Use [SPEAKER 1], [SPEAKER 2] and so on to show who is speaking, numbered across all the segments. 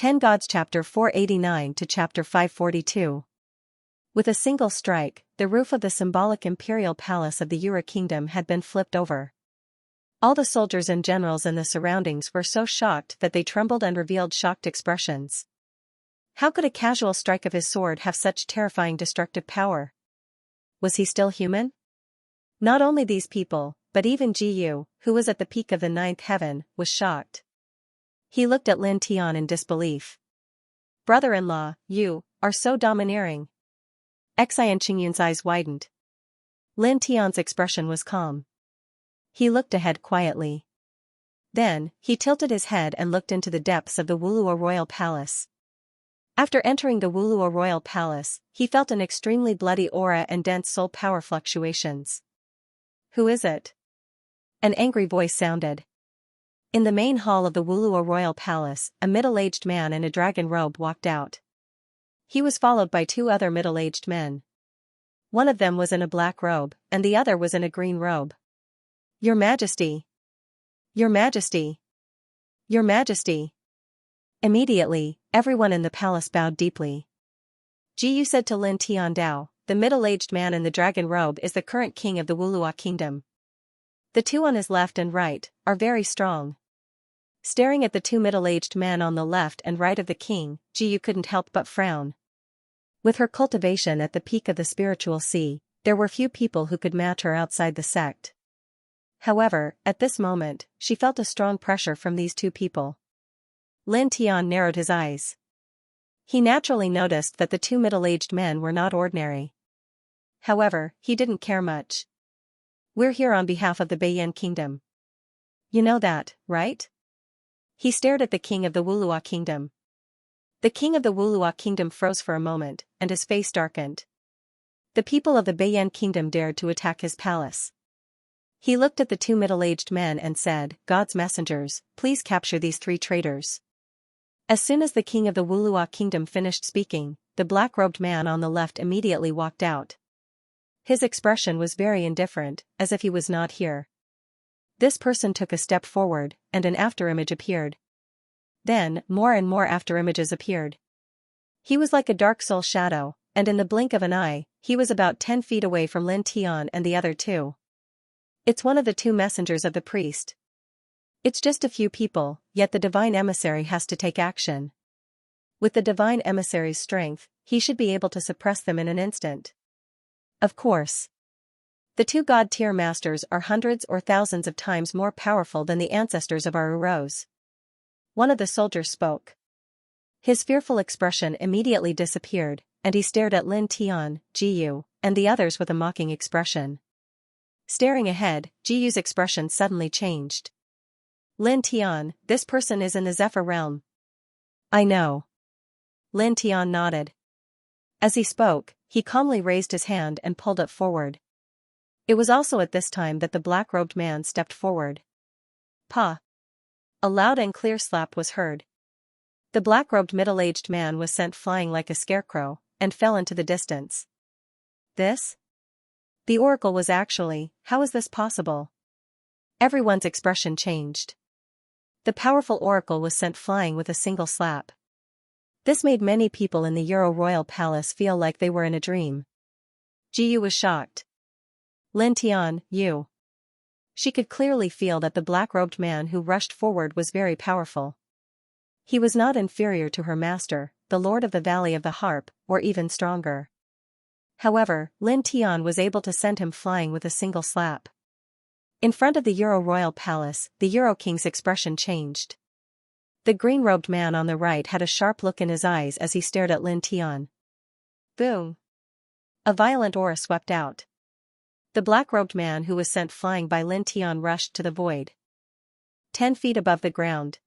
[SPEAKER 1] 10 Gods Chapter 489 to Chapter 542. With a single strike, the roof of the symbolic imperial palace of the Yura kingdom had been flipped over. All the soldiers and generals in the surroundings were so shocked that they trembled and revealed shocked expressions. How could a casual strike of his sword have such terrifying destructive power? Was he still human? Not only these people, but even Jiyu, who was at the peak of the ninth heaven, was shocked. He looked at Lin Tian in disbelief. "Brother-in-law, you are so domineering." Xianxia's eyes widened. Lin Tian's expression was calm. He looked ahead quietly. Then, he tilted his head and looked into the depths of the Wulua royal palace. After entering the Wulua royal palace, he felt an extremely bloody aura and dense soul power fluctuations. "Who is it?" An angry voice sounded. In the main hall of the Wulua royal palace, a middle-aged man in a dragon robe walked out. He was followed by two other middle-aged men. One of them was in a black robe, and the other was in a green robe. "Your Majesty! Your Majesty! Your Majesty!" Immediately, everyone in the palace bowed deeply. Jiyu said to Lin Tiandao, "The middle-aged man in the dragon robe is the current king of the Wulua kingdom. The two on his left and right are very strong." Staring at the two middle-aged men on the left and right of the king, Jiyu couldn't help but frown. With her cultivation at the peak of the spiritual sea, there were few people who could match her outside the sect. However, at this moment, she felt a strong pressure from these two people. Lin Tian narrowed his eyes. He naturally noticed that the two middle-aged men were not ordinary. However, he didn't care much. "We're here on behalf of the Beiyan kingdom. You know that, right?" He stared at the king of the Wulua kingdom. The king of the Wulua kingdom froze for a moment, and his face darkened. The people of the Beiyan kingdom dared to attack his palace. He looked at the two middle-aged men and said, "God's messengers, please capture these three traitors." As soon as the king of the Wulua kingdom finished speaking, the black-robed man on the left immediately walked out. His expression was very indifferent, as if he was not here. This person took a step forward, and an afterimage appeared. Then, more and more afterimages appeared. He was like a dark soul shadow, and in the blink of an eye, he was about 10 feet away from Lin Tian and the other two. "It's one of the two messengers of the priest. It's just a few people, yet the divine emissary has to take action. With the divine emissary's strength, he should be able to suppress them in an instant." Of course. The two god-tier masters are hundreds or thousands of times more powerful than the ancestors of our Uros. One of the soldiers spoke. His fearful expression immediately disappeared, and he stared at Lin Tian, Jiyu, and the others with a mocking expression. Staring ahead, Jiyu's expression suddenly changed. "Lin Tian, this person is in the Zephyr realm." "I know." Lin Tian nodded. As he spoke, he calmly raised his hand and pulled it forward. It was also at this time that the black-robed man stepped forward. "Pa!" A loud and clear slap was heard. The black-robed middle-aged man was sent flying like a scarecrow, and fell into the distance. "This?" The oracle was actually, "How is this possible?" Everyone's expression changed. The powerful oracle was sent flying with a single slap. This made many people in the Euro royal palace feel like they were in a dream. Jiyu was shocked. "Lin Tian, you." She could clearly feel that the black-robed man who rushed forward was very powerful. He was not inferior to her master, the Lord of the Valley of the Harp, or even stronger. However, Lin Tian was able to send him flying with a single slap. In front of the Euro royal palace, the Euro king's expression changed. The green-robed man on the right had a sharp look in his eyes as he stared at Lin Tian. Boom! A violent aura swept out. The black-robed man who was sent flying by Lin Tian rushed to the void. 10 feet above the ground.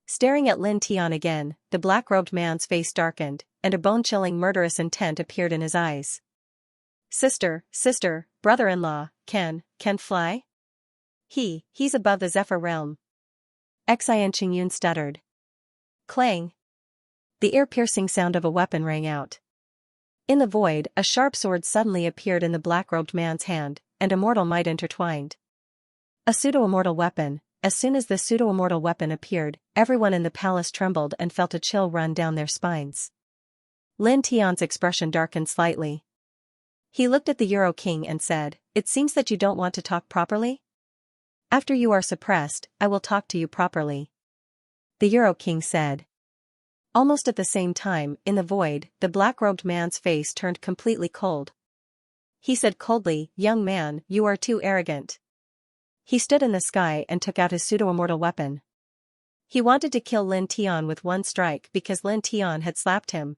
[SPEAKER 1] Staring at Lin Tian again, the black-robed man's face darkened, and a bone-chilling murderous intent appeared in his eyes. Sister, brother-in-law, can fly?" He's above the Zephyr realm." Xianxia stuttered. Clang! The ear-piercing sound of a weapon rang out. In the void, a sharp sword suddenly appeared in the black-robed man's hand, and immortal might intertwined. A pseudo-immortal weapon, as soon as the pseudo-immortal weapon appeared, everyone in the palace trembled and felt a chill run down their spines. Lin Tian's expression darkened slightly. He looked at the Euro King and said, "It seems that you don't want to talk properly? After you are suppressed, I will talk to you properly." The Euro King said. Almost at the same time, in the void, the black-robed man's face turned completely cold. He said coldly, "Young man, you are too arrogant." He stood in the sky and took out his pseudo-immortal weapon. He wanted to kill Lin Tian with one strike because Lin Tian had slapped him.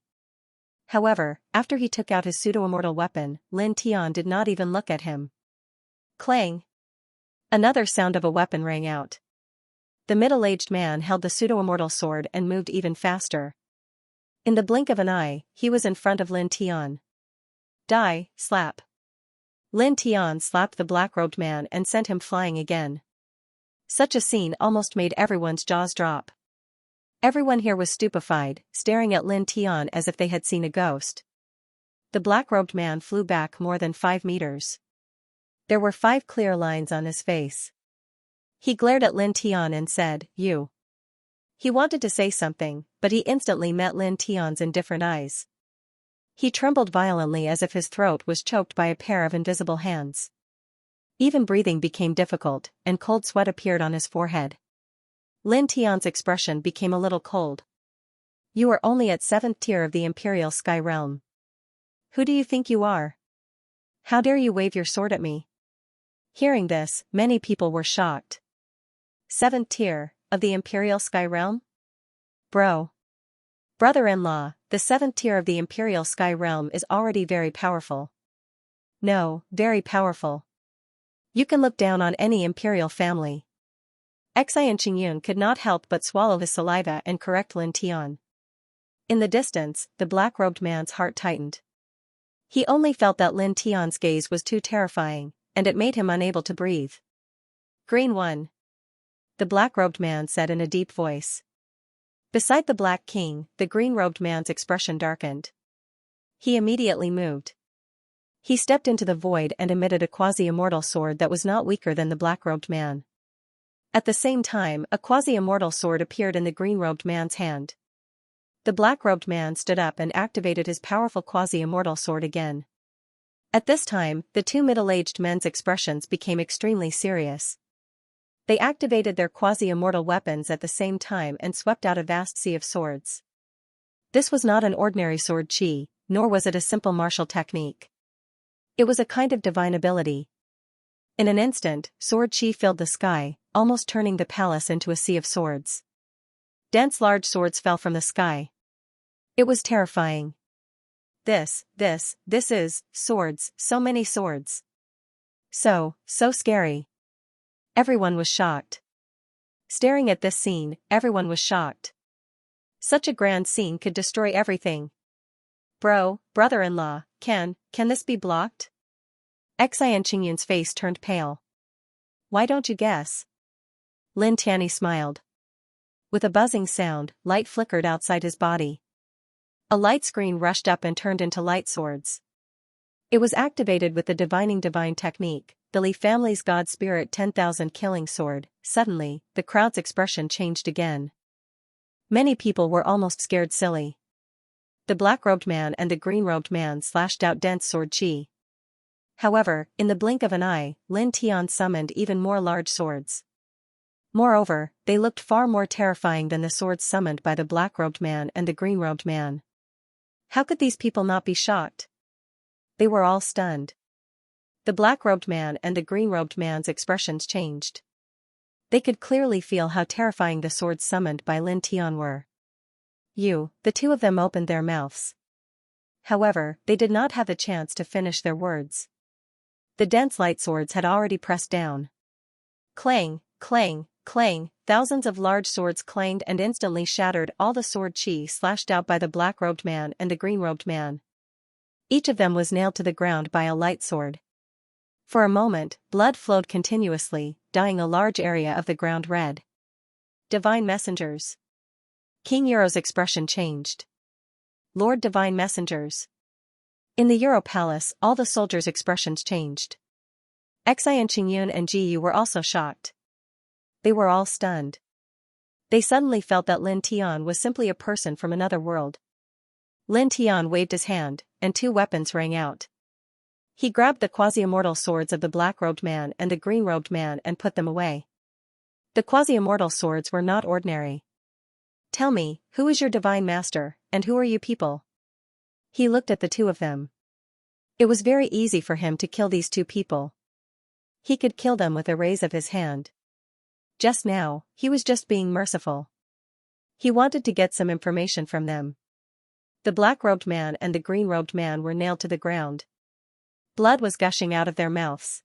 [SPEAKER 1] However, after he took out his pseudo-immortal weapon, Lin Tian did not even look at him. Clang! Another sound of a weapon rang out. The middle-aged man held the pseudo-immortal sword and moved even faster. In the blink of an eye, he was in front of Lin Tian. Die, slap. Lin Tian slapped the black-robed man and sent him flying again. Such a scene almost made everyone's jaws drop. Everyone here was stupefied, staring at Lin Tian as if they had seen a ghost. The black-robed man flew back more than 5 meters. There were 5 clear lines on his face. He glared at Lin Tian and said, "You." He wanted to say something, but he instantly met Lin Tian's indifferent eyes. He trembled violently as if his throat was choked by a pair of invisible hands. Even breathing became difficult, and cold sweat appeared on his forehead. Lin Tian's expression became a little cold. "You are only at 7th tier of the Imperial Sky Realm. Who do you think you are? How dare you wave your sword at me?" Hearing this, many people were shocked. 7th tier, of the Imperial Sky Realm? Bro. Brother-in-law, the 7th tier of the Imperial Sky Realm is already very powerful. No, very powerful. You can look down on any imperial family. Xianxia could not help but swallow his saliva and correct Lin Tian. In the distance, the black-robed man's heart tightened. He only felt that Lin Tian's gaze was too terrifying, and it made him unable to breathe. "Green one," the black-robed man said in a deep voice. Beside the Black King, the green-robed man's expression darkened. He immediately moved. He stepped into the void and emitted a quasi-immortal sword that was not weaker than the black-robed man. At the same time, a quasi-immortal sword appeared in the green-robed man's hand. The black-robed man stood up and activated his powerful quasi-immortal sword again. At this time, the 2 middle-aged men's expressions became extremely serious. They activated their quasi-immortal weapons at the same time and swept out a vast sea of swords. This was not an ordinary sword chi, nor was it a simple martial technique. It was a kind of divine ability. In an instant, sword chi filled the sky, almost turning the palace into a sea of swords. Dense large swords fell from the sky. It was terrifying. This is, swords, so many swords. So scary. Everyone was shocked. Staring at this scene, everyone was shocked. Such a grand scene could destroy everything. Brother-in-law, can this be blocked? Xianxin's face turned pale. Why don't you guess? Lin Tian smiled. With a buzzing sound, light flickered outside his body. A light screen rushed up and turned into light swords. It was activated with the divine technique, the Li family's God Spirit 10,000 killing sword. Suddenly, the crowd's expression changed again. Many people were almost scared silly. The black-robed man and the green-robed man slashed out dense sword chi. However, in the blink of an eye, Lin Tian summoned even more large swords. Moreover, they looked far more terrifying than the swords summoned by the black-robed man and the green-robed man. How could these people not be shocked? They were all stunned. The black-robed man and the green-robed man's expressions changed. They could clearly feel how terrifying the swords summoned by Lin Tian were. The 2 of them opened their mouths. However, they did not have the chance to finish their words. The dense light swords had already pressed down. Clang, clang, clang, thousands of large swords clanged and instantly shattered all the sword chi slashed out by the black-robed man and the green-robed man. Each of them was nailed to the ground by a light sword. For a moment, blood flowed continuously, dyeing a large area of the ground red. Divine messengers. King Euro's expression changed. Lord Divine Messengers. In the Euro Palace, all the soldiers' expressions changed. Xianxia and Jiyu were also shocked. They were all stunned. They suddenly felt that Lin Tian was simply a person from another world. Lin Tian waved his hand, and two weapons rang out. He grabbed the quasi-immortal swords of the black-robed man and the green-robed man and put them away. The quasi-immortal swords were not ordinary. "Tell me, who is your divine master, and who are you people?" He looked at the two of them. It was very easy for him to kill these two people. He could kill them with a raise of his hand. Just now, he was just being merciful. He wanted to get some information from them. The black-robed man and the green-robed man were nailed to the ground. Blood was gushing out of their mouths.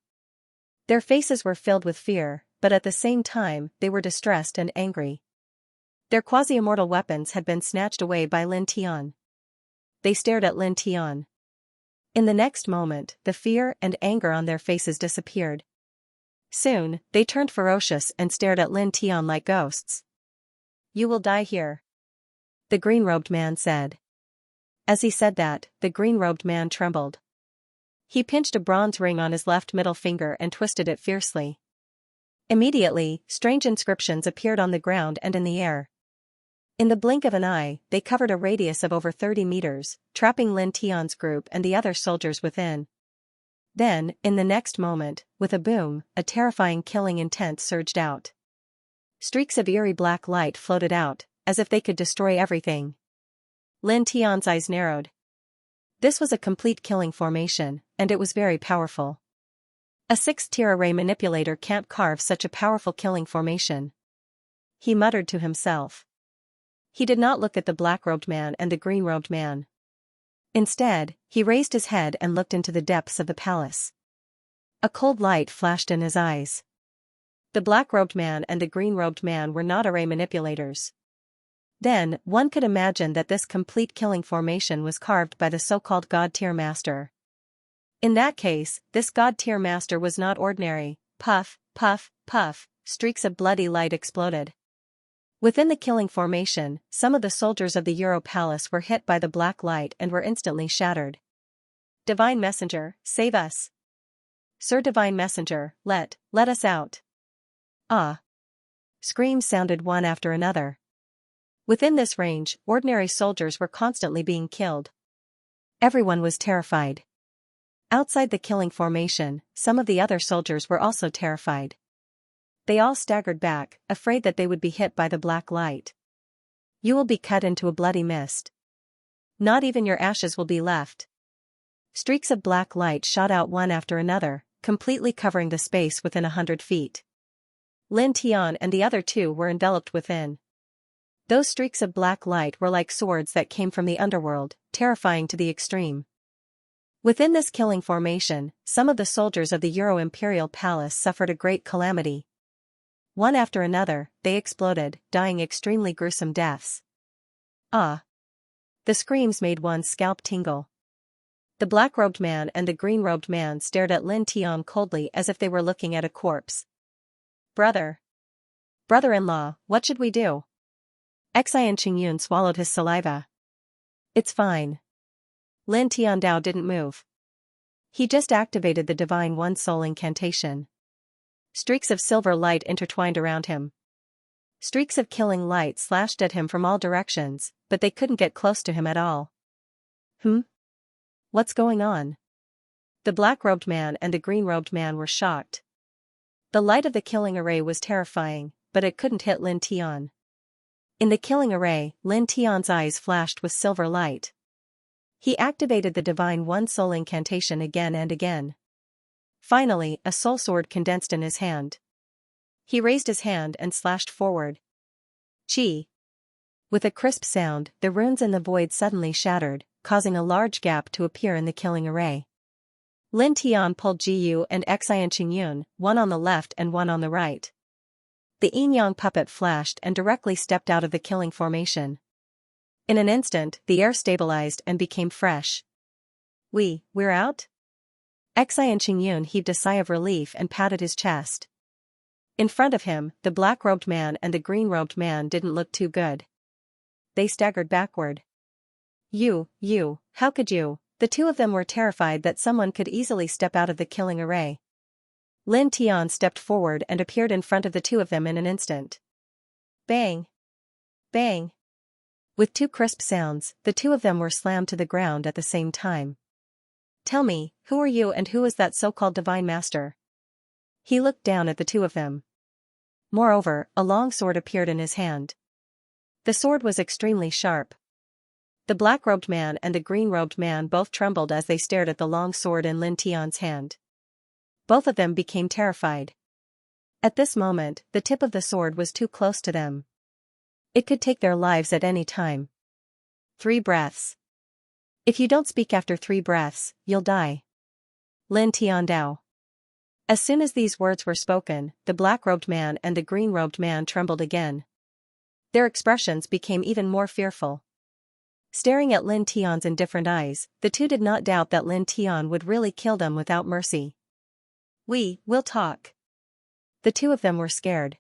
[SPEAKER 1] Their faces were filled with fear, but at the same time, they were distressed and angry. Their quasi-immortal weapons had been snatched away by Lin Tian. They stared at Lin Tian. In the next moment, the fear and anger on their faces disappeared. Soon, they turned ferocious and stared at Lin Tian like ghosts. "You will die here," the green-robed man said. As he said that, the green-robed man trembled. He pinched a bronze ring on his left middle finger and twisted it fiercely. Immediately, strange inscriptions appeared on the ground and in the air. In the blink of an eye, they covered a radius of over 30 meters, trapping Lin Tian's group and the other soldiers within. Then, in the next moment, with a boom, a terrifying killing intent surged out. Streaks of eerie black light floated out, as if they could destroy everything. Lin Tian's eyes narrowed. This was a complete killing formation, and it was very powerful. A 6th-tier array manipulator can't carve such a powerful killing formation. He muttered to himself. He did not look at the black-robed man and the green-robed man. Instead, he raised his head and looked into the depths of the palace. A cold light flashed in his eyes. The black-robed man and the green-robed man were not array manipulators. Then, one could imagine that this complete killing formation was carved by the so-called God-tier master. In that case, this God-tier master was not ordinary. Puff, puff, puff, streaks of bloody light exploded. Within the killing formation, some of the soldiers of the Euro Palace were hit by the black light and were instantly shattered. "Divine Messenger, save us! Sir Divine Messenger, let us out!" Ah! Screams sounded one after another. Within this range, ordinary soldiers were constantly being killed. Everyone was terrified. Outside the killing formation, some of the other soldiers were also terrified. They all staggered back, afraid that they would be hit by the black light. "You will be cut into a bloody mist. Not even your ashes will be left." Streaks of black light shot out one after another, completely covering the space within 100 feet. Lin Tian and the other two were enveloped within. Those streaks of black light were like swords that came from the underworld, terrifying to the extreme. Within this killing formation, some of the soldiers of the Euro Imperial Palace suffered a great calamity. One after another, they exploded, dying extremely gruesome deaths. Ah! The screams made one's scalp tingle. The black-robed man and the green-robed man stared at Lin Tian coldly as if they were looking at a corpse. Brother-in-law, what should we do?" Xianxia swallowed his saliva. "It's fine." Lin Tiandao didn't move. He just activated the Divine One Soul incantation. Streaks of silver light intertwined around him. Streaks of killing light slashed at him from all directions, but they couldn't get close to him at all. What's going on?" The black-robed man and the green-robed man were shocked. The light of the killing array was terrifying, but it couldn't hit Lin Tian. In the killing array, Lin Tian's eyes flashed with silver light. He activated the Divine One Soul incantation again and again. Finally, a soul sword condensed in his hand. He raised his hand and slashed forward. Chi! With a crisp sound, the runes in the void suddenly shattered, causing a large gap to appear in the killing array. Lin Tian pulled Jiyu and Xianxia, one on the left and one on the right. The yin-yang puppet flashed and directly stepped out of the killing formation. In an instant, the air stabilized and became fresh. We're out?" Xianxia heaved a sigh of relief and patted his chest. In front of him, the black-robed man and the green-robed man didn't look too good. They staggered backward. You, how could you?" The two of them were terrified that someone could easily step out of the killing array. Lin Tian stepped forward and appeared in front of the two of them in an instant. Bang! Bang! With two crisp sounds, the two of them were slammed to the ground at the same time. Tell me, who are you and who is that so-called divine master? He looked down at the two of them. Moreover, a long sword appeared in his hand. The sword was extremely sharp. The black-robed man and the green-robed man both trembled as they stared at the long sword in Lin Tian's hand. Both of them became terrified. At this moment, the tip of the sword was too close to them. It could take their lives at any time. 3 breaths. If you don't speak after 3 breaths, you'll die. Lin Tiandao. As soon as these words were spoken, the black-robed man and the green-robed man trembled again. Their expressions became even more fearful. Staring at Lin Tian's indifferent eyes, the two did not doubt that Lin Tian would really kill them without mercy. We'll talk. The two of them were scared.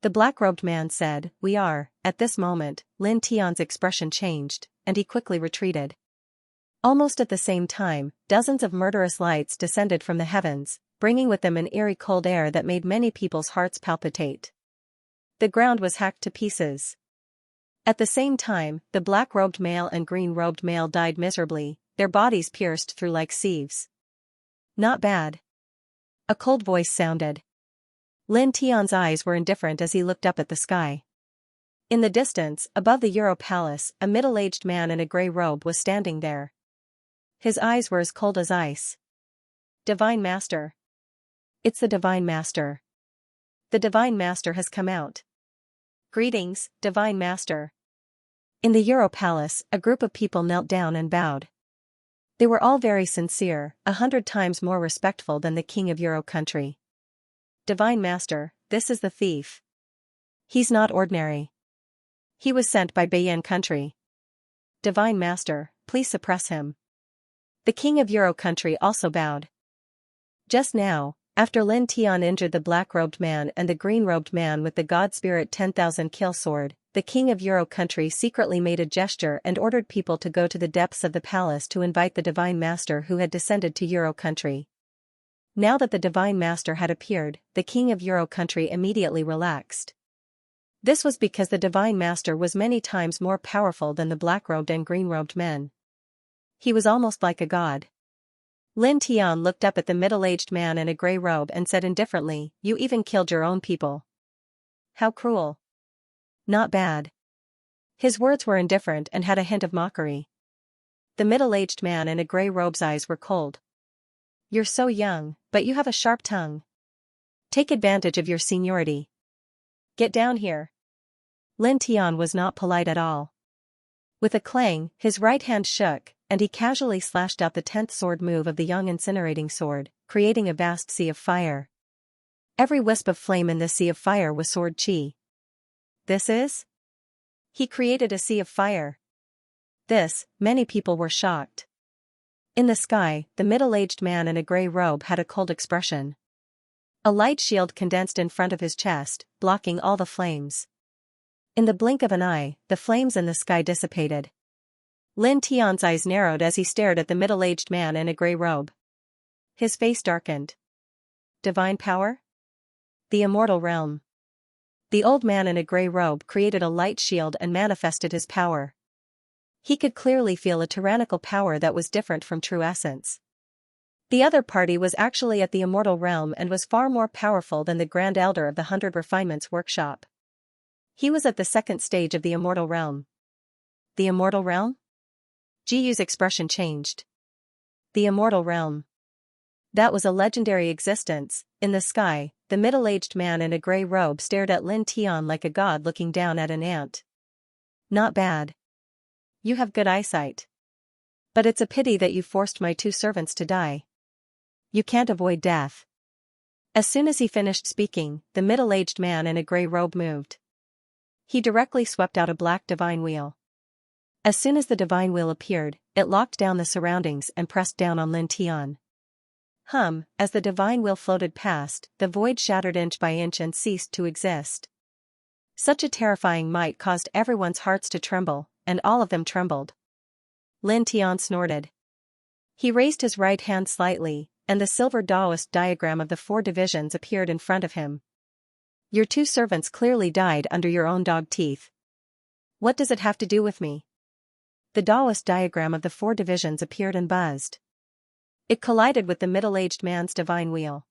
[SPEAKER 1] The black-robed man said, "We are." At this moment, Lin Tian's expression changed, and he quickly retreated. Almost at the same time, dozens of murderous lights descended from the heavens, bringing with them an eerie cold air that made many people's hearts palpitate. The ground was hacked to pieces. At the same time, the black-robed male and green-robed male died miserably, their bodies pierced through like sieves. Not bad. A cold voice sounded. Lin Tian's eyes were indifferent as he looked up at the sky. In the distance, above the Euro Palace, a middle-aged man in a grey robe was standing there. His eyes were as cold as ice. Divine Master. It's the Divine Master. The Divine Master has come out. Greetings, Divine Master. In the Euro Palace, a group of people knelt down and bowed. They were all very sincere, 100 times more respectful than the king of Euro country. Divine Master, this is the thief. He's not ordinary. He was sent by Beiyan country. Divine Master, please suppress him. The king of Euro country also bowed. Just now, after Lin Tian injured the black-robed man and the green-robed man with the God Spirit 10,000 kill sword, the king of Euro country secretly made a gesture and ordered people to go to the depths of the palace to invite the Divine Master who had descended to Euro country. Now that the Divine Master had appeared, the king of Euro country immediately relaxed. This was because the Divine Master was many times more powerful than the black-robed and green-robed men. He was almost like a god. Lin Tian looked up at the middle-aged man in a grey robe and said indifferently, "You even killed your own people. How cruel." Not bad. His words were indifferent and had a hint of mockery. The middle-aged man in a grey robe's eyes were cold. "You're so young, but you have a sharp tongue. Take advantage of your seniority. Get down here." Lin Tian was not polite at all. With a clang, his right hand shook, and he casually slashed out the 10th sword move of the young incinerating sword, creating a vast sea of fire. Every wisp of flame in this sea of fire was sword chi. This is? He created a sea of fire. Many people were shocked. In the sky, the middle-aged man in a grey robe had a cold expression. A light shield condensed in front of his chest, blocking all the flames. In the blink of an eye, the flames in the sky dissipated. Lin Tian's eyes narrowed as he stared at the middle-aged man in a grey robe. His face darkened. Divine power? The immortal realm. The old man in a grey robe created a light shield and manifested his power. He could clearly feel a tyrannical power that was different from true essence. The other party was actually at the immortal realm and was far more powerful than the Grand Elder of the 100 Refinements Workshop. He was at the second stage of the immortal realm. The immortal realm? Jiyu's expression changed. The immortal realm. That was a legendary existence. In the sky, the middle-aged man in a grey robe stared at Lin Tian like a god looking down at an ant. Not bad. You have good eyesight. But it's a pity that you forced my 2 servants to die. You can't avoid death. As soon as he finished speaking, the middle-aged man in a grey robe moved. He directly swept out a black divine wheel. As soon as the divine wheel appeared, it locked down the surroundings and pressed down on Lin Tian. As the divine wheel floated past, the void shattered inch by inch and ceased to exist. Such a terrifying might caused everyone's hearts to tremble, and all of them trembled. Lin Tian snorted. He raised his right hand slightly, and the silver Taoist diagram of the 4 divisions appeared in front of him. Your 2 servants clearly died under your own dog teeth. What does it have to do with me? The Taoist diagram of the 4 divisions appeared and buzzed. It collided with the middle-aged man's divine wheel.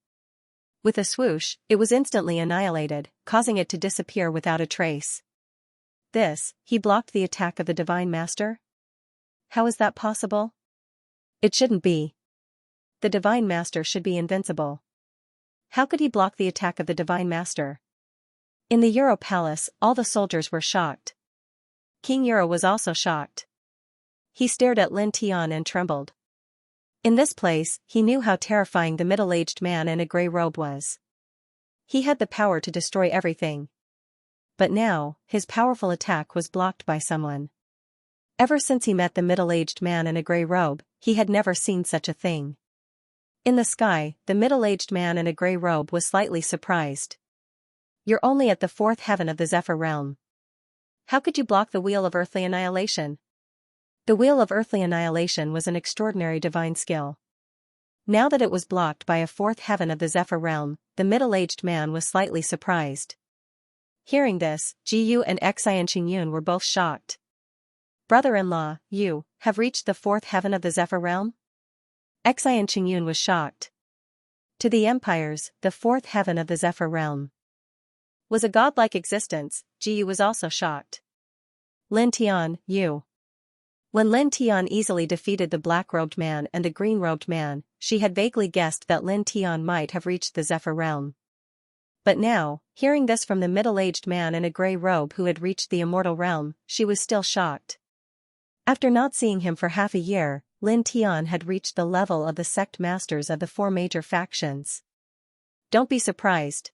[SPEAKER 1] With a swoosh, it was instantly annihilated, causing it to disappear without a trace. He blocked the attack of the Divine Master? How is that possible? It shouldn't be. The Divine Master should be invincible. How could he block the attack of the Divine Master? In the Euro Palace, all the soldiers were shocked. King Euro was also shocked. He stared at Lin Tian and trembled. In this place, he knew how terrifying the middle-aged man in a grey robe was. He had the power to destroy everything. But now, his powerful attack was blocked by someone. Ever since he met the middle-aged man in a grey robe, he had never seen such a thing. In the sky, the middle-aged man in a grey robe was slightly surprised. You're only at the 4th heaven of the Zephyr realm. How could you block the Wheel of Earthly Annihilation? The Wheel of Earthly Annihilation was an extraordinary divine skill. Now that it was blocked by a 4th heaven of the Zephyr realm, the middle-aged man was slightly surprised. Hearing this, Jiyu and Xianxia were both shocked. Brother-in-law, you have reached the 4th heaven of the Zephyr realm? Xianxia was shocked. To the empires, the 4th heaven of the Zephyr realm was a godlike existence. Jiyu was also shocked. Lin Tian, you. When Lin Tian easily defeated the black-robed man and the green-robed man, she had vaguely guessed that Lin Tian might have reached the Zephyr realm. But now, hearing this from the middle-aged man in a grey robe who had reached the immortal realm, she was still shocked. After not seeing him for half a year, Lin Tian had reached the level of the sect masters of the 4 major factions. Don't be surprised.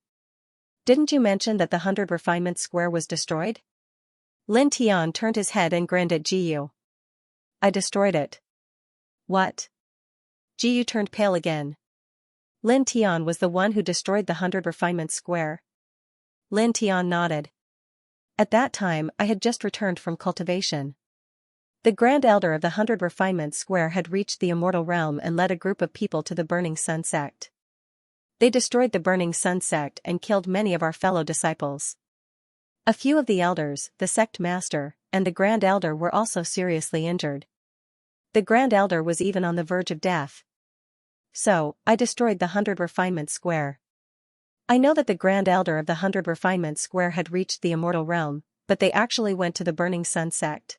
[SPEAKER 1] Didn't you mention that the 100 Refinement Square was destroyed? Lin Tian turned his head and grinned at Jiyu. I destroyed it. What? Jiyu turned pale again. Lin Tian was the one who destroyed the 100 Refinement Square. Lin Tian nodded. At that time I had just returned from Cultivation. The Grand Elder of the 100 Refinement Square had reached the immortal realm and led a group of people to the Burning Sun sect. They destroyed the Burning Sun sect and killed many of our fellow disciples. A few of the elders, the sect master, and the Grand Elder were also seriously injured. The Grand Elder was even on the verge of death. So, I destroyed the 100 Refinement Square. I know that the Grand Elder of the 100 Refinement Square had reached the immortal realm, but they actually went to the Burning Sun sect.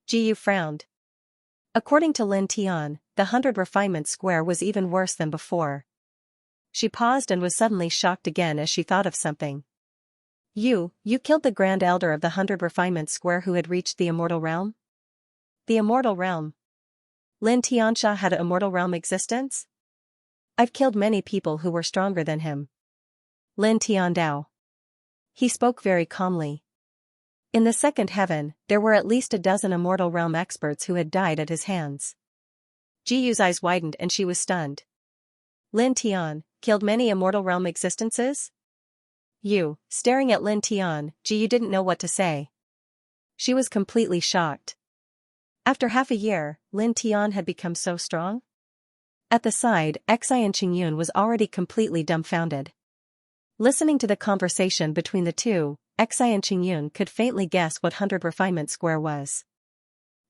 [SPEAKER 1] Jiyu frowned. According to Lin Tian, the 100 Refinement Square was even worse than before. She paused and was suddenly shocked again as she thought of something. You killed the Grand Elder of the 100 Refinement Square who had reached the immortal realm? The immortal realm. Lin Xianxia had an immortal realm existence? I've killed many people who were stronger than him. Lin Tiandao. He spoke very calmly. In the 2nd heaven, there were at least a dozen immortal realm experts who had died at his hands. Jiyu's eyes widened and she was stunned. Lin Tian killed many immortal realm existences? You, staring at Lin Tian, Jiyu didn't know what to say. She was completely shocked. After half a year, Lin Tian had become so strong? At the side, Xianxia was already completely dumbfounded. Listening to the conversation between the two, Xianxia could faintly guess what 100 Refinement Square was.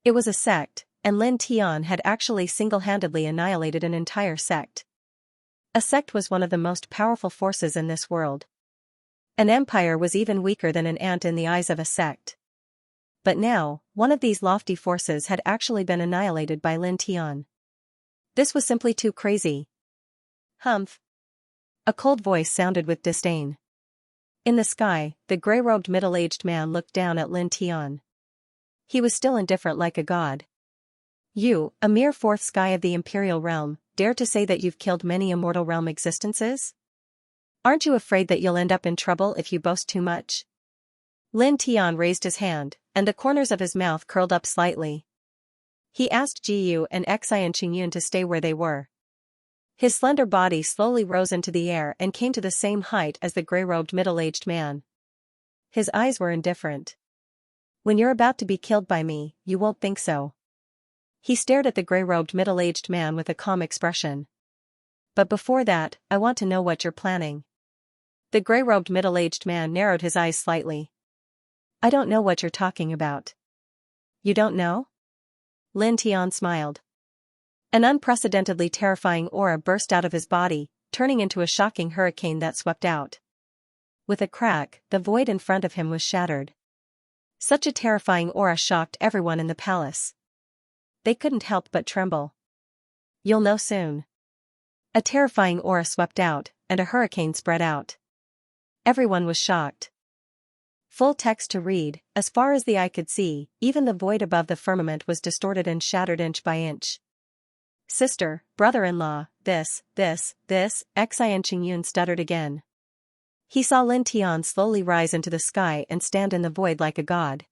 [SPEAKER 1] It was a sect, and Lin Tian had actually single-handedly annihilated an entire sect. A sect was one of the most powerful forces in this world. An empire was even weaker than an ant in the eyes of a sect. But now, one of these lofty forces had actually been annihilated by Lin Tian. This was simply too crazy. Humph. A cold voice sounded with disdain. In the sky, the grey-robed middle-aged man looked down at Lin Tian. He was still indifferent like a god. You, a mere 4th sky of the Imperial Realm, dare to say that you've killed many immortal realm existences? Aren't you afraid that you'll end up in trouble if you boast too much? Lin Tian raised his hand, and the corners of his mouth curled up slightly. He asked Jiyu and Xianxia to stay where they were. His slender body slowly rose into the air and came to the same height as the grey-robed middle-aged man. His eyes were indifferent. When you're about to be killed by me, you won't think so. He stared at the grey-robed middle-aged man with a calm expression. But before that, I want to know what you're planning. The gray-robed middle-aged man narrowed his eyes slightly. I don't know what you're talking about. You don't know? Lin Tian smiled. An unprecedentedly terrifying aura burst out of his body, turning into a shocking hurricane that swept out. With a crack, the void in front of him was shattered. Such a terrifying aura shocked everyone in the palace. They couldn't help but tremble. You'll know soon. A terrifying aura swept out, and a hurricane spread out. Everyone was shocked. Full text to read, as far as the eye could see, even the void above the firmament was distorted and shattered inch by inch. Sister, brother-in-law, this, Xianxia Yun stuttered again. He saw Lin Tian slowly rise into the sky and stand in the void like a god.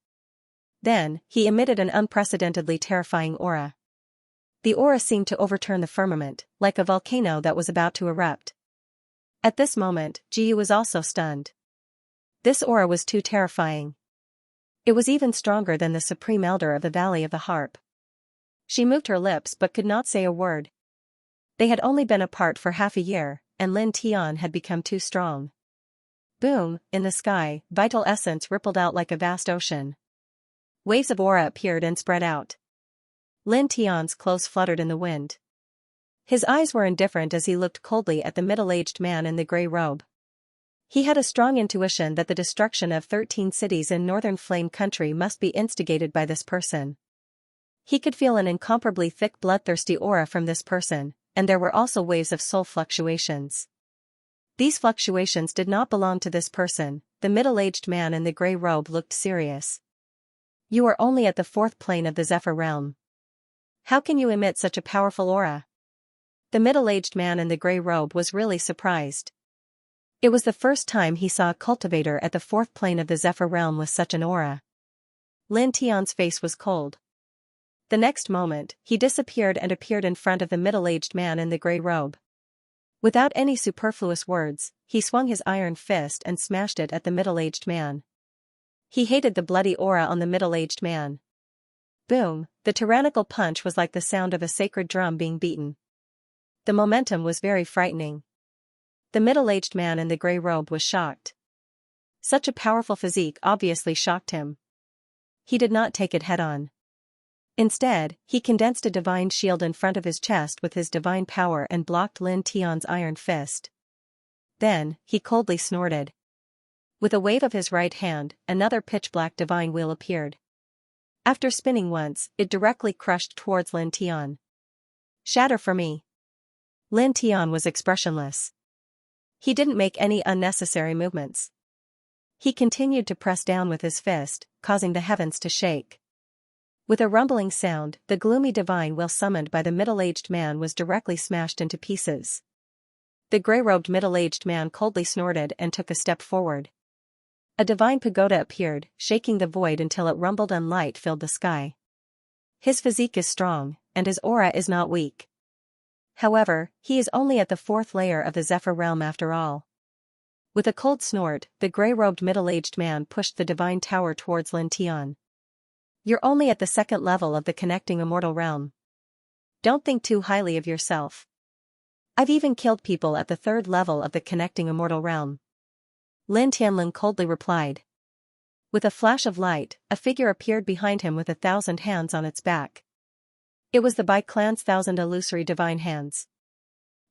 [SPEAKER 1] Then, he emitted an unprecedentedly terrifying aura. The aura seemed to overturn the firmament, like a volcano that was about to erupt. At this moment, Jiyu was also stunned. This aura was too terrifying. It was even stronger than the Supreme Elder of the Valley of the Harp. She moved her lips but could not say a word. They had only been apart for half a year, and Lin Tian had become too strong. Boom, in the sky, vital essence rippled out like a vast ocean. Waves of aura appeared and spread out. Lin Tian's clothes fluttered in the wind. His eyes were indifferent as he looked coldly at the middle-aged man in the gray robe. He had a strong intuition that the destruction of 13 cities in northern Flame Country must be instigated by this person. He could feel an incomparably thick bloodthirsty aura from this person, and there were also waves of soul fluctuations. These fluctuations did not belong to this person. The middle-aged man in the gray robe looked serious. You are only at the 4th plane of the Zephyr realm. How can you emit such a powerful aura? The middle-aged man in the gray robe was really surprised. It was the first time he saw a cultivator at the 4th plane of the Zephyr realm with such an aura. Lin Tian's face was cold. The next moment, he disappeared and appeared in front of the middle-aged man in the gray robe. Without any superfluous words, he swung his iron fist and smashed it at the middle-aged man. He hated the bloody aura on the middle-aged man. Boom, the tyrannical punch was like the sound of a sacred drum being beaten. The momentum was very frightening. The middle-aged man in the gray robe was shocked. Such a powerful physique obviously shocked him. He did not take it head-on. Instead, he condensed a divine shield in front of his chest with his divine power and blocked Lin Tian's iron fist. Then, he coldly snorted. With a wave of his right hand, another pitch-black divine wheel appeared. After spinning once, it directly crushed towards Lin Tian. Shatter for me. Lin Tian was expressionless. He didn't make any unnecessary movements. He continued to press down with his fist, causing the heavens to shake. With a rumbling sound, the gloomy divine wheel summoned by the middle-aged man was directly smashed into pieces. The gray-robed middle-aged man coldly snorted and took a step forward. A divine pagoda appeared, shaking the void until it rumbled and light filled the sky. His physique is strong, and his aura is not weak. However, he is only at the 4th layer of the Zephyr realm after all. With a cold snort, the gray-robed middle-aged man pushed the divine tower towards Lin Tian. You're only at the 2nd level of the connecting immortal realm. Don't think too highly of yourself. I've even killed people at the 3rd level of the connecting immortal realm. Lin Tianlin coldly replied. With a flash of light, a figure appeared behind him with 1,000 hands on its back. It was the Bai clan's 1,000 illusory divine hands.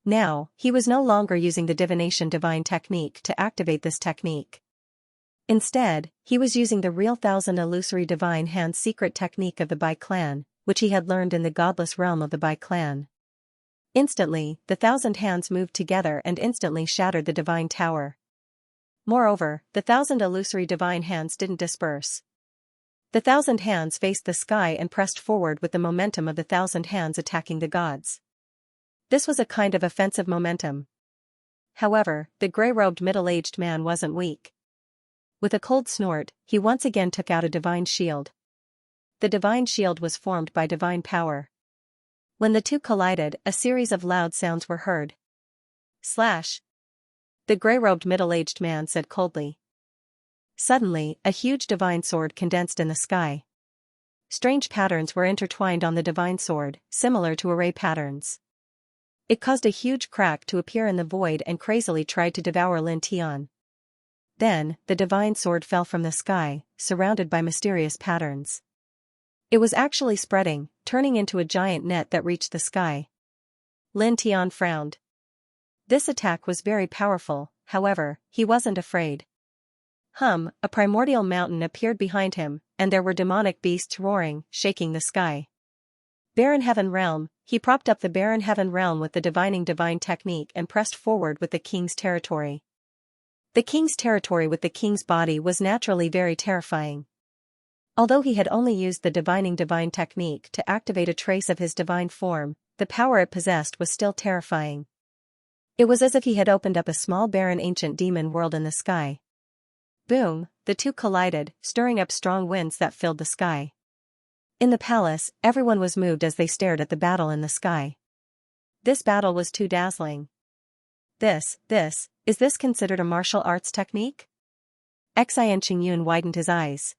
[SPEAKER 1] Now, he was no longer using the divination divine technique to activate this technique. Instead, he was using the real 1,000 illusory divine hands secret technique of the Bai clan, which he had learned in the godless realm of the Bai clan. Instantly, the 1,000 hands moved together and instantly shattered the divine tower. Moreover, the 1,000 illusory divine hands didn't disperse. The 1,000 hands faced the sky and pressed forward with the momentum of the 1,000 hands attacking the gods. This was a kind of offensive momentum. However, the gray-robed middle-aged man wasn't weak. With a cold snort, he once again took out a divine shield. The divine shield was formed by divine power. When the two collided, a series of loud sounds were heard. Slash! The gray-robed middle-aged man said coldly. Suddenly, a huge divine sword condensed in the sky. Strange patterns were intertwined on the divine sword, similar to array patterns. It caused a huge crack to appear in the void and crazily tried to devour Lin Tian. Then, the divine sword fell from the sky, surrounded by mysterious patterns. It was actually spreading, turning into a giant net that reached the sky. Lin Tian frowned. This attack was very powerful, however, he wasn't afraid. A primordial mountain appeared behind him, and there were demonic beasts roaring, shaking the sky. Barren Heaven Realm, he propped up the Barren Heaven Realm with the divining divine technique and pressed forward with the king's territory. The king's territory with the king's body was naturally very terrifying. Although he had only used the divining divine technique to activate a trace of his divine form, the power it possessed was still terrifying. It was as if he had opened up a small barren ancient demon world in the sky. Boom, the two collided, stirring up strong winds that filled the sky. In the palace, everyone was moved as they stared at the battle in the sky. This battle was too dazzling. Is this considered a martial arts technique? Xianxia widened his eyes.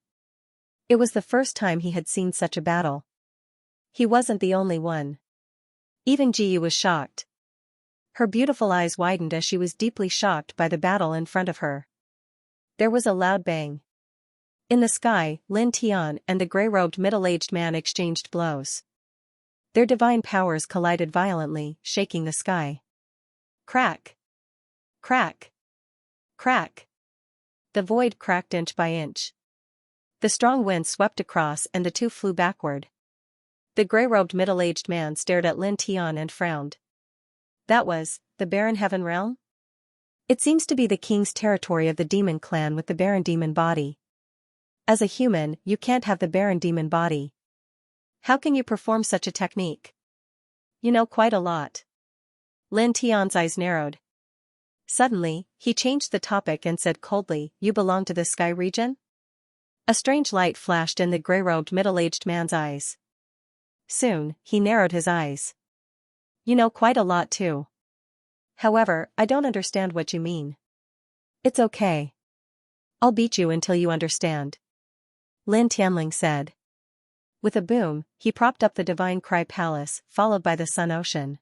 [SPEAKER 1] It was the first time he had seen such a battle. He wasn't the only one. Even Ji was shocked. Her beautiful eyes widened as she was deeply shocked by the battle in front of her. There was a loud bang. In the sky, Lin Tian and the gray-robed middle-aged man exchanged blows. Their divine powers collided violently, shaking the sky. Crack! Crack! Crack! The void cracked inch by inch. The strong wind swept across and the two flew backward. The gray-robed middle-aged man stared at Lin Tian and frowned. That was, the Barren Heaven Realm? It seems to be the king's territory of the demon clan with the barren demon body. As a human, you can't have the barren demon body. How can you perform such a technique? You know quite a lot. Lin Tian's eyes narrowed. Suddenly, he changed the topic and said coldly, "You belong to the sky region?" A strange light flashed in the gray-robed middle-aged man's eyes. Soon, he narrowed his eyes. "You know quite a lot too. However, I don't understand what you mean." "It's okay. I'll beat you until you understand," Lin Tianling said. With a boom, he propped up the Divine Cry Palace, followed by the Sun Ocean.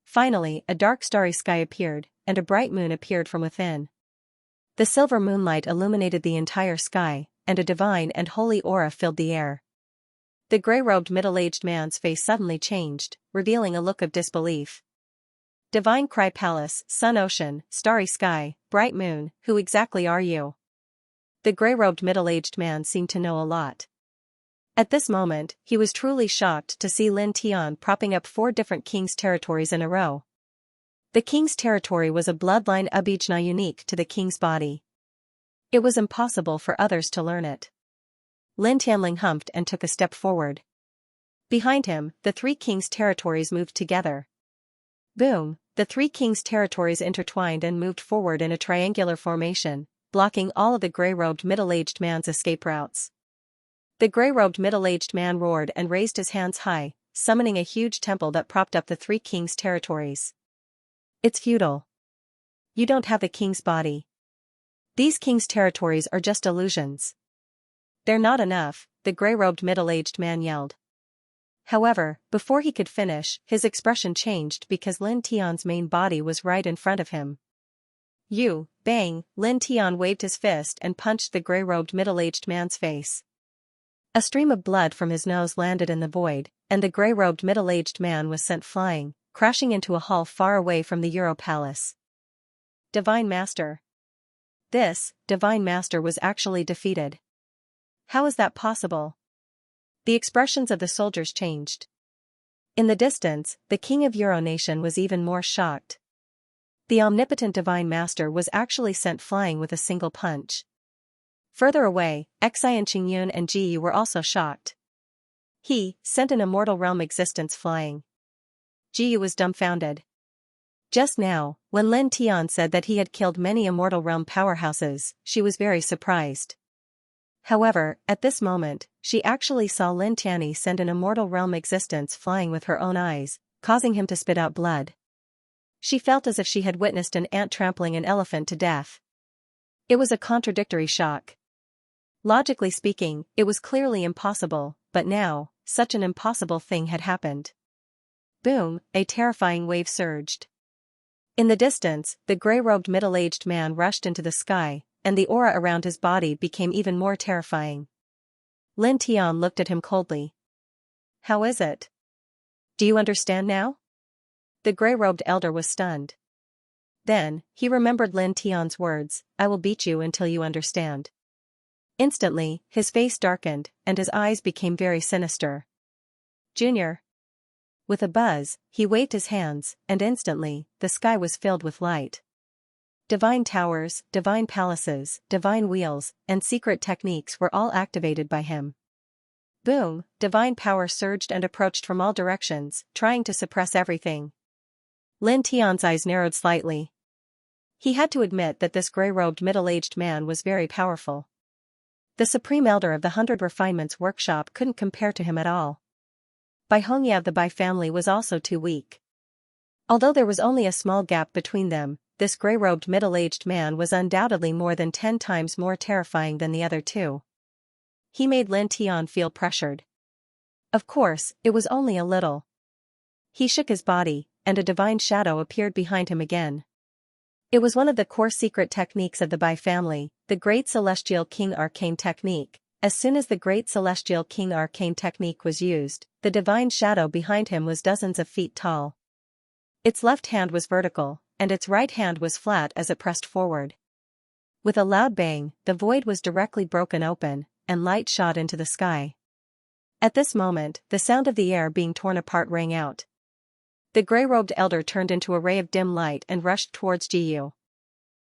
[SPEAKER 1] Finally, a dark starry sky appeared, and a bright moon appeared from within. The silver moonlight illuminated the entire sky, and a divine and holy aura filled the air. The gray-robed middle-aged man's face suddenly changed, revealing a look of disbelief. Divine Cry Palace, Sun Ocean, Starry Sky, Bright Moon, who exactly are you? The gray-robed middle-aged man seemed to know a lot. At this moment, he was truly shocked to see Lin Tian propping up 4 different king's territories in a row. The king's territory was a bloodline abhijna unique to the king's body. It was impossible for others to learn it. Lin Tianling humped and took a step forward. Behind him, the 3 kings' territories moved together. Boom, the 3 kings' territories intertwined and moved forward in a triangular formation, blocking all of the gray-robed middle-aged man's escape routes. The gray-robed middle-aged man roared and raised his hands high, summoning a huge temple that propped up the 3 kings' territories. "It's futile. You don't have the king's body. These king's territories are just illusions." "They're not enough," the gray-robed middle-aged man yelled. However, before he could finish, his expression changed because Lin Tian's main body was right in front of him. "You!" Bang! Lin Tian waved his fist and punched the gray-robed middle-aged man's face. A stream of blood from his nose landed in the void, and the gray-robed middle-aged man was sent flying, crashing into a hall far away from the Euro Palace. Divine Master. This, Divine Master was actually defeated. How is that possible? The expressions of the soldiers changed. In the distance, the king of Euro Nation was even more shocked. The omnipotent Divine Master was actually sent flying with a single punch. Further away, Xianxia and Ji were also shocked. He sent an immortal realm existence flying. Ji was dumbfounded. Just now, when Lin Tian said that he had killed many immortal realm powerhouses, she was very surprised. However, at this moment, she actually saw Lin Tianyi send an immortal realm existence flying with her own eyes, causing him to spit out blood. She felt as if she had witnessed an ant trampling an elephant to death. It was a contradictory shock. Logically speaking, it was clearly impossible, but now, such an impossible thing had happened. Boom, a terrifying wave surged. In the distance, the gray-robed middle-aged man rushed into the sky, and the aura around his body became even more terrifying. Lin Tian looked at him coldly. How is it? Do you understand now? The gray-robed elder was stunned. Then, he remembered Lin Tian's words, I will beat you until you understand. Instantly, his face darkened, and his eyes became very sinister. Junior. With a buzz, he waved his hands, and instantly, the sky was filled with light. Divine towers, divine palaces, divine wheels, and secret techniques were all activated by him. Boom, divine power surged and approached from all directions, trying to suppress everything. Lin Tian's eyes narrowed slightly. He had to admit that this gray-robed middle-aged man was very powerful. The supreme elder of the 100 Refinements workshop couldn't compare to him at all. Bai Hongya of the Bai family was also too weak. Although there was only a small gap between them, this gray-robed middle-aged man was undoubtedly more than 10 times more terrifying than the other two. He made Lin Tian feel pressured. Of course, it was only a little. He shook his body, and a divine shadow appeared behind him again. It was one of the core secret techniques of the Bai family, the Great Celestial King Arcane Technique. As soon as the Great Celestial King Arcane Technique was used, the divine shadow behind him was dozens of feet tall. Its left hand was vertical, and its right hand was flat as it pressed forward. With a loud bang, the void was directly broken open, and light shot into the sky. At this moment, the sound of the air being torn apart rang out. The gray-robed elder turned into a ray of dim light and rushed towards Jiyu.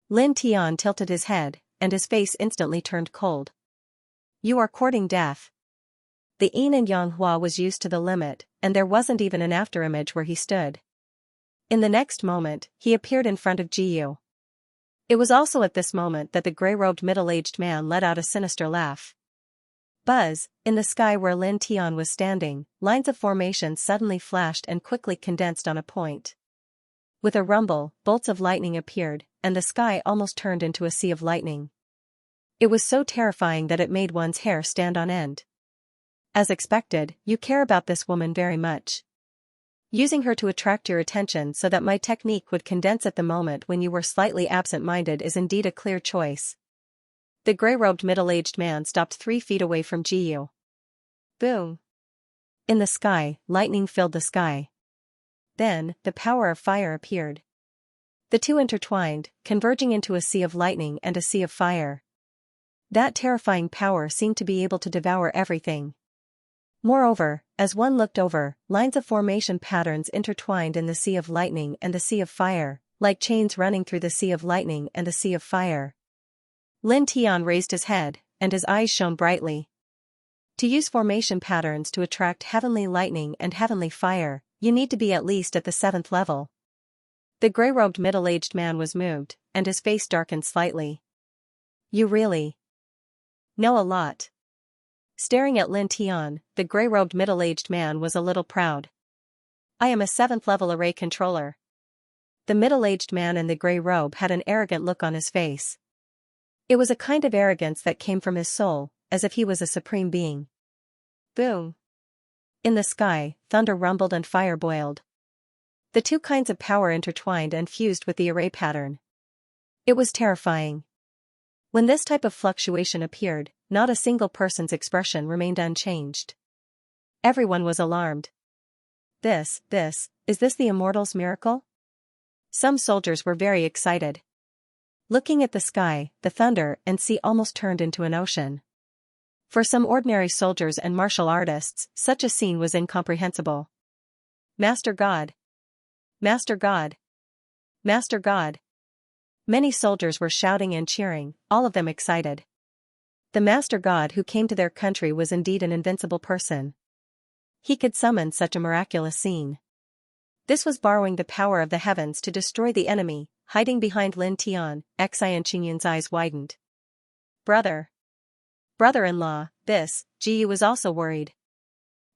[SPEAKER 1] Lin Tian tilted his head, and his face instantly turned cold. You are courting death. The yin and yang hua was used to the limit, and there wasn't even an afterimage where he stood. In the next moment, he appeared in front of Jiyu. It was also at this moment that the gray-robed middle-aged man let out a sinister laugh. Buzz, in the sky where Lin Tian was standing, lines of formation suddenly flashed and quickly condensed on a point. With a rumble, bolts of lightning appeared, and the sky almost turned into a sea of lightning. It was so terrifying that it made one's hair stand on end. As expected, you care about this woman very much. Using her to attract your attention so that my technique would condense at the moment when you were slightly absent-minded is indeed a clear choice. The gray-robed middle-aged man stopped 3 feet away from Jiyu. Boom! In the sky, lightning filled the sky. Then, the power of fire appeared. The two intertwined, converging into a sea of lightning and a sea of fire. That terrifying power seemed to be able to devour everything. Moreover, as one looked over, lines of formation patterns intertwined in the sea of lightning and the sea of fire, like chains running through the sea of lightning and the sea of fire. Lin Tian raised his head, and his eyes shone brightly. To use formation patterns to attract heavenly lightning and heavenly fire, you need to be at least at the 7th level. The gray-robed middle-aged man was moved, and his face darkened slightly. You really know a lot. Staring at Lin Tian, the gray-robed middle-aged man was a little proud. I am a 7th level array controller. The middle-aged man in the gray robe had an arrogant look on his face. It was a kind of arrogance that came from his soul, as if he was a supreme being. Boom! In the sky, thunder rumbled and fire boiled. The two kinds of power intertwined and fused with the array pattern. It was terrifying. When this type of fluctuation appeared, not a single person's expression remained unchanged. Everyone was alarmed. Is this the Immortal's miracle? Some soldiers were very excited. Looking at the sky, the thunder and sea almost turned into an ocean. For some ordinary soldiers and martial artists, such a scene was incomprehensible. Master God! Master God! Master God! Many soldiers were shouting and cheering, all of them excited. The Master God who came to their country was indeed an invincible person. He could summon such a miraculous scene. This was borrowing the power of the heavens to destroy the enemy, hiding behind Lin Tian. Xianxia's eyes widened. Brother-in-law, Jiyu was also worried.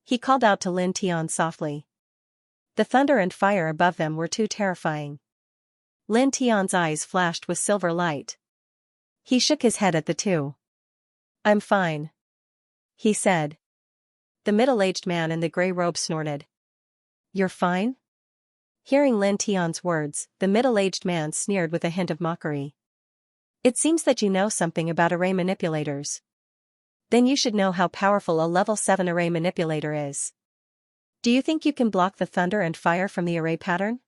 [SPEAKER 1] He called out to Lin Tian softly. The thunder and fire above them were too terrifying. Lin Tian's eyes flashed with silver light. He shook his head at the two. I'm fine, he said. The middle-aged man in the gray robe snorted. You're fine? Hearing Lin Tian's words, the middle-aged man sneered with a hint of mockery. It seems that you know something about array manipulators. Then you should know how powerful a level 7 array manipulator is. Do you think you can block the thunder and fire from the array pattern?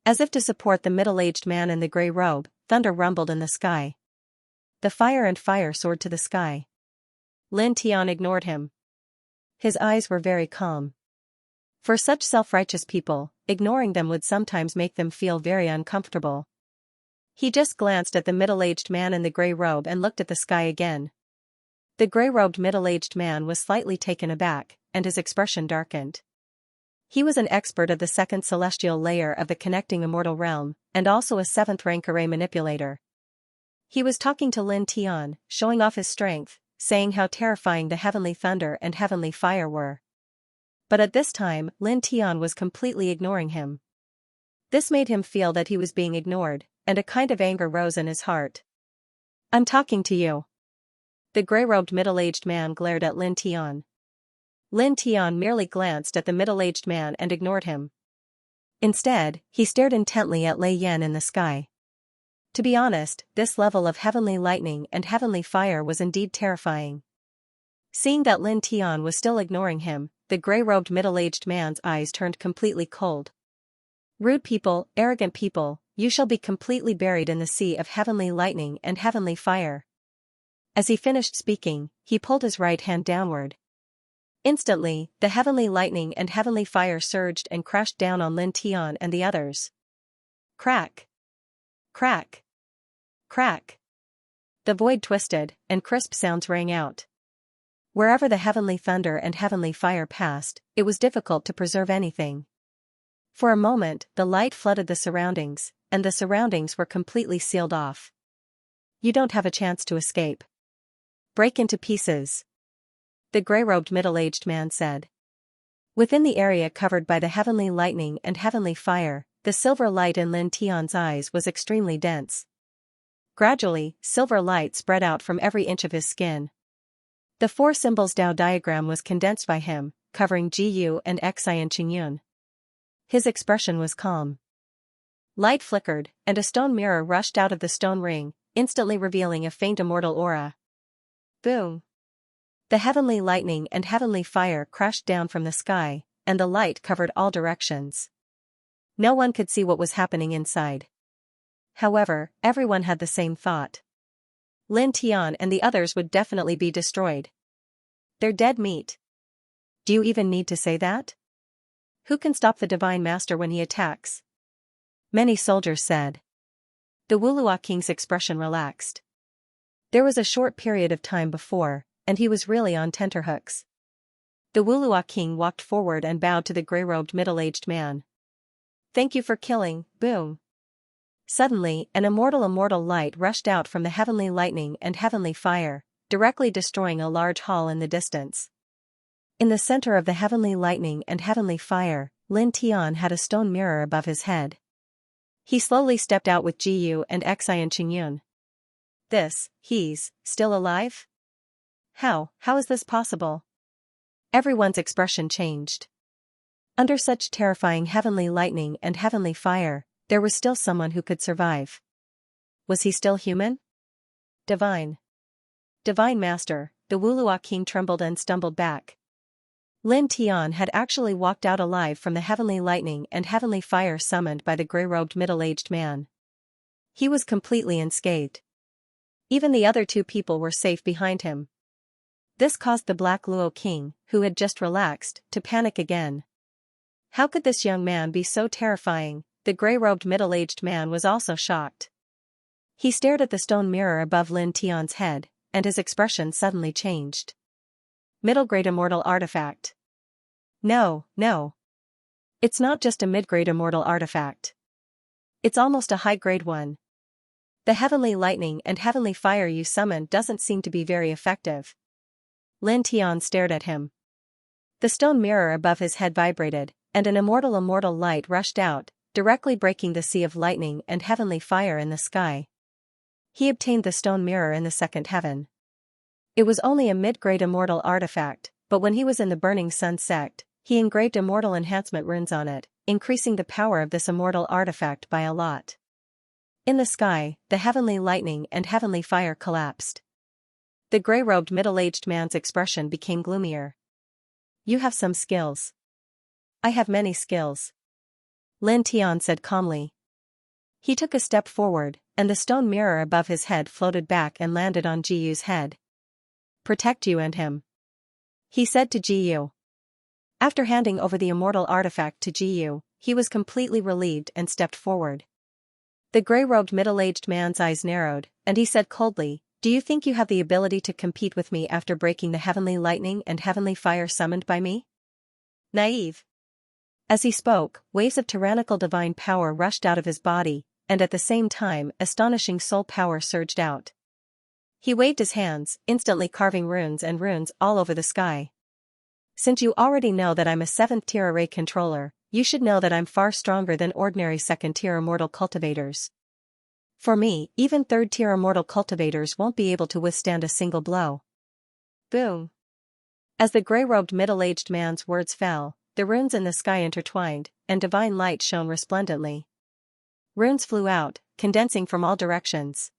[SPEAKER 1] As if to support the middle-aged man in the gray robe, thunder rumbled in the sky. The fire and fire soared to the sky. Lin Tian ignored him. His eyes were very calm. For such self-righteous people, ignoring them would sometimes make them feel very uncomfortable. He just glanced at the middle-aged man in the gray robe and looked at the sky again. The gray-robed middle-aged man was slightly taken aback, and his expression darkened. He was an expert of the second celestial layer of the connecting immortal realm, and also a 7th-rank array manipulator. He was talking to Lin Tian, showing off his strength, saying how terrifying the heavenly thunder and heavenly fire were. But at this time, Lin Tian was completely ignoring him. This made him feel that he was being ignored, and a kind of anger rose in his heart. I'm talking to you. The gray-robed middle-aged man glared at Lin Tian. Lin Tian merely glanced at the middle-aged man and ignored him. Instead, he stared intently at Lei Yan in the sky. To be honest, this level of heavenly lightning and heavenly fire was indeed terrifying. Seeing that Lin Tian was still ignoring him, the gray-robed middle-aged man's eyes turned completely cold. Rude people, arrogant people, you shall be completely buried in the sea of heavenly lightning and heavenly fire. As he finished speaking, he pulled his right hand downward. Instantly, the heavenly lightning and heavenly fire surged and crashed down on Lin Tian and the others. Crack! Crack! Crack! The void twisted, and crisp sounds rang out. Wherever the heavenly thunder and heavenly fire passed, it was difficult to preserve anything. For a moment, the light flooded the surroundings, and the surroundings were completely sealed off. You don't have a chance to escape. Break into pieces. The gray-robed middle-aged man said. Within the area covered by the heavenly lightning and heavenly fire, the silver light in Lin Tian's eyes was extremely dense. Gradually, silver light spread out from every inch of his skin. The 4 symbols Dao diagram was condensed by him, covering Gu and Xianxia. His expression was calm. Light flickered, and a stone mirror rushed out of the stone ring, instantly revealing a faint immortal aura. Boom! The heavenly lightning and heavenly fire crashed down from the sky, and the light covered all directions. No one could see what was happening inside. However, everyone had the same thought. Lin Tian and the others would definitely be destroyed. They're dead meat. Do you even need to say that? Who can stop the Divine Master when he attacks? Many soldiers said. The Wulua King's expression relaxed. There was a short period of time before, and he was really on tenterhooks. The Wulua King walked forward and bowed to the gray-robed middle-aged man. Thank you for killing, boom. Suddenly, an immortal light rushed out from the heavenly lightning and heavenly fire, directly destroying a large hall in the distance. In the center of the heavenly lightning and heavenly fire, Lin Tian had a stone mirror above his head. He slowly stepped out with Gu and Xianxia. He's still alive? How is this possible? Everyone's expression changed. Under such terrifying heavenly lightning and heavenly fire, there was still someone who could survive. Was he still human? Divine Master, the Wulua King trembled and stumbled back. Lin Tian had actually walked out alive from the heavenly lightning and heavenly fire summoned by the gray-robed middle-aged man. He was completely unscathed. Even the other 2 people were safe behind him. This caused the Black Luo King, who had just relaxed, to panic again. How could this young man be so terrifying? The gray-robed middle-aged man was also shocked. He stared at the stone mirror above Lin Tian's head, and his expression suddenly changed. Middle-grade immortal artifact. No. It's not just a mid-grade immortal artifact. It's almost a high-grade one. The heavenly lightning and heavenly fire you summoned doesn't seem to be very effective. Lin Tian stared at him. The stone mirror above his head vibrated, and an immortal light rushed out, directly breaking the sea of lightning and heavenly fire in the sky. He obtained the stone mirror in the 2nd heaven. It was only a mid-grade immortal artifact, but when he was in the burning sun sect, he engraved immortal enhancement runes on it, increasing the power of this immortal artifact by a lot. In the sky, the heavenly lightning and heavenly fire collapsed. The gray-robed middle-aged man's expression became gloomier. You have some skills. I have many skills. Lin Tian said calmly. He took a step forward, and the stone mirror above his head floated back and landed on Ji Yu's head. Protect you and him, he said to Ji Yu. After handing over the immortal artifact to Ji Yu, he was completely relieved and stepped forward. The gray-robed middle-aged man's eyes narrowed, and he said coldly, "Do you think you have the ability to compete with me after breaking the heavenly lightning and heavenly fire summoned by me? Naive." As he spoke, waves of tyrannical divine power rushed out of his body, and at the same time, astonishing soul power surged out. He waved his hands, instantly carving runes all over the sky. Since you already know that I'm a 7th-tier array controller, you should know that I'm far stronger than ordinary 2nd-tier immortal cultivators. For me, even 3rd-tier immortal cultivators won't be able to withstand a single blow. Boom. As the gray-robed middle-aged man's words fell, the runes in the sky intertwined, and divine light shone resplendently. Runes flew out, condensing from all directions.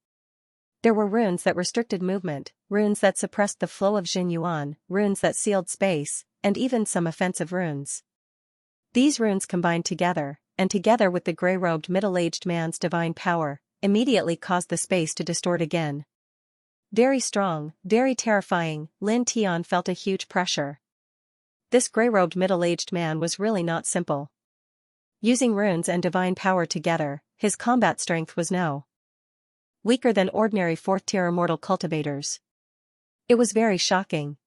[SPEAKER 1] There were runes that restricted movement, runes that suppressed the flow of Jin Yuan, runes that sealed space, and even some offensive runes. These runes combined together, and together with the gray-robed middle-aged man's divine power, immediately caused the space to distort again. Very strong, very terrifying, Lin Tian felt a huge pressure. This gray-robed middle-aged man was really not simple. Using runes and divine power together, his combat strength was no weaker than ordinary 4th-tier immortal cultivators. It was very shocking.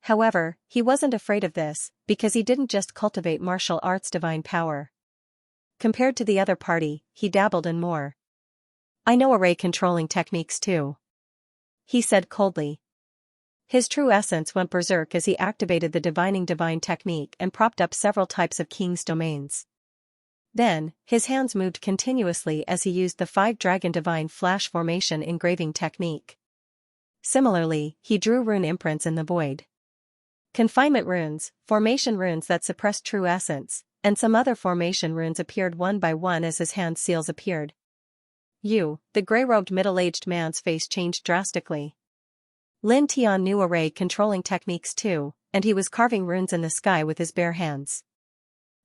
[SPEAKER 1] However, he wasn't afraid of this, because he didn't just cultivate martial arts divine power. Compared to the other party, he dabbled in more. I know array controlling techniques too, he said coldly. His true essence went berserk as he activated the divining divine technique and propped up several types of king's domains. Then, his hands moved continuously as he used the 5-dragon divine flash formation engraving technique. Similarly, he drew rune imprints in the void. Confinement runes, formation runes that suppressed true essence, and some other formation runes appeared one by one as his hand seals appeared. The gray-robed middle-aged man's face changed drastically. Lin Tian knew array controlling techniques too, and he was carving runes in the sky with his bare hands.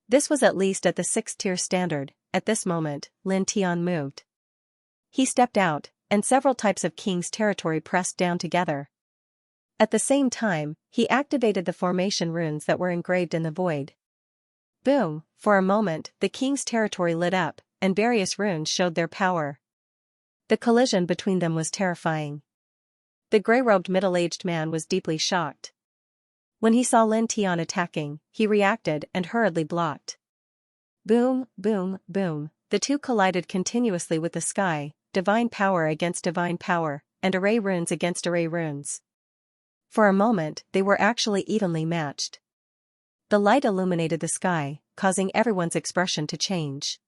[SPEAKER 1] This was at least at the 6th-tier standard. At this moment, Lin Tian moved. He stepped out, and several types of king's territory pressed down together. At the same time, he activated the formation runes that were engraved in the void. Boom! For a moment, the king's territory lit up, and various runes showed their power. The collision between them was terrifying. The gray-robed middle-aged man was deeply shocked. When he saw Lin Tian attacking, he reacted and hurriedly blocked. Boom, boom, boom, the two collided continuously with the sky, divine power against divine power, and array runes against array runes. For a moment, they were actually evenly matched. The light illuminated the sky, causing everyone's expression to change.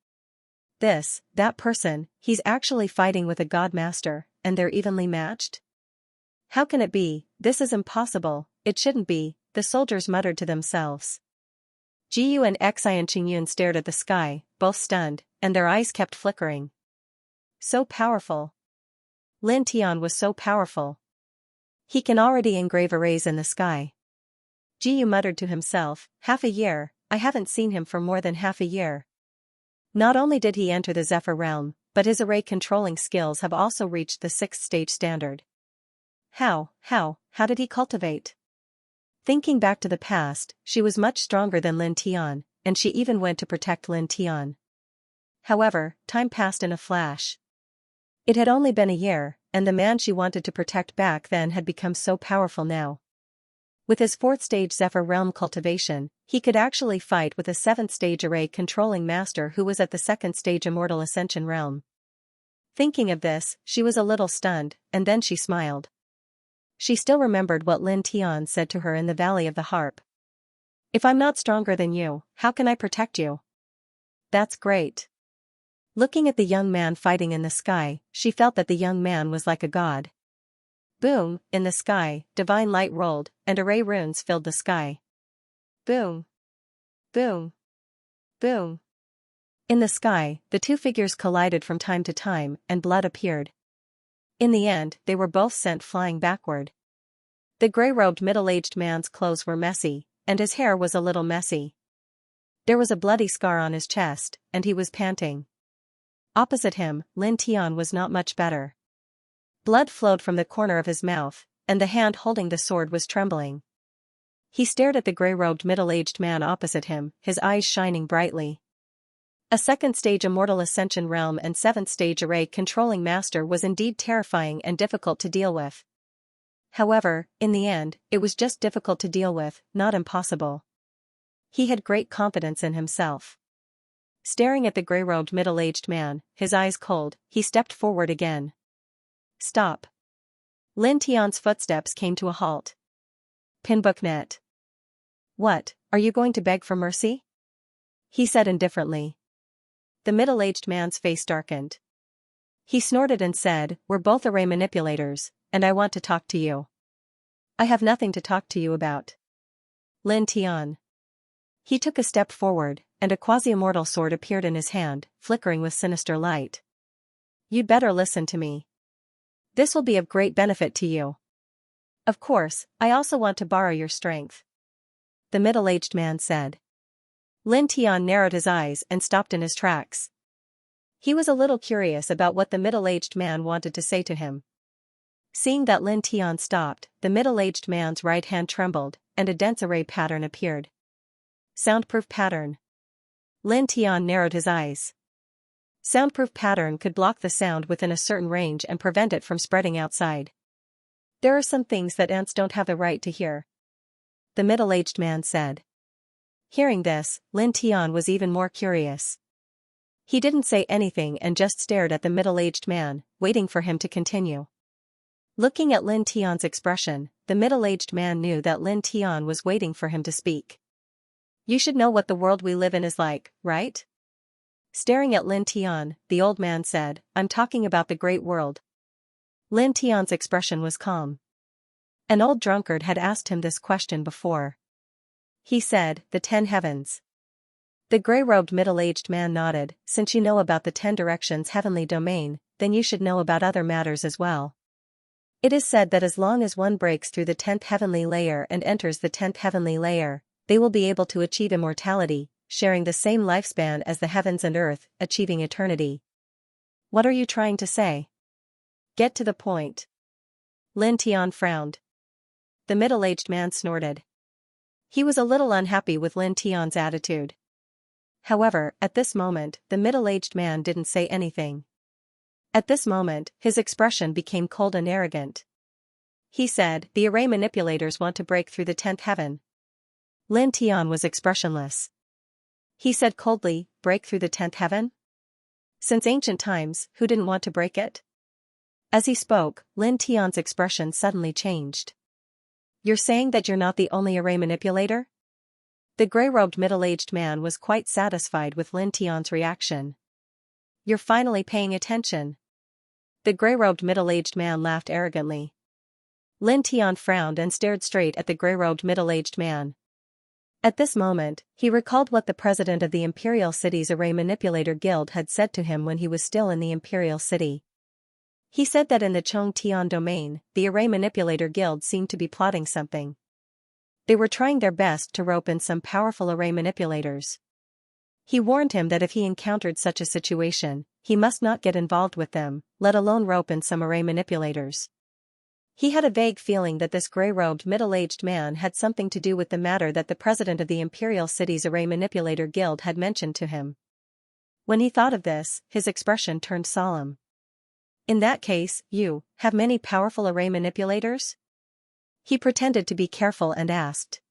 [SPEAKER 1] That person, he's actually fighting with a god master, and they're evenly matched? How can it be? This is impossible, it shouldn't be, the soldiers muttered to themselves. Ji Yu and Xianxia stared at the sky, both stunned, and their eyes kept flickering. So powerful. Lin Tian was so powerful. He can already engrave arrays in the sky. Ji Yu muttered to himself, half a year, I haven't seen him for more than half a year. Not only did he enter the Zephyr realm, but his array controlling skills have also reached the 6th stage standard. How did he cultivate? Thinking back to the past, she was much stronger than Lin Tian, and she even went to protect Lin Tian. However, time passed in a flash. It had only been a year, and the man she wanted to protect back then had become so powerful now. With his 4th stage Zephyr realm cultivation, he could actually fight with a 7th stage array controlling master who was at the 2nd stage immortal ascension realm. Thinking of this, she was a little stunned, and then she smiled. She still remembered what Lin Tian said to her in the Valley of the Harp. If I'm not stronger than you, how can I protect you? That's great. Looking at the young man fighting in the sky, she felt that the young man was like a god. Boom, in the sky, divine light rolled, and array runes filled the sky. Boom. Boom. Boom. In the sky, the two figures collided from time to time, and blood appeared. In the end, they were both sent flying backward. The gray-robed middle-aged man's clothes were messy, and his hair was a little messy. There was a bloody scar on his chest, and he was panting. Opposite him, Lin Tian was not much better. Blood flowed from the corner of his mouth, and the hand holding the sword was trembling. He stared at the gray-robed middle-aged man opposite him, his eyes shining brightly. A second-stage immortal ascension realm and seventh-stage array controlling master was indeed terrifying and difficult to deal with. However, in the end, it was just difficult to deal with, not impossible. He had great confidence in himself. Staring at the gray-robed middle-aged man, his eyes cold, he stepped forward again. Stop. Lin Tian's footsteps came to a halt. Pinbooknet. What, are you going to beg for mercy? He said indifferently. The middle-aged man's face darkened. He snorted and said, "We're both array manipulators, and I want to talk to you." "I have nothing to talk to you about." Lin Tian. He took a step forward, and a quasi-immortal sword appeared in his hand, flickering with sinister light. "You'd better listen to me. This will be of great benefit to you. Of course, I also want to borrow your strength," the middle-aged man said. Lin Tian narrowed his eyes and stopped in his tracks. He was a little curious about what the middle-aged man wanted to say to him. Seeing that Lin Tian stopped, the middle-aged man's right hand trembled, and a dense array pattern appeared. Soundproof pattern. Lin Tian narrowed his eyes. Soundproof pattern could block the sound within a certain range and prevent it from spreading outside. There are some things that ants don't have the right to hear, the middle-aged man said. Hearing this, Lin Tian was even more curious. He didn't say anything and just stared at the middle-aged man, waiting for him to continue. Looking at Lin Tian's expression, the middle-aged man knew that Lin Tian was waiting for him to speak. "You should know what the world we live in is like, right?" Staring at Lin Tian, the old man said, "I'm talking about the great world." Lin Tian's expression was calm. An old drunkard had asked him this question before. He said, "The 10 heavens." The gray-robed middle-aged man nodded. "Since you know about the 10 directions heavenly domain, then you should know about other matters as well. It is said that as long as one breaks through the 10th heavenly layer and enters the 10th heavenly layer, they will be able to achieve immortality, sharing the same lifespan as the heavens and earth, achieving eternity." "What are you trying to say? Get to the point." Lin Tian frowned. The middle-aged man snorted. He was a little unhappy with Lin Tian's attitude. However, at this moment, the middle-aged man didn't say anything. At this moment, his expression became cold and arrogant. He said, "The array manipulators want to break through the 10th heaven." Lin Tian was expressionless. He said coldly, "Break through the 10th heaven? Since ancient times, who didn't want to break it?" As he spoke, Lin Tian's expression suddenly changed. "You're saying that you're not the only array manipulator?" The gray-robed middle-aged man was quite satisfied with Lin Tian's reaction. "You're finally paying attention." The gray-robed middle-aged man laughed arrogantly. Lin Tian frowned and stared straight at the gray-robed middle-aged man. At this moment, he recalled what the president of the Imperial City's Array Manipulator Guild had said to him when he was still in the Imperial City. He said that in the Chongtian domain, the Array Manipulator Guild seemed to be plotting something. They were trying their best to rope in some powerful array manipulators. He warned him that if he encountered such a situation, he must not get involved with them, let alone rope in some array manipulators. He had a vague feeling that this gray-robed middle-aged man had something to do with the matter that the president of the Imperial City's Array Manipulator Guild had mentioned to him. When he thought of this, his expression turned solemn. "In that case, you have many powerful array manipulators?" He pretended to be careful and asked.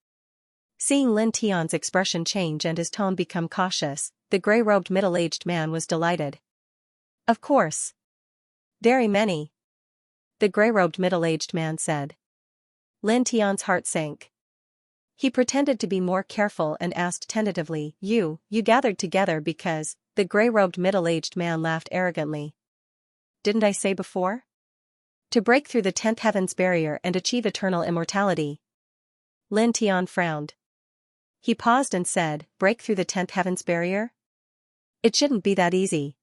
[SPEAKER 1] Seeing Lin Tian's expression change and his tone become cautious, the gray-robed middle-aged man was delighted. "Of course. Very many," the gray-robed middle-aged man said. Lin Tian's heart sank. He pretended to be more careful and asked tentatively, You gathered together because," the gray-robed middle-aged man laughed arrogantly. "Didn't I say before? To break through the 10th heaven's barrier and achieve eternal immortality." Lin Tian frowned. He paused and said, break through the 10th heaven's barrier? It shouldn't be that easy.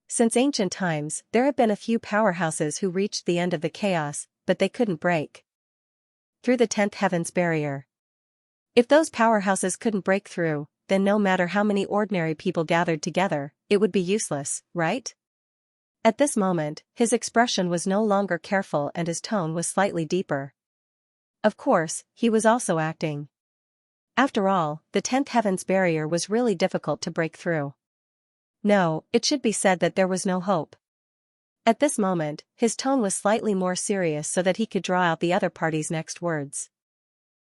[SPEAKER 1] Since ancient times, there have been a few powerhouses who reached the end of the chaos, but they couldn't break through the 10th heaven's barrier. If those powerhouses couldn't break through, then no matter how many ordinary people gathered together, it would be useless, right? At this moment, his expression was no longer careful and his tone was slightly deeper. Of course, he was also acting. After all, the 10th heaven's barrier was really difficult to break through. No, it should be said that there was no hope. At this moment, his tone was slightly more serious so that he could draw out the other party's next words.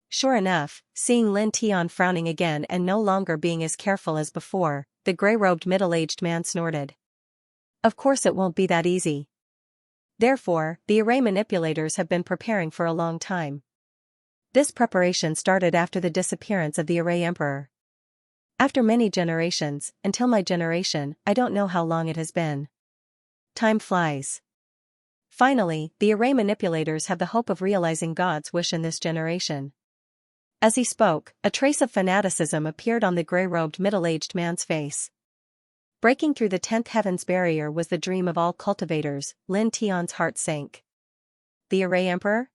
[SPEAKER 1] Sure enough, seeing Lin Tian frowning again and no longer being as careful as before, the gray-robed middle-aged man snorted. Of course it won't be that easy. Therefore, the array manipulators have been preparing for a long time. This preparation started after the disappearance of the array emperor. After many generations, until my generation, I don't know how long it has been. Time flies. Finally, the array manipulators have the hope of realizing God's wish in this generation. As he spoke, a trace of fanaticism appeared on the gray-robed middle-aged man's face. Breaking through the 10th heaven's barrier was the dream of all cultivators. Lin Tian's heart sank. The array emperor?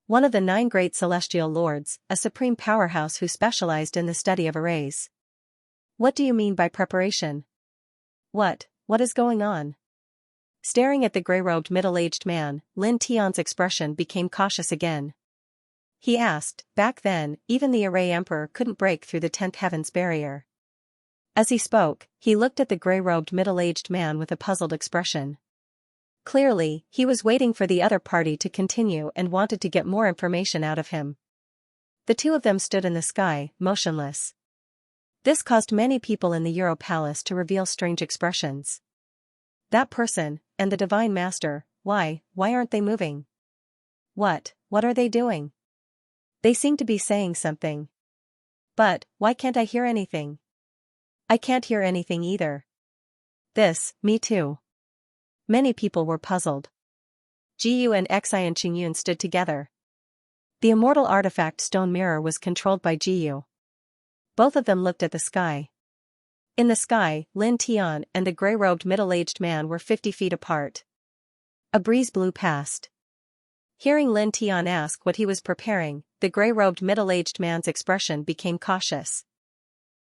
[SPEAKER 1] One of the 9 great celestial lords, a supreme powerhouse who specialized in the study of arrays. What do you mean by preparation? What is going on? Staring at the gray-robed middle-aged man, Lin Tian's expression became cautious again. He asked, back then, even the array emperor couldn't break through the 10th heaven's barrier. As he spoke, he looked at the gray-robed middle-aged man with a puzzled expression. Clearly, he was waiting for the other party to continue and wanted to get more information out of him. The two of them stood in the sky, motionless. This caused many people in the Euro Palace to reveal strange expressions. That person, and the Divine Master, why aren't they moving? What are they doing? They seem to be saying something. But, why can't I hear anything? I can't hear anything either. Me too. Many people were puzzled. Jiyu and Xi and Qingyun stood together. The immortal artifact stone mirror was controlled by Jiyu. Both of them looked at the sky. In the sky, Lin Tian and the gray-robed middle-aged man were 50 feet apart. A breeze blew past. Hearing Lin Tian ask what he was preparing, the gray-robed middle-aged man's expression became cautious.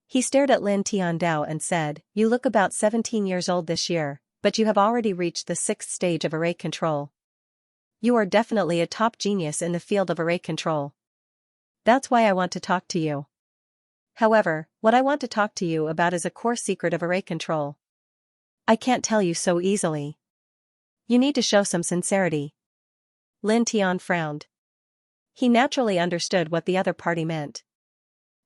[SPEAKER 1] He stared at Lin Tian Dao and said, you look about 17 years old this year, but you have already reached the 6th stage of array control. You are definitely a top genius in the field of array control. That's why I want to talk to you. However, what I want to talk to you about is a core secret of array control. I can't tell you so easily. You need to show some sincerity. Lin Tian frowned. He naturally understood what the other party meant.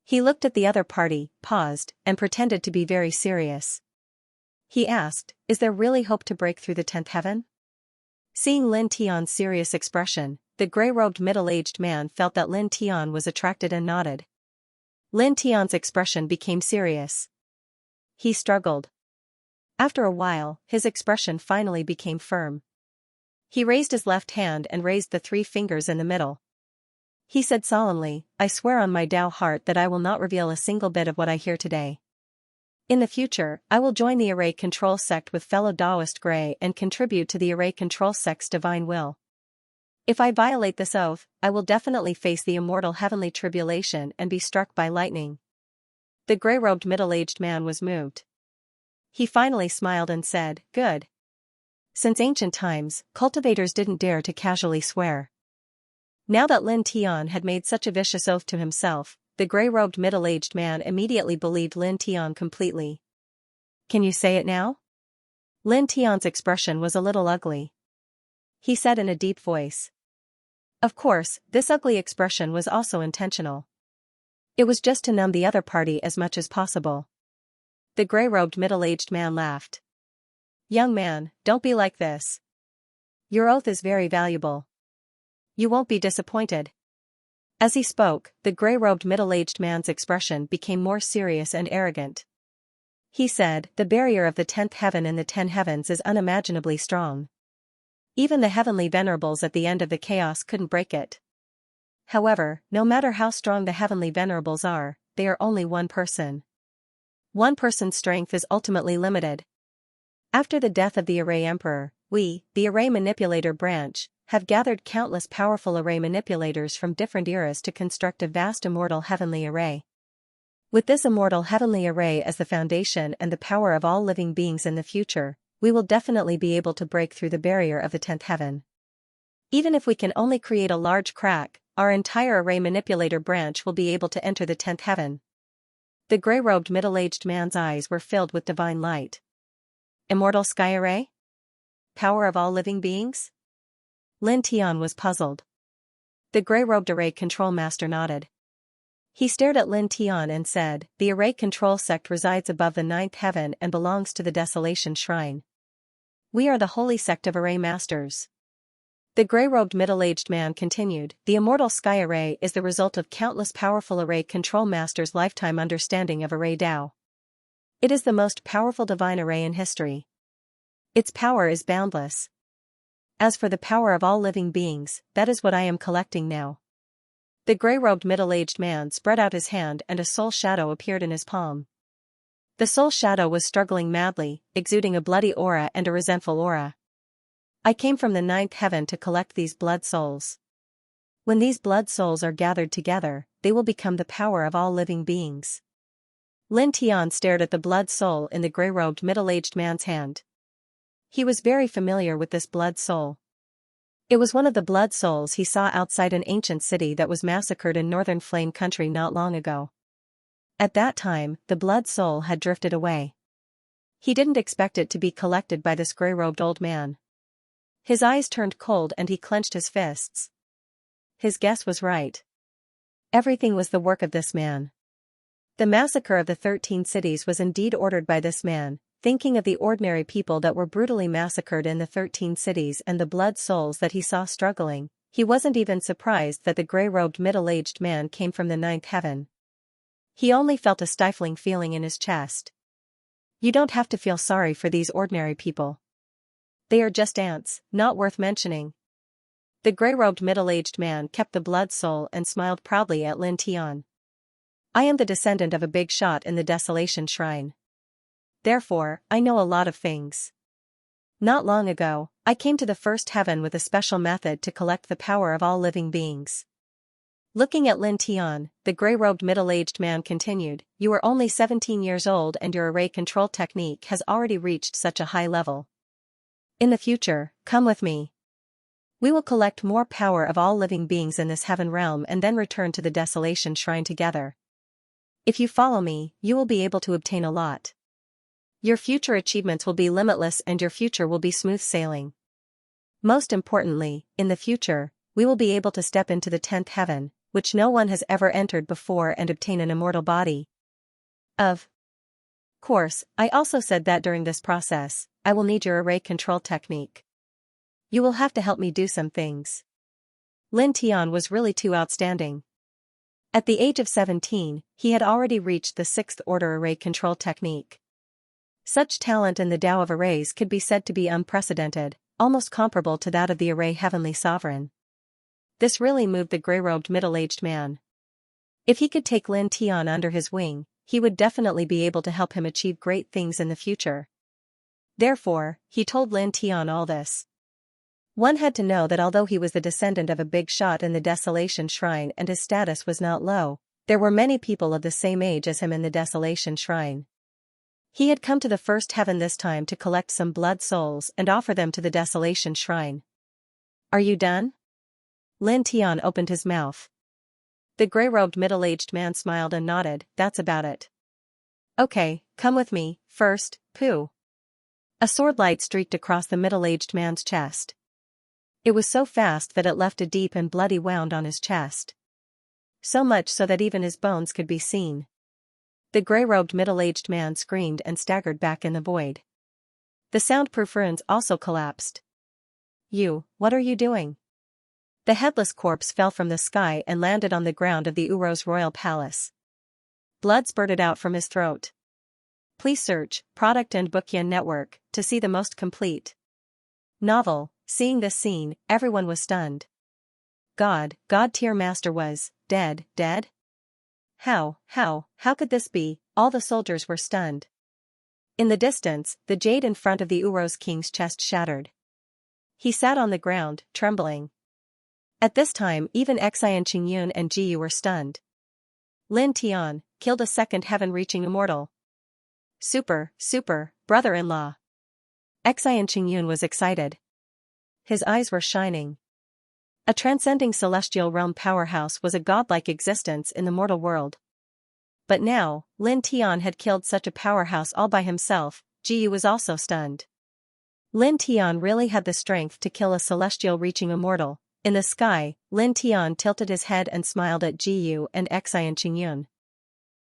[SPEAKER 1] He looked at the other party, paused, and pretended to be very serious. He asked, is there really hope to break through the 10th heaven? Seeing Lin Tian's serious expression, the gray-robed middle-aged man felt that Lin Tian was attracted and nodded. Lin Tian's expression became serious. He struggled. After a while, his expression finally became firm. He raised his left hand and raised the 3 fingers in the middle. He said solemnly, I swear on my Tao heart that I will not reveal a single bit of what I hear today. In the future, I will join the array control sect with fellow Taoist Gray and contribute to the array control sect's divine will. If I violate this oath, I will definitely face the immortal heavenly tribulation and be struck by lightning. The gray-robed middle-aged man was moved. He finally smiled and said, good. Since ancient times, cultivators didn't dare to casually swear. Now that Lin Tian had made such a vicious oath to himself, the gray-robed middle-aged man immediately believed Lin Tian completely. Can you say it now? Lin Tian's expression was a little ugly. He said in a deep voice. Of course, this ugly expression was also intentional. It was just to numb the other party as much as possible. The gray-robed middle-aged man laughed. Young man, don't be like this. Your oath is very valuable. You won't be disappointed. As he spoke, the gray-robed middle-aged man's expression became more serious and arrogant. He said, the barrier of the 10th heaven in the 10 heavens is unimaginably strong. Even the heavenly venerables at the end of the chaos couldn't break it. However, no matter how strong the heavenly venerables are, they are only one person. One person's strength is ultimately limited. After the death of the Array Emperor, we, the Array Manipulator branch, have gathered countless powerful array manipulators from different eras to construct a vast immortal heavenly array. With this immortal heavenly array as the foundation and the power of all living beings in the future, we will definitely be able to break through the barrier of the 10th heaven. Even if we can only create a large crack, our entire array manipulator branch will be able to enter the 10th heaven. The gray-robed middle-aged man's eyes were filled with divine light. Immortal sky array? Power of all living beings? Lin Tian was puzzled. The gray-robed array control master nodded. He stared at Lin Tian and said, "The array control sect resides above the 9th heaven and belongs to the Desolation Shrine. We are the holy sect of array masters." The gray-robed middle-aged man continued, "The immortal sky array is the result of countless powerful array control masters' lifetime understanding of array Tao. It is the most powerful divine array in history. Its power is boundless. As for the power of all living beings, that is what I am collecting now." The gray-robed middle-aged man spread out his hand and a soul shadow appeared in his palm. The soul shadow was struggling madly, exuding a bloody aura and a resentful aura. "I came from the 9th heaven to collect these blood souls. When these blood souls are gathered together, they will become the power of all living beings." Lin Tian stared at the blood soul in the gray-robed middle-aged man's hand. He was very familiar with this blood soul. It was one of the blood souls he saw outside an ancient city that was massacred in northern Flame Country not long ago. At that time, the blood soul had drifted away. He didn't expect it to be collected by this gray-robed old man. His eyes turned cold and he clenched his fists. His guess was right. Everything was the work of this man. The massacre of the 13 cities was indeed ordered by this man. Thinking of the ordinary people that were brutally massacred in the 13 cities and the blood souls that he saw struggling, he wasn't even surprised that the gray-robed middle-aged man came from the 9th heaven. He only felt a stifling feeling in his chest. You don't have to feel sorry for these ordinary people. They are just ants, not worth mentioning. The gray-robed middle-aged man kept the blood soul and smiled proudly at Lin Tian. I am the descendant of a big shot in the Desolation Shrine. Therefore, I know a lot of things. Not long ago, I came to the first heaven with a special method to collect the power of all living beings. Looking at Lin Tian, the gray-robed middle-aged man continued, "You are only 17 years old and your array control technique has already reached such a high level. In the future, come with me. We will collect more power of all living beings in this heaven realm and then return to the Desolation Shrine together. If you follow me, you will be able to obtain a lot. Your future achievements will be limitless and your future will be smooth sailing. Most importantly, in the future, we will be able to step into the 10th heaven, which no one has ever entered before, and obtain an immortal body. Of course, I also said that during this process, I will need your array control technique. You will have to help me do some things." Lin Tian was really too outstanding. At the age of 17, he had already reached the 6th order array control technique. Such talent in the Tao of arrays could be said to be unprecedented, almost comparable to that of the array heavenly sovereign. This really moved the gray-robed middle-aged man. If he could take Lin Tian under his wing, he would definitely be able to help him achieve great things in the future. Therefore, he told Lin Tian all this. One had to know that although he was the descendant of a big shot in the Desolation Shrine and his status was not low, there were many people of the same age as him in the Desolation Shrine. He had come to the first heaven this time to collect some blood souls and offer them to the Desolation Shrine. "Are you done?" Lin Tian opened his mouth. The gray-robed middle-aged man smiled and nodded, "That's about it." "Okay, come with me, first, Pooh." A sword light streaked across the middle-aged man's chest. It was so fast that it left a deep and bloody wound on his chest. So much so that even his bones could be seen. The gray-robed middle-aged man screamed and staggered back in the void. The soundproof runes also collapsed. What are you doing?" The headless corpse fell from the sky and landed on the ground of the Uro's royal palace. Blood spurted out from his throat. Please search Product and Bookyan Network to see the most complete novel. Seeing this scene, everyone was stunned. God tier master was dead? How could this be? All the soldiers were stunned. In the distance, the jade in front of the Uros king's chest shattered. He sat on the ground, trembling. At this time even Xianxia and Jiyu were stunned. Lin Tian, killed a second heaven-reaching immortal. Super, brother-in-law. Xianxia was excited. His eyes were shining. A transcending celestial realm powerhouse was a godlike existence in the mortal world. But now, Lin Tian had killed such a powerhouse all by himself. Jiyu was also stunned. Lin Tian really had the strength to kill a celestial-reaching immortal. In the sky, Lin Tian tilted his head and smiled at Jiyu and Xianxia.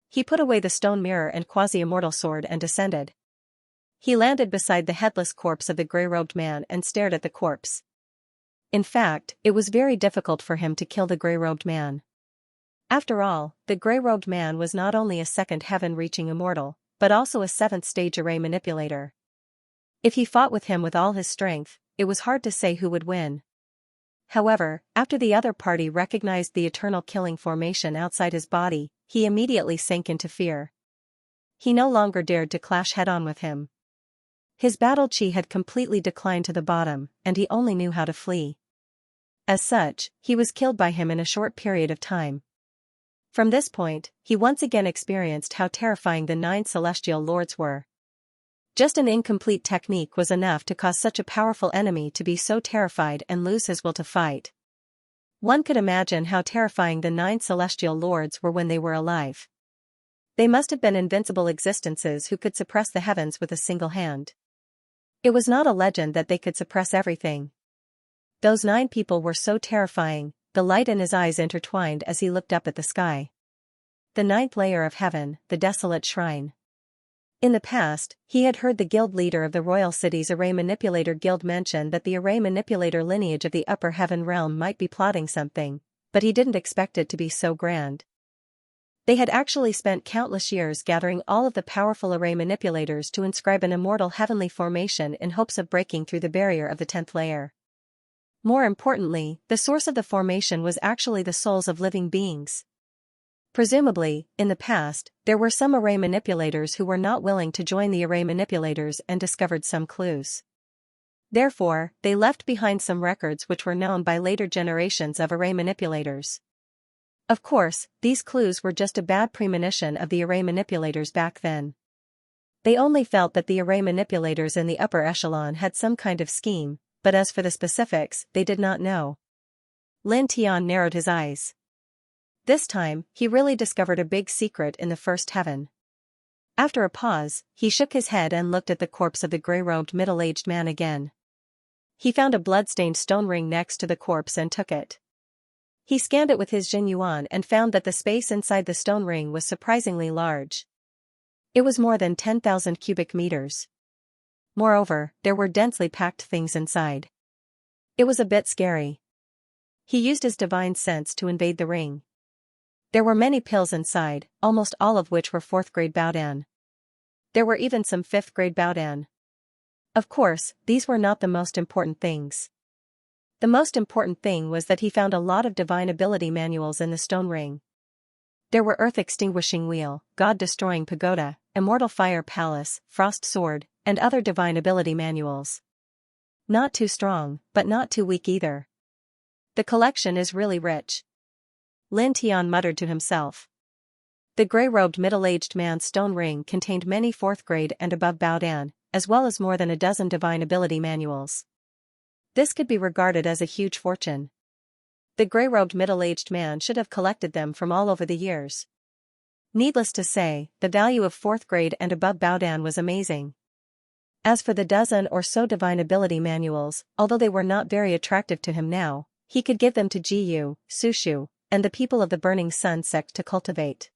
[SPEAKER 1] He put away the stone mirror and quasi-immortal sword and descended. He landed beside the headless corpse of the grey-robed man and stared at the corpse. In fact, it was very difficult for him to kill the grey-robed man. After all, the grey-robed man was not only a second heaven-reaching immortal, but also a seventh-stage array manipulator. If he fought with him with all his strength, it was hard to say who would win. However, after the other party recognized the eternal killing formation outside his body, he immediately sank into fear. He no longer dared to clash head-on with him. His battle chi had completely declined to the bottom, and he only knew how to flee. As such, he was killed by him in a short period of time. From this point, he once again experienced how terrifying the 9 celestial lords were. Just an incomplete technique was enough to cause such a powerful enemy to be so terrified and lose his will to fight. One could imagine how terrifying the 9 celestial lords were when they were alive. They must have been invincible existences who could suppress the heavens with a single hand. It was not a legend that they could suppress everything. Those 9 people were so terrifying, the light in his eyes intertwined as he looked up at the sky. The 9th layer of heaven, the desolate shrine. In the past, he had heard the guild leader of the royal city's Array Manipulator Guild mention that the Array Manipulator lineage of the upper heaven realm might be plotting something, but he didn't expect it to be so grand. They had actually spent countless years gathering all of the powerful Array Manipulators to inscribe an immortal heavenly formation in hopes of breaking through the barrier of the 10th layer. More importantly, the source of the formation was actually the souls of living beings. Presumably, in the past, there were some array manipulators who were not willing to join the array manipulators and discovered some clues. Therefore, they left behind some records which were known by later generations of array manipulators. Of course, these clues were just a bad premonition of the array manipulators back then. They only felt that the array manipulators in the upper echelon had some kind of scheme, but as for the specifics, they did not know. Lin Tian narrowed his eyes. This time, he really discovered a big secret in the first heaven. After a pause, he shook his head and looked at the corpse of the grey-robed middle-aged man again. He found a blood-stained stone ring next to the corpse and took it. He scanned it with his Jin Yuan and found that the space inside the stone ring was surprisingly large. It was more than 10,000 cubic meters. Moreover, there were densely packed things inside. It was a bit scary. He used his divine sense to invade the ring. There were many pills inside, almost all of which were 4th-grade Baodan. There were even some 5th-grade Baodan. Of course, these were not the most important things. The most important thing was that he found a lot of divine ability manuals in the stone ring. There were Earth-Extinguishing Wheel, God-Destroying Pagoda, Immortal Fire Palace, Frost Sword, and other divine ability manuals. Not too strong, but not too weak either. The collection is really rich. Lin Tian muttered to himself. The grey-robed middle-aged man's stone ring contained many 4th-grade and above Baodan, as well as more than a dozen divine ability manuals. This could be regarded as a huge fortune. The grey-robed middle-aged man should have collected them from all over the years. Needless to say, the value of 4th-grade and above Baodan was amazing. As for the dozen or so divine ability manuals, although they were not very attractive to him now, he could give them to Jiyu, Sushu, and the people of the Burning Sun sect to cultivate.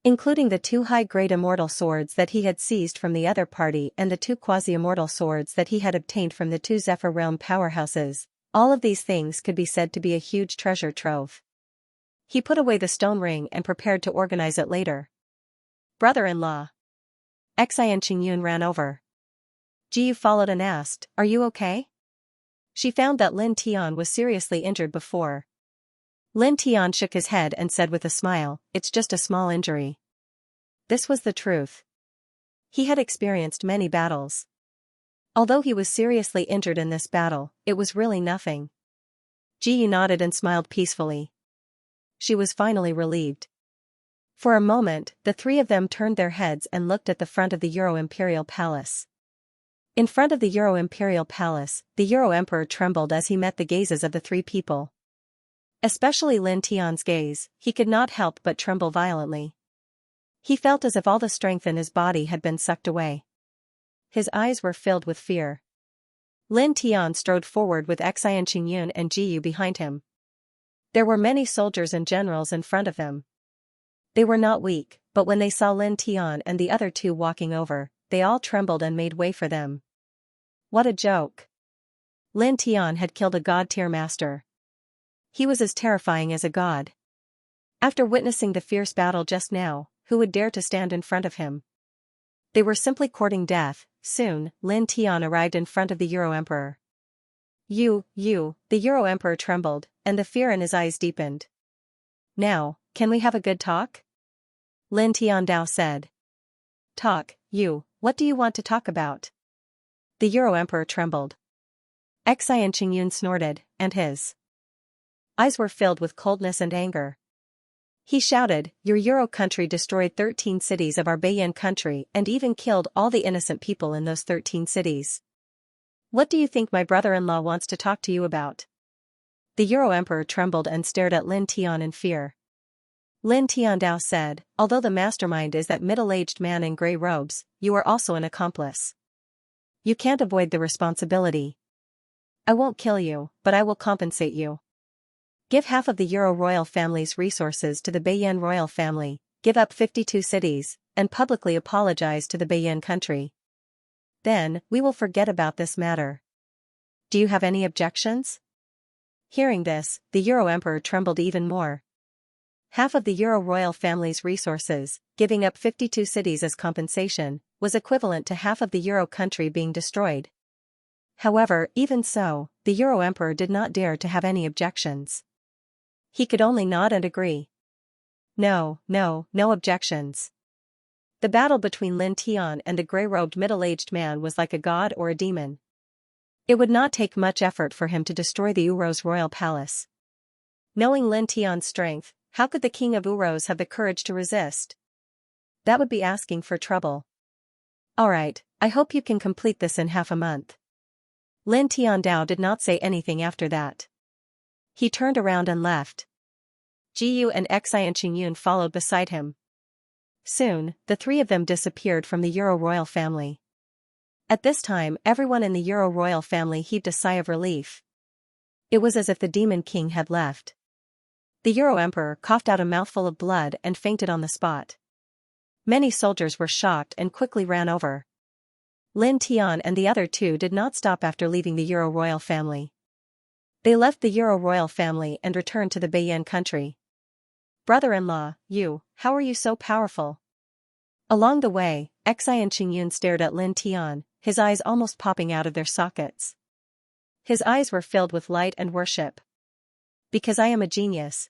[SPEAKER 1] Including the 2 high-grade immortal swords that he had seized from the other party and the 2 quasi-immortal swords that he had obtained from the 2 Zephyr Realm powerhouses, all of these things could be said to be a huge treasure trove. He put away the stone ring and prepared to organize it later. Brother-in-law. Xianxia ran over. Jiyu followed and asked, "Are you okay?" She found that Lin Tian was seriously injured before. Lin Tian shook his head and said with a smile, "It's just a small injury." This was the truth. He had experienced many battles. Although he was seriously injured in this battle, it was really nothing. Ji Yu nodded and smiled peacefully. She was finally relieved. For a moment, the three of them turned their heads and looked at the front of the Euro Imperial Palace. In front of the Euro Imperial Palace, the Euro Emperor trembled as he met the gazes of the three people. Especially Lin Tian's gaze, he could not help but tremble violently. He felt as if all the strength in his body had been sucked away. His eyes were filled with fear. Lin Tian strode forward with Xianxia and Ji Yu behind him. There were many soldiers and generals in front of them. They were not weak, but when they saw Lin Tian and the other two walking over, they all trembled and made way for them. What a joke! Lin Tian had killed a god-tier master. He was as terrifying as a god. After witnessing the fierce battle just now, who would dare to stand in front of him? They were simply courting death. Soon, Lin Tian arrived in front of the Euro Emperor. You, the Euro Emperor trembled, and the fear in his eyes deepened. Now, can we have a good talk? Lin Tiandao said. Talk, you, what do you want to talk about? The Euro Emperor trembled. Xianxia snorted, and his eyes were filled with coldness and anger. He shouted, "Your Euro country destroyed 13 cities of our Beiyan country and even killed all the innocent people in those 13 cities. What do you think my brother-in-law wants to talk to you about?" The Euro Emperor trembled and stared at Lin Tian in fear. Lin Tiandao said, "Although the mastermind is that middle-aged man in grey robes, you are also an accomplice. You can't avoid the responsibility. I won't kill you, but I will compensate you. Give half of the Euro royal family's resources to the Beiyan royal family, give up 52 cities, and publicly apologize to the Beiyan country. Then, we will forget about this matter. Do you have any objections?" Hearing this, the Euro Emperor trembled even more. Half of the Euro royal family's resources, giving up 52 cities as compensation, was equivalent to half of the Euro country being destroyed. However, even so, the Euro Emperor did not dare to have any objections. He could only nod and agree. No objections. The battle between Lin Tian and the grey-robed middle-aged man was like a god or a demon. It would not take much effort for him to destroy the Uro's royal palace. Knowing Lin Tian's strength, how could the king of Uros have the courage to resist? That would be asking for trouble. Alright, I hope you can complete this in half a month. Lin Tiandao did not say anything after that. He turned around and left. Ji Yu and Xianxia followed beside him. Soon, the three of them disappeared from the Euro royal family. At this time, everyone in the Euro royal family heaved a sigh of relief. It was as if the demon king had left. The Euro Emperor coughed out a mouthful of blood and fainted on the spot. Many soldiers were shocked and quickly ran over. Lin Tian and the other two did not stop after leaving the Euro royal family. They left the Euro royal family and returned to the Beiyan country. "Brother-in-law, how are you so powerful?" Along the way, Xianxia stared at Lin Tian, his eyes almost popping out of their sockets. His eyes were filled with light and worship. "Because I am a genius."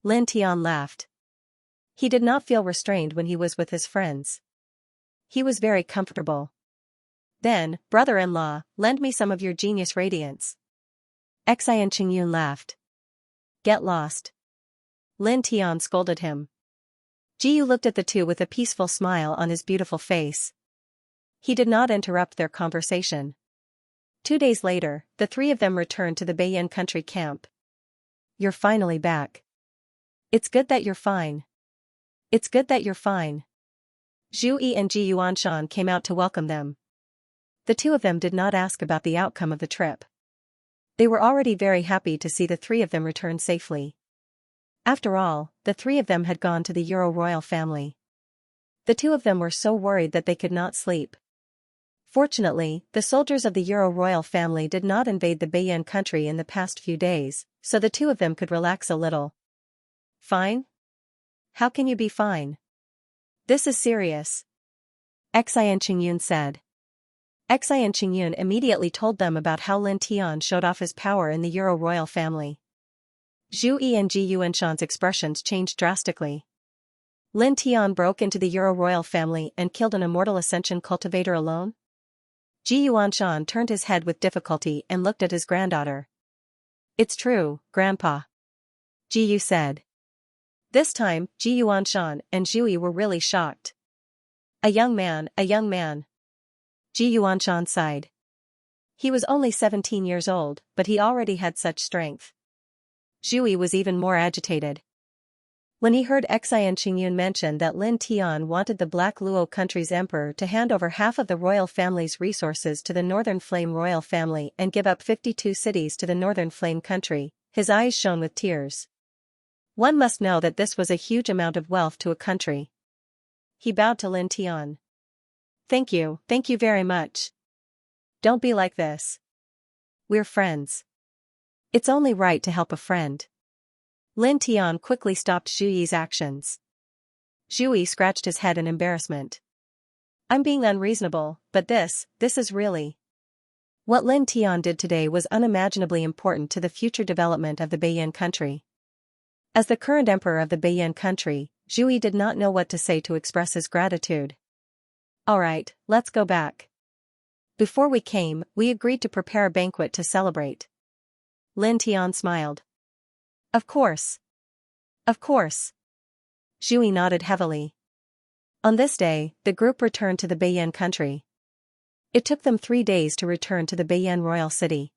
[SPEAKER 1] Lin Tian laughed. He did not feel restrained when he was with his friends. He was very comfortable. "Then, brother-in-law, lend me some of your genius radiance." Xianxia laughed. "Get lost." Lin Tian scolded him. Ji Yu looked at the two with a peaceful smile on his beautiful face. He did not interrupt their conversation. 2 days later, the three of them returned to the Beiyan country camp. "You're finally back. It's good that you're fine. It's good that you're fine." Zhu Yi and Ji Yuanshan came out to welcome them. The two of them did not ask about the outcome of the trip. They were already very happy to see the three of them return safely. After all, the three of them had gone to the Euro royal family. The two of them were so worried that they could not sleep. Fortunately, the soldiers of the Euro royal family did not invade the Beiyan country in the past few days, so the two of them could relax a little. "Fine? How can you be fine? This is serious," Xianxia said. Xianxia immediately told them about how Lin Tian showed off his power in the Euro royal family. Zhu Yi and Ji Yuanshan's expressions changed drastically. Lin Tian broke into the Euro royal family and killed an immortal ascension cultivator alone? Ji Yuanshan turned his head with difficulty and looked at his granddaughter. It's true, Grandpa. Ji Yu said. This time, Ji Yuanshan and Zhu Yi were really shocked. A young man, a young man. Ji Yuanshan sighed. He was only 17 years old, but he already had such strength. Zhu Yi was even more agitated. When he heard Xianxia mention that Lin Tian wanted the Black Luo country's emperor to hand over half of the royal family's resources to the Northern Flame royal family and give up 52 cities to the Northern Flame country, his eyes shone with tears. One must know that this was a huge amount of wealth to a country. He bowed to Lin Tian. Thank you very much. Don't be like this. We're friends. It's only right to help a friend. Lin Tian quickly stopped Zhu Yi's actions. Zhu Yi scratched his head in embarrassment. I'm being unreasonable, but this is really. What Lin Tian did today was unimaginably important to the future development of the Beiyan country. As the current emperor of the Beiyan country, Zhu Yi did not know what to say to express his gratitude. Alright, let's go back. Before we came, we agreed to prepare a banquet to celebrate. Lin Tian smiled. Of course. Of course. Zhu Yi nodded heavily. On this day, the group returned to the Beiyan country. It took them 3 days to return to the Beiyan royal city.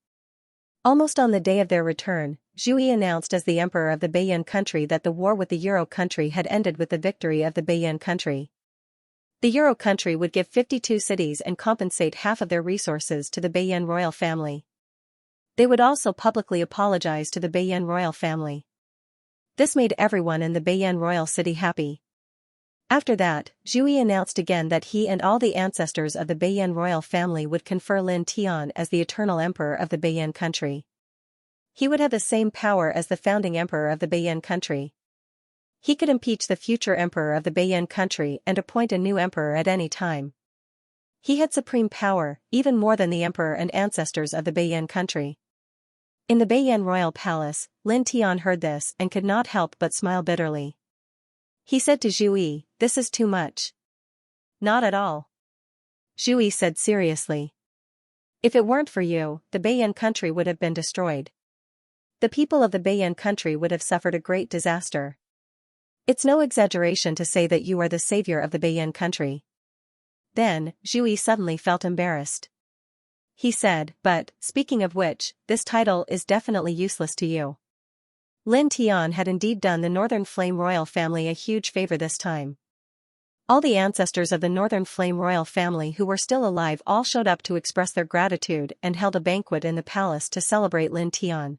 [SPEAKER 1] Almost on the day of their return, Zhu Yi announced as the emperor of the Beiyan country that the war with the Euro country had ended with the victory of the Beiyan country. The Euro country would give 52 cities and compensate half of their resources to the Beiyan royal family. They would also publicly apologize to the Beiyan royal family. This made everyone in the Beiyan royal city happy. After that, Zhu Yi announced again that he and all the ancestors of the Beiyan royal family would confer Lin Tian as the eternal emperor of the Beiyan country. He would have the same power as the founding emperor of the Beiyan country. He could impeach the future emperor of the Beiyan country and appoint a new emperor at any time. He had supreme power, even more than the emperor and ancestors of the Beiyan country. In the Beiyan royal palace, Lin Tian heard this and could not help but smile bitterly. He said to Zhu Yi, "This is too much." Not at all. Zhu Yi said seriously. If it weren't for you, the Beiyan country would have been destroyed. The people of the Beiyan country would have suffered a great disaster. It's no exaggeration to say that you are the savior of the Beiyan country. Then, Zhu Yi suddenly felt embarrassed. He said, but, speaking of which, this title is definitely useless to you. Lin Tian had indeed done the Northern Flame royal family a huge favor this time. All the ancestors of the Northern Flame royal family who were still alive all showed up to express their gratitude and held a banquet in the palace to celebrate Lin Tian.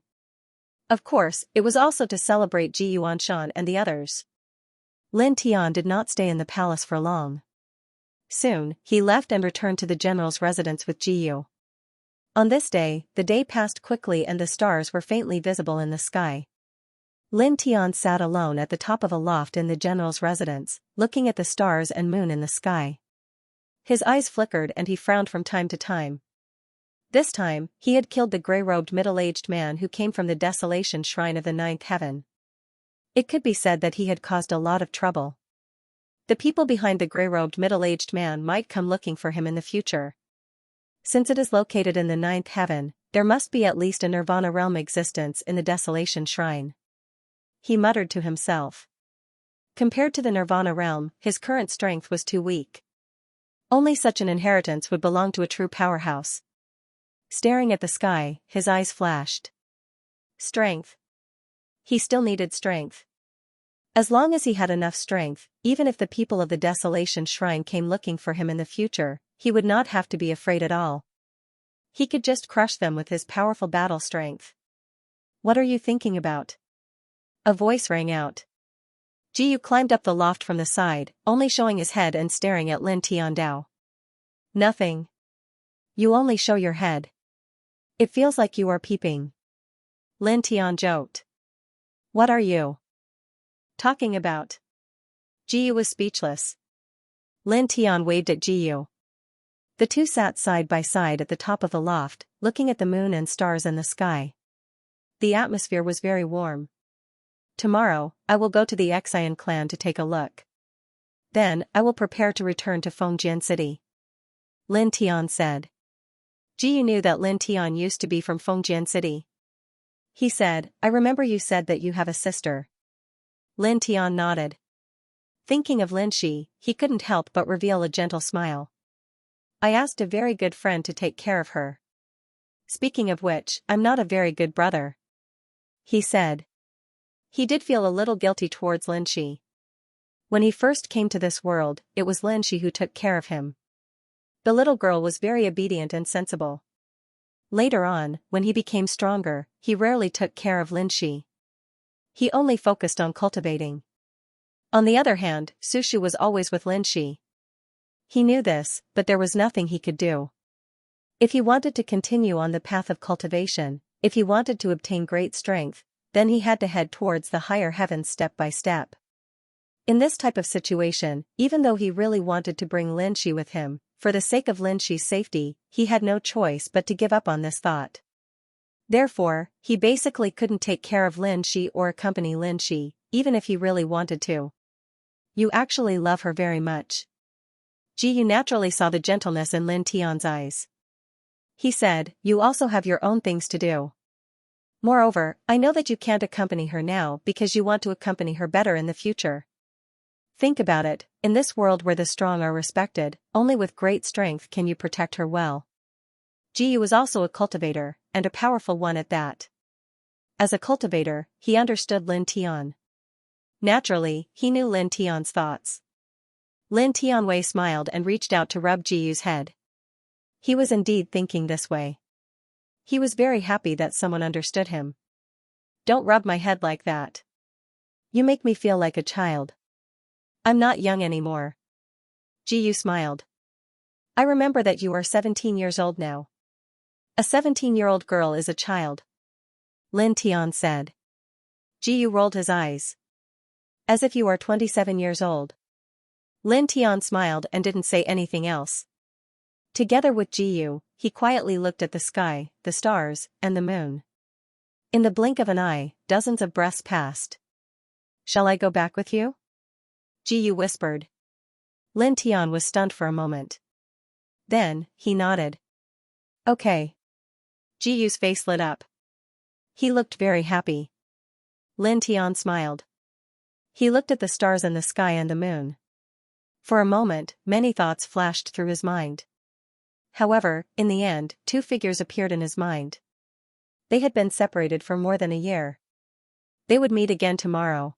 [SPEAKER 1] Of course, it was also to celebrate Ji Yuanshan and the others. Lin Tian did not stay in the palace for long. Soon, he left and returned to the general's residence with Ji Yu. On this day, the day passed quickly and the stars were faintly visible in the sky. Lin Tian sat alone at the top of a loft in the general's residence, looking at the stars and moon in the sky. His eyes flickered and he frowned from time to time. This time, he had killed the grey-robed middle-aged man who came from the Desolation Shrine of the Ninth Heaven. It could be said that he had caused a lot of trouble. The people behind the grey-robed middle-aged man might come looking for him in the future. Since it is located in the Ninth Heaven, there must be at least a Nirvana realm existence in the Desolation Shrine. He muttered to himself. Compared to the Nirvana realm, his current strength was too weak. Only such an inheritance would belong to a true powerhouse. Staring at the sky, his eyes flashed. Strength. He still needed strength. As long as he had enough strength, even if the people of the Desolation Shrine came looking for him in the future, he would not have to be afraid at all. He could just crush them with his powerful battle strength. What are you thinking about? A voice rang out. Ji Yu climbed up the loft from the side, only showing his head and staring at Lin Tiandao. Nothing. You only show your head. It feels like you are peeping. Lin Tian joked. What are you talking about? Ji Yu was speechless. Lin Tian waved at Ji Yu. The two sat side by side at the top of the loft, looking at the moon and stars in the sky. The atmosphere was very warm. tomorrow, I will go to the Xian clan to take a look. Then, I will prepare to return to Fengjian City. Lin Tian said. Ji Yu knew that Lin Tian used to be from Fengjian City. He said, I remember you said that you have a sister. Lin Tian nodded. Thinking of Lin Shi, he couldn't help but reveal a gentle smile. I asked a very good friend to take care of her. Speaking of which, I'm not a very good brother. He said. He did feel a little guilty towards Lin Shi. When he first came to this world, it was Lin Shi who took care of him. The little girl was very obedient and sensible. Later on, when he became stronger, he rarely took care of Lin Shi. He only focused on cultivating. On the other hand, Su Shu was always with Lin Shi. He knew this, but there was nothing he could do. If he wanted to continue on the path of cultivation, if he wanted to obtain great strength, then he had to head towards the higher heavens step by step. In this type of situation, even though he really wanted to bring Lin Shi with him, for the sake of Lin Shi's safety, he had no choice but to give up on this thought. Therefore, he basically couldn't take care of Lin Shi or accompany Lin Shi, even if he really wanted to. You actually love her very much. Ji Yu naturally saw the gentleness in Lin Tian's eyes. He said, you also have your own things to do. Moreover, I know that you can't accompany her now because you want to accompany her better in the future. Think about it, in this world where the strong are respected, only with great strength can you protect her well. Ji Yu was also a cultivator, and a powerful one at that. As a cultivator, he understood Lin Tian. Naturally, he knew Lin Tian's thoughts. Lin Tianwei smiled and reached out to rub Ji Yu's head. He was indeed thinking this way. He was very happy that someone understood him. Don't rub my head like that. You make me feel like a child. I'm not young anymore. Ji Yu smiled. I remember that you are 17 years old now. A 17-year-old girl is a child. Lin Tian said. Ji Yu rolled his eyes. As if you are 27 years old. Lin Tian smiled and didn't say anything else. Together with Ji Yu, he quietly looked at the sky, the stars, and the moon. In the blink of an eye, dozens of breaths passed. Shall I go back with you? Ji Yu whispered. Lin Tian was stunned for a moment. Then, he nodded. Okay. Ji Yu's face lit up. He looked very happy. Lin Tian smiled. He looked at the stars and the sky and the moon. For a moment, many thoughts flashed through his mind. However, in the end, two figures appeared in his mind. They had been separated for more than a year. They would meet again tomorrow.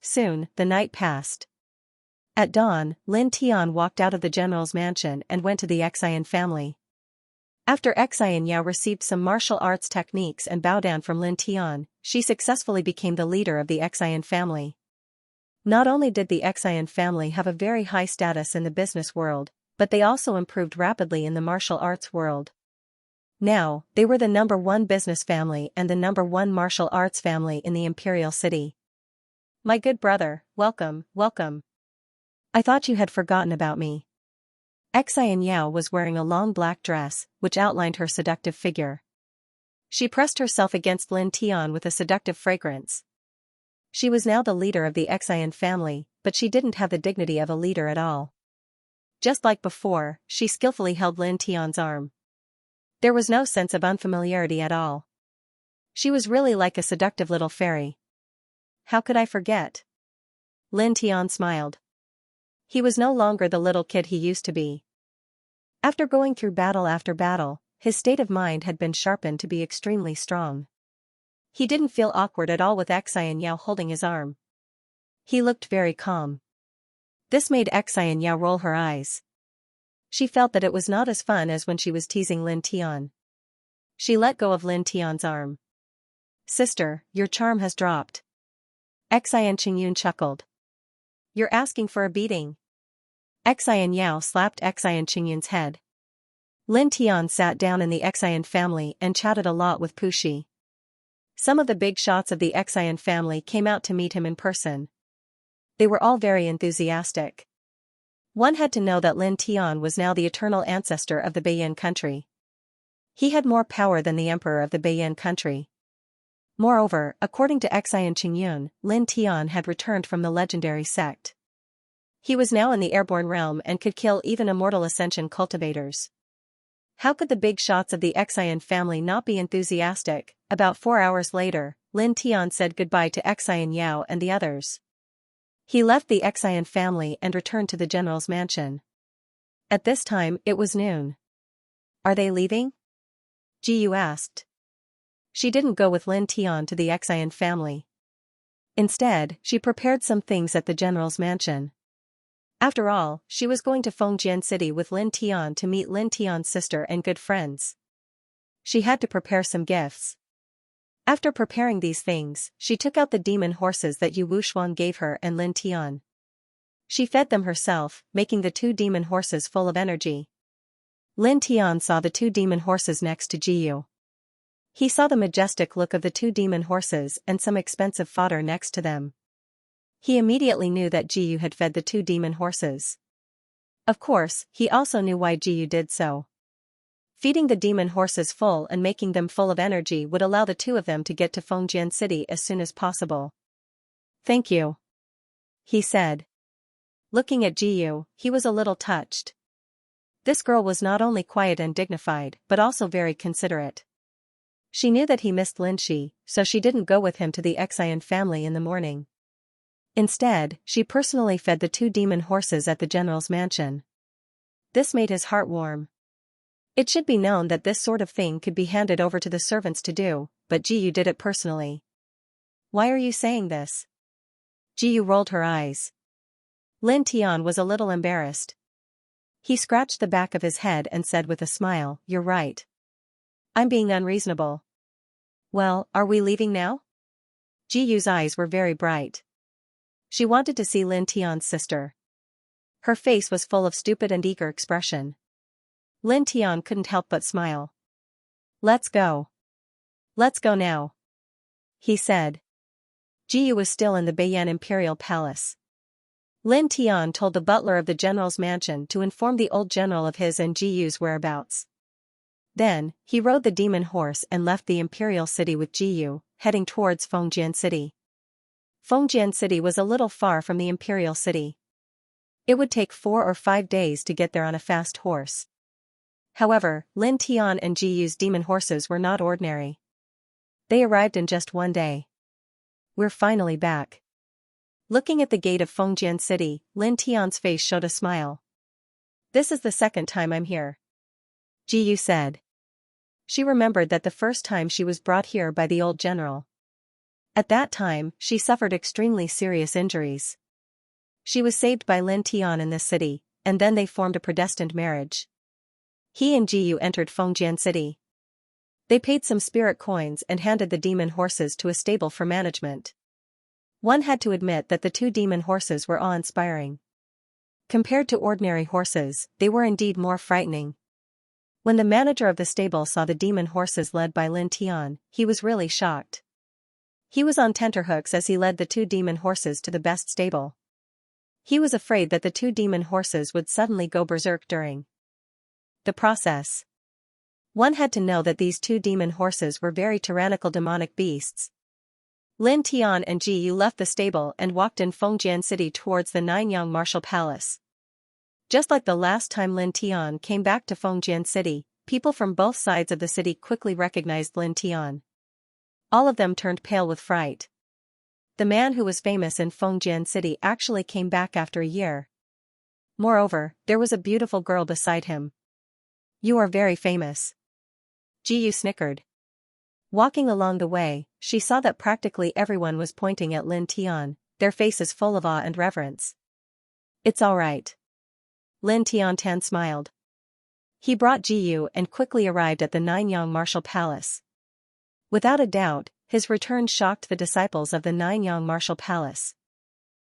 [SPEAKER 1] Soon, the night passed. At dawn, Lin Tian walked out of the general's mansion and went to the Xian family. After Xianxia received some martial arts techniques and bowdown from Lin Tian, she successfully became the leader of the Xian family. Not only did the Xian family have a very high status in the business world, but they also improved rapidly in the martial arts world. Now, they were the #1 business family and the #1 martial arts family in the imperial city. My good brother, welcome, welcome. I thought you had forgotten about me. Xianxia was wearing a long black dress, which outlined her seductive figure. She pressed herself against Lin Tian with a seductive fragrance. She was now the leader of the Xian family, but she didn't have the dignity of a leader at all. Just like before, she skillfully held Lin Tian's arm. There was no sense of unfamiliarity at all. She was really like a seductive little fairy. How could I forget? Lin Tian smiled. He was no longer the little kid he used to be. After going through battle after battle, his state of mind had been sharpened to be extremely strong. He didn't feel awkward at all with Xianxia holding his arm. He looked very calm. This made Xianxia roll her eyes. She felt that it was not as fun as when she was teasing Lin Tian. She let go of Lin Tian's arm. Sister, your charm has dropped. Xianxia chuckled. You're asking for a beating. Xianxia slapped Xianxia's head. Lin Tian sat down in the Xian family and chatted a lot with Pushi. Some of the big shots of the Xian family came out to meet him in person. They were all very enthusiastic. One had to know that Lin Tian was now the eternal ancestor of the Beiyan country. He had more power than the emperor of the Beiyan country. Moreover, according to Xian Qingyun, Lin Tian had returned from the legendary sect. He was now in the airborne realm and could kill even immortal ascension cultivators. How could the big shots of the Xian family not be enthusiastic? About 4 hours later, Lin Tian said goodbye to Xian Yao and the others. He left the Xian family and returned to the general's mansion. At this time, it was noon. Are they leaving? Ji Yu asked. She didn't go with Lin Tian to the Xian family. Instead, she prepared some things at the general's mansion. After all, she was going to Fengjian City with Lin Tian to meet Lin Tian's sister and good friends. She had to prepare some gifts. After preparing these things, she took out the demon horses that Yu Wushuang gave her and Lin Tian. She fed them herself, making the 2 demon horses full of energy. Lin Tian saw the 2 demon horses next to Ji Yu. He saw the majestic look of the 2 demon horses and some expensive fodder next to them. He immediately knew that Ji Yu had fed the 2 demon horses. Of course, he also knew why Ji Yu did so. Feeding the demon horses full and making them full of energy would allow the 2 of them to get to Fengjian City as soon as possible. Thank you, he said. Looking at Ji Yu, he was a little touched. This girl was not only quiet and dignified but also very considerate. She knew that he missed Linshi, so she didn't go with him to the Xian family in the morning. Instead, she personally fed the 2 demon horses at the general's mansion. This made his heart warm. It should be known that this sort of thing could be handed over to the servants to do, but Ji Yu did it personally. Why are you saying this? Ji Yu rolled her eyes. Lin Tian was a little embarrassed. He scratched the back of his head and said with a smile, "You're right. I'm being unreasonable." Well, are we leaving now? Ji Yu's eyes were very bright. She wanted to see Lin Tian's sister. Her face was full of stupid and eager expression. Lin Tian couldn't help but smile. Let's go. Let's go now, he said. Ji Yu was still in the Beiyan Imperial Palace. Lin Tian told the butler of the general's mansion to inform the old general of his and Ji Yu's whereabouts. Then, he rode the demon horse and left the imperial city with Ji Yu, heading towards Fengjian City. Fengjian City was a little far from the imperial city. It would take 4 or 5 days to get there on a fast horse. However, Lin Tian and Ji Yu's demon horses were not ordinary. They arrived in just 1 day. We're finally back. Looking at the gate of Fengjian City, Lin Tian's face showed a smile. This is the 2nd time I'm here, Ji Yu said. She remembered that the first time she was brought here by the old general. At that time, she suffered extremely serious injuries. She was saved by Lin Tian in this city, and then they formed a predestined marriage. He and Ji Yu entered Fengjian City. They paid some spirit coins and handed the demon horses to a stable for management. One had to admit that the 2 demon horses were awe-inspiring. Compared to ordinary horses, they were indeed more frightening. When the manager of the stable saw the demon horses led by Lin Tian, he was really shocked. He was on tenterhooks as he led the 2 demon horses to the best stable. He was afraid that the 2 demon horses would suddenly go berserk during the process. One had to know that these 2 demon horses were very tyrannical demonic beasts. Lin Tian and Ji Yu left the stable and walked in Fengjian City towards the Nanyang Martial Palace. Just like the last time Lin Tian came back to Fengjian City, people from both sides of the city quickly recognized Lin Tian. All of them turned pale with fright. The man who was famous in Fengjian City actually came back after a year. Moreover, there was a beautiful girl beside him. You are very famous, Ji Yu snickered. Walking along the way, she saw that practically everyone was pointing at Lin Tian, their faces full of awe and reverence. It's all right. Lin Tian smiled. He brought Ji Yu and quickly arrived at the Nanyang Martial Palace. Without a doubt, his return shocked the disciples of the Nanyang Martial Palace.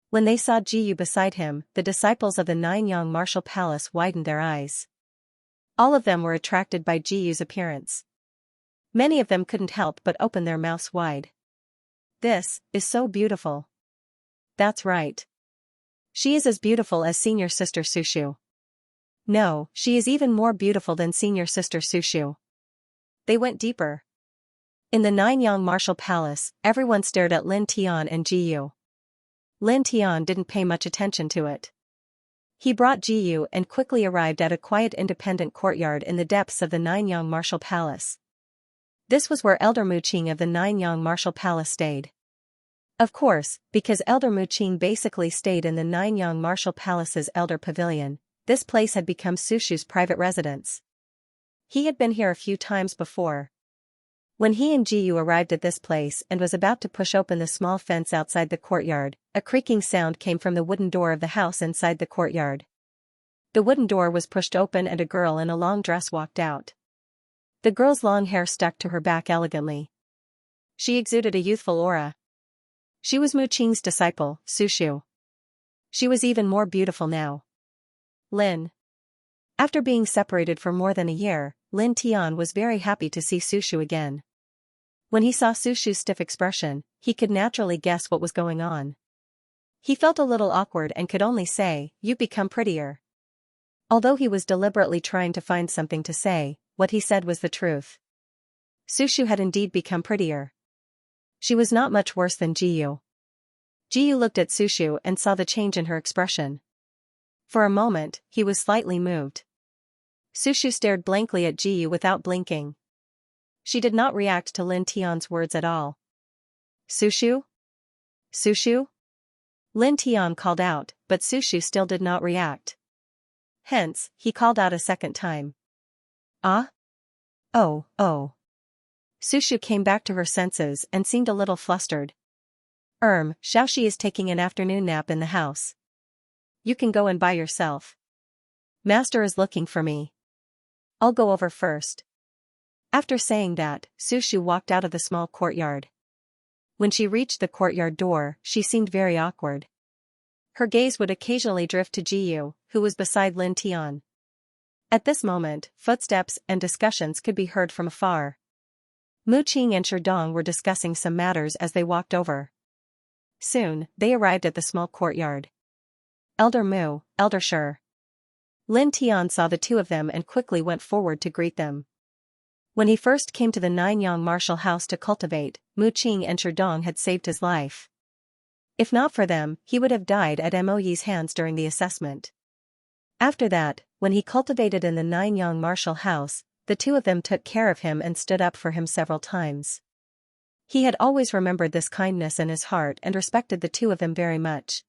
[SPEAKER 1] When they saw Ji Yu beside him, the disciples of the Nanyang Martial Palace widened their eyes. All of them were attracted by Ji Yu's appearance. Many of them couldn't help but open their mouths wide. This is so beautiful. That's right. She is as beautiful as senior sister Sushu. No, she is even more beautiful than senior sister Sushu. They went deeper. In the Nanyang Martial Palace, everyone stared at Lin Tian and Ji Yu. Lin Tian didn't pay much attention to it. He brought Ji Yu and quickly arrived at a quiet independent courtyard in the depths of the Nanyang Martial Palace. This was where Elder Mu Qing of the Nanyang Martial Palace stayed. Of course, because Elder Mu Qing basically stayed in the Nanyang Martial Palace's Elder Pavilion, this place had become Sushu's private residence. He had been here a few times before. When he and Ji Yu arrived at this place and was about to push open the small fence outside the courtyard, a creaking sound came from the wooden door of the house inside the courtyard. The wooden door was pushed open and a girl in a long dress walked out. The girl's long hair stuck to her back elegantly. She exuded a youthful aura. She was Mu Qing's disciple, Sushu. She was even more beautiful now. Lin. After being separated for more than a year, Lin Tian was very happy to see Sushu again. When he saw Sushu's stiff expression, he could naturally guess what was going on. He felt a little awkward and could only say, "You've become prettier." Although he was deliberately trying to find something to say, what he said was the truth. Sushu had indeed become prettier. She was not much worse than Ji Yu. Ji Yu looked at Sushu and saw the change in her expression. For a moment, he was slightly moved. Sushu stared blankly at Ji Yu without blinking. She did not react to Lin Tian's words at all. "Sushu? Sushu?" Lin Tian called out, but Sushu still did not react. Hence, he called out a second time. "Ah? Oh, oh." Sushu came back to her senses and seemed a little flustered. Xiaoxi is taking an afternoon nap in the house. You can go in by yourself. Master is looking for me. I'll go over first." After saying that, Sushu walked out of the small courtyard. When she reached the courtyard door, she seemed very awkward. Her gaze would occasionally drift to Ji Yu, who was beside Lin Tian. At this moment, footsteps and discussions could be heard from afar. Mu Qing and Sherdong were discussing some matters as they walked over. Soon, they arrived at the small courtyard. "Elder Mu, Elder Shi." Lin Tian saw the two of them and quickly went forward to greet them. When he first came to the Nanyang Martial House to cultivate, Mu Qing and Sherdong had saved his life. If not for them, he would have died at Mo Yi's hands during the assessment. After that, when he cultivated in the Nanyang Martial House, the two of them took care of him and stood up for him several times. He had always remembered this kindness in his heart and respected the two of them very much.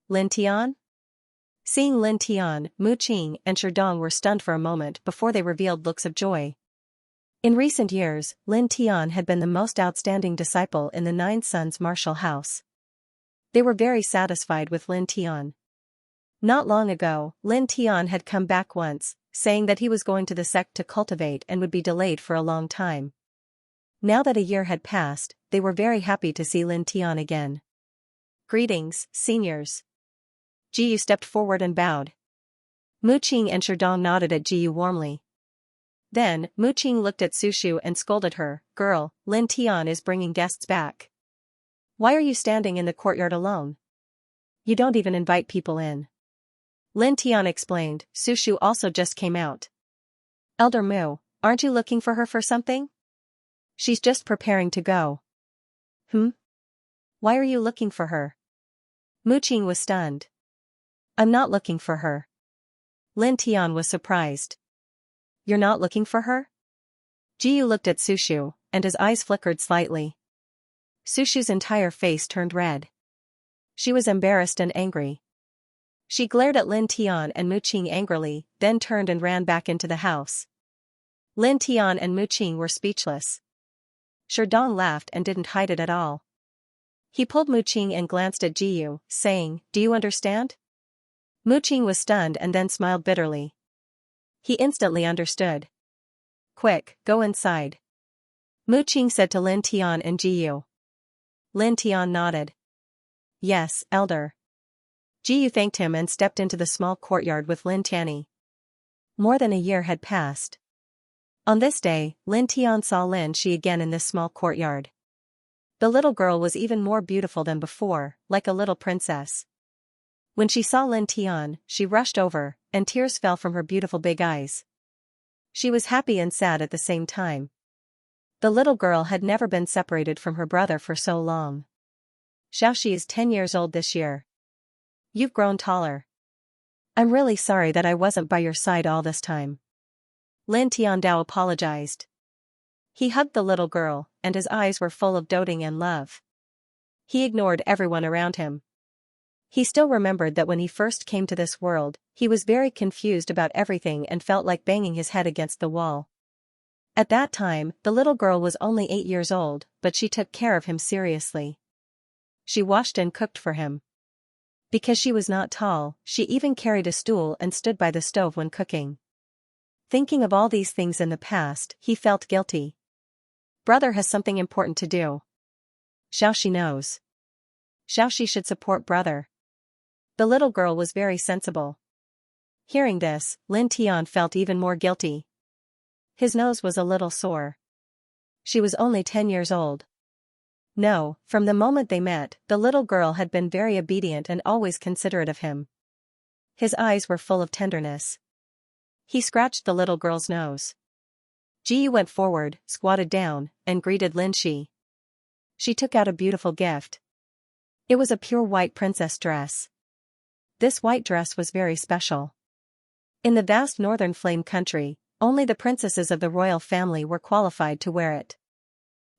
[SPEAKER 1] "Lin Tian?" Seeing Lin Tian, Mu Qing and Sherdong were stunned for a moment before they revealed looks of joy. In recent years, Lin Tian had been the most outstanding disciple in the Nine Sons Martial House. They were very satisfied with Lin Tian. Not long ago, Lin Tian had come back once, saying that he was going to the sect to cultivate and would be delayed for a long time. Now that a year had passed, they were very happy to see Lin Tian again. "Greetings, seniors." Ji Yu stepped forward and bowed. Mu Qing and Sherdong nodded at Ji Yu warmly. Then, Mu Qing looked at Sushu and scolded her, "Girl, Lin Tian is bringing guests back. Why are you standing in the courtyard alone? You don't even invite people in." Lin Tian explained, "Sushu also just came out." "Elder Mu, aren't you looking for her for something?" "She's just preparing to go." Why are you looking for her?" Mu Qing was stunned. "I'm not looking for her." Lin Tian was surprised. "You're not looking for her?" Ji Yu looked at Sushu, and his eyes flickered slightly. Sushu's entire face turned red. She was embarrassed and angry. She glared at Lin Tian and Mu Qing angrily, then turned and ran back into the house. Lin Tian and Mu Qing were speechless. Sherdong laughed and didn't hide it at all. He pulled Mu Qing and glanced at Ji Yu, saying, "Do you understand?" Mu Qing was stunned and then smiled bitterly. He instantly understood. "Quick, go inside," Mu Qing said to Lin Tian and Ji Yu. Lin Tian nodded. "Yes, Elder." Ji Yu thanked him and stepped into the small courtyard with Lin Tianyi. More than a year had passed. On this day, Lin Tian saw Lin Shi again in this small courtyard. The little girl was even more beautiful than before, like a little princess. When she saw Lin Tian, she rushed over, and tears fell from her beautiful big eyes. She was happy and sad at the same time. The little girl had never been separated from her brother for so long. Xiaoxi is 10 years old this year. You've grown taller. I'm really sorry that I wasn't by your side all this time. Lin Tiandao apologized. He hugged the little girl, and his eyes were full of doting and love. He ignored everyone around him. He still remembered that when he first came to this world, he was very confused about everything and felt like banging his head against the wall. At that time, the little girl was only 8 years old, but she took care of him seriously. She washed and cooked for him. Because she was not tall, she even carried a stool and stood by the stove when cooking. Thinking of all these things in the past, he felt guilty. Brother has something important to do. Xiaoxi knows. Xiaoxi should support brother. The little girl was very sensible. Hearing this, Lin Tian felt even more guilty. His nose was a little sore. She was only 10 years old. No, from the moment they met, the little girl had been very obedient and always considerate of him. His eyes were full of tenderness. He scratched the little girl's nose. Ji went forward, squatted down, and greeted Lin Shi. She took out a beautiful gift. It was a pure white princess dress. This white dress was very special. In the vast northern flame country, only the princesses of the royal family were qualified to wear it.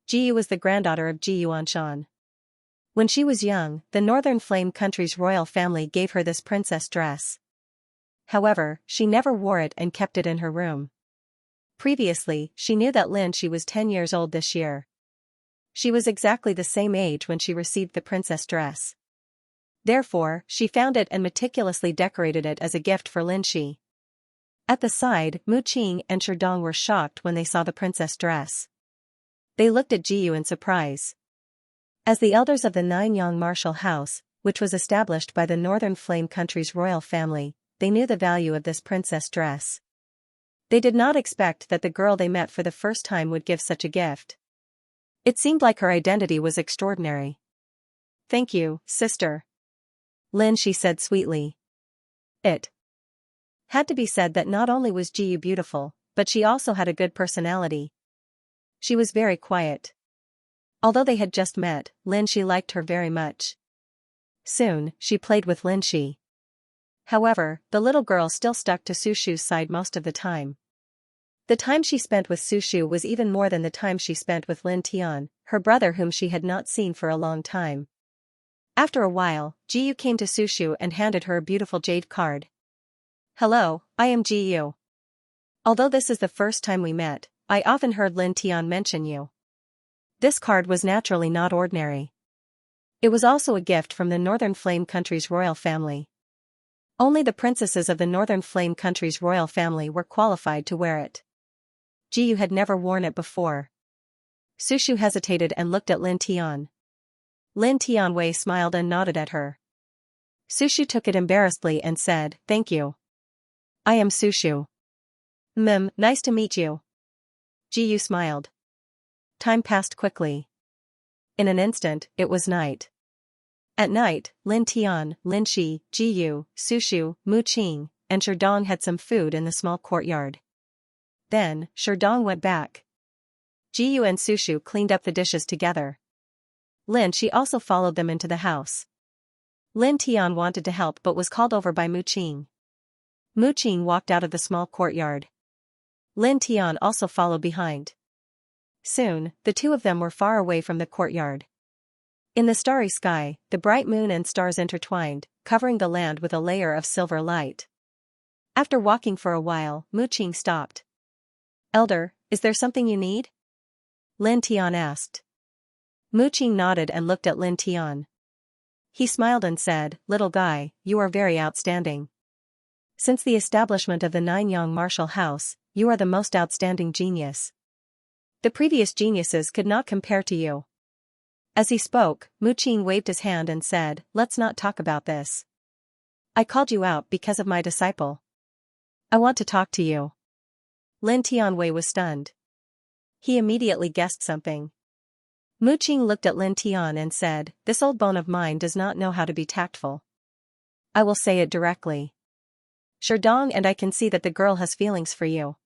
[SPEAKER 1] Ji was the granddaughter of Ji Yuanshan. When she was young, the northern flame country's royal family gave her this princess dress. However, she never wore it and kept it in her room. Previously, she knew that Lin Shi was 10 years old this year. She was exactly the same age when she received the princess dress. Therefore, she found it and meticulously decorated it as a gift for Lin Shi. At the side, Mu Qing and Sherdong were shocked when they saw the princess dress. They looked at Jiyu in surprise. As the elders of the Nanyang martial house, which was established by the Northern Flame country's royal family, they knew the value of this princess dress. They did not expect that the girl they met for the first time would give such a gift. It seemed like her identity was extraordinary. "Thank you, sister," Lin Shi said sweetly. It had to be said that not only was Jiyu beautiful, but she also had a good personality. She was very quiet. Although they had just met, Lin Shi liked her very much. Soon, she played with Lin Shi. However, the little girl still stuck to Sushu's side most of the time. The time she spent with Sushu was even more than the time she spent with Lin Tian, her brother whom she had not seen for a long time. After a while, Jiyu came to Sushu and handed her a beautiful jade card. "Hello, I am Jiyu. Although this is the first time we met, I often heard Lin Tian mention you." This card was naturally not ordinary. It was also a gift from the Northern Flame country's royal family. Only the princesses of the Northern Flame country's royal family were qualified to wear it. Jiyu had never worn it before. Sushu hesitated and looked at Lin Tian. Lin Tianwei smiled and nodded at her. Sushu took it embarrassedly and said, "Thank you. I am Sushu." Nice to meet you." Jiyu smiled. Time passed quickly. In an instant, it was night. At night, Lin Tian, Lin Shi, Jiyu, Sushu, Mu Qing, and Sherdong had some food in the small courtyard. Then, Sherdong went back. Jiyu and Sushu cleaned up the dishes together. Lin Shi also followed them into the house. Lin Tian wanted to help but was called over by Mu Qing. Mu Qing walked out of the small courtyard. Lin Tian also followed behind. Soon, the two of them were far away from the courtyard. In the starry sky, the bright moon and stars intertwined, covering the land with a layer of silver light. After walking for a while, Mu Qing stopped. "Elder, is there something you need?" Lin Tian asked. Mu Qing nodded and looked at Lin Tian. He smiled and said, "Little guy, you are very outstanding. Since the establishment of the Nanyang martial house, you are the most outstanding genius. The previous geniuses could not compare to you." As he spoke, Mu Qing waved his hand and said, "Let's not talk about this. I called you out because of my disciple. I want to talk to you." Lin Tianwei was stunned. He immediately guessed something. Mu Qing looked at Lin Tian and said, "This old bone of mine does not know how to be tactful. I will say it directly. Sherdong and I can see that the girl has feelings for you."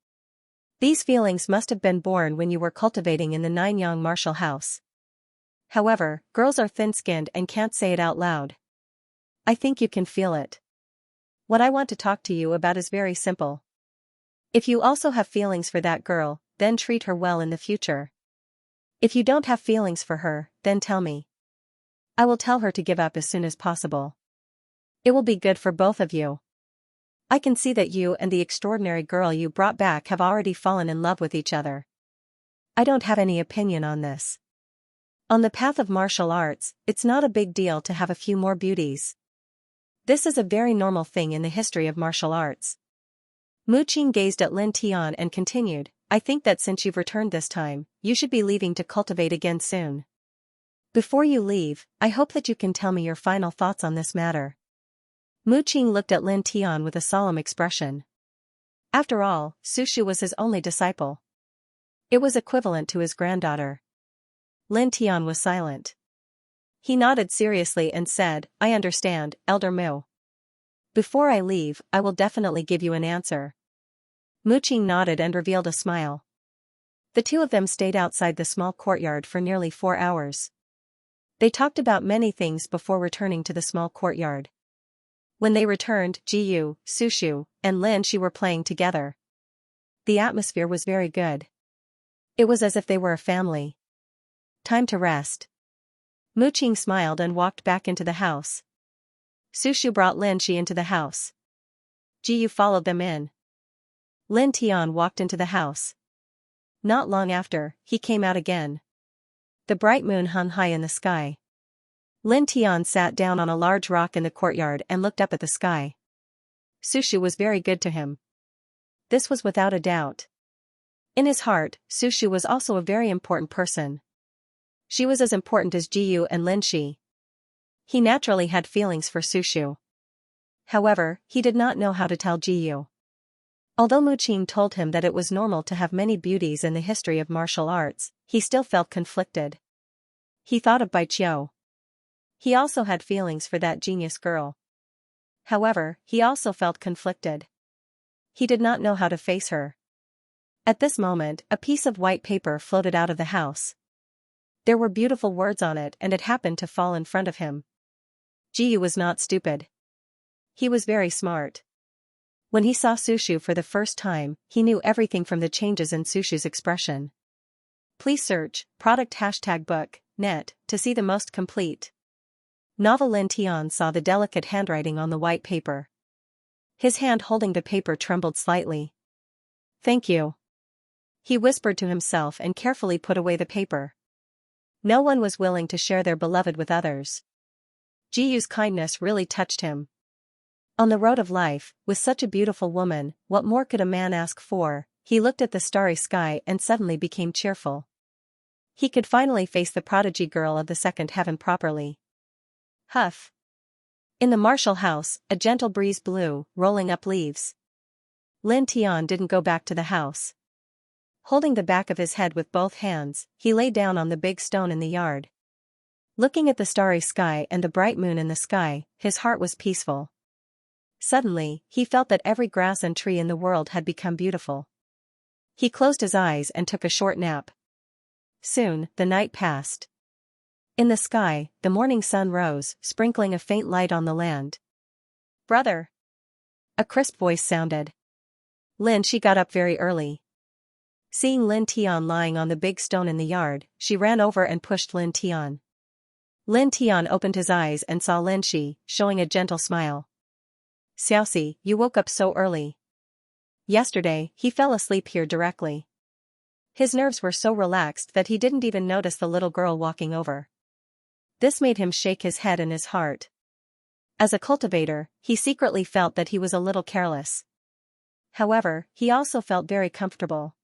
[SPEAKER 1] These feelings must have been born when you were cultivating in the Nanyang martial house. However, girls are thin-skinned and can't say it out loud. I think you can feel it. What I want to talk to you about is very simple. If you also have feelings for that girl, then treat her well in the future. If you don't have feelings for her, then tell me. I will tell her to give up as soon as possible. It will be good for both of you. I can see that you and the extraordinary girl you brought back have already fallen in love with each other. I don't have any opinion on this. On the path of martial arts, it's not a big deal to have a few more beauties. This is a very normal thing in the history of martial arts. Mu Qing gazed at Lin Tian and continued, I think that since you've returned this time, you should be leaving to cultivate again soon. Before you leave, I hope that you can tell me your final thoughts on this matter. Mu Qing looked at Lin Tian with a solemn expression. After all, Sushu was his only disciple. It was equivalent to his granddaughter. Lin Tian was silent. He nodded seriously and said, I understand, Elder Mu. Before I leave, I will definitely give you an answer. Mu Qing nodded and revealed a smile. The two of them stayed outside the small courtyard for nearly 4 hours. They talked about many things before returning to the small courtyard. When they returned, Jiyu, Sushu, and Lin Shi were playing together. The atmosphere was very good. It was as if they were a family. Time to rest. Mu Qing smiled and walked back into the house. Sushu brought Lin Shi into the house. Jiyu followed them in. Lin Tian walked into the house. Not long after, he came out again. The bright moon hung high in the sky. Lin Tian sat down on a large rock in the courtyard and looked up at the sky. Sushu was very good to him. This was without a doubt. In his heart, Sushu was also a very important person. She was as important as Jiyu and Lin Shi. He naturally had feelings for Sushu. However, he did not know how to tell Jiyu. Although Mu Qing told him that it was normal to have many beauties in the history of martial arts, he still felt conflicted. He thought of Bai Qiu. He also had feelings for that genius girl. However, he also felt conflicted. He did not know how to face her. At this moment, a piece of white paper floated out of the house. There were beautiful words on it and it happened to fall in front of him. Jiyu was not stupid. He was very smart. When he saw Sushu for the first time, he knew everything from the changes in Sushu's expression. Please search product #book net to see the most complete novel. Lin Tian saw the delicate handwriting on the white paper. His hand holding the paper trembled slightly. Thank you. He whispered to himself and carefully put away the paper. No one was willing to share their beloved with others. Jiyu's kindness really touched him. On the road of life, with such a beautiful woman, what more could a man ask for? He looked at the starry sky and suddenly became cheerful. He could finally face the prodigy girl of the second heaven properly. Huff. In the martial house, a gentle breeze blew, rolling up leaves. Lin Tian didn't go back to the house. Holding the back of his head with both hands, he lay down on the big stone in the yard. Looking at the starry sky and the bright moon in the sky, his heart was peaceful. Suddenly, he felt that every grass and tree in the world had become beautiful. He closed his eyes and took a short nap. Soon, the night passed. In the sky, the morning sun rose, sprinkling a faint light on the land. Brother! A crisp voice sounded. Lin Shi got up very early. Seeing Lin Tian lying on the big stone in the yard, she ran over and pushed Lin Tian. Lin Tian opened his eyes and saw Lin Shi, showing a gentle smile. Xiaoxi, you woke up so early. Yesterday, he fell asleep here directly. His nerves were so relaxed that he didn't even notice the little girl walking over. This made him shake his head and his heart. As a cultivator, he secretly felt that he was a little careless. However, he also felt very comfortable.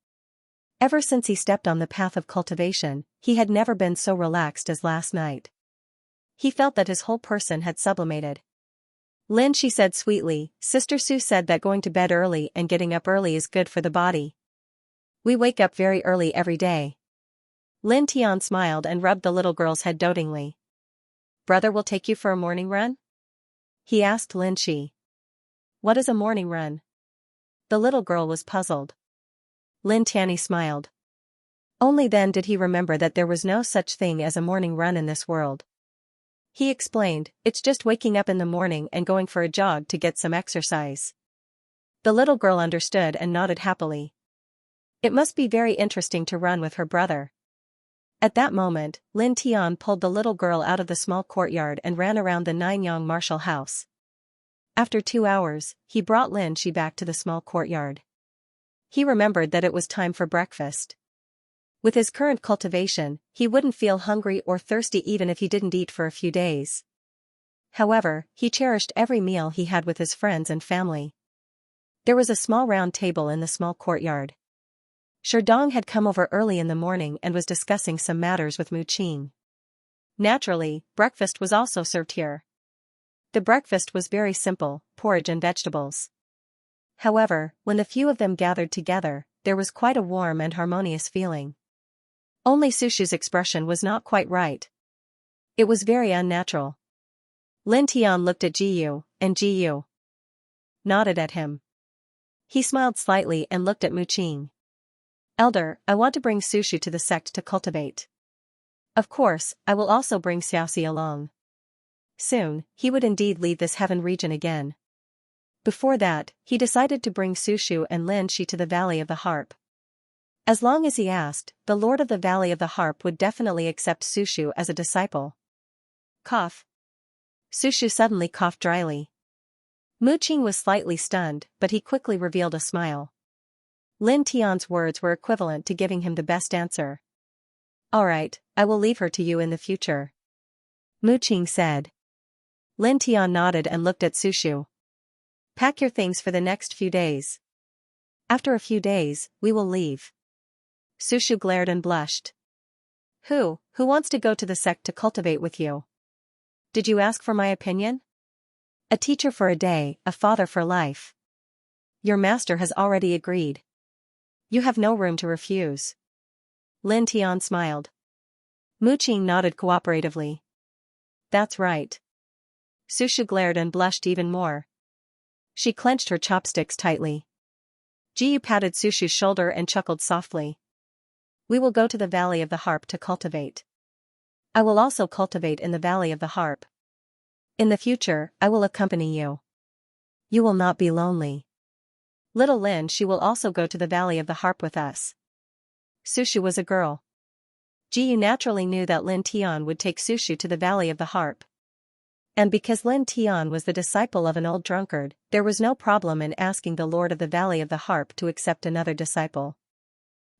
[SPEAKER 1] Ever since he stepped on the path of cultivation, he had never been so relaxed as last night. He felt that his whole person had sublimated. Lin Shi said sweetly, Sister Su said that going to bed early and getting up early is good for the body. We wake up very early every day. Lin Tian smiled and rubbed the little girl's head dotingly. Brother will take you for a morning run? He asked Lin Shi. What is a morning run? The little girl was puzzled. Lin Tianyi smiled. Only then did he remember that there was no such thing as a morning run in this world. He explained, "It's just waking up in the morning and going for a jog to get some exercise." The little girl understood and nodded happily. It must be very interesting to run with her brother. At that moment, Lin Tian pulled the little girl out of the small courtyard and ran around the Nanyang martial house. After 2 hours, he brought Lin Shi back to the small courtyard. He remembered that it was time for breakfast. With his current cultivation, he wouldn't feel hungry or thirsty even if he didn't eat for a few days. However, he cherished every meal he had with his friends and family. There was a small round table in the small courtyard. Sherdong had come over early in the morning and was discussing some matters with Mu Qing. Naturally, breakfast was also served here. The breakfast was very simple, porridge and vegetables. However, when the few of them gathered together, there was quite a warm and harmonious feeling. Only Sushu's expression was not quite right. It was very unnatural. Lin Tian looked at Jiyu, and Jiyu nodded at him. He smiled slightly and looked at Mu Qing. "Elder, I want to bring Sushu to the sect to cultivate. Of course, I will also bring Xiaoxia along." Soon, he would indeed leave this heaven region again. Before that, he decided to bring Sushu and Lin Shi to the Valley of the Harp. As long as he asked, the Lord of the Valley of the Harp would definitely accept Sushu as a disciple. Cough. Sushu suddenly coughed dryly. Mu Qing was slightly stunned, but he quickly revealed a smile. Lin Tian's words were equivalent to giving him the best answer. "Alright, I will leave her to you in the future," Mu Qing said. Lin Tian nodded and looked at Sushu. "Pack your things for the next few days. After a few days, we will leave." Sushu glared and blushed. Who wants to go to the sect to cultivate with you? Did you ask for my opinion? A teacher for a day, a father for life. Your master has already agreed. You have no room to refuse." Lin Tian smiled. Mu Qing nodded cooperatively. "That's right." Sushu glared and blushed even more. She clenched her chopsticks tightly. Jiyu patted Sushu's shoulder and chuckled softly. "We will go to the Valley of the Harp to cultivate. I will also cultivate in the Valley of the Harp. In the future, I will accompany you. You will not be lonely. Little Lin Shi will also go to the Valley of the Harp with us." Sushu was a girl. Jiyu naturally knew that Lin Tian would take Sushu to the Valley of the Harp. And because Lin Tian was the disciple of an old drunkard, there was no problem in asking the Lord of the Valley of the Harp to accept another disciple.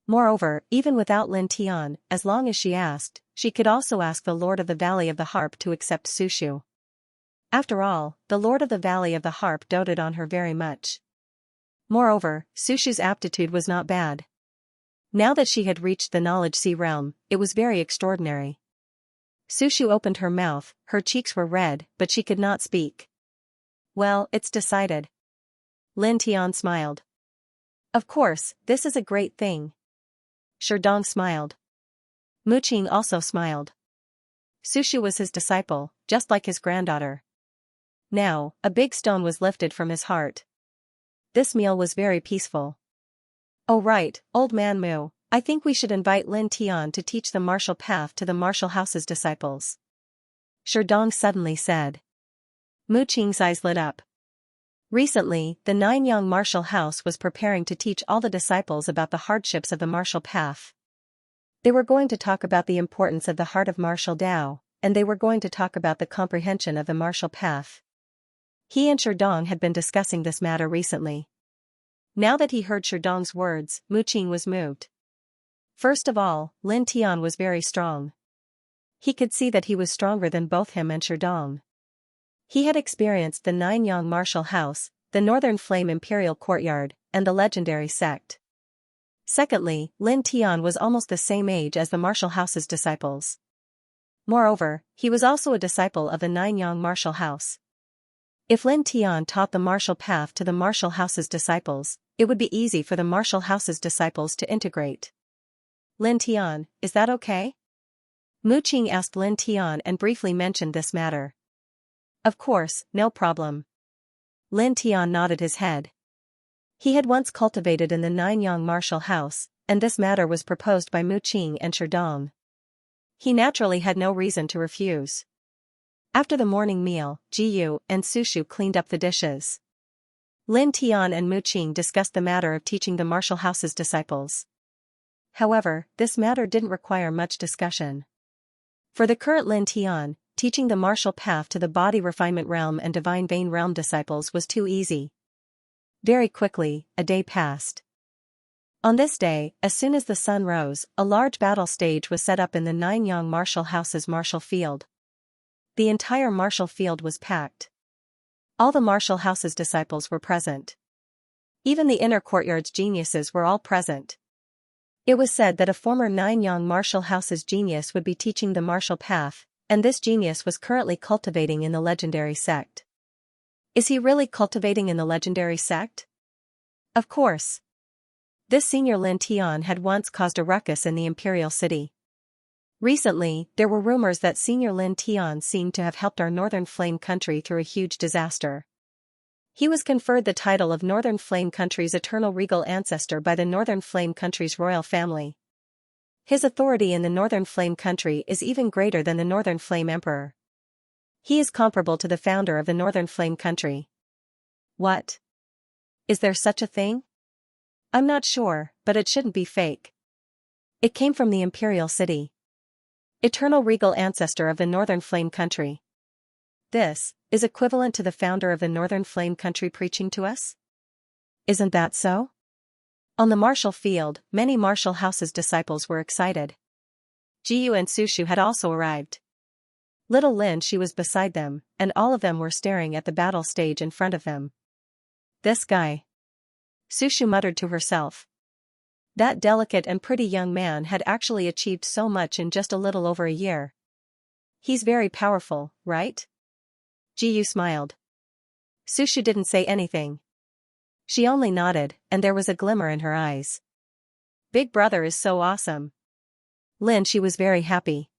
[SPEAKER 1] Moreover, even without Lin Tian, as long as she asked, she could also ask the Lord of the Valley of the Harp to accept Sushu. After all, the Lord of the Valley of the Harp doted on her very much. Moreover, Sushu's aptitude was not bad. Now that she had reached the knowledge sea realm, it was very extraordinary. Sushu opened her mouth, her cheeks were red, but she could not speak. "Well, it's decided." Lin Tian smiled. "Of course, this is a great thing." Sherdong smiled. Mu Qing also smiled. Sushu was his disciple, just like his granddaughter. Now, a big stone was lifted from his heart. This meal was very peaceful. "Oh right, old man Mu, I think we should invite Lin Tian to teach the martial path to the martial house's disciples," Sherdong suddenly said. Mu Qing's eyes lit up. Recently, the Nanyang martial house was preparing to teach all the disciples about the hardships of the martial path. They were going to talk about the importance of the heart of martial Tao, and they were going to talk about the comprehension of the martial path. He and Sherdong had been discussing this matter recently. Now that he heard Sherdong's words, Mu Qing was moved. First of all, Lin Tian was very strong. He could see that he was stronger than both him and Sherdong. He had experienced the Nanyang martial house, the Northern Flame Imperial Courtyard, and the legendary sect. Secondly, Lin Tian was almost the same age as the martial house's disciples. Moreover, he was also a disciple of the Nanyang martial house. If Lin Tian taught the martial path to the martial house's disciples, it would be easy for the martial house's disciples to integrate. "Lin Tian, is that okay?" Mu Qing asked Lin Tian and briefly mentioned this matter. "Of course, no problem." Lin Tian nodded his head. He had once cultivated in the Nanyang martial house, and this matter was proposed by Mu Qing and Sherdong. He naturally had no reason to refuse. After the morning meal, Jiyu and Sushu cleaned up the dishes. Lin Tian and Mu Qing discussed the matter of teaching the martial house's disciples. However, this matter didn't require much discussion. For the current Lin Tian, teaching the martial path to the body refinement realm and divine vein realm disciples was too easy. Very quickly, a day passed. On this day, as soon as the sun rose, a large battle stage was set up in the Nanyang martial house's martial field. The entire martial field was packed. All the martial house's disciples were present. Even the inner courtyard's geniuses were all present. It was said that a former Nanyang martial house's genius would be teaching the martial path, and this genius was currently cultivating in the legendary sect. Is he really cultivating in the legendary sect? Of course. This senior Lin Tian had once caused a ruckus in the imperial city. Recently, there were rumors that senior Lin Tian seemed to have helped our Northern Flame country through a huge disaster. He was conferred the title of Northern Flame country's eternal regal ancestor by the Northern Flame country's royal family. His authority in the Northern Flame country is even greater than the Northern Flame emperor. He is comparable to the founder of the Northern Flame country. What? Is there such a thing? I'm not sure, but it shouldn't be fake. It came from the imperial city. Eternal regal ancestor of the Northern Flame country. This is equivalent to the founder of the Northern Flame country preaching to us? Isn't that so? On the martial field, many martial house's disciples were excited. Jiyu and Sushu had also arrived. Little Lin Shi was beside them, and all of them were staring at the battle stage in front of them. This guy. Sushu muttered to herself. That delicate and pretty young man had actually achieved so much in just a little over a year. He's very powerful, right? Jiyu smiled. Sushu didn't say anything. She only nodded, and there was a glimmer in her eyes. Big brother is so awesome. Lin Shi was very happy.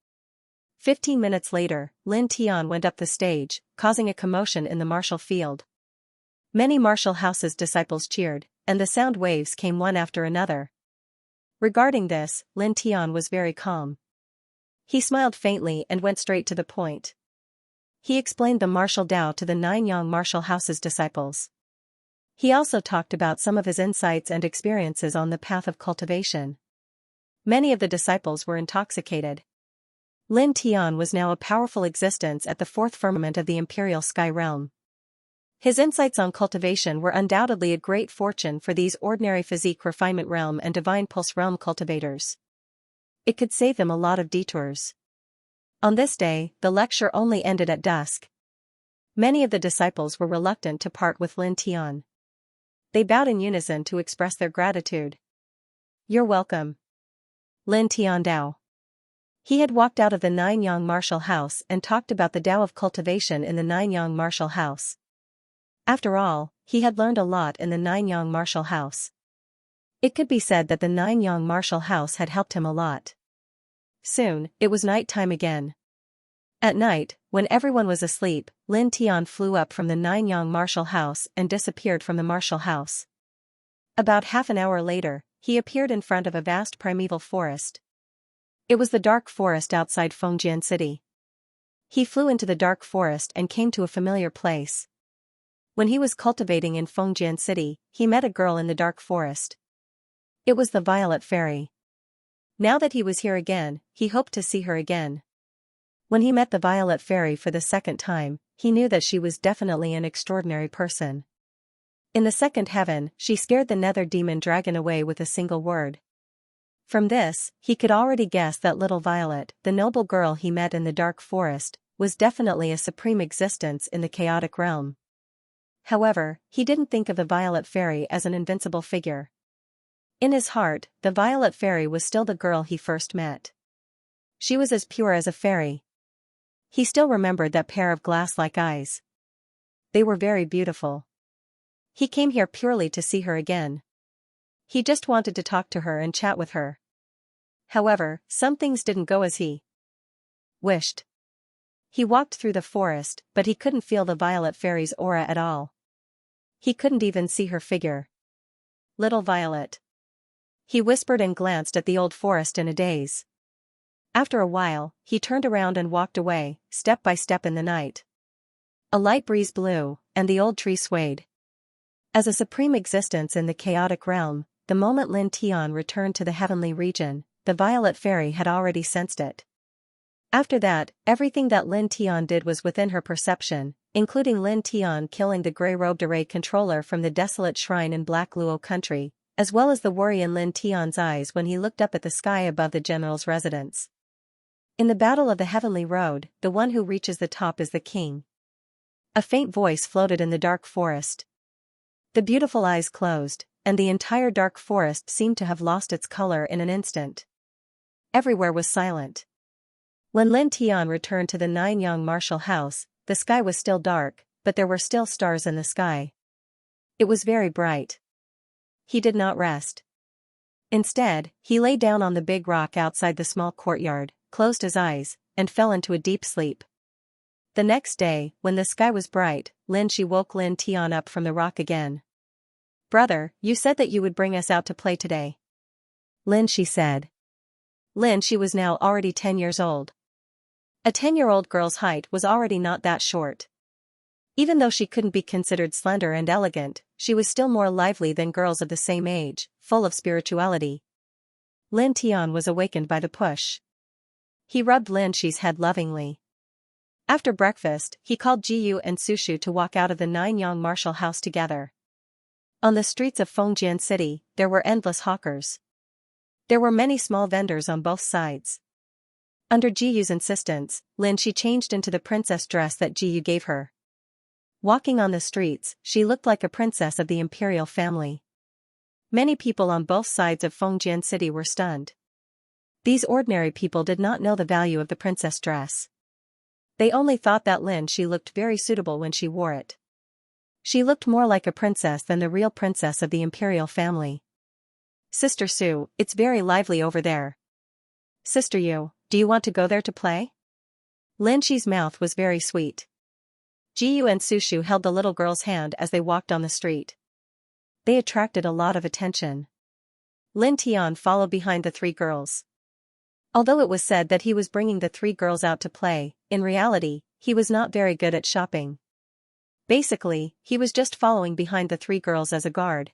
[SPEAKER 1] 15 minutes later, Lin Tian went up the stage, causing a commotion in the martial field. Many martial house's disciples cheered, and the sound waves came one after another. Regarding this, Lin Tian was very calm. He smiled faintly and went straight to the point. He explained the martial Dao to the Nanyang martial house's disciples. He also talked about some of his insights and experiences on the path of cultivation. Many of the disciples were intoxicated. Lin Tian was now a powerful existence at the fourth firmament of the imperial sky realm. His insights on cultivation were undoubtedly a great fortune for these ordinary physique refinement realm and divine pulse realm cultivators. It could save them a lot of detours. On this day, the lecture only ended at dusk. Many of the disciples were reluctant to part with Lin Tian. They bowed in unison to express their gratitude. You're welcome. Lin Tian Dao. He had walked out of the Nanyang martial house and talked about the Tao of cultivation in the Nanyang martial house. After all, he had learned a lot in the Nanyang martial house. It could be said that the Nanyang martial house had helped him a lot. Soon, it was night time again. At night, when everyone was asleep, Lin Tian flew up from the Nanyang martial house and disappeared from the martial house. About half an hour later, he appeared in front of a vast primeval forest. It was the dark forest outside Fengjian City. He flew into the dark forest and came to a familiar place. When he was cultivating in Fengjian City, he met a girl in the dark forest. It was the Violet Fairy. Now that he was here again, he hoped to see her again. When he met the Violet Fairy for the second time, he knew that she was definitely an extraordinary person. In the second heaven, she scared the nether demon dragon away with a single word. From this, he could already guess that little Violet, the noble girl he met in the dark forest, was definitely a supreme existence in the chaotic realm. However, he didn't think of the Violet Fairy as an invincible figure. In his heart, the Violet Fairy was still the girl he first met. She was as pure as a fairy. He still remembered that pair of glass-like eyes. They were very beautiful. He came here purely to see her again. He just wanted to talk to her and chat with her. However, some things didn't go as he wished. He walked through the forest, but he couldn't feel the Violet Fairy's aura at all. He couldn't even see her figure. little violet. He whispered and glanced at the old forest in a daze. After a while, he turned around and walked away, step by step in the night. A light breeze blew, and the old tree swayed. As a supreme existence in the chaotic realm, the moment Lin Tian returned to the heavenly region, the Violet Fairy had already sensed it. After that, everything that Lin Tian did was within her perception, including Lin Tian killing the grey-robed array controller from the desolate shrine in Black Luo country, as well as the worry in Lin Tian's eyes when he looked up at the sky above the general's residence. In the battle of the heavenly road, the one who reaches the top is the king. A faint voice floated in the dark forest. The beautiful eyes closed, and the entire dark forest seemed to have lost its color in an instant. Everywhere was silent. When Lin Tian returned to the Nanyang martial house, the sky was still dark, but there were still stars in the sky. It was very bright. He did not rest. Instead, he lay down on the big rock outside the small courtyard, closed his eyes, and fell into a deep sleep. The next day, when the sky was bright, Lin Shi woke Lin Tian up from the rock again. "Brother, you said that you would bring us out to play today," Lin Shi said. Lin Shi was now already 10 years old. A 10-year-old girl's height was already not that short. Even though she couldn't be considered slender and elegant, she was still more lively than girls of the same age, full of spirituality. Lin Tian was awakened by the push. He rubbed Lin Shi's head lovingly. After breakfast, he called Jiyu and Sushu to walk out of the Nanyang martial house together. On the streets of Fengjian City, there were endless hawkers. There were many small vendors on both sides. Under Jiyu's insistence, Lin Shi changed into the princess dress that Jiyu gave her. Walking on the streets, she looked like a princess of the imperial family. Many people on both sides of Fengjian City were stunned. These ordinary people did not know the value of the princess dress. They only thought that Lin Shi looked very suitable when she wore it. She looked more like a princess than the real princess of the imperial family. "Sister Su, it's very lively over there. Sister Yu, do you want to go there to play?" Lin Shi's mouth was very sweet. Jiyu and Sushu held the little girl's hand as they walked on the street. They attracted a lot of attention. Lin Tian followed behind the three girls. Although it was said that he was bringing the three girls out to play, in reality, he was not very good at shopping. Basically, he was just following behind the three girls as a guard.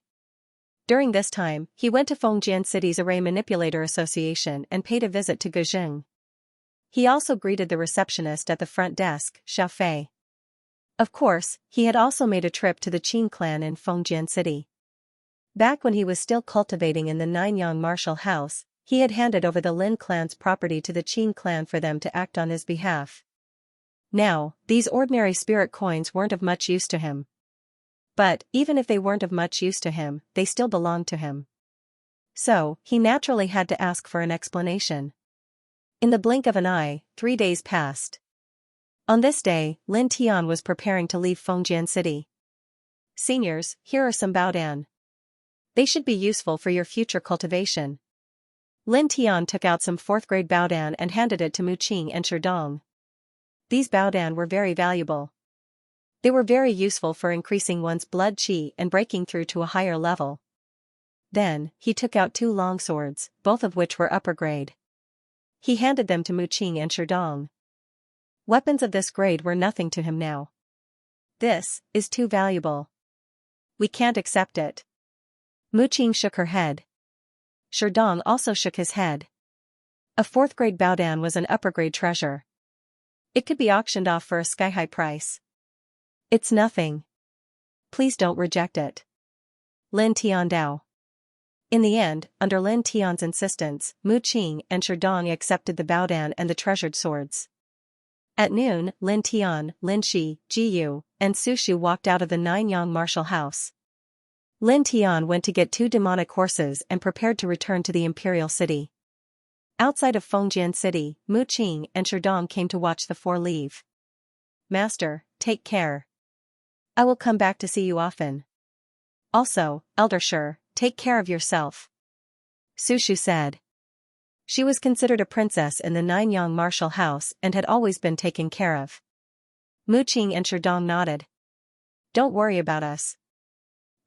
[SPEAKER 1] During this time, he went to Fengjian City's Array Manipulator Association and paid a visit to Guzheng. He also greeted the receptionist at the front desk, Xiaofei. Of course, he had also made a trip to the Qin clan in Fengjian City. Back when he was still cultivating in the Nanyang martial house, he had handed over the Lin clan's property to the Qin clan for them to act on his behalf. Now, these ordinary spirit coins weren't of much use to him. But, even if they weren't of much use to him, they still belonged to him. So, he naturally had to ask for an explanation. In the blink of an eye, 3 days passed. On this day, Lin Tian was preparing to leave Fengjian City. "Seniors, here are some baodan. They should be useful for your future cultivation." Lin Tian took out some 4th-grade baodan and handed it to Mu Qing and Sherdong. These baodan were very valuable. They were very useful for increasing one's blood qi and breaking through to a higher level. Then, he took out 2 long swords, both of which were upper grade. He handed them to Mu Qing and Sherdong. Weapons of this grade were nothing to him now. "This is too valuable. We can't accept it." Mu Qing shook her head. Sherdong also shook his head. A 4th-grade baodan was an upper-grade treasure. It could be auctioned off for a sky-high price. "It's nothing. Please don't reject it." Lin Tian Dao. In the end, under Lin Tian's insistence, Mu Qing and Sherdong accepted the baodan and the treasured swords. At noon, Lin Tian, Lin Shi, Jiyu, and Sushu walked out of the Nanyang martial house. Lin Tian went to get 2 demonic horses and prepared to return to the imperial city. Outside of Fengjian City, Mu Qing and Sherdong came to watch the 4 leave. "Master, take care. I will come back to see you often. Also, Elder Shi, take care of yourself," Sushu said. She was considered a princess in the Nanyang martial house and had always been taken care of. Mu Qing and Sherdong nodded. "Don't worry about us.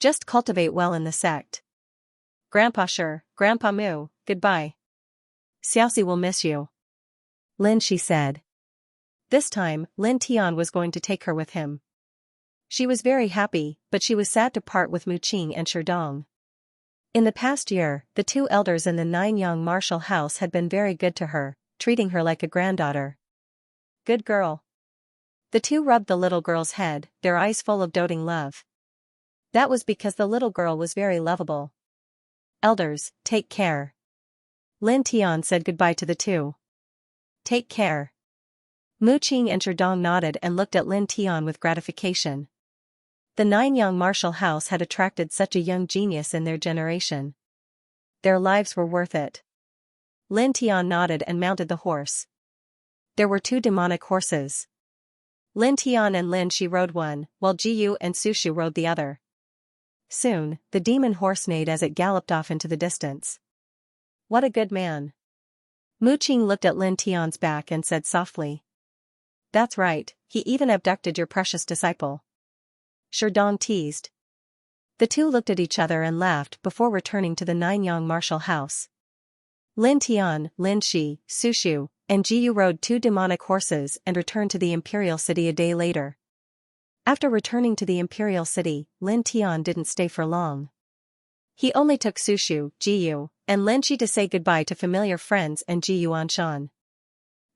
[SPEAKER 1] Just cultivate well in the sect. Grandpa sure, Grandpa Moo, goodbye. Xiaoxi will miss you. Lin Shi said. This time, Lin Tian was going to take her with him. She was very happy, but she was sad to part with Mu Qing and Sherdong. In the past year, the two elders in the Nanyang martial house had been very good to her, treating her like a granddaughter. Good girl. The two rubbed the little girl's head, their eyes full of doting love. That was because the little girl was very lovable. Elders, take care. Lin Tian said goodbye to the two. Take care. Mu Qing and Sherdong nodded and looked at Lin Tian with gratification. The Nanyang martial house had attracted such a young genius in their generation. Their lives were worth it. Lin Tian nodded and mounted the horse. There were two demonic horses. Lin Tian and Lin Shi rode one, while Jiyu and Sushu rode the other. Soon, the demon horse neighed as it galloped off into the distance. What a good man. Mu Qing looked at Lin Tian's back and said softly. That's right, he even abducted your precious disciple. Sherdong teased. The two looked at each other and laughed before returning to the Nanyang martial house. Lin Tian, Lin Shi, Sushu, and Jiyu rode two demonic horses and returned to the imperial city a day later. After returning to the imperial city, Lin Tian didn't stay for long. He only took Sushu, Jiyu, and Lin Shi to say goodbye to familiar friends and Jiyu Anshan.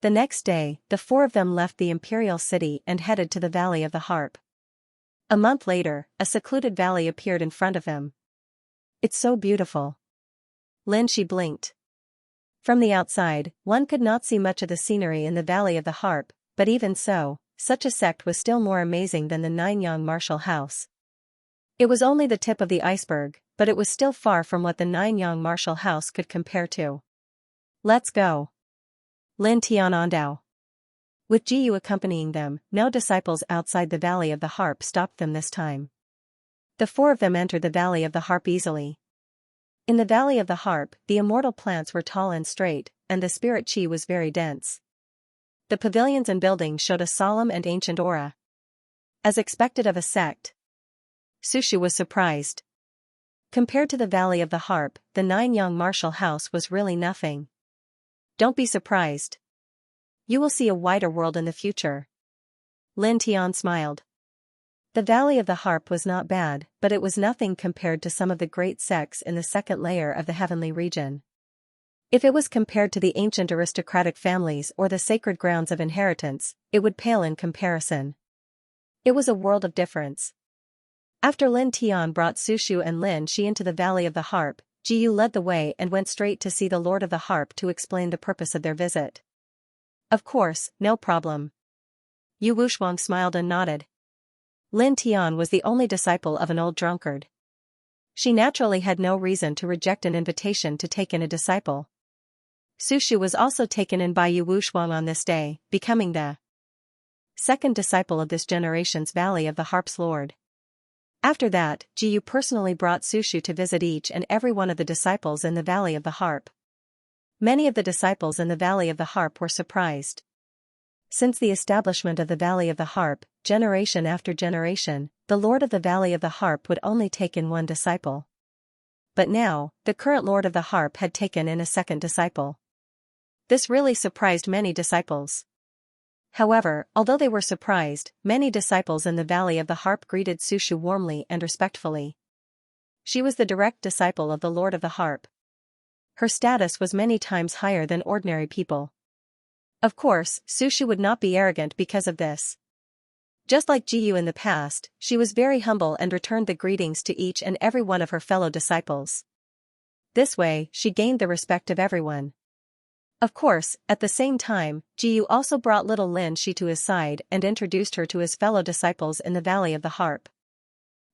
[SPEAKER 1] The next day, the four of them left the imperial city and headed to the Valley of the Harp. A month later, a secluded valley appeared in front of him. It's so beautiful. Lin Shi blinked. From the outside, one could not see much of the scenery in the Valley of the Harp, but even so, such a sect was still more amazing than the Nanyang martial house. It was only the tip of the iceberg, but it was still far from what the Nanyang martial house could compare to. Let's go. Lin Tian Andao. With Jiyu accompanying them, no disciples outside the Valley of the Harp stopped them this time. The four of them entered the Valley of the Harp easily. In the Valley of the Harp, the immortal plants were tall and straight, and the spirit chi was very dense. The pavilions and buildings showed a solemn and ancient aura. As expected of a sect. Sushu was surprised. Compared to the Valley of the Harp, the Nanyang martial house was really nothing. Don't be surprised. You will see a wider world in the future. Lin Tian smiled. The Valley of the Harp was not bad, but it was nothing compared to some of the great sects in the second layer of the heavenly region. If it was compared to the ancient aristocratic families or the sacred grounds of inheritance, it would pale in comparison. It was a world of difference. After Lin Tian brought Sushu and Lin Shi into the Valley of the Harp, Jiyu led the way and went straight to see the Lord of the Harp to explain the purpose of their visit. Of course, no problem. Yu Wushuang smiled and nodded. Lin Tian was the only disciple of an old drunkard. She naturally had no reason to reject an invitation to take in a disciple. Sushu was also taken in by Yu Wushuang on this day, becoming the second disciple of this generation's Valley of the Harp's Lord. After that, Jiyu personally brought Sushu to visit each and every one of the disciples in the Valley of the Harp. Many of the disciples in the Valley of the Harp were surprised. Since the establishment of the Valley of the Harp, generation after generation, the Lord of the Valley of the Harp would only take in one disciple. But now, the current Lord of the Harp had taken in a second disciple. This really surprised many disciples. However, although they were surprised, many disciples in the Valley of the Harp greeted Sushu warmly and respectfully. She was the direct disciple of the Lord of the Harp. Her status was many times higher than ordinary people. Of course, Sushu would not be arrogant because of this. Just like Jiyu in the past, she was very humble and returned the greetings to each and every one of her fellow disciples. This way, she gained the respect of everyone. Of course, at the same time, Jiyu also brought little Lin Shi to his side and introduced her to his fellow disciples in the Valley of the Harp.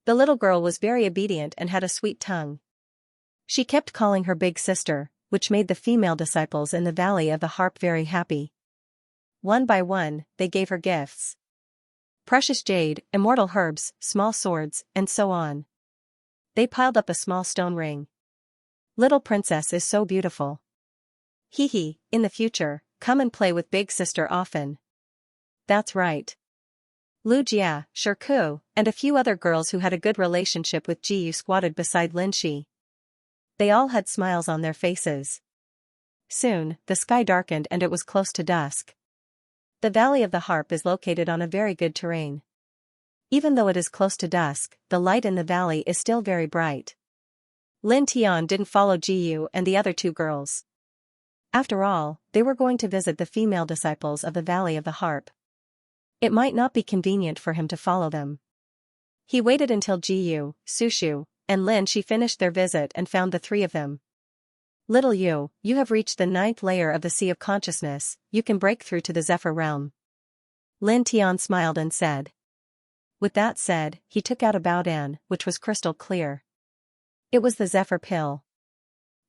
[SPEAKER 1] The little girl was very obedient and had a sweet tongue. She kept calling her big sister, which made the female disciples in the Valley of the Harp very happy. One by one, they gave her gifts. Precious jade, immortal herbs, small swords, and so on. They piled up a small stone ring. Little princess is so beautiful. Hee hee, in the future, come and play with big sister often. That's right. Lu Jia, Shirku, and a few other girls who had a good relationship with Jiyu squatted beside Lin Shi. They all had smiles on their faces. Soon, the sky darkened and it was close to dusk. The Valley of the Harp is located on a very good terrain. Even though it is close to dusk, the light in the valley is still very bright. Lin Tian didn't follow Jiyu and the other two girls. After all, they were going to visit the female disciples of the Valley of the Harp. It might not be convenient for him to follow them. He waited until Jiyu, Sushu, and Lin Shi finished their visit and found the three of them. Little you, you have reached the 9th layer of the Sea of Consciousness, you can break through to the Zephyr realm. Lin Tian smiled and said. With that said, he took out a baodan, which was crystal clear. It was the Zephyr pill.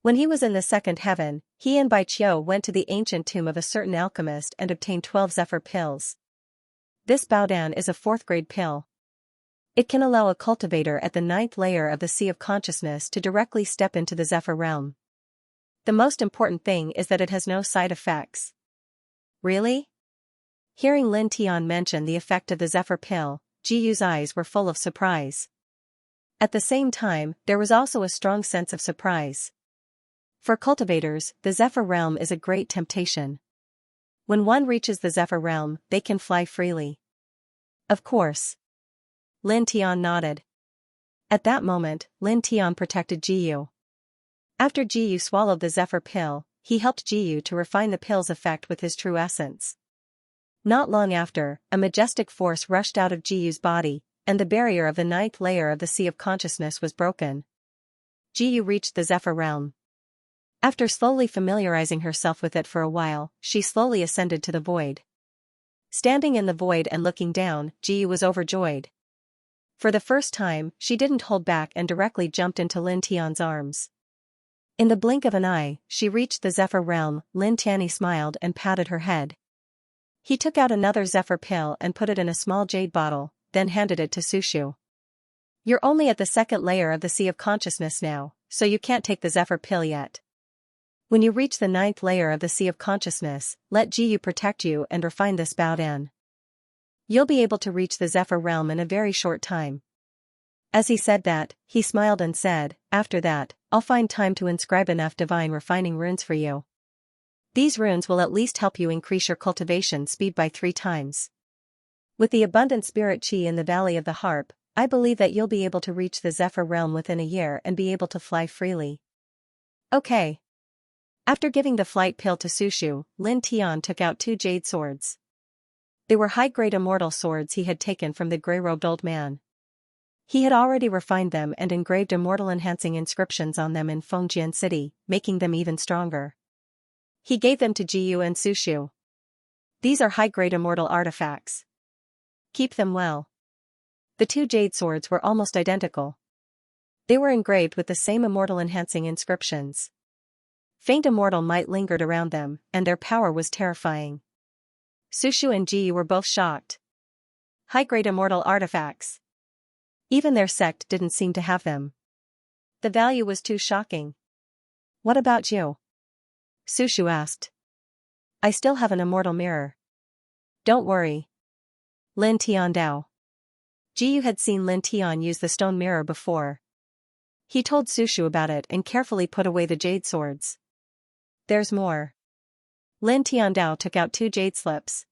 [SPEAKER 1] When he was in the 2nd heaven, he and Bai Qiu went to the ancient tomb of a certain alchemist and obtained 12 Zephyr pills. This baodan is a 4th grade pill. It can allow a cultivator at the 9th layer of the Sea of Consciousness to directly step into the Zephyr realm. The most important thing is that it has no side effects. Really? Hearing Lin Tian mention the effect of the Zephyr pill, Jiyu's eyes were full of surprise. At the same time, there was also a strong sense of surprise. For cultivators, the Zephyr realm is a great temptation. When one reaches the Zephyr realm, they can fly freely. Of course. Lin Tian nodded. At that moment, Lin Tian protected Jiyu. After Jiyu swallowed the Zephyr pill, he helped Jiyu to refine the pill's effect with his true essence. Not long after, a majestic force rushed out of Jiyu's body, and the barrier of the 9th layer of the Sea of Consciousness was broken. Jiyu reached the Zephyr realm. After slowly familiarizing herself with it for a while, she slowly ascended to the void. Standing in the void and looking down, Jiyu was overjoyed. For the first time, she didn't hold back and directly jumped into Lin Tian's arms. In the blink of an eye, she reached the Zephyr realm. Lin Tian smiled and patted her head. He took out another Zephyr pill and put it in a small jade bottle, then handed it to Sushu. You're only at the 2nd layer of the Sea of Consciousness now, so you can't take the Zephyr pill yet. When you reach the 9th layer of the Sea of Consciousness, let Jiyu protect you and refine this baodan. You'll be able to reach the Zephyr realm in a very short time. As he said that, he smiled and said, after that, I'll find time to inscribe enough divine refining runes for you. These runes will at least help you increase your cultivation speed by 3 times. With the abundant spirit qi in the Valley of the Harp, I believe that you'll be able to reach the Zephyr realm within a year and be able to fly freely. Okay. After giving the flight pill to Sushu, Lin Tian took out 2 jade swords. They were high-grade immortal swords he had taken from the grey-robed old man. He had already refined them and engraved immortal-enhancing inscriptions on them in Fengjian City, making them even stronger. He gave them to Jiyu and Sushu. These are high-grade immortal artifacts. Keep them well. The 2 jade swords were almost identical. They were engraved with the same immortal-enhancing inscriptions. Faint immortal might lingered around them, and their power was terrifying. Sushu and Jiyu were both shocked. High-grade immortal artifacts. Even their sect didn't seem to have them. The value was too shocking. What about you? Sushu asked. I still have an immortal mirror. Don't worry. Lin Tian Dao. Jiyu had seen Lin Tian use the stone mirror before. He told Sushu about it and carefully put away the jade swords. There's more. Lin Tian Dao took out 2 jade slips.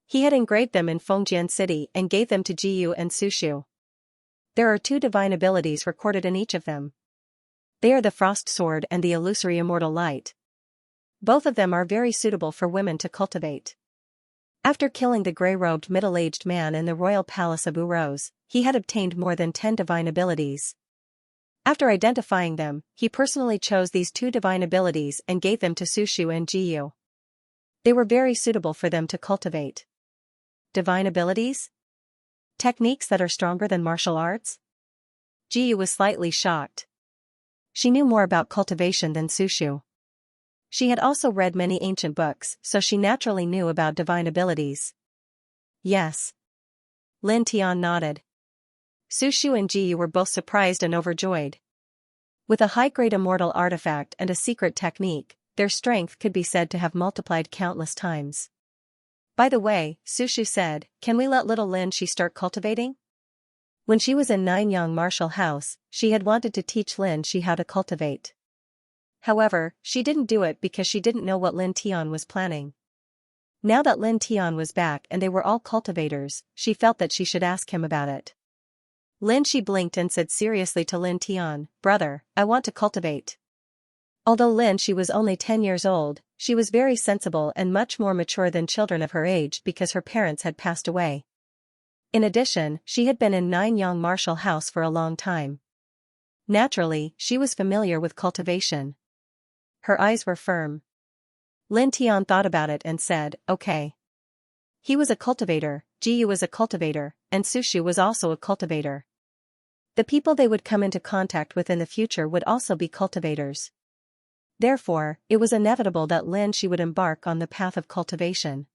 [SPEAKER 1] He had engraved them in Fengjian City and gave them to Jiyu and Sushu. There are 2 divine abilities recorded in each of them. They are the Frost Sword and the Illusory Immortal Light. Both of them are very suitable for women to cultivate. After killing the grey-robed middle-aged man in the royal palace of Urose, he had obtained more than 10 divine abilities. After identifying them, he personally chose these 2 divine abilities and gave them to Sushu and Jiyu. They were very suitable for them to cultivate. Divine abilities? Techniques that are stronger than martial arts? Jiyu was slightly shocked. She knew more about cultivation than Sushu. She had also read many ancient books, so she naturally knew about divine abilities. Yes. Lin Tian nodded. Sushu and Jiyu were both surprised and overjoyed. With a high-grade immortal artifact and a secret technique, their strength could be said to have multiplied countless times. By the way, Sushu said, can we let little Lin Shi start cultivating? When she was in Nanyang Martial House, she had wanted to teach Lin Shi how to cultivate. However, she didn't do it because she didn't know what Lin Tian was planning. Now that Lin Tian was back and they were all cultivators, she felt that she should ask him about it. Lin Shi blinked and said seriously to Lin Tian, "Brother, I want to cultivate." Although Lin Shi was only 10 years old, she was very sensible and much more mature than children of her age because her parents had passed away. In addition, she had been in Nanyang martial house for a long time. Naturally, she was familiar with cultivation. Her eyes were firm. Lin Tian thought about it and said, "Okay." He was a cultivator, Jiyu was a cultivator, and Sushu was also a cultivator. The people they would come into contact with in the future would also be cultivators. Therefore, it was inevitable that Lin Shi would embark on the path of cultivation.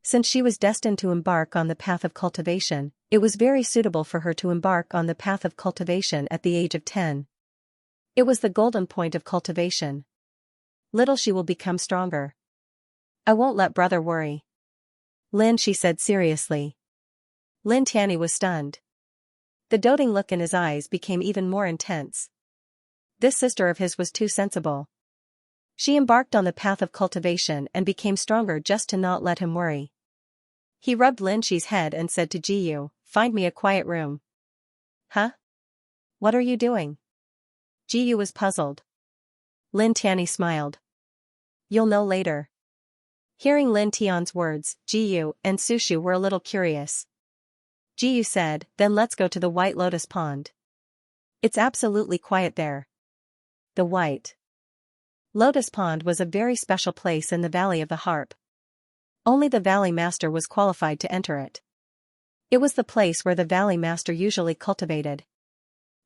[SPEAKER 1] Since she was destined to embark on the path of cultivation, it was very suitable for her to embark on the path of cultivation at the age of 10. It was the golden point of cultivation. Little she will become stronger. "I won't let brother worry." Lin Shi said seriously. Lin Tianyi was stunned. The doting look in his eyes became even more intense. This sister of his was too sensible. She embarked on the path of cultivation and became stronger just to not let him worry. He rubbed Lin Shi's head and said to Jiyu, "Find me a quiet room." "Huh? What are you doing?" Jiyu was puzzled. Lin Tianyi smiled. "You'll know later." Hearing Lin Tian's words, Jiyu and Sushu were a little curious. Jiyu said, "Then let's go to the White Lotus Pond. It's absolutely quiet there." The White Lotus Pond was a very special place in the Valley of the Harp. Only the Valley Master was qualified to enter it. It was the place where the Valley Master usually cultivated.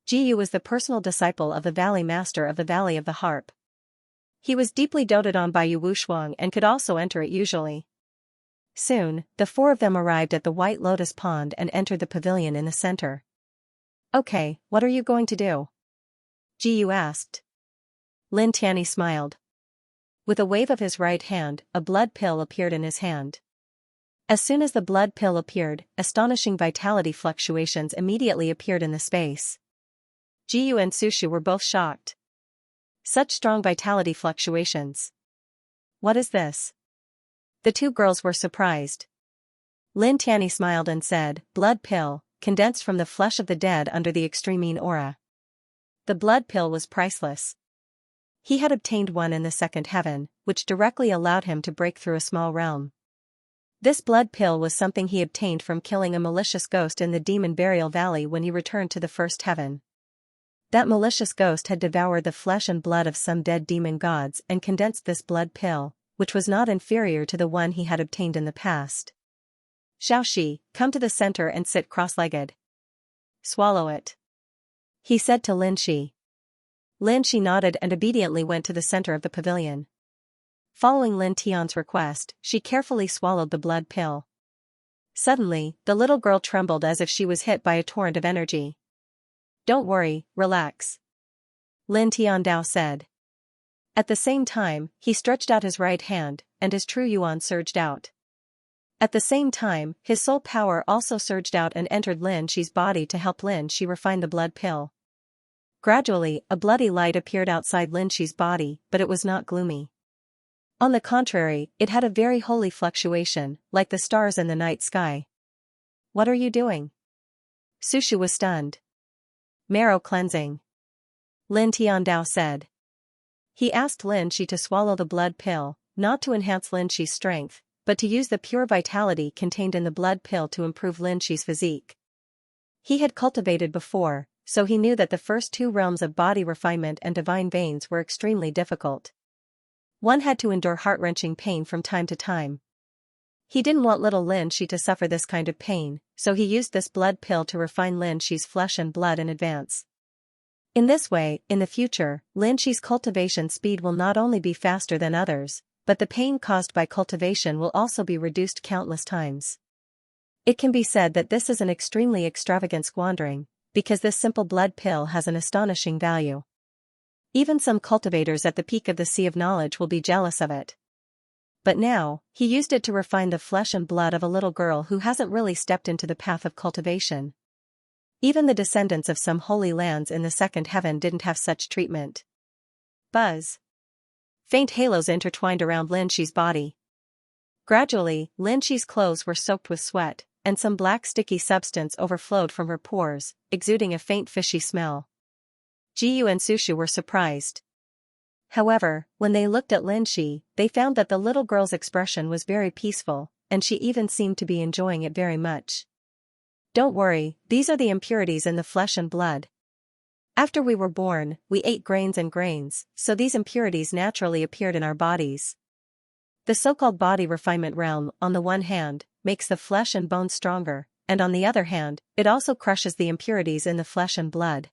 [SPEAKER 1] Jiyu was the personal disciple of the Valley Master of the Valley of the Harp. He was deeply doted on by Yu Wushuang and could also enter it usually. Soon, the four of them arrived at the White Lotus Pond and entered the pavilion in the center. "Okay, what are you going to do?" Jiyu asked. Lin Tianyi smiled. With a wave of his right hand, a blood pill appeared in his hand. As soon as the blood pill appeared, astonishing vitality fluctuations immediately appeared in the space. Jiyu and Sushu were both shocked. Such strong vitality fluctuations. "What is this?" The two girls were surprised. Lin Tianyi smiled and said, "Blood pill, condensed from the flesh of the dead under the extremine aura." The blood pill was priceless. He had obtained one in the second heaven, which directly allowed him to break through a small realm. This blood pill was something he obtained from killing a malicious ghost in the Demon Burial Valley when he returned to the first heaven. That malicious ghost had devoured the flesh and blood of some dead demon gods and condensed this blood pill, which was not inferior to the one he had obtained in the past. "Xiaoxi, come to the center and sit cross-legged." "Swallow it," he said to Lin Shi. Lin Shi nodded and obediently went to the center of the pavilion. Following Lin Tian's request, she carefully swallowed the blood pill. Suddenly, the little girl trembled as if she was hit by a torrent of energy. "Don't worry, relax," Lin Tiandao said. At the same time, he stretched out his right hand, and his true yuan surged out. At the same time, his soul power also surged out and entered Lin Shi's body to help Lin Shi refine the blood pill. Gradually, a bloody light appeared outside Lin Shi's body, but it was not gloomy. On the contrary, it had a very holy fluctuation, like the stars in the night sky. "What are you doing?" Sushu was stunned. "Marrow cleansing," Lin Tiandao said. He asked Lin Shi to swallow the blood pill, not to enhance Lin Shi's strength, but to use the pure vitality contained in the blood pill to improve Lin Shi's physique. He had cultivated before, so he knew that the first two realms of body refinement and divine veins were extremely difficult. One had to endure heart-wrenching pain from time to time. He didn't want little Lin Shi to suffer this kind of pain, so he used this blood pill to refine Lin Shi's flesh and blood in advance. In this way, in the future, Lin Shi's cultivation speed will not only be faster than others, but the pain caused by cultivation will also be reduced countless times. It can be said that this is an extremely extravagant squandering, because this simple blood pill has an astonishing value. Even some cultivators at the peak of the sea of knowledge will be jealous of it. But now, he used it to refine the flesh and blood of a little girl who hasn't really stepped into the path of cultivation. Even the descendants of some holy lands in the second heaven didn't have such treatment. Buzz. Faint halos intertwined around Lin Shi's body. Gradually, Lin Shi's clothes were soaked with sweat, and some black sticky substance overflowed from her pores, exuding a faint fishy smell. Jiyu and Sushu were surprised. However, when they looked at Lin Shi, they found that the little girl's expression was very peaceful, and she even seemed to be enjoying it very much. Don't worry, these are the impurities in the flesh and blood. After we were born, we ate grains and grains, so these impurities naturally appeared in our bodies. The so-called body refinement realm, on the one hand, makes the flesh and bones stronger, and on the other hand, it also crushes the impurities in the flesh and blood.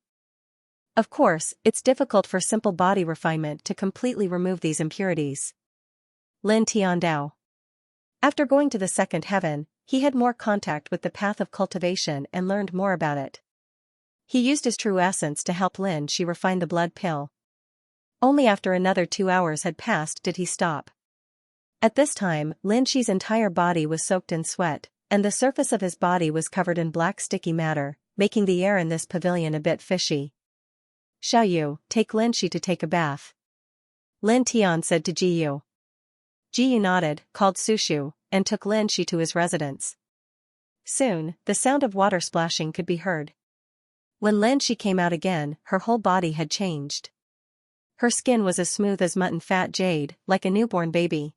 [SPEAKER 1] Of course, it's difficult for simple body refinement to completely remove these impurities. Lin Tiandao. After going to the second heaven, he had more contact with the path of cultivation and learned more about it. He used his true essence to help Lin Shi refine the blood pill. Only after another 2 hours had passed did he stop. At this time, Lin Shi's entire body was soaked in sweat, and the surface of his body was covered in black sticky matter, making the air in this pavilion a bit fishy. Xiaoyu, take Lin Shi to take a bath. Lin Tian said to Jiyu. Jiyu nodded, called Sushu, and took Lin Shi to his residence. Soon, the sound of water splashing could be heard. When Lin Shi came out again, her whole body had changed. Her skin was as smooth as mutton fat jade, like a newborn baby.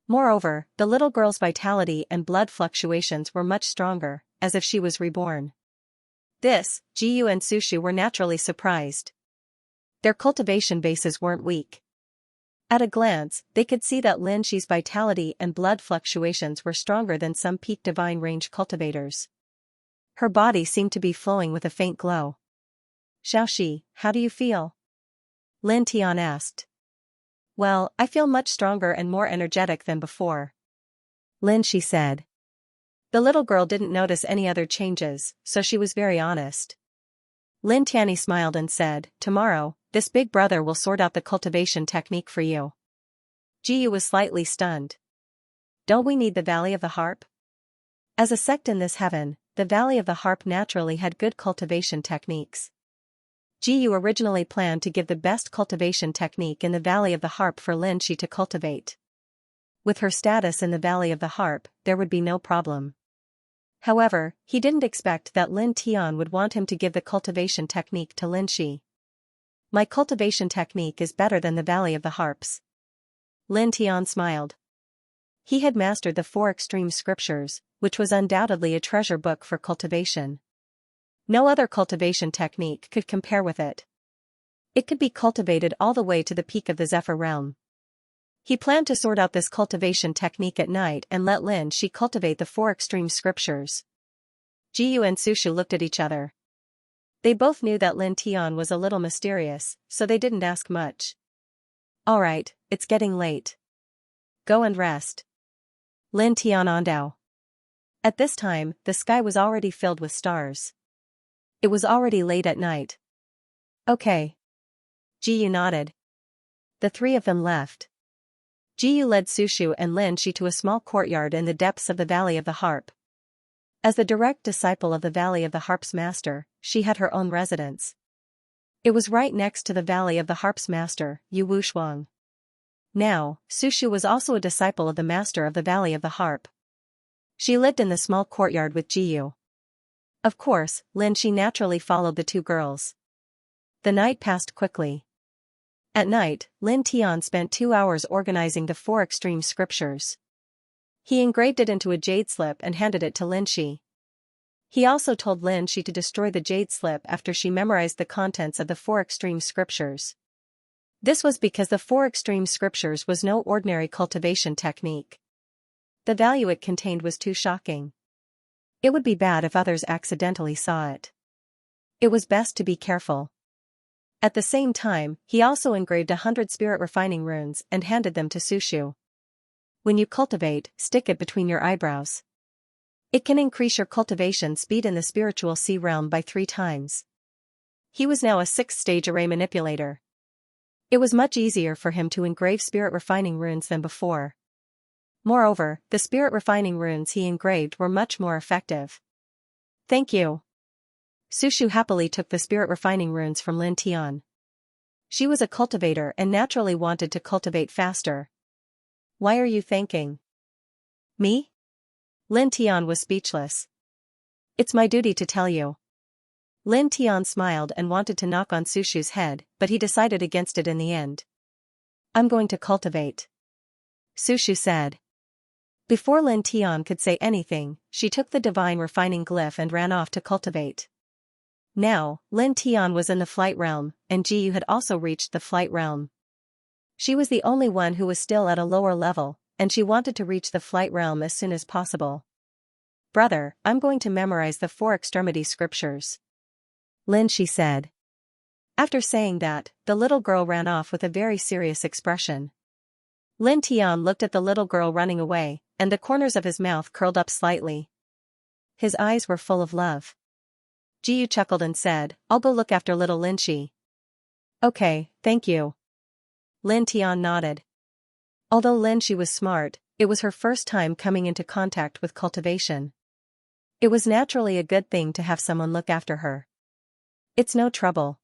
[SPEAKER 1] Moreover, the little girl's vitality and blood fluctuations were much stronger, as if she was reborn. This, Jiyu and Sushu were naturally surprised. Their cultivation bases weren't weak. At a glance, they could see that Lin Shi's vitality and blood fluctuations were stronger than some peak divine range cultivators. Her body seemed to be flowing with a faint glow. Xiaoxi, how do you feel? Lin Tian asked. Well, I feel much stronger and more energetic than before. Lin Shi said. The little girl didn't notice any other changes, so she was very honest. Lin Tianyi smiled and said, tomorrow, this big brother will sort out the cultivation technique for you. Jiyu was slightly stunned. Don't we need the Valley of the Harp? As a sect in this heaven, the Valley of the Harp naturally had good cultivation techniques. Jiyu originally planned to give the best cultivation technique in the Valley of the Harp for Lin Shi to cultivate. With her status in the Valley of the Harp, there would be no problem. However, he didn't expect that Lin Tian would want him to give the cultivation technique to Lin Shi. My cultivation technique is better than the Valley of the Harps. Lin Tian smiled. He had mastered the 4 extreme scriptures, which was undoubtedly a treasure book for cultivation. No other cultivation technique could compare with it. It could be cultivated all the way to the peak of the Zephyr realm. He planned to sort out this cultivation technique at night and let Lin Shi cultivate the 4 extreme scriptures. Jiyu and Sushu looked at each other. They both knew that Lin Tian was a little mysterious, so they didn't ask much. Alright, it's getting late. Go and rest. Lin Tian Andao. At this time, the sky was already filled with stars. It was already late at night. Okay. Jiyu nodded. The 3 of them left. Jiyu led Sushu and Lin Shi to a small courtyard in the depths of the Valley of the Harp. As the direct disciple of the Valley of the Harp's master, she had her own residence. It was right next to the Valley of the Harp's master, Yu Wushuang. Now, Sushu was also a disciple of the master of the Valley of the Harp. She lived in the small courtyard with Jiyu. Of course, Lin Shi naturally followed the 2 girls. The night passed quickly. At night, Lin Tian spent 2 hours organizing the 4 extreme scriptures. He engraved it into a jade slip and handed it to Lin Shi. He also told Lin Shi to destroy the jade slip after she memorized the contents of the 4 extreme scriptures. This was because the 4 extreme scriptures was no ordinary cultivation technique. The value it contained was too shocking. It would be bad if others accidentally saw it. It was best to be careful. At the same time, he also engraved 100 spirit refining runes and handed them to Sushu. When you cultivate, stick it between your eyebrows. It can increase your cultivation speed in the spiritual sea realm by 3 times. He was now a 6th-stage array manipulator. It was much easier for him to engrave spirit refining runes than before. Moreover, the spirit refining runes he engraved were much more effective. Thank you. Sushu happily took the spirit refining runes from Lin Tian. She was a cultivator and naturally wanted to cultivate faster. Why are you thanking me? Lin Tian was speechless. It's my duty to tell you. Lin Tian smiled and wanted to knock on Su Shu's head, but he decided against it in the end. I'm going to cultivate, Su Shu said. Before Lin Tian could say anything, she took the divine refining glyph and ran off to cultivate. Now, Lin Tian was in the flight realm, and Ji Yu had also reached the flight realm. She was the only one who was still at a lower level, and she wanted to reach the flight realm as soon as possible. Brother, I'm going to memorize the 4 extremity scriptures, Lin Shi said. After saying that, the little girl ran off with a very serious expression. Lin Tian looked at the little girl running away, and the corners of his mouth curled up slightly. His eyes were full of love. Ji Yu chuckled and said, I'll go look after little Lin Shi. Okay, thank you. Lin Tian nodded. Although Lin Shi was smart, it was her first time coming into contact with cultivation. It was naturally a good thing to have someone look after her. It's no trouble.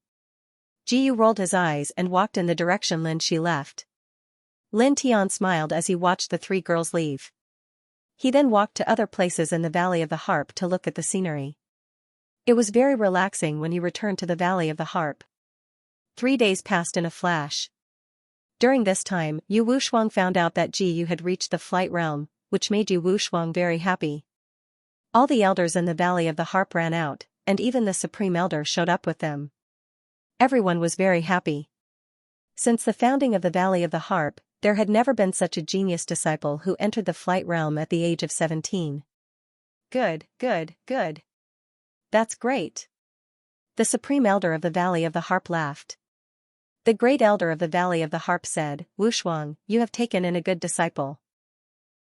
[SPEAKER 1] Ji Yu rolled his eyes and walked in the direction Lin Shi left. Lin Tian smiled as he watched the 3 girls leave. He then walked to other places in the Valley of the Harp to look at the scenery. It was very relaxing when he returned to the Valley of the Harp. 3 days passed in a flash. During this time, Yu Wushuang found out that Ji Yu had reached the flight realm, which made Yu Wushuang very happy. All the elders in the Valley of the Harp ran out, and even the Supreme Elder showed up with them. Everyone was very happy. Since the founding of the Valley of the Harp, there had never been such a genius disciple who entered the flight realm at the age of 17. Good, good, good. That's great. The Supreme Elder of the Valley of the Harp laughed. The Great Elder of the Valley of the Harp said, Wushuang, you have taken in a good disciple.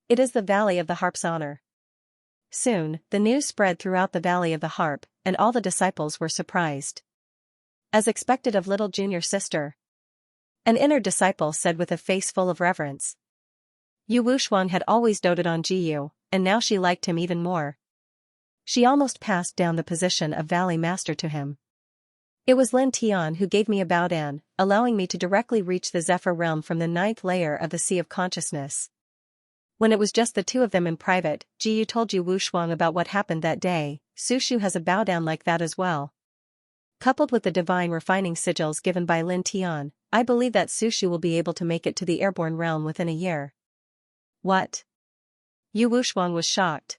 [SPEAKER 1] It is the Valley of the Harp's honor. Soon, the news spread throughout the Valley of the Harp, and all the disciples were surprised. As expected of little junior sister, an inner disciple said with a face full of reverence. Yu Wushuang had always doted on Ji Yu, and now she liked him even more. She almost passed down the position of Valley Master to him. It was Lin Tian who gave me a Baodan, allowing me to directly reach the Zephyr realm from the 9th layer of the Sea of Consciousness. When it was just the 2 of them in private, Ji Yu told Yu Wushuang about what happened that day. Su Shu has a Baodan like that as well. Coupled with the divine refining sigils given by Lin Tian, I believe that Su Shu will be able to make it to the airborne realm within a year. What? Yu Wushuang was shocked.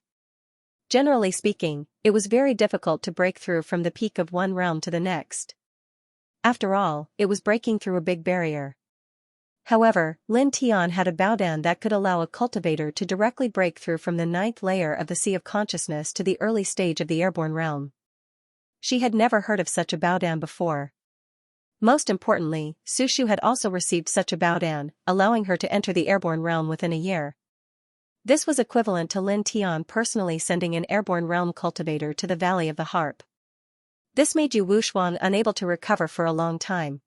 [SPEAKER 1] Generally speaking, it was very difficult to break through from the peak of one realm to the next. After all, it was breaking through a big barrier. However, Lin Tian had a Baodan that could allow a cultivator to directly break through from the 9th layer of the Sea of Consciousness to the early stage of the airborne realm. She had never heard of such a Baodan before. Most importantly, Su Shu had also received such a Baodan, allowing her to enter the airborne realm within a year. This was equivalent to Lin Tian personally sending an airborne realm cultivator to the Valley of the Harp. This made Yu Wushuang unable to recover for a long time.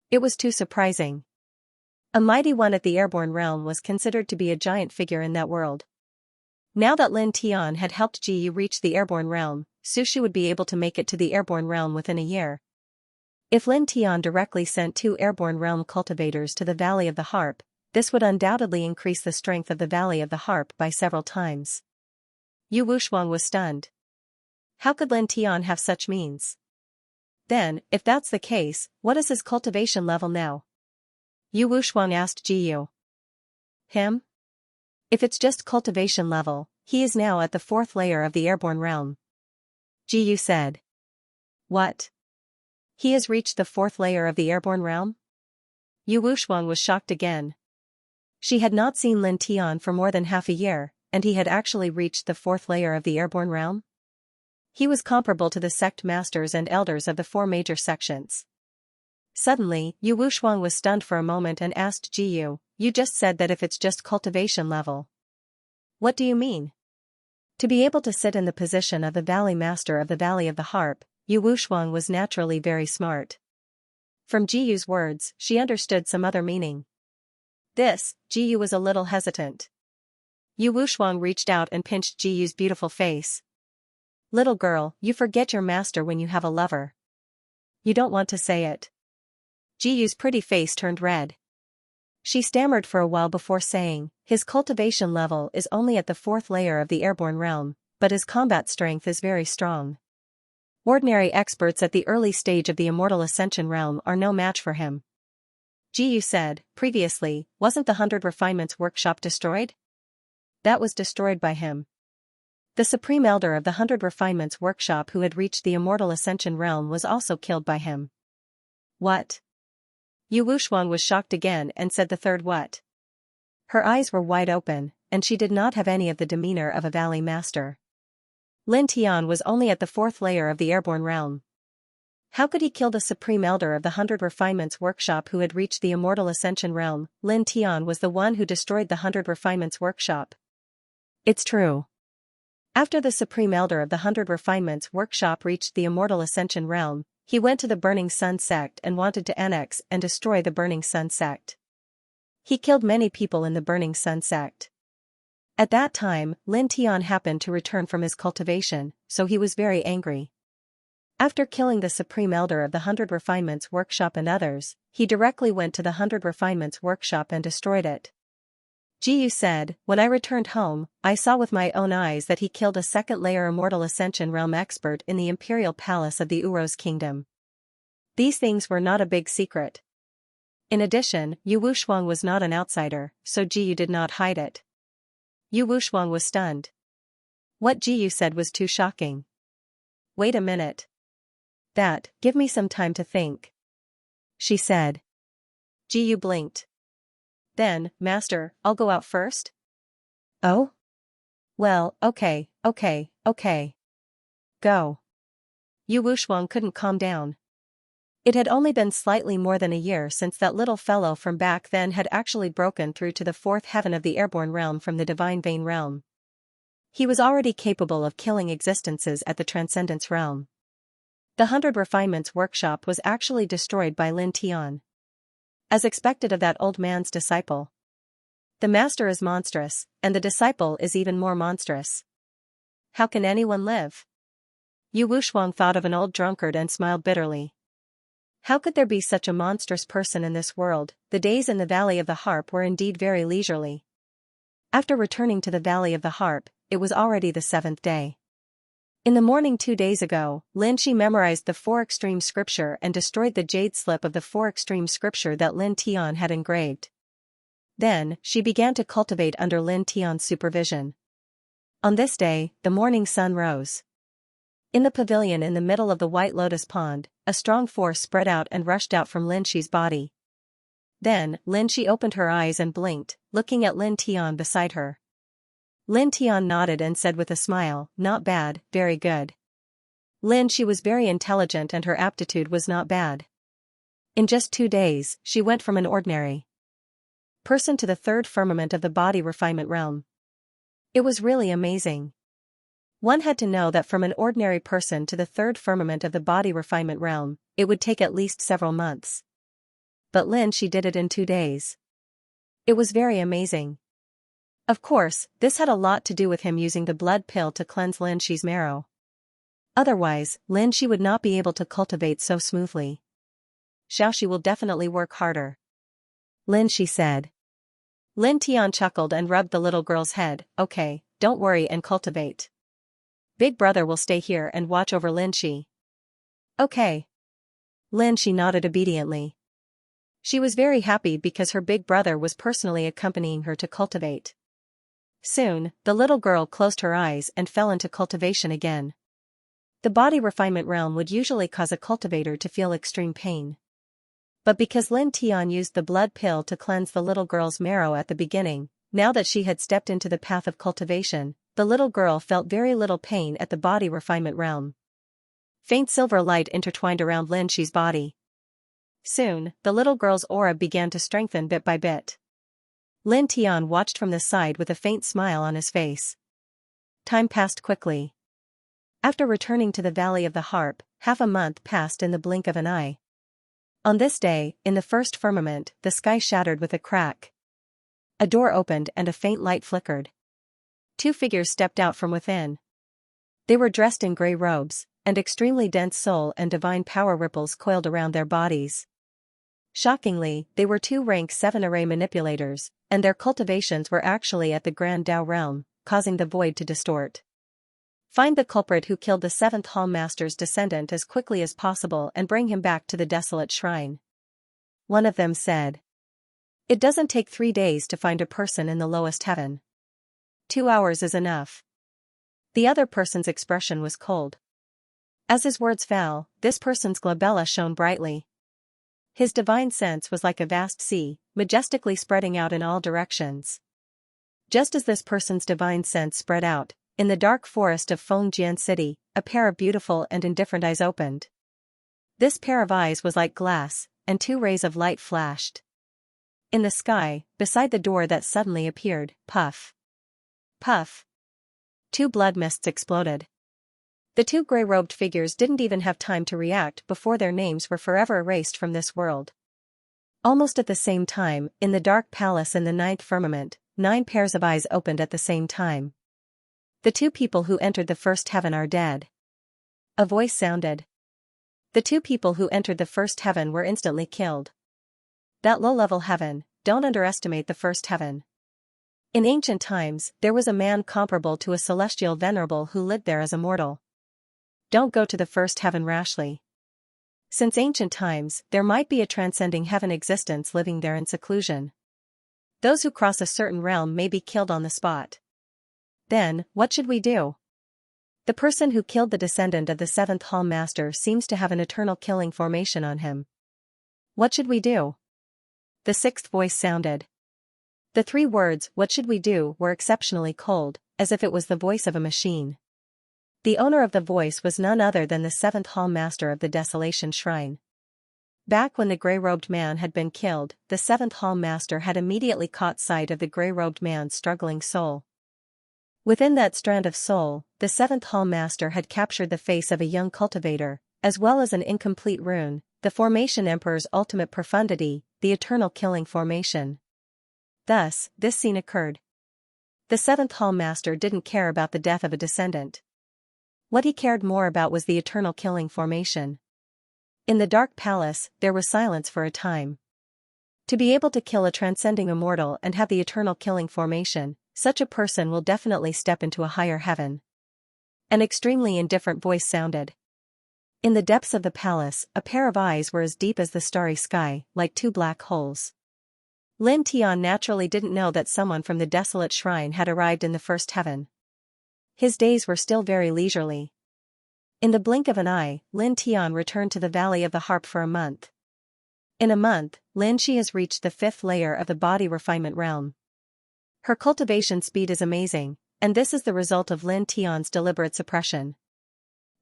[SPEAKER 1] It was too surprising. A mighty one at the airborne realm was considered to be a giant figure in that world. Now that Lin Tian had helped Ji Yu reach the airborne realm, Su Shu would be able to make it to the airborne realm within a year. If Lin Tian directly sent 2 airborne realm cultivators to the Valley of the Harp, this would undoubtedly increase the strength of the Valley of the Harp by several times. Yu Wushuang was stunned. How could Lin Tian have such means? Then, if that's the case, what is his cultivation level now? Yu Wushuang asked Ji Yu. Him? If it's just cultivation level, he is now at the 4th layer of the airborne realm. Ji Yu said. What? He has reached the 4th layer of the airborne realm? Yu Wushuang was shocked again. She had not seen Lin Tian for more than half a year, and he had actually reached the 4th layer of the airborne realm? He was comparable to the sect masters and elders of the 4 major sections. Suddenly, Yu Wushuang was stunned for a moment and asked Ji Yu, you just said that if it's just cultivation level. What do you mean? To be able to sit in the position of the Valley Master of the Valley of the Harp, Yu Wushuang was naturally very smart. From Ji Yu's words, she understood some other meaning. This, Ji Yu was a little hesitant. Yu Wushuang reached out and pinched Ji Yu's beautiful face. Little girl, you forget your master when you have a lover. You don't want to say it. Ji-Yu's pretty face turned red. She stammered for a while before saying, his cultivation level is only at the 4th layer of the airborne realm, but his combat strength is very strong. Ordinary experts at the early stage of the immortal ascension realm are no match for him. Ji-Yu said, previously, wasn't the 100 Refinements workshop destroyed? That was destroyed by him. The Supreme Elder of the 100 Refinements workshop who had reached the immortal ascension realm was also killed by him. What? Yu Wuxuan was shocked again and said the third what? Her eyes were wide open, and she did not have any of the demeanor of a valley master. Lin Tian was only at the 4th layer of the airborne realm. How could he kill the Supreme Elder of the 100 Refinements workshop who had reached the immortal ascension realm? Lin Tian was the one who destroyed the 100 Refinements workshop. It's true. After the Supreme Elder of the 100 Refinements workshop reached the immortal ascension realm, he went to the Burning Sun sect and wanted to annex and destroy the Burning Sun sect. He killed many people in the Burning Sun sect. At that time, Lin Tian happened to return from his cultivation, so he was very angry. After killing the Supreme Elder of the 100 Refinements workshop and others, he directly went to the 100 Refinements workshop and destroyed it. Ji-Yu said, when I returned home, I saw with my own eyes that he killed a 2nd layer immortal ascension realm expert in the imperial palace of the Uros kingdom. These things were not a big secret. In addition, Yu Wuxuan was not an outsider, so Ji-Yu did not hide it. Yu Wuxuan was stunned. What Ji-Yu said was too shocking. Wait a minute. Give me some time to think. She said. Ji-Yu blinked. Then, Master, I'll go out first? Oh? Well, okay. Go. Yu Wuxuan couldn't calm down. It had only been slightly more than a year since that little fellow from back then had actually broken through to the 4th heaven of the airborne realm from the divine vein realm. He was already capable of killing existences at the transcendence realm. The 100 Refinements workshop was actually destroyed by Lin Tian. As expected of that old man's disciple. The master is monstrous, and the disciple is even more monstrous. How can anyone live? Yu Wuxuan thought of an old drunkard and smiled bitterly. How could there be such a monstrous person in this world? The days in the Valley of the Harp were indeed very leisurely. After returning to the Valley of the Harp, it was already the 7th day. In the morning 2 days ago, Lin Shi memorized the 4 extreme scripture and destroyed the jade slip of the 4 extreme scripture that Lin Tian had engraved. Then, she began to cultivate under Lin Tian's supervision. On this day, the morning sun rose. In the pavilion in the middle of the White Lotus Pond, a strong force spread out and rushed out from Lin Shi's body. Then, Lin Shi opened her eyes and blinked, looking at Lin Tian beside her. Lin Tian nodded and said with a smile, not bad, very good. Lin Shi was very intelligent and her aptitude was not bad. In just 2 days, she went from an ordinary person to the 3rd firmament of the body refinement realm. It was really amazing. One had to know that from an ordinary person to the 3rd firmament of the body refinement realm, it would take at least several months. But Lin Shi did it in 2 days. It was very amazing. Of course, this had a lot to do with him using the blood pill to cleanse Lin Shi's marrow. Otherwise, Lin Shi would not be able to cultivate so smoothly. Xiaoxi will definitely work harder. Lin Shi said. Lin Tian chuckled and rubbed the little girl's head. Okay, don't worry and cultivate. Big brother will stay here and watch over Lin Shi. Okay. Lin Shi nodded obediently. She was very happy because her big brother was personally accompanying her to cultivate. Soon, the little girl closed her eyes and fell into cultivation again. The body refinement realm would usually cause a cultivator to feel extreme pain. But because Lin Tian used the blood pill to cleanse the little girl's marrow at the beginning, now that she had stepped into the path of cultivation, the little girl felt very little pain at the body refinement realm. Faint silver light intertwined around Lin Shi's body. Soon, the little girl's aura began to strengthen bit by bit. Lin Tian watched from the side with a faint smile on his face. Time passed quickly. After returning to the Valley of the Harp, half a month passed in the blink of an eye. On this day, in the 1st firmament, the sky shattered with a crack. A door opened and a faint light flickered. 2 figures stepped out from within. They were dressed in gray robes, and extremely dense soul and divine power ripples coiled around their bodies. Shockingly, they were 2 rank 7 array manipulators, and their cultivations were actually at the Grand Dao realm, causing the void to distort. Find the culprit who killed the 7th Hall Master's descendant as quickly as possible and bring him back to the desolate shrine. One of them said. It doesn't take 3 days to find a person in the lowest heaven. 2 hours is enough. The other person's expression was cold. As his words fell, this person's glabella shone brightly. His divine sense was like a vast sea, majestically spreading out in all directions. Just as this person's divine sense spread out, in the dark forest of Fengjian City, a pair of beautiful and indifferent eyes opened. This pair of eyes was like glass, and 2 rays of light flashed. In the sky, beside the door that suddenly appeared, puff. Puff. 2 blood mists exploded. The 2 gray-robed figures didn't even have time to react before their names were forever erased from this world. Almost at the same time, in the dark palace in the 9th firmament, 9 pairs of eyes opened at the same time. The 2 people who entered the first heaven are dead. A voice sounded. The 2 people who entered the first heaven were instantly killed. That low-level heaven, don't underestimate the first heaven. In ancient times, there was a man comparable to a celestial venerable who lived there as a mortal. Don't go to the first heaven rashly. Since ancient times, there might be a transcending heaven existence living there in seclusion. Those who cross a certain realm may be killed on the spot. Then, what should we do? The person who killed the descendant of the 7th Hall Master seems to have an eternal killing formation on him. What should we do? The 6th voice sounded. The 3 words, what should we do, were exceptionally cold, as if it was the voice of a machine. The owner of the voice was none other than the 7th Hall Master of the Desolation Shrine. Back when the gray-robed man had been killed, the 7th Hall Master had immediately caught sight of the gray-robed man's struggling soul. Within that strand of soul, the 7th Hall Master had captured the face of a young cultivator, as well as an incomplete rune, the Formation Emperor's ultimate profundity, the eternal killing formation. Thus, this scene occurred. The 7th Hall Master didn't care about the death of a descendant. What he cared more about was the eternal killing formation. In the dark palace, there was silence for a time. To be able to kill a transcending immortal and have the eternal killing formation, such a person will definitely step into a higher heaven. An extremely indifferent voice sounded. In the depths of the palace, a pair of eyes were as deep as the starry sky, like 2 black holes. Lin Tian naturally didn't know that someone from the desolate shrine had arrived in the first heaven. His days were still very leisurely. In the blink of an eye, Lin Tian returned to the Valley of the Harp for a month. In a month, Lin Shi has reached the 5th layer of the body refinement realm. Her cultivation speed is amazing, and this is the result of Lin Tian's deliberate suppression.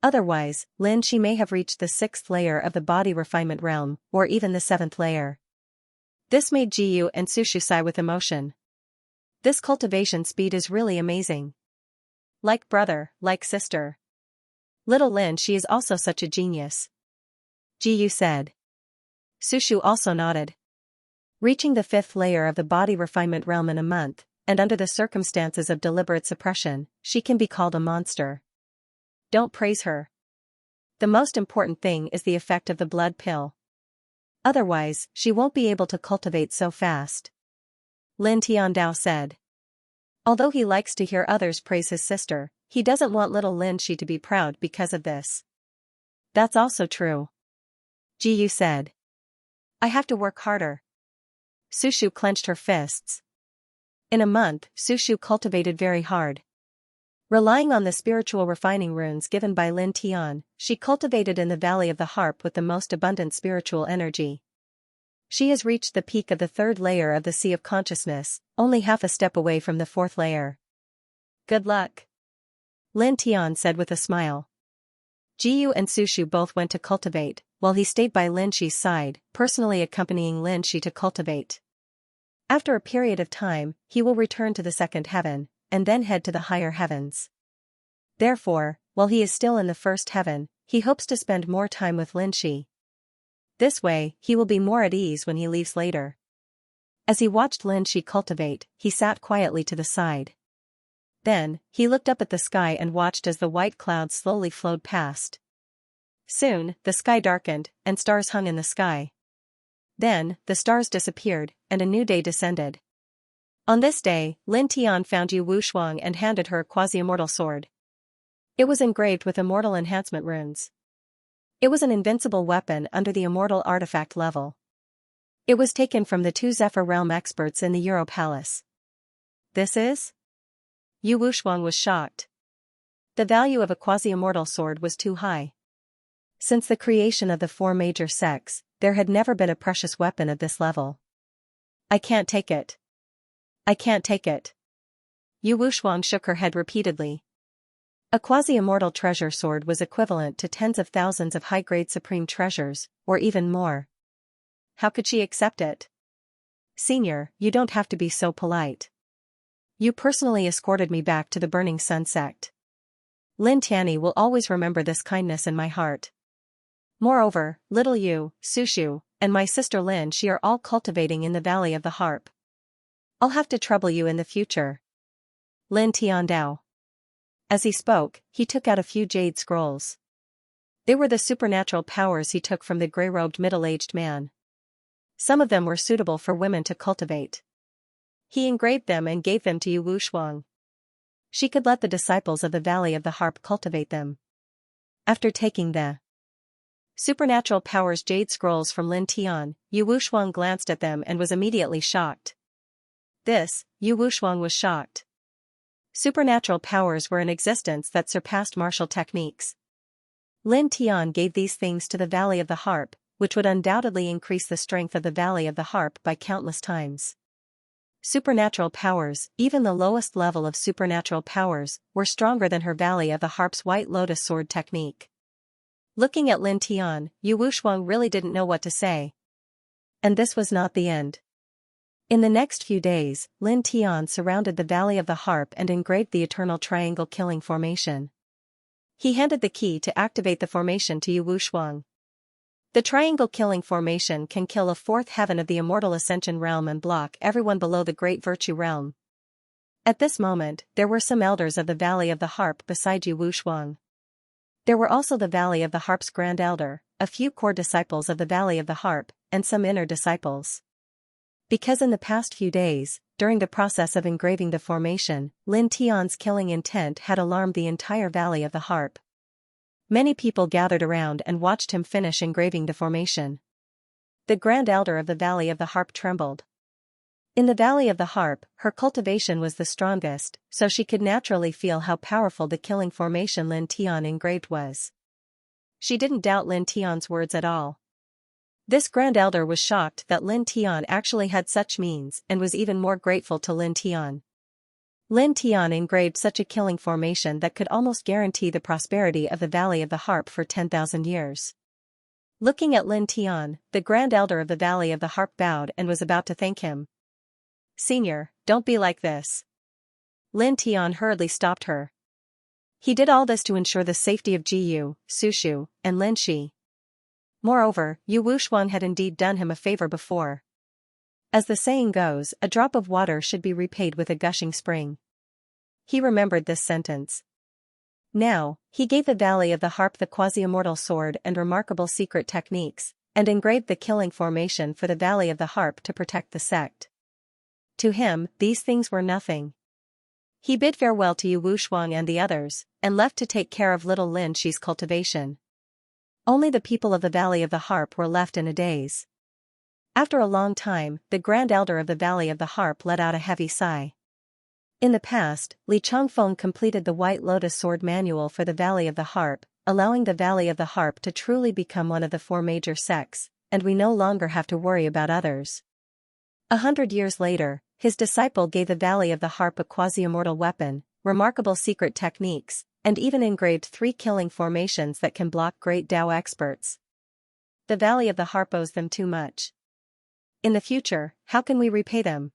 [SPEAKER 1] Otherwise, Lin Shi may have reached the 6th layer of the body refinement realm, or even the 7th layer. This made Jiyu and Sushu sigh with emotion. This cultivation speed is really amazing. Like brother, like sister. Little Lin Shi is also such a genius. Jiyu said. Sushu also nodded. Reaching the 5th layer of the body refinement realm in a month, and under the circumstances of deliberate suppression, she can be called a monster. Don't praise her. The most important thing is the effect of the blood pill. Otherwise, she won't be able to cultivate so fast. Lin Tiandao said. Although he likes to hear others praise his sister, he doesn't want little Lin Shi to be proud because of this. That's also true. Jiyu said. I have to work harder. Sushu clenched her fists. In a month, Sushu cultivated very hard. Relying on the spiritual refining runes given by Lin Tian, she cultivated in the Valley of the Harp with the most abundant spiritual energy. She has reached the peak of the 3rd layer of the Sea of Consciousness, only half a step away from the 4th layer. Good luck. Lin Tian said with a smile. Jiyu and Sushu both went to cultivate, while he stayed by Lin Shi's side, personally accompanying Lin Shi to cultivate. After a period of time, he will return to the 2nd heaven, and then head to the higher heavens. Therefore, while he is still in the 1st heaven, he hopes to spend more time with Lin Shi. This way, he will be more at ease when he leaves later. As he watched Lin Shi cultivate, he sat quietly to the side. Then, he looked up at the sky and watched as the white clouds slowly flowed past. Soon, the sky darkened, and stars hung in the sky. Then, the stars disappeared, and a new day descended. On this day, Lin Tian found Yu Wushuang and handed her a quasi-immortal sword. It was engraved with immortal enhancement runes. It was an invincible weapon under the immortal artifact level. It was taken from the two Zephyr realm experts in the Euro Palace. This is? Yu Wushuang was shocked. The value of a quasi-immortal sword was too high. Since the creation of the four major sects, there had never been a precious weapon of this level. I can't take it. I can't take it. Yu Wushuang shook her head repeatedly. A quasi-immortal treasure sword was equivalent to tens of thousands of high-grade supreme treasures, or even more. How could she accept it? Senior, you don't have to be so polite. You personally escorted me back to the Burning Sun sect. Lin Tianyi will always remember this kindness in my heart. Moreover, little Yu, Sushu, and my sister Lin Shi are all cultivating in the Valley of the Harp. I'll have to trouble you in the future. Lin Tiandao. As he spoke, he took out a few jade scrolls. They were the supernatural powers he took from the grey-robed middle-aged man. Some of them were suitable for women to cultivate. He engraved them and gave them to Yu Wushuang. She could let the disciples of the Valley of the Harp cultivate them. After taking the supernatural powers jade scrolls from Lin Tian, Yu Wushuang glanced at them and was immediately shocked. Yu Wushuang was shocked. Supernatural powers were in existence that surpassed martial techniques. Lin Tian gave these things to the Valley of the Harp, which would undoubtedly increase the strength of the Valley of the Harp by countless times. Supernatural powers, even the lowest level of supernatural powers, were stronger than her Valley of the Harp's White Lotus Sword technique. Looking at Lin Tian, Yu Wushuang really didn't know what to say. And this was not the end. In the next few days, Lin Tian surrounded the Valley of the Harp and engraved the Eternal Triangle Killing Formation. He handed the key to activate the formation to Yu Wushuang. The Triangle Killing Formation can kill a fourth heaven of the Immortal Ascension realm and block everyone below the Great Virtue realm. At this moment, there were some elders of the Valley of the Harp beside Yu Wushuang. There were also the Valley of the Harp's Grand Elder, a few core disciples of the Valley of the Harp, and some inner disciples. Because in the past few days, during the process of engraving the formation, Lin Tian's killing intent had alarmed the entire Valley of the Harp. Many people gathered around and watched him finish engraving the formation. The Grand Elder of the Valley of the Harp trembled. In the Valley of the Harp, her cultivation was the strongest, so she could naturally feel how powerful the killing formation Lin Tian engraved was. She didn't doubt Lin Tian's words at all. This Grand Elder was shocked that Lin Tian actually had such means and was even more grateful to Lin Tian. Lin Tian engraved such a killing formation that could almost guarantee the prosperity of the Valley of the Harp for 10,000 years. Looking at Lin Tian, the Grand Elder of the Valley of the Harp bowed and was about to thank him. Senior, don't be like this. Lin Tian hurriedly stopped her. He did all this to ensure the safety of Jiyu, Sushu, and Lin Shi. Moreover, Yu Wushuang had indeed done him a favor before. As the saying goes, a drop of water should be repaid with a gushing spring. He remembered this sentence. Now, he gave the Valley of the Harp the quasi-immortal sword and remarkable secret techniques, and engraved the killing formation for the Valley of the Harp to protect the sect. To him, these things were nothing. He bid farewell to Yu Wushuang and the others, and left to take care of little Lin Shi's cultivation. Only the people of the Valley of the Harp were left in a daze. After a long time, the Grand Elder of the Valley of the Harp let out a heavy sigh. In the past, Li Changfeng completed the White Lotus Sword Manual for the Valley of the Harp, allowing the Valley of the Harp to truly become one of the four major sects, and we no longer have to worry about others. 100 years later, his disciple gave the Valley of the Harp a quasi-immortal weapon, remarkable secret techniques, and even engraved 3 killing formations that can block great Dao experts. The Valley of the Harp owes them too much. In the future, how can we repay them?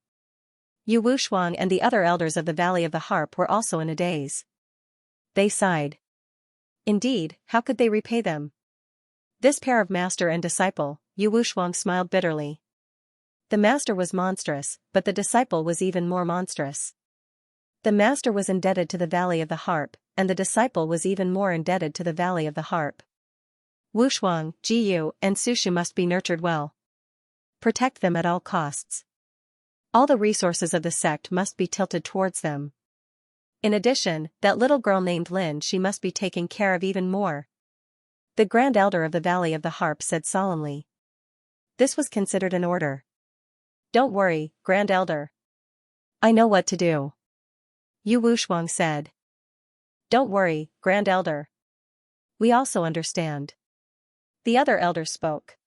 [SPEAKER 1] Yu Wushuang and the other elders of the Valley of the Harp were also in a daze. They sighed. Indeed, how could they repay them? This pair of master and disciple, Yu Wushuang smiled bitterly. The master was monstrous, but the disciple was even more monstrous. The master was indebted to the Valley of the Harp, and the disciple was even more indebted to the Valley of the Harp. Wushuang, Jiyu, and Sushu must be nurtured well. protect them at all costs. All the resources of the sect must be tilted towards them. In addition, that little girl named Lin, she must be taken care of even more. The Grand Elder of the Valley of the Harp said solemnly. This was considered an order. Don't worry, Grand Elder. I know what to do. Yu Wushuang said. Don't worry, Grand Elder. We also understand. The other elders spoke.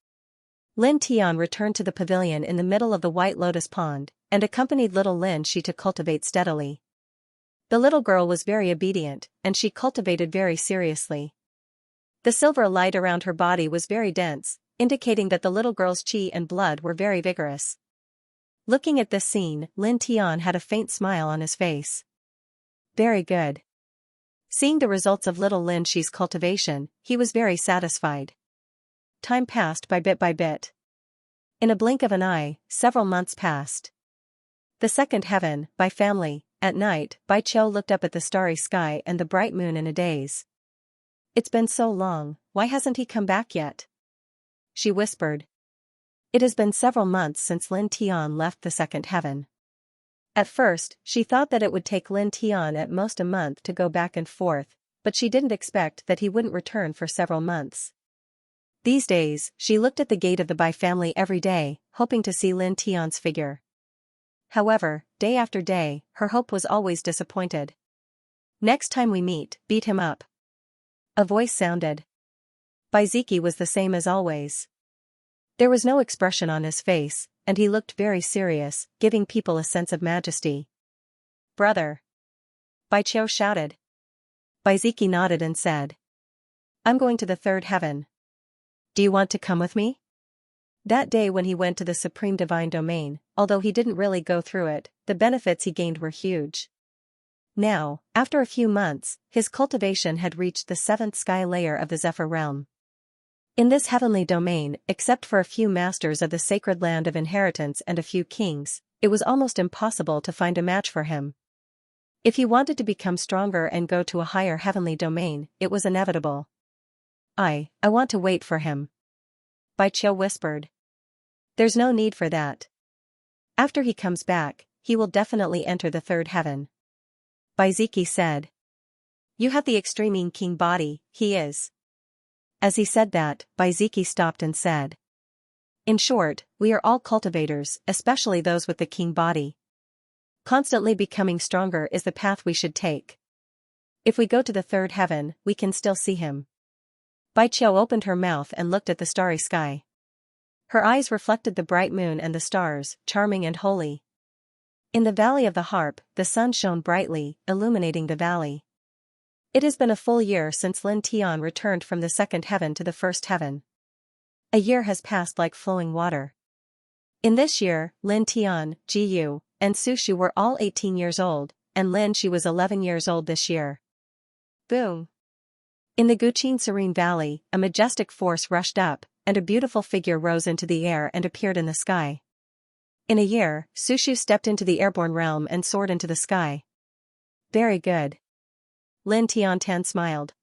[SPEAKER 1] Lin Tian returned to the pavilion in the middle of the White Lotus Pond, and accompanied little Lin Shi to cultivate steadily. The little girl was very obedient, and she cultivated very seriously. The silver light around her body was very dense, indicating that the little girl's qi and blood were very vigorous. Looking at this scene, Lin Tian had a faint smile on his face. Very good. Seeing the results of little Lin Shi's cultivation, he was very satisfied. Time passed by bit. In a blink of an eye, several months passed. The second heaven, by family, at night, Bai Qiu looked up at the starry sky and the bright moon in a daze. It's been so long, why hasn't he come back yet? She whispered. It has been several months since Lin Tian left the second heaven. At first, she thought that it would take Lin Tian at most a month to go back and forth, but she didn't expect that he wouldn't return for several months. These days, she looked at the gate of the Bai family every day, hoping to see Lin Tian's figure. However, day after day, her hope was always disappointed. Next time we meet, beat him up. A voice sounded. Bai Ziki was the same as always. There was no expression on his face, and he looked very serious, giving people a sense of majesty. Brother! Bai Qiu shouted. Bai Ziki nodded and said. I'm going to the third heaven. Do you want to come with me? That day when he went to the Supreme Divine Domain, although he didn't really go through it, the benefits he gained were huge. Now, after a few months, his cultivation had reached the seventh sky layer of the Zephyr realm. In this heavenly domain, except for a few masters of the sacred land of inheritance and a few kings, it was almost impossible to find a match for him. If he wanted to become stronger and go to a higher heavenly domain, it was inevitable. I want to wait for him. Bai Qiu whispered. There's no need for that. After he comes back, he will definitely enter the third heaven. Bai Ziki said. You have the extreme king body, he is. As he said that, Bai Ziki stopped and said. In short, we are all cultivators, especially those with the king body. Constantly becoming stronger is the path we should take. If we go to the third heaven, we can still see him. Bai Qiu opened her mouth and looked at the starry sky. Her eyes reflected the bright moon and the stars, charming and holy. In the Valley of the Harp, the sun shone brightly, illuminating the valley. It has been a full year since Lin Tian returned from the second heaven to the first heaven. A year has passed like flowing water. In this year, Lin Tian, Ji Yu, and Su Shu were all 18 years old, and Lin Shi was 11 years old this year. Boom! In the Guqin Serene Valley, a majestic force rushed up, and a beautiful figure rose into the air and appeared in the sky. In a year, Su Shu stepped into the airborne realm and soared into the sky. Very good. Lin Tian smiled.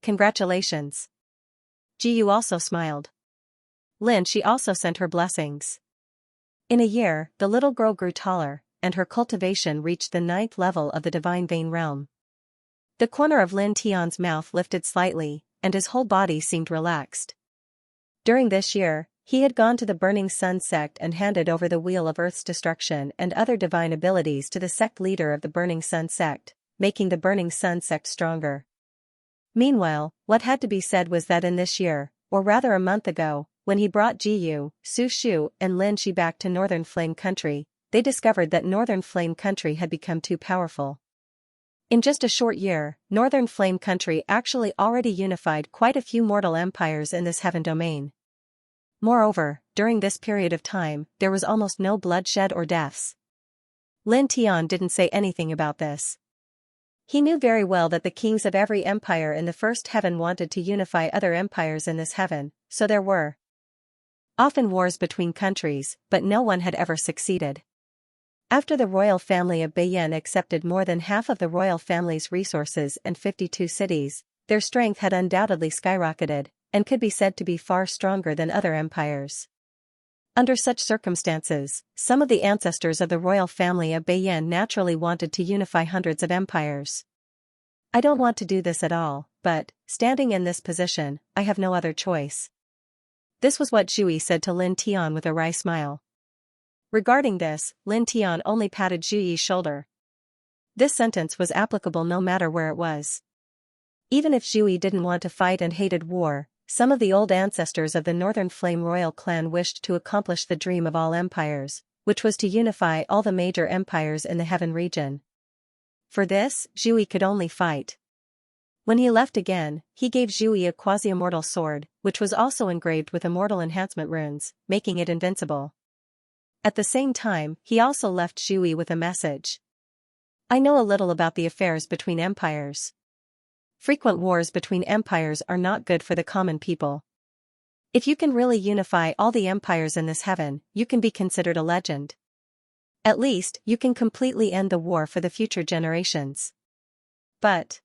[SPEAKER 1] Congratulations. Ji Yu also smiled. Lin Shi also sent her blessings. In a year, the little girl grew taller, and her cultivation reached the 9th level of the Divine Vein realm. The corner of Lin Tian's mouth lifted slightly, and his whole body seemed relaxed. During this year, he had gone to the Burning Sun sect and handed over the Wheel of Earth's destruction and other divine abilities to the sect leader of the Burning Sun sect, making the Burning Sun sect stronger. Meanwhile, what had to be said was that in this year, or rather a month ago, when he brought Ji Yu, Su Shu, and Lin Shi back to Northern Flame Country, they discovered that Northern Flame Country had become too powerful. In just a short year, Northern Flame Country actually already unified quite a few mortal empires in this heaven domain. Moreover, during this period of time, there was almost no bloodshed or deaths. Lin Tian didn't say anything about this. He knew very well that the kings of every empire in the first heaven wanted to unify other empires in this heaven, so there were often wars between countries, but no one had ever succeeded. After the royal family of Beiyan accepted more than half of the royal family's resources and 52 cities, their strength had undoubtedly skyrocketed, and could be said to be far stronger than other empires. Under such circumstances, some of the ancestors of the royal family of Beiyan naturally wanted to unify hundreds of empires. I don't want to do this at all, but, standing in this position, I have no other choice. This was what Zhu Yi said to Lin Tian with a wry smile. Regarding this, Lin Tian only patted Zhu Yi's shoulder. This sentence was applicable no matter where it was. Even if Zhu Yi didn't want to fight and hated war, some of the old ancestors of the Northern Flame royal clan wished to accomplish the dream of all empires, which was to unify all the major empires in the Heaven region. For this, Zhu Yi could only fight. When he left again, he gave Zhu Yi a quasi-immortal sword, which was also engraved with immortal enhancement runes, making it invincible. At the same time, he also left Zhu Yi with a message. I know a little about the affairs between empires. Frequent wars between empires are not good for the common people. If you can really unify all the empires in this heaven, you can be considered a legend. At least, you can completely end the war for the future generations. But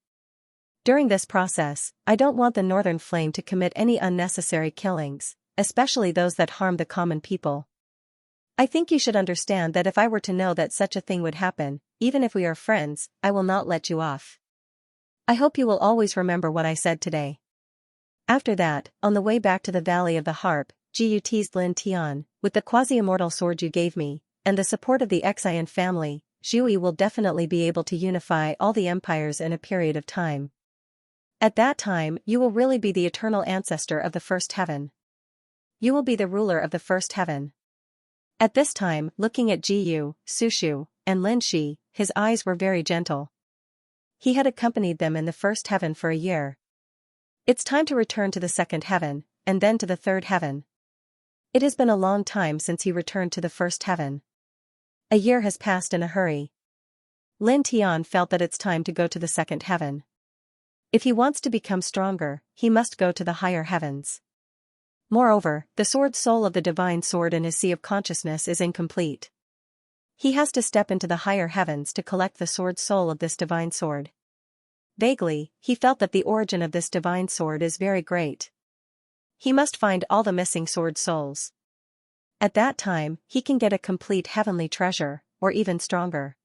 [SPEAKER 1] during this process, I don't want the Northern Flame to commit any unnecessary killings, especially those that harm the common people. I think you should understand that if I were to know that such a thing would happen, even if we are friends, I will not let you off. I hope you will always remember what I said today. After that, on the way back to the Valley of the Harp, Jiyu teased Lin Tian, with the quasi-immortal sword you gave me, and the support of the Xian family, Zhu Yi will definitely be able to unify all the empires in a period of time. At that time, you will really be the eternal ancestor of the first heaven. You will be the ruler of the first heaven. At this time, looking at Jiyu, Sushu, and Lin Shi, his eyes were very gentle. He had accompanied them in the first heaven for a year. It's time to return to the second heaven, and then to the third heaven. It has been a long time since he returned to the first heaven. A year has passed in a hurry. Lin Tian felt that it's time to go to the second heaven. If he wants to become stronger, he must go to the higher heavens. Moreover, the sword soul of the divine sword in his sea of consciousness is incomplete. He has to step into the higher heavens to collect the sword soul of this divine sword. Vaguely, he felt that the origin of this divine sword is very great. He must find all the missing sword souls. At that time, he can get a complete heavenly treasure, or even stronger.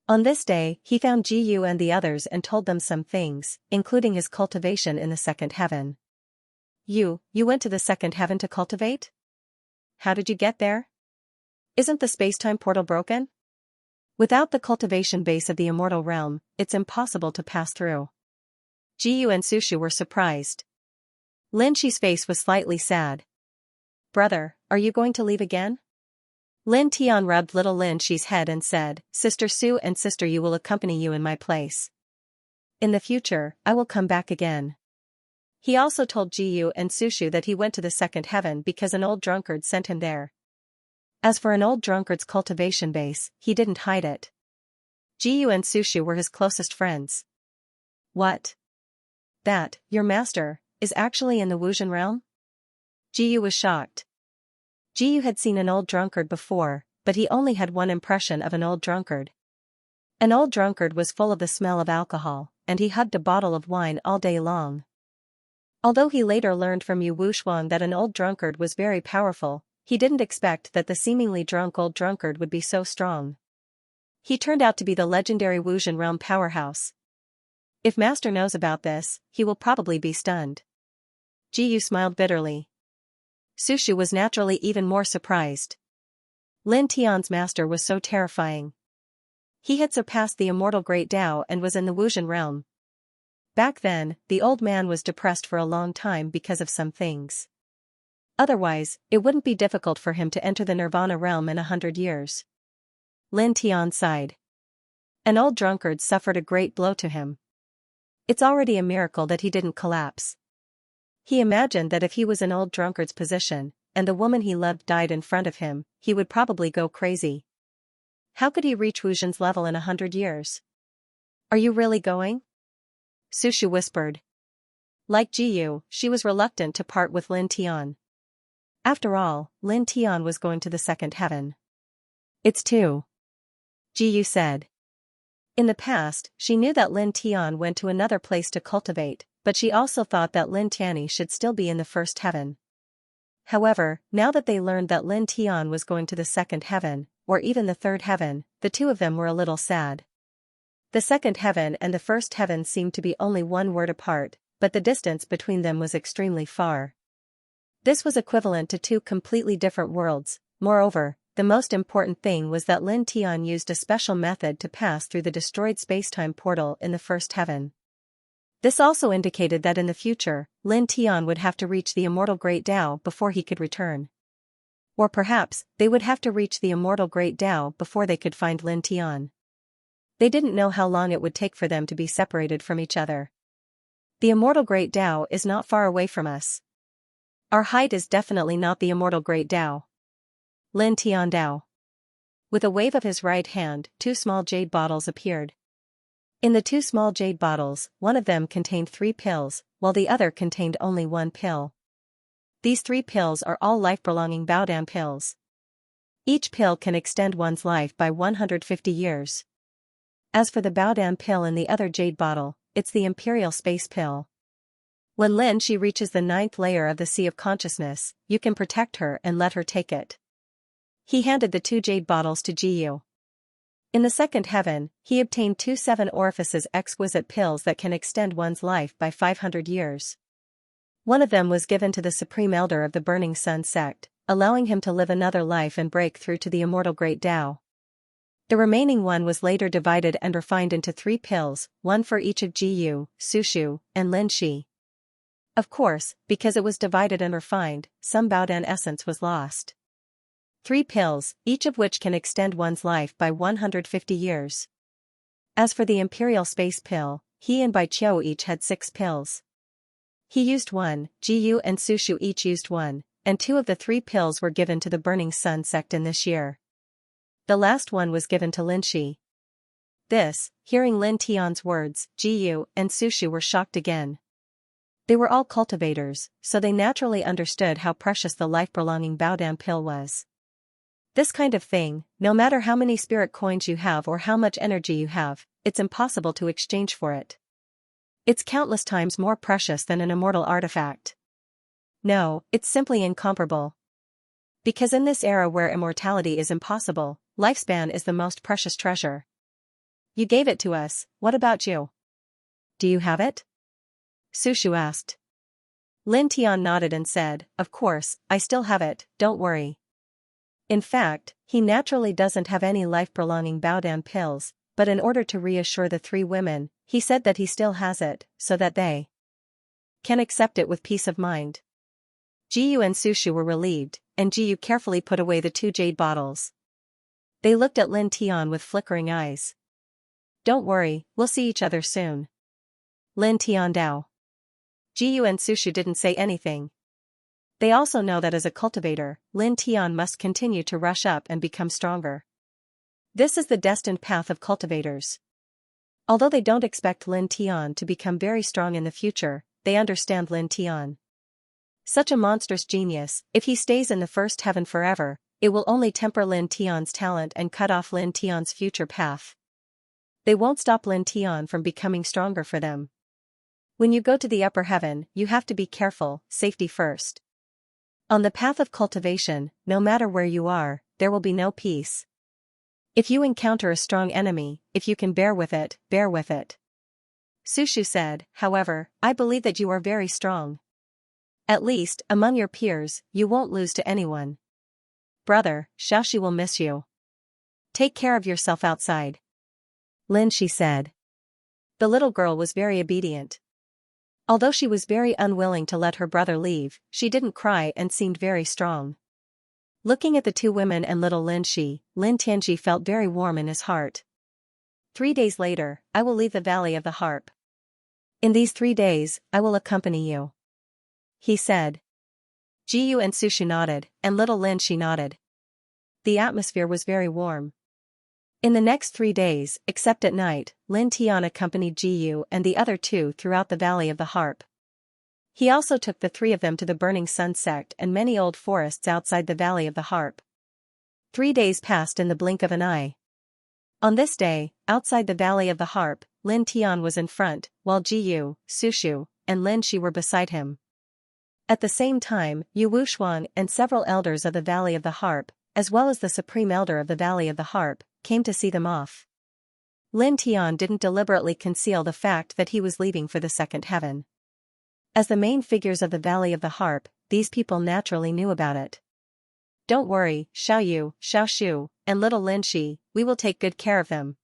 [SPEAKER 1] On this day, he found Jiyu and the others and told them some things, including his cultivation in the second heaven. You went to the second heaven to cultivate? How did you get there? Isn't the space-time portal broken? Without the cultivation base of the immortal realm, it's impossible to pass through. Jiyu and Sushu were surprised. Lin Shi's face was slightly sad. Brother, are you going to leave again? Lin Tian rubbed little Lin Shi's head and said, Sister Su and Sister Yu will accompany you in my place. In the future, I will come back again. He also told Jiyu and Sushu that he went to the second heaven because an old drunkard sent him there. As for an old drunkard's cultivation base, he didn't hide it. Jiyu and Sushu were his closest friends. What? That, your master, is actually in the Wuxian realm? Jiyu was shocked. Jiyu had seen an old drunkard before, but he only had one impression of an old drunkard. An old drunkard was full of the smell of alcohol, and he hugged a bottle of wine all day long. Although he later learned from Yu Wushuang that an old drunkard was very powerful, he didn't expect that the seemingly drunk old drunkard would be so strong. He turned out to be the legendary Wuxian realm powerhouse. If Master knows about this, he will probably be stunned. Jiyu smiled bitterly. Sushu was naturally even more surprised. Lin Tian's master was so terrifying. He had surpassed the immortal Great Tao and was in the Wuxian realm. Back then, the old man was depressed for a long time because of some things. Otherwise, it wouldn't be difficult for him to enter the Nirvana realm in 100 years. Lin Tian sighed. An old drunkard suffered a great blow to him. It's already a miracle that he didn't collapse. He imagined that if he was in old drunkard's position, and the woman he loved died in front of him, he would probably go crazy. How could he reach Wuxian's level in 100 years? Are you really going? Sushu whispered. Like Jiyu, she was reluctant to part with Lin Tian. After all, Lin Tian was going to the second heaven. It's too. Jiyu said. In the past, she knew that Lin Tian went to another place to cultivate, but she also thought that Lin Tianyi should still be in the first heaven. However, now that they learned that Lin Tian was going to the second heaven, or even the third heaven, the two of them were a little sad. The second heaven and the first heaven seemed to be only one word apart, but the distance between them was extremely far. This was equivalent to two completely different worlds. Moreover, the most important thing was that Lin Tian used a special method to pass through the destroyed spacetime portal in the first heaven. This also indicated that in the future, Lin Tian would have to reach the immortal Great Tao before he could return. Or perhaps, they would have to reach the immortal Great Tao before they could find Lin Tian. They didn't know how long it would take for them to be separated from each other. The immortal Great Tao is not far away from us. Our height is definitely not the immortal Great Tao. Lin Tian Dao. With a wave of his right hand, two small jade bottles appeared. In the two small jade bottles, one of them contained 3 pills, while the other contained only 1 pill. These 3 pills are all life-prolonging Baodan pills. Each pill can extend one's life by 150 years. As for the Baodan pill in the other jade bottle, it's the Imperial Space Pill. When Lin Shi reaches the 9th layer of the Sea of Consciousness, you can protect her and let her take it. He handed the 2 jade bottles to Jiyu. In the second heaven, he obtained 2 7 orifices exquisite pills that can extend one's life by 500 years. One of them was given to the Supreme Elder of the Burning Sun sect, allowing him to live another life and break through to the immortal Great Tao. The remaining one was later divided and refined into 3 pills, one for each of Jiyu, Sushu, and Lin Shi. Of course, because it was divided and refined, some Baodan essence was lost. 3 pills, each of which can extend one's life by 150 years. As for the Imperial Space Pill, he and Bai Qiu each had 6 pills. He used 1, Jiyu and Sushu each used 1, and 2 of the 3 pills were given to the Burning Sun sect in this year. The last one was given to Lin Shi. Hearing Lin Tian's words, Jiyu and Sushu were shocked again. They were all cultivators, so they naturally understood how precious the life-prolonging Baodan pill was. This kind of thing, no matter how many spirit coins you have or how much energy you have, it's impossible to exchange for it. It's countless times more precious than an immortal artifact. No, it's simply incomparable. Because in this era where immortality is impossible, lifespan is the most precious treasure. You gave it to us, what about you? Do you have it? Sushu asked. Lin Tian nodded and said, of course, I still have it, don't worry. In fact, he naturally doesn't have any life-prolonging Baodan pills, but in order to reassure the 3 women, he said that he still has it, so that they can accept it with peace of mind. Jiyu and Sushu were relieved, and Jiyu carefully put away the 2 jade bottles. They looked at Lin Tian with flickering eyes. Don't worry, we'll see each other soon. Lin Tian Dao. Jiyu and Sushu didn't say anything. They also know that as a cultivator, Lin Tian must continue to rush up and become stronger. This is the destined path of cultivators. Although they don't expect Lin Tian to become very strong in the future, they understand Lin Tian. Such a monstrous genius, if he stays in the first heaven forever, it will only temper Lin Tian's talent and cut off Lin Tian's future path. They won't stop Lin Tian from becoming stronger for them. When you go to the upper heaven, you have to be careful, safety first. On the path of cultivation, no matter where you are, there will be no peace. If you encounter a strong enemy, if you can bear with it, bear with it. Sushu said, however, I believe that you are very strong. At least, among your peers, you won't lose to anyone. Brother, Xiaoxi will miss you. Take care of yourself outside. Lin Shi said. The little girl was very obedient. Although she was very unwilling to let her brother leave, she didn't cry and seemed very strong. Looking at the 2 women and little Lin Shi, Lin Tianji felt very warm in his heart. 3 days later, I will leave the Valley of the Harp. In these 3 days, I will accompany you. He said. Jiyu and Sushu nodded, and little Lin Shi nodded. The atmosphere was very warm. In the next 3 days, except at night, Lin Tian accompanied Jiyu and the other 2 throughout the Valley of the Harp. He also took the 3 of them to the Burning Sun sect and many old forests outside the Valley of the Harp. 3 days passed in the blink of an eye. On this day, outside the Valley of the Harp, Lin Tian was in front, while Jiyu, Sushu, and Lin Shi were beside him. At the same time, Yu Wushuang and several elders of the Valley of the Harp, as well as the Supreme Elder of the Valley of the Harp, came to see them off. Lin Tian didn't deliberately conceal the fact that he was leaving for the second heaven. As the main figures of the Valley of the Harp, these people naturally knew about it. Don't worry, Xiao Yu, Xiao Shu, and little Lin Shi, we will take good care of them.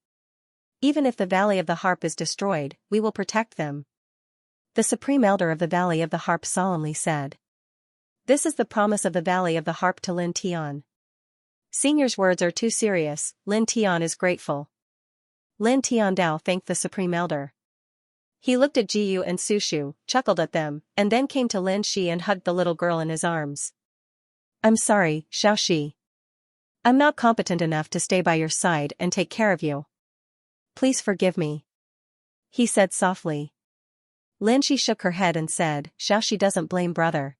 [SPEAKER 1] Even if the Valley of the Harp is destroyed, we will protect them. The Supreme Elder of the Valley of the Harp solemnly said. This is the promise of the Valley of the Harp to Lin Tian. Senior's words are too serious, Lin Tian is grateful. Lin Tiandao thanked the Supreme Elder. He looked at Jiyu and Sushu, chuckled at them, and then came to Lin Shi and hugged the little girl in his arms. I'm sorry, Xiao Shi. I'm not competent enough to stay by your side and take care of you. Please forgive me. He said softly. Lin Shi shook her head and said, Xiao Shi doesn't blame brother.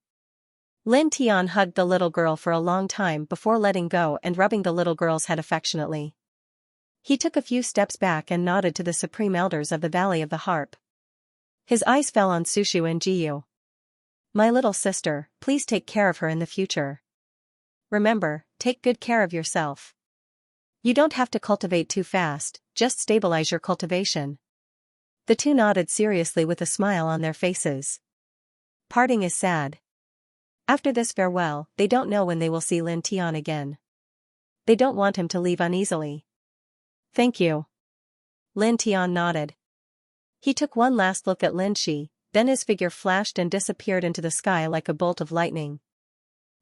[SPEAKER 1] Lin Tian hugged the little girl for a long time before letting go and rubbing the little girl's head affectionately. He took a few steps back and nodded to the Supreme Elders of the Valley of the Harp. His eyes fell on Sushu and Jiyu. My little sister, please take care of her in the future. Remember, take good care of yourself. You don't have to cultivate too fast, just stabilize your cultivation. The two nodded seriously with a smile on their faces. Parting is sad. After this farewell, they don't know when they will see Lin Tian again. They don't want him to leave uneasily. Thank you. Lin Tian nodded. He took one last look at Lin Shi, then his figure flashed and disappeared into the sky like a bolt of lightning.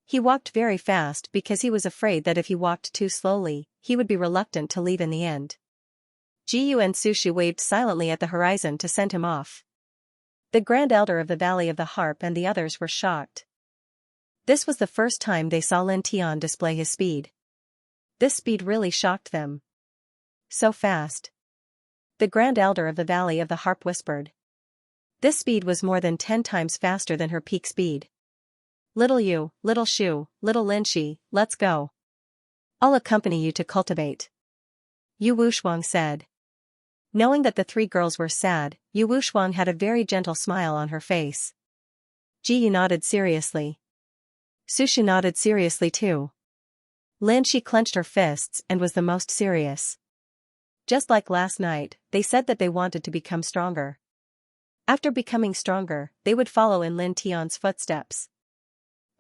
[SPEAKER 1] He walked very fast because he was afraid that if he walked too slowly, he would be reluctant to leave in the end. Jiyu and Sushu waved silently at the horizon to send him off. The Grand Elder of the Valley of the Harp and the others were shocked. This was the first time they saw Lin Tian display his speed. This speed really shocked them. So fast. The Grand Elder of the Valley of the Harp whispered. This speed was more than 10 times faster than her peak speed. Little Yu, little Shu, little Lin Shi, let's go. I'll accompany you to cultivate. Yu Wushuang said. Knowing that the three girls were sad, Yu Wushuang had a very gentle smile on her face. Jiyu nodded seriously. Sushu nodded seriously too. Lin Shi clenched her fists and was the most serious. Just like last night, they said that they wanted to become stronger. After becoming stronger, they would follow in Lin Tian's footsteps.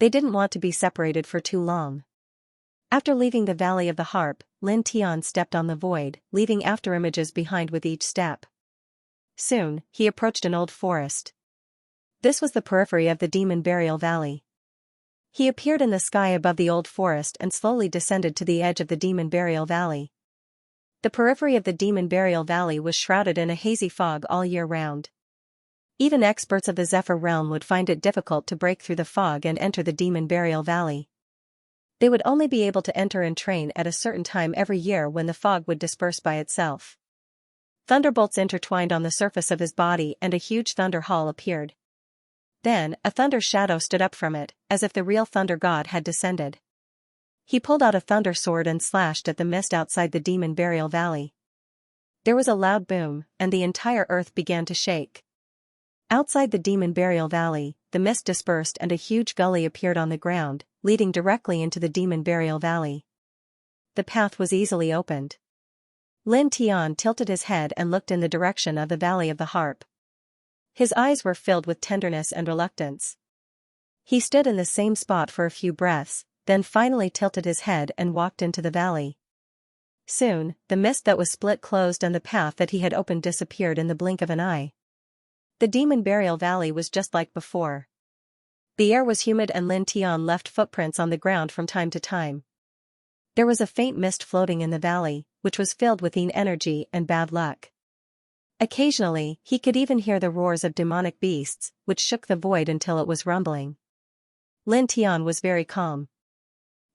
[SPEAKER 1] They didn't want to be separated for too long. After leaving the Valley of the Harp, Lin Tian stepped on the void, leaving afterimages behind with each step. Soon, he approached an old forest. This was the periphery of the Demon Burial Valley. He appeared in the sky above the old forest and slowly descended to the edge of the Demon Burial Valley. The periphery of the Demon Burial Valley was shrouded in a hazy fog all year round. Even experts of the Zephyr realm would find it difficult to break through the fog and enter the Demon Burial Valley. They would only be able to enter and train at a certain time every year when the fog would disperse by itself. Thunderbolts intertwined on the surface of his body and a huge thunder hall appeared. Then, a thunder shadow stood up from it, as if the real thunder god had descended. He pulled out a thunder sword and slashed at the mist outside the Demon Burial Valley. There was a loud boom, and the entire earth began to shake. Outside the Demon Burial Valley, the mist dispersed and a huge gully appeared on the ground, leading directly into the Demon Burial Valley. The path was easily opened. Lin Tian tilted his head and looked in the direction of the Valley of the Harp. His eyes were filled with tenderness and reluctance. He stood in the same spot for a few breaths, then finally tilted his head and walked into the valley. Soon, the mist that was split closed and the path that he had opened disappeared in the blink of an eye. The Demon Burial Valley was just like before. The air was humid and Lin Tian left footprints on the ground from time to time. There was a faint mist floating in the valley, which was filled with yin energy and bad luck. Occasionally, he could even hear the roars of demonic beasts, which shook the void until it was rumbling. Lin Tian was very calm.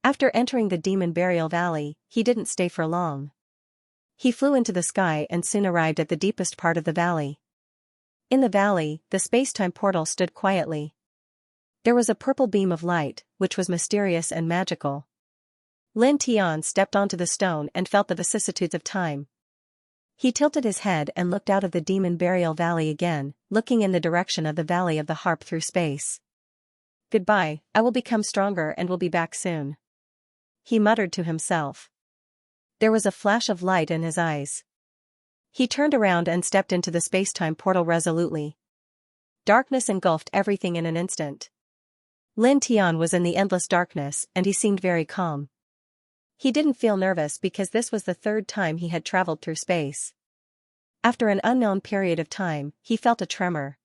[SPEAKER 1] After entering the Demon Burial Valley, he didn't stay for long. He flew into the sky and soon arrived at the deepest part of the valley. In the valley, the space-time portal stood quietly. There was a purple beam of light, which was mysterious and magical. Lin Tian stepped onto the stone and felt the vicissitudes of time. He tilted his head and looked out of the Demon Burial Valley again, looking in the direction of the Valley of the Harp through space. Goodbye, I will become stronger and will be back soon. He muttered to himself. There was a flash of light in his eyes. He turned around and stepped into the space-time portal resolutely. Darkness engulfed everything in an instant. Lin Tian was in the endless darkness and he seemed very calm. He didn't feel nervous because this was the third time he had traveled through space. After an unknown period of time, he felt a tremor.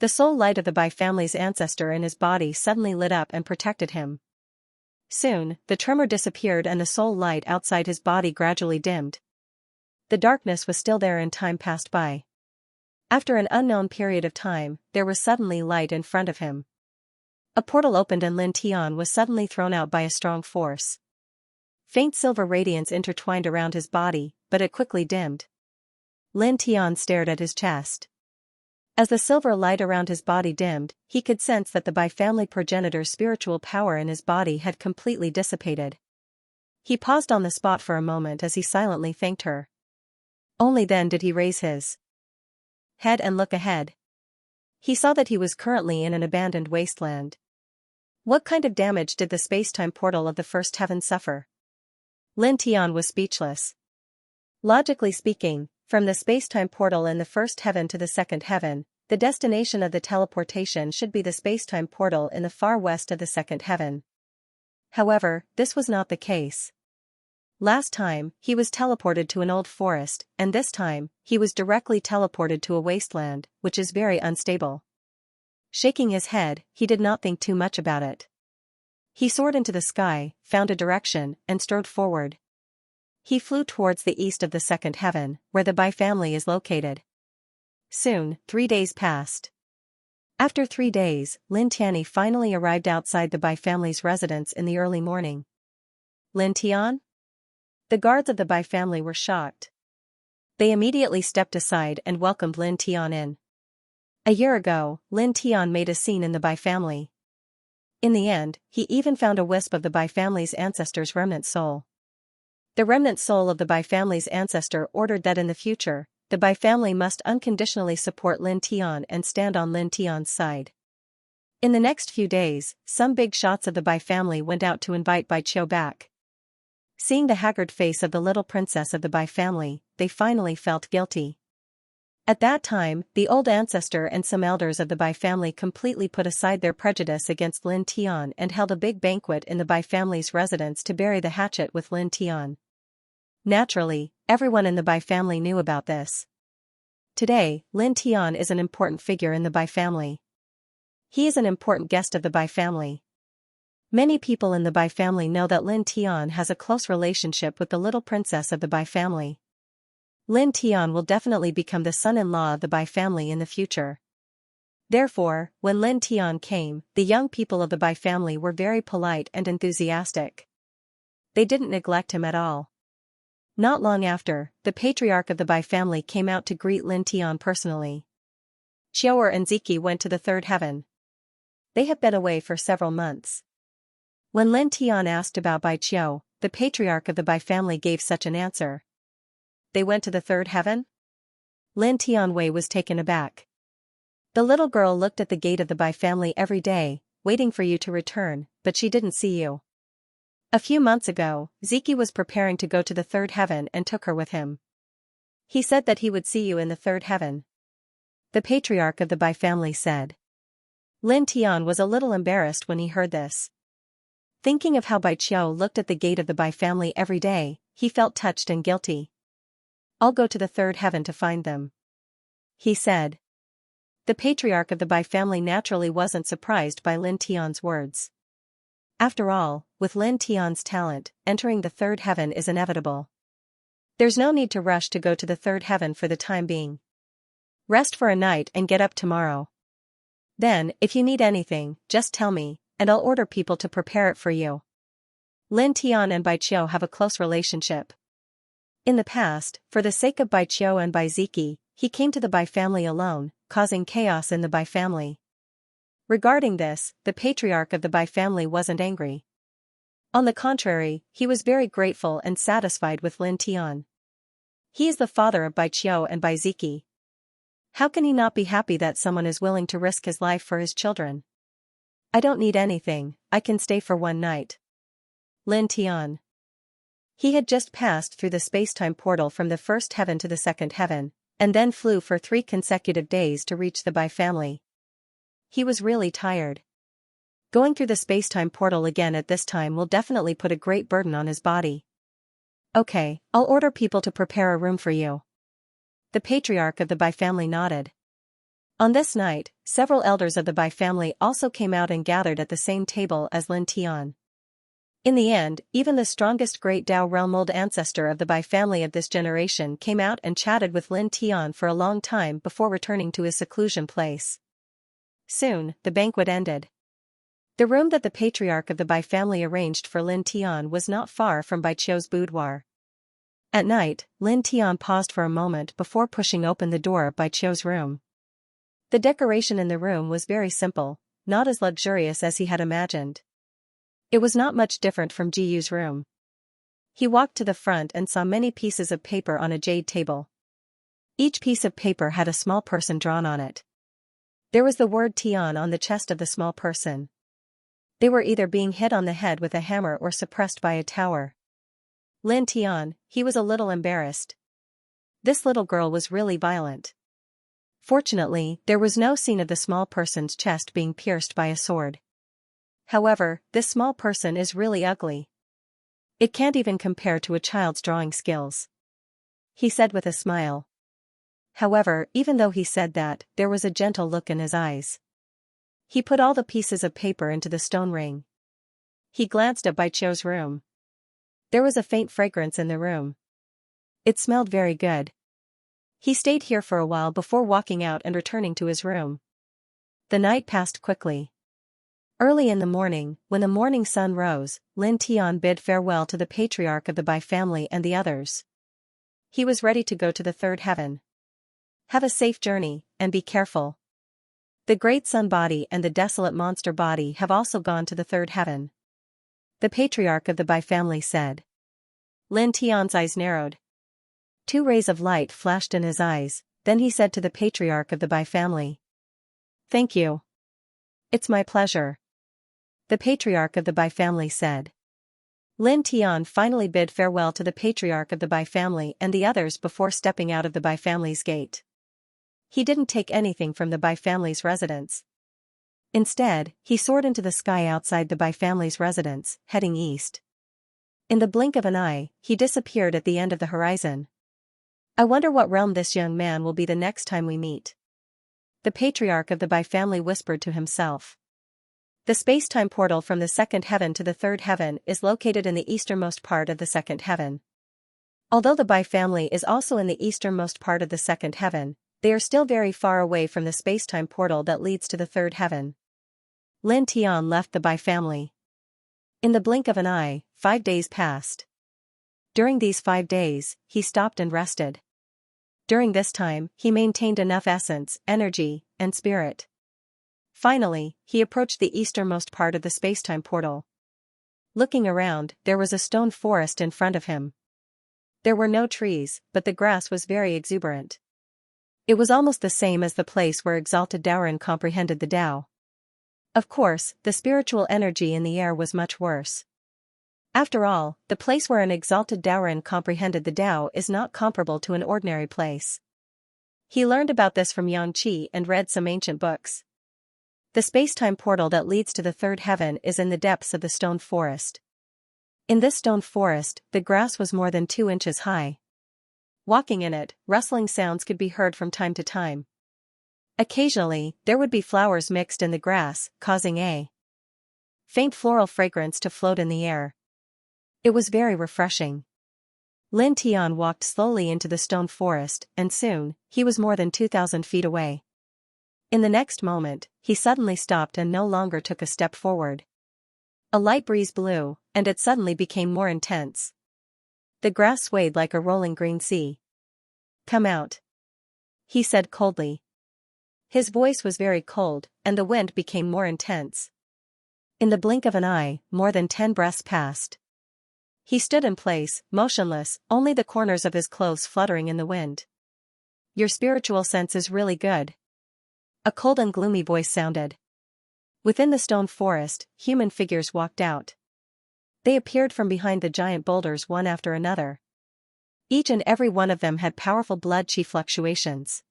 [SPEAKER 1] The soul light of the Bai family's ancestor in his body suddenly lit up and protected him. Soon, the tremor disappeared and the soul light outside his body gradually dimmed. The darkness was still there and time passed by. After an unknown period of time, there was suddenly light in front of him. A portal opened and Lin Tian was suddenly thrown out by a strong force. Faint silver radiance intertwined around his body, but it quickly dimmed. Lin Tian stared at his chest. As the silver light around his body dimmed, he could sense that the Bai family progenitor's spiritual power in his body had completely dissipated. He paused on the spot for a moment as he silently thanked her. Only then did he raise his head and look ahead. He saw that he was currently in an abandoned wasteland. What kind of damage did the space-time portal of the first heaven suffer? Lin Tian was speechless. Logically speaking, from the space-time portal in the first heaven to the second heaven, the destination of the teleportation should be the space-time portal in the far west of the second heaven. However, this was not the case. Last time, he was teleported to an old forest, and this time, he was directly teleported to a wasteland, which is very unstable. Shaking his head, he did not think too much about it. He soared into the sky, found a direction, and strode forward. He flew towards the east of the second heaven, where the Bai family is located. Soon, 3 days passed. After 3 days, Lin Tian finally arrived outside the Bai family's residence in the early morning. Lin Tian? The guards of the Bai family were shocked. They immediately stepped aside and welcomed Lin Tian in. A year ago, Lin Tian made a scene in the Bai family. In the end, he even found a wisp of the Bai family's ancestor's remnant soul. The remnant soul of the Bai family's ancestor ordered that in the future, the Bai family must unconditionally support Lin Tian and stand on Lin Tian's side. In the next few days, some big shots of the Bai family went out to invite Bai Qiu back. Seeing the haggard face of the little princess of the Bai family, they finally felt guilty. At that time, the old ancestor and some elders of the Bai family completely put aside their prejudice against Lin Tian and held a big banquet in the Bai family's residence to bury the hatchet with Lin Tian. Naturally, everyone in the Bai family knew about this. Today, Lin Tian is an important figure in the Bai family. He is an important guest of the Bai family. Many people in the Bai family know that Lin Tian has a close relationship with the little princess of the Bai family. Lin Tian will definitely become the son-in-law of the Bai family in the future. Therefore, when Lin Tian came, the young people of the Bai family were very polite and enthusiastic. They didn't neglect him at all. Not long after, the patriarch of the Bai family came out to greet Lin Tian personally. Xiaoer and Ziki went to the third heaven. They have been away for several months. When Lin Tian asked about Bai Qiu, the patriarch of the Bai family gave such an answer. They went to the third heaven? Lin Tianwei was taken aback. The little girl looked at the gate of the Bai family every day, waiting for you to return, but she didn't see you. A few months ago, Ziki was preparing to go to the third heaven and took her with him. He said that he would see you in the third heaven. The patriarch of the Bai family said. Lin Tian was a little embarrassed when he heard this. Thinking of how Bai Qiu looked at the gate of the Bai family every day, he felt touched and guilty. I'll go to the third heaven to find them, he said. The patriarch of the Bai family naturally wasn't surprised by Lin Tian's words. After all, with Lin Tian's talent, entering the third heaven is inevitable. There's no need to rush to go to the third heaven for the time being. Rest for a night and get up tomorrow. Then, if you need anything, just tell me, and I'll order people to prepare it for you. Lin Tian and Bai Qiu have a close relationship. In the past, for the sake of Bai Qiu and Bai Ziki, he came to the Bai family alone, causing chaos in the Bai family. Regarding this, the patriarch of the Bai family wasn't angry. On the contrary, he was very grateful and satisfied with Lin Tian. He is the father of Bai Qiu and Bai Ziki. How can he not be happy that someone is willing to risk his life for his children? I don't need anything, I can stay for one night. Lin Tian. He had just passed through the space-time portal from the first heaven to the second heaven, and then flew for 3 consecutive days to reach the Bai family. He was really tired. Going through the space-time portal again at this time will definitely put a great burden on his body. Okay, I'll order people to prepare a room for you. The patriarch of the Bai family nodded. On this night, several elders of the Bai family also came out and gathered at the same table as Lin Tian. In the end, even the strongest great Dao realm old ancestor of the Bai family of this generation came out and chatted with Lin Tian for a long time before returning to his seclusion place. Soon, the banquet ended. The room that the patriarch of the Bai family arranged for Lin Tian was not far from Bai Qiu's boudoir. At night, Lin Tian paused for a moment before pushing open the door of Bai Qiu's room. The decoration in the room was very simple, not as luxurious as he had imagined. It was not much different from Ji Yu's room. He walked to the front and saw many pieces of paper on a jade table. Each piece of paper had a small person drawn on it. There was the word Tian on the chest of the small person. They were either being hit on the head with a hammer or suppressed by a tower. Lin Tian, he was a little embarrassed. This little girl was really violent. Fortunately, there was no scene of the small person's chest being pierced by a sword. However, this small person is really ugly. It can't even compare to a child's drawing skills. He said with a smile. However, even though he said that, there was a gentle look in his eyes. He put all the pieces of paper into the stone ring. He glanced at Bai Qiu's room. There was a faint fragrance in the room. It smelled very good. He stayed here for a while before walking out and returning to his room. The night passed quickly. Early in the morning, when the morning sun rose, Lin Tian bid farewell to the patriarch of the Bai family and the others. He was ready to go to the third heaven. Have a safe journey, and be careful. The great sun body and the desolate monster body have also gone to the third heaven. The patriarch of the Bai family said. Lin Tian's eyes narrowed. 2 rays of light flashed in his eyes, then he said to the patriarch of the Bai family. Thank you. It's my pleasure. The patriarch of the Bai family said. Lin Tian finally bid farewell to the patriarch of the Bai family and the others before stepping out of the Bai family's gate. He didn't take anything from the Bai family's residence. Instead, he soared into the sky outside the Bai family's residence, heading east. In the blink of an eye, he disappeared at the end of the horizon. I wonder what realm this young man will be the next time we meet. The patriarch of the Bai family whispered to himself. The space-time portal from the second heaven to the third heaven is located in the easternmost part of the second heaven. Although the Bai family is also in the easternmost part of the second heaven, they are still very far away from the space-time portal that leads to the third heaven. Lin Tian left the Bai family. In the blink of an eye, 5 days passed. During these 5 days, he stopped and rested. During this time, he maintained enough essence, energy, and spirit. Finally, he approached the easternmost part of the space-time portal. Looking around, there was a stone forest in front of him. There were no trees, but the grass was very exuberant. It was almost the same as the place where exalted Daoren comprehended the Tao. Of course, the spiritual energy in the air was much worse. After all, the place where an exalted Daoren comprehended the Tao is not comparable to an ordinary place. He learned about this from Xianxia and read some ancient books. The space-time portal that leads to the third heaven is in the depths of the stone forest. In this stone forest, the grass was more than 2 inches high. Walking in it, rustling sounds could be heard from time to time. Occasionally, there would be flowers mixed in the grass, causing a faint floral fragrance to float in the air. It was very refreshing. Lin Tian walked slowly into the stone forest, and soon, he was more than 2,000 feet away. In the next moment, he suddenly stopped and no longer took a step forward. A light breeze blew, and it suddenly became more intense. The grass swayed like a rolling green sea. Come out, he said coldly. His voice was very cold, and the wind became more intense. In the blink of an eye, more than 10 breaths passed. He stood in place, motionless, only the corners of his clothes fluttering in the wind. Your spiritual sense is really good. A cold and gloomy voice sounded. Within the stone forest, human figures walked out. They appeared from behind the giant boulders one after another. Each and every one of them had powerful blood chi fluctuations.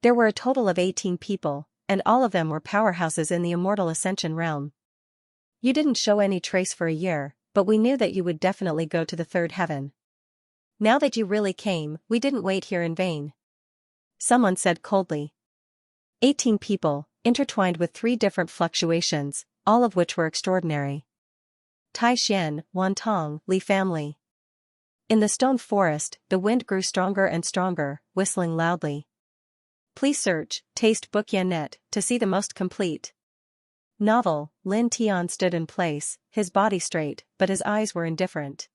[SPEAKER 1] There were a total of 18 people, and all of them were powerhouses in the immortal ascension realm. You didn't show any trace for a year, but we knew that you would definitely go to the third heaven. Now that you really came, we didn't wait here in vain. Someone said coldly. 18 people, intertwined with 3 different fluctuations, all of which were extraordinary. Tai Xian, Wan Tong, Li family. In the stone forest, the wind grew stronger and stronger, whistling loudly. Please search, taste book Yannet, to see the most complete novel. Lin Tian stood in place, his body straight, but his eyes were indifferent.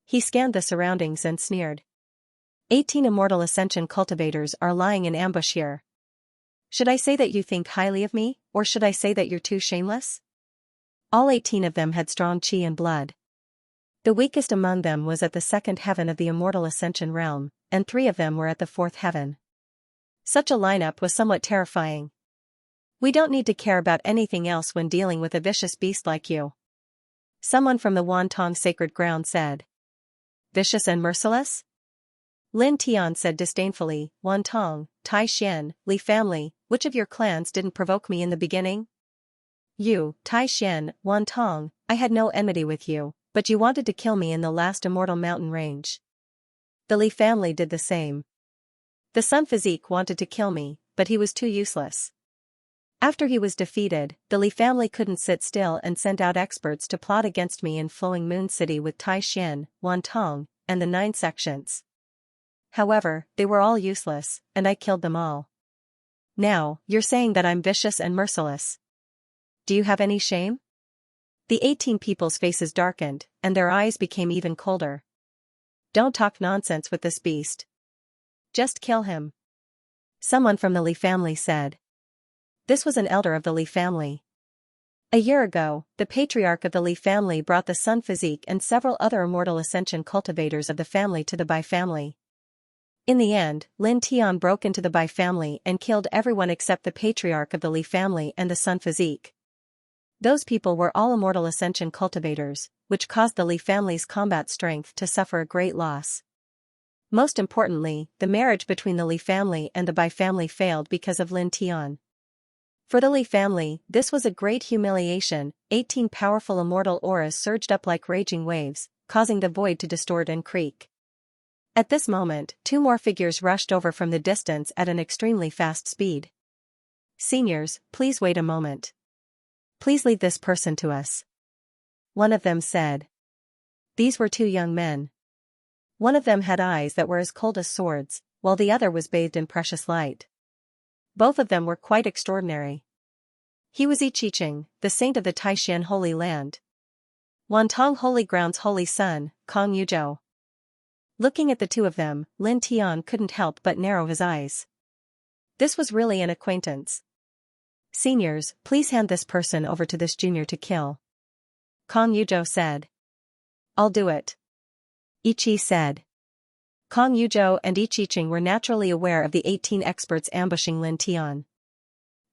[SPEAKER 1] He scanned the surroundings and sneered. 18 immortal ascension cultivators are lying in ambush here. Should I say that you think highly of me, or should I say that you're too shameless? All 18 of them had strong chi and blood. The weakest among them was at the second heaven of the immortal ascension realm, and 3 of them were at the fourth heaven. Such a lineup was somewhat terrifying. We don't need to care about anything else when dealing with a vicious beast like you. Someone from the Wan Tong sacred ground said. Vicious and merciless? Lin Tian said disdainfully, Wan Tong, Tai Xian, Li family, which of your clans didn't provoke me in the beginning? You, Tai Xian, Wan Tong, I had no enmity with you, but you wanted to kill me in the last immortal mountain range. The Li family did the same. The Sun Physique wanted to kill me, but he was too useless. After he was defeated, the Li family couldn't sit still and sent out experts to plot against me in Flowing Moon City with Tai Xian, Wan Tong, and the 9 sections. However, they were all useless, and I killed them all. Now, you're saying that I'm vicious and merciless. Do you have any shame? The 18 people's faces darkened, and their eyes became even colder. Don't talk nonsense with this beast. Just kill him. Someone from the Li family said. This was an elder of the Li family. A year ago, the patriarch of the Li family brought the Sun Physique and several other immortal ascension cultivators of the family to the Bai family. In the end, Lin Tian broke into the Bai family and killed everyone except the patriarch of the Li family and the Sun Physique. Those people were all immortal ascension cultivators, which caused the Li family's combat strength to suffer a great loss. Most importantly, the marriage between the Li family and the Bai family failed because of Lin Tian. For the Li family, this was a great humiliation. 18 powerful immortal auras surged up like raging waves, causing the void to distort and creak. At this moment, 2 more figures rushed over from the distance at an extremely fast speed. Seniors, please wait a moment. Please leave this person to us. One of them said. These were 2 young men. One of them had eyes that were as cold as swords, while the other was bathed in precious light. Both of them were quite extraordinary. He was Yiqiqing, the saint of the Taishan Holy Land. Wan Tong Holy Ground's holy son, Kong Yuzhou. Looking at the 2 of them, Lin Tian couldn't help but narrow his eyes. This was really an acquaintance. Seniors, please hand this person over to this junior to kill. Kong Yuzhou said. I'll do it. Yiqi said. Kong Yuzhou and Yiqiqing were naturally aware of the 18 experts ambushing Lin Tian.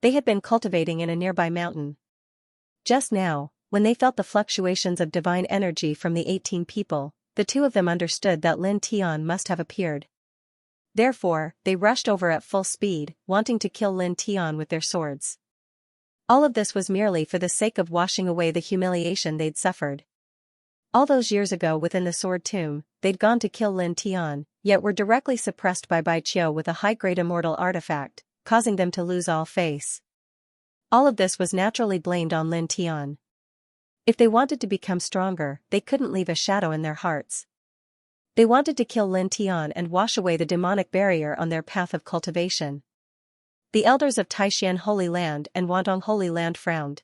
[SPEAKER 1] They had been cultivating in a nearby mountain. Just now, when they felt the fluctuations of divine energy from the 18 people, the 2 of them understood that Lin Tian must have appeared. Therefore, they rushed over at full speed, wanting to kill Lin Tian with their swords. All of this was merely for the sake of washing away the humiliation they'd suffered. All those years ago within the Sword Tomb, they'd gone to kill Lin Tian, yet were directly suppressed by Bai Qiu with a high-grade immortal artifact, causing them to lose all face. All of this was naturally blamed on Lin Tian. If they wanted to become stronger, they couldn't leave a shadow in their hearts. They wanted to kill Lin Tian and wash away the demonic barrier on their path of cultivation. The elders of Taishan Holy Land and Wantong Holy Land frowned.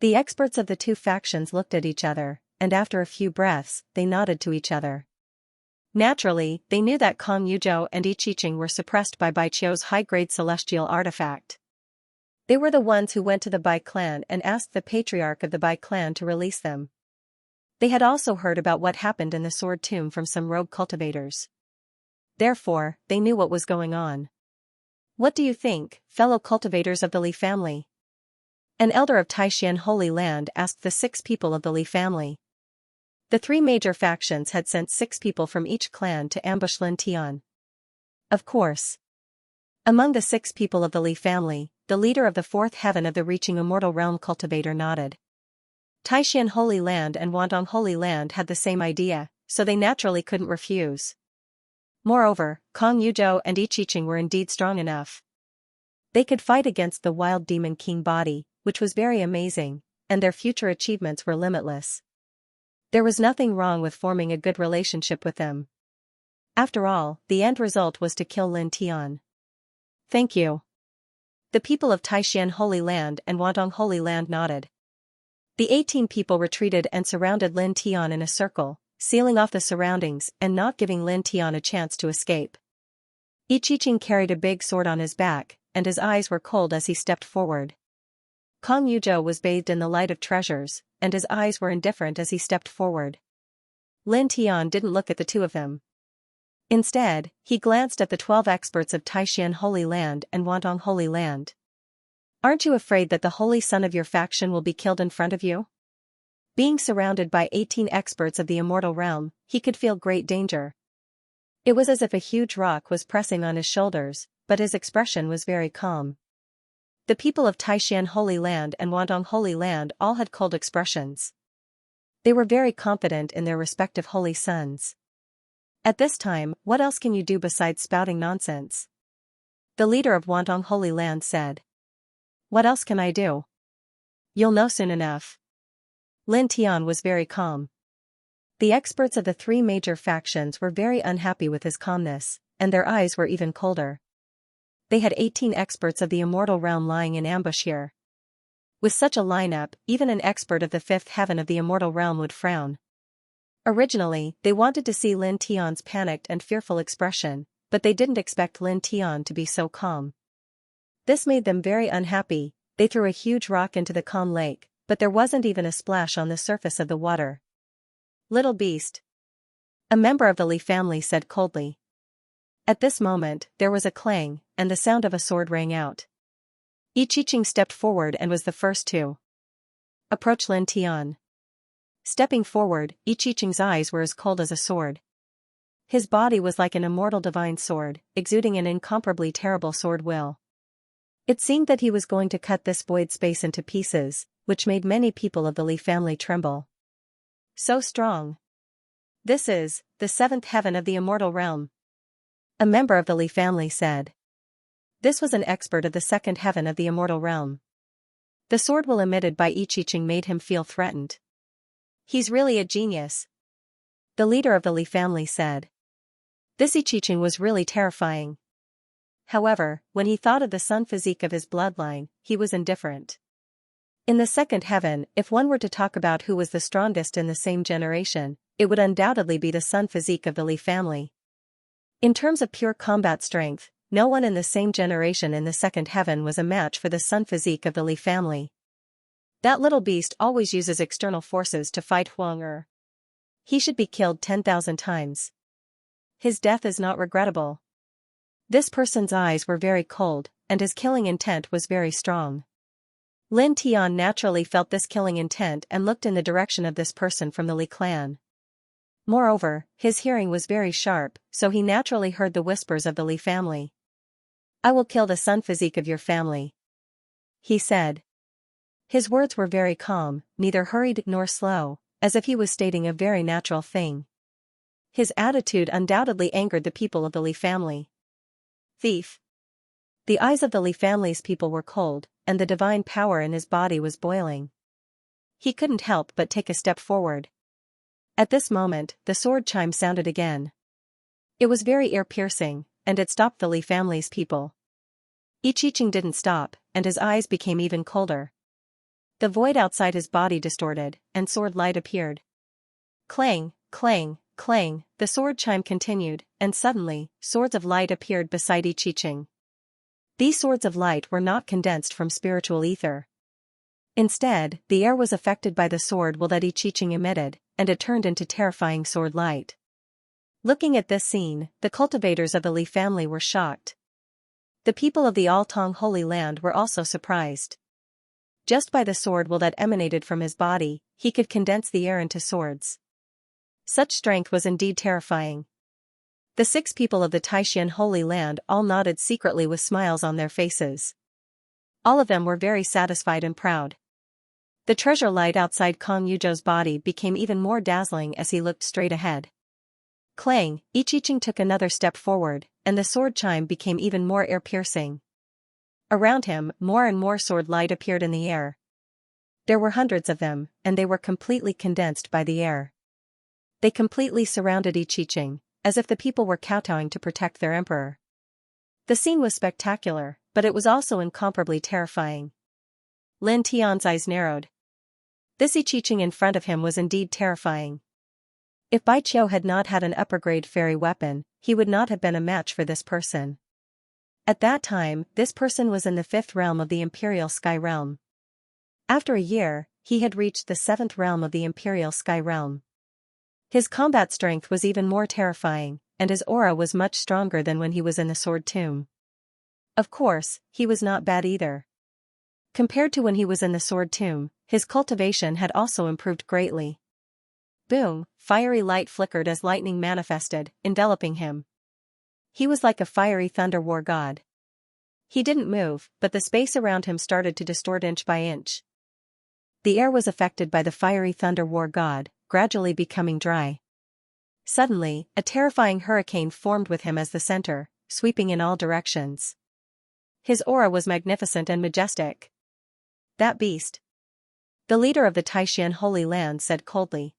[SPEAKER 1] The experts of the 2 factions looked at each other, and after a few breaths, they nodded to each other. Naturally, they knew that Kong Yuzhou and Yiqiqing were suppressed by Bai Qiu's high-grade celestial artifact. They were the ones who went to the Bai clan and asked the patriarch of the Bai clan to release them. They had also heard about what happened in the Sword Tomb from some rogue cultivators. Therefore, they knew what was going on. What do you think, fellow cultivators of the Li family? An elder of Taishan Holy Land asked the 6 people of the Li family. The 3 major factions had sent 6 people from each clan to ambush Lin Tian. Of course. Among the 6 people of the Li family, the leader of the 4th heaven of the reaching immortal realm cultivator nodded. Taishan Holy Land and Wandong Holy Land had the same idea, so they naturally couldn't refuse. Moreover, Kong Yuzhou and Yiqiqing were indeed strong enough. They could fight against the wild demon king body, which was very amazing, and their future achievements were limitless. There was nothing wrong with forming a good relationship with them. After all, the end result was to kill Lin Tian. Thank you. The people of Taishan Holy Land and Wandong Holy Land nodded. The 18 people retreated and surrounded Lin Tian in a circle, sealing off the surroundings and not giving Lin Tian a chance to escape. Yiqiqing carried a big sword on his back, and his eyes were cold as he stepped forward. Kong Yuzhou was bathed in the light of treasures, and his eyes were indifferent as he stepped forward. Lin Tian didn't look at the 2 of them. Instead, he glanced at the 12 experts of Taishan Holy Land and Wandong Holy Land. Aren't you afraid that the holy son of your faction will be killed in front of you? Being surrounded by 18 experts of the immortal realm, he could feel great danger. It was as if a huge rock was pressing on his shoulders, but his expression was very calm. The people of Taishan Holy Land and Wandong Holy Land all had cold expressions. They were very confident in their respective holy sons. At this time, what else can you do besides spouting nonsense? The leader of Wandong Holy Land said. What else can I do? You'll know soon enough. Lin Tian was very calm. The experts of the 3 major factions were very unhappy with his calmness, and their eyes were even colder. They had 18 experts of the immortal realm lying in ambush here. With such a lineup, even an expert of the 5th heaven of the immortal realm would frown. Originally, they wanted to see Lin Tian's panicked and fearful expression, but they didn't expect Lin Tian to be so calm. This made them very unhappy. They threw a huge rock into the calm lake, but there wasn't even a splash on the surface of the water. Little beast. A member of the Li family said coldly. At this moment, there was a clang, and the sound of a sword rang out. Yiqiqing stepped forward and was the first to approach Lin Tian. Stepping forward, Yiqiqing's eyes were as cold as a sword. His body was like an immortal divine sword, exuding an incomparably terrible sword will. It seemed that he was going to cut this void space into pieces, which made many people of the Li family tremble. So strong. This is the 7th heaven of the immortal realm. A member of the Li family said. This was an expert of the 2nd heaven of the immortal realm. The sword will emitted by Yiqiqing made him feel threatened. He's really a genius. The leader of the Li family said. This Yiqiqing was really terrifying. However, when he thought of the sun physique of his bloodline, he was indifferent. In the 2nd heaven, if one were to talk about who was the strongest in the same generation, it would undoubtedly be the sun physique of the Li family. In terms of pure combat strength, no one in the same generation in the 2nd heaven was a match for the sun physique of the Li family. That little beast always uses external forces to fight Huang. He should be killed 10,000 times. His death is not regrettable. This person's eyes were very cold, and his killing intent was very strong. Lin Tian naturally felt this killing intent and looked in the direction of this person from the Li clan. Moreover, his hearing was very sharp, so he naturally heard the whispers of the Li family. I will kill the sun physique of your family, he said. His words were very calm, neither hurried nor slow, as if he was stating a very natural thing. His attitude undoubtedly angered the people of the Li family. Thief. The eyes of the Li family's people were cold, and the divine power in his body was boiling. He couldn't help but take a step forward. At this moment, the sword chime sounded again. It was very ear-piercing, and it stopped the Li family's people. Yiqiqing didn't stop, and his eyes became even colder. The void outside his body distorted, and sword light appeared. Clang, clang, clang, the sword chime continued, and suddenly, swords of light appeared beside Yiqiqing. These swords of light were not condensed from spiritual ether. Instead, the air was affected by the sword will that Yiqiqing emitted, and it turned into terrifying sword light. Looking at this scene, the cultivators of the Li family were shocked. The people of the Altong Holy Land were also surprised. Just by the sword will that emanated from his body, he could condense the air into swords. Such strength was indeed terrifying. The 6 people of the Taishan Holy Land all nodded secretly with smiles on their faces. All of them were very satisfied and proud. The treasure light outside Kong Yuzhou's body became even more dazzling as he looked straight ahead. Clang, Ichiching took another step forward, and the sword chime became even more ear-piercing. Around him, more and more sword light appeared in the air. There were hundreds of them, and they were completely condensed by the air. They completely surrounded Ichiching, as if the people were kowtowing to protect their emperor. The scene was spectacular, but it was also incomparably terrifying. Lin Tian's eyes narrowed. This Ichiching in front of him was indeed terrifying. If Bai Qiu had not had an upper-grade fairy weapon, he would not have been a match for this person. At that time, this person was in the 5th realm of the Imperial Sky Realm. After a year, he had reached the 7th realm of the Imperial Sky Realm. His combat strength was even more terrifying, and his aura was much stronger than when he was in the Sword Tomb. Of course, he was not bad either. Compared to when he was in the Sword Tomb, his cultivation had also improved greatly. Boom, fiery light flickered as lightning manifested, enveloping him. He was like a fiery thunder war god. He didn't move, but the space around him started to distort inch by inch. The air was affected by the fiery thunder war god, gradually becoming dry. Suddenly, a terrifying hurricane formed with him as the center, sweeping in all directions. His aura was magnificent and majestic. That beast. The leader of the Taishan Holy Land said coldly.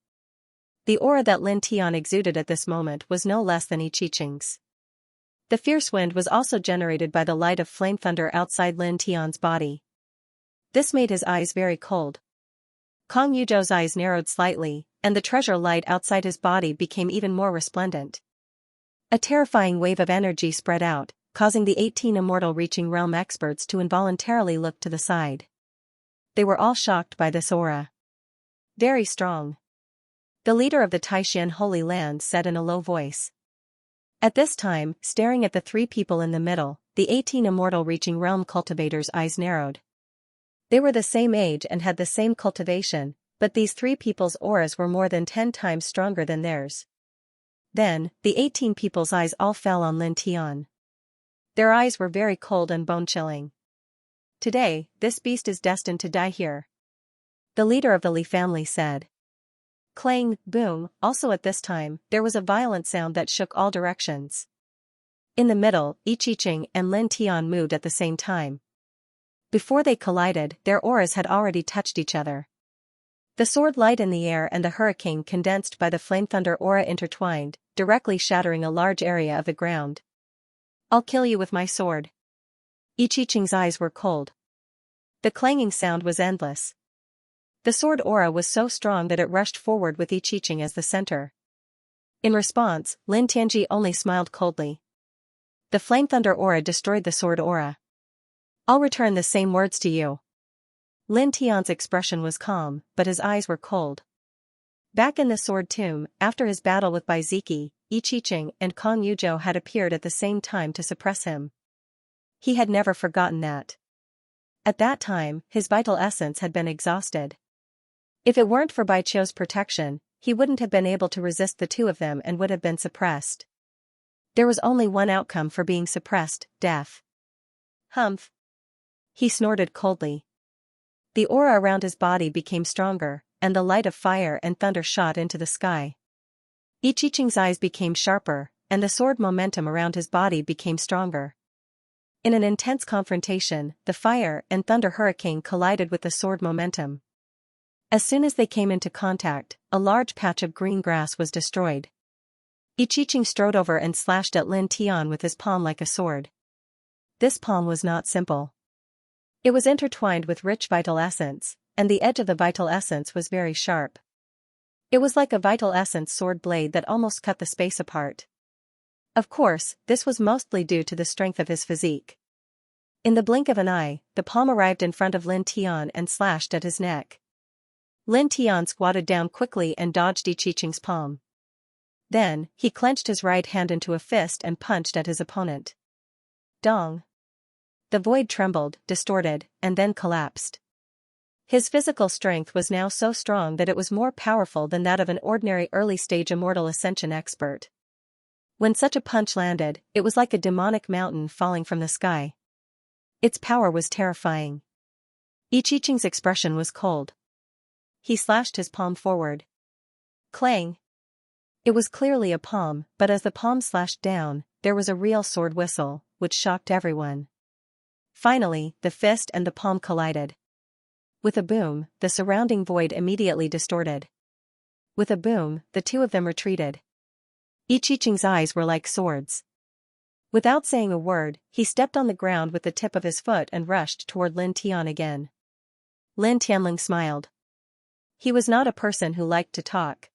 [SPEAKER 1] The aura that Lin Tian exuded at this moment was no less than Ichiching's. The fierce wind was also generated by the light of flame thunder outside Lin Tian's body. This made his eyes very cold. Kong Yuzhou's eyes narrowed slightly, and the treasure light outside his body became even more resplendent. A terrifying wave of energy spread out, causing the 18 immortal reaching realm experts to involuntarily look to the side. They were all shocked by this aura. Very strong. The leader of the Taishan Holy Land said in a low voice. At this time, staring at the 3 people in the middle, the 18 immortal reaching realm cultivators' eyes narrowed. They were the same age and had the same cultivation, but these 3 people's auras were more than 10 times stronger than theirs. Then, the 18 people's eyes all fell on Lin Tian. Their eyes were very cold and bone-chilling. Today, this beast is destined to die here. The leader of the Li family said. Clang, boom, also at this time, there was a violent sound that shook all directions. In the middle, Ichiching and Lin Tian moved at the same time. Before they collided, their auras had already touched each other. The sword light in the air and the hurricane condensed by the flame thunder aura intertwined, directly shattering a large area of the ground. I'll kill you with my sword. Ichiching's eyes were cold. The clanging sound was endless. The sword aura was so strong that it rushed forward with Ichiching as the center. In response, Lin Tianji only smiled coldly. The flame thunder aura destroyed the sword aura. I'll return the same words to you. Lin Tian's expression was calm, but his eyes were cold. Back in the Sword Tomb, after his battle with Baiziki, Ichiching and Kong Yuzhou had appeared at the same time to suppress him. He had never forgotten that. At that time, his vital essence had been exhausted. If it weren't for Bai Qiu's protection, he wouldn't have been able to resist the 2 of them and would have been suppressed. There was only one outcome for being suppressed, death. Humph. He snorted coldly. The aura around his body became stronger, and the light of fire and thunder shot into the sky. Ichiching's eyes became sharper, and the sword momentum around his body became stronger. In an intense confrontation, the fire and thunder hurricane collided with the sword momentum. As soon as they came into contact, a large patch of green grass was destroyed. Ichiching strode over and slashed at Lin Tian with his palm like a sword. This palm was not simple. It was intertwined with rich vital essence, and the edge of the vital essence was very sharp. It was like a vital essence sword blade that almost cut the space apart. Of course, this was mostly due to the strength of his physique. In the blink of an eye, the palm arrived in front of Lin Tian and slashed at his neck. Lin Tian squatted down quickly and dodged Ichiching's palm. Then, he clenched his right hand into a fist and punched at his opponent. Dong. The void trembled, distorted, and then collapsed. His physical strength was now so strong that it was more powerful than that of an ordinary early-stage immortal ascension expert. When such a punch landed, it was like a demonic mountain falling from the sky. Its power was terrifying. Ichiching's expression was cold. He slashed his palm forward. Clang! It was clearly a palm, but as the palm slashed down, there was a real sword whistle, which shocked everyone. Finally, the fist and the palm collided. With a boom, the surrounding void immediately distorted. With a boom, the two of them retreated. Ichiching's eyes were like swords. Without saying a word, he stepped on the ground with the tip of his foot and rushed toward Lin Tian again. Lin Tianling smiled. He was not a person who liked to talk.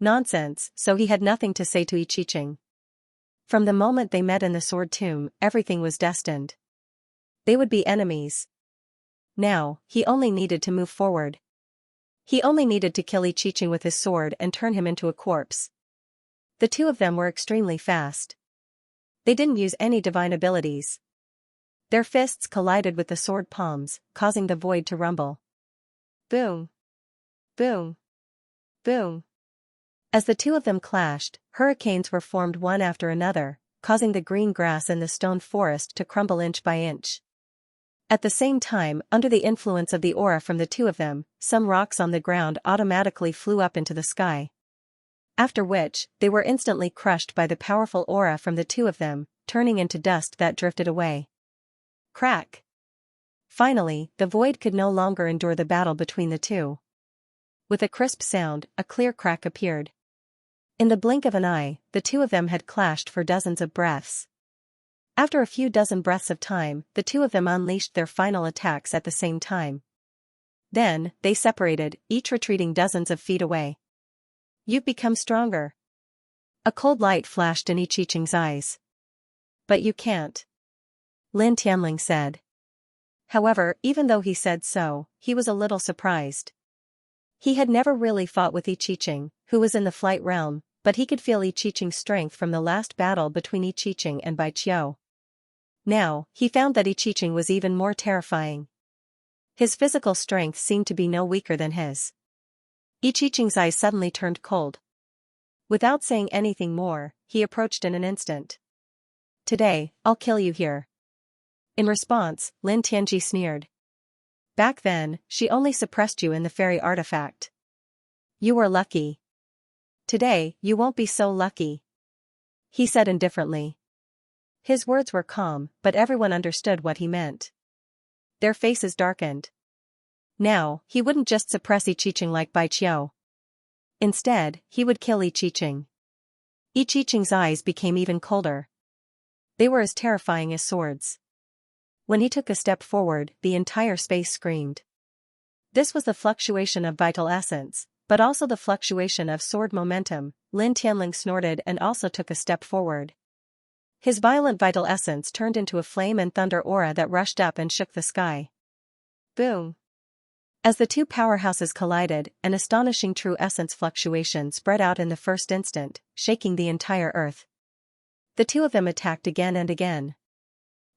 [SPEAKER 1] Nonsense, so he had nothing to say to Ichiching. From the moment they met in the sword tomb, everything was destined. They would be enemies. Now, he only needed to move forward. He only needed to kill Ichiching with his sword and turn him into a corpse. The two of them were extremely fast. They didn't use any divine abilities. Their fists collided with the sword palms, causing the void to rumble. Boom! Boom! Boom! As the two of them clashed, hurricanes were formed one after another, causing the green grass in the stone forest to crumble inch by inch. At the same time, under the influence of the aura from the two of them, some rocks on the ground automatically flew up into the sky. After which, they were instantly crushed by the powerful aura from the two of them, turning into dust that drifted away. Crack! Finally, the void could no longer endure the battle between the two. With a crisp sound, a clear crack appeared. In the blink of an eye, the two of them had clashed for dozens of breaths. After a few dozen breaths of time, the two of them unleashed their final attacks at the same time. Then, they separated, each retreating dozens of feet away. You've become stronger. A cold light flashed in Ichiching's eyes. But you can't. Lin Tianling said. However, even though he said so, he was a little surprised. He had never really fought with Ichiching, who was in the flight realm, but he could feel Ichiching's strength from the last battle between Ichiching and Baiqiu. Now, he found that Ichiching was even more terrifying. His physical strength seemed to be no weaker than his. Ichiching's eyes suddenly turned cold. Without saying anything more, he approached in an instant. Today, I'll kill you here. In response, Lin Tianji sneered. Back then, she only suppressed you in the fairy artifact. You were lucky. Today, you won't be so lucky. He said indifferently. His words were calm, but everyone understood what he meant. Their faces darkened. Now, he wouldn't just suppress Ichiching like Baiqiu. Instead, he would kill Ichiching. Ichiching's eyes became even colder. They were as terrifying as swords. When he took a step forward, the entire space screamed. This was the fluctuation of vital essence, but also the fluctuation of sword momentum. Lin Tianling snorted and also took a step forward. His violent vital essence turned into a flame and thunder aura that rushed up and shook the sky. Boom! As the two powerhouses collided, an astonishing true essence fluctuation spread out in the first instant, shaking the entire earth. The two of them attacked again and again.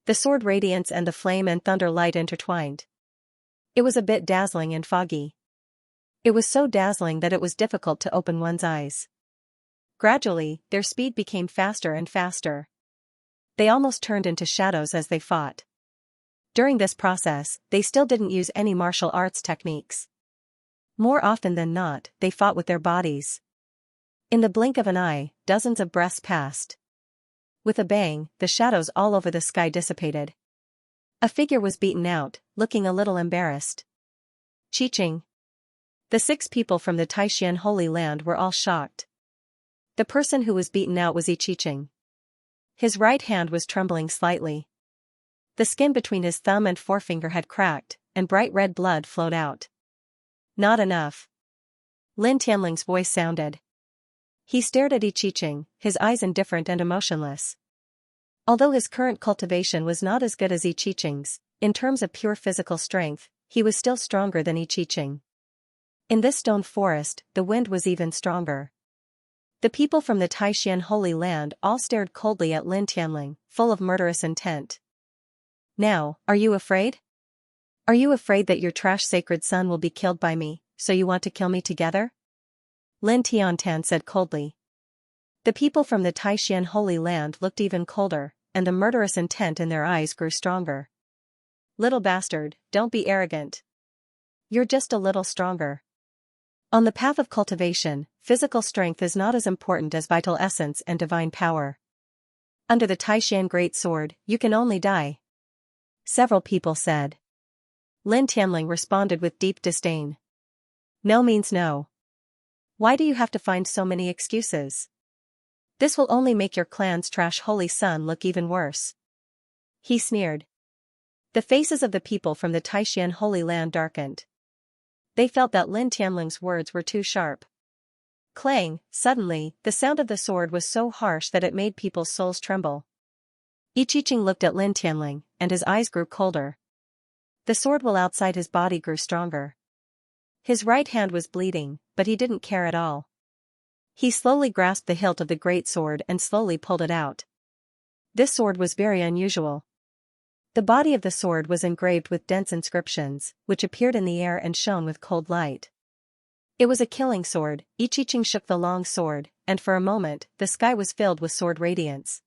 [SPEAKER 1] The sword radiance and the flame and thunder light intertwined. It was a bit dazzling and foggy. It was so dazzling that it was difficult to open one's eyes. Gradually, their speed became faster and faster. They almost turned into shadows as they fought. During this process, they still didn't use any martial arts techniques. More often than not, they fought with their bodies. In the blink of an eye, dozens of breaths passed. With a bang, the shadows all over the sky dissipated. A figure was beaten out, looking a little embarrassed. Ichiching. The 6 people from the Taishan Holy Land were all shocked. The person who was beaten out was Ichiching. His right hand was trembling slightly. The skin between his thumb and forefinger had cracked, and bright red blood flowed out. Not enough. Lin Tianling's voice sounded. He stared at Ichiching, his eyes indifferent and emotionless. Although his current cultivation was not as good as Ichiching's, in terms of pure physical strength, he was still stronger than Ichiching. In this stone forest, the wind was even stronger. The people from the Taishan Holy Land all stared coldly at Lin Tianling, full of murderous intent. Now, are you afraid? Are you afraid that your trash sacred son will be killed by me, so you want to kill me together? Lin Tiantan said coldly. The people from the Taishan Holy Land looked even colder, and the murderous intent in their eyes grew stronger. Little bastard, don't be arrogant. You're just a little stronger. On the path of cultivation, physical strength is not as important as vital essence and divine power. Under the Taishan Great Sword, you can only die. Several people said. Lin Tianling responded with deep disdain. No means no. Why do you have to find so many excuses? This will only make your clan's trash holy son look even worse. He sneered. The faces of the people from the Taishan Holy Land darkened. They felt that Lin Tianling's words were too sharp. Clang, suddenly, the sound of the sword was so harsh that it made people's souls tremble. Yi Qiqing looked at Lin Tianling, and his eyes grew colder. The sword while outside his body grew stronger. His right hand was bleeding, but he didn't care at all. He slowly grasped the hilt of the great sword and slowly pulled it out. This sword was very unusual. The body of the sword was engraved with dense inscriptions, which appeared in the air and shone with cold light. It was a killing sword. Yi Qiqing shook the long sword, and for a moment, the sky was filled with sword radiance.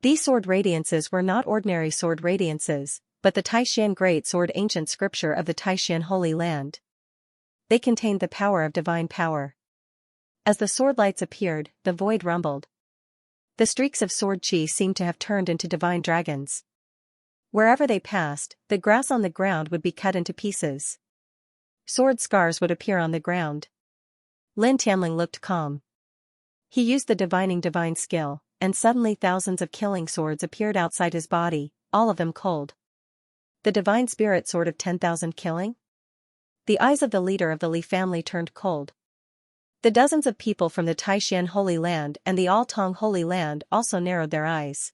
[SPEAKER 1] These sword radiances were not ordinary sword radiances, but the Taishan Great Sword, ancient scripture of the Taishan Holy Land. They contained the power of divine power. As the sword lights appeared, the void rumbled. The streaks of sword chi seemed to have turned into divine dragons. Wherever they passed, the grass on the ground would be cut into pieces. Sword scars would appear on the ground. Lin Tianling looked calm. He used the divining divine skill, and suddenly thousands of killing swords appeared outside his body, all of them cold. The divine spirit sword of 10,000 killing? The eyes of the leader of the Li family turned cold. The dozens of people from the Taishan Holy Land and the Altong Holy Land also narrowed their eyes.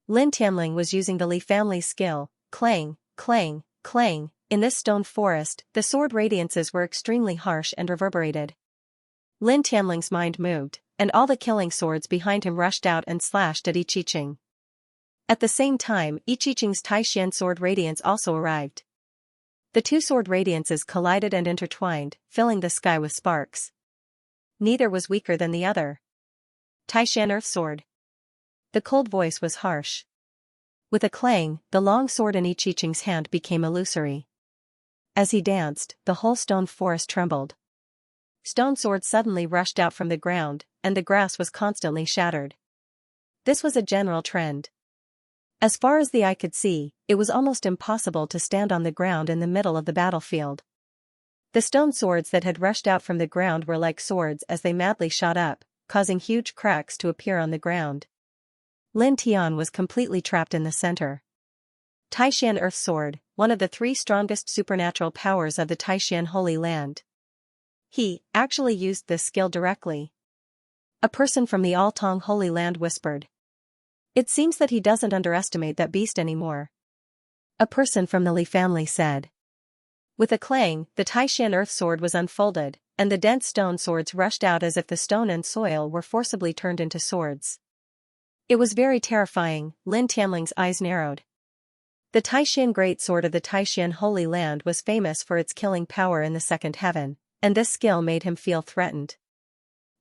[SPEAKER 1] Lin Tianling was using the Li family's skill. Clang, clang, clang. In this stone forest, the sword radiances were extremely harsh and reverberated. Lin Tianling's mind moved, and all the killing swords behind him rushed out and slashed at Yi Qiqing. At the same time, Yi Qiqing's Taishan sword radiance also arrived. The two sword radiances collided and intertwined, filling the sky with sparks. Neither was weaker than the other. Taishan Earth Sword. The cold voice was harsh. With a clang, the long sword in Yi Qiqing's hand became illusory. As he danced, the whole stone forest trembled. Stone swords suddenly rushed out from the ground, and the grass was constantly shattered. This was a general trend. As far as the eye could see, it was almost impossible to stand on the ground in the middle of the battlefield. The stone swords that had rushed out from the ground were like swords as they madly shot up, causing huge cracks to appear on the ground. Lin Tian was completely trapped in the center. Taishan Earth Sword, one of the three strongest supernatural powers of the Taishan Holy Land. He actually used this skill directly. A person from the Altong Holy Land whispered. It seems that he doesn't underestimate that beast anymore. A person from the Li family said. With a clang, the Taishan Earth Sword was unfolded, and the dense stone swords rushed out as if the stone and soil were forcibly turned into swords. It was very terrifying. Lin Tianling's eyes narrowed. The Taishan Great Sword of the Taishan Holy Land was famous for its killing power in the second heaven, and this skill made him feel threatened.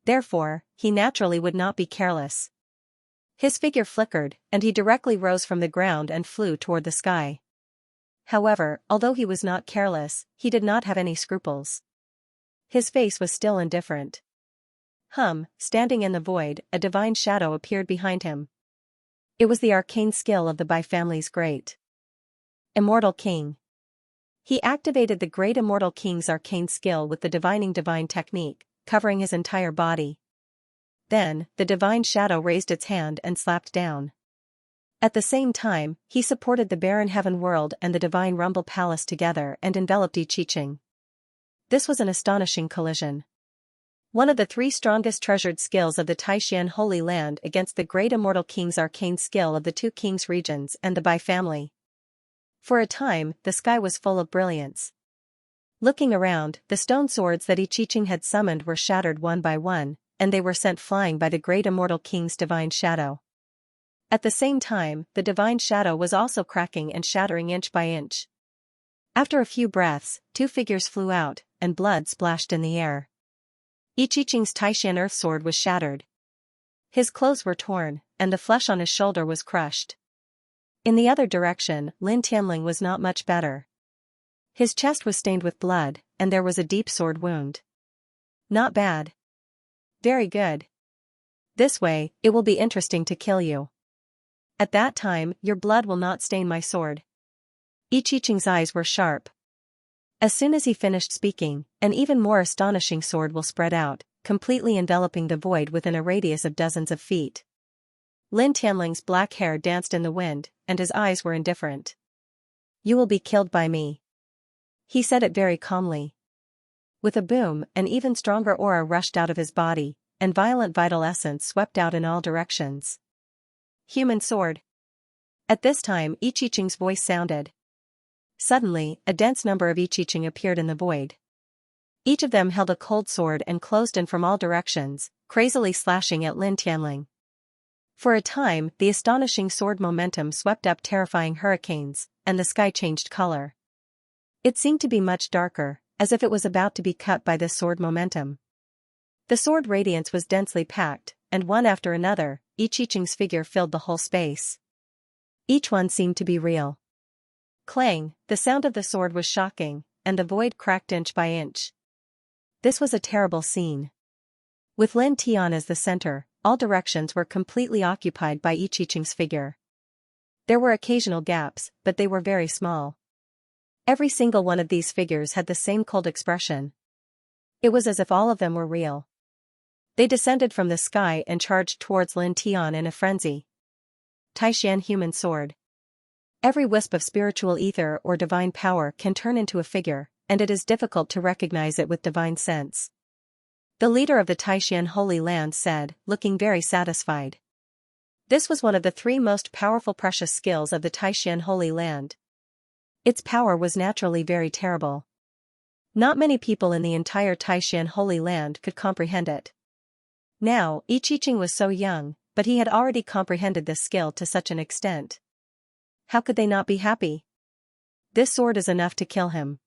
[SPEAKER 1] Therefore, he naturally would not be careless. His figure flickered, and he directly rose from the ground and flew toward the sky. However, although he was not careless, he did not have any scruples. His face was still indifferent. Standing in the void, a divine shadow appeared behind him. It was the arcane skill of the Bai family's great Immortal King. He activated the great Immortal King's arcane skill with the divining divine technique, covering his entire body. Then, the divine shadow raised its hand and slapped down. At the same time, he supported the barren heaven world and the divine rumble palace together and enveloped Yi Qiqing. This was an astonishing collision. One of the three strongest treasured skills of the Taishan Holy Land against the great Immortal King's arcane skill of the two kings' regions and the Bai family. For a time, the sky was full of brilliance. Looking around, the stone swords that Yi Qiqing had summoned were shattered one by one, and they were sent flying by the great Immortal King's divine shadow. At the same time, the divine shadow was also cracking and shattering inch by inch. After a few breaths, two figures flew out, and blood splashed in the air. I Ching's Taishan earth sword was shattered. His clothes were torn, and the flesh on his shoulder was crushed. In the other direction, Lin Tianling was not much better. His chest was stained with blood, and there was a deep sword wound. Not bad. Very good. This way, it will be interesting to kill you. At that time, your blood will not stain my sword. I Ching's eyes were sharp. As soon as he finished speaking, an even more astonishing sword will spread out, completely enveloping the void within a radius of dozens of feet. Lin Tianling's black hair danced in the wind, and his eyes were indifferent. You will be killed by me. He said it very calmly. With a boom, an even stronger aura rushed out of his body, and violent vital essence swept out in all directions. Human sword. At this time I Ching's voice sounded. Suddenly, a dense number of I Ching appeared in the void. Each of them held a cold sword and closed in from all directions, crazily slashing at Lin Tianling. For a time, the astonishing sword momentum swept up terrifying hurricanes, and the sky changed color. It seemed to be much darker, as if it was about to be cut by this sword momentum. The sword radiance was densely packed, and one after another, I Ching's figure filled the whole space. Each one seemed to be real. Clang, the sound of the sword was shocking, and the void cracked inch by inch. This was a terrible scene. With Lin Tian as the center, all directions were completely occupied by I Ching's figure. There were occasional gaps, but they were very small. Every single one of these figures had the same cold expression. It was as if all of them were real. They descended from the sky and charged towards Lin Tian in a frenzy. Taishan human sword. Every wisp of spiritual ether or divine power can turn into a figure, and it is difficult to recognize it with divine sense. The leader of the Taishan Holy Land said, looking very satisfied. This was one of the three most powerful precious skills of the Taishan Holy Land. Its power was naturally very terrible. Not many people in the entire Taishan Holy Land could comprehend it. Now, I Ching was so young, but he had already comprehended this skill to such an extent. How could they not be happy? This sword is enough to kill him.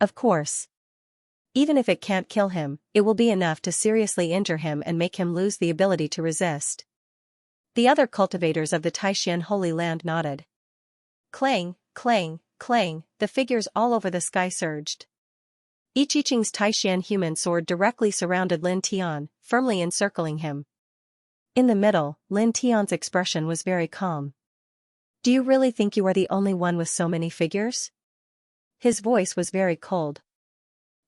[SPEAKER 1] Of course. Even if it can't kill him, it will be enough to seriously injure him and make him lose the ability to resist. The other cultivators of the Taishan Holy Land nodded. Clang, clang, clang, the figures all over the sky surged. I Ching's Taishan human sword directly surrounded Lin Tian, firmly encircling him. In the middle, Lin Tian's expression was very calm. Do you really think you are the only one with so many figures? His voice was very cold.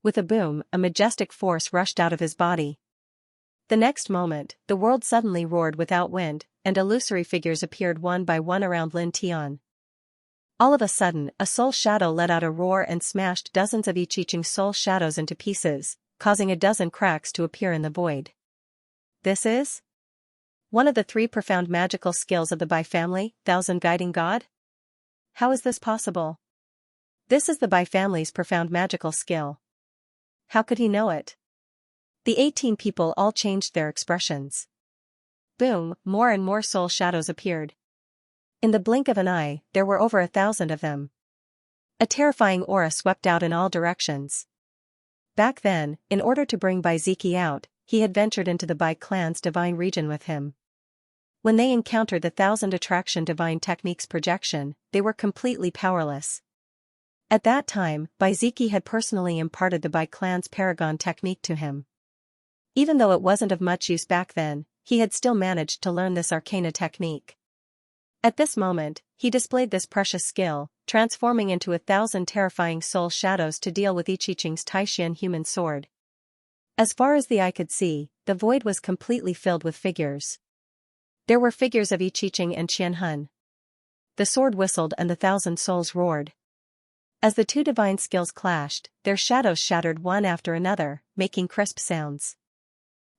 [SPEAKER 1] With a boom, a majestic force rushed out of his body. The next moment, the world suddenly roared without wind, and illusory figures appeared one by one around Lin Tian. All of a sudden, a soul shadow let out a roar and smashed dozens of I Ching's soul shadows into pieces, causing a dozen cracks to appear in the void. This is one of the three profound magical skills of the Bai family, Thousand Guiding God? How is this possible? This is the Bai family's profound magical skill. How could he know it? The 18 people all changed their expressions. Boom, more and more soul shadows appeared. In the blink of an eye, there were over 1,000 of them. A terrifying aura swept out in all directions. Back then, in order to bring Bai Ziki out, he had ventured into the Bai clan's divine region with him. When they encountered the 1,000 attraction divine techniques projection, they were completely powerless. At that time, Bai Ziki had personally imparted the Bai clan's paragon technique to him. Even though it wasn't of much use back then, he had still managed to learn this arcana technique. At this moment, he displayed this precious skill, transforming into 1,000 terrifying soul shadows to deal with I Ching's Taishan human sword. As far as the eye could see, the void was completely filled with figures. There were figures of I Ching and Qianhun. The sword whistled and the 1,000 souls roared. As the two divine skills clashed, their shadows shattered one after another, making crisp sounds.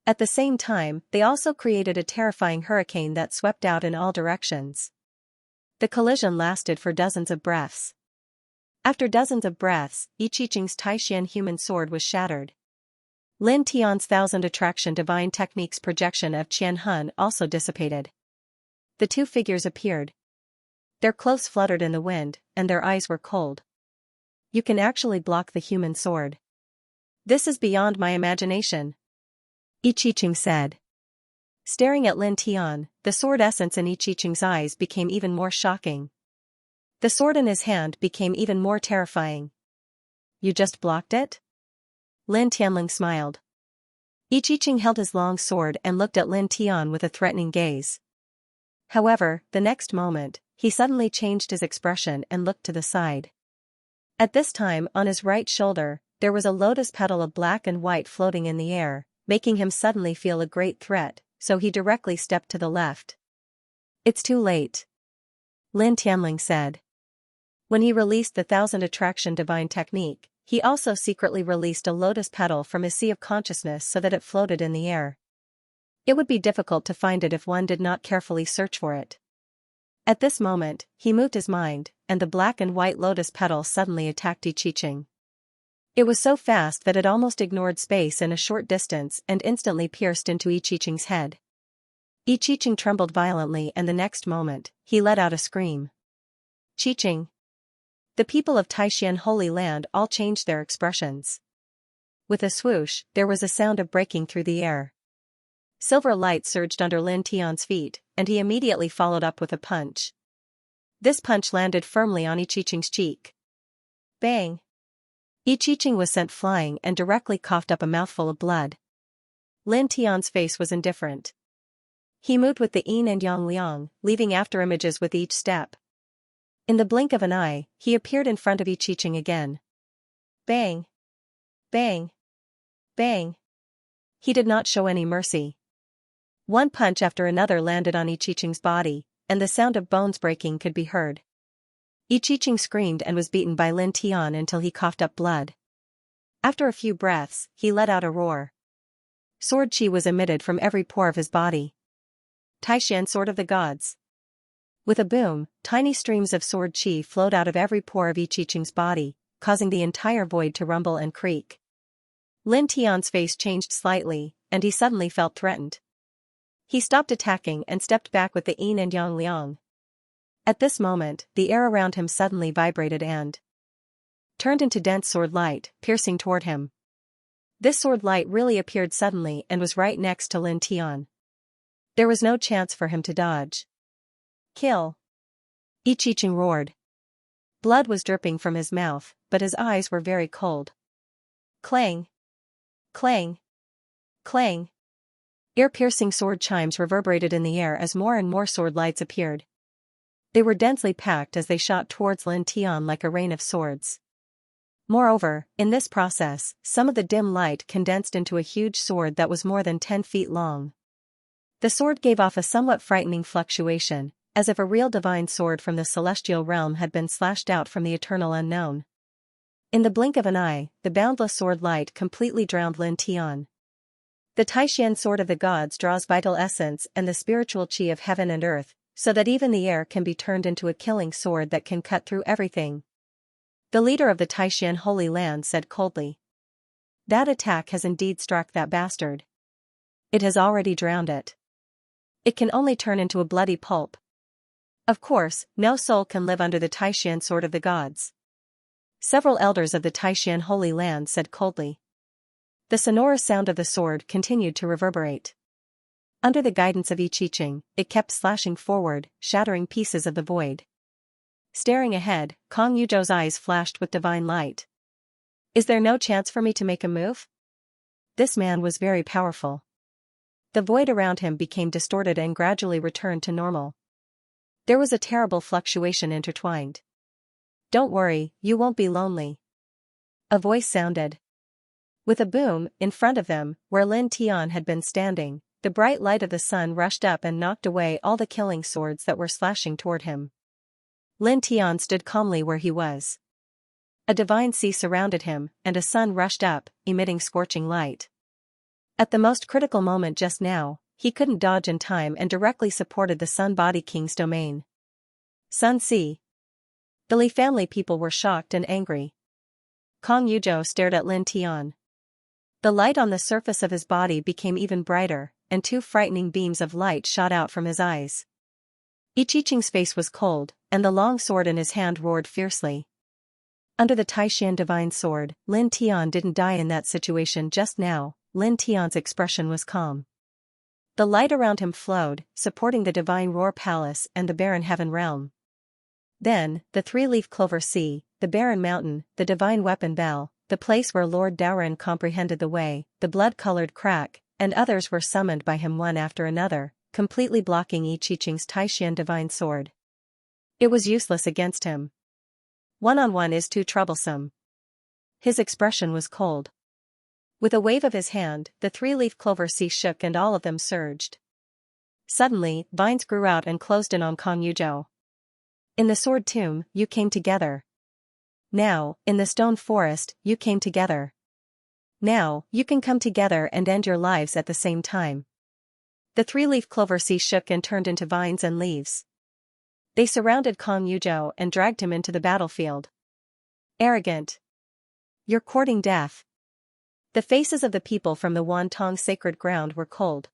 [SPEAKER 1] At the same time, they also created a terrifying hurricane that swept out in all directions. The collision lasted for dozens of breaths. After dozens of breaths, I Ching's Taishan human sword was shattered. Lin Tian's 1,000 attraction divine techniques projection of Qianhun also dissipated. The two figures appeared. Their clothes fluttered in the wind, and their eyes were cold. You can actually block the human sword. This is beyond my imagination. I Ching said. Staring at Lin Tian, the sword essence in I Ching's eyes became even more shocking. The sword in his hand became even more terrifying. You just blocked it? Lin Tianling smiled. I Ching held his long sword and looked at Lin Tian with a threatening gaze. However, the next moment, he suddenly changed his expression and looked to the side. At this time, on his right shoulder, there was a lotus petal of black and white floating in the air, making him suddenly feel a great threat, so he directly stepped to the left. It's too late, Lin Tianling said. When he released the Thousand Attraction Divine Technique, he also secretly released a lotus petal from his sea of consciousness so that it floated in the air. It would be difficult to find it if one did not carefully search for it. At this moment, he moved his mind, and the black and white lotus petal suddenly attacked I Ching. It was so fast that it almost ignored space in a short distance and instantly pierced into I Ching's head. I Ching trembled violently, and the next moment, he let out a scream. Ching! The people of Taishan Holy Land all changed their expressions. With a swoosh, there was a sound of breaking through the air. Silver light surged under Lin Tian's feet, and he immediately followed up with a punch. This punch landed firmly on I Ching's cheek. Bang! I Ching was sent flying and directly coughed up a mouthful of blood. Lin Tian's face was indifferent. He moved with the yin and yang liang, leaving afterimages with each step. In the blink of an eye, he appeared in front of I Ching again. Bang! Bang! Bang! He did not show any mercy. One punch after another landed on I Ching's body, and the sound of bones breaking could be heard. I Ching screamed and was beaten by Lin Tian until he coughed up blood. After a few breaths, he let out a roar. Sword chi was emitted from every pore of his body. Taishan Sword of the Gods. With a boom, tiny streams of sword chi flowed out of every pore of I Ching's body, causing the entire void to rumble and creak. Lin Tian's face changed slightly, and he suddenly felt threatened. He stopped attacking and stepped back with the yin and yang liang. At this moment, the air around him suddenly vibrated and turned into dense sword light, piercing toward him. This sword light really appeared suddenly and was right next to Lin Tian. There was no chance for him to dodge. Kill! I Ching roared. Blood was dripping from his mouth, but his eyes were very cold. Clang! Clang! Clang! Ear-piercing sword chimes reverberated in the air as more and more sword lights appeared. They were densely packed as they shot towards Lin Tian like a rain of swords. Moreover, in this process, some of the dim light condensed into a huge sword that was more than 10 feet long. The sword gave off a somewhat frightening fluctuation, as if a real divine sword from the celestial realm had been slashed out from the eternal unknown. In the blink of an eye, the boundless sword light completely drowned Lin Tian. The Taishan Sword of the Gods draws vital essence and the spiritual chi of heaven and earth, so that even the air can be turned into a killing sword that can cut through everything. The leader of the Taishan Holy Land said coldly. That attack has indeed struck that bastard. It has already drowned it. It can only turn into a bloody pulp. Of course, no soul can live under the Taishan Sword of the Gods. Several elders of the Taishan Holy Land said coldly. The sonorous sound of the sword continued to reverberate. Under the guidance of I Ching, it kept slashing forward, shattering pieces of the void. Staring ahead, Kong Yuzhou's eyes flashed with divine light. Is there no chance for me to make a move? This man was very powerful. The void around him became distorted and gradually returned to normal. There was a terrible fluctuation intertwined. Don't worry, you won't be lonely. A voice sounded. With a boom, in front of them, where Lin Tian had been standing, the bright light of the sun rushed up and knocked away all the killing swords that were slashing toward him. Lin Tian stood calmly where he was. A divine sea surrounded him, and a sun rushed up, emitting scorching light. At the most critical moment just now, he couldn't dodge in time and directly supported the Sun Body King's domain. Sun Sea. The Li family people were shocked and angry. Kong Yuzhou stared at Lin Tian. The light on the surface of his body became even brighter, and 2 frightening beams of light shot out from his eyes. I Ching's face was cold, and the long sword in his hand roared fiercely. Under the Taishan divine sword, Lin Tian didn't die in that situation just now. Lin Tian's expression was calm. The light around him flowed, supporting the divine roar palace and the barren heaven realm. Then, the three-leaf clover sea, the barren mountain, the divine weapon bell, the place where Lord Daoren comprehended the way, the blood-colored crack, and others were summoned by him one after another, completely blocking Yi Qiqing's Taishan divine sword. It was useless against him. One-on-one is too troublesome. His expression was cold. With a wave of his hand, the three-leaf clover sea shook and all of them surged. Suddenly, vines grew out and closed in on Kong Yuzhou. In the sword tomb, you came together. Now, in the stone forest, you came together. Now, you can come together and end your lives at the same time. The three-leaf clover sea shook and turned into vines and leaves. They surrounded Kong Yuzhou and dragged him into the battlefield. Arrogant. You're courting death. The faces of the people from the Wantong sacred ground were cold.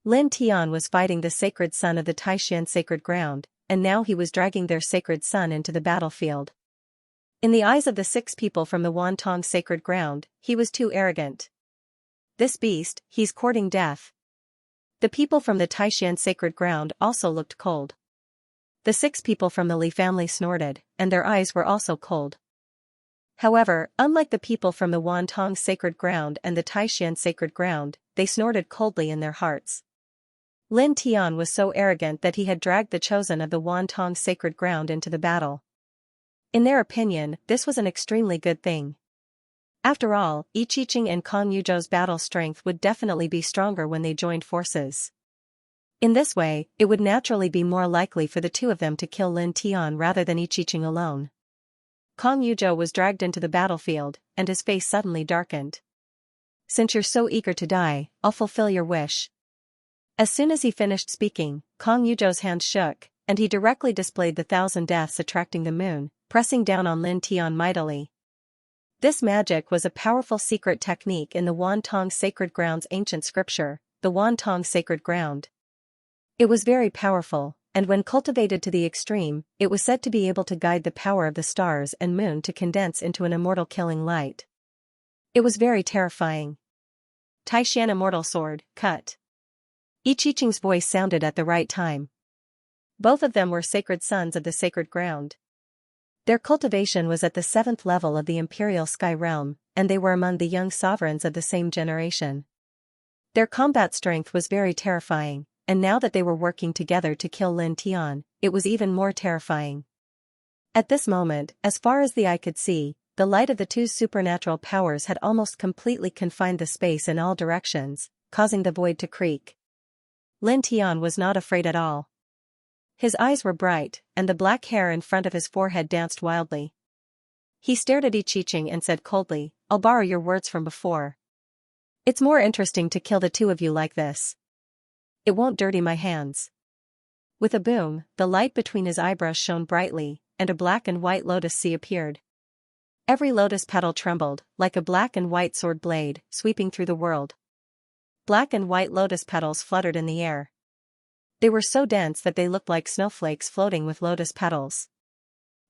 [SPEAKER 1] Lin Tian was fighting the sacred son of the Taishan sacred ground, and now he was dragging their sacred son into the battlefield. In the eyes of the 6 people from the Wantong sacred ground, he was too arrogant. This beast, he's courting death. The people from the Taishan sacred ground also looked cold. The 6 people from the Li family snorted, and their eyes were also cold. However, unlike the people from the Wantong sacred ground and the Taishan sacred ground, they snorted coldly in their hearts. Lin Tian was so arrogant that he had dragged the chosen of the Wantong sacred ground into the battle. In their opinion, this was an extremely good thing. After all, Yi Qiqing and Kong Yuzhou's battle strength would definitely be stronger when they joined forces. In this way, it would naturally be more likely for the two of them to kill Lin Tian rather than Yi Qiqing alone. Kong Yuzhou was dragged into the battlefield, and his face suddenly darkened. Since you're so eager to die, I'll fulfill your wish. As soon as he finished speaking, Kong Yuzhou's hands shook, and he directly displayed the 1,000 deaths attracting the moon, pressing down on Lin Tian mightily. This magic was a powerful secret technique in the Wantong Sacred Ground's ancient scripture, the Wantong Sacred Ground. It was very powerful, and when cultivated to the extreme, it was said to be able to guide the power of the stars and moon to condense into an immortal killing light. It was very terrifying. Taishan Immortal Sword, cut. Yi Qiqing's voice sounded at the right time. Both of them were sacred sons of the sacred ground. Their cultivation was at the 7th level of the imperial sky realm, and they were among the young sovereigns of the same generation. Their combat strength was very terrifying, and now that they were working together to kill Lin Tian, it was even more terrifying. At this moment, as far as the eye could see, the light of the two supernatural powers had almost completely confined the space in all directions, causing the void to creak. Lin Tian was not afraid at all. His eyes were bright, and the black hair in front of his forehead danced wildly. He stared at Yi Qiqing and said coldly, "I'll borrow your words from before. It's more interesting to kill the two of you like this. It won't dirty my hands." With a boom, the light between his eyebrows shone brightly, and a black and white lotus sea appeared. Every lotus petal trembled, like a black and white sword blade, sweeping through the world. Black and white lotus petals fluttered in the air. They were so dense that they looked like snowflakes floating with lotus petals.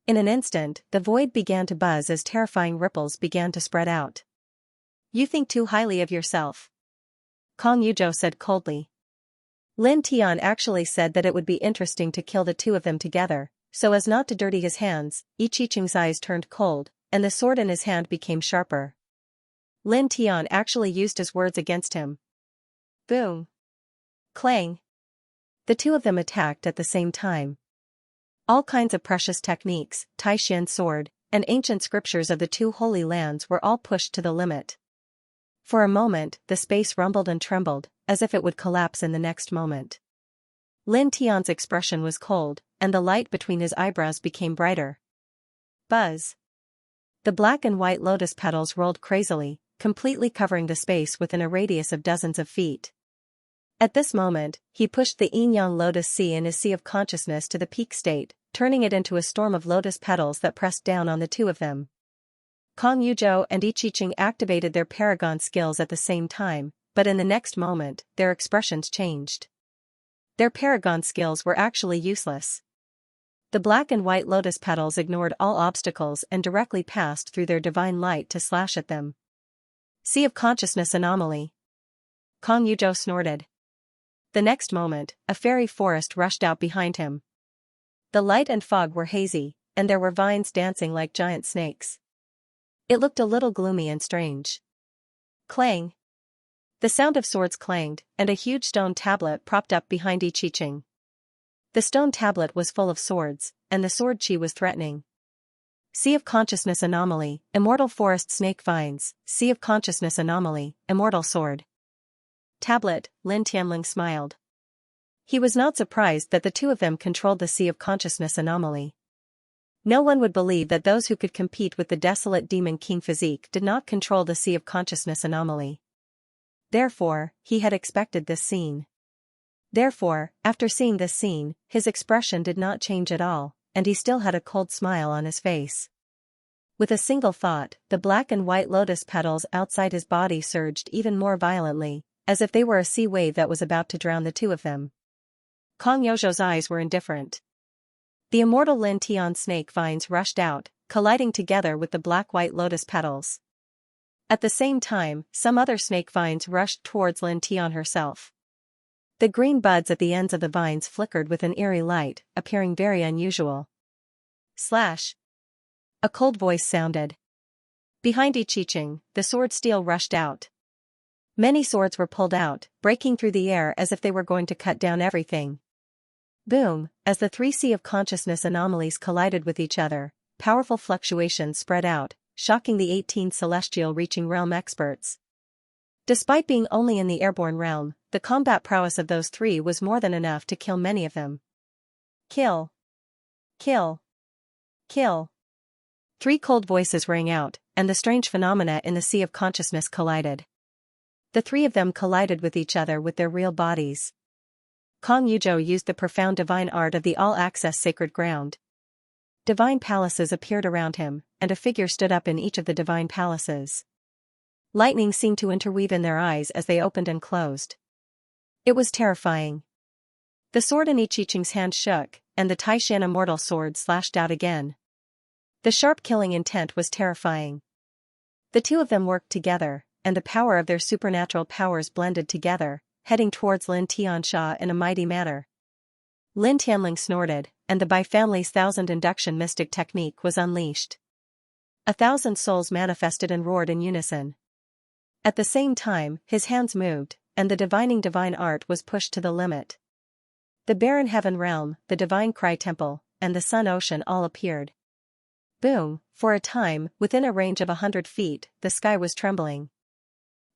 [SPEAKER 1] In an instant, the void began to buzz as terrifying ripples began to spread out. "You think too highly of yourself," Kong Yuzhou said coldly. Lin Tian actually said that it would be interesting to kill the two of them together, so as not to dirty his hands. Yi Qiqing's eyes turned cold, and the sword in his hand became sharper. Lin Tian actually used his words against him. Boom. Clang. The two of them attacked at the same time. All kinds of precious techniques, Taishan sword, and ancient scriptures of the two holy lands were all pushed to the limit. For a moment, the space rumbled and trembled, as if it would collapse in the next moment. Lin Tian's expression was cold, and the light between his eyebrows became brighter. Buzz. The black and white lotus petals rolled crazily, completely covering the space within a radius of dozens of feet. At this moment, he pushed the yin-yang lotus sea in his sea of consciousness to the peak state, turning it into a storm of lotus petals that pressed down on the two of them. Kong Yuzhou and Yi Qiqing activated their paragon skills at the same time, but in the next moment, their expressions changed. Their paragon skills were actually useless. The black and white lotus petals ignored all obstacles and directly passed through their divine light to slash at them. Sea of consciousness anomaly. Kong Yuzhou snorted. The next moment, a fairy forest rushed out behind him. The light and fog were hazy, and there were vines dancing like giant snakes. It looked a little gloomy and strange. Clang! The sound of swords clanged, and a huge stone tablet propped up behind I Ching. The stone tablet was full of swords, and the sword chi was threatening. Sea of consciousness anomaly, immortal forest snake vines, sea of consciousness anomaly, immortal sword. Tablet, Lin Tianling smiled. He was not surprised that the two of them controlled the sea of consciousness anomaly. No one would believe that those who could compete with the desolate demon king physique did not control the sea of consciousness anomaly. Therefore, he had expected this scene. Therefore, after seeing this scene, his expression did not change at all, and he still had a cold smile on his face. With a single thought, the black and white lotus petals outside his body surged even more violently, as if they were a sea wave that was about to drown the two of them. Kong Yuzhou's eyes were indifferent. The immortal Lin Tian snake vines rushed out, colliding together with the black-white lotus petals. At the same time, some other snake vines rushed towards Lin Tian herself. The green buds at the ends of the vines flickered with an eerie light, appearing very unusual. Slash! A cold voice sounded. Behind I Ching, the sword steel rushed out. Many swords were pulled out, breaking through the air as if they were going to cut down everything. Boom! As the three sea of consciousness anomalies collided with each other, powerful fluctuations spread out, shocking the 18 celestial reaching realm experts. Despite being only in the airborne realm, the combat prowess of those three was more than enough to kill many of them. Kill! Kill! Kill! Three cold voices rang out, and the strange phenomena in the sea of consciousness collided. The three of them collided with each other with their real bodies. Kong Yuzhou used the profound divine art of the all-access sacred ground. Divine palaces appeared around him, and a figure stood up in each of the divine palaces. Lightning seemed to interweave in their eyes as they opened and closed. It was terrifying. The sword in I Ching's hand shook, and the Taishan immortal sword slashed out again. The sharp killing intent was terrifying. The two of them worked together, and the power of their supernatural powers blended together, heading towards Lin Tianxia in a mighty manner. Lin Tianling snorted, and the Bai family's 1000 induction mystic technique was unleashed. 1,000 souls manifested and roared in unison. At the same time, his hands moved, and the divining divine art was pushed to the limit. The barren heaven realm, the divine cry temple, and the sun ocean all appeared. Boom! For a time, within a range of 100 feet, the sky was trembling.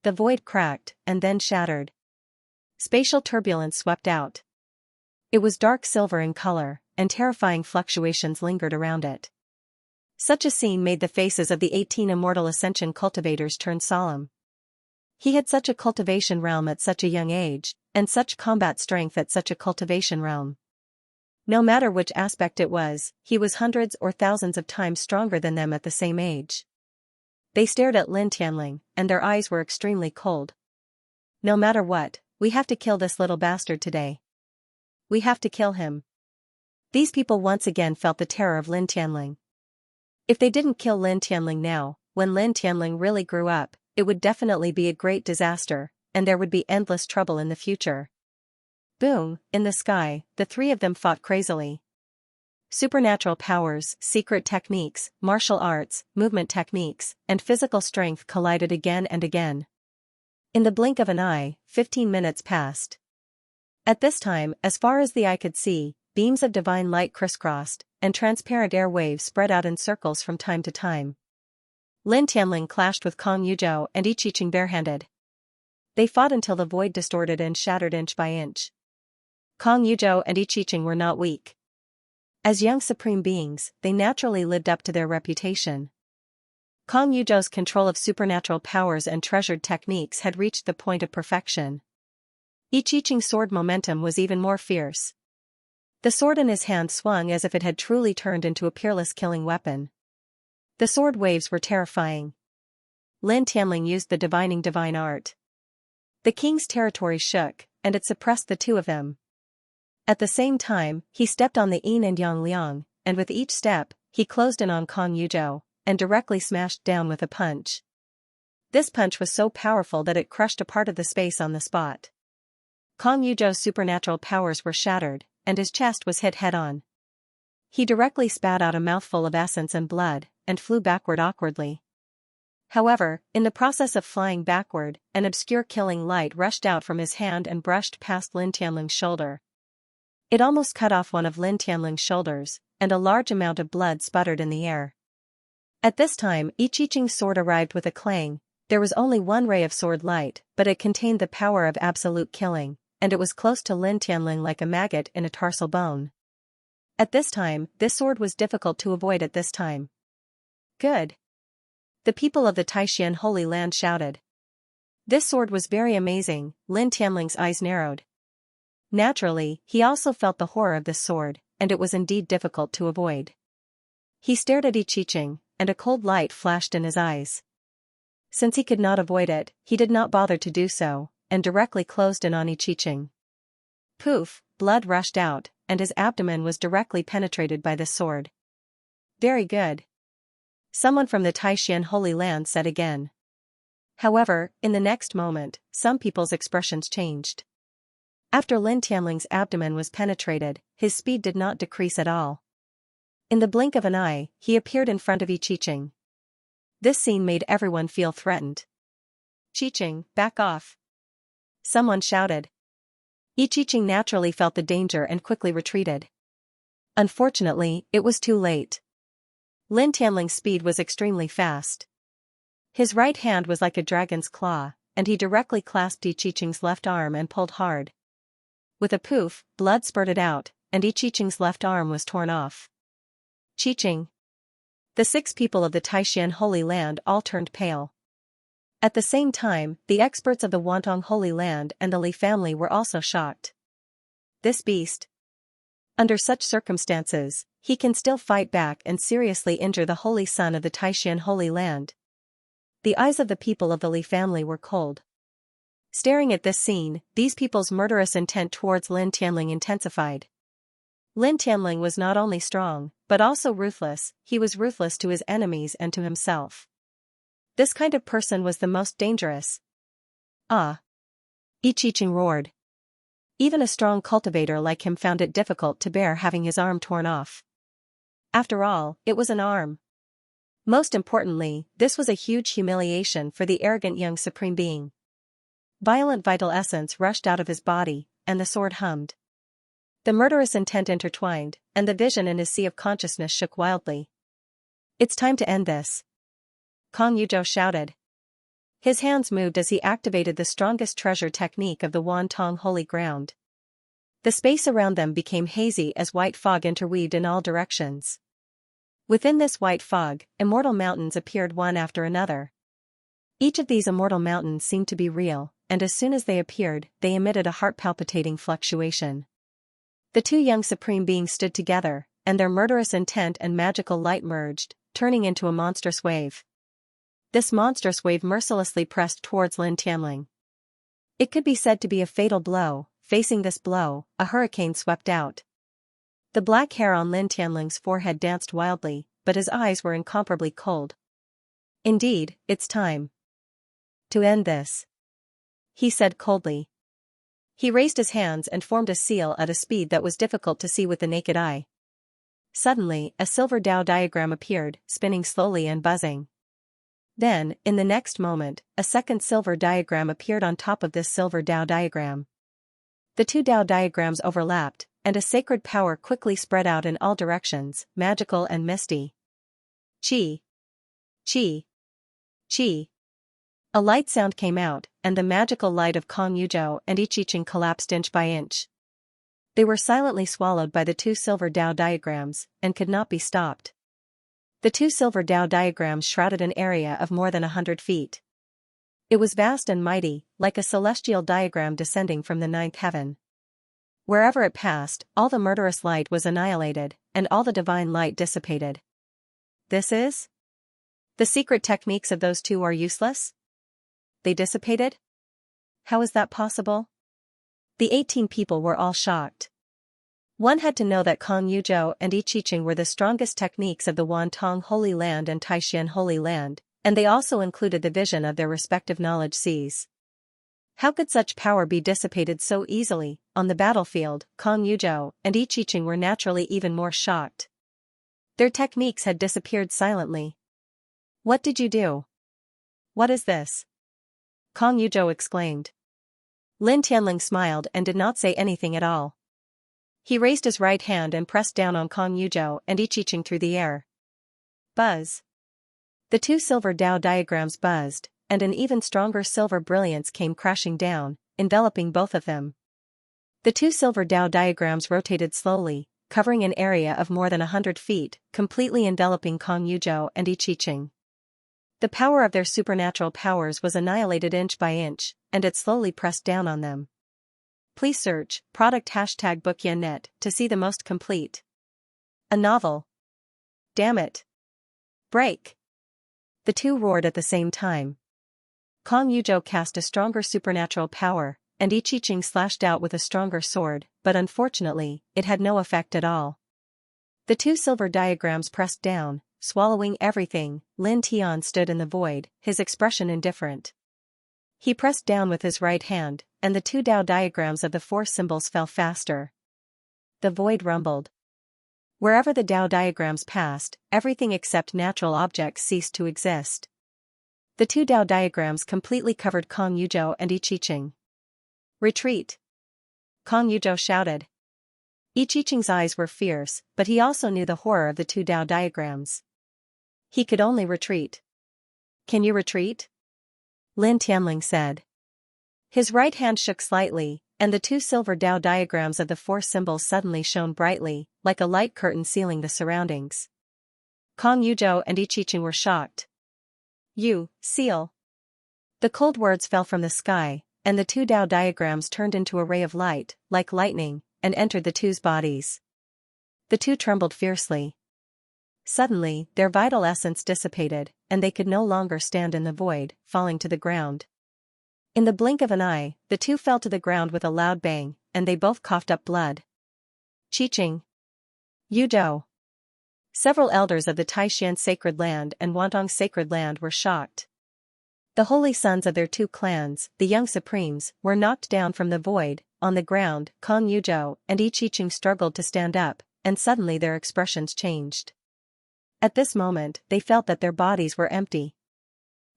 [SPEAKER 1] The void cracked, and then shattered. Spatial turbulence swept out. It was dark silver in color, and terrifying fluctuations lingered around it. Such a scene made the faces of the 18 immortal ascension cultivators turn solemn. He had such a cultivation realm at such a young age, and such combat strength at such a cultivation realm. No matter which aspect it was, he was hundreds or thousands of times stronger than them at the same age. They stared at Lin Tianling, and their eyes were extremely cold. No matter what, we have to kill this little bastard today. We have to kill him. These people once again felt the terror of Lin Tianling. If they didn't kill Lin Tianling now, when Lin Tianling really grew up, it would definitely be a great disaster, and there would be endless trouble in the future. Boom! In the sky, the three of them fought crazily. Supernatural powers, secret techniques, martial arts, movement techniques, and physical strength collided again and again. In the blink of an eye, 15 minutes passed. At this time, as far as the eye could see, beams of divine light crisscrossed, and transparent air waves spread out in circles from time to time. Lin Tianling clashed with Kong Yuzhou and I Ching barehanded. They fought until the void distorted and shattered inch by inch. Kong Yuzhou and I Ching were not weak. As young supreme beings, they naturally lived up to their reputation. Kong Yuzhou's control of supernatural powers and treasured techniques had reached the point of perfection. I Ching's sword momentum was even more fierce. The sword in his hand swung as if it had truly turned into a peerless killing weapon. The sword waves were terrifying. Lin Tianling used the divining divine art. The king's territory shook, and it suppressed the two of them. At the same time, he stepped on the yin and yang liang, and with each step, he closed in on Kong Yuzhou, and directly smashed down with a punch. This punch was so powerful that it crushed a part of the space on the spot. Kong Yuzhou's supernatural powers were shattered, and his chest was hit head-on. He directly spat out a mouthful of essence and blood, and flew backward awkwardly. However, in the process of flying backward, an obscure killing light rushed out from his hand and brushed past Lin Tianling's shoulder. It almost cut off one of Lin Tianling's shoulders, and a large amount of blood sputtered in the air. At this time, Yi Qiqing's sword arrived with a clang. There was only one ray of sword light, but it contained the power of absolute killing, and it was close to Lin Tianling like a maggot in a tarsal bone. At this time, this sword was difficult to avoid at this time. Good. The people of the Taishan Holy Land shouted. This sword was very amazing. Lin Tianling's eyes narrowed. Naturally, he also felt the horror of this sword, and it was indeed difficult to avoid. He stared at Yi Qiqing, and a cold light flashed in his eyes. Since he could not avoid it, he did not bother to do so, and directly closed in on Yi Qiqing. Poof, blood rushed out, and his abdomen was directly penetrated by the sword. Very good. Someone from the Taishan Holy Land said again. However, in the next moment, some people's expressions changed. After Lin Tianling's abdomen was penetrated, his speed did not decrease at all. In the blink of an eye, he appeared in front of Yi Qiqing. This scene made everyone feel threatened. Qiqing, back off. Someone shouted. Yi Qiqing naturally felt the danger and quickly retreated. Unfortunately, it was too late. Lin Tianling's speed was extremely fast. His right hand was like a dragon's claw, and he directly clasped Yi Qiqing's left arm and pulled hard. With a poof, blood spurted out, and Yi Qiqing's left arm was torn off. Qiqing. The 6 people of the Taishan Holy Land all turned pale. At the same time, the experts of the Wantong Holy Land and the Li family were also shocked. This beast. Under such circumstances, he can still fight back and seriously injure the holy son of the Taishan Holy Land. The eyes of the people of the Li family were cold. Staring at this scene, these people's murderous intent towards Lin Tianling intensified. Lin Tianling was not only strong, but also ruthless. He was ruthless to his enemies and to himself. This kind of person was the most dangerous. Ah! Yi Qiqing roared. Even a strong cultivator like him found it difficult to bear having his arm torn off. After all, it was an arm. Most importantly, this was a huge humiliation for the arrogant young supreme being. Violent vital essence rushed out of his body, and the sword hummed. The murderous intent intertwined, and the vision in his sea of consciousness shook wildly. It's time to end this. Kong Yuzhou shouted. His hands moved as he activated the strongest treasure technique of the Wantong Holy Ground. The space around them became hazy as white fog interweaved in all directions. Within this white fog, immortal mountains appeared one after another. Each of these immortal mountains seemed to be real, and as soon as they appeared, they emitted a heart-palpitating fluctuation. The 2 young supreme beings stood together, and their murderous intent and magical light merged, turning into a monstrous wave. This monstrous wave mercilessly pressed towards Lin Tianling. It could be said to be a fatal blow. Facing this blow, a hurricane swept out. The black hair on Lin Tianling's forehead danced wildly, but his eyes were incomparably cold. Indeed, it's time to end this, he said coldly. He raised his hands and formed a seal at a speed that was difficult to see with the naked eye. Suddenly, a silver Dao diagram appeared, spinning slowly and buzzing. Then, in the next moment, a second silver diagram appeared on top of this silver Dao diagram. The 2 Dao diagrams overlapped, and a sacred power quickly spread out in all directions, magical and misty. Qi. Qi. Qi. A light sound came out, and the magical light of Kong Yuzhou and Yi Qiqing collapsed inch by inch. They were silently swallowed by the 2 silver Dao diagrams, and could not be stopped. The 2 silver Dao diagrams shrouded an area of more than 100 feet. It was vast and mighty, like a celestial diagram descending from the 9th heaven. Wherever it passed, all the murderous light was annihilated, and all the divine light dissipated. This is? The secret techniques of those 2 are useless? They dissipated? How is that possible? The 18 people were all shocked. One had to know that Kong Yuzhou and I Ching were the strongest techniques of the Wantong Holy Land and Taishan Holy Land, and they also included the vision of their respective knowledge seas. How could such power be dissipated so easily? On the battlefield, Kong Yuzhou and I Ching were naturally even more shocked. Their techniques had disappeared silently. What did you do? What is this? Kong Yuzhou exclaimed. Lin Tianling smiled and did not say anything at all. He raised his right hand and pressed down on Kong Yuzhou and I Ching through the air. Buzz. The two silver Dao diagrams buzzed, and an even stronger silver brilliance came crashing down, enveloping both of them. The two silver Dao diagrams rotated slowly, covering an area of more than 100 feet, completely enveloping Kong Yuzhou and I Ching. The power of their supernatural powers was annihilated inch by inch, and it slowly pressed down on them. Please search product #bookyannet to see the most complete. A novel. Damn it. Break. The two roared at the same time. Kong Yuzhou cast a stronger supernatural power, and I Ching slashed out with a stronger sword, but unfortunately, it had no effect at all. The two silver diagrams pressed down, swallowing everything. Lin Tian stood in the void, his expression indifferent. He pressed down with his right hand, and the two Dao diagrams of the four symbols fell faster. The void rumbled. Wherever the Dao diagrams passed, everything except natural objects ceased to exist. The two Dao diagrams completely covered Kong Yuzhou and I Ching. Retreat! Kong Yuzhou shouted. I Ching's eyes were fierce, but he also knew the horror of the two Dao diagrams. He could only retreat. Can you retreat? Lin Tianling said. His right hand shook slightly, and the two silver Dao diagrams of the four symbols suddenly shone brightly, like a light curtain sealing the surroundings. Kong Yuzhou and I Ching were shocked. You, seal. The cold words fell from the sky, and the two Dao diagrams turned into a ray of light, like lightning, and entered the two's bodies. The two trembled fiercely. Suddenly, their vital essence dissipated, and they could no longer stand in the void, falling to the ground. In the blink of an eye, the two fell to the ground with a loud bang, and they both coughed up blood. Ching. Yuzhou. Several elders of the Taishan Sacred Land and Wantong Sacred Land were shocked. The holy sons of their two clans, the young supremes, were knocked down from the void. On the ground, Kong Yuzhou and I Ching struggled to stand up, and suddenly their expressions changed. At this moment, they felt that their bodies were empty.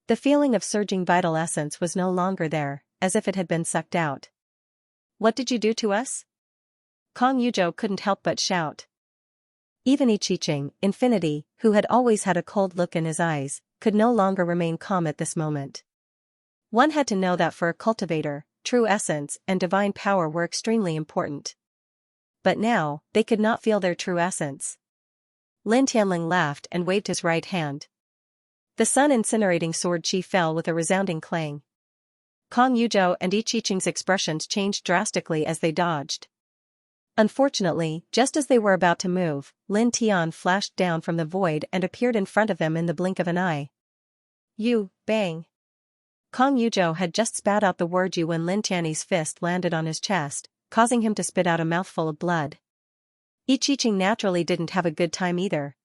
[SPEAKER 1] The feeling of surging vital essence was no longer there, as if it had been sucked out. What did you do to us? Kong Yuzhou couldn't help but shout. Even I Ching, Infinity, who had always had a cold look in his eyes, could no longer remain calm at this moment. One had to know that for a cultivator, true essence and divine power were extremely important. But now, they could not feel their true essence. Lin Tianling laughed and waved his right hand. The sun-incinerating sword chi fell with a resounding clang. Kong Yuzhou and I Ching's expressions changed drastically as they dodged. Unfortunately, just as they were about to move, Lin Tian flashed down from the void and appeared in front of them in the blink of an eye. You, bang! Kong Yuzhou had just spat out the word you when Lin Tian's fist landed on his chest, causing him to spit out a mouthful of blood. I Ching naturally didn't have a good time either.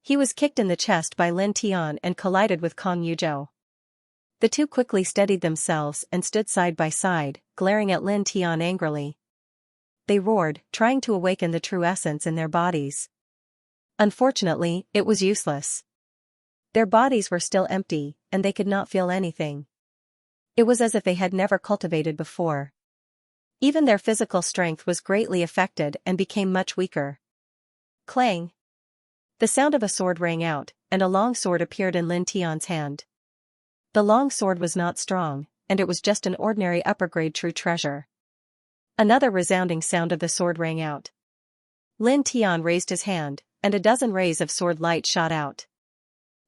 [SPEAKER 1] He was kicked in the chest by Lin Tian and collided with Kong Yuzhou. The two quickly steadied themselves and stood side by side, glaring at Lin Tian angrily. They roared, trying to awaken the true essence in their bodies. Unfortunately, it was useless. Their bodies were still empty, and they could not feel anything. It was as if they had never cultivated before. Even their physical strength was greatly affected and became much weaker. Clang! The sound of a sword rang out, and a long sword appeared in Lin Tian's hand. The long sword was not strong, and it was just an ordinary upper-grade true treasure. Another resounding sound of the sword rang out. Lin Tian raised his hand, and a dozen rays of sword light shot out.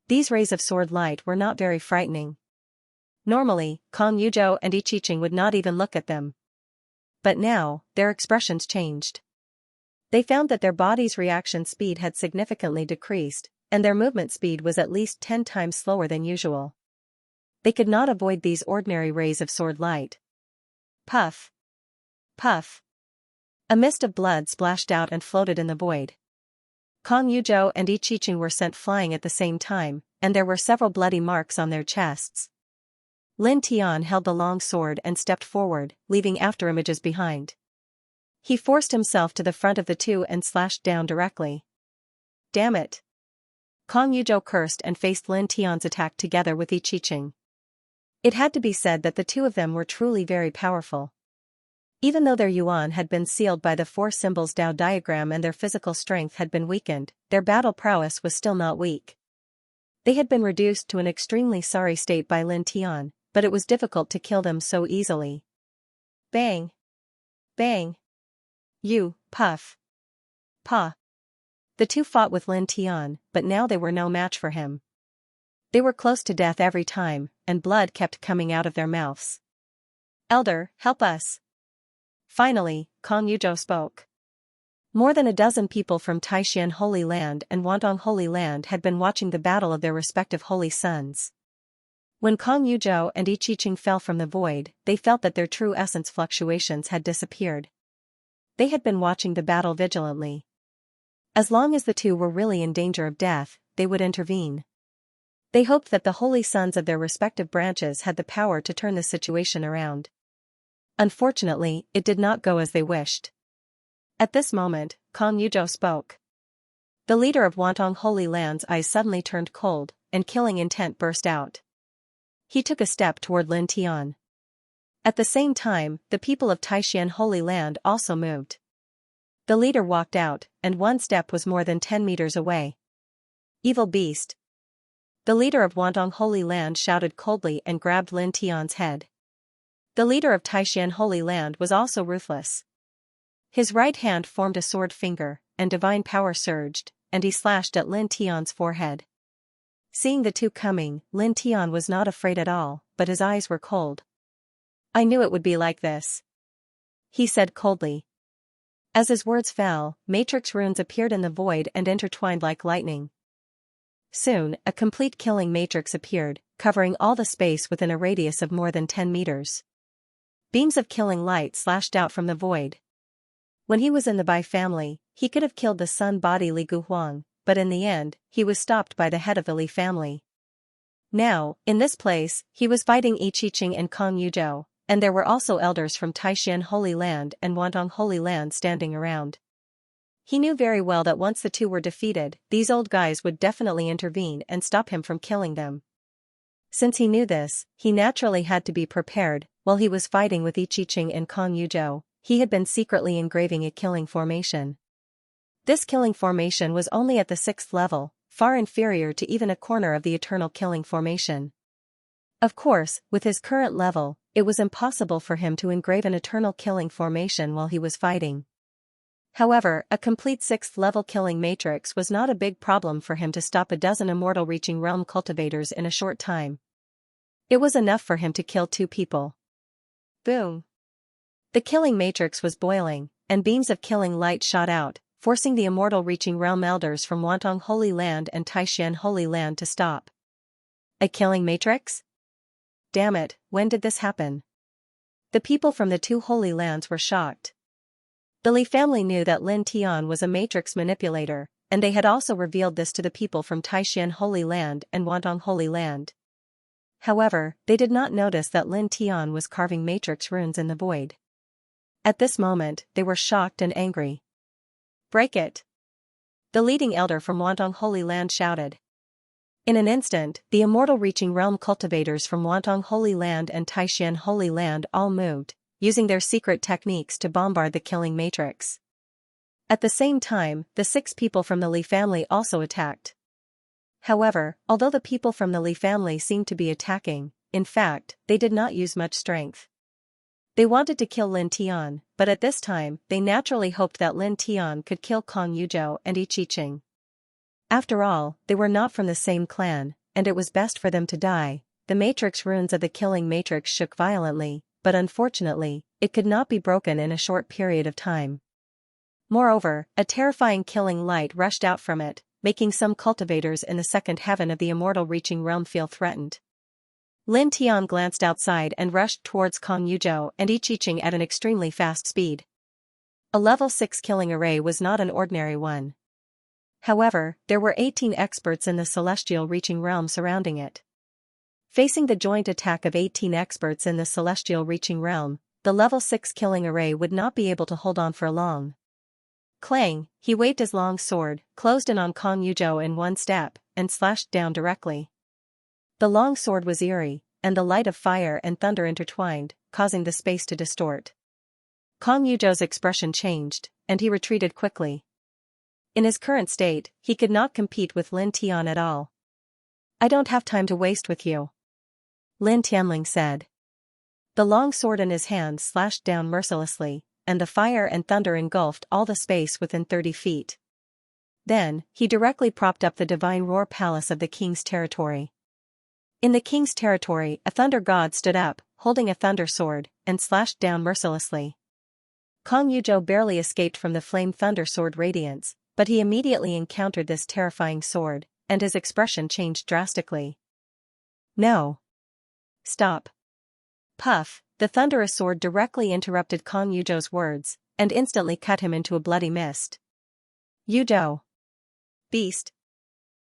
[SPEAKER 1] These rays of sword light were not very frightening. Normally, Kong Yuzhou and I Ching would not even look at them. But now, their expressions changed. They found that their body's reaction speed had significantly decreased, and their movement speed was at least 10 times slower than usual. They could not avoid these ordinary rays of sword light. Puff! Puff! A mist of blood splashed out and floated in the void. Kong Yuzhou and Yi Qiqing were sent flying at the same time, and there were several bloody marks on their chests. Lin Tian held the long sword and stepped forward, leaving afterimages behind. He forced himself to the front of the two and slashed down directly. Damn it! Kong Yuzhou cursed and faced Lin Tian's attack together with Yi Qiqing. It had to be said that the two of them were truly very powerful. Even though their yuan had been sealed by the four symbols Dao diagram and their physical strength had been weakened, their battle prowess was still not weak. They had been reduced to an extremely sorry state by Lin Tian, but it was difficult to kill them so easily. Bang! Bang! You, puff! Pa! The two fought with Lin Tian, but now they were no match for him. They were close to death every time, and blood kept coming out of their mouths. Elder, help us! Finally, Kong Yuzhou spoke. More than a dozen people from Taishan Holy Land and Wantong Holy Land had been watching the battle of their respective holy sons. When Kong Yuzhou and Yi Qiqing fell from the void, they felt that their true essence fluctuations had disappeared. They had been watching the battle vigilantly. As long as the two were really in danger of death, they would intervene. They hoped that the holy sons of their respective branches had the power to turn the situation around. Unfortunately, it did not go as they wished. At this moment, Kong Yuzhou spoke. The leader of Wantong Holy Land's eyes suddenly turned cold, and killing intent burst out. He took a step toward Lin Tian. At the same time, the people of Taishan Holy Land also moved. The leader walked out, and one step was more than 10 meters away. Evil beast! The leader of Wantong Holy Land shouted coldly and grabbed Lin Tian's head. The leader of Taishan Holy Land was also ruthless. His right hand formed a sword finger, and divine power surged, and he slashed at Lin Tian's forehead. Seeing the two coming, Lin Tian was not afraid at all, but his eyes were cold. I knew it would be like this, he said coldly. As his words fell, matrix runes appeared in the void and intertwined like lightning. Soon, a complete killing matrix appeared, covering all the space within a radius of more than 10 meters. Beams of killing light slashed out from the void. When he was in the Bai family, he could have killed the sun body Li Guhuang, but in the end, he was stopped by the head of the Li family. Now, in this place, he was fighting Yi Qiqing and Kong Yuzhou, and there were also elders from Taishan Holy Land and Wantong Holy Land standing around. He knew very well that once the two were defeated, these old guys would definitely intervene and stop him from killing them. Since he knew this, he naturally had to be prepared. While he was fighting with Yi Qiqing and Kong Yuzhou, he had been secretly engraving a killing formation. This killing formation was only at the 6th level, far inferior to even a corner of the eternal killing formation. Of course, with his current level, it was impossible for him to engrave an eternal killing formation while he was fighting. However, a complete 6th level killing matrix was not a big problem for him to stop a dozen immortal reaching realm cultivators in a short time. It was enough for him to kill 2 people. Boom! The killing matrix was boiling, and beams of killing light shot out, forcing the immortal reaching realm elders from Wantong Holy Land and Taishan Holy Land to stop. A killing matrix? Damn it, when did this happen? The people from the 2 holy lands were shocked. The Li family knew that Lin Tian was a matrix manipulator, and they had also revealed this to the people from Taishan Holy Land and Wantong Holy Land. However, they did not notice that Lin Tian was carving matrix runes in the void. At this moment, they were shocked and angry. Break it! The leading elder from Wantong Holy Land shouted. In an instant, the immortal reaching realm cultivators from Wantong Holy Land and Taishan Holy Land all moved, using their secret techniques to bombard the killing matrix. At the same time, the 6 people from the Li family also attacked. However, although the people from the Li family seemed to be attacking, in fact, they did not use much strength. They wanted to kill Lin Tian, but at this time, they naturally hoped that Lin Tian could kill Kong Yuzhou and Yi Qiqing. After all, they were not from the same clan, and it was best for them to die. The matrix runes of the killing matrix shook violently, but unfortunately, it could not be broken in a short period of time. Moreover, a terrifying killing light rushed out from it, making some cultivators in the 2nd heaven of the immortal reaching realm feel threatened. Lin Tian glanced outside and rushed towards Kong Yuzhou and Yi Qiqing at an extremely fast speed. A level 6 killing array was not an ordinary one. However, there were 18 experts in the celestial reaching realm surrounding it. Facing the joint attack of 18 experts in the celestial reaching realm, the level 6 killing array would not be able to hold on for long. Clang, he waved his long sword, closed in on Kong Yuzhou in one step, and slashed down directly. The long sword was eerie, and the light of fire and thunder intertwined, causing the space to distort. Kong Yuzhou's expression changed, and he retreated quickly. In his current state, he could not compete with Lin Tian at all. "I don't have time to waste with you," Lin Tianling said. The long sword in his hand slashed down mercilessly, and the fire and thunder engulfed all the space within 30 feet. Then, he directly propped up the divine roar palace of the king's territory. In the king's territory, a thunder god stood up, holding a thunder sword, and slashed down mercilessly. Kong Yuzhou barely escaped from the flame thunder sword radiance, but he immediately encountered this terrifying sword, and his expression changed drastically. "No. Stop." Puff, the thunderous sword directly interrupted Kong Yuzhou's words, and instantly cut him into a bloody mist. "Yuzhou. Beast.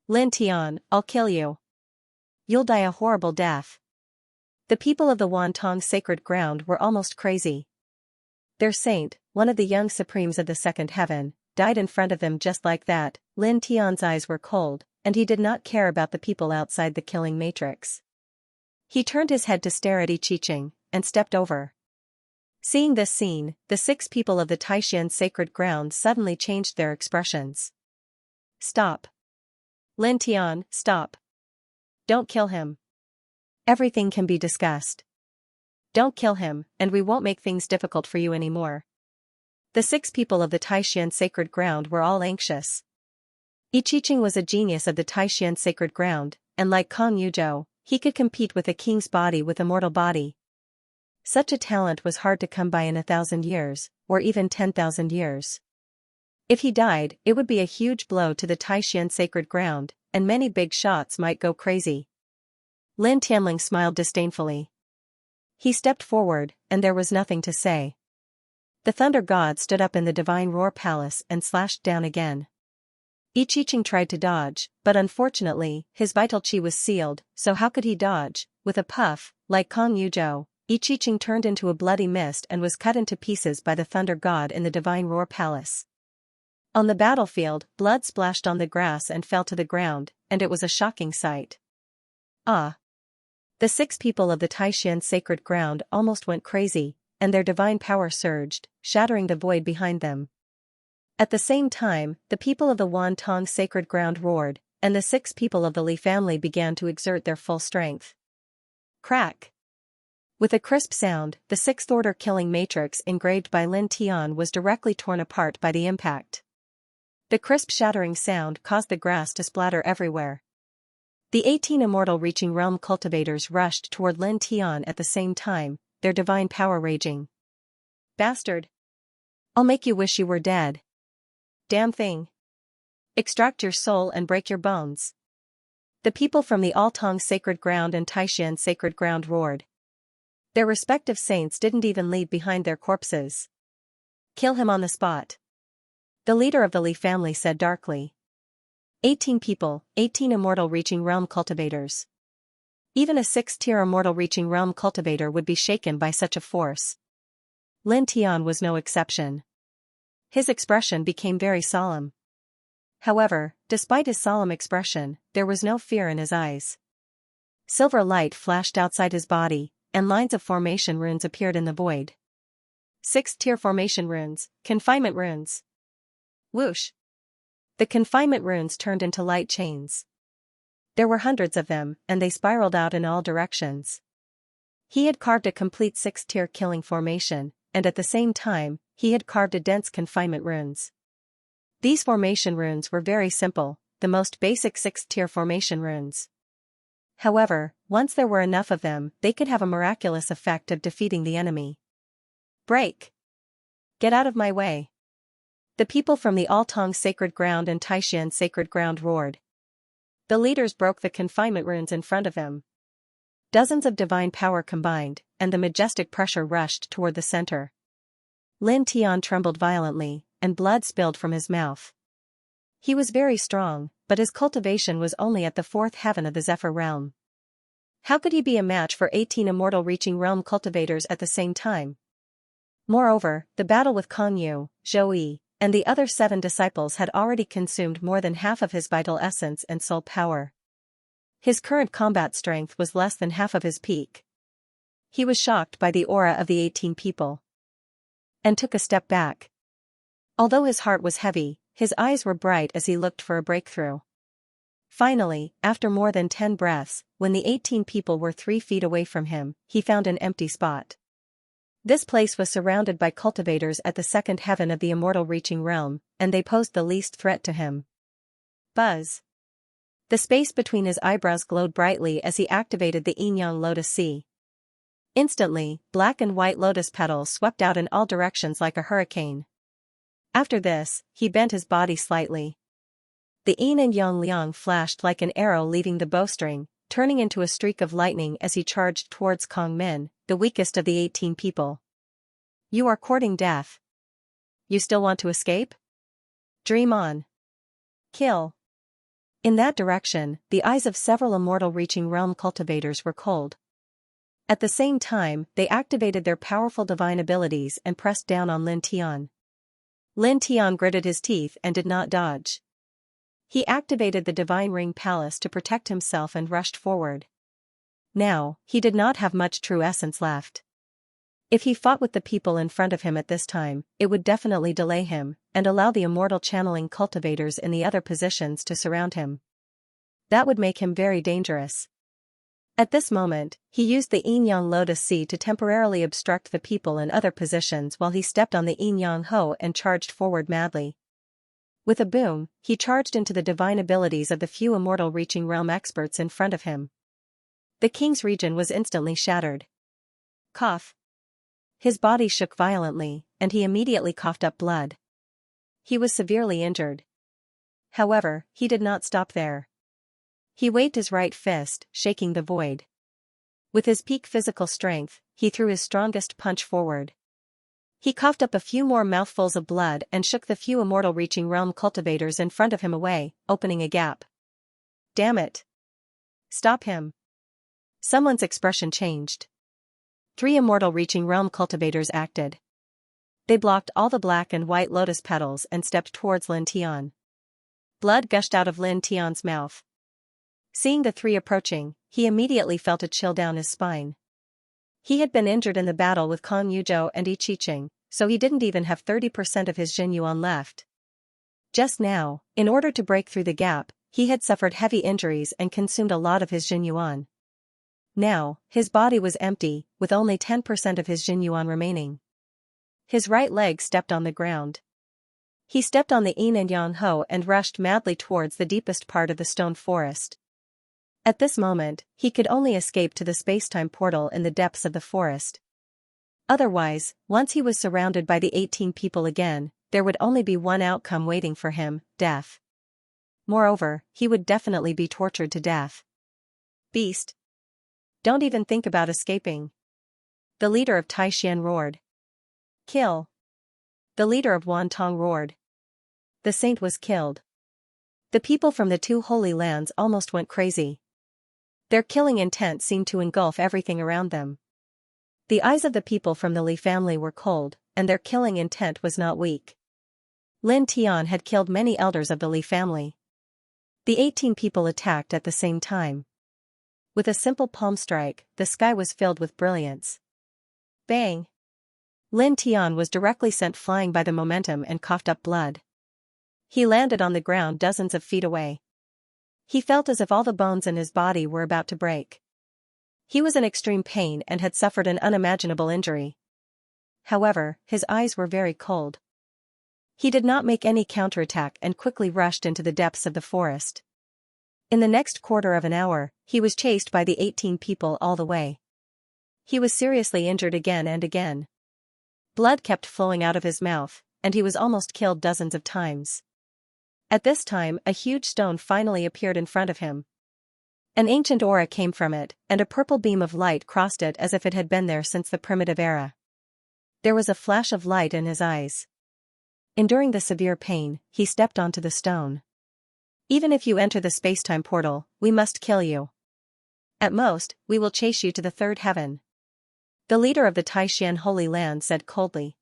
[SPEAKER 1] Lin Tian, I'll kill you. You'll die a horrible death." The people of the Wantong sacred ground were almost crazy. Their saint, one of the young supremes of the second heaven, died in front of them just like that. Lin Tian's eyes were cold, and he did not care about the people outside the killing matrix. He turned his head to stare at Yiqiqing, and stepped over. Seeing this scene, the 6 people of the Taishan sacred ground suddenly changed their expressions. "Stop. Lin Tian, stop. Don't kill him. Everything can be discussed. Don't kill him, and we won't make things difficult for you anymore." The 6 people of the Taishan sacred ground were all anxious. Yiqiqing was a genius of the Taishan sacred ground, and like Kong Yuzhou, he could compete with a king's body with a mortal body. Such a talent was hard to come by in 1,000 years, or even 10,000 years. If he died, it would be a huge blow to the Taishan sacred ground, and many big shots might go crazy. Lin Tianling smiled disdainfully. He stepped forward, and there was nothing to say. The thunder god stood up in the divine roar palace and slashed down again. Yiqiqing tried to dodge, but unfortunately, his vital chi was sealed, so how could he dodge? With a puff, like Kong Yuzhou, Yiqiqing turned into a bloody mist and was cut into pieces by the thunder god in the divine roar palace. On the battlefield, blood splashed on the grass and fell to the ground, and it was a shocking sight. Ah! The 6 people of the Taishan sacred ground almost went crazy, and their divine power surged, shattering the void behind them. At the same time, the people of the Wantong sacred ground roared, and the 6 people of the Li family began to exert their full strength. Crack! With a crisp sound, the 6th order killing matrix engraved by Lin Tian was directly torn apart by the impact. The crisp shattering sound caused the grass to splatter everywhere. The 18 immortal reaching realm cultivators rushed toward Lin Tian at the same time, their divine power raging. "Bastard! I'll make you wish you were dead. Damn thing! Extract your soul and break your bones." The people from the Altong sacred ground and Taishan sacred ground roared. Their respective saints didn't even leave behind their corpses. "Kill him on the spot," the leader of the Li family said darkly. 18 people, 18 immortal reaching realm cultivators. Even a 6th-tier immortal reaching realm cultivator would be shaken by such a force. Lin Tian was no exception. His expression became very solemn. However, despite his solemn expression, there was no fear in his eyes. Silver light flashed outside his body, and lines of formation runes appeared in the void. 6th-tier formation runes, confinement runes. Whoosh! The confinement runes turned into light chains. There were hundreds of them, and they spiraled out in all directions. He had carved a complete 6th-tier killing formation, and at the same time, he had carved a dense confinement runes. These formation runes were very simple, the most basic 6th-tier formation runes. However, once there were enough of them, they could have a miraculous effect of defeating the enemy. "Break! Get out of my way!" The people from the Altong sacred ground and Taishan sacred ground roared. The leaders broke the confinement runes in front of him. Dozens of divine power combined, and the majestic pressure rushed toward the center. Lin Tian trembled violently, and blood spilled from his mouth. He was very strong, but his cultivation was only at the 4th heaven of the Zephyr realm. How could he be a match for 18 immortal reaching realm cultivators at the same time? Moreover, the battle with Kong Yu, Zhou Yi, and the other 7 disciples had already consumed more than half of his vital essence and soul power. His current combat strength was less than half of his peak. He was shocked by the aura of the 18 people, and took a step back. Although his heart was heavy, his eyes were bright as he looked for a breakthrough. Finally, after more than 10 breaths, when the 18 people were 3 feet away from him, he found an empty spot. This place was surrounded by cultivators at the 2nd heaven of the immortal reaching realm, and they posed the least threat to him. Buzz. The space between his eyebrows glowed brightly as he activated the Yin-Yang Lotus Sea. Instantly, black and white lotus petals swept out in all directions like a hurricane. After this, he bent his body slightly. The Yin and Yang Liang flashed like an arrow leaving the bowstring, turning into a streak of lightning as he charged towards Kong Min, the weakest of the 18 people. You are courting death. You still want to escape? Dream on. Kill. In that direction, the eyes of several immortal reaching realm cultivators were cold. At the same time, they activated their powerful divine abilities and pressed down on Lin Tian. Lin Tian gritted his teeth and did not dodge. He activated the divine ring palace to protect himself and rushed forward. Now, he did not have much true essence left. If he fought with the people in front of him at this time, it would definitely delay him, and allow the immortal channeling cultivators in the other positions to surround him. That would make him very dangerous. At this moment, he used the Yin-Yang Lotus Sea to temporarily obstruct the people in other positions while he stepped on the Yin-Yang Ho and charged forward madly. With a boom, he charged into the divine abilities of the few immortal reaching realm experts in front of him. The king's region was instantly shattered. Cough. His body shook violently, and he immediately coughed up blood. He was severely injured. However, he did not stop there. He waved his right fist, shaking the void. With his peak physical strength, he threw his strongest punch forward. He coughed up a few more mouthfuls of blood and shook the few immortal reaching realm cultivators in front of him away, opening a gap. Damn it. Stop him. Someone's expression changed. 3 immortal reaching realm cultivators acted. They blocked all the black and white lotus petals and stepped towards Lin Tian. Blood gushed out of Lin Tian's mouth. Seeing the 3 approaching, he immediately felt a chill down his spine. He had been injured in the battle with Kong Yuzhou and Yi Qiqing, so he didn't even have 30% of his Jinyuan left. Just now, in order to break through the gap, he had suffered heavy injuries and consumed a lot of his Jinyuan. Now, his body was empty, with only 10% of his Jinyuan remaining. His right leg stepped on the ground. He stepped on the Yin and Yang Ho and rushed madly towards the deepest part of the stone forest. At this moment, he could only escape to the space-time portal in the depths of the forest. Otherwise, once he was surrounded by the 18 people again, there would only be one outcome waiting for him, death. Moreover, he would definitely be tortured to death. Beast. Don't even think about escaping. The leader of Taishan roared. Kill. The leader of Wantong roared. The saint was killed. The people from the 2 holy lands almost went crazy. Their killing intent seemed to engulf everything around them. The eyes of the people from the Li family were cold, and their killing intent was not weak. Lin Tian had killed many elders of the Li family. The 18 people attacked at the same time. With a simple palm strike, the sky was filled with brilliance. Bang! Lin Tian was directly sent flying by the momentum and coughed up blood. He landed on the ground dozens of feet away. He felt as if all the bones in his body were about to break. He was in extreme pain and had suffered an unimaginable injury. However, his eyes were very cold. He did not make any counterattack and quickly rushed into the depths of the forest. In the next quarter of an hour, he was chased by the 18 people all the way. He was seriously injured again and again. Blood kept flowing out of his mouth, and he was almost killed dozens of times. At this time, a huge stone finally appeared in front of him. An ancient aura came from it, and a purple beam of light crossed it as if it had been there since the primitive era. There was a flash of light in his eyes. Enduring the severe pain, he stepped onto the stone. Even if you enter the space-time portal, we must kill you. At most, we will chase you to the third heaven. The leader of the Taishan Holy Land said coldly.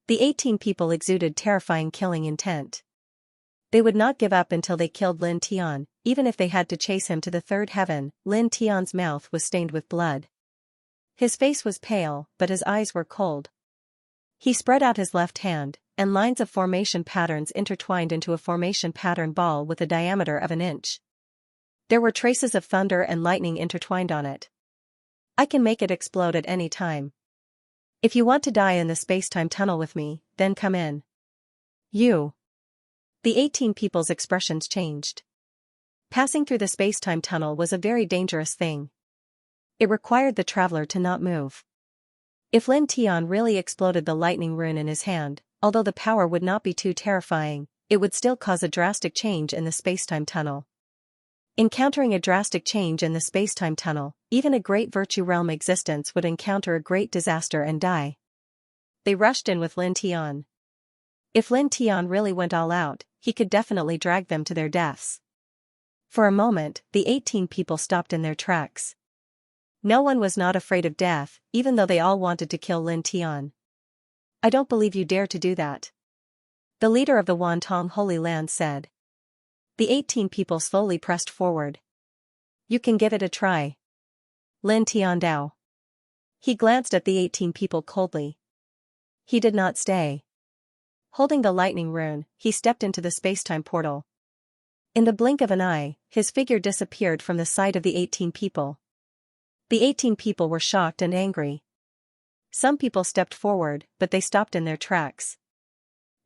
[SPEAKER 1] The 18 people exuded terrifying killing intent. They would not give up until they killed Lin Tian, even if they had to chase him to the third heaven. Lin Tian's mouth was stained with blood. His face was pale, but his eyes were cold. He spread out his left hand, and lines of formation patterns intertwined into a formation pattern ball with a diameter of an inch. There were traces of thunder and lightning intertwined on it. I can make it explode at any time. If you want to die in the space-time tunnel with me, then come in. You. The 18 people's expressions changed. Passing through the space-time tunnel was a very dangerous thing. It required the traveler to not move. If Lin Tian really exploded the lightning rune in his hand, although the power would not be too terrifying, it would still cause a drastic change in the space-time tunnel. Encountering a drastic change in the space-time tunnel, even a great virtue realm existence would encounter a great disaster and die. They rushed in with Lin Tian. If Lin Tian really went all out, he could definitely drag them to their deaths. For a moment, the 18 people stopped in their tracks. No one was not afraid of death, even though they all wanted to kill Lin Tian. I don't believe you dare to do that. The leader of the Wantong Holy Land said. The 18 people slowly pressed forward. You can give it a try. Lin Tian Dao. He glanced at the 18 people coldly. He did not stay. Holding the lightning rune, he stepped into the space-time portal. In the blink of an eye, his figure disappeared from the sight of the 18 people. The 18 people were shocked and angry. Some people stepped forward, but they stopped in their tracks.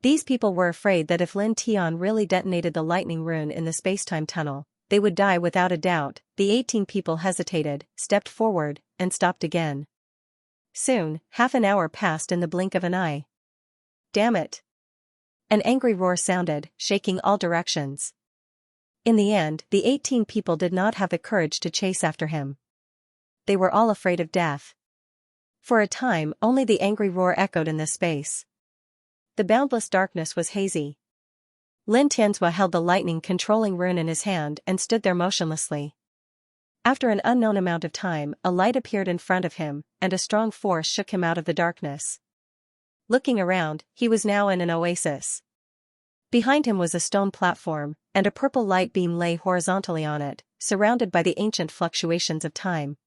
[SPEAKER 1] These people were afraid that if Lin Tian really detonated the lightning rune in the space-time tunnel, they would die without a doubt. The 18 people hesitated, stepped forward, and stopped again. Soon, half an hour passed in the blink of an eye. Damn it! An angry roar sounded, shaking all directions. In the end, the 18 people did not have the courage to chase after him. They were all afraid of death. For a time, only the angry roar echoed in this space. The boundless darkness was hazy. Lin Tianzhua held the lightning-controlling rune in his hand and stood there motionlessly. After an unknown amount of time, a light appeared in front of him, and a strong force shook him out of the darkness. Looking around, he was now in an oasis. Behind him was a stone platform, and a purple light beam lay horizontally on it, surrounded by the ancient fluctuations of time.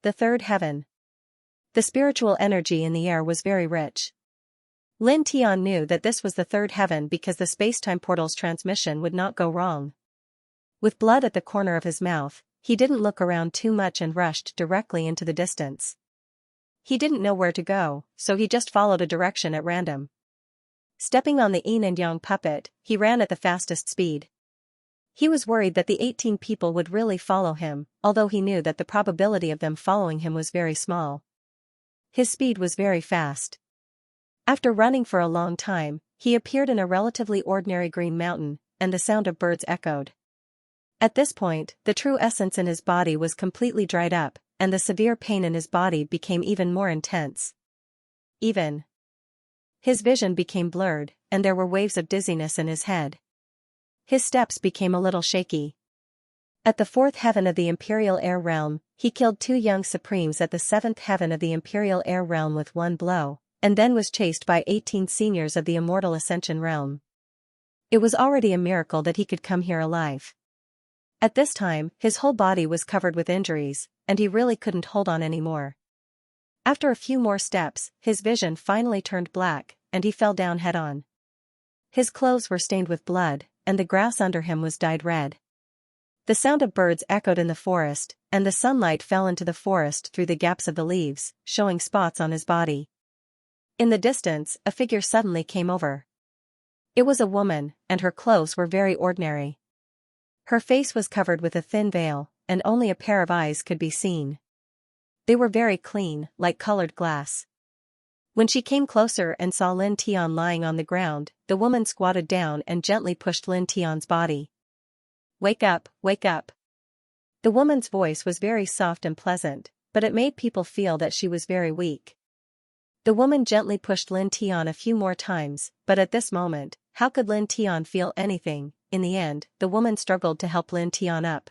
[SPEAKER 1] The third heaven. The spiritual energy in the air was very rich. Lin Tian knew that this was the third heaven because the space-time portal's transmission would not go wrong. With blood at the corner of his mouth, he didn't look around too much and rushed directly into the distance. He didn't know where to go, so he just followed a direction at random. Stepping on the yin and yang puppet, he ran at the fastest speed. He was worried that the 18 people would really follow him, although he knew that the probability of them following him was very small. His speed was very fast. After running for a long time, he appeared in a relatively ordinary green mountain, and the sound of birds echoed. At this point, the true essence in his body was completely dried up, and the severe pain in his body became even more intense. His vision became blurred, and there were waves of dizziness in his head. His steps became a little shaky. At the fourth heaven of the Imperial Air Realm, he killed 2 young supremes at the 7th heaven of the Imperial Air Realm with one blow, and then was chased by 18 seniors of the Immortal Ascension Realm. It was already a miracle that he could come here alive. At this time, his whole body was covered with injuries, and he really couldn't hold on anymore. After a few more steps, his vision finally turned black, and he fell down head-on. His clothes were stained with blood, and the grass under him was dyed red. The sound of birds echoed in the forest, and the sunlight fell into the forest through the gaps of the leaves, showing spots on his body. In the distance, a figure suddenly came over. It was a woman, and her clothes were very ordinary. Her face was covered with a thin veil, and only a pair of eyes could be seen. They were very clean, like colored glass. When she came closer and saw Lin Tian lying on the ground, the woman squatted down and gently pushed Lin Tian's body. "Wake up, wake up." The woman's voice was very soft and pleasant, but it made people feel that she was very weak. The woman gently pushed Lin Tian a few more times, but at this moment, how could Lin Tian feel anything? In the end, the woman struggled to help Lin Tian up.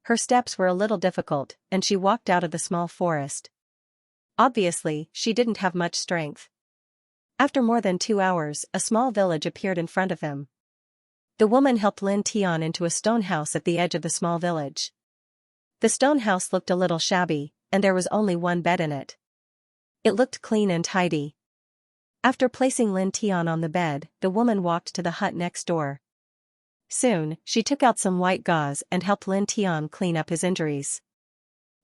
[SPEAKER 1] Her steps were a little difficult, and she walked out of the small forest. Obviously, she didn't have much strength. After more than 2 hours, a small village appeared in front of him. The woman helped Lin Tian into a stone house at the edge of the small village. The stone house looked a little shabby, and there was only one bed in it. It looked clean and tidy. After placing Lin Tian on the bed, the woman walked to the hut next door. Soon, she took out some white gauze and helped Lin Tian clean up his injuries.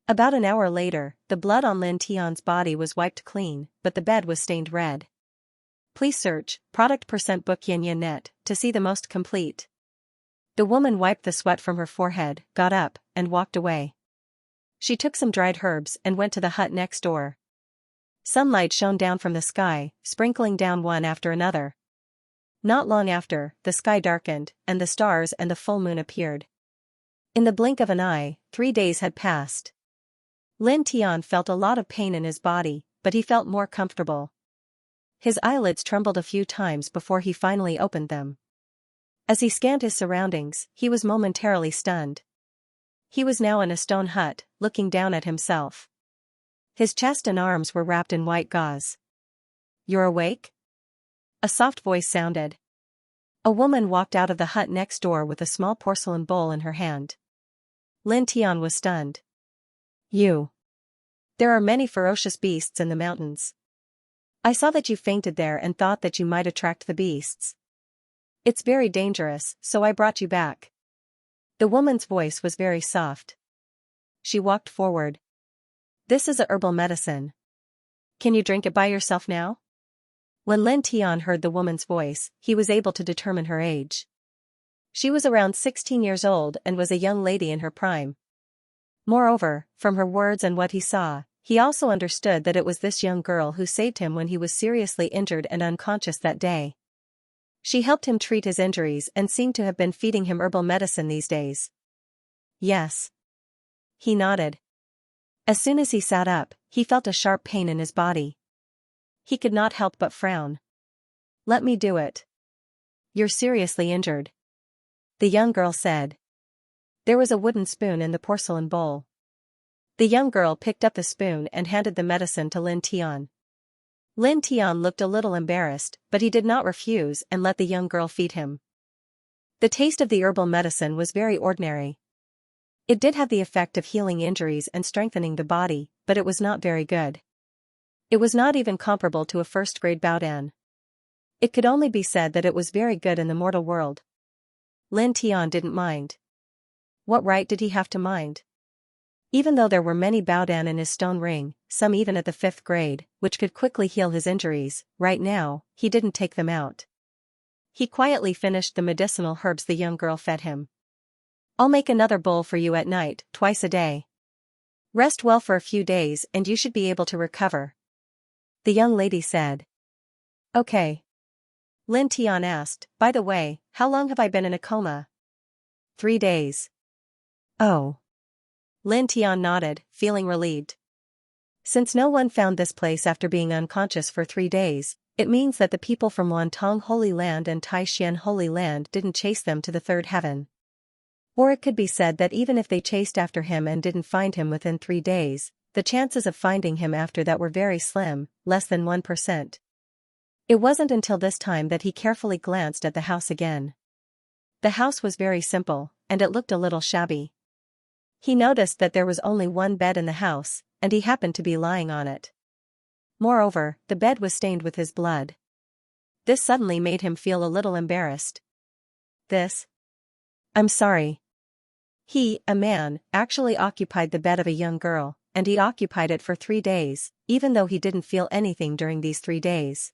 [SPEAKER 1] About an hour later, the blood on Lin Tian's body was wiped clean, but the bed was stained red. Please search product %book Xianxia net to see the most complete. The woman wiped the sweat from her forehead, got up, and walked away. She took some dried herbs and went to the hut next door. Sunlight shone down from the sky, sprinkling down one after another. Not long after, the sky darkened, and the stars and the full moon appeared. In the blink of an eye, 3 days had passed. Lin Tian felt a lot of pain in his body, but he felt more comfortable. His eyelids trembled a few times before he finally opened them. As he scanned his surroundings, he was momentarily stunned. He was now in a stone hut, looking down at himself. His chest and arms were wrapped in white gauze. "You're awake?" A soft voice sounded. A woman walked out of the hut next door with a small porcelain bowl in her hand. Lin Tian was stunned. "You. There are many ferocious beasts in the mountains. I saw that you fainted there and thought that you might attract the beasts. It's very dangerous, so I brought you back." The woman's voice was very soft. She walked forward. "This is a herbal medicine. Can you drink it by yourself now?" When Lin Tian heard the woman's voice, he was able to determine her age. She was around 16 years old and was a young lady in her prime. Moreover, from her words and what he saw, he also understood that it was this young girl who saved him when he was seriously injured and unconscious that day. She helped him treat his injuries and seemed to have been feeding him herbal medicine these days. "Yes." He nodded. As soon as he sat up, he felt a sharp pain in his body. He could not help but frown. "Let me do it. You're seriously injured," the young girl said. There was a wooden spoon in the porcelain bowl. The young girl picked up the spoon and handed the medicine to Lin Tian. Lin Tian looked a little embarrassed, but he did not refuse and let the young girl feed him. The taste of the herbal medicine was very ordinary. It did have the effect of healing injuries and strengthening the body, but it was not very good. It was not even comparable to a first-grade baodan. It could only be said that it was very good in the mortal world. Lin Tian didn't mind. What right did he have to mind? Even though there were many baodan in his stone ring, some even at the 5th grade, which could quickly heal his injuries, right now, he didn't take them out. He quietly finished the medicinal herbs the young girl fed him. "I'll make another bowl for you at night, twice a day. Rest well for a few days and you should be able to recover," the young lady said. "Okay." Lin Tian asked, "By the way, how long have I been in a coma?" 3 days. "Oh." Lin Tian nodded, feeling relieved. Since no one found this place after being unconscious for 3 days, it means that the people from Wantong Holy Land and Taishan Holy Land didn't chase them to the 3rd heaven. Or it could be said that even if they chased after him and didn't find him within 3 days, the chances of finding him after that were very slim, less than 1%. It wasn't until this time that he carefully glanced at the house again. The house was very simple, and it looked a little shabby. He noticed that there was only one bed in the house, and he happened to be lying on it. Moreover, the bed was stained with his blood. This suddenly made him feel a little embarrassed. I'm sorry. He, a man, actually occupied the bed of a young girl, and he occupied it for 3 days, even though he didn't feel anything during these 3 days.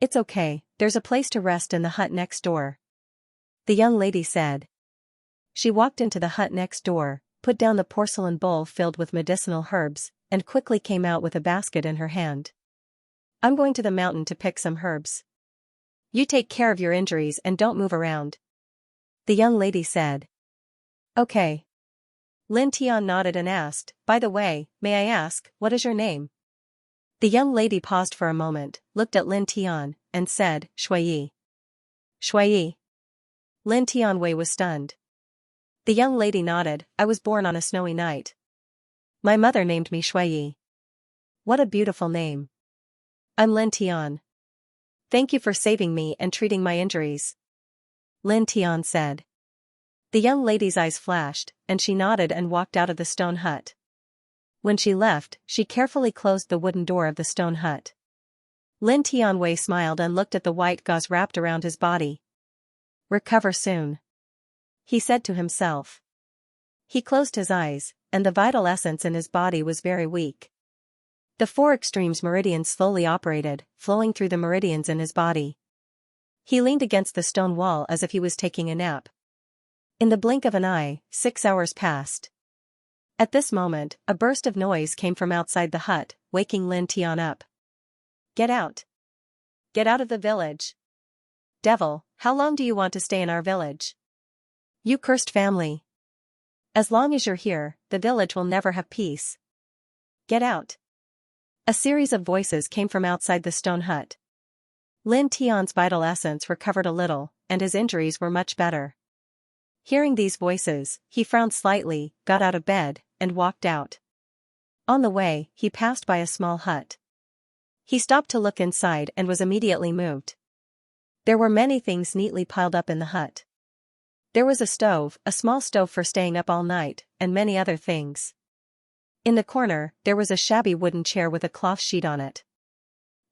[SPEAKER 1] "It's okay, there's a place to rest in the hut next door," the young lady said. She walked into the hut next door, put down the porcelain bowl filled with medicinal herbs, and quickly came out with a basket in her hand. "I'm going to the mountain to pick some herbs. You take care of your injuries and don't move around," the young lady said. "Okay." Lin Tian nodded and asked, "By the way, may I ask, what is your name?" The young lady paused for a moment, looked at Lin Tian, and said, Shuiyi. Shuiyi. Lin Tianwei was stunned. The young lady nodded. I was born on a snowy night. My mother named me Shuiyi. What a beautiful name. I'm Lin Tian. Thank you for saving me and treating my injuries. Lin Tian said. The young lady's eyes flashed, and she nodded and walked out of the stone hut. When she left, she carefully closed the wooden door of the stone hut. Lin Tianwei smiled and looked at the white gauze wrapped around his body. Recover soon, he said to himself. He closed his eyes, and the vital essence in his body was very weak. The 4 extremes meridians slowly operated, flowing through the meridians in his body. He leaned against the stone wall as if he was taking a nap. In the blink of an eye, 6 hours passed. At this moment, a burst of noise came from outside the hut, waking Lin Tian up. Get out! Get out of the village! Devil, how long do you want to stay in our village? You cursed family! As long as you're here, the village will never have peace. Get out! A series of voices came from outside the stone hut. Lin Tian's vital essence recovered a little, and his injuries were much better. Hearing these voices, he frowned slightly, got out of bed, and walked out. On the way, he passed by a small hut. He stopped to look inside and was immediately moved. There were many things neatly piled up in the hut. There was a stove, a small stove for staying up all night, and many other things. In the corner, there was a shabby wooden chair with a cloth sheet on it.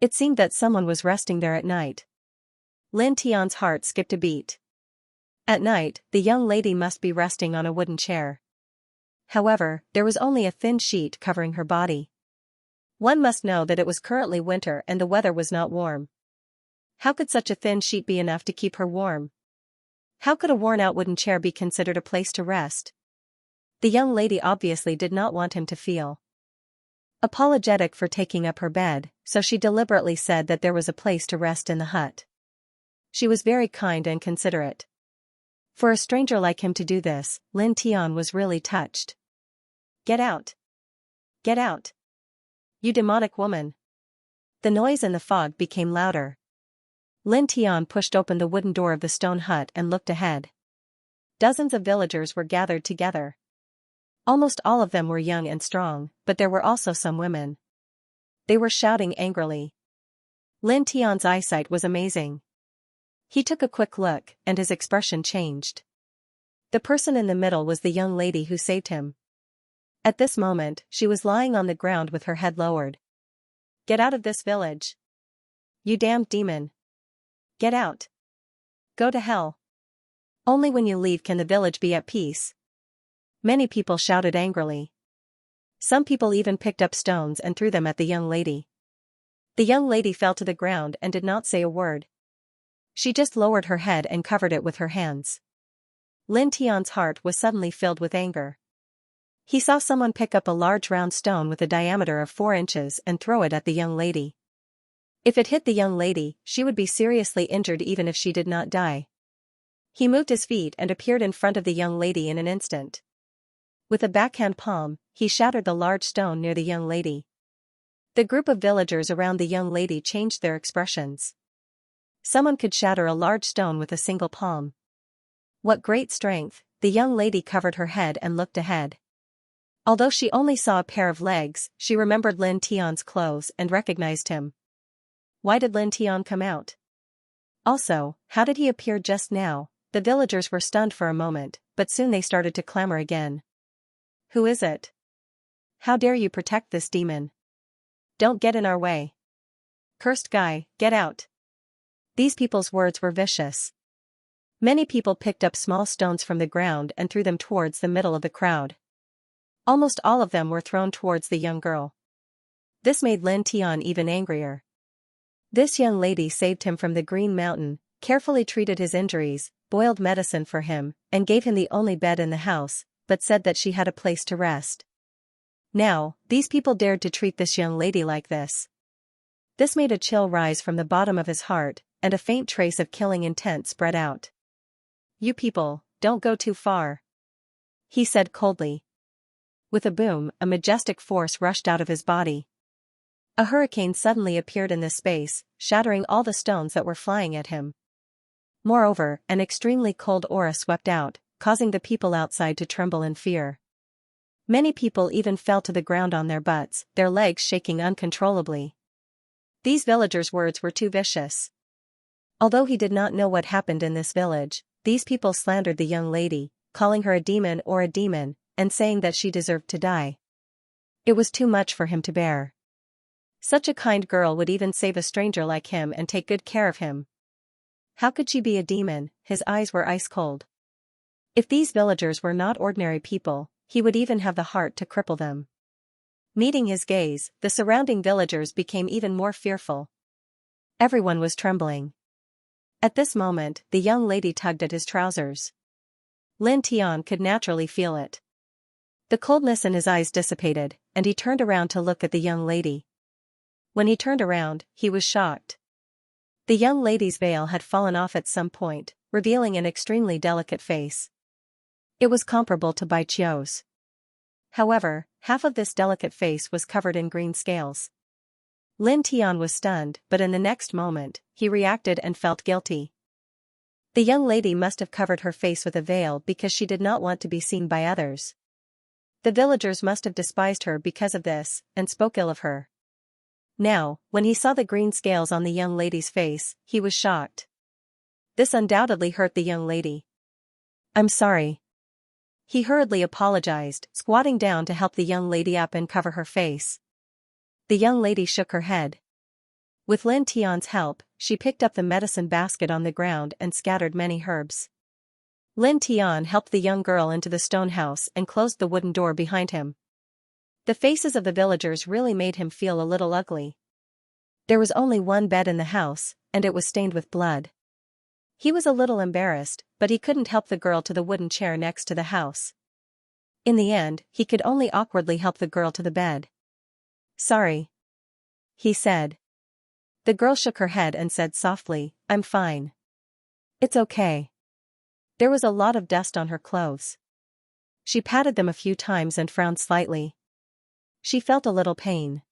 [SPEAKER 1] It seemed that someone was resting there at night. Lin Tian's heart skipped a beat. At night, the young lady must be resting on a wooden chair. However, there was only a thin sheet covering her body. One must know that it was currently winter and the weather was not warm. How could such a thin sheet be enough to keep her warm? How could a worn-out wooden chair be considered a place to rest? The young lady obviously did not want him to feel apologetic for taking up her bed, so she deliberately said that there was a place to rest in the hut. She was very kind and considerate. For a stranger like him to do this, Lin Tian was really touched. Get out! Get out! You demonic woman! The noise and the fog became louder. Lin Tian pushed open the wooden door of the stone hut and looked ahead. Dozens of villagers were gathered together. Almost all of them were young and strong, but there were also some women. They were shouting angrily. Lin Tian's eyesight was amazing. He took a quick look, and his expression changed. The person in the middle was the young lady who saved him. At this moment, she was lying on the ground with her head lowered. Get out of this village! You damned demon! Get out! Go to hell! Only when you leave can the village be at peace. Many people shouted angrily. Some people even picked up stones and threw them at the young lady. The young lady fell to the ground and did not say a word. She just lowered her head and covered it with her hands. Lin Tian's heart was suddenly filled with anger. He saw someone pick up a large round stone with a diameter of 4 inches and throw it at the young lady. If it hit the young lady, she would be seriously injured even if she did not die. He moved his feet and appeared in front of the young lady in an instant. With a backhand palm, he shattered the large stone near the young lady. The group of villagers around the young lady changed their expressions. Someone could shatter a large stone with a single palm. What great strength! The young lady covered her head and looked ahead. Although she only saw a pair of legs, she remembered Lin Tian's clothes and recognized him. Why did Lin Tian come out? Also, how did he appear just now? The villagers were stunned for a moment, but soon they started to clamor again. Who is it? How dare you protect this demon? Don't get in our way. Cursed guy, get out. These people's words were vicious. Many people picked up small stones from the ground and threw them towards the middle of the crowd. Almost all of them were thrown towards the young girl. This made Lin Tian even angrier. This young lady saved him from the Green Mountain, carefully treated his injuries, boiled medicine for him, and gave him the only bed in the house, but said that she had a place to rest. Now, these people dared to treat this young lady like this. This made a chill rise from the bottom of his heart, and a faint trace of killing intent spread out. You people, don't go too far, he said coldly. With a boom, a majestic force rushed out of his body. A hurricane suddenly appeared in this space, shattering all the stones that were flying at him. Moreover, an extremely cold aura swept out, causing the people outside to tremble in fear. Many people even fell to the ground on their butts, their legs shaking uncontrollably. These villagers' words were too vicious. Although he did not know what happened in this village, these people slandered the young lady, calling her a demon, and saying that she deserved to die. It was too much for him to bear. Such a kind girl would even save a stranger like him and take good care of him. How could she be a demon? His eyes were ice cold. If these villagers were not ordinary people, he would even have the heart to cripple them. Meeting his gaze, the surrounding villagers became even more fearful. Everyone was trembling. At this moment, the young lady tugged at his trousers. Lin Tian could naturally feel it. The coldness in his eyes dissipated, and he turned around to look at the young lady. When he turned around, he was shocked. The young lady's veil had fallen off at some point, revealing an extremely delicate face. It was comparable to Bai Qiu's. However, half of this delicate face was covered in green scales. Lin Tian was stunned, but in the next moment, he reacted and felt guilty. The young lady must have covered her face with a veil because she did not want to be seen by others. The villagers must have despised her because of this, and spoke ill of her. Now, when he saw the green scales on the young lady's face, he was shocked. This undoubtedly hurt the young lady. "I'm sorry." He hurriedly apologized, squatting down to help the young lady up and cover her face. The young lady shook her head. With Lin Tian's help, she picked up the medicine basket on the ground and scattered many herbs. Lin Tian helped the young girl into the stone house and closed the wooden door behind him. The faces of the villagers really made him feel a little ugly. There was only one bed in the house, and it was stained with blood. He was a little embarrassed, but he couldn't help the girl to the wooden chair next to the house. In the end, he could only awkwardly help the girl to the bed. "Sorry," he said. The girl shook her head and said softly, "I'm fine." "It's okay." There was a lot of dust on her clothes. She patted them a few times and frowned slightly. She felt a little pain.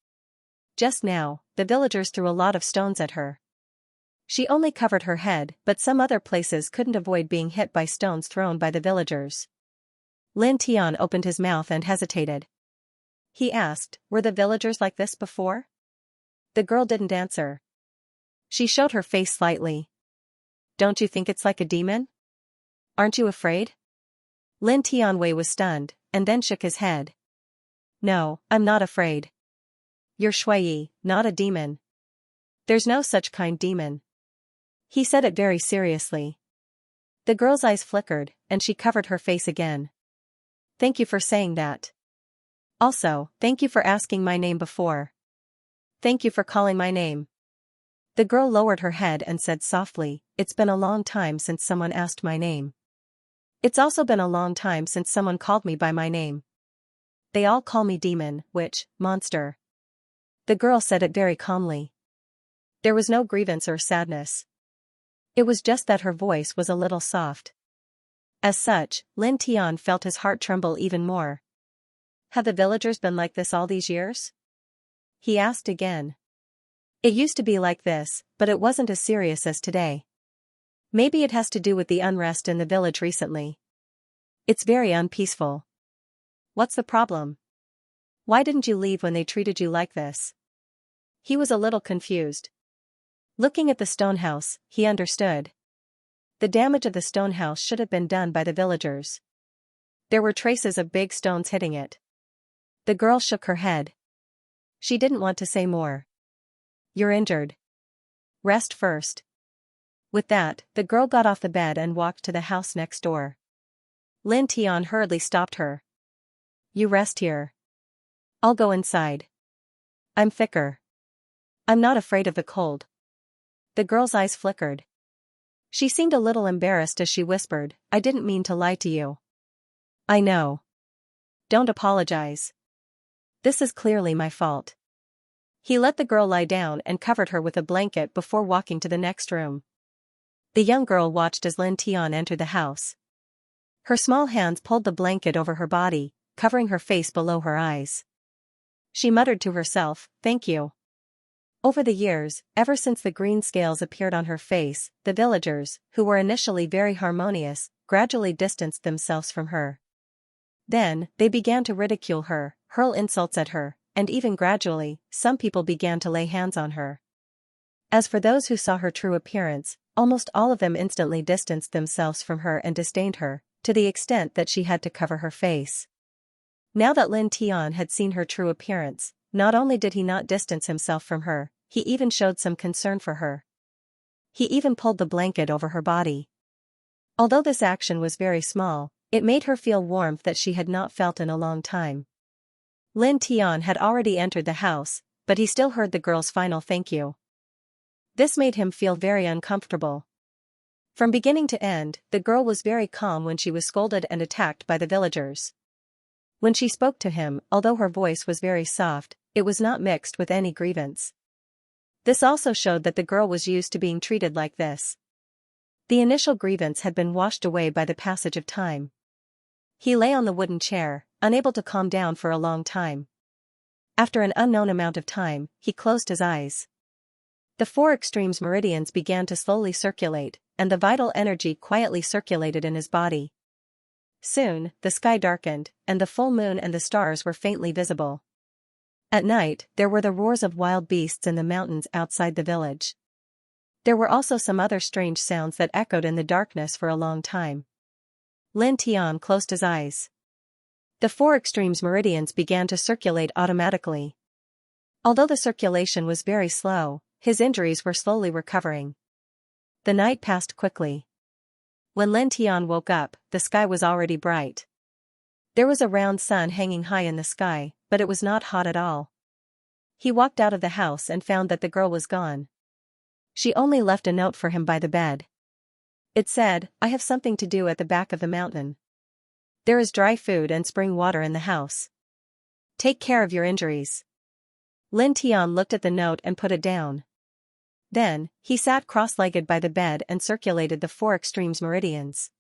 [SPEAKER 1] Just now, the villagers threw a lot of stones at her. She only covered her head, but some other places couldn't avoid being hit by stones thrown by the villagers. Lin Tian opened his mouth and hesitated. He asked, "Were the villagers like this before?" The girl didn't answer. She showed her face slightly. "Don't you think it's like a demon? Aren't you afraid?" Lin Tianwei was stunned, and then shook his head. "No, I'm not afraid. You're Shuiyi, not a demon. There's no such kind demon." He said it very seriously. The girl's eyes flickered, and she covered her face again. "Thank you for saying that. Also, thank you for asking my name before. Thank you for calling my name." The girl lowered her head and said softly, "It's been a long time since someone asked my name. It's also been a long time since someone called me by my name. They all call me demon, witch, monster." The girl said it very calmly. There was no grievance or sadness. It was just that her voice was a little soft. As such, Lin Tian felt his heart tremble even more. "Have the villagers been like this all these years?" he asked again. "It used to be like this, but it wasn't as serious as today. Maybe it has to do with the unrest in the village recently. It's very unpeaceful. What's the problem? Why didn't you leave when they treated you like this?" He was a little confused. Looking at the stone house, he understood. The damage of the stone house should have been done by the villagers. There were traces of big stones hitting it. The girl shook her head. She didn't want to say more. "You're injured. Rest first." With that, the girl got off the bed and walked to the house next door. Lin Tian hurriedly stopped her. "You rest here. I'll go inside. I'm thicker. I'm not afraid of the cold." The girl's eyes flickered. She seemed a little embarrassed as she whispered, "I didn't mean to lie to you." "I know. Don't apologize. This is clearly my fault." He let the girl lie down and covered her with a blanket before walking to the next room. The young girl watched as Lin Tian entered the house. Her small hands pulled the blanket over her body, covering her face below her eyes. She muttered to herself, "Thank you. Over the years, ever since the green scales appeared on her face, the villagers, who were initially very harmonious, gradually distanced themselves from her. Then, they began to ridicule her, hurl insults at her, and even gradually, some people began to lay hands on her. As for those who saw her true appearance, almost all of them instantly distanced themselves from her and disdained her, to the extent that she had to cover her face. Now that Lin Tian had seen her true appearance, not only did he not distance himself from her, he even showed some concern for her. He even pulled the blanket over her body. Although this action was very small, it made her feel warmth that she had not felt in a long time. Lin Tian had already entered the house, but he still heard the girl's final thank you. This made him feel very uncomfortable. From beginning to end, the girl was very calm when she was scolded and attacked by the villagers. When she spoke to him, although her voice was very soft, it was not mixed with any grievance. This also showed that the girl was used to being treated like this. The initial grievance had been washed away by the passage of time. He lay on the wooden chair, unable to calm down for a long time. After an unknown amount of time, he closed his eyes. The four extremes meridians began to slowly circulate, and the vital energy quietly circulated in his body. Soon, the sky darkened, and the full moon and the stars were faintly visible. At night, there were the roars of wild beasts in the mountains outside the village. There were also some other strange sounds that echoed in the darkness for a long time. Lin Tian closed his eyes. The four extremes meridians began to circulate automatically. Although the circulation was very slow, his injuries were slowly recovering. The night passed quickly. When Lin Tian woke up, the sky was already bright. There was a round sun hanging high in the sky, but it was not hot at all. He walked out of the house and found that the girl was gone. She only left a note for him by the bed. It said, "I have something to do at the back of the mountain. There is dry food and spring water in the house. Take care of your injuries." Lin Tian looked at the note and put it down. Then, he sat cross-legged by the bed and circulated the four extremes meridians.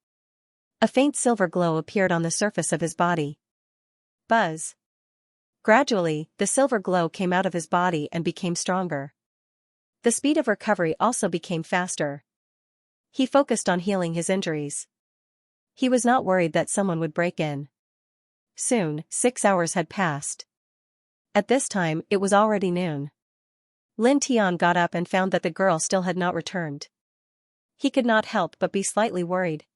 [SPEAKER 1] A faint silver glow appeared on the surface of his body. Buzz. Gradually, the silver glow came out of his body and became stronger. The speed of recovery also became faster. He focused on healing his injuries. He was not worried that someone would break in. Soon, 6 hours had passed. At this time, it was already noon. Lin Tian got up and found that the girl still had not returned. He could not help but be slightly worried.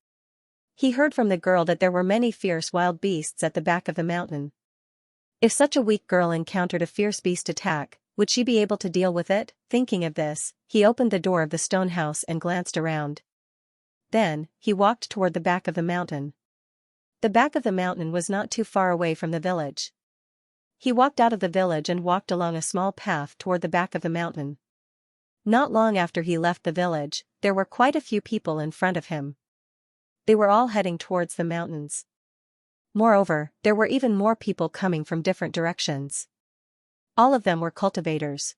[SPEAKER 1] He heard from the girl that there were many fierce wild beasts at the back of the mountain. If such a weak girl encountered a fierce beast attack, would she be able to deal with it? Thinking of this, he opened the door of the stone house and glanced around. Then, he walked toward the back of the mountain. The back of the mountain was not too far away from the village. He walked out of the village and walked along a small path toward the back of the mountain. Not long after he left the village, there were quite a few people in front of him. They were all heading towards the mountains. Moreover, there were even more people coming from different directions. All of them were cultivators.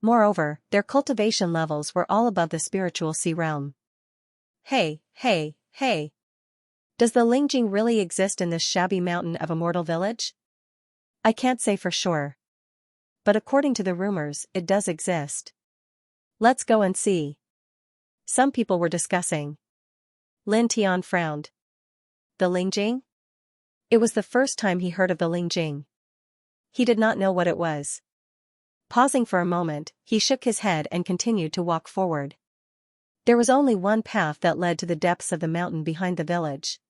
[SPEAKER 1] Moreover, their cultivation levels were all above the spiritual sea realm. Hey, hey, hey! Does the Lingjing really exist in this shabby mountain of a mortal village? I can't say for sure. But according to the rumors, it does exist. Let's go and see. Some people were discussing. Lin Tian frowned. The Lingjing? It was the first time he heard of the Lingjing. He did not know what it was. Pausing for a moment, he shook his head and continued to walk forward. There was only one path that led to the depths of the mountain behind the village.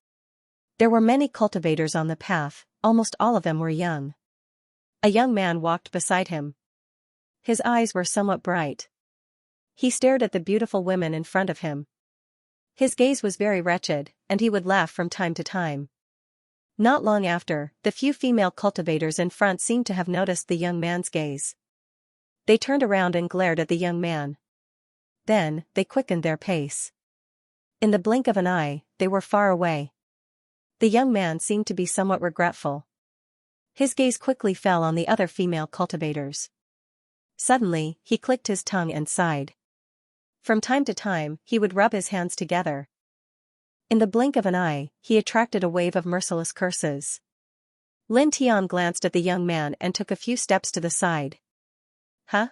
[SPEAKER 1] There were many cultivators on the path, almost all of them were young. A young man walked beside him. His eyes were somewhat bright. He stared at the beautiful women in front of him. His gaze was very wretched, and he would laugh from time to time. Not long after, the few female cultivators in front seemed to have noticed the young man's gaze. They turned around and glared at the young man. Then, they quickened their pace. In the blink of an eye, they were far away. The young man seemed to be somewhat regretful. His gaze quickly fell on the other female cultivators. Suddenly, he clicked his tongue and sighed. From time to time, he would rub his hands together. In the blink of an eye, he attracted a wave of merciless curses. Lin Tian glanced at the young man and took a few steps to the side. Huh?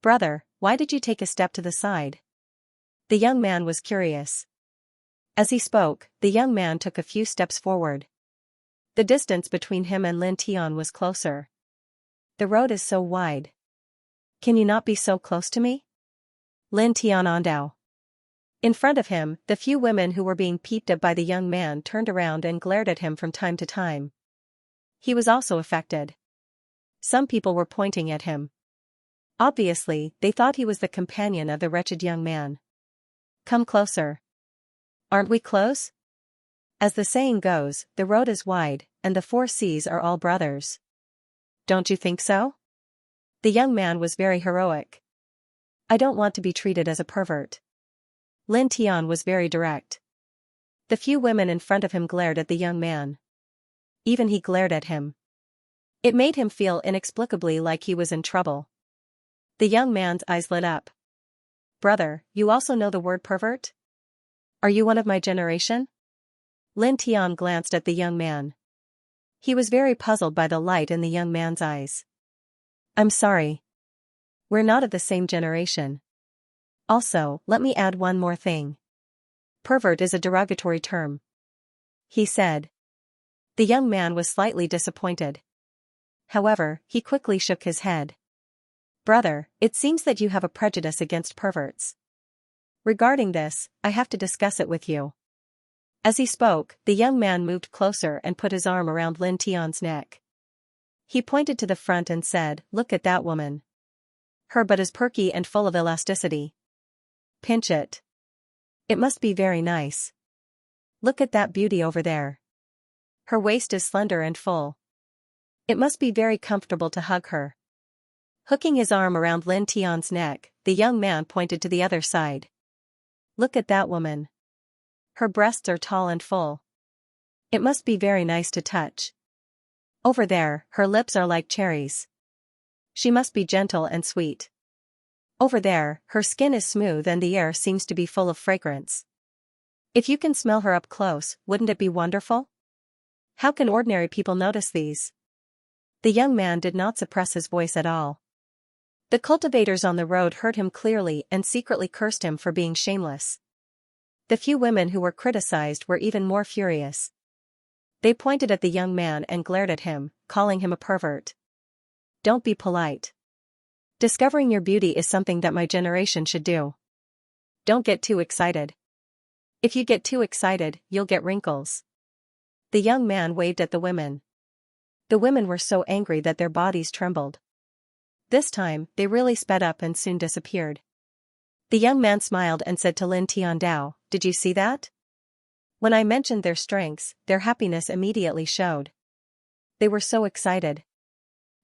[SPEAKER 1] Brother, why did you take a step to the side? The young man was curious. As he spoke, the young man took a few steps forward. The distance between him and Lin Tian was closer. The road is so wide. Can you not be so close to me? Lin Tian Ondao. In front of him, the few women who were being peeped at by the young man turned around and glared at him from time to time. He was also affected. Some people were pointing at him. Obviously, they thought he was the companion of the wretched young man. Come closer. Aren't we close? As the saying goes, the road is wide, and the four seas are all brothers. Don't you think so? The young man was very heroic. I don't want to be treated as a pervert. Lin Tian was very direct. The few women in front of him glared at the young man. Even he glared at him. It made him feel inexplicably like he was in trouble. The young man's eyes lit up. Brother, you also know the word pervert? Are you one of my generation? Lin Tian glanced at the young man. He was very puzzled by the light in the young man's eyes. I'm sorry. We're not of the same generation. Also, let me add one more thing. Pervert is a derogatory term. He said. The young man was slightly disappointed. However, he quickly shook his head. Brother, it seems that you have a prejudice against perverts. Regarding this, I have to discuss it with you. As he spoke, the young man moved closer and put his arm around Lin Tian's neck. He pointed to the front and said, Look at that woman. Her butt is perky and full of elasticity. Pinch it. It must be very nice. Look at that beauty over there. Her waist is slender and full. It must be very comfortable to hug her. Hooking his arm around Lin Tian's neck, the young man pointed to the other side. Look at that woman. Her breasts are tall and full. It must be very nice to touch. Over there, her lips are like cherries. She must be gentle and sweet. Over there, her skin is smooth and the air seems to be full of fragrance. If you can smell her up close, wouldn't it be wonderful? How can ordinary people notice these? The young man did not suppress his voice at all. The cultivators on the road heard him clearly and secretly cursed him for being shameless. The few women who were criticized were even more furious. They pointed at the young man and glared at him, calling him a pervert. Don't be polite. Discovering your beauty is something that my generation should do. Don't get too excited. If you get too excited, you'll get wrinkles. The young man waved at the women. The women were so angry that their bodies trembled. This time, they really sped up and soon disappeared. The young man smiled and said to Lin Tiandao, Did you see that? When I mentioned their strengths, their happiness immediately showed. They were so excited.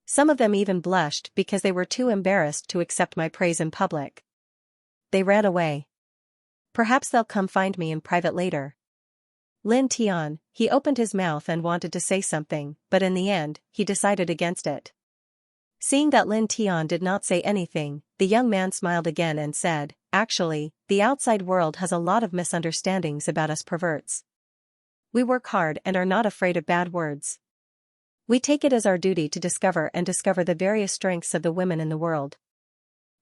[SPEAKER 1] Some of them even blushed because they were too embarrassed to accept my praise in public. They ran away. Perhaps they'll come find me in private later. Lin Tian, he opened his mouth and wanted to say something, but in the end, he decided against it. Seeing that Lin Tian did not say anything, the young man smiled again and said, Actually, the outside world has a lot of misunderstandings about us perverts. We work hard and are not afraid of bad words. We take it as our duty to discover the various strengths of the women in the world.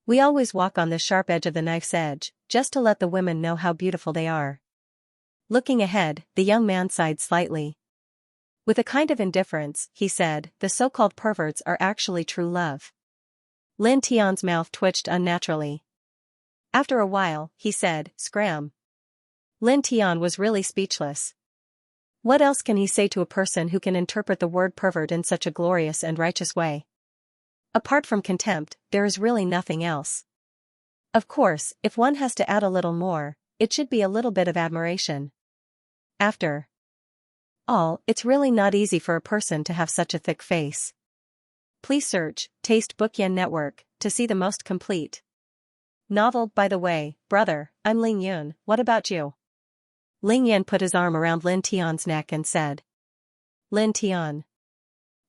[SPEAKER 1] We always walk on the sharp edge of the knife's edge, just to let the women know how beautiful they are. Looking ahead, the young man sighed slightly. With a kind of indifference, he said, The so-called perverts are actually true love. Lin Tian's mouth twitched unnaturally. After a while, he said, Scram. Lin Tian was really speechless. What else can he say to a person who can interpret the word pervert in such a glorious and righteous way? Apart from contempt, there is really nothing else. Of course, if one has to add a little more, it should be a little bit of admiration. After all, it's really not easy for a person to have such a thick face. Please search Taste Book Yen Network to see the most complete novel. By the way, brother, I'm Ling Yun, what about you? Ling Yan put his arm around Lin Tian's neck and said. Lin Tian.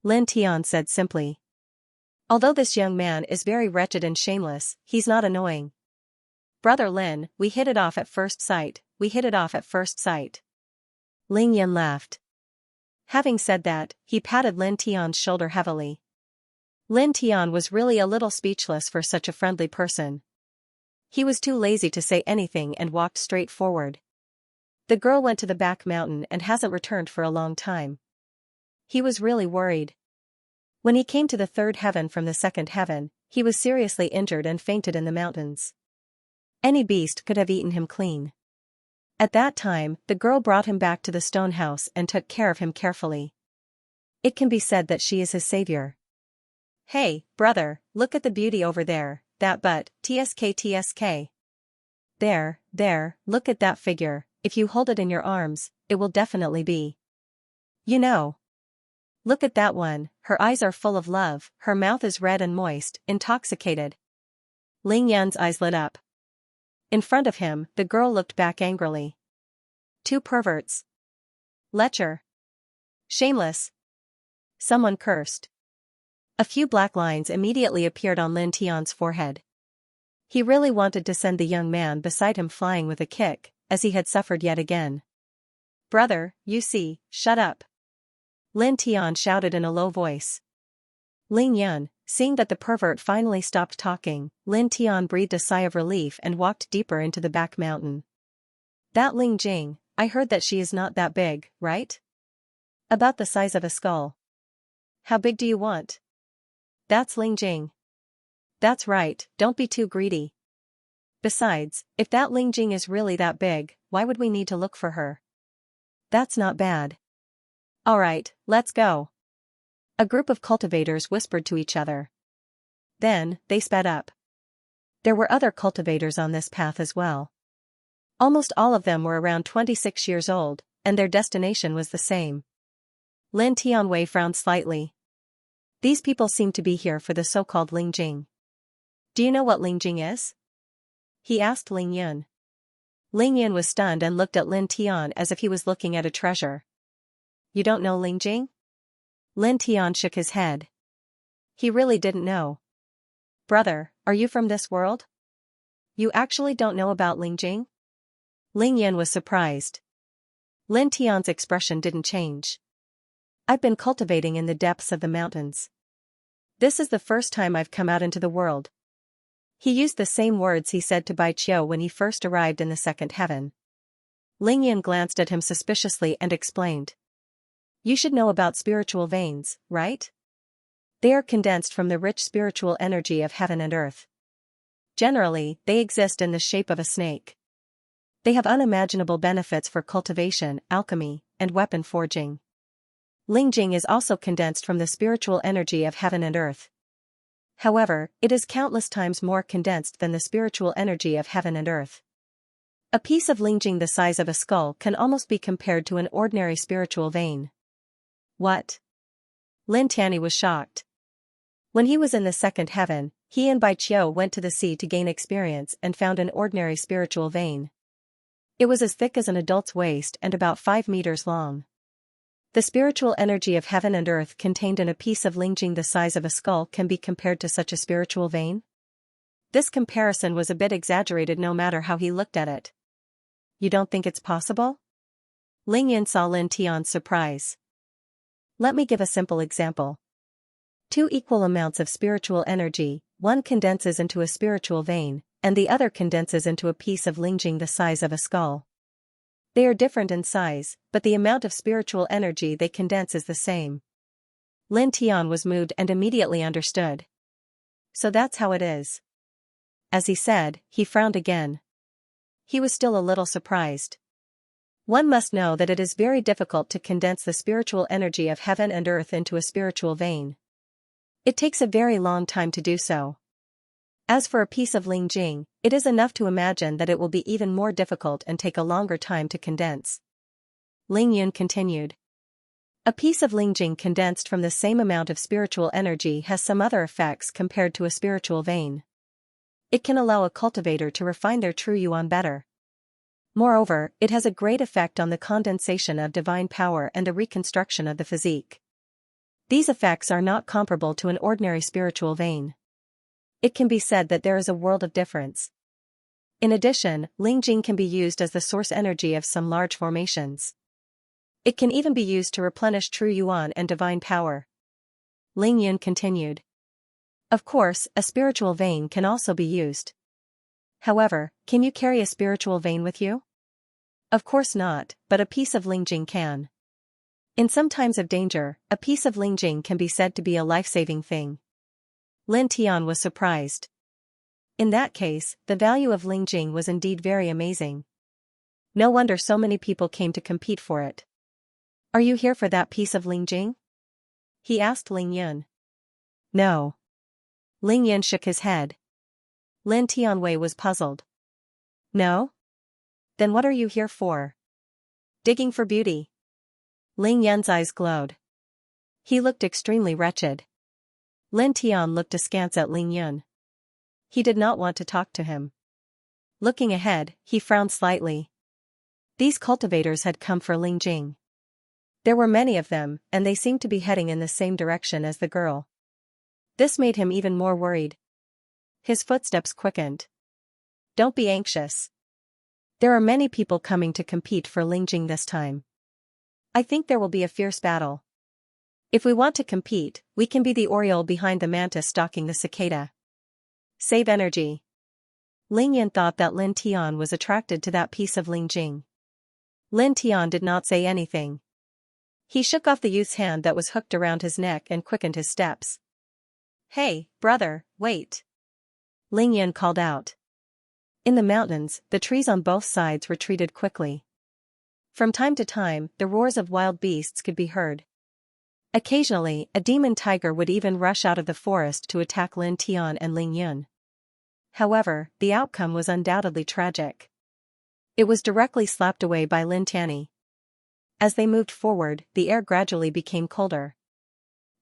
[SPEAKER 1] Lin Tian said simply. Although this young man is very wretched and shameless, he's not annoying. Brother Lin, we hit it off at first sight, Ling Yan laughed. Having said that, he patted Lin Tian's shoulder heavily. Lin Tian was really a little speechless for such a friendly person. He was too lazy to say anything and walked straight forward. The girl went to the back mountain and hasn't returned for a long time. He was really worried. When he came to the third heaven from the second heaven, he was seriously injured and fainted in the mountains. Any beast could have eaten him clean. At that time, the girl brought him back to the stone house and took care of him carefully. It can be said that she is his savior. Hey, brother, look at the beauty over there, that butt, tsk. There, look at that figure, if you hold it in your arms, it will definitely be. You know. Look at that one, her eyes are full of love, her mouth is red and moist, intoxicated. Ling Yan's eyes lit up. In front of him, the girl looked back angrily. Two perverts. Lecher. Shameless. Someone cursed. A few black lines immediately appeared on Lin Tian's forehead. He really wanted to send the young man beside him flying with a kick, as he had suffered yet again. Brother, you see, shut up. Lin Tian shouted in a low voice. Ling Yan, seeing that the pervert finally stopped talking, Lin Tian breathed a sigh of relief and walked deeper into the back mountain. That Ling Jing, I heard that she is not that big, right? About the size of a skull. How big do you want? That's Ling Jing. That's right, don't be too greedy. Besides, if that Ling Jing is really that big, why would we need to look for her? That's not bad. Alright, let's go. A group of cultivators whispered to each other. Then, they sped up. There were other cultivators on this path as well. Almost all of them were around 26 years old, and their destination was the same. Lin Tianwei frowned slightly. These people seem to be here for the so-called Ling Jing. Do you know what Ling Jing is? He asked Ling Yun. Ling Yun was stunned and looked at Lin Tian as if he was looking at a treasure. You don't know Ling Jing? Lin Tian shook his head. He really didn't know. Brother, are you from this world? You actually don't know about Ling Jing? Ling Yun was surprised. Lin Tian's expression didn't change. I've been cultivating in the depths of the mountains. This is the first time I've come out into the world. He used the same words he said to Bai Qiu when he first arrived in the second heaven. Ling Yan glanced at him suspiciously and explained. You should know about spiritual veins, right? They are condensed from the rich spiritual energy of heaven and earth. Generally, they exist in the shape of a snake. They have unimaginable benefits for cultivation, alchemy, and weapon forging. Ling Jing is also condensed from the spiritual energy of heaven and earth. However, it is countless times more condensed than the spiritual energy of heaven and earth. A piece of Ling Jing the size of a skull can almost be compared to an ordinary spiritual vein. What? Lin Tianyi was shocked. When he was in the second heaven, he and Bai Qiu went to the sea to gain experience and found an ordinary spiritual vein. It was as thick as an adult's waist and about 5 meters long. The spiritual energy of heaven and earth contained in a piece of Ling Jing the size of a skull can be compared to such a spiritual vein? This comparison was a bit exaggerated no matter how he looked at it. You don't think it's possible? Ling Yin saw Lin Tian's surprise. Let me give a simple example. 2 equal amounts of spiritual energy, one condenses into a spiritual vein, and the other condenses into a piece of Ling Jing the size of a skull. They are different in size, but the amount of spiritual energy they condense is the same. Lin Tian was moved and immediately understood. So that's how it is. As he said, he frowned again. He was still a little surprised. One must know that it is very difficult to condense the spiritual energy of heaven and earth into a spiritual vein. It takes a very long time to do so. As for a piece of Ling Jing, it is enough to imagine that it will be even more difficult and take a longer time to condense. Ling Yun continued. A piece of Ling Jing condensed from the same amount of spiritual energy has some other effects compared to a spiritual vein. It can allow a cultivator to refine their true yuan better. Moreover, it has a great effect on the condensation of divine power and the reconstruction of the physique. These effects are not comparable to an ordinary spiritual vein. It can be said that there is a world of difference. In addition, Ling Jing can be used as the source energy of some large formations. It can even be used to replenish true yuan and divine power. Ling Yun continued. Of course, a spiritual vein can also be used. However, can you carry a spiritual vein with you? Of course not, but a piece of lingjing can. In some times of danger, a piece of lingjing can be said to be a life-saving thing. Lin Tian was surprised. In that case, the value of lingjing was indeed very amazing. No wonder so many people came to compete for it. Are you here for that piece of lingjing? He asked Ling Yun. No. Ling Yun shook his head. Lin Tianwei was puzzled. No? Then what are you here for? Digging for beauty. Ling Yun's eyes glowed. He looked extremely wretched. Lin Tian looked askance at Ling Yun. He did not want to talk to him. Looking ahead, he frowned slightly. These cultivators had come for lingjing. There were many of them, and they seemed to be heading in the same direction as the girl. This made him even more worried. His footsteps quickened. Don't be anxious. There are many people coming to compete for lingjing this time. I think there will be a fierce battle. If we want to compete, we can be the oriole behind the mantis stalking the cicada. Save energy. Ling Yan thought that Lin Tian was attracted to that piece of lingjing. Lin Tian did not say anything. He shook off the youth's hand that was hooked around his neck and quickened his steps. Hey, brother, wait. Ling Yan called out. In the mountains, the trees on both sides retreated quickly. From time to time, the roars of wild beasts could be heard. Occasionally, a demon tiger would even rush out of the forest to attack Lin Tian and Ling Yun. However, the outcome was undoubtedly tragic. It was directly slapped away by Lin Tianyi. As they moved forward, the air gradually became colder.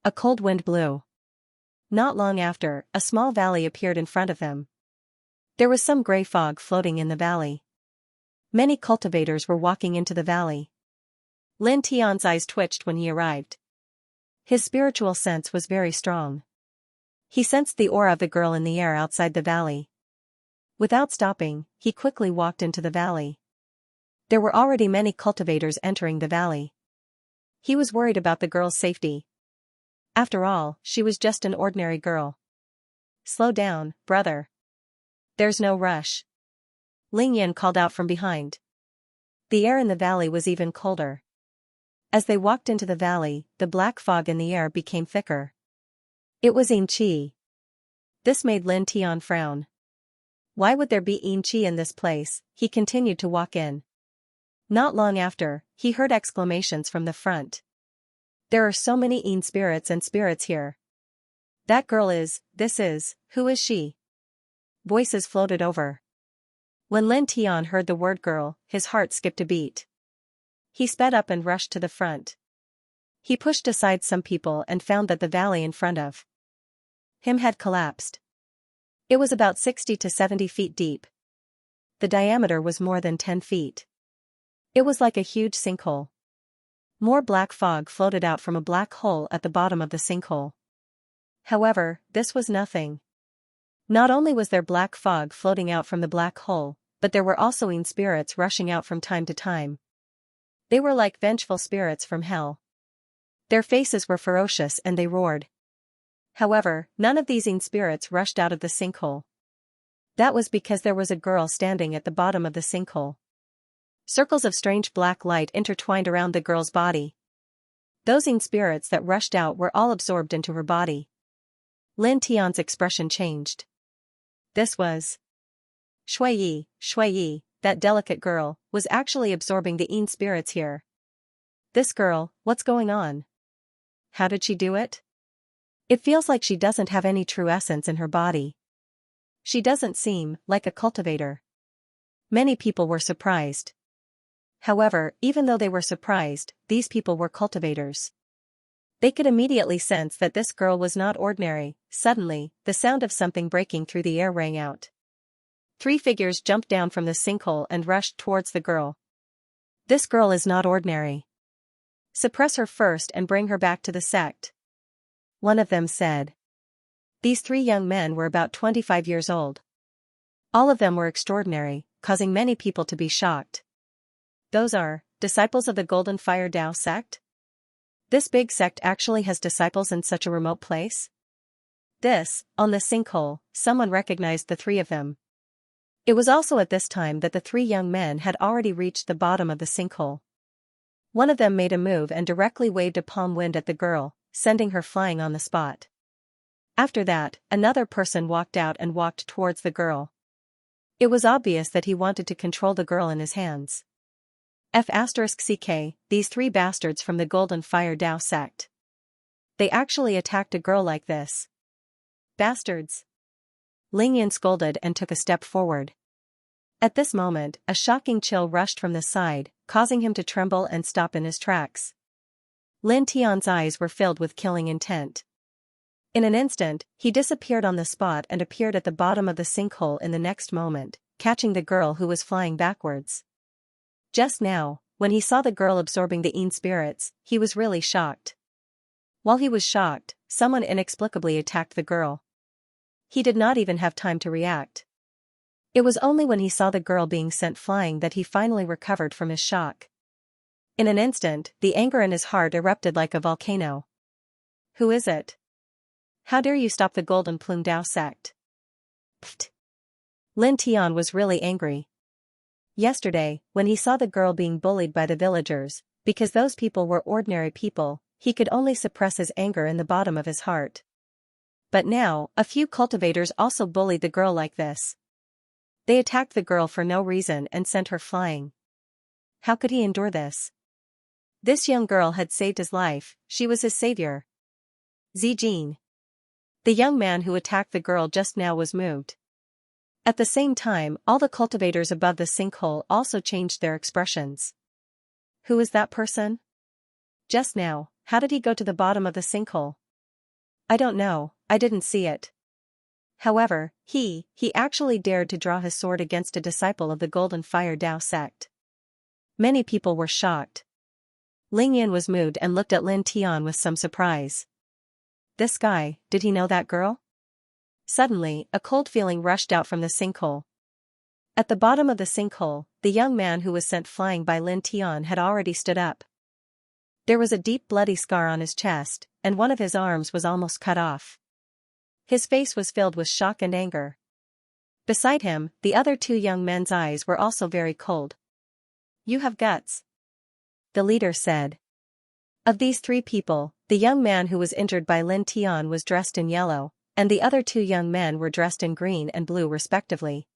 [SPEAKER 1] A cold wind blew. Not long after, a small valley appeared in front of them. There was some gray fog floating in the valley. Many cultivators were walking into the valley. Lin Tian's eyes twitched when he arrived. His spiritual sense was very strong. He sensed the aura of the girl in the air outside the valley. Without stopping, he quickly walked into the valley. There were already many cultivators entering the valley. He was worried about the girl's safety. After all, she was just an ordinary girl. Slow down, brother. There's no rush. Ling Yan called out from behind. The air in the valley was even colder. As they walked into the valley, the black fog in the air became thicker. It was Yin Qi. This made Lin Tian frown. Why would there be Yin Qi in this place? He continued to walk in. Not long after, he heard exclamations from the front. There are so many Yin spirits and spirits here. That girl is, who is she? Voices floated over. When Lin Tian heard the word girl, his heart skipped a beat. He sped up and rushed to the front. He pushed aside some people and found that the valley in front of him had collapsed. It was about 60 to 70 feet deep. The diameter was more than 10 feet. It was like a huge sinkhole. More black fog floated out from a black hole at the bottom of the sinkhole. However, this was nothing. Not only was there black fog floating out from the black hole, but there were also Yin spirits rushing out from time to time. They were like vengeful spirits from hell. Their faces were ferocious and they roared. However, none of these Yin spirits rushed out of the sinkhole. That was because there was a girl standing at the bottom of the sinkhole. Circles of strange black light intertwined around the girl's body. Those Yin spirits that rushed out were all absorbed into her body. Lin Tian's expression changed. This was Shui Yi, that delicate girl, was actually absorbing the Yin spirits here. This girl, what's going on? How did she do it? It feels like she doesn't have any true essence in her body. She doesn't seem like a cultivator. Many people were surprised. However, even though they were surprised, these people were cultivators. They could immediately sense that this girl was not ordinary. Suddenly, the sound of something breaking through the air rang out. 3 figures jumped down from the sinkhole and rushed towards the girl. This girl is not ordinary. Suppress her first and bring her back to the sect. One of them said. These 3 young men were about 25 years old. All of them were extraordinary, causing many people to be shocked. Those are disciples of the Golden Fire Tao sect? This big sect actually has disciples in such a remote place? On the sinkhole, someone recognized the three of them. It was also at this time that the three young men had already reached the bottom of the sinkhole. One of them made a move and directly waved a palm wind at the girl, sending her flying on the spot. After that, another person walked out and walked towards the girl. It was obvious that he wanted to control the girl in his hands. F*ck, these three bastards from the Golden Fire Dao sect. They actually attacked a girl like this. Bastards. Lingyan scolded and took a step forward. At this moment, a shocking chill rushed from the side, causing him to tremble and stop in his tracks. Lin Tian's eyes were filled with killing intent. In an instant, he disappeared on the spot and appeared at the bottom of the sinkhole in the next moment, catching the girl who was flying backwards. Just now, when he saw the girl absorbing the Yin spirits, he was really shocked. While he was shocked, someone inexplicably attacked the girl. He did not even have time to react. It was only when he saw the girl being sent flying that he finally recovered from his shock. In an instant, the anger in his heart erupted like a volcano. Who is it? How dare you stop the Golden Plume Dao sect? Pfft. Lin Tian was really angry. Yesterday, when he saw the girl being bullied by the villagers, because those people were ordinary people, he could only suppress his anger in the bottom of his heart. But now, a few cultivators also bullied the girl like this. They attacked the girl for no reason and sent her flying. How could he endure this? This young girl had saved his life, she was his savior. Zijin. The young man who attacked the girl just now was moved. At the same time, all the cultivators above the sinkhole also changed their expressions. Who is that person? Just now, how did he go to the bottom of the sinkhole? I don't know, I didn't see it. However, he actually dared to draw his sword against a disciple of the Golden Fire Dao sect. Many people were shocked. Lingyan was moved and looked at Lin Tian with some surprise. This guy, did he know that girl? Suddenly, a cold feeling rushed out from the sinkhole. At the bottom of the sinkhole, the young man who was sent flying by Lin Tian had already stood up. There was a deep bloody scar on his chest, and one of his arms was almost cut off. His face was filled with shock and anger. Beside him, the other two young men's eyes were also very cold. You have guts, the leader said. Of these three people, the young man who was injured by Lin Tian was dressed in yellow, and the other two young men were dressed in green and blue respectively.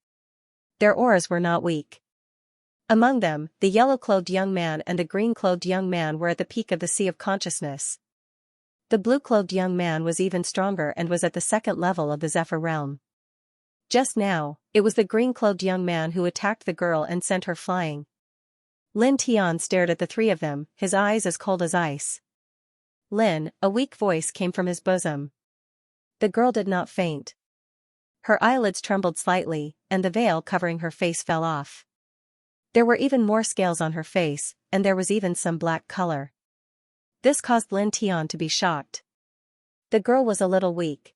[SPEAKER 1] Their auras were not weak. Among them, the yellow-clothed young man and the green-clothed young man were at the peak of the sea of consciousness. The blue-clothed young man was even stronger and was at the second level of the Zephyr realm. Just now, it was the green-clothed young man who attacked the girl and sent her flying. Lin Tian stared at the three of them, his eyes as cold as ice. Lin, a weak voice came from his bosom. The girl did not faint. Her eyelids trembled slightly, and the veil covering her face fell off. There were even more scales on her face, and there was even some black color. This caused Lin Tian to be shocked. The girl was a little weak.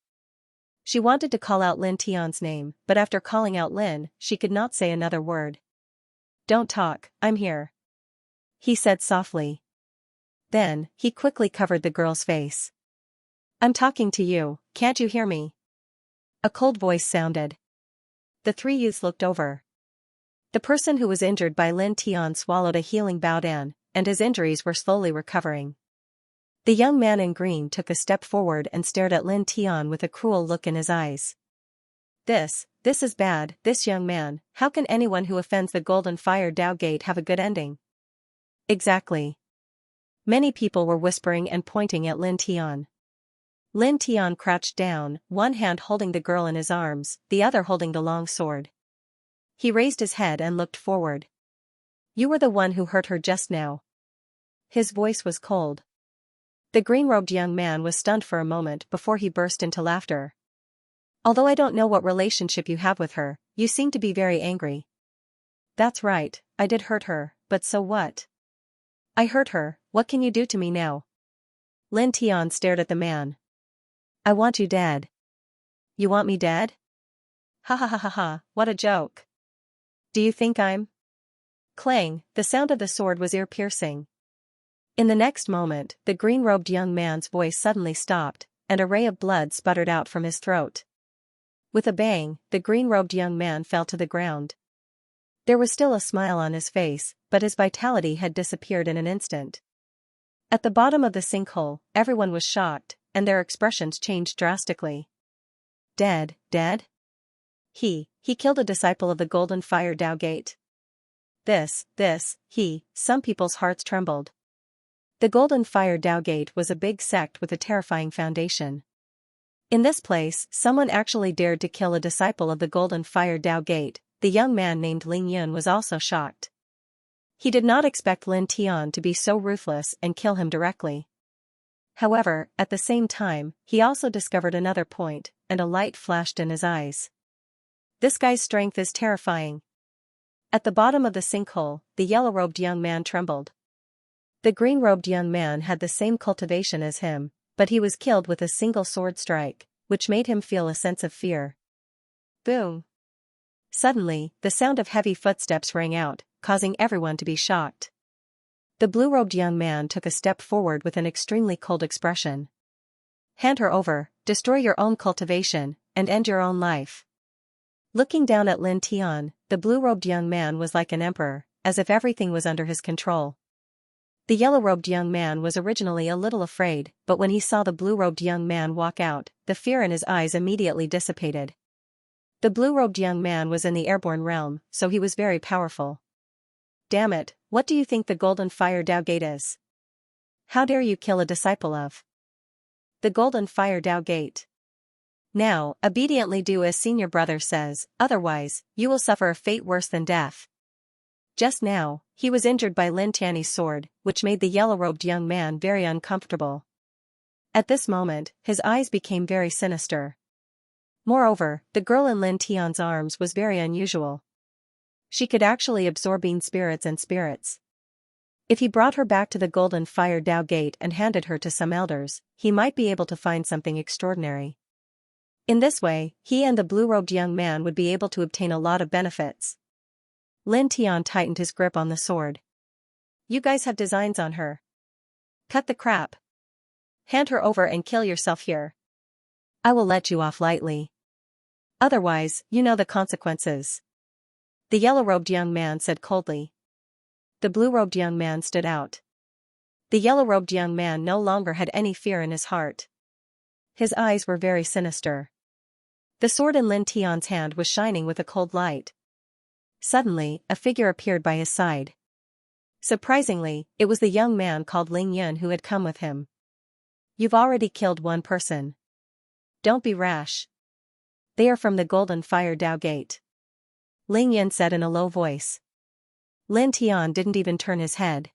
[SPEAKER 1] She wanted to call out Lin Tian's name, but after calling out Lin, she could not say another word. Don't talk, I'm here, he said softly. Then, he quickly covered the girl's face. I'm talking to you, can't you hear me? A cold voice sounded. The three youths looked over. The person who was injured by Lin Tian swallowed a healing baodan, and his injuries were slowly recovering. The young man in green took a step forward and stared at Lin Tian with a cruel look in his eyes. This is bad, this young man, how can anyone who offends the Golden Fire Dao Gate have a good ending? Exactly. Many people were whispering and pointing at Lin Tian. Lin Tian crouched down, one hand holding the girl in his arms, the other holding the long sword. He raised his head and looked forward. You were the one who hurt her just now. His voice was cold. The green-robed young man was stunned for a moment before he burst into laughter. Although I don't know what relationship you have with her, you seem to be very angry. That's right, I did hurt her, but so what? I hurt her, what can you do to me now? Lin Tian stared at the man. I want you dead. You want me dead? Ha ha ha ha ha, what a joke. Do you think I'm? Clang, the sound of the sword was ear-piercing. In the next moment, the green-robed young man's voice suddenly stopped, and a ray of blood sputtered out from his throat. With a bang, the green-robed young man fell to the ground. There was still a smile on his face, but his vitality had disappeared in an instant. At the bottom of the sinkhole, everyone was shocked, and their expressions changed drastically. Dead, dead? He killed a disciple of the Golden Fire Tao Gate. Some people's hearts trembled. The Golden Fire Tao Gate was a big sect with a terrifying foundation. In this place, someone actually dared to kill a disciple of the Golden Fire Tao Gate. The young man named Ling Yun was also shocked. He did not expect Lin Tian to be so ruthless and kill him directly. However, at the same time, he also discovered another point, and a light flashed in his eyes. This guy's strength is terrifying. At the bottom of the sinkhole, the yellow-robed young man trembled. The green-robed young man had the same cultivation as him, but he was killed with a single sword strike, which made him feel a sense of fear. Boom! Suddenly, the sound of heavy footsteps rang out, causing everyone to be shocked. The blue-robed young man took a step forward with an extremely cold expression. Hand her over, destroy your own cultivation, and end your own life. Looking down at Lin Tian, the blue-robed young man was like an emperor, as if everything was under his control. The yellow-robed young man was originally a little afraid, but when he saw the blue-robed young man walk out, the fear in his eyes immediately dissipated. The blue-robed young man was in the airborne realm, so he was very powerful. Damn it, what do you think the Golden Fire Tao Gate is? How dare you kill a disciple of the Golden Fire Tao Gate? Now, obediently do as senior brother says, otherwise, you will suffer a fate worse than death. Just now, he was injured by Lin Tian's sword, which made the yellow-robed young man very uncomfortable. At this moment, his eyes became very sinister. Moreover, the girl in Lin Tian's arms was very unusual. She could actually absorb spirits and spirits. If he brought her back to the Golden Fire Tao Gate and handed her to some elders, he might be able to find something extraordinary. In this way, he and the blue-robed young man would be able to obtain a lot of benefits. Lin Tian tightened his grip on the sword. You guys have designs on her. Cut the crap. Hand her over and kill yourself here. I will let you off lightly. Otherwise, you know the consequences. The yellow-robed young man said coldly. The blue-robed young man stood out. The yellow-robed young man no longer had any fear in his heart. His eyes were very sinister. The sword in Lin Tian's hand was shining with a cold light. Suddenly, a figure appeared by his side. Surprisingly, it was the young man called Ling Yun who had come with him. You've already killed one person. Don't be rash. They are from the Golden Fire Tao Gate. Ling Yun said in a low voice. Lin Tian didn't even turn his head.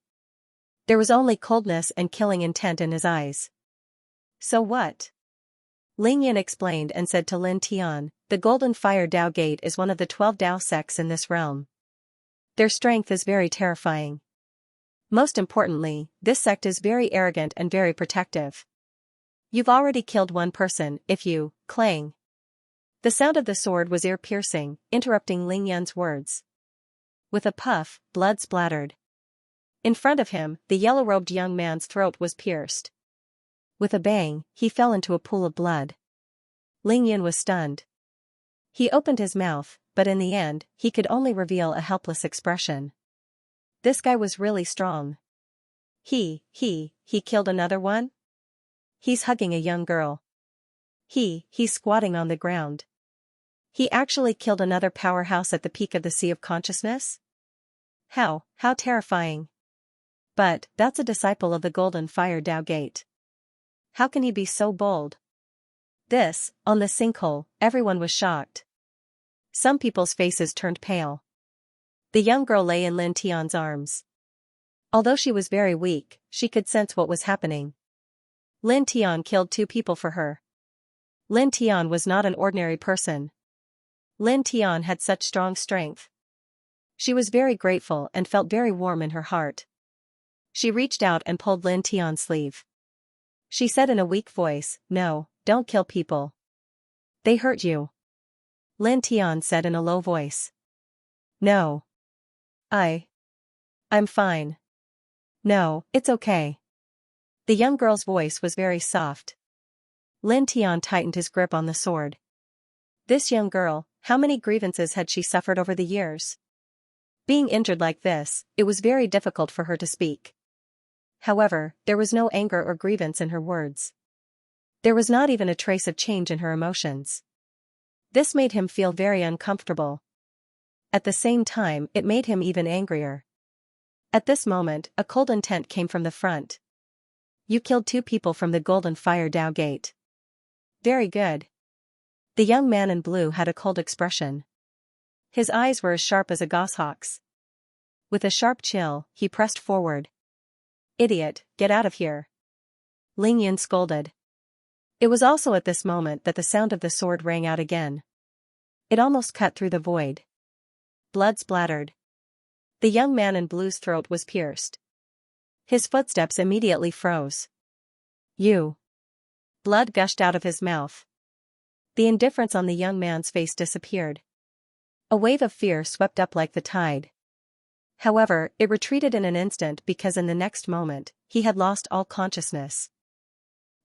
[SPEAKER 1] There was only coldness and killing intent in his eyes. So what? Ling Yun explained and said to Lin Tian, the Golden Fire Tao Gate is one of the 12 Tao sects in this realm. Their strength is very terrifying. Most importantly, this sect is very arrogant and very protective. You've already killed one person, if you, clang. The sound of the sword was ear-piercing, interrupting Ling Yun's words. With a puff, blood splattered. In front of him, the yellow-robed young man's throat was pierced. With a bang, he fell into a pool of blood. Ling Yun was stunned. He opened his mouth, but in the end, he could only reveal a helpless expression. This guy was really strong. He killed another one? He's hugging a young girl. He's squatting on the ground. He actually killed another powerhouse at the peak of the Sea of Consciousness? How terrifying. But, that's a disciple of the Golden Fire Tao Gate. How can he be so bold? On the sinkhole, everyone was shocked. Some people's faces turned pale. The young girl lay in Lin Tian's arms. Although she was very weak, she could sense what was happening. Lin Tian killed 2 people for her. Lin Tian was not an ordinary person. Lin Tian had such strong strength. She was very grateful and felt very warm in her heart. She reached out and pulled Lin Tian's sleeve. She said in a weak voice, "No, don't kill people. They hurt you." Lin Tian said in a low voice. "No. I'm fine. No, it's okay." The young girl's voice was very soft. Lin Tian tightened his grip on the sword. This young girl, how many grievances had she suffered over the years? Being injured like this, it was very difficult for her to speak. However, there was no anger or grievance in her words. There was not even a trace of change in her emotions. This made him feel very uncomfortable. At the same time, it made him even angrier. At this moment, a cold intent came from the front. You killed 2 people from the Golden Fire Dao Gate. Very good. The young man in blue had a cold expression. His eyes were as sharp as a goshawk's. With a sharp chill, he pressed forward. Idiot, get out of here. Ling Yin scolded. It was also at this moment that the sound of the sword rang out again. It almost cut through the void. Blood splattered. The young man in blue's throat was pierced. His footsteps immediately froze. You. Blood gushed out of his mouth. The indifference on the young man's face disappeared. A wave of fear swept up like the tide. However, it retreated in an instant because in the next moment, he had lost all consciousness.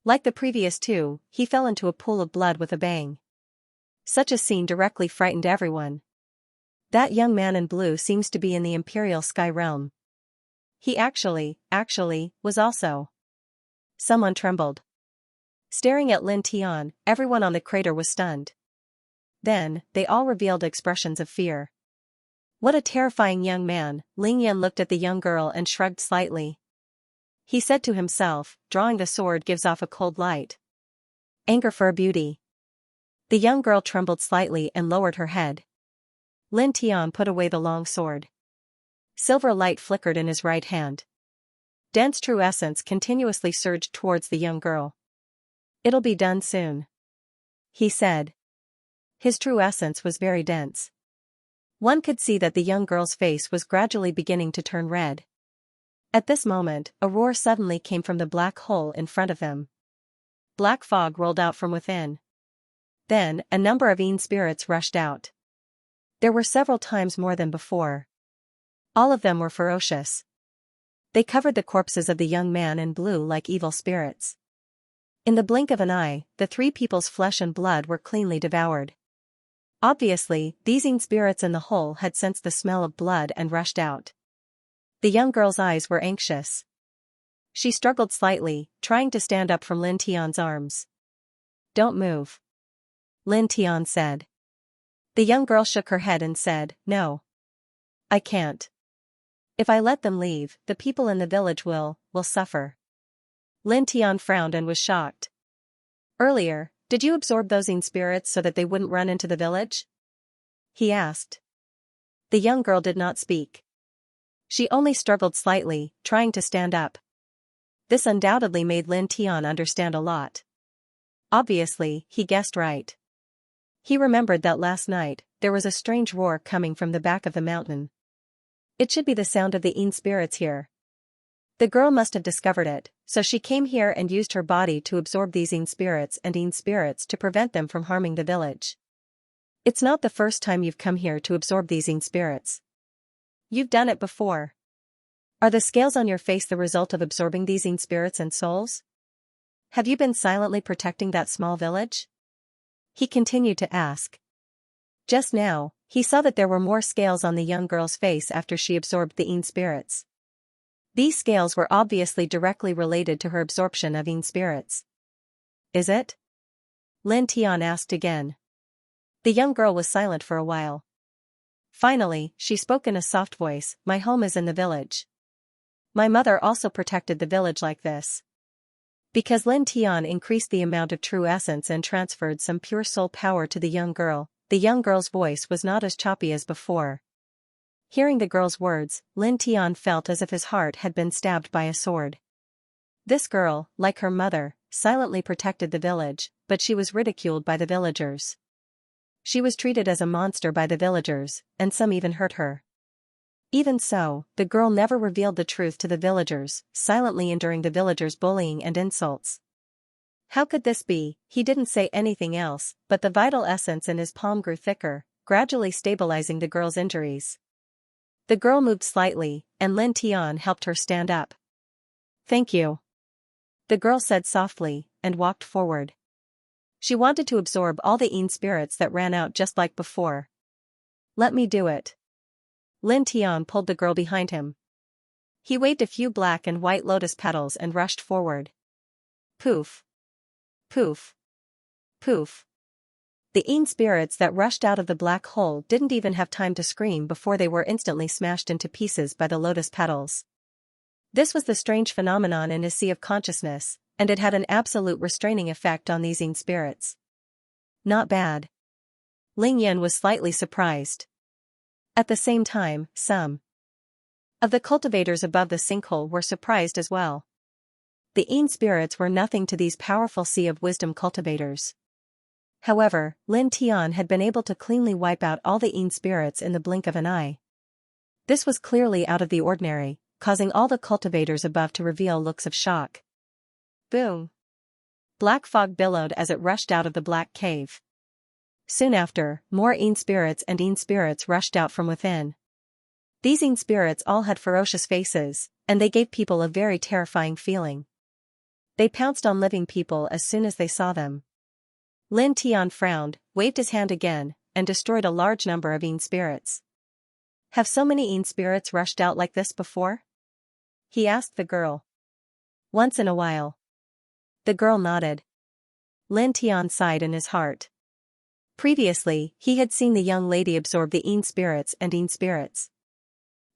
[SPEAKER 1] Like the previous 2, he fell into a pool of blood with a bang. Such a scene directly frightened everyone. That young man in blue seems to be in the Imperial Sky Realm. He actually, was also. Someone trembled. Staring at Lin Tian, everyone on the crater was stunned. Then, they all revealed expressions of fear. What a terrifying young man. Ling Yan looked at the young girl and shrugged slightly. He said to himself, drawing the sword gives off a cold light. Anger for a beauty. The young girl trembled slightly and lowered her head. Lin Tian put away the long sword. Silver light flickered in his right hand. Dense true essence continuously surged towards the young girl. It'll be done soon, he said. His true essence was very dense. One could see that the young girl's face was gradually beginning to turn red. At this moment, a roar suddenly came from the black hole in front of him. Black fog rolled out from within. Then, a number of Yin spirits rushed out. There were several times more than before. All of them were ferocious. They covered the corpses of the young man in blue like evil spirits. In the blink of an eye, the 3 people's flesh and blood were cleanly devoured. Obviously, these Yin spirits in the hole had sensed the smell of blood and rushed out. The young girl's eyes were anxious. She struggled slightly, trying to stand up from Lin Tian's arms. Don't move, Lin Tian said. The young girl shook her head and said, No. I can't. If I let them leave, the people in the village will suffer. Lin Tian frowned and was shocked. Earlier, did you absorb those Yin spirits so that they wouldn't run into the village? He asked. The young girl did not speak. She only struggled slightly, trying to stand up. This undoubtedly made Lin Tian understand a lot. Obviously, he guessed right. He remembered that last night, there was a strange roar coming from the back of the mountain. It should be the sound of the Yin spirits here. The girl must have discovered it, so she came here and used her body to absorb these Yin spirits to prevent them from harming the village. It's not the first time you've come here to absorb these Yin spirits. You've done it before. Are the scales on your face the result of absorbing these Yin spirits and souls? Have you been silently protecting that small village? He continued to ask. Just now, he saw that there were more scales on the young girl's face after she absorbed the Yin spirits. These scales were obviously directly related to her absorption of Yin spirits. Is it? Lin Tian asked again. The young girl was silent for a while. Finally, she spoke in a soft voice, My home is in the village. My mother also protected the village like this. Because Lin Tian increased the amount of true essence and transferred some pure soul power to the young girl's voice was not as choppy as before. Hearing the girl's words, Lin Tian felt as if his heart had been stabbed by a sword. This girl, like her mother, silently protected the village, but she was ridiculed by the villagers. She was treated as a monster by the villagers, and some even hurt her. Even so, the girl never revealed the truth to the villagers, silently enduring the villagers' bullying and insults. How could this be? He didn't say anything else, but the vital essence in his palm grew thicker, gradually stabilizing the girl's injuries. The girl moved slightly, and Lin Tian helped her stand up. Thank you, the girl said softly, and walked forward. She wanted to absorb all the Yin spirits that ran out just like before. Let me do it. Lin Tian pulled the girl behind him. He waved a few black and white lotus petals and rushed forward. Poof. Poof. Poof. The Yin spirits that rushed out of the black hole didn't even have time to scream before they were instantly smashed into pieces by the lotus petals. This was the strange phenomenon in his sea of consciousness, and it had an absolute restraining effect on these Yin spirits. Not bad. Ling Yan was slightly surprised. At the same time, some of the cultivators above the sinkhole were surprised as well. The Yin spirits were nothing to these powerful Sea of Wisdom cultivators. However, Lin Tian had been able to cleanly wipe out all the Yin spirits in the blink of an eye. This was clearly out of the ordinary, causing all the cultivators above to reveal looks of shock. Boom! Black fog billowed as it rushed out of the black cave. Soon after, more Yin spirits and Yin spirits rushed out from within. These Yin spirits all had ferocious faces, and they gave people a very terrifying feeling. They pounced on living people as soon as they saw them. Lin Tian frowned, waved his hand again, and destroyed a large number of Yin spirits. Have so many Yin spirits rushed out like this before? He asked the girl. Once in a while. The girl nodded. Lin Tian sighed in his heart. Previously, he had seen the young lady absorb the Yin spirits and Yin spirits.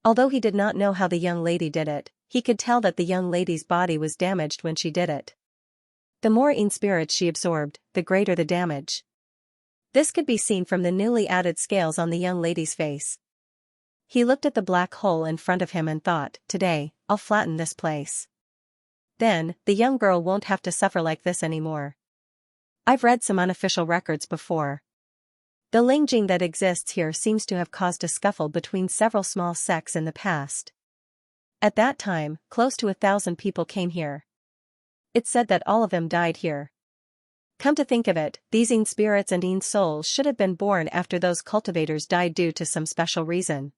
[SPEAKER 1] Although he did not know how the young lady did it, he could tell that the young lady's body was damaged when she did it. The more Yin spirits she absorbed, the greater the damage. This could be seen from the newly added scales on the young lady's face. He looked at the black hole in front of him and thought, today, I'll flatten this place. Then, the young girl won't have to suffer like this anymore. I've read some unofficial records before. The Lingjing that exists here seems to have caused a scuffle between several small sects in the past. At that time, close to 1,000 people came here. It's said that all of them died here. Come to think of it, these Yin spirits and Yin souls should have been born after those cultivators died due to some special reason.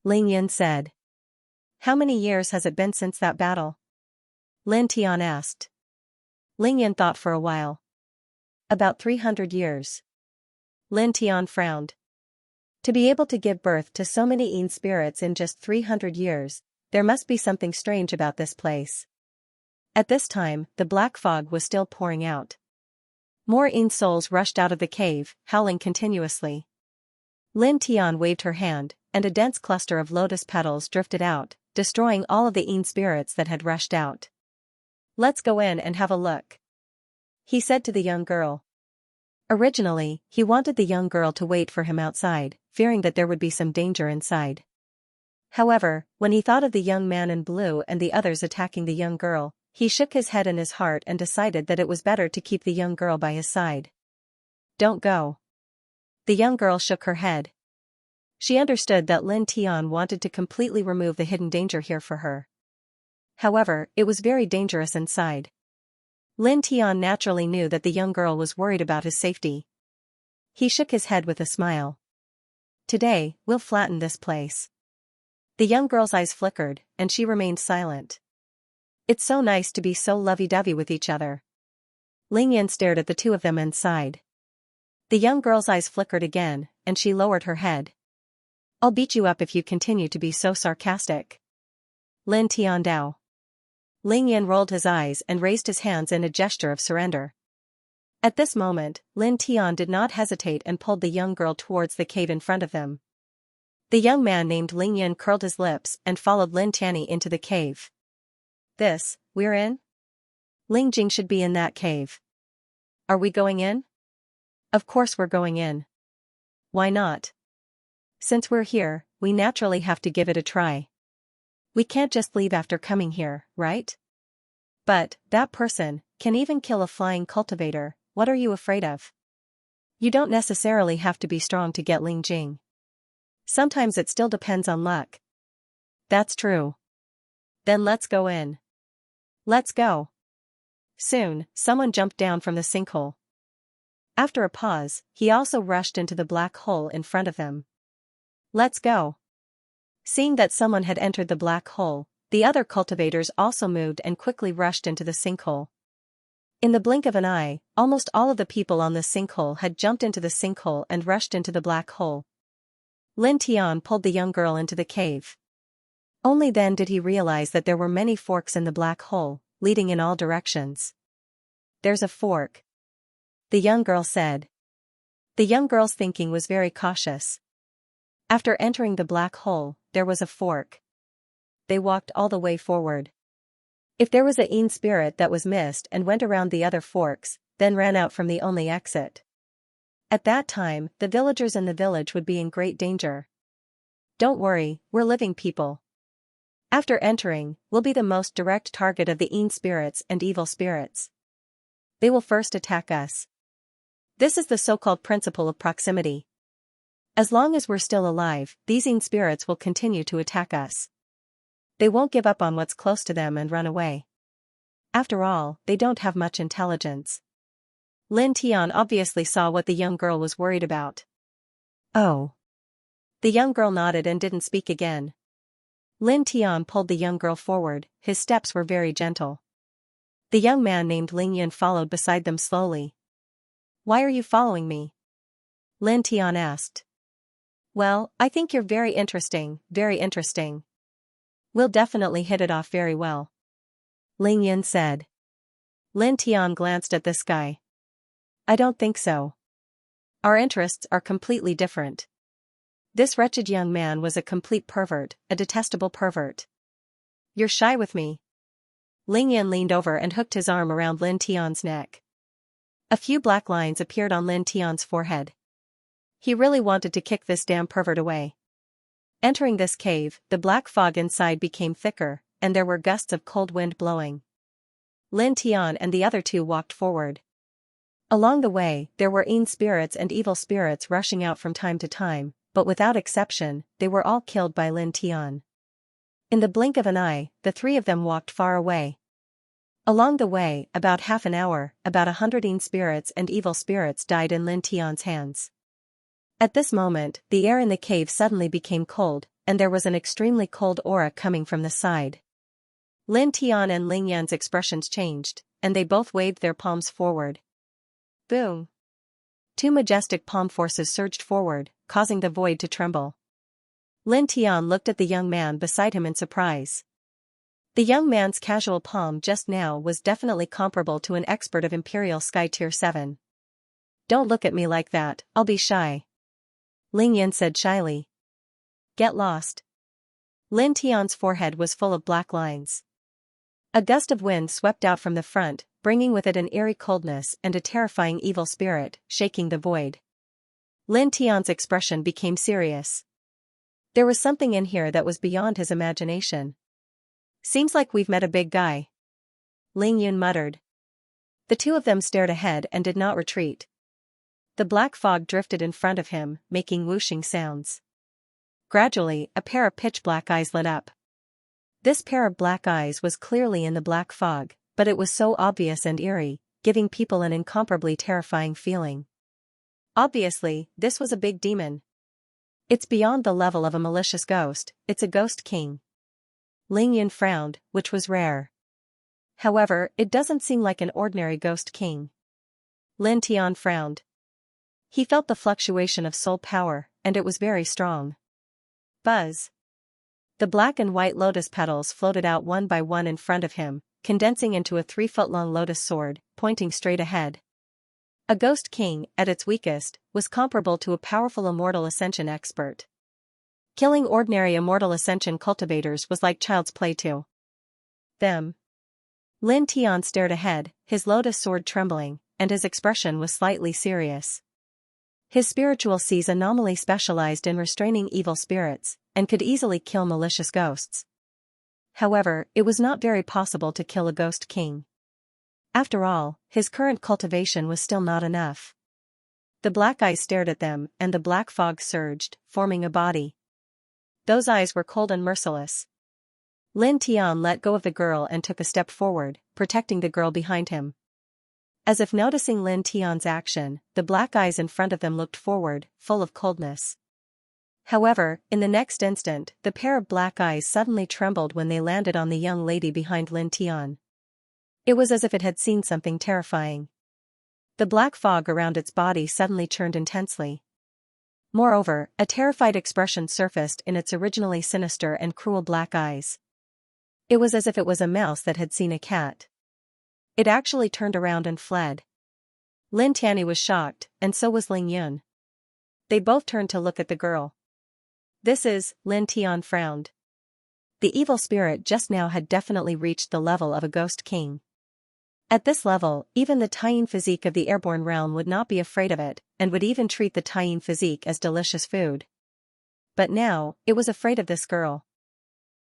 [SPEAKER 1] Ling Yin said. How many years has it been since that battle? Lin Tian asked. Ling Yin thought for a while. About 300 years. Lin Tian frowned. To be able to give birth to so many Yin spirits in just 300 years, there must be something strange about this place. At this time, the black fog was still pouring out. More Yin souls rushed out of the cave, howling continuously. Lin Tian waved her hand, and a dense cluster of lotus petals drifted out, destroying all of the Yin spirits that had rushed out. Let's go in and have a look, he said to the young girl. Originally, he wanted the young girl to wait for him outside, fearing that there would be some danger inside. However, when he thought of the young man in blue and the others attacking the young girl, he shook his head in his heart and decided that it was better to keep the young girl by his side. Don't go. The young girl shook her head. She understood that Lin Tian wanted to completely remove the hidden danger here for her. However, it was very dangerous inside. Lin Tian naturally knew that the young girl was worried about his safety. He shook his head with a smile. Today, we'll flatten this place. The young girl's eyes flickered, and she remained silent. It's so nice to be so lovey-dovey with each other. Ling Yan stared at the two of them and sighed. The young girl's eyes flickered again, and she lowered her head. I'll beat you up if you continue to be so sarcastic. Lin Tiandao. Ling Yan rolled his eyes and raised his hands in a gesture of surrender. At this moment, Lin Tian did not hesitate and pulled the young girl towards the cave in front of them. The young man named Ling Yan curled his lips and followed Lin Tianyi into the cave. We're in? Ling Jing should be in that cave. Are we going in? Of course we're going in. Why not? Since we're here, we naturally have to give it a try. We can't just leave after coming here, right? But, that person can even kill a flying cultivator. What are you afraid of? You don't necessarily have to be strong to get Ling Jing. Sometimes it still depends on luck. That's true. Then let's go in. Let's go. Soon, someone jumped down from the sinkhole. After a pause, he also rushed into the black hole in front of them. Let's go. Seeing that someone had entered the black hole, the other cultivators also moved and quickly rushed into the sinkhole. In the blink of an eye, almost all of the people on the sinkhole had jumped into the sinkhole and rushed into the black hole. Lin Tian pulled the young girl into the cave. Only then did he realize that there were many forks in the black hole, leading in all directions. "There's a fork," the young girl said. The young girl's thinking was very cautious. After entering the black hole, there was a fork. They walked all the way forward. If there was a Yin spirit that was missed and went around the other forks, then ran out from the only exit. At that time, the villagers in the village would be in great danger. "Don't worry, we're living people. After entering, we'll be the most direct target of the Yin spirits and evil spirits. They will first attack us. This is the so-called principle of proximity. As long as we're still alive, these Yin spirits will continue to attack us. They won't give up on what's close to them and run away. After all, they don't have much intelligence." Lin Tian obviously saw what the young girl was worried about. "Oh." The young girl nodded and didn't speak again. Lin Tian pulled the young girl forward, his steps were very gentle. The young man named Ling Yan followed beside them slowly. "Why are you following me?" Lin Tian asked. "Well, I think you're very interesting, very interesting. We'll definitely hit it off very well," Ling Yan said. Lin Tian glanced at the sky. "I don't think so. Our interests are completely different. This wretched young man was a complete pervert, a detestable pervert. You're shy with me." Ling Yan leaned over and hooked his arm around Lin Tian's neck. A few black lines appeared on Lin Tian's forehead. He really wanted to kick this damn pervert away. Entering this cave, the black fog inside became thicker, and there were gusts of cold wind blowing. Lin Tian and the other two walked forward. Along the way, there were Yin spirits and evil spirits rushing out from time to time, but without exception, they were all killed by Lin Tian. In the blink of an eye, the three of them walked far away. Along the way, about half an hour, about 100 Yin spirits and evil spirits died in Lin Tian's hands. At this moment, the air in the cave suddenly became cold, and there was an extremely cold aura coming from the side. Lin Tian and Ling Yan's expressions changed, and they both waved their palms forward. Boom! Two majestic palm forces surged forward, causing the void to tremble. Lin Tian looked at the young man beside him in surprise. The young man's casual palm just now was definitely comparable to an expert of Imperial Sky Tier 7. "Don't look at me like that, I'll be shy," Ling Yan said shyly. "Get lost." Lin Tian's forehead was full of black lines. A gust of wind swept out from the front, bringing with it an eerie coldness and a terrifying evil spirit, shaking the void. Lin Tian's expression became serious. There was something in here that was beyond his imagination. "Seems like we've met a big guy," Ling Yun muttered. The two of them stared ahead and did not retreat. The black fog drifted in front of him, making whooshing sounds. Gradually, a pair of pitch-black eyes lit up. This pair of black eyes was clearly in the black fog, but it was so obvious and eerie, giving people an incomparably terrifying feeling. Obviously, this was a big demon. "It's beyond the level of a malicious ghost, it's a ghost king." Ling Yun frowned, which was rare. "However, it doesn't seem like an ordinary ghost king." Lin Tian frowned. He felt the fluctuation of soul power, and it was very strong. Buzz! The black and white lotus petals floated out one by one in front of him, condensing into a 3-foot-long lotus sword, pointing straight ahead. A ghost king, at its weakest, was comparable to a powerful immortal ascension expert. Killing ordinary immortal ascension cultivators was like child's play to them. Lin Tian stared ahead, his lotus sword trembling, and his expression was slightly serious. His spiritual sees anomaly specialized in restraining evil spirits, and could easily kill malicious ghosts. However, it was not very possible to kill a ghost king. After all, his current cultivation was still not enough. The black eyes stared at them, and the black fog surged, forming a body. Those eyes were cold and merciless. Lin Tian let go of the girl and took a step forward, protecting the girl behind him. As if noticing Lin Tian's action, the black eyes in front of them looked forward, full of coldness. However, in the next instant, the pair of black eyes suddenly trembled when they landed on the young lady behind Lin Tian. It was as if it had seen something terrifying. The black fog around its body suddenly churned intensely. Moreover, a terrified expression surfaced in its originally sinister and cruel black eyes. It was as if it was a mouse that had seen a cat. It actually turned around and fled. Lin Tianyi was shocked, and so was Ling Yun. They both turned to look at the girl. This is, Lin Tian frowned. The evil spirit just now had definitely reached the level of a ghost king. At this level, even the Taiyin physique of the airborne realm would not be afraid of it, and would even treat the Taiyin physique as delicious food. But now, it was afraid of this girl.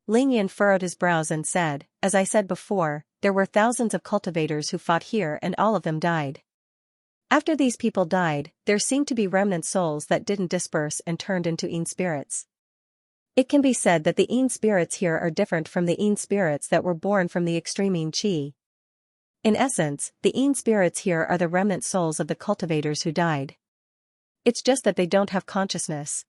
[SPEAKER 1] Ling Yin furrowed his brows and said, as I said before, there were thousands of cultivators who fought here and all of them died. After these people died, there seemed to be remnant souls that didn't disperse and turned into Yin spirits. It can be said that the Yin spirits here are different from the Yin spirits that were born from the extreme Yin Qi. In essence, the Yin spirits here are the remnant souls of the cultivators who died. It's just that they don't have consciousness.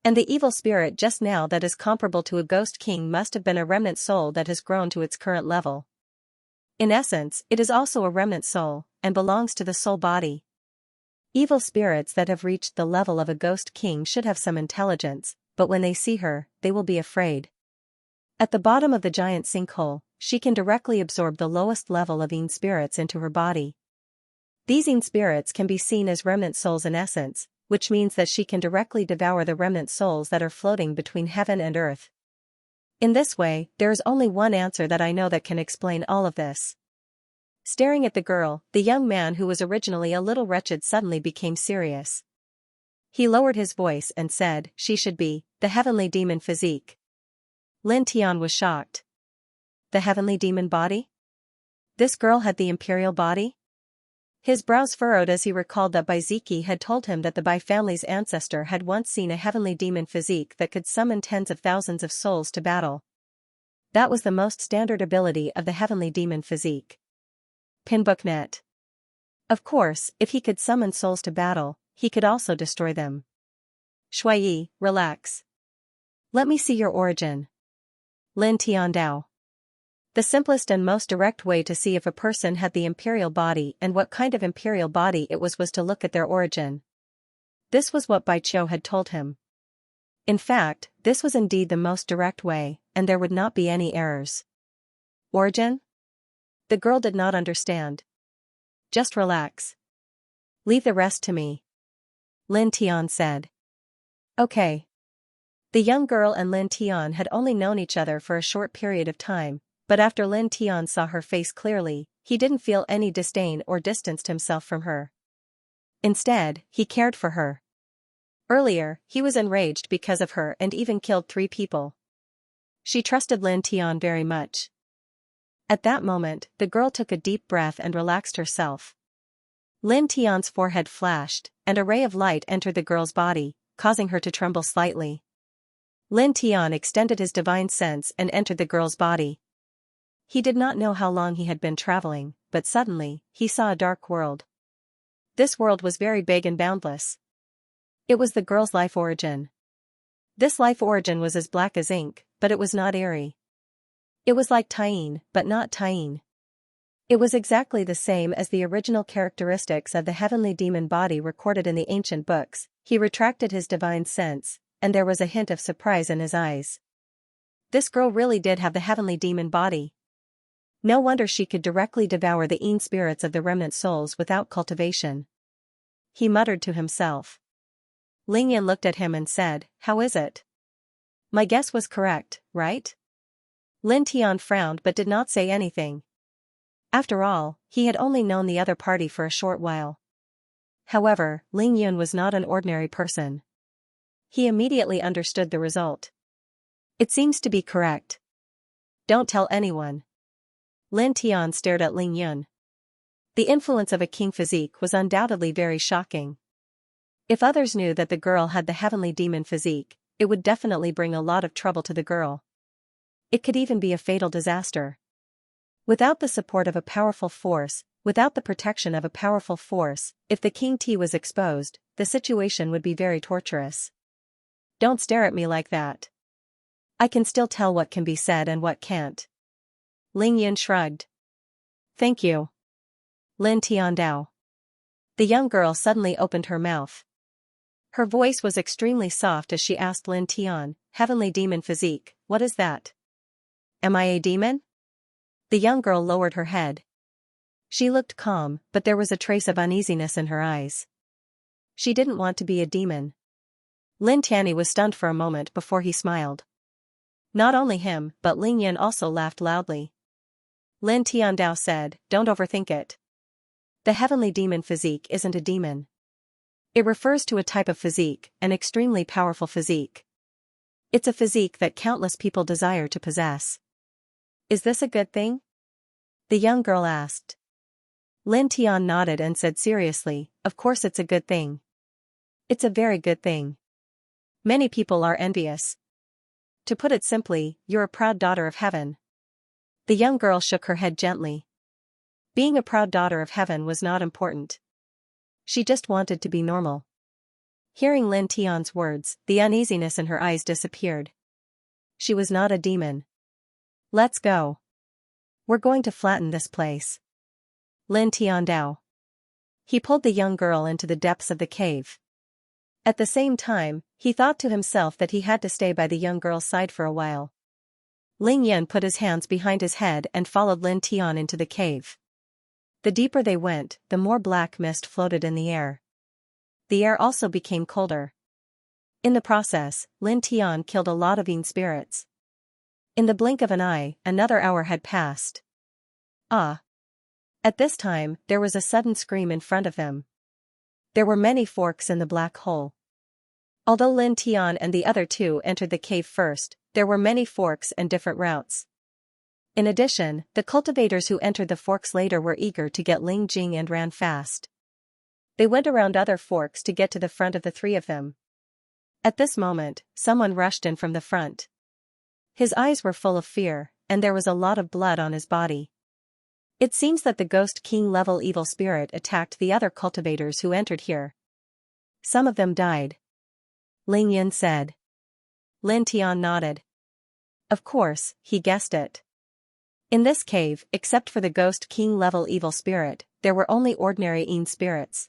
[SPEAKER 1] And the evil spirit just now that is comparable to a ghost king must have been a remnant soul that has grown to its current level. In essence, it is also a remnant soul, and belongs to the soul body. Evil spirits that have reached the level of a ghost king should have some intelligence, but when they see her, they will be afraid. At the bottom of the giant sinkhole, she can directly absorb the lowest level of Yin spirits into her body. These Yin spirits can be seen as remnant souls in essence, which means that she can directly devour the remnant souls that are floating between heaven and earth. In this way, there is only one answer that I know that can explain all of this. Staring at the girl, the young man who was originally a little wretched suddenly became serious. He lowered his voice and said, she should be, the heavenly demon physique. Lin Tian was shocked. The heavenly demon body? This girl had the imperial body? His brows furrowed as he recalled that Bai Ziki had told him that the Bai family's ancestor had once seen a heavenly demon physique that could summon tens of thousands of souls to battle. That was the most standard ability of the heavenly demon physique. Pinbooknet. Of course, if he could summon souls to battle, he could also destroy them. Shuai, relax. Let me see your origin. Lin Tian Dao. The simplest and most direct way to see if a person had the imperial body and what kind of imperial body it was to look at their origin. This was what Bai Qiu had told him. In fact, this was indeed the most direct way, and there would not be any errors. Origin? The girl did not understand. Just relax. Leave the rest to me. Lin Tian said. Okay. The young girl and Lin Tian had only known each other for a short period of time, but after Lin Tian saw her face clearly, he didn't feel any disdain or distanced himself from her. Instead, he cared for her. Earlier, he was enraged because of her and even killed 3 people. She trusted Lin Tian very much. At that moment, the girl took a deep breath and relaxed herself. Lin Tian's forehead flashed, and a ray of light entered the girl's body, causing her to tremble slightly. Lin Tian extended his divine sense and entered the girl's body. He did not know how long he had been traveling, but suddenly, he saw a dark world. This world was very big and boundless. It was the girl's life origin. This life origin was as black as ink, but it was not airy. It was like Taiyin, but not Taiyin. It was exactly the same as the original characteristics of the heavenly demon body recorded in the ancient books. He retracted his divine sense, and there was a hint of surprise in his eyes. This girl really did have the heavenly demon body. No wonder she could directly devour the Yin spirits of the remnant souls without cultivation. He muttered to himself. Ling Yin looked at him and said, how is it? My guess was correct, right? Lin Tian frowned but did not say anything. After all, he had only known the other party for a short while. However, Ling Yun was not an ordinary person. He immediately understood the result. It seems to be correct. Don't tell anyone. Lin Tian stared at Ling Yun. The influence of a king physique was undoubtedly very shocking. If others knew that the girl had the heavenly demon physique, it would definitely bring a lot of trouble to the girl. It could even be a fatal disaster. Without the support of a powerful force, without the protection of a powerful force, if the King T was exposed, the situation would be very torturous. Don't stare at me like that. I can still tell what can be said and what can't. Ling Yun shrugged. Thank you. Lin Tiandao. The young girl suddenly opened her mouth. Her voice was extremely soft as she asked Lin Tian, heavenly demon physique, what is that? Am I a demon? The young girl lowered her head. She looked calm, but there was a trace of uneasiness in her eyes. She didn't want to be a demon. Lin Tianyi was stunned for a moment before he smiled. Not only him, but Ling Yan also laughed loudly. Lin Tiandao said, don't overthink it. The heavenly demon physique isn't a demon. It refers to a type of physique, an extremely powerful physique. It's a physique that countless people desire to possess. Is this a good thing? The young girl asked. Lin Tian nodded and said seriously, of course it's a good thing. It's a very good thing. Many people are envious. To put it simply, you're a proud daughter of heaven. The young girl shook her head gently. Being a proud daughter of heaven was not important. She just wanted to be normal. Hearing Lin Tian's words, the uneasiness in her eyes disappeared. She was not a demon. Let's go. We're going to flatten this place. Lin Tiandao. He pulled the young girl into the depths of the cave. At the same time, he thought to himself that he had to stay by the young girl's side for a while. Ling Yan put his hands behind his head and followed Lin Tian into the cave. The deeper they went, the more black mist floated in the air. The air also became colder. In the process, Lin Tian killed a lot of Yin spirits. In the blink of an eye, another hour had passed. Ah! At this time, there was a sudden scream in front of them. There were many forks in the black hole. Although Lin Tian and the other two entered the cave first, there were many forks and different routes. In addition, the cultivators who entered the forks later were eager to get Ling Jing and ran fast. They went around other forks to get to the front of the three of them. At this moment, someone rushed in from the front. His eyes were full of fear, and there was a lot of blood on his body. It seems that the Ghost King level evil spirit attacked the other cultivators who entered here. Some of them died. Ling Yan said. Lin Tian nodded. Of course, he guessed it. In this cave, except for the Ghost King level evil spirit, there were only ordinary Yin spirits.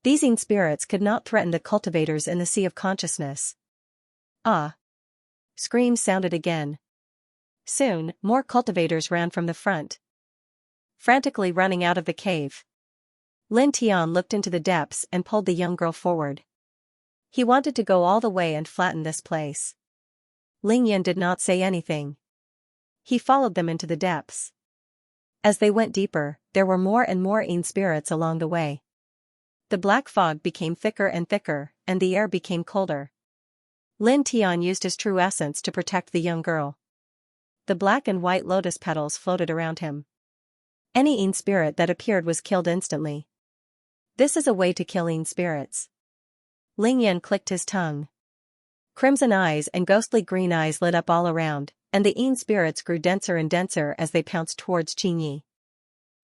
[SPEAKER 1] These Yin spirits could not threaten the cultivators in the Sea of Consciousness. Ah! Screams sounded again. Soon, more cultivators ran from the front, frantically running out of the cave. Lin Tian looked into the depths and pulled the young girl forward. He wanted to go all the way and flatten this place. Ling Yan did not say anything. He followed them into the depths. As they went deeper, there were more and more Yin spirits along the way. The black fog became thicker and thicker, and the air became colder. Lin Tian used his true essence to protect the young girl. The black and white lotus petals floated around him. Any Yin spirit that appeared was killed instantly. This is a way to kill Yin spirits. Ling Yan clicked his tongue. Crimson eyes and ghostly green eyes lit up all around, and the Yin spirits grew denser and denser as they pounced towards Qingyi.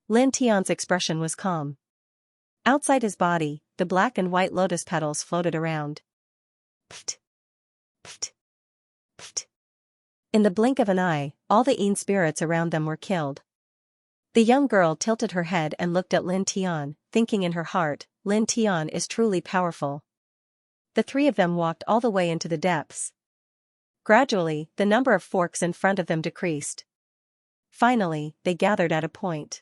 [SPEAKER 1] Lin Tian's expression was calm. Outside his body, the black and white lotus petals floated around. Pft! Pft! Pft! In the blink of an eye, all the Yin spirits around them were killed. The young girl tilted her head and looked at Lin Tian, thinking in her heart, Lin Tian is truly powerful. The three of them walked all the way into the depths. Gradually, the number of forks in front of them decreased. Finally, they gathered at a point.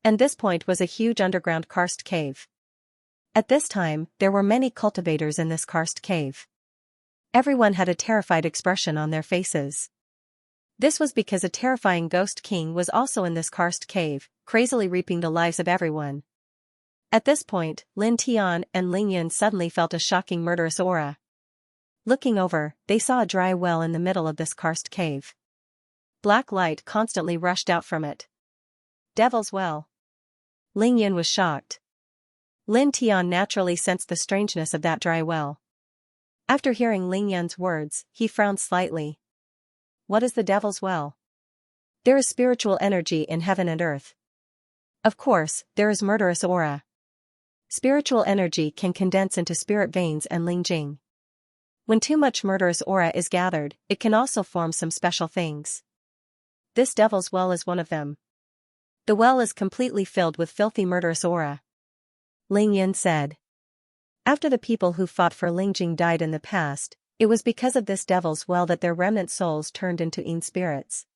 [SPEAKER 1] And this point was a huge underground karst cave. At this time, there were many cultivators in this karst cave. Everyone had a terrified expression on their faces. This was because a terrifying ghost king was also in this karst cave, crazily reaping the lives of everyone. At this point, Lin Tian and Ling Yan suddenly felt a shocking murderous aura. Looking over, they saw a dry well in the middle of this karst cave. Black light constantly rushed out from it. Devil's well. Ling Yan was shocked. Lin Tian naturally sensed the strangeness of that dry well. After hearing Ling Yan's words, he frowned slightly. What is the Devil's Well? There is spiritual energy in heaven and earth. Of course, there is murderous aura. Spiritual energy can condense into spirit veins and lingjing. When too much murderous aura is gathered, it can also form some special things. This Devil's Well is one of them. The well is completely filled with filthy murderous aura, Ling Yin said. After the people who fought for Lingjing died in the past, it was because of this devil's well that their remnant souls turned into Yin spirits.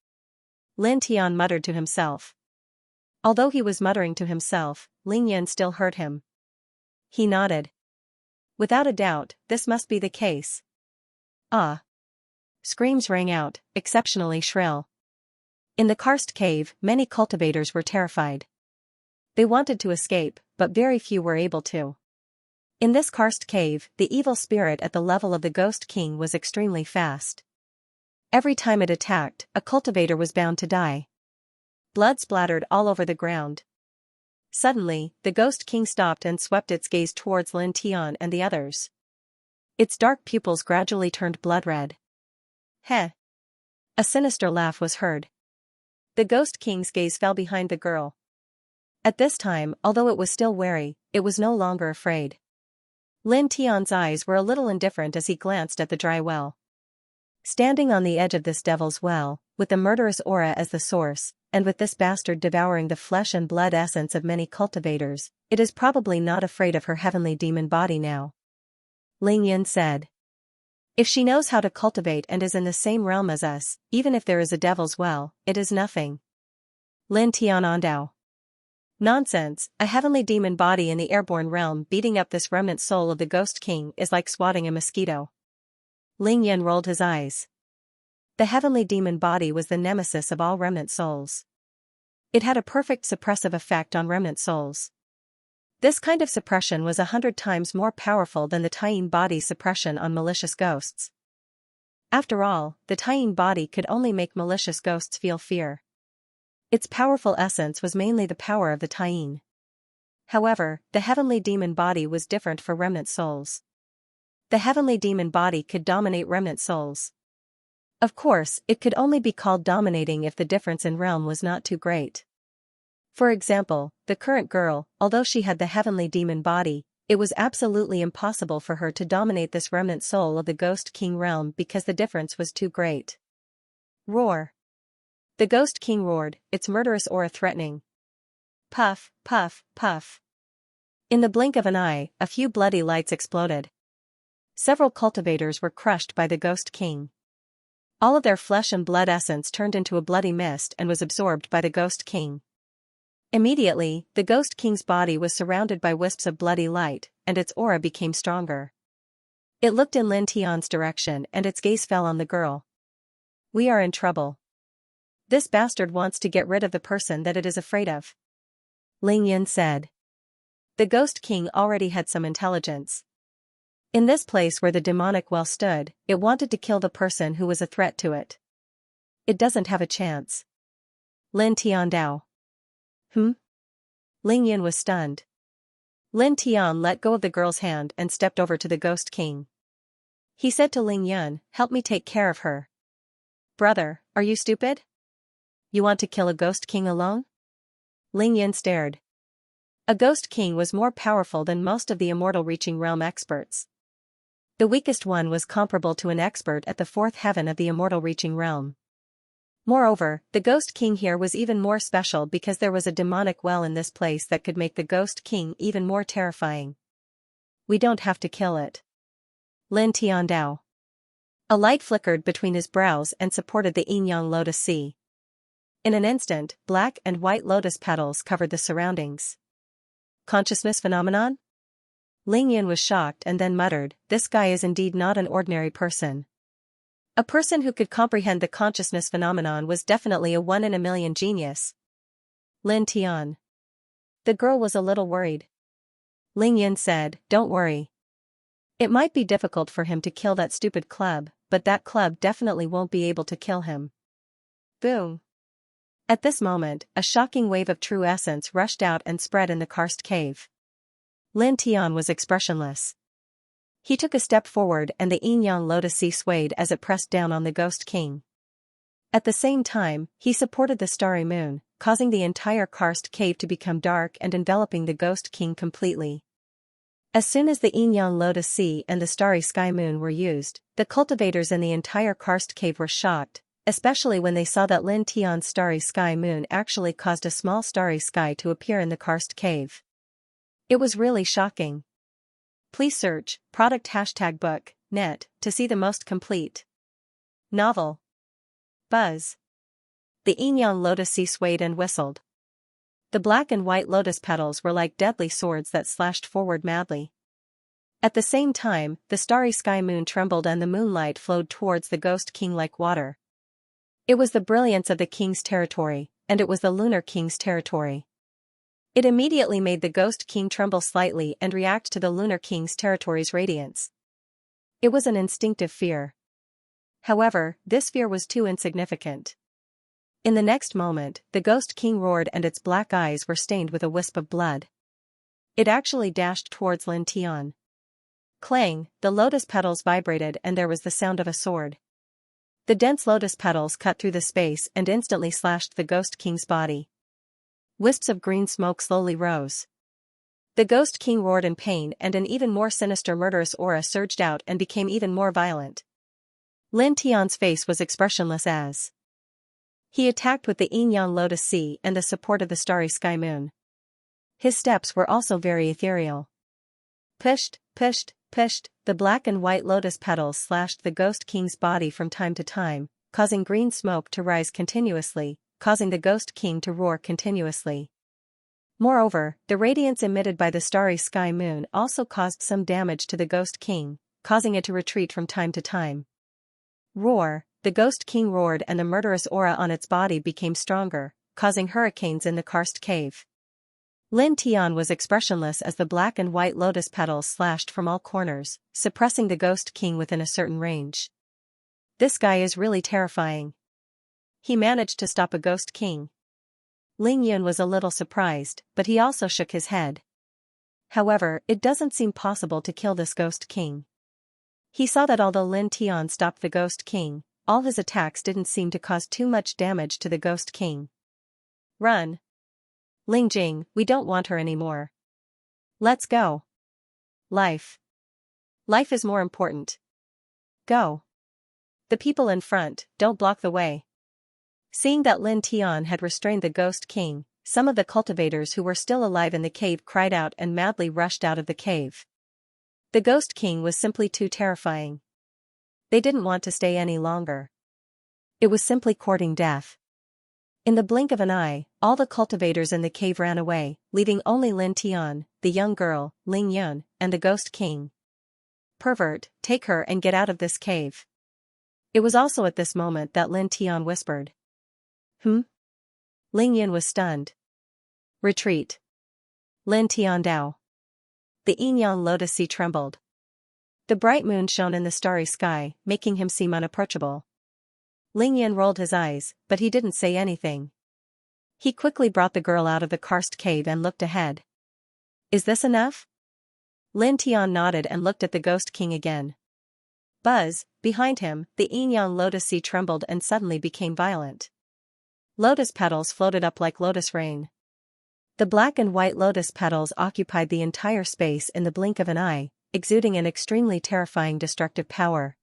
[SPEAKER 1] Lin Tian muttered to himself. Although he was muttering to himself, Ling Yin still heard him. He nodded. Without a doubt, this must be the case. Ah! Screams rang out, exceptionally shrill. In the karst cave, many cultivators were terrified. They wanted to escape, but very few were able to. In this karst cave, the evil spirit at the level of the Ghost King was extremely fast. Every time it attacked, a cultivator was bound to die. Blood splattered all over the ground. Suddenly, the Ghost King stopped and swept its gaze towards Lin Tian and the others. Its dark pupils gradually turned blood red. Heh! A sinister laugh was heard. The Ghost King's gaze fell behind the girl. At this time, although it was still wary, it was no longer afraid. Lin Tian's eyes were a little indifferent as he glanced at the dry well. Standing on the edge of this devil's well, with the murderous aura as the source, and with this bastard devouring the flesh and blood essence of many cultivators, it is probably not afraid of her heavenly demon body now. Ling Yin said. If she knows how to cultivate and is in the same realm as us, even if there is a devil's well, it is nothing. Lin Tian Ondao. Nonsense, a heavenly demon body in the airborne realm beating up this remnant soul of the Ghost King is like swatting a mosquito. Ling Yin rolled his eyes. The heavenly demon body was the nemesis of all remnant souls. It had a perfect suppressive effect on remnant souls. This kind of suppression was 100 times more powerful than the Taiyin body's suppression on malicious ghosts. After all, the Taiyin body could only make malicious ghosts feel fear. Its powerful essence was mainly the power of the Taiyin. However, the heavenly demon body was different for remnant souls. The heavenly demon body could dominate remnant souls. Of course, it could only be called dominating if the difference in realm was not too great. For example, the current girl, although she had the heavenly demon body, it was absolutely impossible for her to dominate this remnant soul of the Ghost King realm because the difference was too great. Roar! The Ghost King roared, its murderous aura threatening. Puff, puff, puff. In the blink of an eye, a few bloody lights exploded. Several cultivators were crushed by the Ghost King. All of their flesh and blood essence turned into a bloody mist and was absorbed by the Ghost King. Immediately, the Ghost King's body was surrounded by wisps of bloody light, and its aura became stronger. It looked in Lin Tian's direction and its gaze fell on the girl. We are in trouble. This bastard wants to get rid of the person that it is afraid of. Ling Yin said. The Ghost King already had some intelligence. In this place where the demonic well stood, it wanted to kill the person who was a threat to it. It doesn't have a chance. Lin Tian Dao. Ling Yin was stunned. Lin Tian let go of the girl's hand and stepped over to the Ghost King. He said to Ling Yin, "Help me take care of her." Brother, are you stupid? You want to kill a Ghost King alone? Ling Yin stared. A Ghost King was more powerful than most of the immortal reaching realm experts. The weakest one was comparable to an expert at the fourth heaven of the immortal reaching realm. Moreover, the Ghost King here was even more special because there was a demonic well in this place that could make the Ghost King even more terrifying. We don't have to kill it. Lin Tian Dao. A light flickered between his brows and supported the yin-yang lotus sea. In an instant, black and white lotus petals covered the surroundings. Consciousness phenomenon? Ling Yin was shocked and then muttered, "This guy is indeed not an ordinary person." A person who could comprehend the consciousness phenomenon was definitely a 1 in a million genius. Lin Tian. The girl was a little worried. Ling Yin said, "Don't worry. It might be difficult for him to kill that stupid club, but that club definitely won't be able to kill him." Boom. At this moment, a shocking wave of true essence rushed out and spread in the karst cave. Lin Tian was expressionless. He took a step forward and the yin-yang lotus sea swayed as it pressed down on the Ghost King. At the same time, he supported the starry moon, causing the entire karst cave to become dark and enveloping the Ghost King completely. As soon as the yin-yang lotus sea and the starry sky moon were used, the cultivators in the entire karst cave were shocked, especially when they saw that Lin Tian's starry sky moon actually caused a small starry sky to appear in the karst cave. It was really shocking. Please search product #book net to see the most complete novel. Buzz. The Yinyang lotus sea swayed and whistled. The black and white lotus petals were like deadly swords that slashed forward madly. At the same time, the starry sky moon trembled and the moonlight flowed towards the ghost king like water. It was the brilliance of the king's territory, and it was the lunar king's territory. It immediately made the ghost king tremble slightly and react to the lunar king's territory's radiance. It was an instinctive fear. However, this fear was too insignificant. In the next moment, the ghost king roared and its black eyes were stained with a wisp of blood. It actually dashed towards Lin Tian. Clang, the lotus petals vibrated and there was the sound of a sword. The dense lotus petals cut through the space and instantly slashed the ghost king's body. Wisps of green smoke slowly rose. The ghost king roared in pain and an even more sinister murderous aura surged out and became even more violent. Lin Tian's face was expressionless as he attacked with the Yinyang lotus sea and the support of the starry sky moon. His steps were also very ethereal. Pushed, pushed, pushed, the black and white lotus petals slashed the ghost king's body from time to time, causing green smoke to rise continuously, causing the ghost king to roar continuously. Moreover, the radiance emitted by the starry sky moon also caused some damage to the ghost king, causing it to retreat from time to time. Roar, the ghost king roared and the murderous aura on its body became stronger, causing hurricanes in the karst cave. Lin Tian was expressionless as the black and white lotus petals slashed from all corners, suppressing the ghost king within a certain range. This guy is really terrifying. He managed to stop a ghost king. Ling Yun was a little surprised, but he also shook his head. However, it doesn't seem possible to kill this ghost king. He saw that although Lin Tian stopped the ghost king, all his attacks didn't seem to cause too much damage to the ghost king. Run. Ling Jing, we don't want her anymore. Let's go. Life. Life is more important. Go. The people in front, don't block the way. Seeing that Lin Tian had restrained the ghost king, some of the cultivators who were still alive in the cave cried out and madly rushed out of the cave. The ghost king was simply too terrifying. They didn't want to stay any longer. It was simply courting death. In the blink of an eye, all the cultivators in the cave ran away, leaving only Lin Tian, the young girl, Ling Yun, and the ghost king. Pervert, take her and get out of this cave. It was also at this moment that Lin Tian whispered. Ling Yun was stunned. Retreat. Lin Tian Dao. The Yinyang lotus sea trembled. The bright moon shone in the starry sky, making him seem unapproachable. Ling Yun rolled his eyes, but he didn't say anything. He quickly brought the girl out of the karst cave and looked ahead. Is this enough? Lin Tian nodded and looked at the ghost king again. Buzz, behind him, the Yinyang lotus sea trembled and suddenly became violent. Lotus petals floated up like lotus rain. The black and white lotus petals occupied the entire space in the blink of an eye, exuding an extremely terrifying destructive power.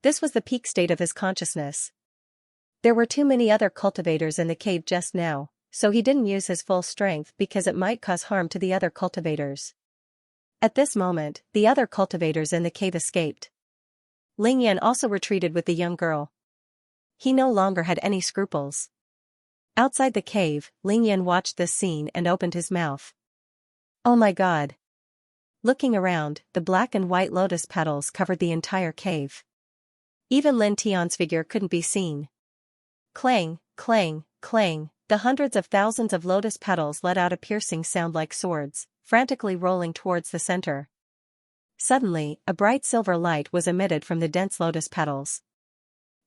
[SPEAKER 1] This was the peak state of his consciousness. There were too many other cultivators in the cave just now, so he didn't use his full strength because it might cause harm to the other cultivators. At this moment, the other cultivators in the cave escaped. Ling Yan also retreated with the young girl. He no longer had any scruples. Outside the cave, Ling Yan watched this scene and opened his mouth. Oh my god! Looking around, the black and white lotus petals covered the entire cave. Even Lin Tian's figure couldn't be seen. Clang, clang, clang, the hundreds of thousands of lotus petals let out a piercing sound like swords, frantically rolling towards the center. Suddenly, a bright silver light was emitted from the dense lotus petals.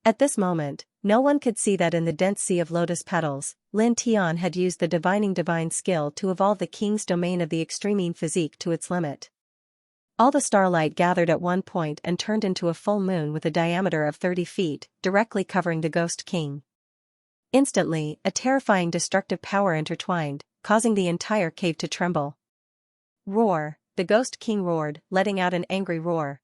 [SPEAKER 1] At this moment, no one could see that in the dense sea of lotus petals, Lin Tian had used the divine skill to evolve the king's domain of the extreme physique to its limit. All the starlight gathered at one point and turned into a full moon with a diameter of 30 feet, directly covering the ghost king. Instantly, a terrifying destructive power intertwined, causing the entire cave to tremble. Roar, the ghost king roared, letting out an angry roar.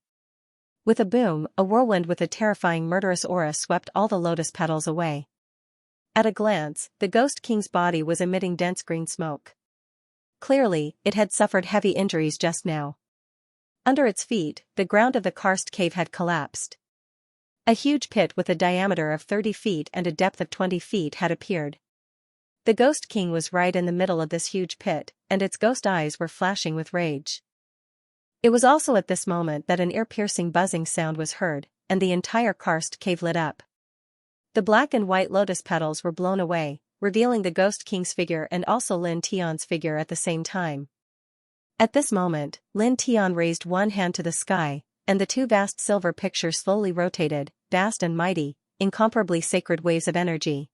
[SPEAKER 1] With a boom, a whirlwind with a terrifying murderous aura swept all the lotus petals away. At a glance, the Ghost King's body was emitting dense green smoke. Clearly, it had suffered heavy injuries just now. Under its feet, the ground of the karst cave had collapsed. A huge pit with a diameter of 30 feet and a depth of 20 feet had appeared. The Ghost King was right in the middle of this huge pit, and its ghost eyes were flashing with rage. It was also at this moment that an ear-piercing buzzing sound was heard, and the entire karst cave lit up. The black and white lotus petals were blown away, revealing the Ghost King's figure and also Lin Tian's figure at the same time. At this moment, Lin Tian raised one hand to the sky, and the two vast silver pictures slowly rotated, vast and mighty, incomparably sacred waves of energy.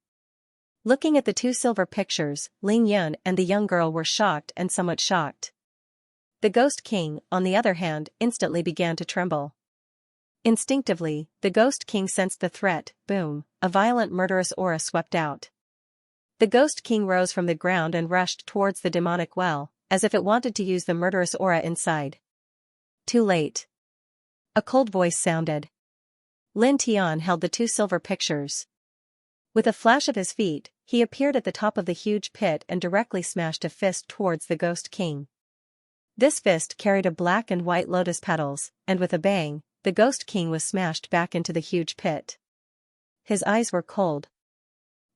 [SPEAKER 1] Looking at the two silver pictures, Ling Yun and the young girl were shocked and somewhat shocked. The Ghost King, on the other hand, instantly began to tremble. Instinctively, the Ghost King sensed the threat. Boom, a violent murderous aura swept out. The Ghost King rose from the ground and rushed towards the demonic well, as if it wanted to use the murderous aura inside. Too late. A cold voice sounded. Lin Tian held the two silver pictures. With a flash of his feet, he appeared at the top of the huge pit and directly smashed a fist towards the Ghost King. This fist carried a black and white lotus petals, and with a bang, the Ghost King was smashed back into the huge pit. His eyes were cold.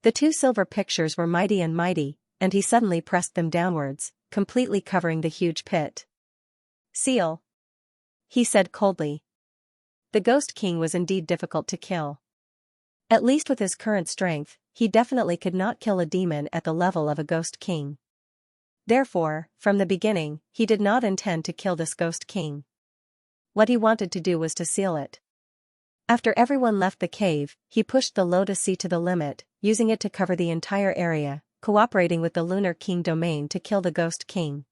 [SPEAKER 1] The two silver pictures were mighty, and he suddenly pressed them downwards, completely covering the huge pit. "Seal," he said coldly. The Ghost King was indeed difficult to kill. At least with his current strength, he definitely could not kill a demon at the level of a Ghost King. Therefore, from the beginning, he did not intend to kill this Ghost King. What he wanted to do was to seal it. After everyone left the cave, he pushed the Lotus Sea to the limit, using it to cover the entire area, cooperating with the Lunar King domain to kill the Ghost King.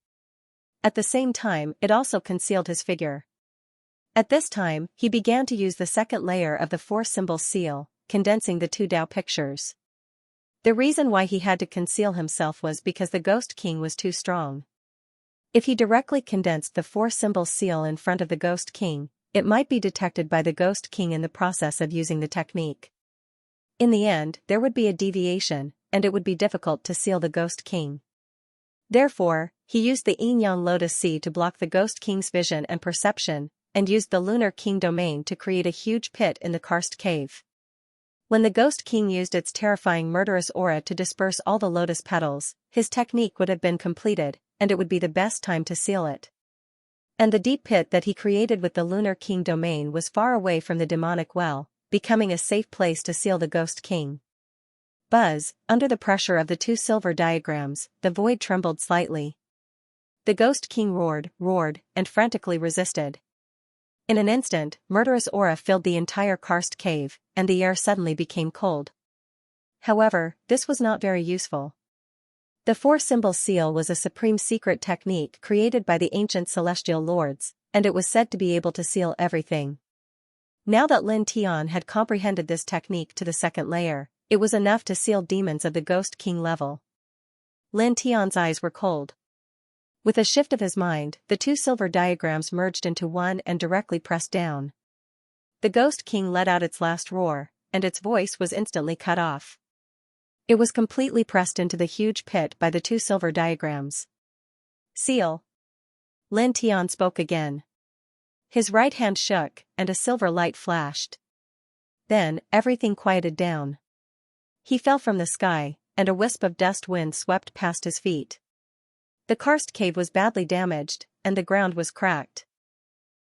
[SPEAKER 1] At the same time, it also concealed his figure. At this time, he began to use the second layer of the four-symbol seal, condensing the two Tao pictures. The reason why he had to conceal himself was because the Ghost King was too strong. If he directly condensed the four-symbol seal in front of the Ghost King, it might be detected by the Ghost King in the process of using the technique. In the end, there would be a deviation, and it would be difficult to seal the Ghost King. Therefore, he used the Yin-Yang Lotus Sea to block the Ghost King's vision and perception, and used the Lunar King domain to create a huge pit in the karst cave. When the Ghost King used its terrifying murderous aura to disperse all the lotus petals, his technique would have been completed, and it would be the best time to seal it. And the deep pit that he created with the Lunar King domain was far away from the demonic well, becoming a safe place to seal the Ghost King. Buzz, under the pressure of the two silver diagrams, the void trembled slightly. The Ghost King roared, and frantically resisted. In an instant, murderous aura filled the entire karst cave, and the air suddenly became cold. However, this was not very useful. The four-symbol seal was a supreme secret technique created by the ancient celestial lords, and it was said to be able to seal everything. Now that Lin Tian had comprehended this technique to the second layer, it was enough to seal demons of the Ghost King level. Lin Tian's eyes were cold. With a shift of his mind, the two silver diagrams merged into one and directly pressed down. The Ghost King let out its last roar, and its voice was instantly cut off. It was completely pressed into the huge pit by the two silver diagrams. "Seal." Lin Tian spoke again. His right hand shook, and a silver light flashed. Then, everything quieted down. He fell from the sky, and a wisp of dust wind swept past his feet. The karst cave was badly damaged, and the ground was cracked.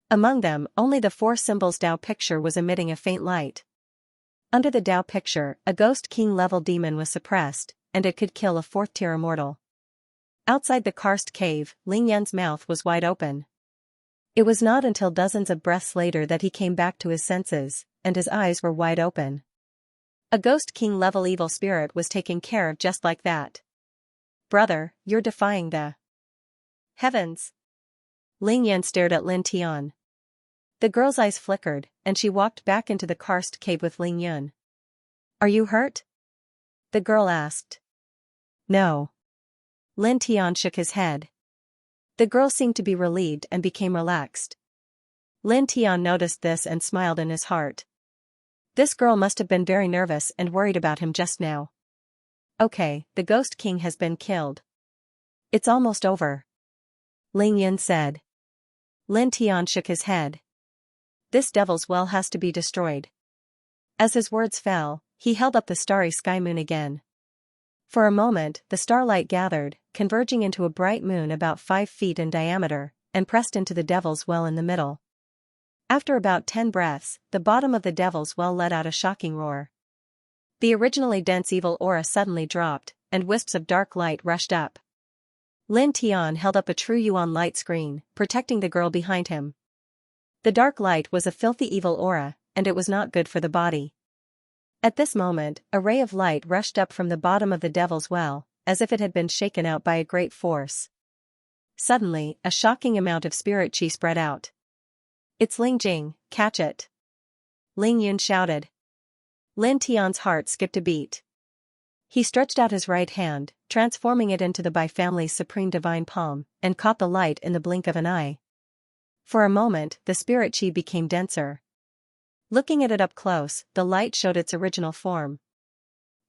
[SPEAKER 1] Among them, only the four symbols Tao picture was emitting a faint light. Under the Tao picture, a Ghost King-level demon was suppressed, and it could kill a fourth-tier immortal. Outside the karst cave, Ling Yan's mouth was wide open. It was not until dozens of breaths later that he came back to his senses, and his eyes were wide open. A Ghost King-level evil spirit was taken care of just like that. "Brother, you're defying the heavens." Ling Yan stared at Lin Tian. The girl's eyes flickered, and she walked back into the karst cave with Ling Yun. "Are you hurt?" the girl asked. "No." Lin Tian shook his head. The girl seemed to be relieved and became relaxed. Lin Tian noticed this and smiled in his heart. This girl must have been very nervous and worried about him just now. Okay, the Ghost King has been killed. It's almost over. Ling Yin said. Lin Tian shook his head. This devil's well has to be destroyed. As his words fell, he held up the starry sky moon again. For a moment, the starlight gathered, converging into a bright moon about 5 feet in diameter, and pressed into the devil's well in the middle. After about 10 breaths, the bottom of the devil's well let out a shocking roar. The originally dense evil aura suddenly dropped, and wisps of dark light rushed up. Lin Tian held up a true yuan light screen, protecting the girl behind him. The dark light was a filthy evil aura, and it was not good for the body. At this moment, a ray of light rushed up from the bottom of the devil's well, as if it had been shaken out by a great force. Suddenly, a shocking amount of spirit chi spread out. It's Ling Jing, catch it! Ling Yun shouted. Lin Tian's heart skipped a beat. He stretched out his right hand, transforming it into the Bai family's supreme divine palm, and caught the light in the blink of an eye. For a moment, the spirit chi became denser. Looking at it up close, the light showed its original form.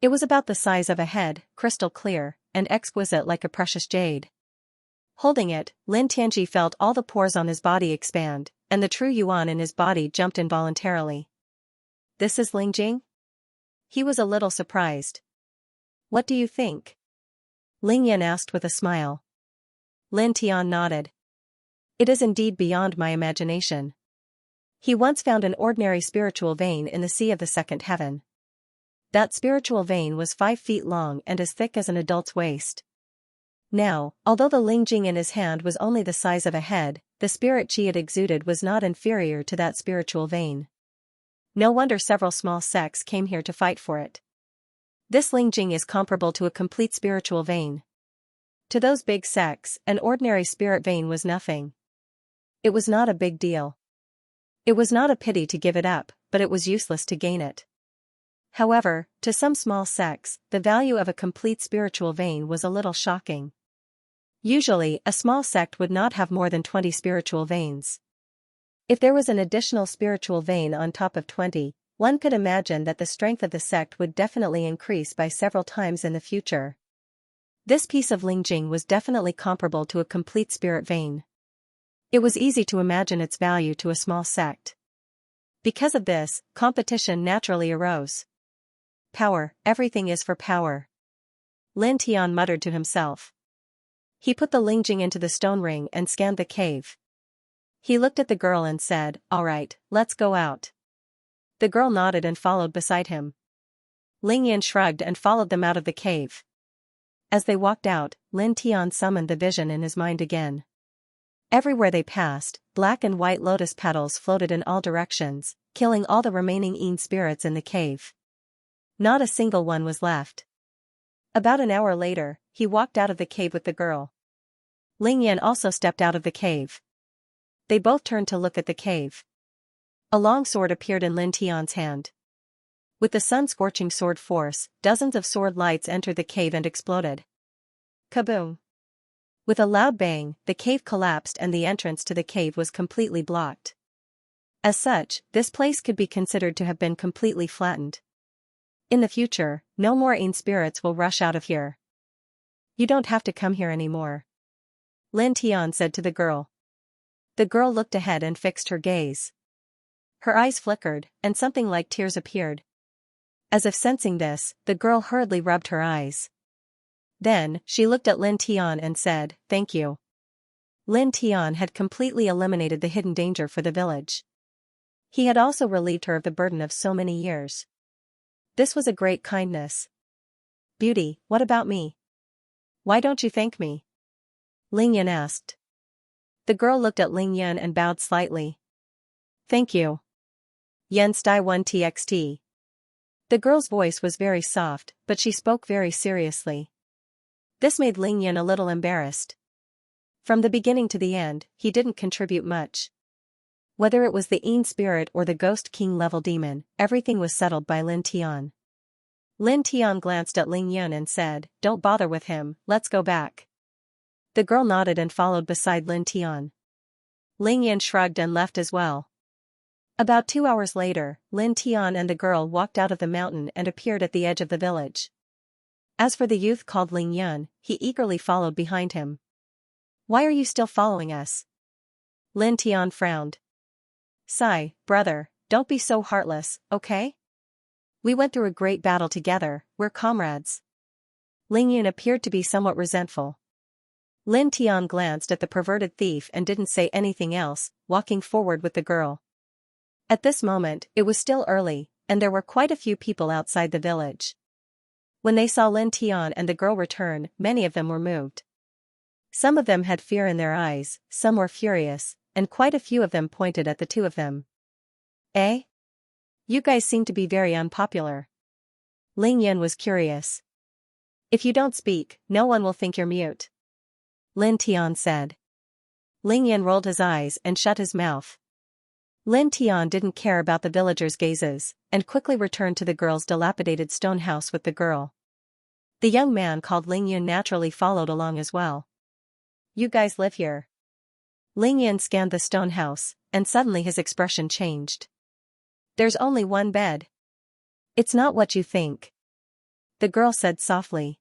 [SPEAKER 1] It was about the size of a head, crystal clear, and exquisite like a precious jade. Holding it, Lin Tianji felt all the pores on his body expand, and the true yuan in his body jumped involuntarily. This is Ling Jing? He was a little surprised. What do you think? Ling Yan asked with a smile. Lin Tian nodded. It is indeed beyond my imagination. He once found an ordinary spiritual vein in the sea of the second heaven. That spiritual vein was 5 feet long and as thick as an adult's waist. Now, although the Ling Jing in his hand was only the size of a head, the spirit chi it exuded was not inferior to that spiritual vein. No wonder several small sects came here to fight for it. This Ling Jing is comparable to a complete spiritual vein. To those big sects, an ordinary spirit vein was nothing. It was not a big deal. It was not a pity to give it up, but it was useless to gain it. However, to some small sects, the value of a complete spiritual vein was a little shocking. Usually, a small sect would not have more than 20 spiritual veins. If there was an additional spiritual vein on top of 20, one could imagine that the strength of the sect would definitely increase by several times in the future. This piece of Ling Jing was definitely comparable to a complete spirit vein. It was easy to imagine its value to a small sect. Because of this, competition naturally arose. Power, everything is for power. Lin Tian muttered to himself. He put the Ling Jing into the stone ring and scanned the cave. He looked at the girl and said, "All right, let's go out." The girl nodded and followed beside him. Ling Yan shrugged and followed them out of the cave. As they walked out, Lin Tian summoned the vision in his mind again. Everywhere they passed, black and white lotus petals floated in all directions, killing all the remaining Yin spirits in the cave. Not a single one was left. About an hour later, he walked out of the cave with the girl. Ling Yan also stepped out of the cave. They both turned to look at the cave. A long sword appeared in Lin Tian's hand. With the sun-scorching sword force, dozens of sword lights entered the cave and exploded. Kaboom! With a loud bang, the cave collapsed and the entrance to the cave was completely blocked. As such, this place could be considered to have been completely flattened. In the future, no more Yin spirits will rush out of here. You don't have to come here anymore. Lin Tian said to the girl. The girl looked ahead and fixed her gaze. Her eyes flickered, and something like tears appeared. As if sensing this, the girl hurriedly rubbed her eyes. Then, she looked at Lin Tian and said, "Thank you." Lin Tian had completely eliminated the hidden danger for the village. He had also relieved her of the burden of so many years. This was a great kindness. "Beauty, what about me? Why don't you thank me?" Ling Yan asked. The girl looked at Ling Yan and bowed slightly. "Thank you. Yen Stai 1 TXT. The girl's voice was very soft, but she spoke very seriously. This made Ling Yan a little embarrassed. From the beginning to the end, he didn't contribute much. Whether it was the Yin spirit or the Ghost King level demon, everything was settled by Lin Tian. Lin Tian glanced at Ling Yan and said, "Don't bother with him, let's go back." The girl nodded and followed beside Lin Tian. Ling Yan shrugged and left as well. About 2 hours later, Lin Tian and the girl walked out of the mountain and appeared at the edge of the village. As for the youth called Ling Yan, he eagerly followed behind him. "Why are you still following us?" Lin Tian frowned. "Sigh, brother, don't be so heartless, okay? We went through a great battle together, we're comrades." Ling Yan appeared to be somewhat resentful. Lin Tian glanced at the perverted thief and didn't say anything else, walking forward with the girl. At this moment, it was still early, and there were quite a few people outside the village. When they saw Lin Tian and the girl return, many of them were moved. Some of them had fear in their eyes, some were furious, and quite a few of them pointed at the two of them. "Eh? You guys seem to be very unpopular." Ling Yan was curious. "If you don't speak, no one will think you're mute," Lin Tian said. Ling Yan rolled his eyes and shut his mouth. Lin Tian didn't care about the villagers' gazes, and quickly returned to the girl's dilapidated stone house with the girl. The young man called Ling Yan naturally followed along as well. "You guys live here?" Ling Yan scanned the stone house, and suddenly his expression changed. "There's only one bed." "It's not what you think," the girl said softly.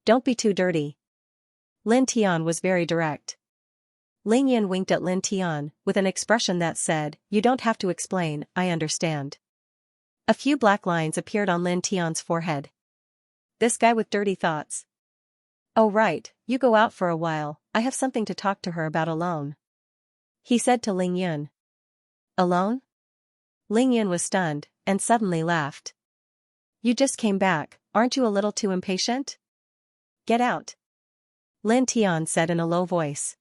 [SPEAKER 1] "Don't be too dirty." Lin Tian was very direct. Ling Yan winked at Lin Tian, with an expression that said, "You don't have to explain, I understand." A few black lines appeared on Lin Tian's forehead. "This guy with dirty thoughts. Oh right, you go out for a while, I have something to talk to her about alone," he said to Ling Yan. "Alone?" Ling Yan was stunned, and suddenly laughed. "You just came back, aren't you a little too impatient? Get out," Lin Tian said in a low voice.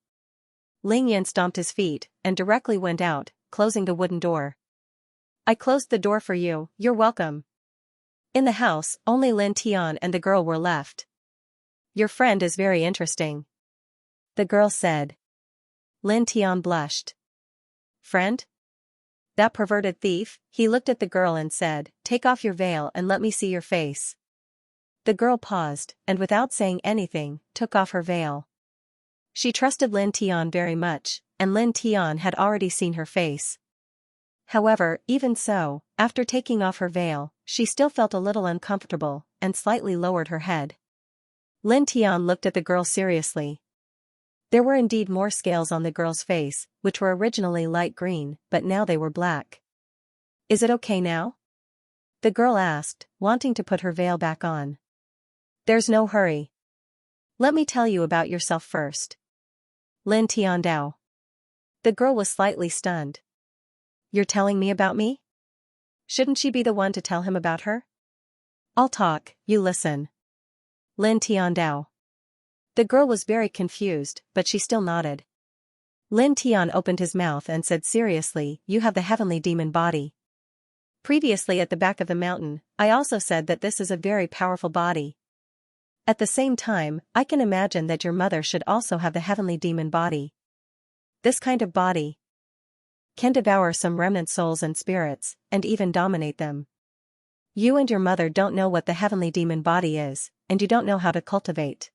[SPEAKER 1] Ling Yan stomped his feet, and directly went out, closing the wooden door. "I closed the door for you, you're welcome." In the house, only Lin Tian and the girl were left. "Your friend is very interesting," the girl said. Lin Tian blushed. "Friend? That perverted thief?" He looked at the girl and said, "Take off your veil and let me see your face." The girl paused, and without saying anything, took off her veil. She trusted Lin Tian very much, and Lin Tian had already seen her face. However, even so, after taking off her veil, she still felt a little uncomfortable, and slightly lowered her head. Lin Tian looked at the girl seriously. There were indeed more scales on the girl's face, which were originally light green, but now they were black. "Is it okay now?" the girl asked, wanting to put her veil back on. "There's no hurry. Let me tell you about yourself first." Lin Tian Dao. The girl was slightly stunned. "You're telling me about me? Shouldn't she be the one to tell him about her?" "I'll talk, you listen." Lin Tian Dao. The girl was very confused, but she still nodded. Lin Tian opened his mouth and said seriously, "You have the heavenly demon body. Previously at the back of the mountain, I also said that this is a very powerful body. At the same time, I can imagine that your mother should also have the heavenly demon body. This kind of body can devour some remnant souls and spirits, and even dominate them. You and your mother don't know what the heavenly demon body is, and you don't know how to cultivate.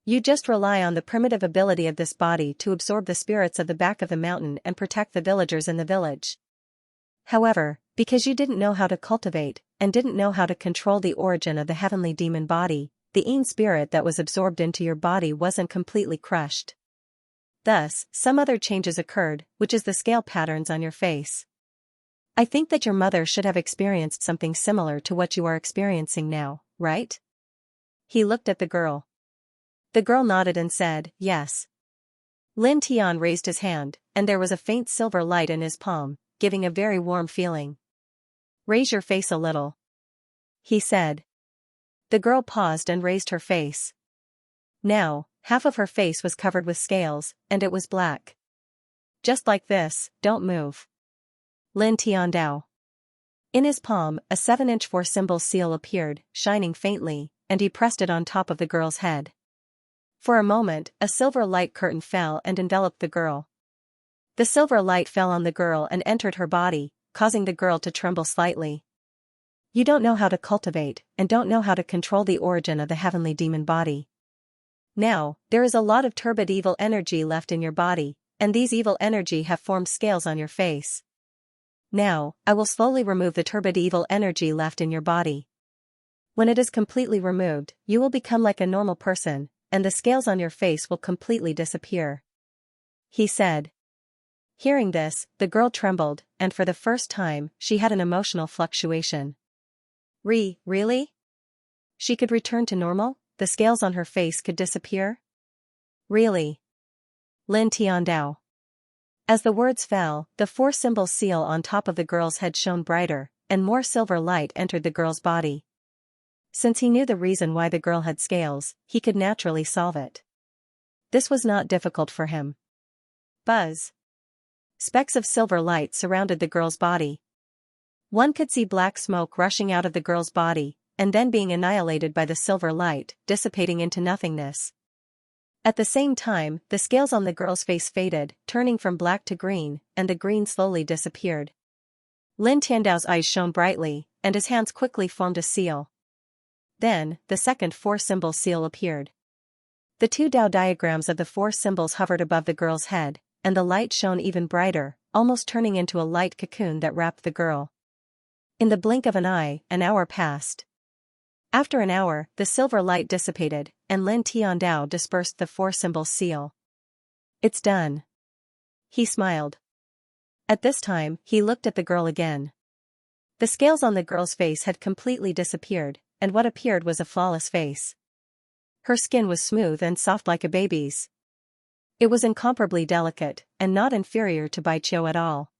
[SPEAKER 1] You just rely on the primitive ability of this body to absorb the spirits of the back of the mountain and protect the villagers in the village. However, because you didn't know how to cultivate, and didn't know how to control the origin of the heavenly demon body, the Yin spirit that was absorbed into your body wasn't completely crushed. Thus, some other changes occurred, which is the scale patterns on your face. I think that your mother should have experienced something similar to what you are experiencing now, right?" He looked at the girl. The girl nodded and said, "Yes." Lin Tian raised his hand, and there was a faint silver light in his palm, giving a very warm feeling. "Raise your face a little," he said. The girl paused and raised her face. Now, half of her face was covered with scales, and it was black. "Just like this, don't move." Lin Tian Dao. In his palm, a 7-inch 4-symbol seal appeared, shining faintly, and he pressed it on top of the girl's head. For a moment, a silver light curtain fell and enveloped the girl. The silver light fell on the girl and entered her body, causing the girl to tremble slightly. "You don't know how to cultivate, and don't know how to control the origin of the heavenly demon body. Now, there is a lot of turbid evil energy left in your body, and these evil energy have formed scales on your face. Now, I will slowly remove the turbid evil energy left in your body. When it is completely removed, you will become like a normal person, and the scales on your face will completely disappear," he said. Hearing this, the girl trembled, and for the first time, she had an emotional fluctuation. Really? She could return to normal? The scales on her face could disappear? Really? Lin Tiandao. As the words fell, the 4-symbol seal on top of the girl's head shone brighter, and more silver light entered the girl's body. Since he knew the reason why the girl had scales, he could naturally solve it. This was not difficult for him. Buzz. Specks of silver light surrounded the girl's body. One could see black smoke rushing out of the girl's body, and then being annihilated by the silver light, dissipating into nothingness. At the same time, the scales on the girl's face faded, turning from black to green, and the green slowly disappeared. Lin Tiandao's eyes shone brightly, and his hands quickly formed a seal. Then, the second 4-symbol seal appeared. The 2 Dao diagrams of the 4 symbols hovered above the girl's head, and the light shone even brighter, almost turning into a light cocoon that wrapped the girl. In the blink of an eye, an hour passed. After an hour, the silver light dissipated, and Lin Tiandao dispersed the 4-symbol seal. "It's done." He smiled. At this time, he looked at the girl again. The scales on the girl's face had completely disappeared, and what appeared was a flawless face. Her skin was smooth and soft like a baby's. It was incomparably delicate, and not inferior to Baiqiu at all.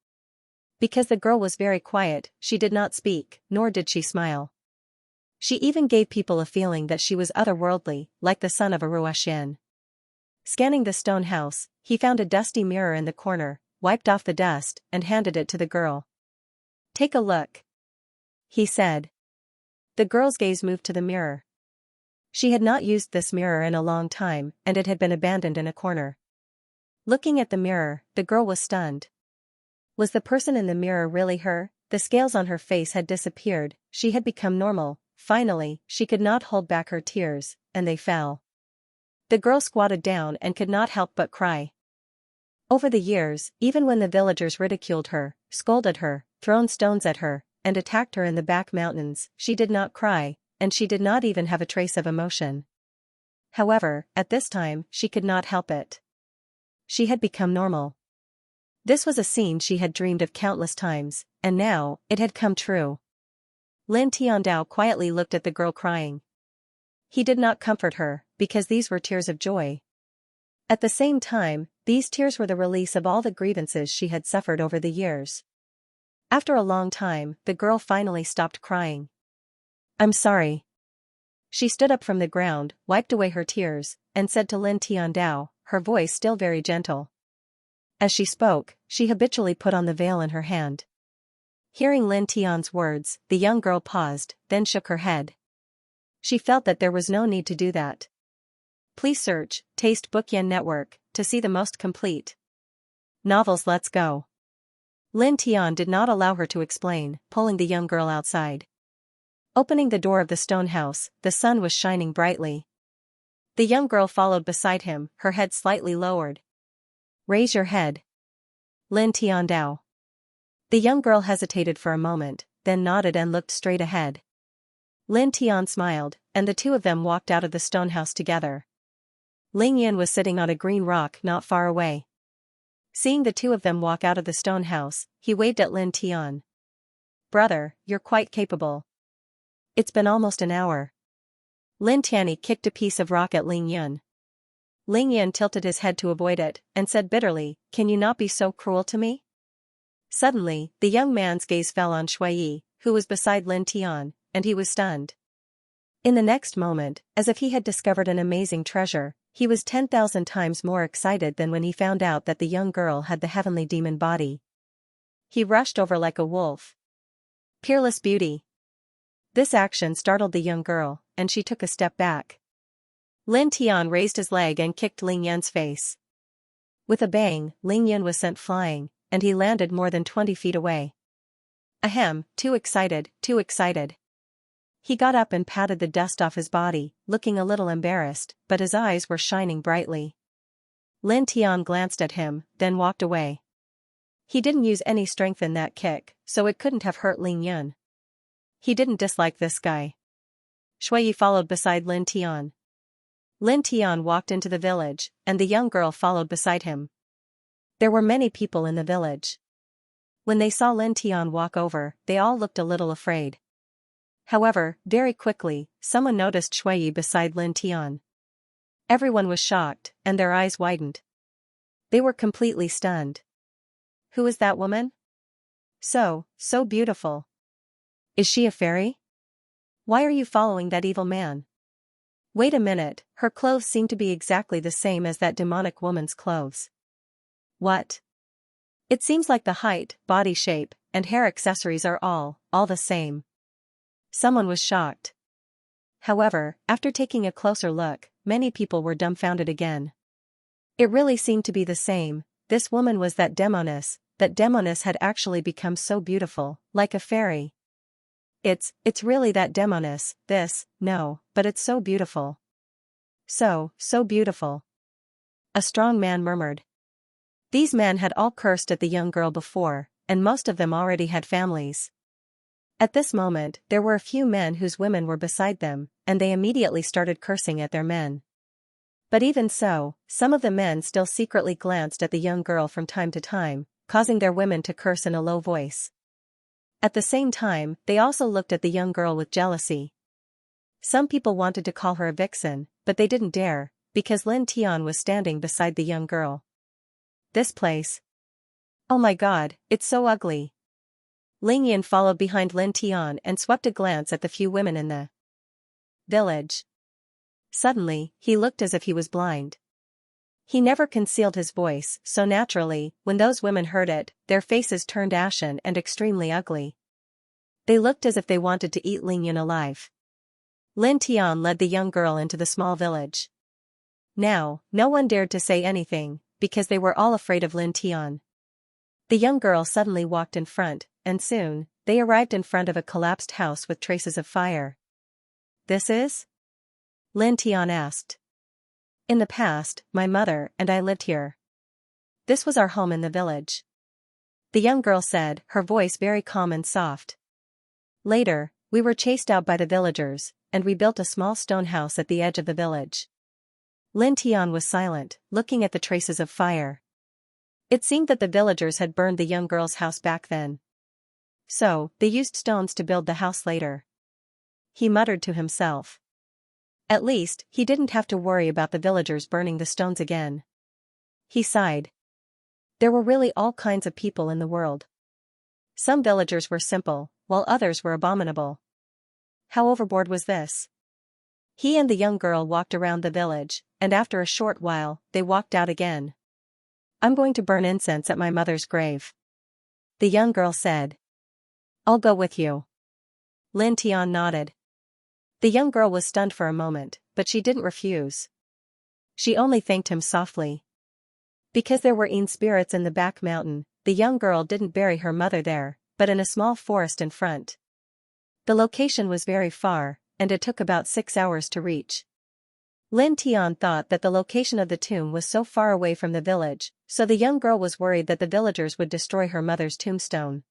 [SPEAKER 1] Because the girl was very quiet, she did not speak, nor did she smile. She even gave people a feeling that she was otherworldly, like the son of a Ruoxian. Scanning the stone house, he found a dusty mirror in the corner, wiped off the dust, and handed it to the girl. "Take a look," he said. The girl's gaze moved to the mirror. She had not used this mirror in a long time, and it had been abandoned in a corner. Looking at the mirror, the girl was stunned. Was the person in the mirror really her? The scales on her face had disappeared, she had become normal. Finally, she could not hold back her tears, and they fell. The girl squatted down and could not help but cry. Over the years, even when the villagers ridiculed her, scolded her, thrown stones at her, and attacked her in the back mountains, she did not cry, and she did not even have a trace of emotion. However, at this time, she could not help it. She had become normal. This was a scene she had dreamed of countless times, and now, it had come true. Lin Tiandao quietly looked at the girl crying. He did not comfort her, because these were tears of joy. At the same time, these tears were the release of all the grievances she had suffered over the years. After a long time, the girl finally stopped crying. "I'm sorry." She stood up from the ground, wiped away her tears, and said to Lin Tiandao, her voice still very gentle. As she spoke, she habitually put on the veil in her hand. Hearing Lin Tian's words, the young girl paused, then shook her head. She felt that there was no need to do that. Please search Taste Book Yen Network to see the most complete novels. Let's go. Lin Tian did not allow her to explain, pulling the young girl outside. Opening the door of the stone house, the sun was shining brightly. The young girl followed beside him, her head slightly lowered. "Raise your head." Lin Tiandao. The young girl hesitated for a moment, then nodded and looked straight ahead. Lin Tian smiled, and the two of them walked out of the stone house together. Ling Yin was sitting on a green rock not far away. Seeing the two of them walk out of the stone house, he waved at Lin Tian. "Brother, you're quite capable. It's been almost an hour." Lin Tianyi kicked a piece of rock at Ling Yin. Ling Yin tilted his head to avoid it, and said bitterly, "Can you not be so cruel to me?" Suddenly, the young man's gaze fell on Shuiyi, who was beside Lin Tian, and he was stunned. In the next moment, as if he had discovered an amazing treasure, he was 10,000 times more excited than when he found out that the young girl had the heavenly demon body. He rushed over like a wolf. Peerless beauty. This action startled the young girl, and she took a step back. Lin Tian raised his leg and kicked Ling Yin's face. With a bang, Ling Yin was sent flying, and he landed more than 20 feet away. Ahem, too excited, too excited. He got up and patted the dust off his body, looking a little embarrassed, but his eyes were shining brightly. Lin Tian glanced at him, then walked away. He didn't use any strength in that kick, so it couldn't have hurt Ling Yun. He didn't dislike this guy. Shui followed beside Lin Tian. Lin Tian walked into the village, and the young girl followed beside him. There were many people in the village. When they saw Lin Tian walk over, they all looked a little afraid. However, very quickly, someone noticed Shui beside Lin Tian. Everyone was shocked, and their eyes widened. They were completely stunned. Who is that woman? So beautiful. Is she a fairy? Why are you following that evil man? Wait a minute, her clothes seem to be exactly the same as that demonic woman's clothes. What? It seems like the height, body shape, and hair accessories are all the same. Someone was shocked. However, after taking a closer look, many people were dumbfounded again. It really seemed to be the same. This woman was that demoness had actually become so beautiful, like a fairy. It's really that demoness, no, but it's so beautiful. So beautiful. A strong man murmured. These men had all cursed at the young girl before, and most of them already had families. At this moment, there were a few men whose women were beside them, and they immediately started cursing at their men. But even so, some of the men still secretly glanced at the young girl from time to time, causing their women to curse in a low voice. At the same time, they also looked at the young girl with jealousy. Some people wanted to call her a vixen, but they didn't dare, because Lin Tian was standing beside the young girl. This place. Oh my god, it's so ugly. Ling Yin followed behind Lin Tian and swept a glance at the few women in the village. Suddenly, he looked as if he was blind. He never concealed his voice, so naturally, when those women heard it, their faces turned ashen and extremely ugly. They looked as if they wanted to eat Ling Yun alive. Lin Tian led the young girl into the small village. Now, no one dared to say anything, because they were all afraid of Lin Tian. The young girl suddenly walked in front, and soon, they arrived in front of a collapsed house with traces of fire. This is? Lin Tian asked. In the past, my mother and I lived here. This was our home in the village. The young girl said, her voice very calm and soft. Later, we were chased out by the villagers, and we built a small stone house at the edge of the village. Lin Tian was silent, looking at the traces of fire. It seemed that the villagers had burned the young girl's house back then. So, they used stones to build the house later. He muttered to himself. At least, he didn't have to worry about the villagers burning the stones again. He sighed. There were really all kinds of people in the world. Some villagers were simple, while others were abominable. How overboard was this? He and the young girl walked around the village, and after a short while, they walked out again. I'm going to burn incense at my mother's grave. The young girl said. I'll go with you. Lin Tian nodded. The young girl was stunned for a moment, but she didn't refuse. She only thanked him softly. Because there were spirits in the back mountain, the young girl didn't bury her mother there, but in a small forest in front. The location was very far, and it took about 6 hours to reach. Lin Tian thought that the location of the tomb was so far away from the village, so the young girl was worried that the villagers would destroy her mother's tombstone.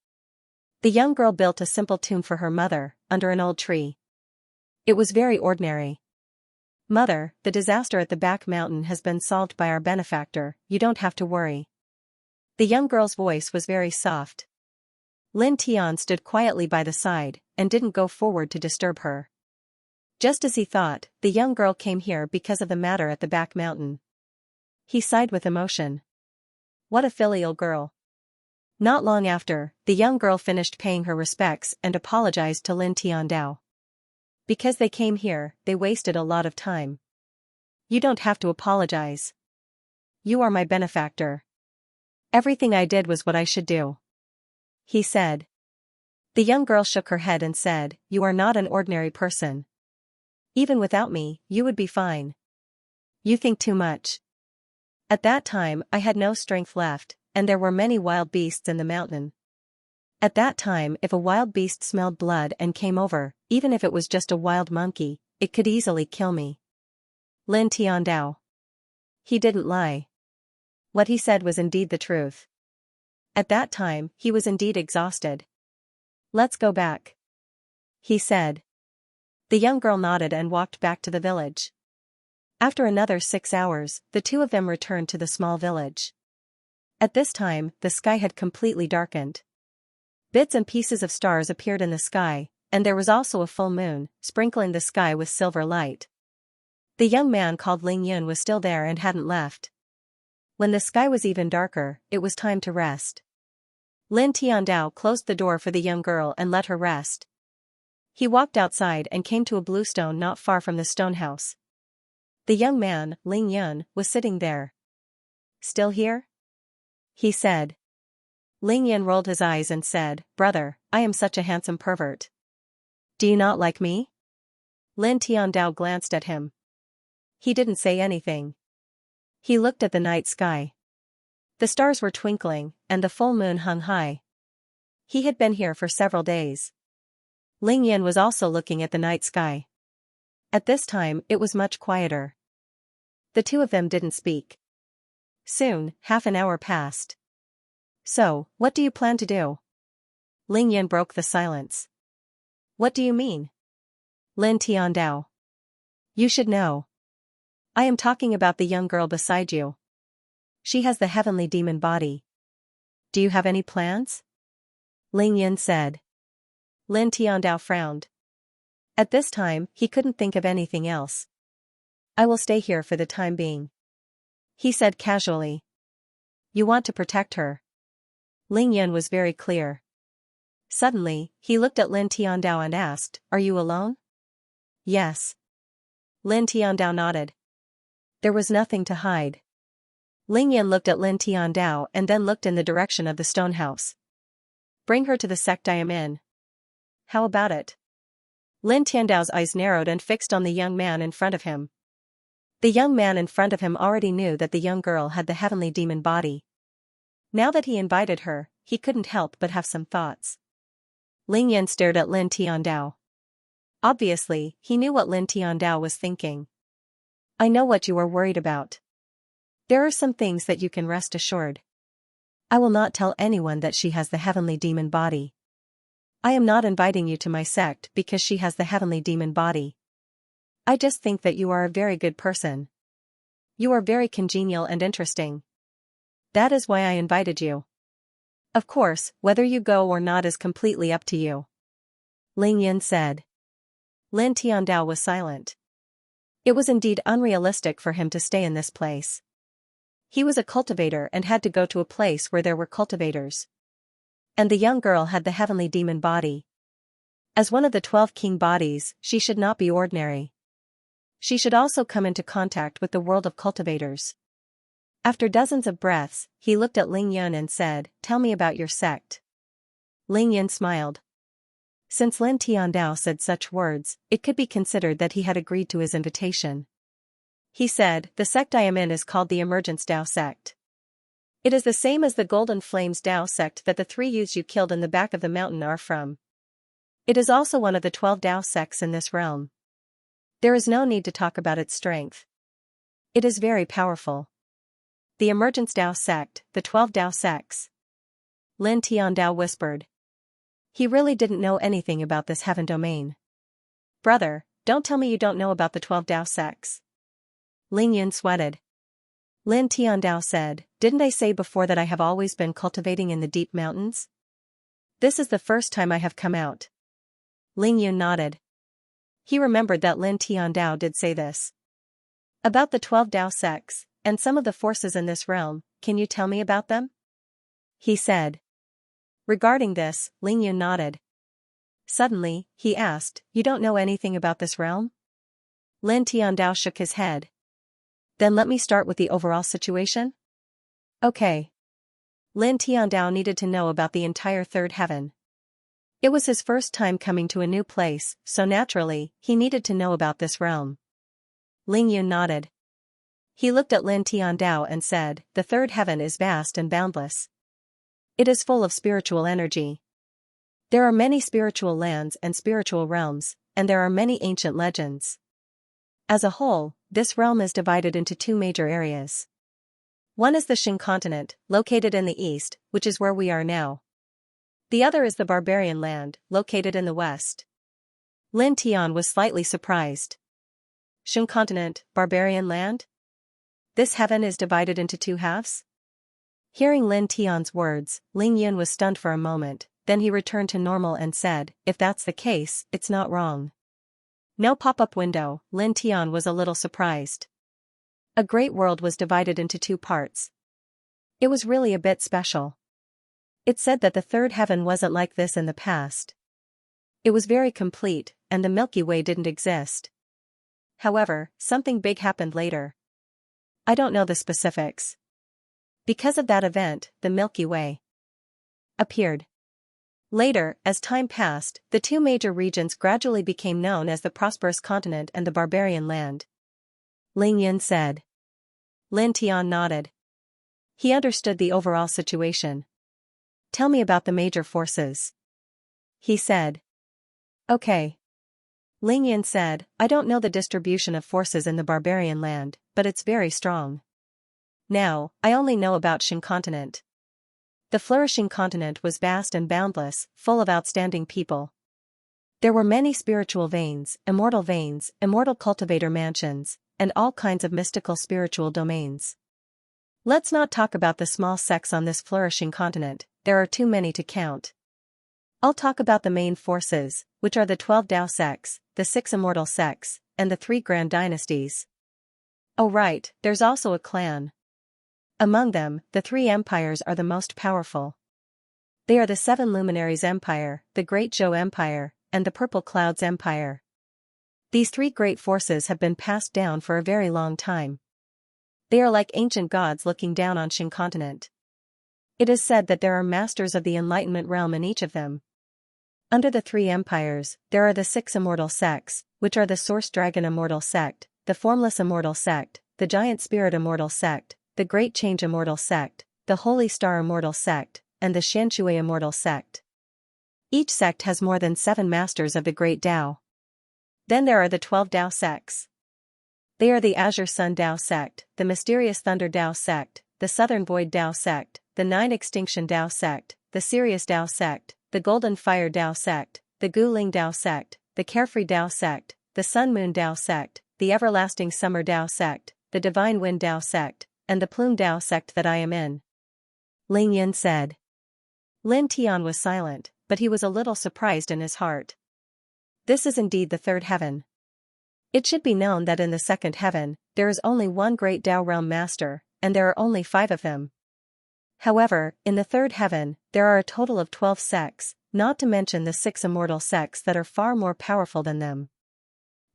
[SPEAKER 1] The young girl built a simple tomb for her mother, under an old tree. It was very ordinary. Mother, the disaster at the back mountain has been solved by our benefactor, you don't have to worry. The young girl's voice was very soft. Lin Tian stood quietly by the side, and didn't go forward to disturb her. Just as he thought, the young girl came here because of the matter at the back mountain. He sighed with emotion. What a filial girl. Not long after, the young girl finished paying her respects and apologized to Lin Tiandao. Because they came here, they wasted a lot of time. You don't have to apologize. You are my benefactor. Everything I did was what I should do. He said. The young girl shook her head and said, you are not an ordinary person. Even without me, you would be fine. You think too much. At that time, I had no strength left, and there were many wild beasts in the mountain. At that time, if a wild beast smelled blood and came over, even if it was just a wild monkey, it could easily kill me. Lin Tiandao. He didn't lie. What he said was indeed the truth. At that time, he was indeed exhausted. Let's go back, he said. The young girl nodded and walked back to the village. After another 6 hours, the two of them returned to the small village. At this time, the sky had completely darkened. Bits and pieces of stars appeared in the sky, and there was also a full moon, sprinkling the sky with silver light. The young man called Ling Yun was still there and hadn't left. When the sky was even darker, it was time to rest. Lin Tiandao closed the door for the young girl and let her rest. He walked outside and came to a blue stone not far from the stone house. The young man, Ling Yun, was sitting there. Still here? He said. Ling Yun rolled his eyes and said, Brother, I am such a handsome pervert. Do you not like me? Lin Tiandao glanced at him. He didn't say anything. He looked at the night sky. The stars were twinkling, and the full moon hung high. He had been here for several days. Ling Yun was also looking at the night sky. At this time, it was much quieter. The two of them didn't speak. Soon, half an hour passed. So, what do you plan to do? Ling Yun broke the silence. What do you mean? Lin Tiandao. You should know. I am talking about the young girl beside you. She has the heavenly demon body. Do you have any plans? Ling Yun said. Lin Tiandao frowned. At this time, he couldn't think of anything else. I will stay here for the time being, he said casually. You want to protect her? Ling Yun was very clear. Suddenly, he looked at Lin Tiandao and asked, Are you alone? Yes. Lin Tiandao nodded. There was nothing to hide. Ling Yun looked at Lin Tiandao and then looked in the direction of the stone house. Bring her to the sect I am in. How about it? Lin Tiandao's eyes narrowed and fixed on the young man in front of him. The young man in front of him already knew that the young girl had the heavenly demon body. Now that he invited her, he couldn't help but have some thoughts. Ling Yun stared at Lin Tiandao. Obviously, he knew what Lin Tiandao was thinking. I know what you are worried about. There are some things that you can rest assured. I will not tell anyone that she has the heavenly demon body. I am not inviting you to my sect because she has the heavenly demon body. I just think that you are a very good person. You are very congenial and interesting. That is why I invited you. Of course, whether you go or not is completely up to you. Ling Yun said. Lin Tiandao was silent. It was indeed unrealistic for him to stay in this place. He was a cultivator and had to go to a place where there were cultivators. And the young girl had the heavenly demon body. As one of the 12 king bodies, she should not be ordinary. She should also come into contact with the world of cultivators. After dozens of breaths, he looked at Ling Yun and said, Tell me about your sect. Ling Yun smiled. Since Lin Tiandao said such words, it could be considered that he had agreed to his invitation. He said, The sect I am in is called the Emergence Dao sect. It is the same as the Golden Flames Dao sect that the 3 youths you killed in the back of the mountain are from. It is also one of the 12 Dao sects in this realm. There is no need to talk about its strength. It is very powerful. The Emergence Dao sect, the 12 Dao sects. Lin Tiandao whispered. He really didn't know anything about this heaven domain. Brother, don't tell me you don't know about the 12 Dao sects. Ling Yun sweated. Lin Tiandao said, Didn't I say before that I have always been cultivating in the deep mountains? This is the first time I have come out. Ling Yun nodded. He remembered that Lin Tiandao did say this. About the 12 Dao sects, and some of the forces in this realm, can you tell me about them? He said. Regarding this, Ling Yun nodded. Suddenly, he asked, You don't know anything about this realm? Lin Tiandao shook his head. Then let me start with the overall situation? Okay. Lin Tiandao needed to know about the entire third heaven. It was his first time coming to a new place, so naturally, he needed to know about this realm. Ling Yun nodded. He looked at Lin Tiandao and said, The third heaven is vast and boundless. It is full of spiritual energy. There are many spiritual lands and spiritual realms, and there are many ancient legends. As a whole, this realm is divided into 2 major areas. One is the Qin continent, located in the east, which is where we are now. The other is the barbarian land, located in the west. Lin Tian was slightly surprised. Qin continent, barbarian land? This heaven is divided into two halves? Hearing Lin Tian's words, Ling Yun was stunned for a moment, then he returned to normal and said, if that's the case, it's not wrong. No pop-up window. Lin Tian was a little surprised. A great world was divided into two parts. It was really a bit special. It said that the third heaven wasn't like this in the past. It was very complete, and the Milky Way didn't exist. However, something big happened later. I don't know the specifics. Because of that event, the Milky Way appeared. Later, as time passed, the two major regions gradually became known as the prosperous continent and the barbarian land. Ling Yun said. Lin Tian nodded. He understood the overall situation. Tell me about the major forces. He said. Okay. Ling Yun said, I don't know the distribution of forces in the barbarian land, but it's very strong. Now, I only know about Qin continent. The flourishing continent was vast and boundless, full of outstanding people. There were many spiritual veins, immortal cultivator mansions, and all kinds of mystical spiritual domains. Let's not talk about the small sects on this flourishing continent, there are too many to count. I'll talk about the main forces, which are the 12 Tao sects, the 6 immortal sects, and the 3 grand dynasties. Oh right, there's also a clan. Among them, the 3 empires are the most powerful. They are the 7 Luminaries Empire, the Great Zhou Empire, and the Purple Clouds Empire. These 3 great forces have been passed down for a very long time. They are like ancient gods looking down on Qin continent. It is said that there are masters of the enlightenment realm in each of them. Under the 3 empires, there are the 6 immortal sects, which are the Source Dragon Immortal Sect, the Formless Immortal Sect, the Giant Spirit Immortal Sect, the Great Change Immortal Sect, the Holy Star Immortal Sect, and the Xianxia Immortal Sect. Each sect has more than 7 masters of the Great Tao. Then there are the 12 Tao sects. They are the Azure Sun Tao sect, the Mysterious Thunder Tao sect, the Southern Void Tao sect, the 9 Extinction Tao sect, the Sirius Tao sect, the Golden Fire Tao sect, the Guling Tao sect, the Carefree Tao sect, the Sun Moon Tao sect, the Everlasting Summer Tao sect, the Divine Wind Tao sect, and the Plume Tao sect that I am in. Ling Yun said. Lin Tian was silent, but he was a little surprised in his heart. This is indeed the third heaven. It should be known that in the second heaven, there is only one great Tao realm master, and there are only 5 of them. However, in the third heaven, there are a total of 12 sects, not to mention the 6 immortal sects that are far more powerful than them.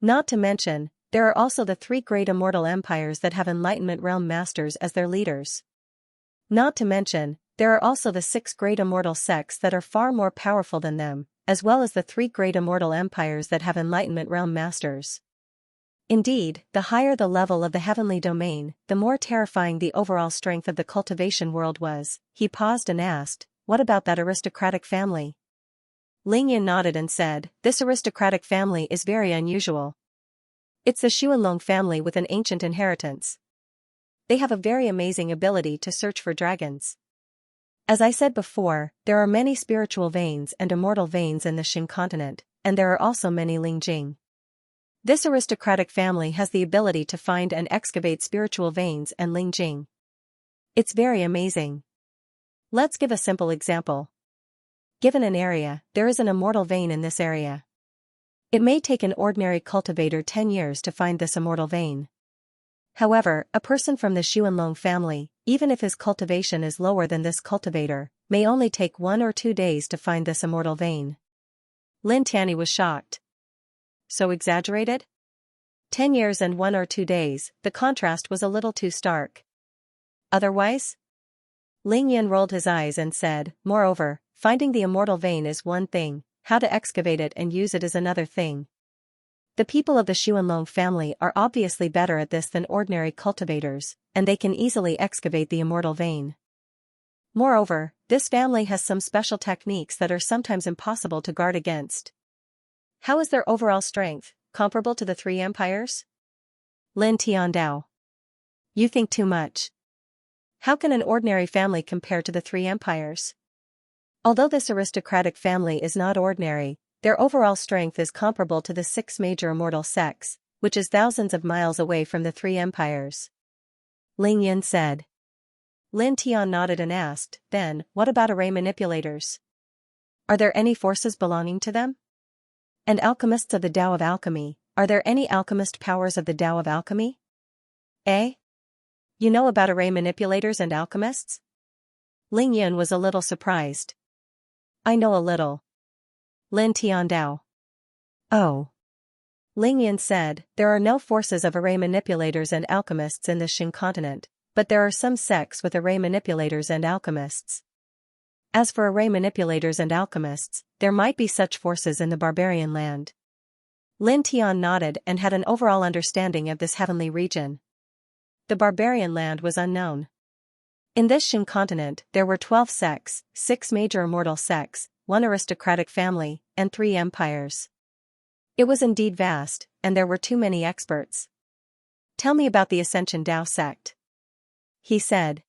[SPEAKER 1] Not to mention, there are also the 3 great immortal empires that have enlightenment realm masters as their leaders. Not to mention, there are also the 6 great immortal sects that are far more powerful than them, as well as the 3 great immortal empires that have enlightenment realm masters. Indeed, the higher the level of the heavenly domain, the more terrifying the overall strength of the cultivation world was. He paused and asked, what about that aristocratic family? Ling Yun nodded and said, this aristocratic family is very unusual. It's the Xuanlong family with an ancient inheritance. They have a very amazing ability to search for dragons. As I said before, there are many spiritual veins and immortal veins in the Qin continent, and there are also many Lingjing. This aristocratic family has the ability to find and excavate spiritual veins and Lingjing. It's very amazing. Let's give a simple example. Given an area, there is an immortal vein in this area. It may take an ordinary cultivator 10 years to find this immortal vein. However, a person from the Xuanlong family, even if his cultivation is lower than this cultivator, may only take 1 or 2 days to find this immortal vein. Lin Tian was shocked. So exaggerated? 10 years and 1 or 2 days, the contrast was a little too stark. Otherwise? Ling Yun rolled his eyes and said, moreover, finding the immortal vein is one thing, how to excavate it and use it is another thing. The people of the Xuanlong family are obviously better at this than ordinary cultivators, and they can easily excavate the immortal vein. Moreover, this family has some special techniques that are sometimes impossible to guard against. How is their overall strength, comparable to the 3 empires? Lin Tiandao. You think too much. How can an ordinary family compare to the three empires? Although this aristocratic family is not ordinary, their overall strength is comparable to the 6 major immortal sects, which is thousands of miles away from the three empires. Ling Yin said. Lin Tian nodded and asked, then, what about array manipulators? Are there any forces belonging to them? And alchemists of the Tao of Alchemy, are there any alchemist powers of the Tao of Alchemy? Eh? You know about array manipulators and alchemists? Ling Yin was a little surprised. I know a little. Lin Tian Dao. Oh. Ling Yin said, there are no forces of array manipulators and alchemists in the Xin continent, but there are some sects with array manipulators and alchemists. As for array manipulators and alchemists, there might be such forces in the barbarian land. Lin Tian nodded and had an overall understanding of this heavenly region. The barbarian land was unknown. In this Xin continent there were 12 sects, 6 major immortal sects, 1 aristocratic family, and 3 empires. It was indeed vast, and there were too many experts. Tell me about the Ascension Dao sect. He said.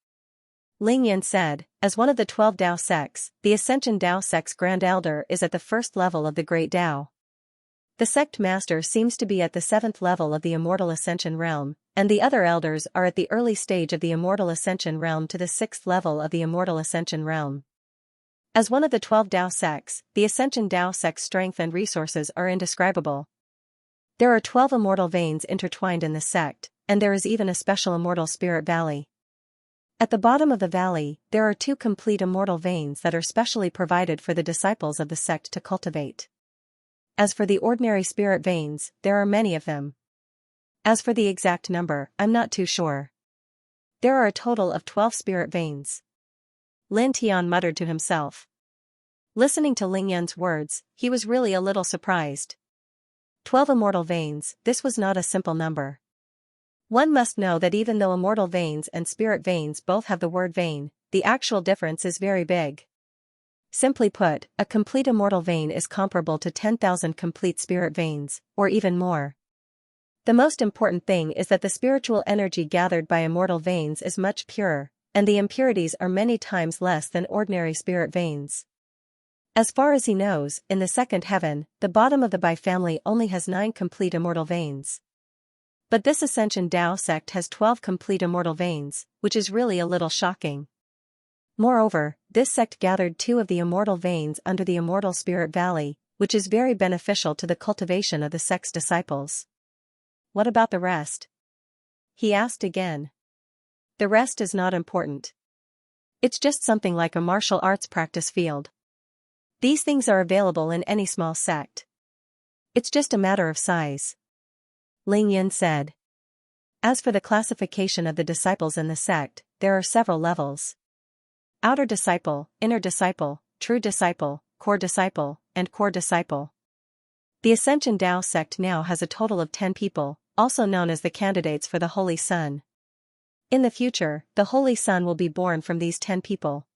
[SPEAKER 1] Ling Yin said, as one of the 12 Dao sects, the Ascension Dao sect's Grand Elder is at the first level of the Great Dao. The sect master seems to be at the 7th level of the Immortal Ascension realm, and the other elders are at the early stage of the Immortal Ascension realm to the 6th level of the Immortal Ascension realm. As one of the 12 Dao sects, the Ascension Dao sect's strength and resources are indescribable. There are 12 immortal veins intertwined in this sect, and there is even a special immortal spirit valley. At the bottom of the valley, there are 2 complete immortal veins that are specially provided for the disciples of the sect to cultivate. As for the ordinary spirit veins, there are many of them. As for the exact number, I'm not too sure. There are a total of 12 spirit veins. Lin Tian muttered to himself. Listening to Ling Yin's words, he was really a little surprised. 12 immortal veins, this was not a simple number. One must know that even though immortal veins and spirit veins both have the word vein, the actual difference is very big. Simply put, a complete immortal vein is comparable to 10,000 complete spirit veins, or even more. The most important thing is that the spiritual energy gathered by immortal veins is much purer, and the impurities are many times less than ordinary spirit veins. As far as he knows, in the 2nd heaven, the bottom of the Bai family only has 9 complete immortal veins. But this Ascension Dao sect has 12 complete immortal veins, which is really a little shocking. Moreover, this sect gathered 2 of the immortal veins under the Immortal Spirit Valley, which is very beneficial to the cultivation of the sect's disciples. What about the rest? He asked again. The rest is not important. It's just something like a martial arts practice field. These things are available in any small sect. It's just a matter of size. Ling Yin said. As for the classification of the disciples in the sect, there are several levels. Outer disciple, inner disciple, true disciple, core disciple, and core disciple. The Ascension Dao sect now has a total of 10 people, also known as the candidates for the Holy Son. In the future, the Holy Son will be born from these 10 people.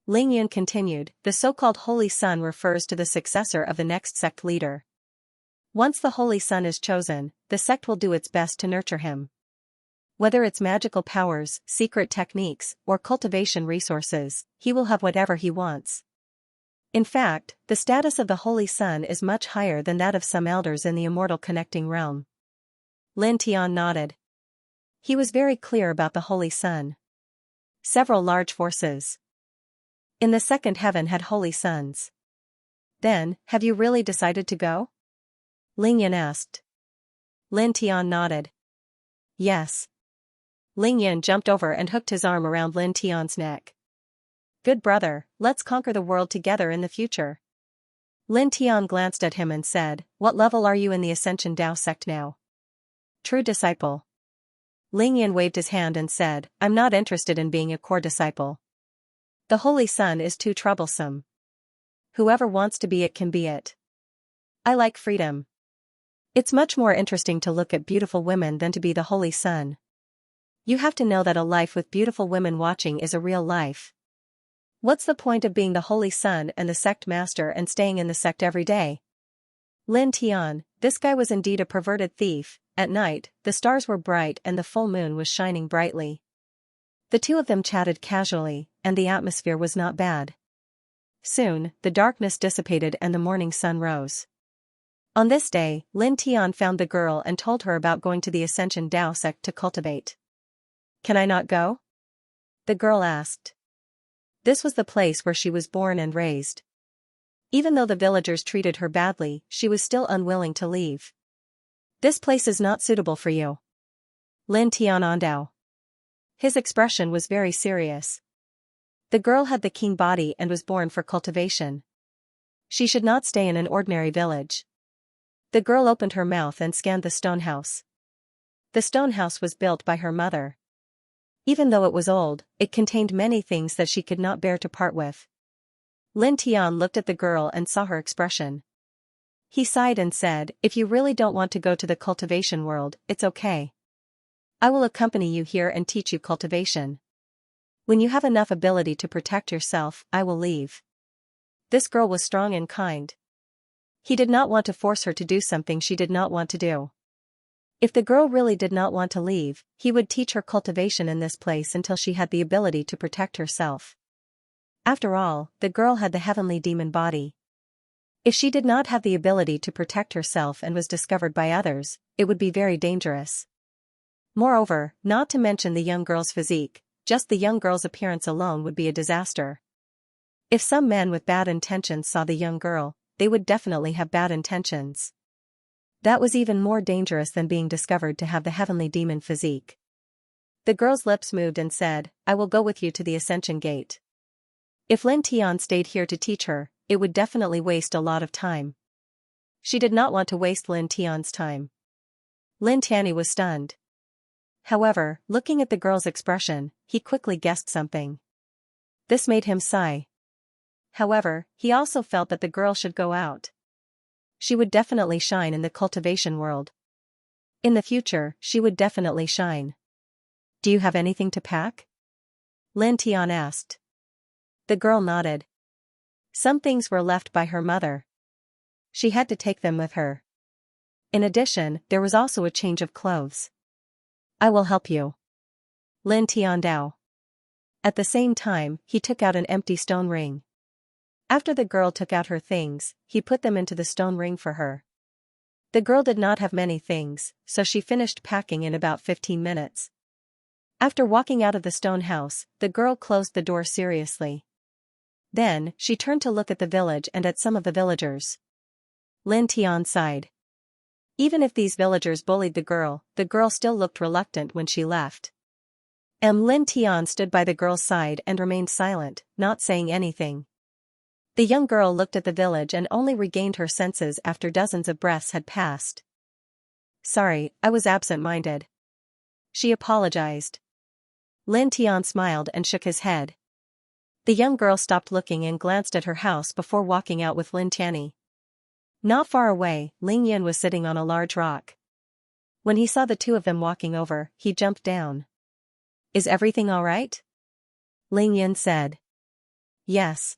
[SPEAKER 1] Ling Yin continued, the so-called Holy Son refers to the successor of the next sect leader. Once the Holy Son is chosen, the sect will do its best to nurture him. Whether it's magical powers, secret techniques, or cultivation resources, he will have whatever he wants. In fact, the status of the Holy Son is much higher than that of some elders in the immortal connecting realm. Lin Tian nodded. He was very clear about the Holy Son. Several large forces in the 2nd heaven had Holy Sons. Then, have you really decided to go? Ling Yin asked. Lin Tian nodded. Yes. Ling Yin jumped over and hooked his arm around Lin Tian's neck. Good brother, let's conquer the world together in the future. Lin Tian glanced at him and said, what level are you in the Ascension Dao sect now? True disciple. Ling Yin waved his hand and said, I'm not interested in being a core disciple. The Holy Son is too troublesome. Whoever wants to be it can be it. I like freedom. It's much more interesting to look at beautiful women than to be the Holy Son. You have to know that a life with beautiful women watching is a real life. What's the point of being the Holy Son and the sect master and staying in the sect every day? Lin Tian, this guy was indeed a perverted thief. At night, the stars were bright and the full moon was shining brightly. The two of them chatted casually, and the atmosphere was not bad. Soon, the darkness dissipated and the morning sun rose. On this day, Lin Tian found the girl and told her about going to the Ascension Dao sect to cultivate. "Can I not go?" the girl asked. This was the place where she was born and raised. Even though the villagers treated her badly, she was still unwilling to leave. "This place is not suitable for you." Lin Tian Andao. His expression was very serious. The girl had the king body and was born for cultivation. She should not stay in an ordinary village. The girl opened her mouth and scanned the stone house. The stone house was built by her mother. Even though it was old, it contained many things that she could not bear to part with. Lin Tian looked at the girl and saw her expression. He sighed and said, "If you really don't want to go to the cultivation world, it's okay. I will accompany you here and teach you cultivation. When you have enough ability to protect yourself, I will leave." This girl was strong and kind. He did not want to force her to do something she did not want to do. If the girl really did not want to leave, he would teach her cultivation in this place until she had the ability to protect herself. After all, the girl had the heavenly demon body. If she did not have the ability to protect herself and was discovered by others, it would be very dangerous. Moreover, not to mention the young girl's physique, just the young girl's appearance alone would be a disaster. If some men with bad intentions saw the young girl, they would definitely have bad intentions. That was even more dangerous than being discovered to have the heavenly demon physique. The girl's lips moved and said, "I will go with you to the Ascension Gate." If Lin Tian stayed here to teach her, it would definitely waste a lot of time. She did not want to waste Lin Tian's time. Lin Tianyi was stunned. However, looking at the girl's expression, he quickly guessed something. This made him sigh. However, he also felt that the girl should go out. She would definitely shine in the cultivation world. In the future, she would definitely shine. "Do you have anything to pack?" Lin Tian asked. The girl nodded. Some things were left by her mother. She had to take them with her. In addition, there was also a change of clothes. "I will help you." Lin Tian Dao. At the same time, he took out an empty stone ring. After the girl took out her things, he put them into the stone ring for her. The girl did not have many things, so she finished packing in about 15 minutes. After walking out of the stone house, the girl closed the door seriously. Then, she turned to look at the village and at some of the villagers. Lin Tian sighed. Even if these villagers bullied the girl still looked reluctant when she left. Lin Tian stood by the girl's side and remained silent, not saying anything. The young girl looked at the village and only regained her senses after dozens of breaths had passed. "Sorry, I was absent-minded." She apologized. Lin Tian smiled and shook his head. The young girl stopped looking and glanced at her house before walking out with Lin Tianyi. Not far away, Ling Yin was sitting on a large rock. When he saw the two of them walking over, he jumped down. "Is everything all right?" Ling Yin said. "Yes."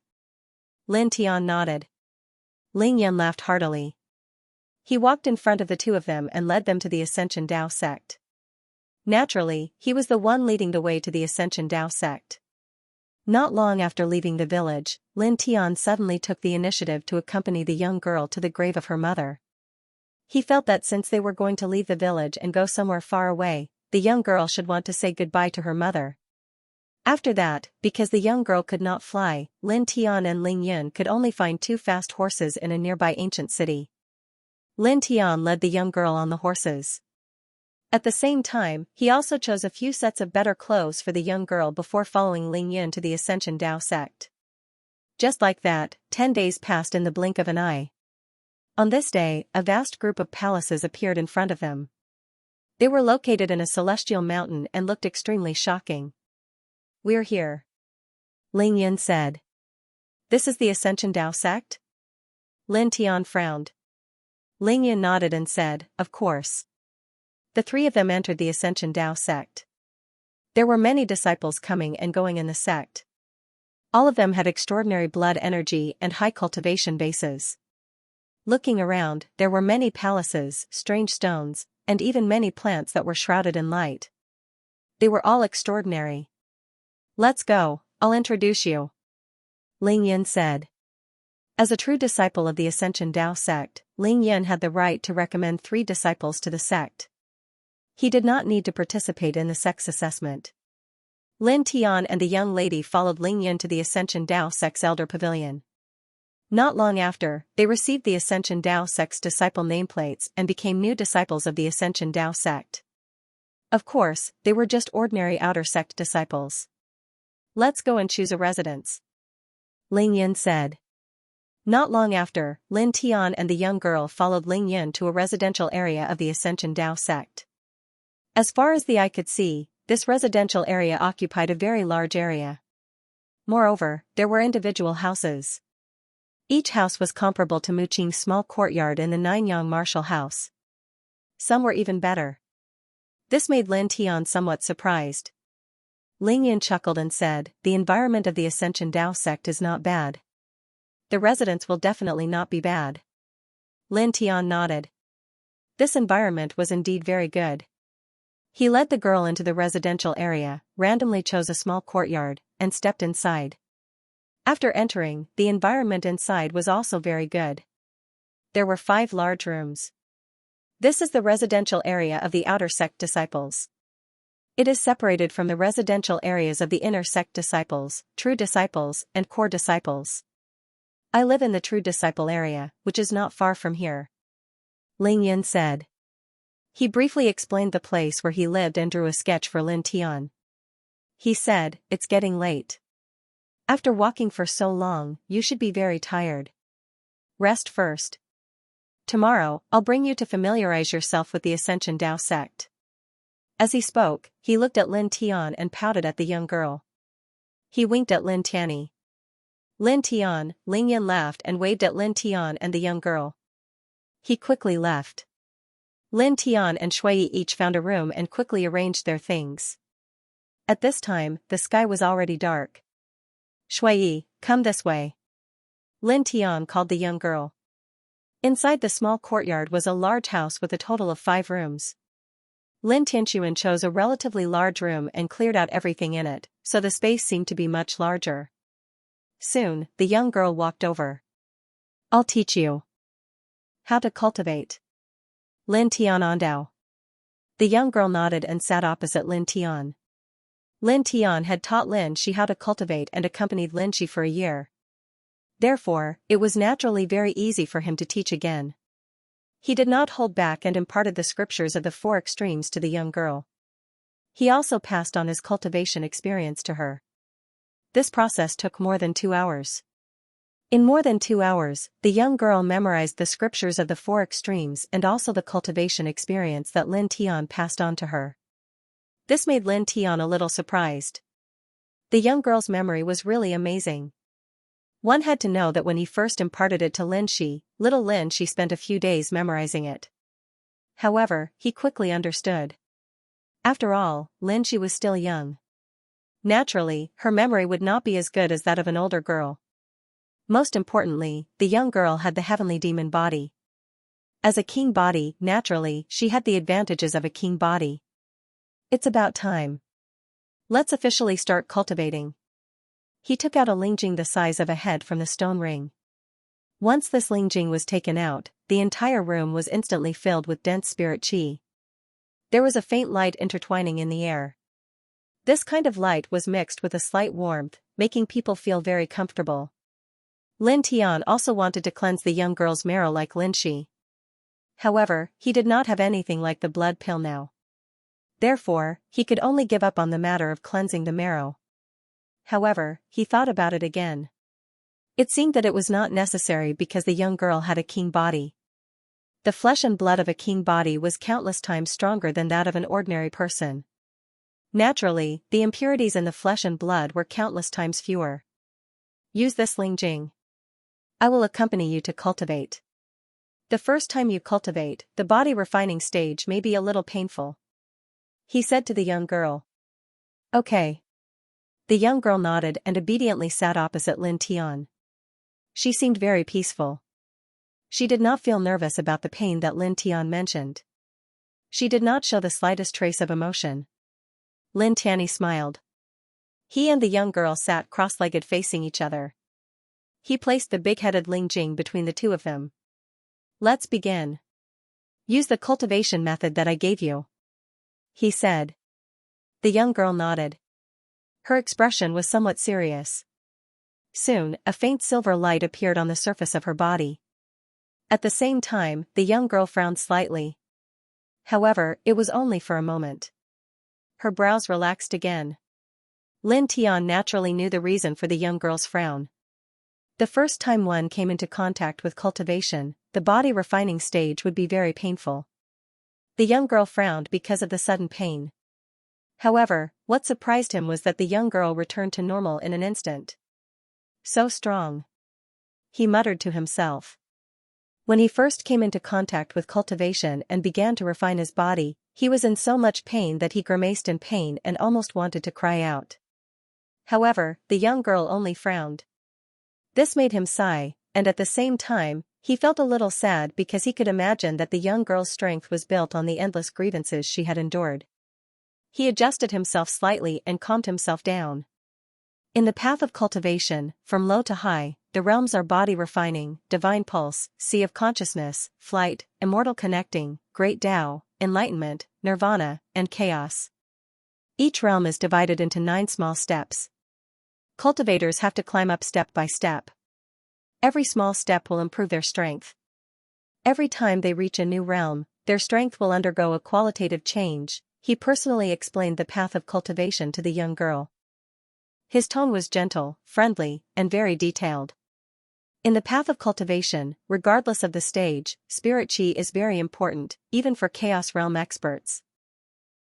[SPEAKER 1] Lin Tian nodded. Ling Yin laughed heartily. He walked in front of the two of them and led them to the Ascension Dao sect. Naturally, he was the one leading the way to the Ascension Dao sect. Not long after leaving the village, Lin Tian suddenly took the initiative to accompany the young girl to the grave of her mother. He felt that since they were going to leave the village and go somewhere far away, the young girl should want to say goodbye to her mother. After that, because the young girl could not fly, Lin Tian and Ling Yin could only find 2 fast horses in a nearby ancient city. Lin Tian led the young girl on the horses. At the same time, he also chose a few sets of better clothes for the young girl before following Ling Yin to the Ascension Dao sect. Just like that, 10 days passed in the blink of an eye. On this day, a vast group of palaces appeared in front of them. They were located in a celestial mountain and looked extremely shocking. "We're here," Ling Yin said. "This is the Ascension Dao sect?" Lin Tian frowned. Ling Yin nodded and said, "Of course." The 3 of them entered the Ascension Dao sect. There were many disciples coming and going in the sect. All of them had extraordinary blood energy and high cultivation bases. Looking around, there were many palaces, strange stones, and even many plants that were shrouded in light. They were all extraordinary. Let's go, I'll introduce you. Ling Yin said. As a true disciple of the Ascension Dao sect, Ling Yin had the right to recommend 3 disciples to the sect. He did not need to participate in the sex assessment. Lin Tian and the young lady followed Ling Yin to the Ascension Dao sect's elder pavilion. Not long after, they received the Ascension Dao sect's disciple nameplates and became new disciples of the Ascension Dao sect. Of course, they were just ordinary outer sect disciples. Let's go and choose a residence, Ling Yin said. Not long after, Lin Tian and the young girl followed Ling Yin to a residential area of the Ascension Dao sect. As far as the eye could see, this residential area occupied a very large area. Moreover, there were individual houses. Each house was comparable to Mu Qing's small courtyard in the Nanyang Martial House. Some were even better. This made Lin Tian somewhat surprised. Ling Yin chuckled and said, "The environment of the Ascension Dao sect is not bad. The residence will definitely not be bad." Lin Tian nodded. This environment was indeed very good. He led the girl into the residential area, randomly chose a small courtyard, and stepped inside. After entering, the environment inside was also very good. There were 5 large rooms. This is the residential area of the outer sect disciples. It is separated from the residential areas of the inner sect disciples, true disciples, and core disciples. I live in the true disciple area, which is not far from here, Ling Yin said. He briefly explained the place where he lived and drew a sketch for Lin Tian. He said, "It's getting late. After walking for so long, you should be very tired. Rest first. Tomorrow, I'll bring you to familiarize yourself with the Ascension Dao sect." As he spoke, he looked at Lin Tian and pouted at the young girl. He winked at Lin Tianyi. Lin Tian, Ling Yin laughed and waved at Lin Tian and the young girl. He quickly left. Lin Tian and Shui each found a room and quickly arranged their things. At this time, the sky was already dark. "Shui, come this way," Lin Tian called the young girl. Inside the small courtyard was a large house with a total of 5 rooms. Lin Tianxuan chose a relatively large room and cleared out everything in it, so the space seemed to be much larger. Soon, the young girl walked over. "I'll teach you how to cultivate." Lin Tian Ondao. The young girl nodded and sat opposite Lin Tian. Lin Tian had taught Lin Shi how to cultivate and accompanied Lin Shi for a year. Therefore, it was naturally very easy for him to teach again. He did not hold back and imparted the scriptures of the 4 extremes to the young girl. He also passed on his cultivation experience to her. This process took more than 2 hours. In more than 2 hours, the young girl memorized the scriptures of the 4 extremes and also the cultivation experience that Lin Tian passed on to her. This made Lin Tian a little surprised. The young girl's memory was really amazing. One had to know that when he first imparted it to Lin Shi, little Lin Shi spent a few days memorizing it. However, he quickly understood. After all, Lin Shi was still young. Naturally, her memory would not be as good as that of an older girl. Most importantly, the young girl had the heavenly demon body. As a king body, naturally, she had the advantages of a king body. It's about time. Let's officially start cultivating. He took out a lingjing the size of a head from the stone ring. Once this lingjing was taken out, the entire room was instantly filled with dense spirit qi. There was a faint light intertwining in the air. This kind of light was mixed with a slight warmth, making people feel very comfortable. Lin Tian also wanted to cleanse the young girl's marrow like Lin Shi. However, he did not have anything like the blood pill now. Therefore, he could only give up on the matter of cleansing the marrow. However, he thought about it again. It seemed that it was not necessary because the young girl had a king body. The flesh and blood of a king body was countless times stronger than that of an ordinary person. Naturally, the impurities in the flesh and blood were countless times fewer. Use this lingjing. I will accompany you to cultivate. The first time you cultivate, the body refining stage may be a little painful, he said to the young girl. Okay. The young girl nodded and obediently sat opposite Lin Tian. She seemed very peaceful. She did not feel nervous about the pain that Lin Tian mentioned. She did not show the slightest trace of emotion. Lin Tianyi smiled. He and the young girl sat cross-legged facing each other. He placed the big-headed Ling Jing between the two of them. Let's begin. Use the cultivation method that I gave you, he said. The young girl nodded. Her expression was somewhat serious. Soon, a faint silver light appeared on the surface of her body. At the same time, the young girl frowned slightly. However, it was only for a moment. Her brows relaxed again. Lin Tian naturally knew the reason for the young girl's frown. The first time one came into contact with cultivation, the body refining stage would be very painful. The young girl frowned because of the sudden pain. However, what surprised him was that the young girl returned to normal in an instant. So strong, he muttered to himself. When he first came into contact with cultivation and began to refine his body, he was in so much pain that he grimaced in pain and almost wanted to cry out. However, the young girl only frowned. This made him sigh, and at the same time, he felt a little sad because he could imagine that the young girl's strength was built on the endless grievances she had endured. He adjusted himself slightly and calmed himself down. In the path of cultivation, from low to high, the realms are body refining, divine pulse, sea of consciousness, flight, immortal connecting, great Tao, enlightenment, nirvana, and chaos. Each realm is divided into 9 small steps. Cultivators have to climb up step by step. Every small step will improve their strength. Every time they reach a new realm, their strength will undergo a qualitative change. He personally explained the path of cultivation to the young girl. His tone was gentle, friendly, and very detailed. In the path of cultivation, regardless of the stage, spirit chi is very important, even for chaos realm experts.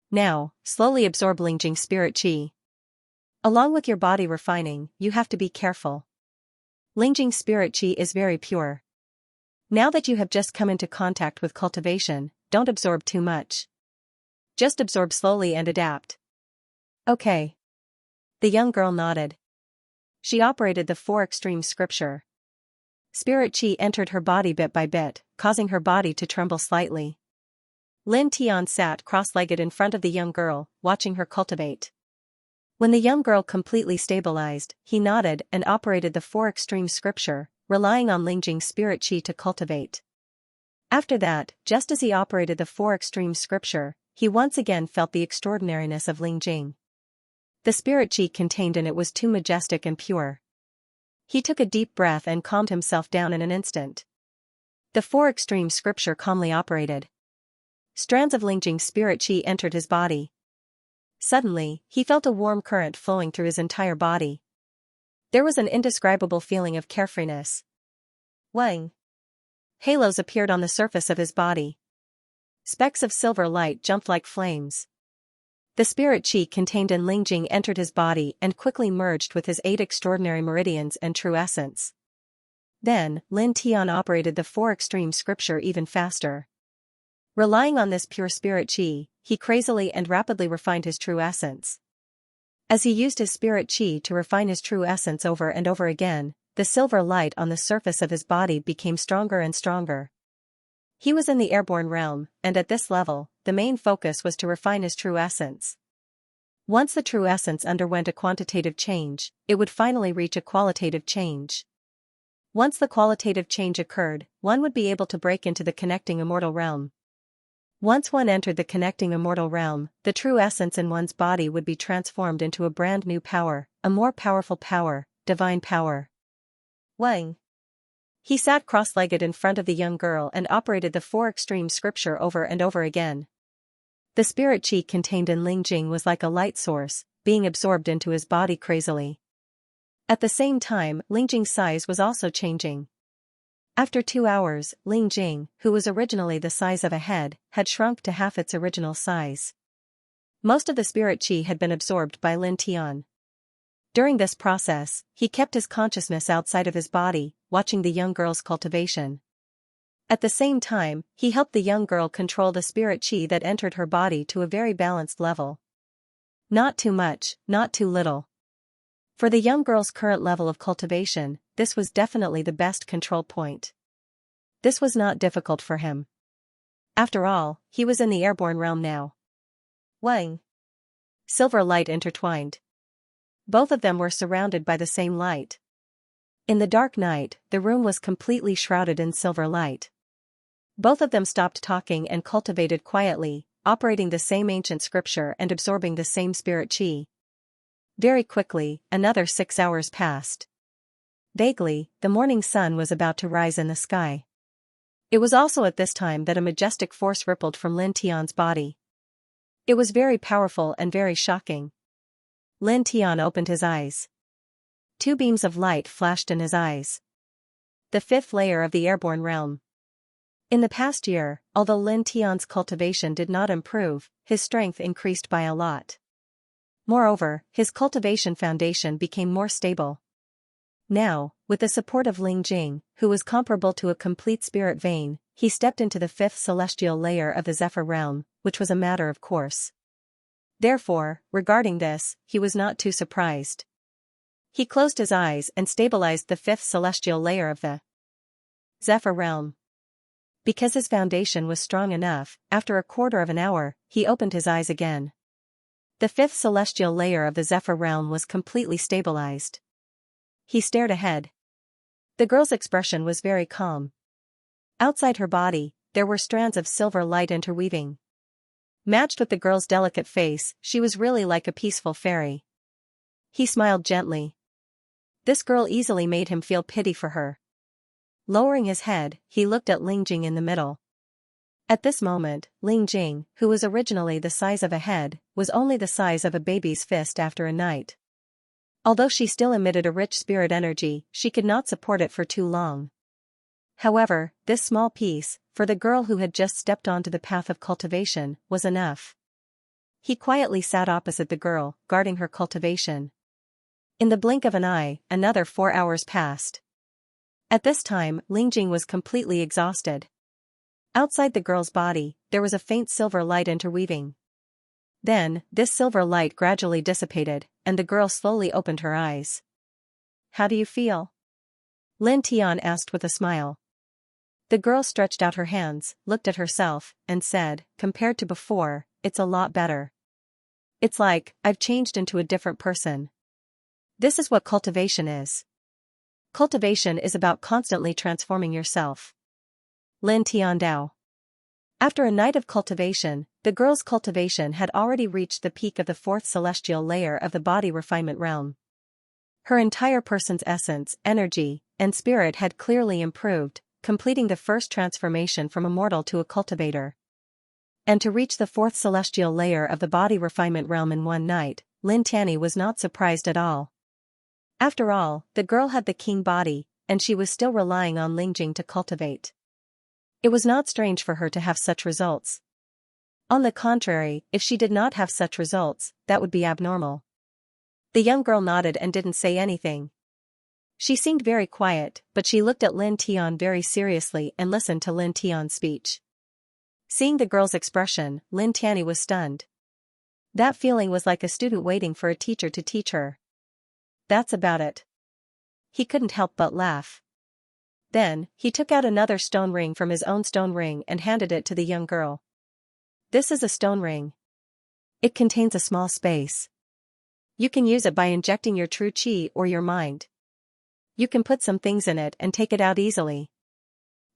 [SPEAKER 1] Now, slowly absorb Lingjing spirit chi. Along with your body refining, you have to be careful. Lingjing spirit chi is very pure. Now that you have just come into contact with cultivation, don't absorb too much. Just absorb slowly and adapt. Okay. The young girl nodded. She operated the 4 extreme scripture. Spirit chi entered her body bit by bit, causing her body to tremble slightly. Lin Tian sat cross-legged in front of the young girl, watching her cultivate. When the young girl completely stabilized, he nodded and operated the 4 extreme scripture, relying on Lingjing's spirit chi to cultivate. After that, just as he operated the 4 extreme scripture, he once again felt the extraordinariness of Lingjing. The spirit chi contained in it was too majestic and pure. He took a deep breath and calmed himself down in an instant. The 4 extreme scripture calmly operated. Strands of Lingjing's spirit chi entered his body. Suddenly, he felt a warm current flowing through his entire body. There was an indescribable feeling of carefreeness. Wang. Halos appeared on the surface of his body. Specks of silver light jumped like flames. The spirit chi contained in Lingjing entered his body and quickly merged with his 8 extraordinary meridians and true essence. Then, Lin Tian operated the 4 extreme scripture even faster. Relying on this pure spirit chi, he crazily and rapidly refined his true essence. As he used his spirit chi to refine his true essence over and over again, the silver light on the surface of his body became stronger and stronger. He was in the airborne realm, and at this level, the main focus was to refine his true essence. Once the true essence underwent a quantitative change, it would finally reach a qualitative change. Once the qualitative change occurred, one would be able to break into the connecting immortal realm. Once one entered the connecting immortal realm, the true essence in one's body would be transformed into a brand new power, a more powerful power, divine power. Wang. He sat cross-legged in front of the young girl and operated the 4 extreme scripture over and over again. The spirit chi contained in Lingjing was like a light source, being absorbed into his body crazily. At the same time, Lingjing's size was also changing. After 2 hours, Lingjing, who was originally the size of a head, had shrunk to half its original size. Most of the spirit chi had been absorbed by Lin Tian. During this process, he kept his consciousness outside of his body, watching the young girl's cultivation. At the same time, he helped the young girl control the spirit chi that entered her body to a very balanced level. Not too much, not too little. For the young girl's current level of cultivation, this was definitely the best control point. This was not difficult for him. After all, he was in the airborne realm now. Wang. Silver light intertwined. Both of them were surrounded by the same light. In the dark night, the room was completely shrouded in silver light. Both of them stopped talking and cultivated quietly, operating the same ancient scripture and absorbing the same spirit chi. Very quickly, another 6 hours passed. Vaguely, the morning sun was about to rise in the sky. It was also at this time that a majestic force rippled from Lin Tian's body. It was very powerful and very shocking. Lin Tian opened his eyes. 2 beams of light flashed in his eyes. The 5th layer of the airborne realm. In the past year, although Lin Tian's cultivation did not improve, his strength increased by a lot. Moreover, his cultivation foundation became more stable. Now, with the support of Ling Jing, who was comparable to a complete spirit vein, he stepped into the 5th celestial layer of the Zephyr realm, which was a matter of course. Therefore, regarding this, he was not too surprised. He closed his eyes and stabilized the 5th celestial layer of the Zephyr realm. Because his foundation was strong enough, after a quarter of an hour, he opened his eyes again. The 5th celestial layer of the Zephyr realm was completely stabilized. He stared ahead. The girl's expression was very calm. Outside her body, there were strands of silver light interweaving. Matched with the girl's delicate face, she was really like a peaceful fairy. He smiled gently. This girl easily made him feel pity for her. Lowering his head, he looked at Ling Jing in the middle. At this moment, Ling Jing, who was originally the size of a head, was only the size of a baby's fist after a night. Although she still emitted a rich spirit energy, she could not support it for too long. However, this small piece, for the girl who had just stepped onto the path of cultivation, was enough. He quietly sat opposite the girl, guarding her cultivation. In the blink of an eye, another 4 hours passed. At this time, Ling Jing was completely exhausted. Outside the girl's body, there was a faint silver light interweaving. Then, this silver light gradually dissipated, and the girl slowly opened her eyes. "How do you feel?" Lin Tian asked with a smile. The girl stretched out her hands, looked at herself, and said, "Compared to before, it's a lot better. It's like, I've changed into a different person." This is what cultivation is. Cultivation is about constantly transforming yourself. Lin Tian Dao. After a night of cultivation, the girl's cultivation had already reached the peak of the 4th celestial layer of the body refinement realm. Her entire person's essence, energy, and spirit had clearly improved, completing the first transformation from a mortal to a cultivator. And to reach the 4th celestial layer of the body refinement realm in one night, Lin Tianyi was not surprised at all. After all, the girl had the king body, and she was still relying on Ling Jing to cultivate. It was not strange for her to have such results. On the contrary, if she did not have such results, that would be abnormal. The young girl nodded and didn't say anything. She seemed very quiet, but she looked at Lin Tian very seriously and listened to Lin Tian's speech. Seeing the girl's expression, Lin Tianyi was stunned. That feeling was like a student waiting for a teacher to teach her. That's about it. He couldn't help but laugh. Then, he took out another stone ring from his own stone ring and handed it to the young girl. "This is a stone ring. It contains a small space. You can use it by injecting your true chi or your mind. You can put some things in it and take it out easily.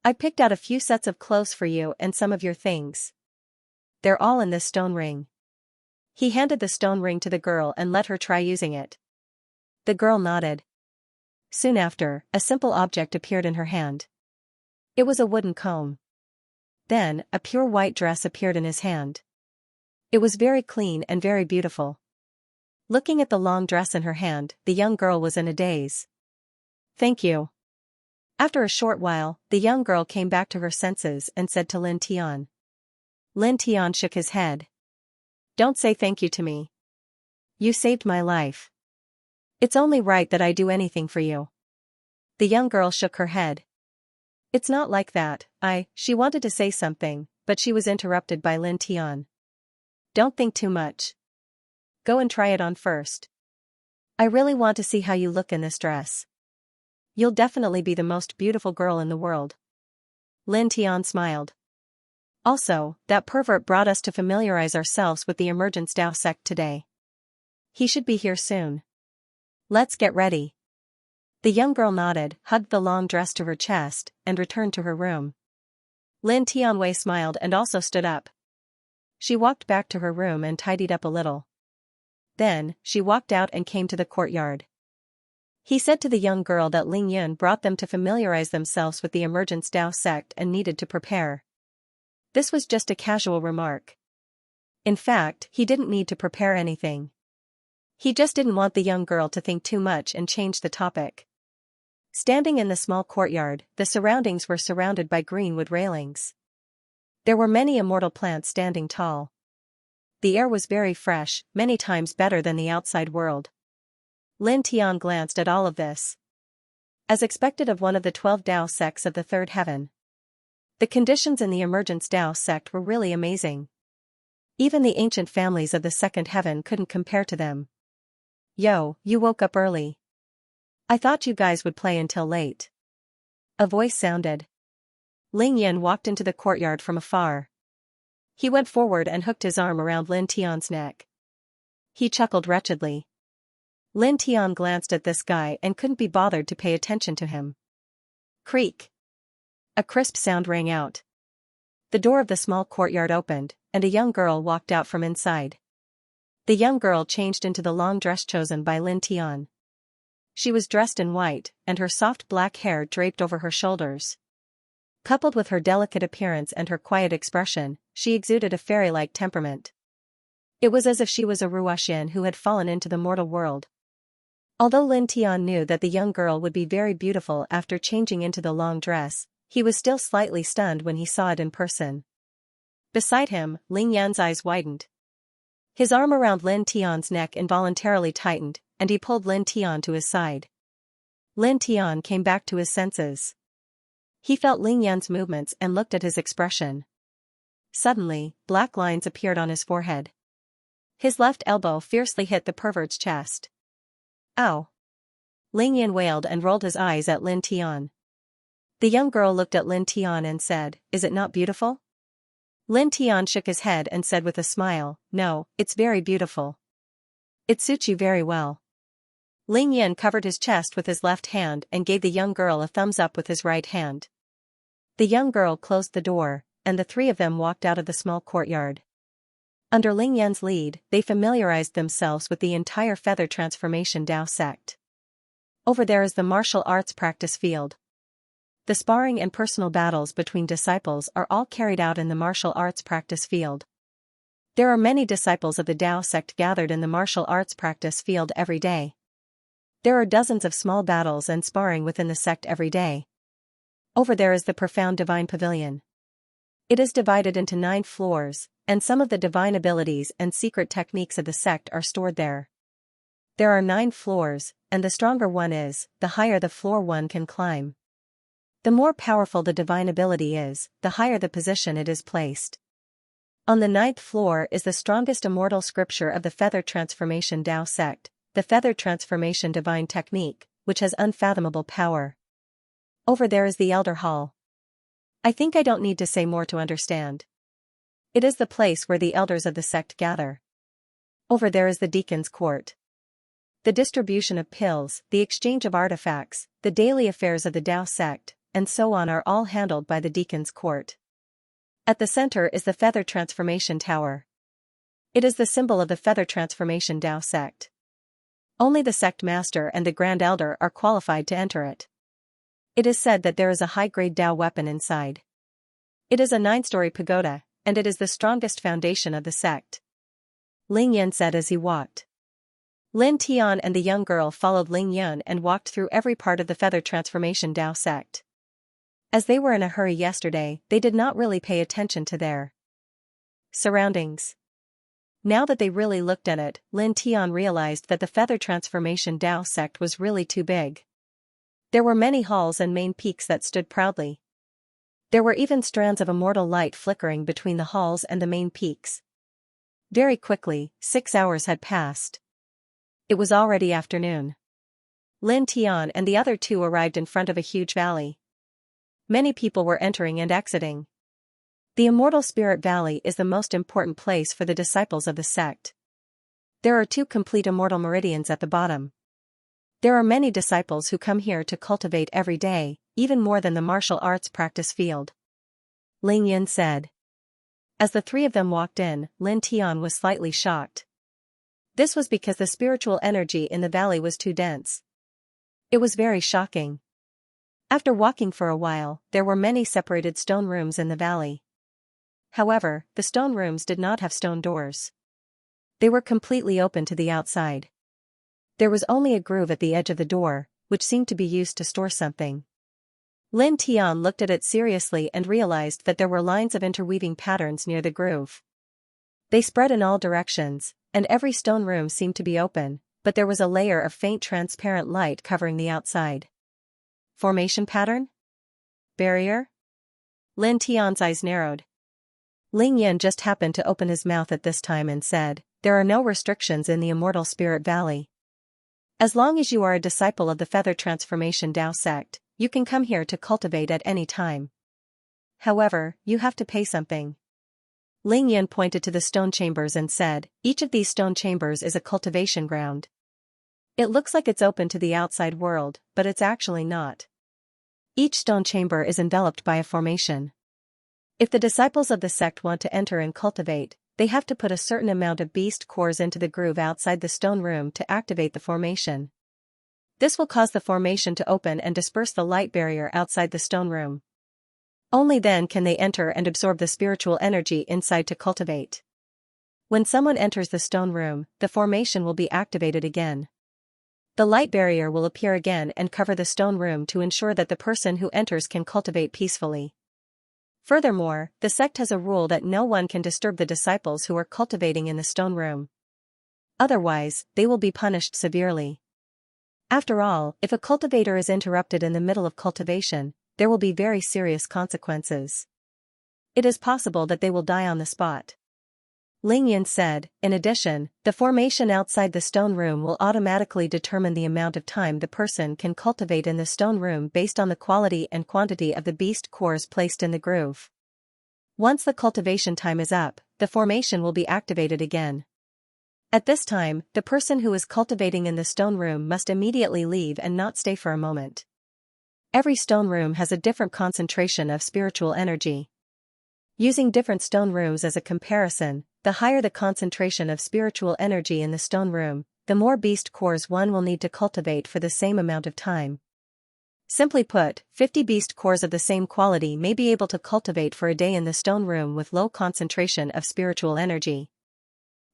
[SPEAKER 1] I picked out a few sets of clothes for you and some of your things. They're all in this stone ring." He handed the stone ring to the girl and let her try using it. The girl nodded. Soon after, a simple object appeared in her hand. It was a wooden comb. Then, a pure white dress appeared in his hand. It was very clean and very beautiful. Looking at the long dress in her hand, the young girl was in a daze. "Thank you." After a short while, the young girl came back to her senses and said to Lin Tian. Lin Tian shook his head. "Don't say thank you to me. You saved my life. It's only right that I do anything for you." The young girl shook her head. "It's not like that, she wanted to say something, but she was interrupted by Lin Tian. "Don't think too much. Go and try it on first. I really want to see how you look in this dress. You'll definitely be the most beautiful girl in the world." Lin Tian smiled. Also, that pervert brought us to familiarize ourselves with the Emergence Dao sect today. He should be here soon. Let's get ready. The young girl nodded, hugged the long dress to her chest, and returned to her room. Lin Tianwei smiled and also stood up. She walked back to her room and tidied up a little. Then, she walked out and came to the courtyard. He said to the young girl that Ling Yun brought them to familiarize themselves with the emergence Dao sect and needed to prepare. This was just a casual remark. In fact, he didn't need to prepare anything. He just didn't want the young girl to think too much and change the topic. Standing in the small courtyard, the surroundings were surrounded by green wood railings. There were many immortal plants standing tall. The air was very fresh, many times better than the outside world. Lin Tian glanced at all of this. As expected of one of the 12 Dao sects of the third heaven. The conditions in the emergence Dao sect were really amazing. Even the ancient families of the second heaven couldn't compare to them. Yo, you woke up early. I thought you guys would play until late. A voice sounded. Ling Yin walked into the courtyard from afar. He went forward and hooked his arm around Lin Tian's neck. He chuckled wretchedly. Lin Tian glanced at this guy and couldn't be bothered to pay attention to him. Creak. A crisp sound rang out. The door of the small courtyard opened, and a young girl walked out from inside. The young girl changed into the long dress chosen by Lin Tian. She was dressed in white, and her soft black hair draped over her shoulders. Coupled with her delicate appearance and her quiet expression, she exuded a fairy-like temperament. It was as if she was a Ruoxian who had fallen into the mortal world. Although Lin Tian knew that the young girl would be very beautiful after changing into the long dress, he was still slightly stunned when he saw it in person. Beside him, Ling Yan's eyes widened. His arm around Lin Tian's neck involuntarily tightened, and he pulled Lin Tian to his side. Lin Tian came back to his senses. He felt Ling Yan's movements and looked at his expression. Suddenly, black lines appeared on his forehead. His left elbow fiercely hit the pervert's chest. Ow! Ling Yan wailed and rolled his eyes at Lin Tian. The young girl looked at Lin Tian and said, "Is it not beautiful?" Lin Tian shook his head and said with a smile, "No, it's very beautiful. It suits you very well." Ling Yan covered his chest with his left hand and gave the young girl a thumbs up with his right hand. The young girl closed the door, and the three of them walked out of the small courtyard. Under Ling Yan's lead, they familiarized themselves with the entire feather transformation Dao sect. Over there is the martial arts practice field. The sparring and personal battles between disciples are all carried out in the martial arts practice field. There are many disciples of the Dao sect gathered in the martial arts practice field every day. There are dozens of small battles and sparring within the sect every day. Over there is the profound divine pavilion. It is divided into 9 floors, and some of the divine abilities and secret techniques of the sect are stored there. There are 9 floors, and the stronger one is, the higher the floor one can climb. The more powerful the divine ability is, the higher the position it is placed. On the 9th floor is the strongest immortal scripture of the Feather Transformation Dao sect, the Feather Transformation Divine Technique, which has unfathomable power. Over there is the Elder Hall. I think I don't need to say more to understand. It is the place where the elders of the sect gather. Over there is the Deacon's Court. The distribution of pills, the exchange of artifacts, the daily affairs of the Dao sect, and so on are all handled by the Deacon's Court. At the center is the Feather Transformation Tower. It is the symbol of the Feather Transformation Dao sect. Only the sect master and the Grand Elder are qualified to enter it. It is said that there is a high-grade Dao weapon inside. It is a 9-story pagoda, and it is the strongest foundation of the sect. Ling Yan said as he walked. Lin Tian and the young girl followed Ling Yan and walked through every part of the Feather Transformation Dao sect. As they were in a hurry yesterday, they did not really pay attention to their surroundings. Now that they really looked at it, Lin Tian realized that the Feather Transformation Dao sect was really too big. There were many halls and main peaks that stood proudly. There were even strands of immortal light flickering between the halls and the main peaks. Very quickly, 6 hours had passed. It was already afternoon. Lin Tian and the other 2 arrived in front of a huge valley. Many people were entering and exiting. The Immortal Spirit Valley is the most important place for the disciples of the sect. There are 2 complete immortal meridians at the bottom. There are many disciples who come here to cultivate every day, even more than the martial arts practice field. Ling Yin said. As the three of them walked in, Lin Tian was slightly shocked. This was because the spiritual energy in the valley was too dense. It was very shocking. After walking for a while, there were many separated stone rooms in the valley. However, the stone rooms did not have stone doors. They were completely open to the outside. There was only a groove at the edge of the door, which seemed to be used to store something. Lin Tian looked at it seriously and realized that there were lines of interweaving patterns near the groove. They spread in all directions, and every stone room seemed to be open, but there was a layer of faint transparent light covering the outside. Formation pattern? Barrier? Lin Tian's eyes narrowed. Ling Yin just happened to open his mouth at this time and said, "There are no restrictions in the Immortal Spirit Valley. As long as you are a disciple of the Feather Transformation Dao sect, you can come here to cultivate at any time. However, you have to pay something." Ling Yin pointed to the stone chambers and said, "Each of these stone chambers is a cultivation ground. It looks like it's open to the outside world, but it's actually not. Each stone chamber is enveloped by a formation. If the disciples of the sect want to enter and cultivate, they have to put a certain amount of beast cores into the groove outside the stone room to activate the formation. This will cause the formation to open and disperse the light barrier outside the stone room. Only then can they enter and absorb the spiritual energy inside to cultivate. When someone enters the stone room, the formation will be activated again. The light barrier will appear again and cover the stone room to ensure that the person who enters can cultivate peacefully. Furthermore, the sect has a rule that no one can disturb the disciples who are cultivating in the stone room. Otherwise, they will be punished severely. After all, if a cultivator is interrupted in the middle of cultivation, there will be very serious consequences. It is possible that they will die on the spot." Ling Yin said, "In addition, the formation outside the stone room will automatically determine the amount of time the person can cultivate in the stone room based on the quality and quantity of the beast cores placed in the groove. Once the cultivation time is up, the formation will be activated again. At this time, the person who is cultivating in the stone room must immediately leave and not stay for a moment. Every stone room has a different concentration of spiritual energy. Using different stone rooms as a comparison, the higher the concentration of spiritual energy in the stone room, the more beast cores one will need to cultivate for the same amount of time. Simply put, 50 beast cores of the same quality may be able to cultivate for a day in the stone room with low concentration of spiritual energy.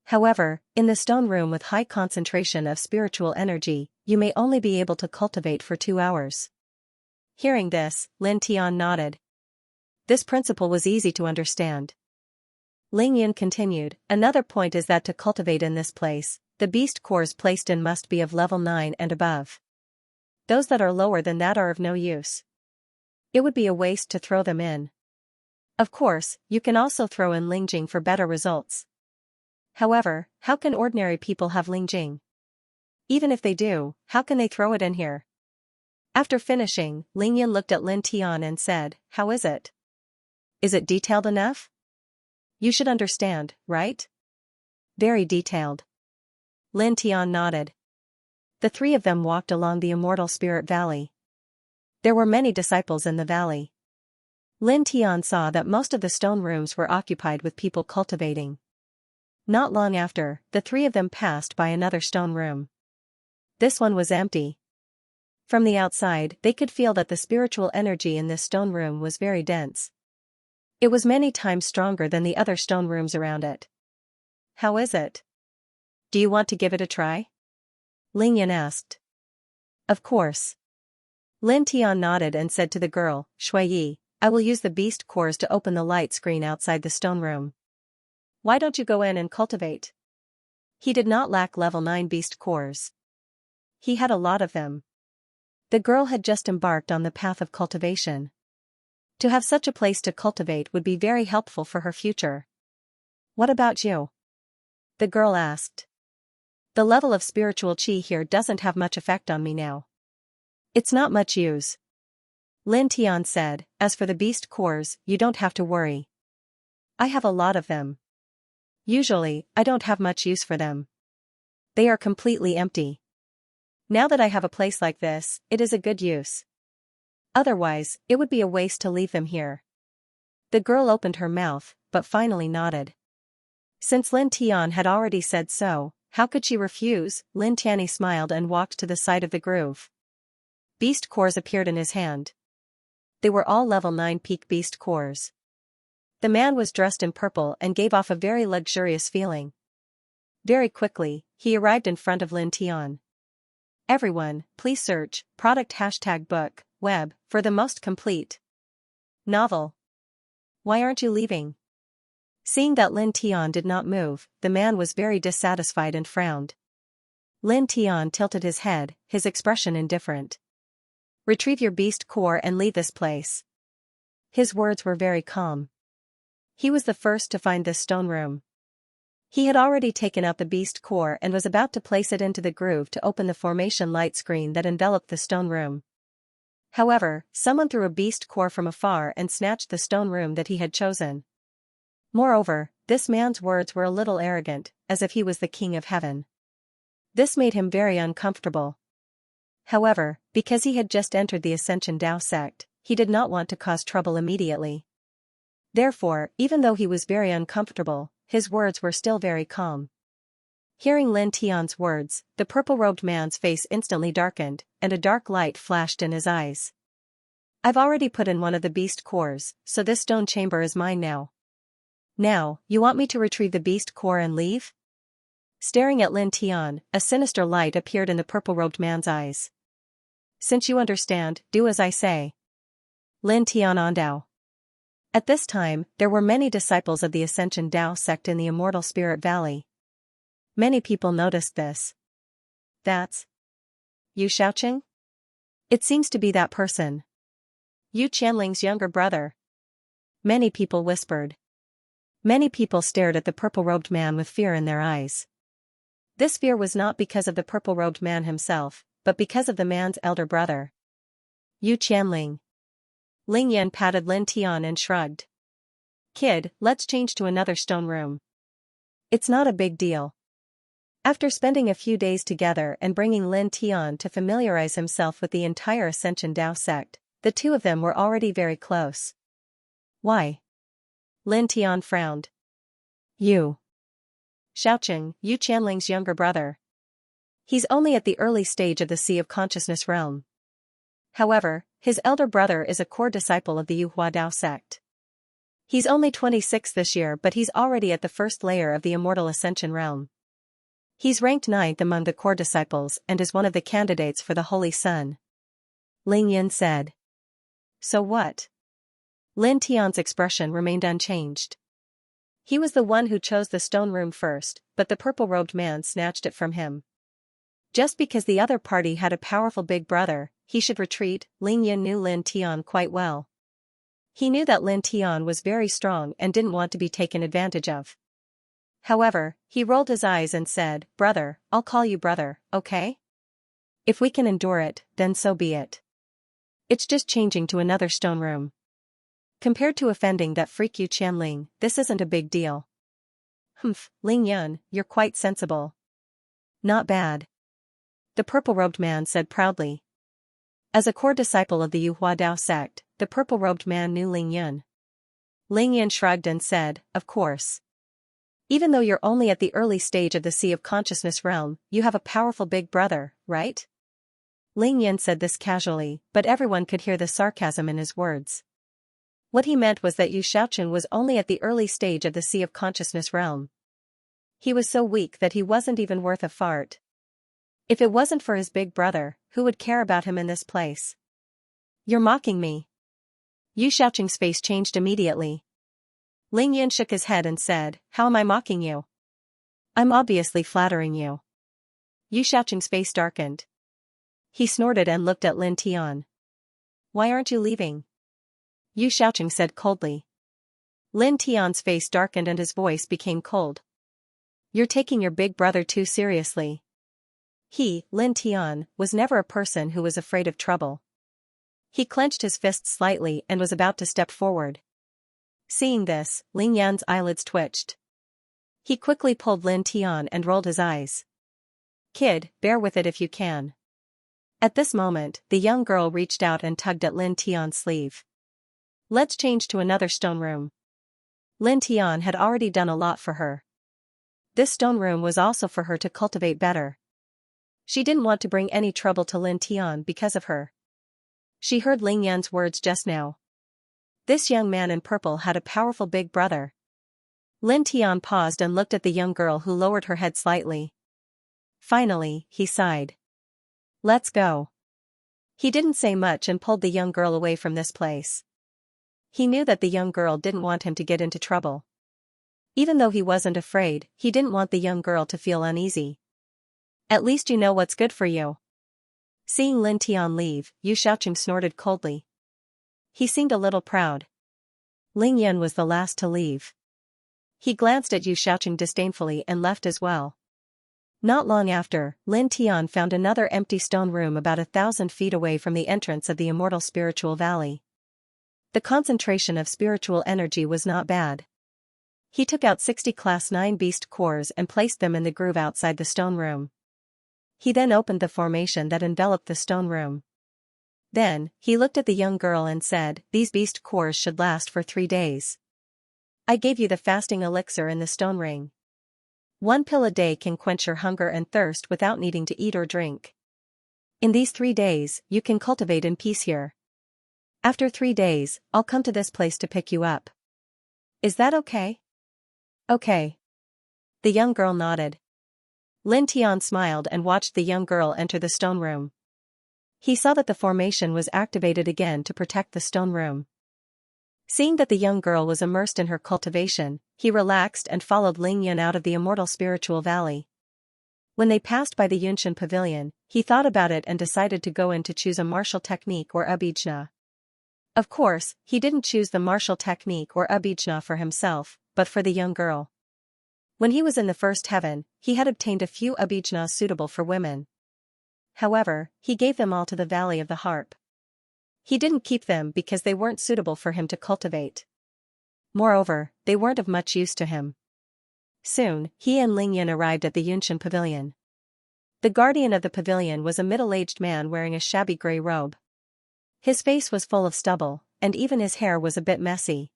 [SPEAKER 1] However, in the stone room with high concentration of spiritual energy, you may only be able to cultivate for 2 hours. Hearing this, Lin Tian nodded. This principle was easy to understand. Ling Yin continued, "Another point is that to cultivate in this place, the beast cores placed in must be of level 9 and above. Those that are lower than that are of no use. It would be a waste to throw them in. Of course, you can also throw in Lingjing for better results. However, how can ordinary people have Lingjing? Even if they do, how can they throw it in here?" After finishing, Ling Yin looked at Lin Tian and said, "How is it? Is it detailed enough? You should understand, right?" "Very detailed." Lin Tian nodded. The three of them walked along the Immortal Spirit Valley. There were many disciples in the valley. Lin Tian saw that most of the stone rooms were occupied with people cultivating. Not long after, the three of them passed by another stone room. This one was empty. From the outside, they could feel that the spiritual energy in this stone room was very dense. It was many times stronger than the other stone rooms around it. "How is it? Do you want to give it a try?" Ling Yin asked. "Of course." Lin Tian nodded and said to the girl, "Shui Yi, I will use the beast cores to open the light screen outside the stone room. Why don't you go in and cultivate?" He did not lack level 9 beast cores. He had a lot of them. The girl had just embarked on the path of cultivation. To have such a place to cultivate would be very helpful for her future. "What about you?" the girl asked. "The level of spiritual qi here doesn't have much effect on me now. It's not much use." Lin Tian said, "As for the beast cores, you don't have to worry. I have a lot of them. Usually, I don't have much use for them. They are completely empty. Now that I have a place like this, it is a good use. Otherwise, it would be a waste to leave them here. The girl opened her mouth, but finally nodded. Since Lin Tian had already said so, how could she refuse? Lin Tianyi smiled and walked to the side of the groove. Beast cores appeared in his hand. They were all level 9 peak beast cores. The man was dressed in purple and gave off a very luxurious feeling. Very quickly, he arrived in front of Lin Tian. Everyone, please search product #book web for the most complete novel. Why aren't you leaving? Seeing that Lin Tian did not move, the man was very dissatisfied and frowned. Lin Tian tilted his head, his expression indifferent. Retrieve your beast core and leave this place. His words were very calm. He was the first to find this stone room. He had already taken out the beast core and was about to place it into the groove to open the formation light screen that enveloped the stone room. However, someone threw a beast core from afar and snatched the stone room that he had chosen. Moreover, this man's words were a little arrogant, as if he was the king of heaven. This made him very uncomfortable. However, because he had just entered the Ascension Dao sect, he did not want to cause trouble immediately. Therefore, even though he was very uncomfortable, his words were still very calm. Hearing Lin Tian's words, the purple-robed man's face instantly darkened, and a dark light flashed in his eyes. I've already put in one of the beast cores, so this stone chamber is mine now. Now, you want me to retrieve the beast core and leave? Staring at Lin Tian, a sinister light appeared in the purple-robed man's eyes. Since you understand, do as I say. Lin Tian Ondao. At this time, there were many disciples of the Ascension Dao sect in the Immortal Spirit Valley. Many people noticed this. That's Yu Xiaoqing? It seems to be that person. Yu Qianling's younger brother. Many people whispered. Many people stared at the purple-robed man with fear in their eyes. This fear was not because of the purple-robed man himself, but because of the man's elder brother. Yu Qianling. Ling Yan patted Lin Tian and shrugged. Kid, let's change to another stone room. It's not a big deal. After spending a few days together and bringing Lin Tian to familiarize himself with the entire Ascension Dao sect, the two of them were already very close. Why? Lin Tian frowned. You. Xiaoqing, Yu Qianling's younger brother. He's only at the early stage of the Sea of Consciousness realm. However, his elder brother is a core disciple of the Yuhua Dao sect. He's only 26 this year, but he's already at the first layer of the Immortal Ascension realm. He's ranked 9th among the core disciples and is one of the candidates for the Holy Sun. Ling Yin said. So what? Lin Tian's expression remained unchanged. He was the one who chose the stone room first, but the purple-robed man snatched it from him. Just because the other party had a powerful big brother, he should retreat. Ling Yin knew Lin Tian quite well. He knew that Lin Tian was very strong and didn't want to be taken advantage of. However, he rolled his eyes and said, Brother, I'll call you brother, okay? If we can endure it, then so be it. It's just changing to another stone room. Compared to offending that freak Yu Qianling, this isn't a big deal. Humph, Ling Yan, you're quite sensible. Not bad. The purple-robed man said proudly. As a core disciple of the Yuhua Dao sect, the purple-robed man knew Ling Yan. Ling Yan shrugged and said, Of course. Even though you're only at the early stage of the Sea of Consciousness realm, you have a powerful big brother, right? Ling Yan said this casually, but everyone could hear the sarcasm in his words. What he meant was that Yu Xiaoqing was only at the early stage of the Sea of Consciousness realm. He was so weak that he wasn't even worth a fart. If it wasn't for his big brother, who would care about him in this place? You're mocking me. Yu Xiaoqing's face changed immediately. Ling Yan shook his head and said, How am I mocking you? I'm obviously flattering you. Yu Xiaoqing's face darkened. He snorted and looked at Lin Tian. Why aren't you leaving? Yu Xiaoqing said coldly. Lin Tian's face darkened and his voice became cold. You're taking your big brother too seriously. He, Lin Tian, was never a person who was afraid of trouble. He clenched his fist slightly and was about to step forward. Seeing this, Ling Yan's eyelids twitched. He quickly pulled Lin Tian and rolled his eyes. Kid, bear with it if you can. At this moment, the young girl reached out and tugged at Lin Tian's sleeve. Let's change to another stone room. Lin Tian had already done a lot for her. This stone room was also for her to cultivate better. She didn't want to bring any trouble to Lin Tian because of her. She heard Ling Yan's words just now. This young man in purple had a powerful big brother. Lin Tian paused and looked at the young girl, who lowered her head slightly. Finally, he sighed. Let's go. He didn't say much and pulled the young girl away from this place. He knew that the young girl didn't want him to get into trouble. Even though he wasn't afraid, he didn't want the young girl to feel uneasy. At least you know what's good for you. Seeing Lin Tian leave, Yu Xiaoqing snorted coldly. He seemed a little proud. Ling Yan was the last to leave. He glanced at Yu Xiaoqing disdainfully and left as well. Not long after, Lin Tian found another empty stone room about 1,000 feet away from the entrance of the immortal spiritual valley. The concentration of spiritual energy was not bad. He took out 60 Class 9 beast cores and placed them in the groove outside the stone room. He then opened the formation that enveloped the stone room. Then, he looked at the young girl and said, "These beast cores should last for 3 days. I gave you the fasting elixir in the stone ring. 1 pill a day can quench your hunger and thirst without needing to eat or drink. In these 3 days, you can cultivate in peace here. After 3 days, I'll come to this place to pick you up. Is that okay?" "Okay." The young girl nodded. Lin Tian smiled and watched the young girl enter the stone room. He saw that the formation was activated again to protect the stone room. Seeing that the young girl was immersed in her cultivation, he relaxed and followed Ling Yan out of the immortal spiritual valley. When they passed by the Yunshan pavilion, he thought about it and decided to go in to choose a martial technique or abhijna. Of course, he didn't choose the martial technique or abhijna for himself, but for the young girl. When he was in the first heaven, he had obtained a few abhijnas suitable for women. However, he gave them all to the Valley of the Harp. He didn't keep them because they weren't suitable for him to cultivate. Moreover, they weren't of much use to him. Soon, he and Ling Yan arrived at the Yunshan pavilion. The guardian of the pavilion was a middle-aged man wearing a shabby gray robe. His face was full of stubble, and even his hair was a bit messy.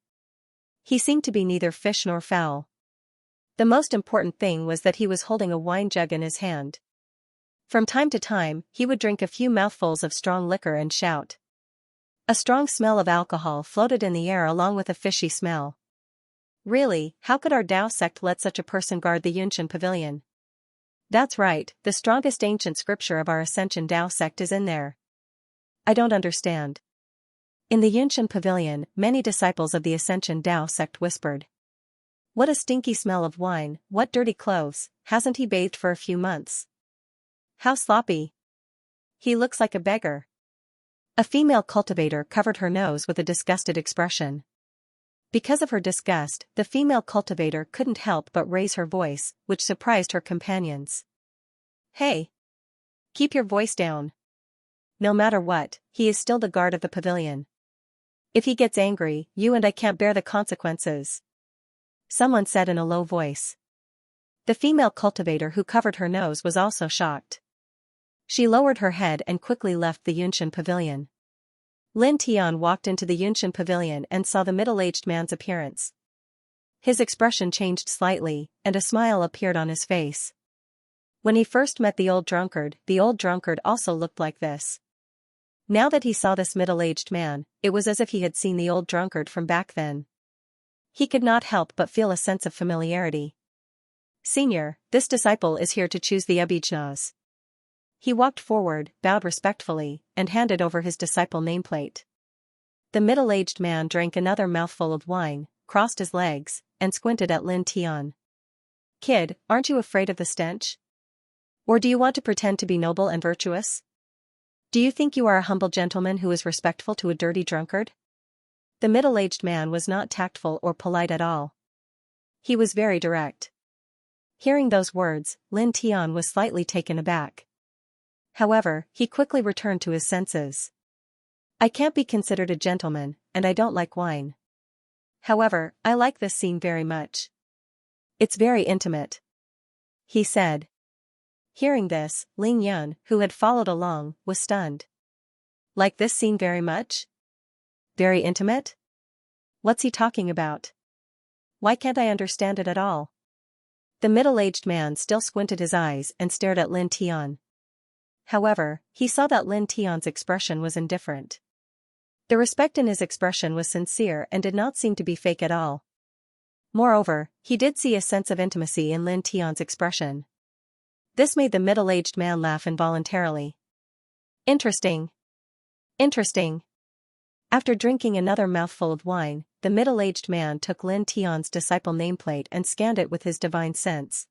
[SPEAKER 1] He seemed to be neither fish nor fowl. The most important thing was that he was holding a wine jug in his hand. From time to time, he would drink a few mouthfuls of strong liquor and shout. A strong smell of alcohol floated in the air along with a fishy smell. Really, how could our Tao sect let such a person guard the Yunshan pavilion? That's right, the strongest ancient scripture of our Ascension Tao sect is in there. I don't understand. In the Yunshan pavilion, many disciples of the Ascension Tao sect whispered. What a stinky smell of wine, what dirty clothes, hasn't he bathed for a few months? How sloppy. He looks like a beggar. A female cultivator covered her nose with a disgusted expression. Because of her disgust, the female cultivator couldn't help but raise her voice, which surprised her companions. Hey! Keep your voice down. No matter what, he is still the guard of the pavilion. If he gets angry, you and I can't bear the consequences. Someone said in a low voice. The female cultivator who covered her nose was also shocked. She lowered her head and quickly left the Yunshan pavilion. Lin Tian walked into the Yunshan pavilion and saw the middle-aged man's appearance. His expression changed slightly, and a smile appeared on his face. When he first met the old drunkard also looked like this. Now that he saw this middle-aged man, it was as if he had seen the old drunkard from back then. He could not help but feel a sense of familiarity. Senior, this disciple is here to choose the abhijnas. He walked forward, bowed respectfully, and handed over his disciple nameplate. The middle-aged man drank another mouthful of wine, crossed his legs, and squinted at Lin Tian. Kid, aren't you afraid of the stench? Or do you want to pretend to be noble and virtuous? Do you think you are a humble gentleman who is respectful to a dirty drunkard? The middle-aged man was not tactful or polite at all. He was very direct. Hearing those words, Lin Tian was slightly taken aback. However, he quickly returned to his senses. I can't be considered a gentleman, and I don't like wine. However, I like this scene very much. It's very intimate. He said. Hearing this, Ling Yun, who had followed along, was stunned. Like this scene very much? Very intimate? What's he talking about? Why can't I understand it at all? The middle-aged man still squinted his eyes and stared at Lin Tian. However, he saw that Lin Tian's expression was indifferent. The respect in his expression was sincere and did not seem to be fake at all. Moreover, he did see a sense of intimacy in Lin Tian's expression. This made the middle-aged man laugh involuntarily. Interesting. Interesting. After drinking another mouthful of wine, the middle-aged man took Lin Tian's disciple nameplate and scanned it with his divine sense.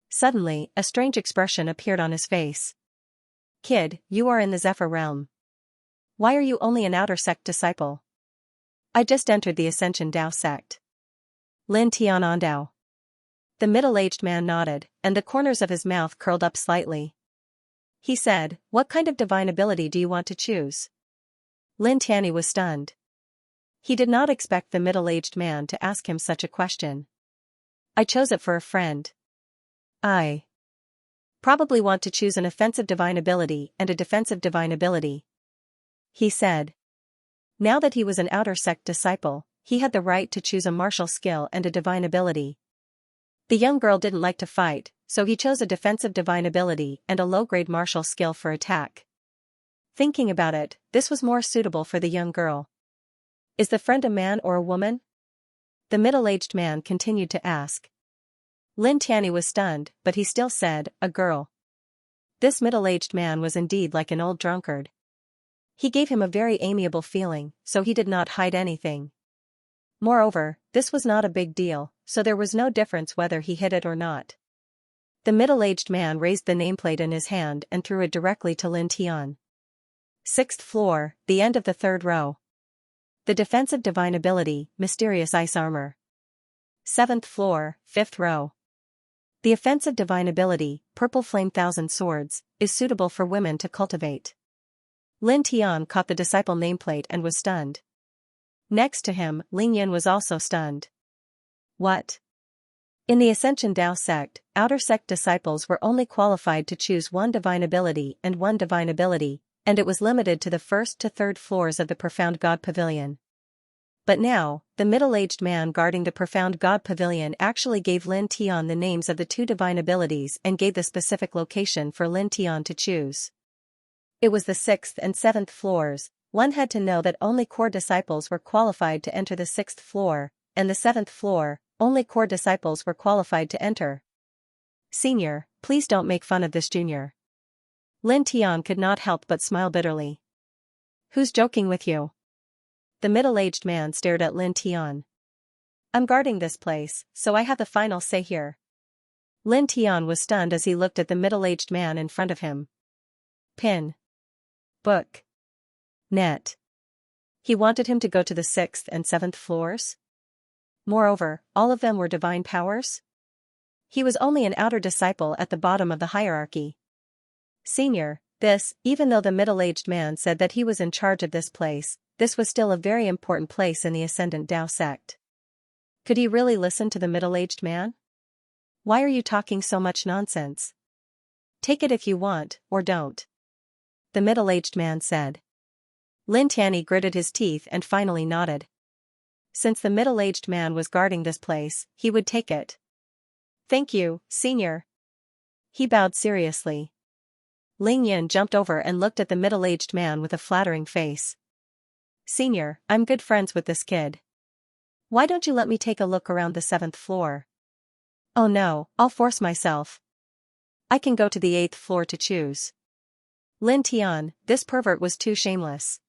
[SPEAKER 1] Suddenly, a strange expression appeared on his face. Kid, you are in the Zephyr realm. Why are you only an outer sect disciple? I just entered the Ascension Dao sect. Lin Tian Ondao. The middle-aged man nodded, and the corners of his mouth curled up slightly. He said, what kind of divine ability do you want to choose? Lin Tianyi was stunned. He did not expect the middle-aged man to ask him such a question. I chose it for a friend. I probably want to choose an offensive divine ability and a defensive divine ability, he said. Now that he was an outer sect disciple, he had the right to choose a martial skill and a divine ability. The young girl didn't like to fight, so he chose a defensive divine ability and a low-grade martial skill for attack. Thinking about it, this was more suitable for the young girl. Is the friend a man or a woman? The middle-aged man continued to ask. Lin Tianyi was stunned, but he still said, a girl. This middle-aged man was indeed like an old drunkard. He gave him a very amiable feeling, so he did not hide anything. Moreover, this was not a big deal, so there was no difference whether he hid it or not. The middle-aged man raised the nameplate in his hand and threw it directly to Lin Tian. 6th floor, the end of the 3rd row. The defensive divine ability, mysterious ice armor. 7th floor, 5th row. The offensive divine ability, purple flame thousand swords, is suitable for women to cultivate. Lin Tian caught the disciple nameplate and was stunned. Next to him, Ling Yin was also stunned. What? In the Ascension Dao sect, outer sect disciples were only qualified to choose one divine ability, and it was limited to the 1st to 3rd floors of the Profound God Pavilion. But now, the middle-aged man guarding the Profound God Pavilion actually gave Lin Tian the names of the 2 divine abilities and gave the specific location for Lin Tian to choose. It was the 6th and 7th floors. One had to know that only core disciples were qualified to enter the 6th floor, and the 7th floor, only core disciples were qualified to enter. Senior, please don't make fun of this junior. Lin Tian could not help but smile bitterly. Who's joking with you? The middle-aged man stared at Lin Tian. I'm guarding this place, so I have the final say here. Lin Tian was stunned as he looked at the middle-aged man in front of him. Pin. Book. Net. He wanted him to go to the 6th and 7th floors? Moreover, all of them were divine powers? He was only an outer disciple at the bottom of the hierarchy. Senior, even though the middle-aged man said that he was in charge of this place, this was still a very important place in the Ascendant Dao sect. Could he really listen to the middle-aged man? Why are you talking so much nonsense? Take it if you want, or don't. The middle-aged man said. Lin Tianyi gritted his teeth and finally nodded. Since the middle-aged man was guarding this place, he would take it. Thank you, senior. He bowed seriously. Ling Yin jumped over and looked at the middle-aged man with a flattering face. Senior, I'm good friends with this kid. Why don't you let me take a look around the 7th floor? Oh no, I'll force myself. I can go to the 8th floor to choose. Lin Tian, this pervert was too shameless.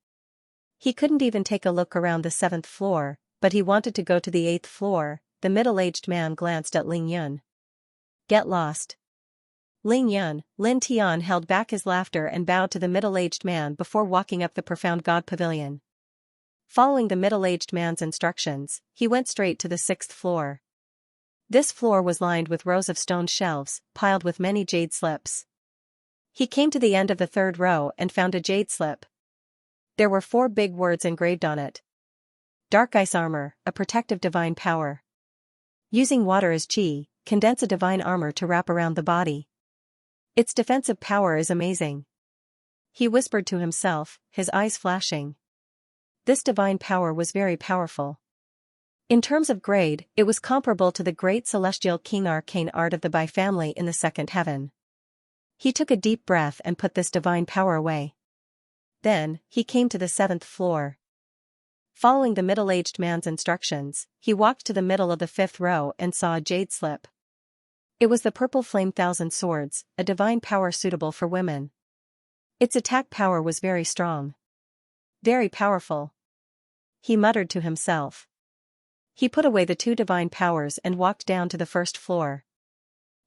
[SPEAKER 1] He couldn't even take a look around the 7th floor, but he wanted to go to the 8th floor. The middle-aged man glanced at Ling Yun. Get lost. Ling Tian held back his laughter and bowed to the middle-aged man before walking up the Profound God Pavilion. Following the middle-aged man's instructions, he went straight to the 6th floor. This floor was lined with rows of stone shelves, piled with many jade slips. He came to the end of the 3rd row and found a jade slip. There were 4 big words engraved on it. Dark ice armor, a protective divine power. Using water as qi, condense a divine armor to wrap around the body. Its defensive power is amazing. He whispered to himself, his eyes flashing. This divine power was very powerful. In terms of grade, it was comparable to the great celestial king arcane art of the Bai family in the second heaven. He took a deep breath and put this divine power away. Then, he came to the 7th floor. Following the middle-aged man's instructions, he walked to the middle of the 5th row and saw a jade slip. It was the purple flame thousand swords, a divine power suitable for women. Its attack power was very strong. Very powerful. He muttered to himself. He put away the 2 divine powers and walked down to the 1st floor.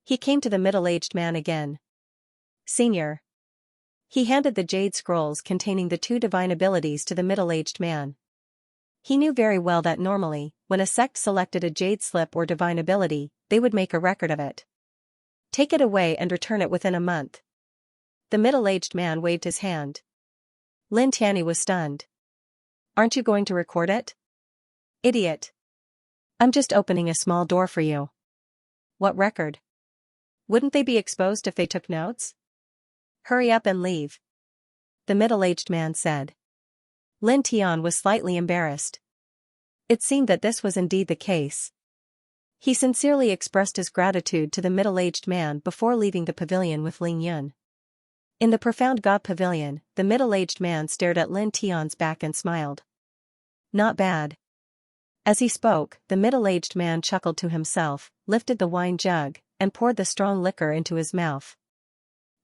[SPEAKER 1] He came to the middle-aged man again. Senior. He handed the jade scrolls containing the 2 divine abilities to the middle-aged man. He knew very well that normally, when a sect selected a jade slip or divine ability, they would make a record of it. Take it away and return it within a month. The middle-aged man waved his hand. Lin Tianyi was stunned. Aren't you going to record it? Idiot. I'm just opening a small door for you. What record? Wouldn't they be exposed if they took notes? Hurry up and leave. The middle-aged man said. Lin Tian was slightly embarrassed. It seemed that this was indeed the case. He sincerely expressed his gratitude to the middle-aged man before leaving the pavilion with Ling Yun. In the profound God pavilion, the middle-aged man stared at Lin Tian's back and smiled. Not bad. As he spoke, the middle-aged man chuckled to himself, lifted the wine jug, and poured the strong liquor into his mouth.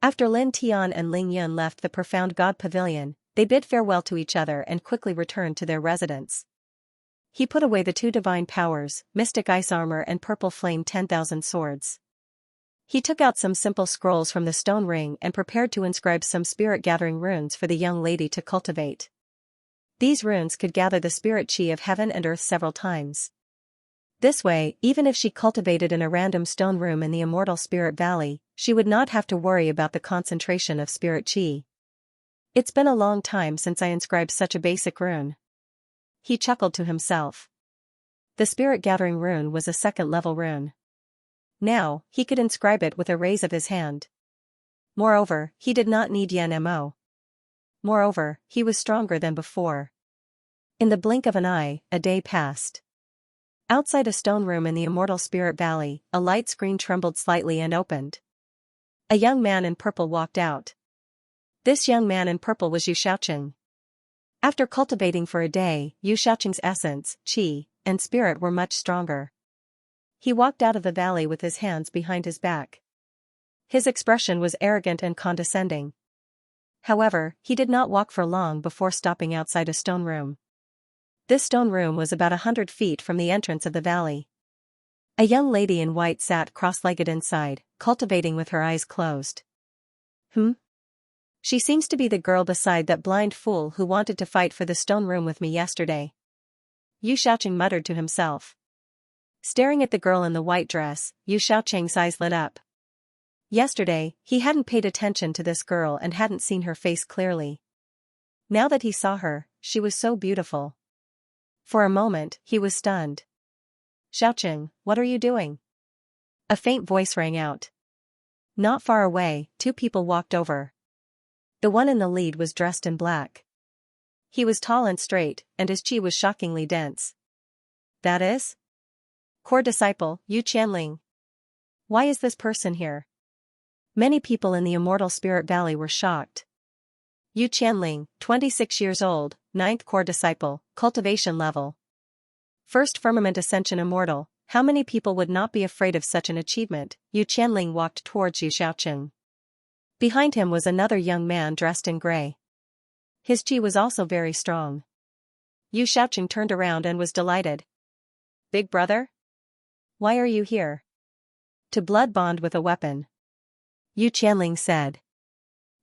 [SPEAKER 1] After Lin Tian and Ling Yun left the profound God pavilion, they bid farewell to each other and quickly returned to their residence. He put away the 2 divine powers, mystic ice armor and purple flame 10,000 swords. He took out some simple scrolls from the stone ring and prepared to inscribe some spirit-gathering runes for the young lady to cultivate. These runes could gather the spirit chi of heaven and earth several times. This way, even if she cultivated in a random stone room in the immortal spirit valley, she would not have to worry about the concentration of spirit chi. It's been a long time since I inscribed such a basic rune. He chuckled to himself. The spirit-gathering rune was a 2nd-level rune. Now, he could inscribe it with a raise of his hand. Moreover, he did not need Yan Mo. Moreover, he was stronger than before. In the blink of an eye, a day passed. Outside a stone room in the immortal spirit valley, a light screen trembled slightly and opened. A young man in purple walked out. This young man in purple was Yu Xiaoqing. After cultivating for a day, Yu Xiaoqing's essence, qi, and spirit were much stronger. He walked out of the valley with his hands behind his back. His expression was arrogant and condescending. However, he did not walk for long before stopping outside a stone room. This stone room was about 100 feet from the entrance of the valley. A young lady in white sat cross-legged inside, cultivating with her eyes closed. She seems to be the girl beside that blind fool who wanted to fight for the stone room with me yesterday. Yu Xiaoqing muttered to himself. Staring at the girl in the white dress, Yu Xiaoqing's eyes lit up. Yesterday, he hadn't paid attention to this girl and hadn't seen her face clearly. Now that he saw her, she was so beautiful. For a moment, he was stunned. Xiaoqing, what are you doing? A faint voice rang out. Not far away, 2 people walked over. The one in the lead was dressed in black. He was tall and straight, and his chi was shockingly dense. That is? Core disciple, Yu Qianling. Why is this person here? Many people in the immortal spirit valley were shocked. Yu Qianling, 26 years old, 9th core disciple, cultivation level. First firmament ascension immortal, how many people would not be afraid of such an achievement? Yu Qianling walked towards Yu Xiaoqing. Behind him was another young man dressed in gray. His chi was also very strong. Yu Xiaoqing turned around and was delighted. Big brother? Why are you here? To blood bond with a weapon. Yu Qianling said.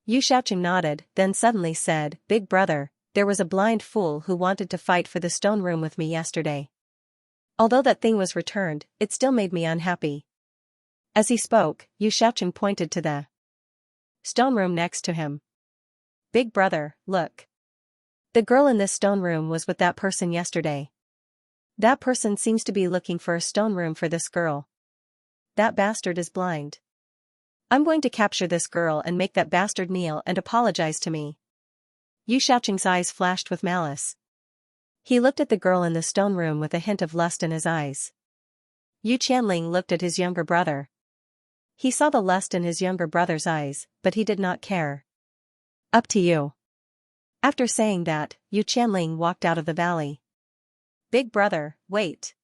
[SPEAKER 1] Yu Xiaoqing nodded, then suddenly said, Big brother, there was a blind fool who wanted to fight for the stone room with me yesterday. Although that thing was returned, it still made me unhappy. As he spoke, Yu Xiaoqing pointed to the stone room next to him. Big brother, look. The girl in this stone room was with that person yesterday. That person seems to be looking for a stone room for this girl. That bastard is blind. I'm going to capture this girl and make that bastard kneel and apologize to me. Yu Xiaoqing's eyes flashed with malice. He looked at the girl in the stone room with a hint of lust in his eyes. Yu Qianling looked at his younger brother. He saw the lust in his younger brother's eyes, but he did not care. Up to you. After saying that, Yu Qianling walked out of the valley. Big brother, wait.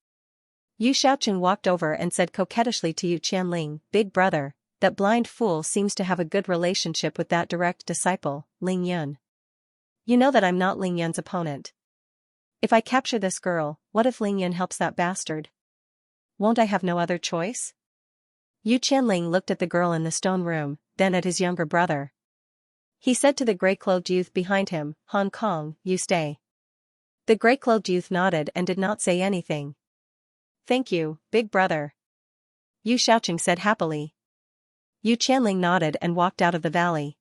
[SPEAKER 1] Yu Xiaoqing walked over and said coquettishly to Yu Qianling, Big brother, that blind fool seems to have a good relationship with that direct disciple, Ling Yun. You know that I'm not Ling Yun's opponent. If I capture this girl, what if Ling Yun helps that bastard? Won't I have no other choice? Yu Qianling looked at the girl in the stone room, then at his younger brother. He said to the grey-clothed youth behind him, Hong Kong, you stay. The grey-clothed youth nodded and did not say anything. Thank you, big brother. Yu Xiaoqing said happily. Yu Qianling nodded and walked out of the valley.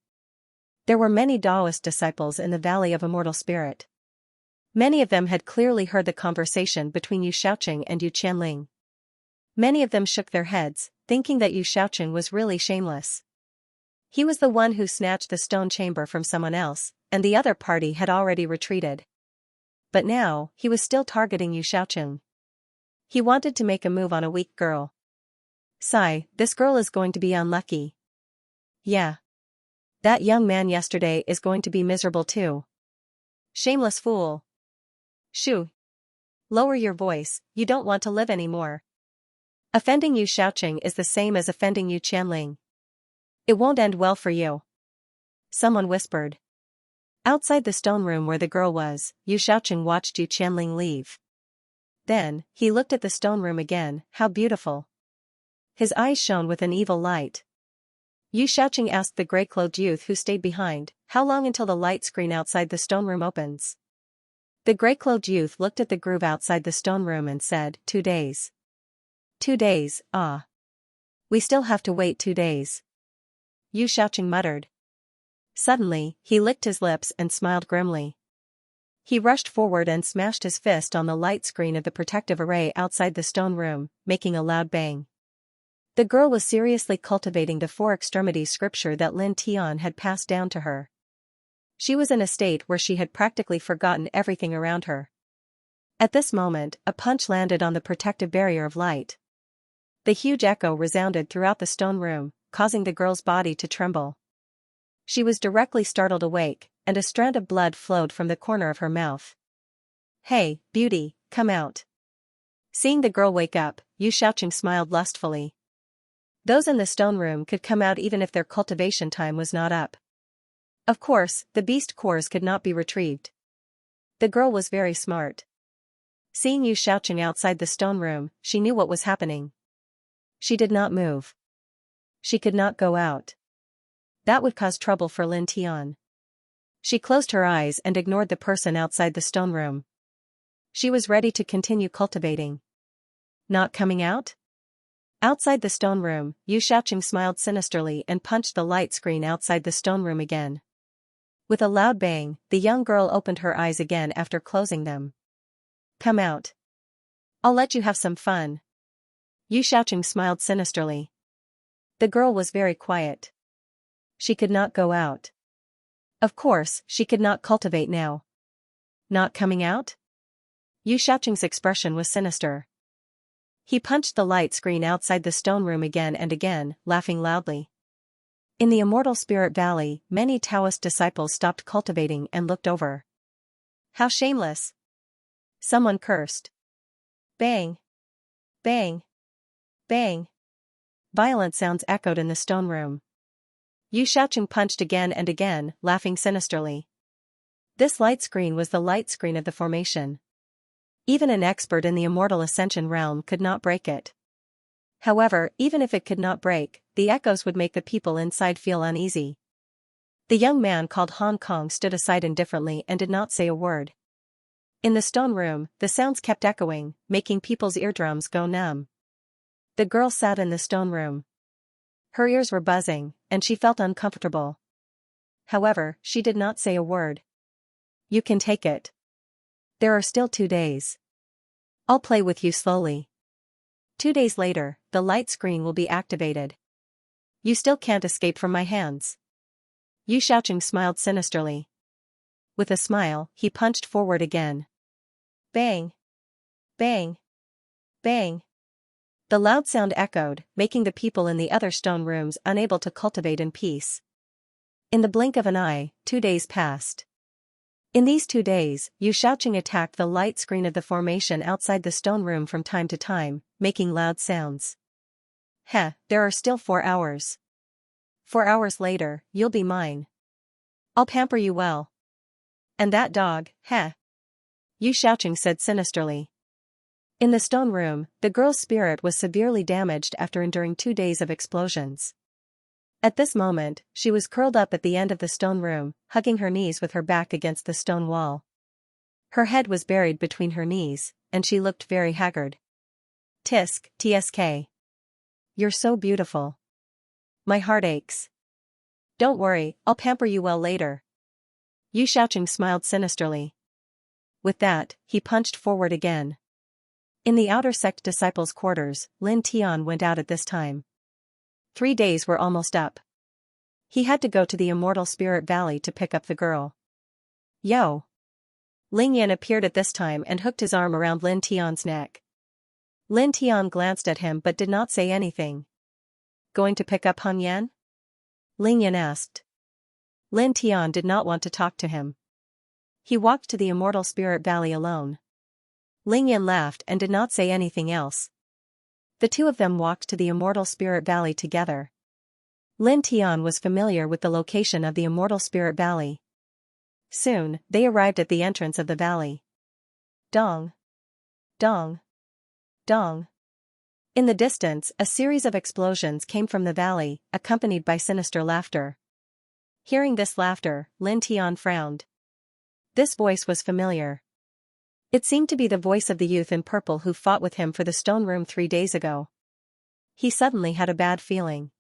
[SPEAKER 1] There were many Taoist disciples in the Valley of Immortal Spirit. Many of them had clearly heard the conversation between Yu Xiaoqing and Yu Qianling. Many of them shook their heads, thinking that Yu Xiaoqing was really shameless. He was the one who snatched the stone chamber from someone else, and the other party had already retreated. But now, he was still targeting Yu Xiaoqing. He wanted to make a move on a weak girl. Sigh, this girl is going to be unlucky. Yeah. That young man yesterday is going to be miserable too. Shameless fool. Shoo. Lower your voice, you don't want to live anymore. Offending Yu Xiaoqing is the same as offending Yu Qianling. It won't end well for you. Someone whispered. Outside the stone room where the girl was, Yu Xiaoqing watched Yu Qianling leave. Then, he looked at the stone room again, how beautiful. His eyes shone with an evil light. Yu Xiaoqing asked the grey-clothed youth who stayed behind, how long until the light screen outside the stone room opens? The grey-clothed youth looked at the groove outside the stone room and said, 2 days. 2 days, ah. We still have to wait 2 days. Yu Xiaoqing muttered. Suddenly, he licked his lips and smiled grimly. He rushed forward and smashed his fist on the light screen of the protective array outside the stone room, making a loud bang. The girl was seriously cultivating the 4 extremities scripture that Lin Tian had passed down to her. She was in a state where she had practically forgotten everything around her. At this moment, a punch landed on the protective barrier of light. The huge echo resounded throughout the stone room, causing the girl's body to tremble. She was directly startled awake, and a strand of blood flowed from the corner of her mouth. Hey, beauty, come out. Seeing the girl wake up, Yu Xiaoqing smiled lustfully. Those in the stone room could come out even if their cultivation time was not up. Of course, the beast cores could not be retrieved. The girl was very smart. Seeing Yu Xiaoqing outside the stone room, she knew what was happening. She did not move. She could not go out. That would cause trouble for Lin Tian. She closed her eyes and ignored the person outside the stone room. She was ready to continue cultivating. Not coming out? Outside the stone room, Yu Xiaoqing smiled sinisterly and punched the light screen outside the stone room again. With a loud bang, the young girl opened her eyes again after closing them. Come out. I'll let you have some fun. Yu Xiaoqing smiled sinisterly. The girl was very quiet. She could not go out. Of course, she could not cultivate now. Not coming out? Yu Xiaoqing's expression was sinister. He punched the light screen outside the stone room again and again, laughing loudly. In the Immortal Spirit Valley, many Taoist disciples stopped cultivating and looked over. How shameless! Someone cursed. Bang! Bang! Bang! Violent sounds echoed in the stone room. Yu Xiaoqing punched again and again, laughing sinisterly. This light screen was the light screen of the formation. Even an expert in the Immortal Ascension realm could not break it. However, even if it could not break, the echoes would make the people inside feel uneasy. The young man called Hong Kong stood aside indifferently and did not say a word. In the stone room, the sounds kept echoing, making people's eardrums go numb. The girl sat in the stone room. Her ears were buzzing, and she felt uncomfortable. However, she did not say a word. You can take it. There are still 2 days. I'll play with you slowly. 2 days later, the light screen will be activated. You still can't escape from my hands. Yu Xiaoqing smiled sinisterly. With a smile, he punched forward again. Bang! Bang! Bang! The loud sound echoed, making the people in the other stone rooms unable to cultivate in peace. In the blink of an eye, 2 days passed. In these 2 days, Yu Xiaoqing attacked the light screen of the formation outside the stone room from time to time, making loud sounds. Heh, there are still 4 hours. 4 hours later, you'll be mine. I'll pamper you well. And that dog, heh? Yu Xiaoqing said sinisterly. In the stone room, the girl's spirit was severely damaged after enduring 2 days of explosions. At this moment, she was curled up at the end of the stone room, hugging her knees with her back against the stone wall. Her head was buried between her knees, and she looked very haggard. Tsk. You're so beautiful. My heart aches. Don't worry, I'll pamper you well later. Yu Xiaoqing smiled sinisterly. With that, he punched forward again. In the outer sect disciples' quarters, Lin Tian went out at this time. 3 days were almost up. He had to go to the Immortal Spirit Valley to pick up the girl. Yo! Ling Yan appeared at this time and hooked his arm around Lin Tian's neck. Lin Tian glanced at him but did not say anything. Going to pick up Han Yan? Ling Yan asked. Lin Tian did not want to talk to him. He walked to the Immortal Spirit Valley alone. Ling Yan laughed and did not say anything else. The two of them walked to the Immortal Spirit Valley together. Lin Tian was familiar with the location of the Immortal Spirit Valley. Soon, they arrived at the entrance of the valley. Dong! Dong! Dong! In the distance, a series of explosions came from the valley, accompanied by sinister laughter. Hearing this laughter, Lin Tian frowned. This voice was familiar. It seemed to be the voice of the youth in purple who fought with him for the stone room 3 days ago. He suddenly had a bad feeling.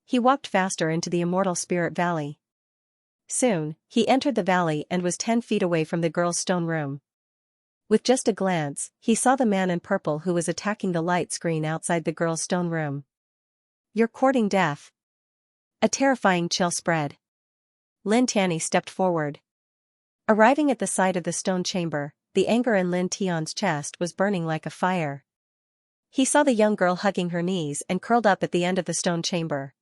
[SPEAKER 1] He walked faster into the Immortal Spirit Valley. Soon, he entered the valley and was 10 feet away from the girl's stone room. With just a glance, he saw the man in purple who was attacking the light screen outside the girl's stone room. You're courting death. A terrifying chill spread. Lin Tianyi stepped forward. Arriving at the side of the stone chamber, the anger in Lin Tian's chest was burning like a fire. He saw the young girl hugging her knees and curled up at the end of the stone chamber.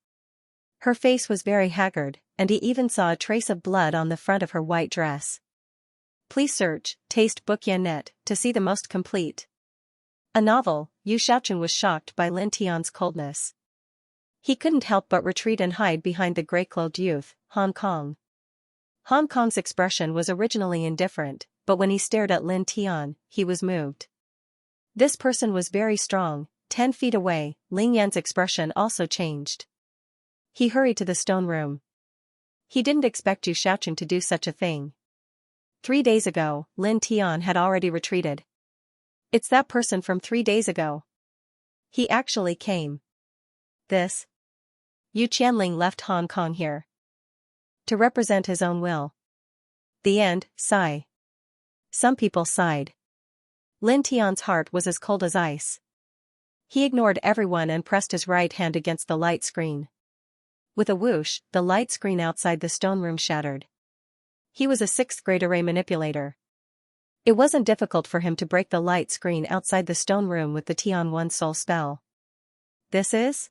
[SPEAKER 1] Her face was very haggard, and he even saw a trace of blood on the front of her white dress. Please search Taste Book Yannet to see the most complete. A novel. Yu Xiaoqing was shocked by Lin Tian's coldness. He couldn't help but retreat and hide behind the gray-clothed youth, Hong Kong. Hong Kong's expression was originally indifferent, but when he stared at Lin Tian, he was moved. This person was very strong. 10 feet away, Ling Yan's expression also changed. He hurried to the stone room. He didn't expect Yu Xiaoqing to do such a thing. 3 days ago, Lin Tian had already retreated. It's that person from 3 days ago. He actually came. This. Yu Qianling left Hong Kong here. To represent his own will. The end. Sigh. Some people sighed. Lin Tian's heart was as cold as ice. He ignored everyone and pressed his right hand against the light screen. With a whoosh, the light screen outside the stone room shattered. He was a 6th-grade array manipulator. It wasn't difficult for him to break the light screen outside the stone room with the Tian One Soul spell. This is?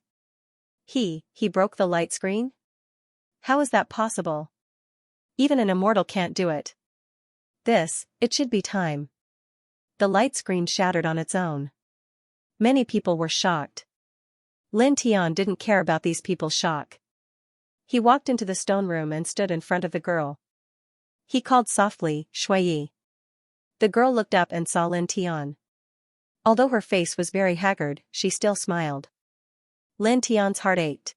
[SPEAKER 1] He broke the light screen? How is that possible? Even an immortal can't do it. It should be time. The light screen shattered on its own. Many people were shocked. Lin Tian didn't care about these people's shock. He walked into the stone room and stood in front of the girl. He called softly, Shuiyi. The girl looked up and saw Lin Tian. Although her face was very haggard, she still smiled. Lin Tian's heart ached.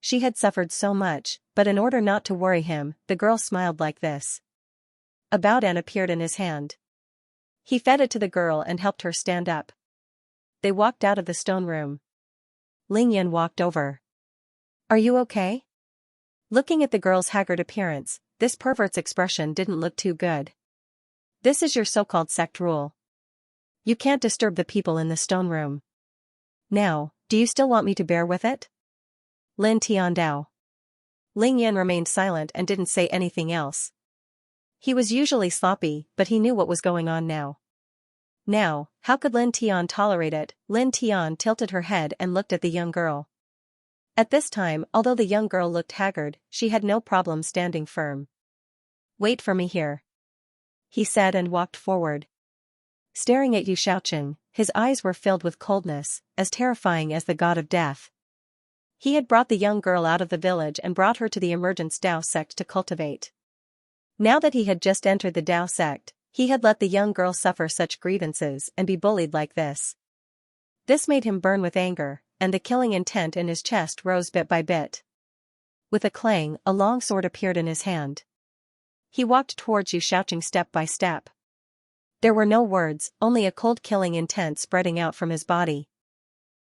[SPEAKER 1] She had suffered so much, but in order not to worry him, the girl smiled like this. A baodan appeared in his hand. He fed it to the girl and helped her stand up. They walked out of the stone room. Ling Yan walked over. Are you okay? Looking at the girl's haggard appearance, this pervert's expression didn't look too good. This is your so-called sect rule. You can't disturb the people in the stone room. Now, do you still want me to bear with it? Lin Tiandao. Ling Yan remained silent and didn't say anything else. He was usually sloppy, but he knew what was going on now. Now, how could Lin Tian tolerate it? Lin Tian tilted her head and looked at the young girl. At this time, although the young girl looked haggard, she had no problem standing firm. "Wait for me here," he said and walked forward. Staring at Yu Xiaoqing, his eyes were filled with coldness, as terrifying as the god of death. He had brought the young girl out of the village and brought her to the emergence Dao sect to cultivate. Now that he had just entered the Dao sect, he had let the young girl suffer such grievances and be bullied like this. This made him burn with anger, and the killing intent in his chest rose bit by bit. With a clang, a long sword appeared in his hand. He walked towards Yu Xiaoqing step by step. There were no words, only a cold killing intent spreading out from his body.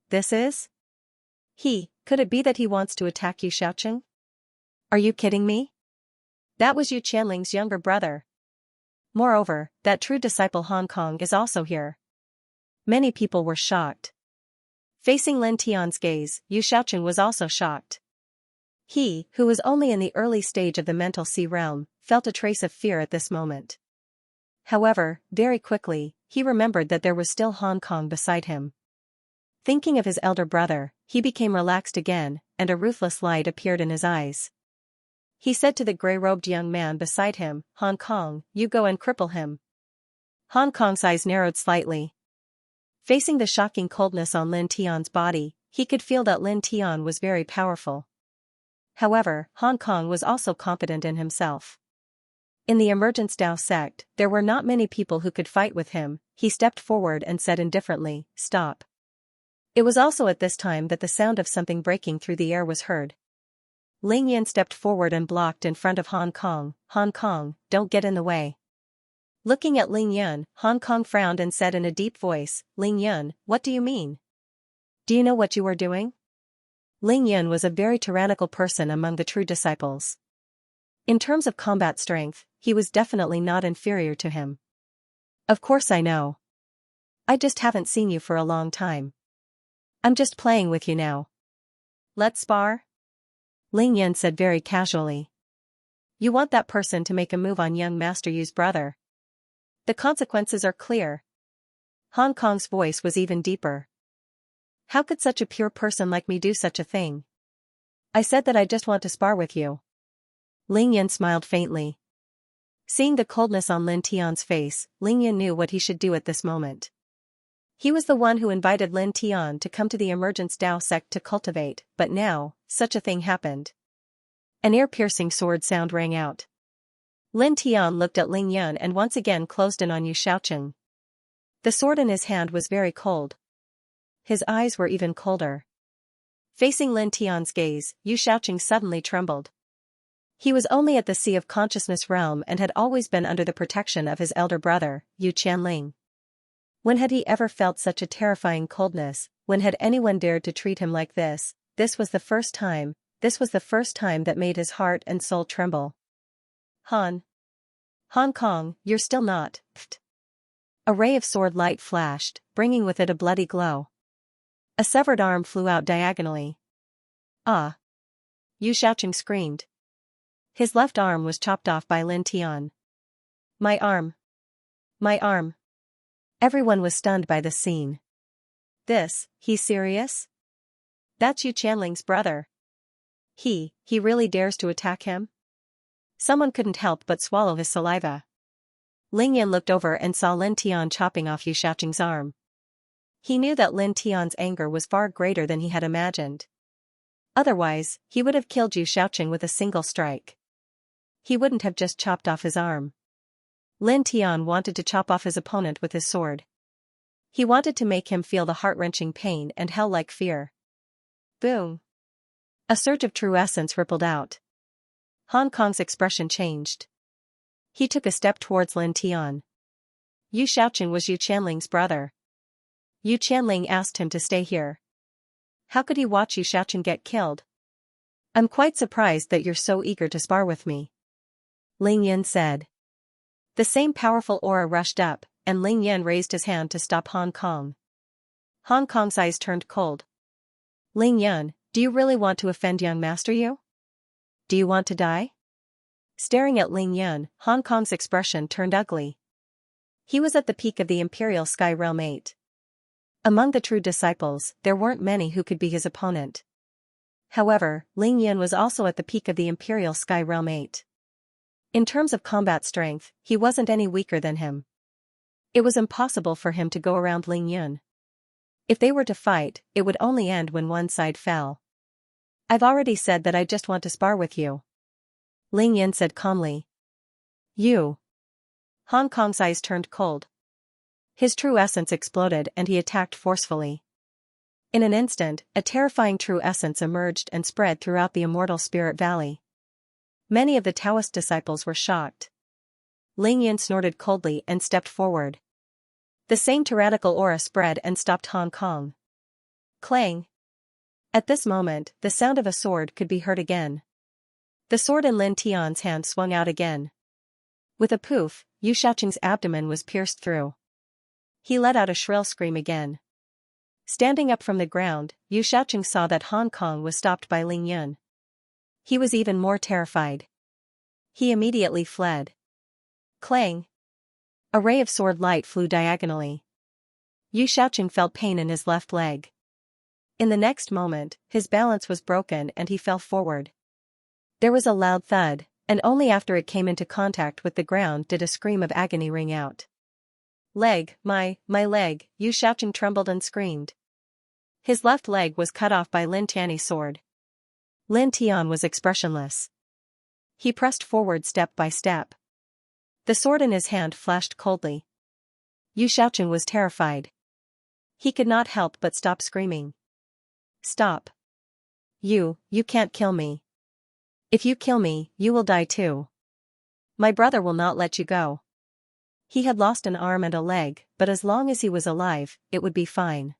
[SPEAKER 1] This is? Could it be that he wants to attack Yu Xiaoqing? Are you kidding me? That was Yu Qianling's younger brother. Moreover, that true disciple Hong Kong is also here. Many people were shocked. Facing Lin Tian's gaze, Yu Xiaoqing was also shocked. He, who was only in the early stage of the mental sea realm, felt a trace of fear at this moment. However, very quickly, he remembered that there was still Hong Kong beside him. Thinking of his elder brother, he became relaxed again, and a ruthless light appeared in his eyes. He said to the grey-robed young man beside him, "Hong Kong, you go and cripple him." Hong Kong's eyes narrowed slightly. Facing the shocking coldness on Lin Tian's body, he could feel that Lin Tian was very powerful. However, Hong Kong was also confident in himself. In the emergence Dao sect, there were not many people who could fight with him. He stepped forward and said indifferently, "Stop." It was also at this time that the sound of something breaking through the air was heard. Ling Yan stepped forward and blocked in front of Hong Kong. "Hong Kong, don't get in the way." Looking at Ling Yan, Hong Kong frowned and said in a deep voice, "Ling Yan, what do you mean? Do you know what you are doing?" Ling Yan was a very tyrannical person among the true disciples. In terms of combat strength, he was definitely not inferior to him. "Of course I know. I just haven't seen you for a long time. I'm just playing with you now. Let's spar?" Ling Yan said very casually. "You want that person to make a move on young Master Yu's brother. The consequences are clear." Hong Kong's voice was even deeper. "How could such a pure person like me do such a thing? I said that I just want to spar with you." Ling Yan smiled faintly. Seeing the coldness on Lin Tian's face, Ling Yan knew what he should do at this moment. He was the one who invited Lin Tian to come to the emergence Dao sect to cultivate, but now, such a thing happened. An ear-piercing sword sound rang out. Lin Tian looked at Ling Yan and once again closed in on Yu Xiaoqing. The sword in his hand was very cold. His eyes were even colder. Facing Lin Tian's gaze, Yu Xiaoqing suddenly trembled. He was only at the Sea of Consciousness realm and had always been under the protection of his elder brother, Yu Qianling. When had he ever felt such a terrifying coldness? When had anyone dared to treat him like this? This was the first time that made his heart and soul tremble. Hong Kong, you're still not. Pfft. A ray of sword light flashed, bringing with it a bloody glow. A severed arm flew out diagonally. "Ah!" Yu Xiaoqing screamed. His left arm was chopped off by Lin Tian. My arm! My arm!" Everyone was stunned by the scene. He's serious? That's Yu Qianling's brother. He really dares to attack him? Someone couldn't help but swallow his saliva. Ling Yan looked over and saw Lin Tian chopping off Yu Xiaoqing's arm. He knew that Lin Tian's anger was far greater than he had imagined. Otherwise, he would have killed Yu Xiaoqing with a single strike. He wouldn't have just chopped off his arm. Lin Tian wanted to chop off his opponent with his sword. He wanted to make him feel the heart-wrenching pain and hell-like fear. Boom! A surge of true essence rippled out. Hong Kong's expression changed. He took a step towards Lin Tian. Yu Xiaoqing was Yu Qianling's brother. Yu Qianling asked him to stay here. How could he watch Yu Xiaoqing get killed? "I'm quite surprised that you're so eager to spar with me," Ling Yan said. The same powerful aura rushed up, and Ling Yan raised his hand to stop Hong Kong. Hong Kong's eyes turned cold. "Ling Yan, Do you really want to offend young master Yu? Do you want to die? Staring at Ling Yun, Hong Kong's expression turned ugly. He was at the peak of the Imperial Sky Realm 8. Among the true disciples, there weren't many who could be his opponent. However, Ling Yun was also at the peak of the Imperial Sky Realm 8. In terms of combat strength, he wasn't any weaker than him. It was impossible for him to go around Ling Yun. If they were to fight, it would only end when one side fell. I've already said that I just want to spar with you. Ling Yun said calmly. You. Hong Kong's eyes turned cold. His true essence exploded and he attacked forcefully. In an instant, a terrifying true essence emerged and spread throughout the immortal Spirit Valley. Many of the Taoist disciples were shocked. Ling Yun snorted coldly and stepped forward. The same tyrannical aura spread and stopped Hong Kong. Clang. At this moment, the sound of a sword could be heard again. The sword in Lin Tian's hand swung out again. With a poof, Yu Shaoqing's abdomen was pierced through. He let out a shrill scream again. Standing up from the ground, Yu Shaoqing saw that Hong Kong was stopped by Ling Yun. He was even more terrified. He immediately fled. Clang. A ray of sword light flew diagonally. Yu Shaoqing felt pain in his left leg. In the next moment, his balance was broken and he fell forward. There was a loud thud, and only after it came into contact with the ground did a scream of agony ring out. Leg, my leg, Yu Shaoqing trembled and screamed. His left leg was cut off by Lin Tian's sword. Lin Tian was expressionless. He pressed forward step by step. The sword in his hand flashed coldly. Yu Shaoqing was terrified. He could not help but stop screaming. Stop. You can't kill me. If you kill me, you will die too. My brother will not let you go. He had lost an arm and a leg, but as long as he was alive, it would be fine.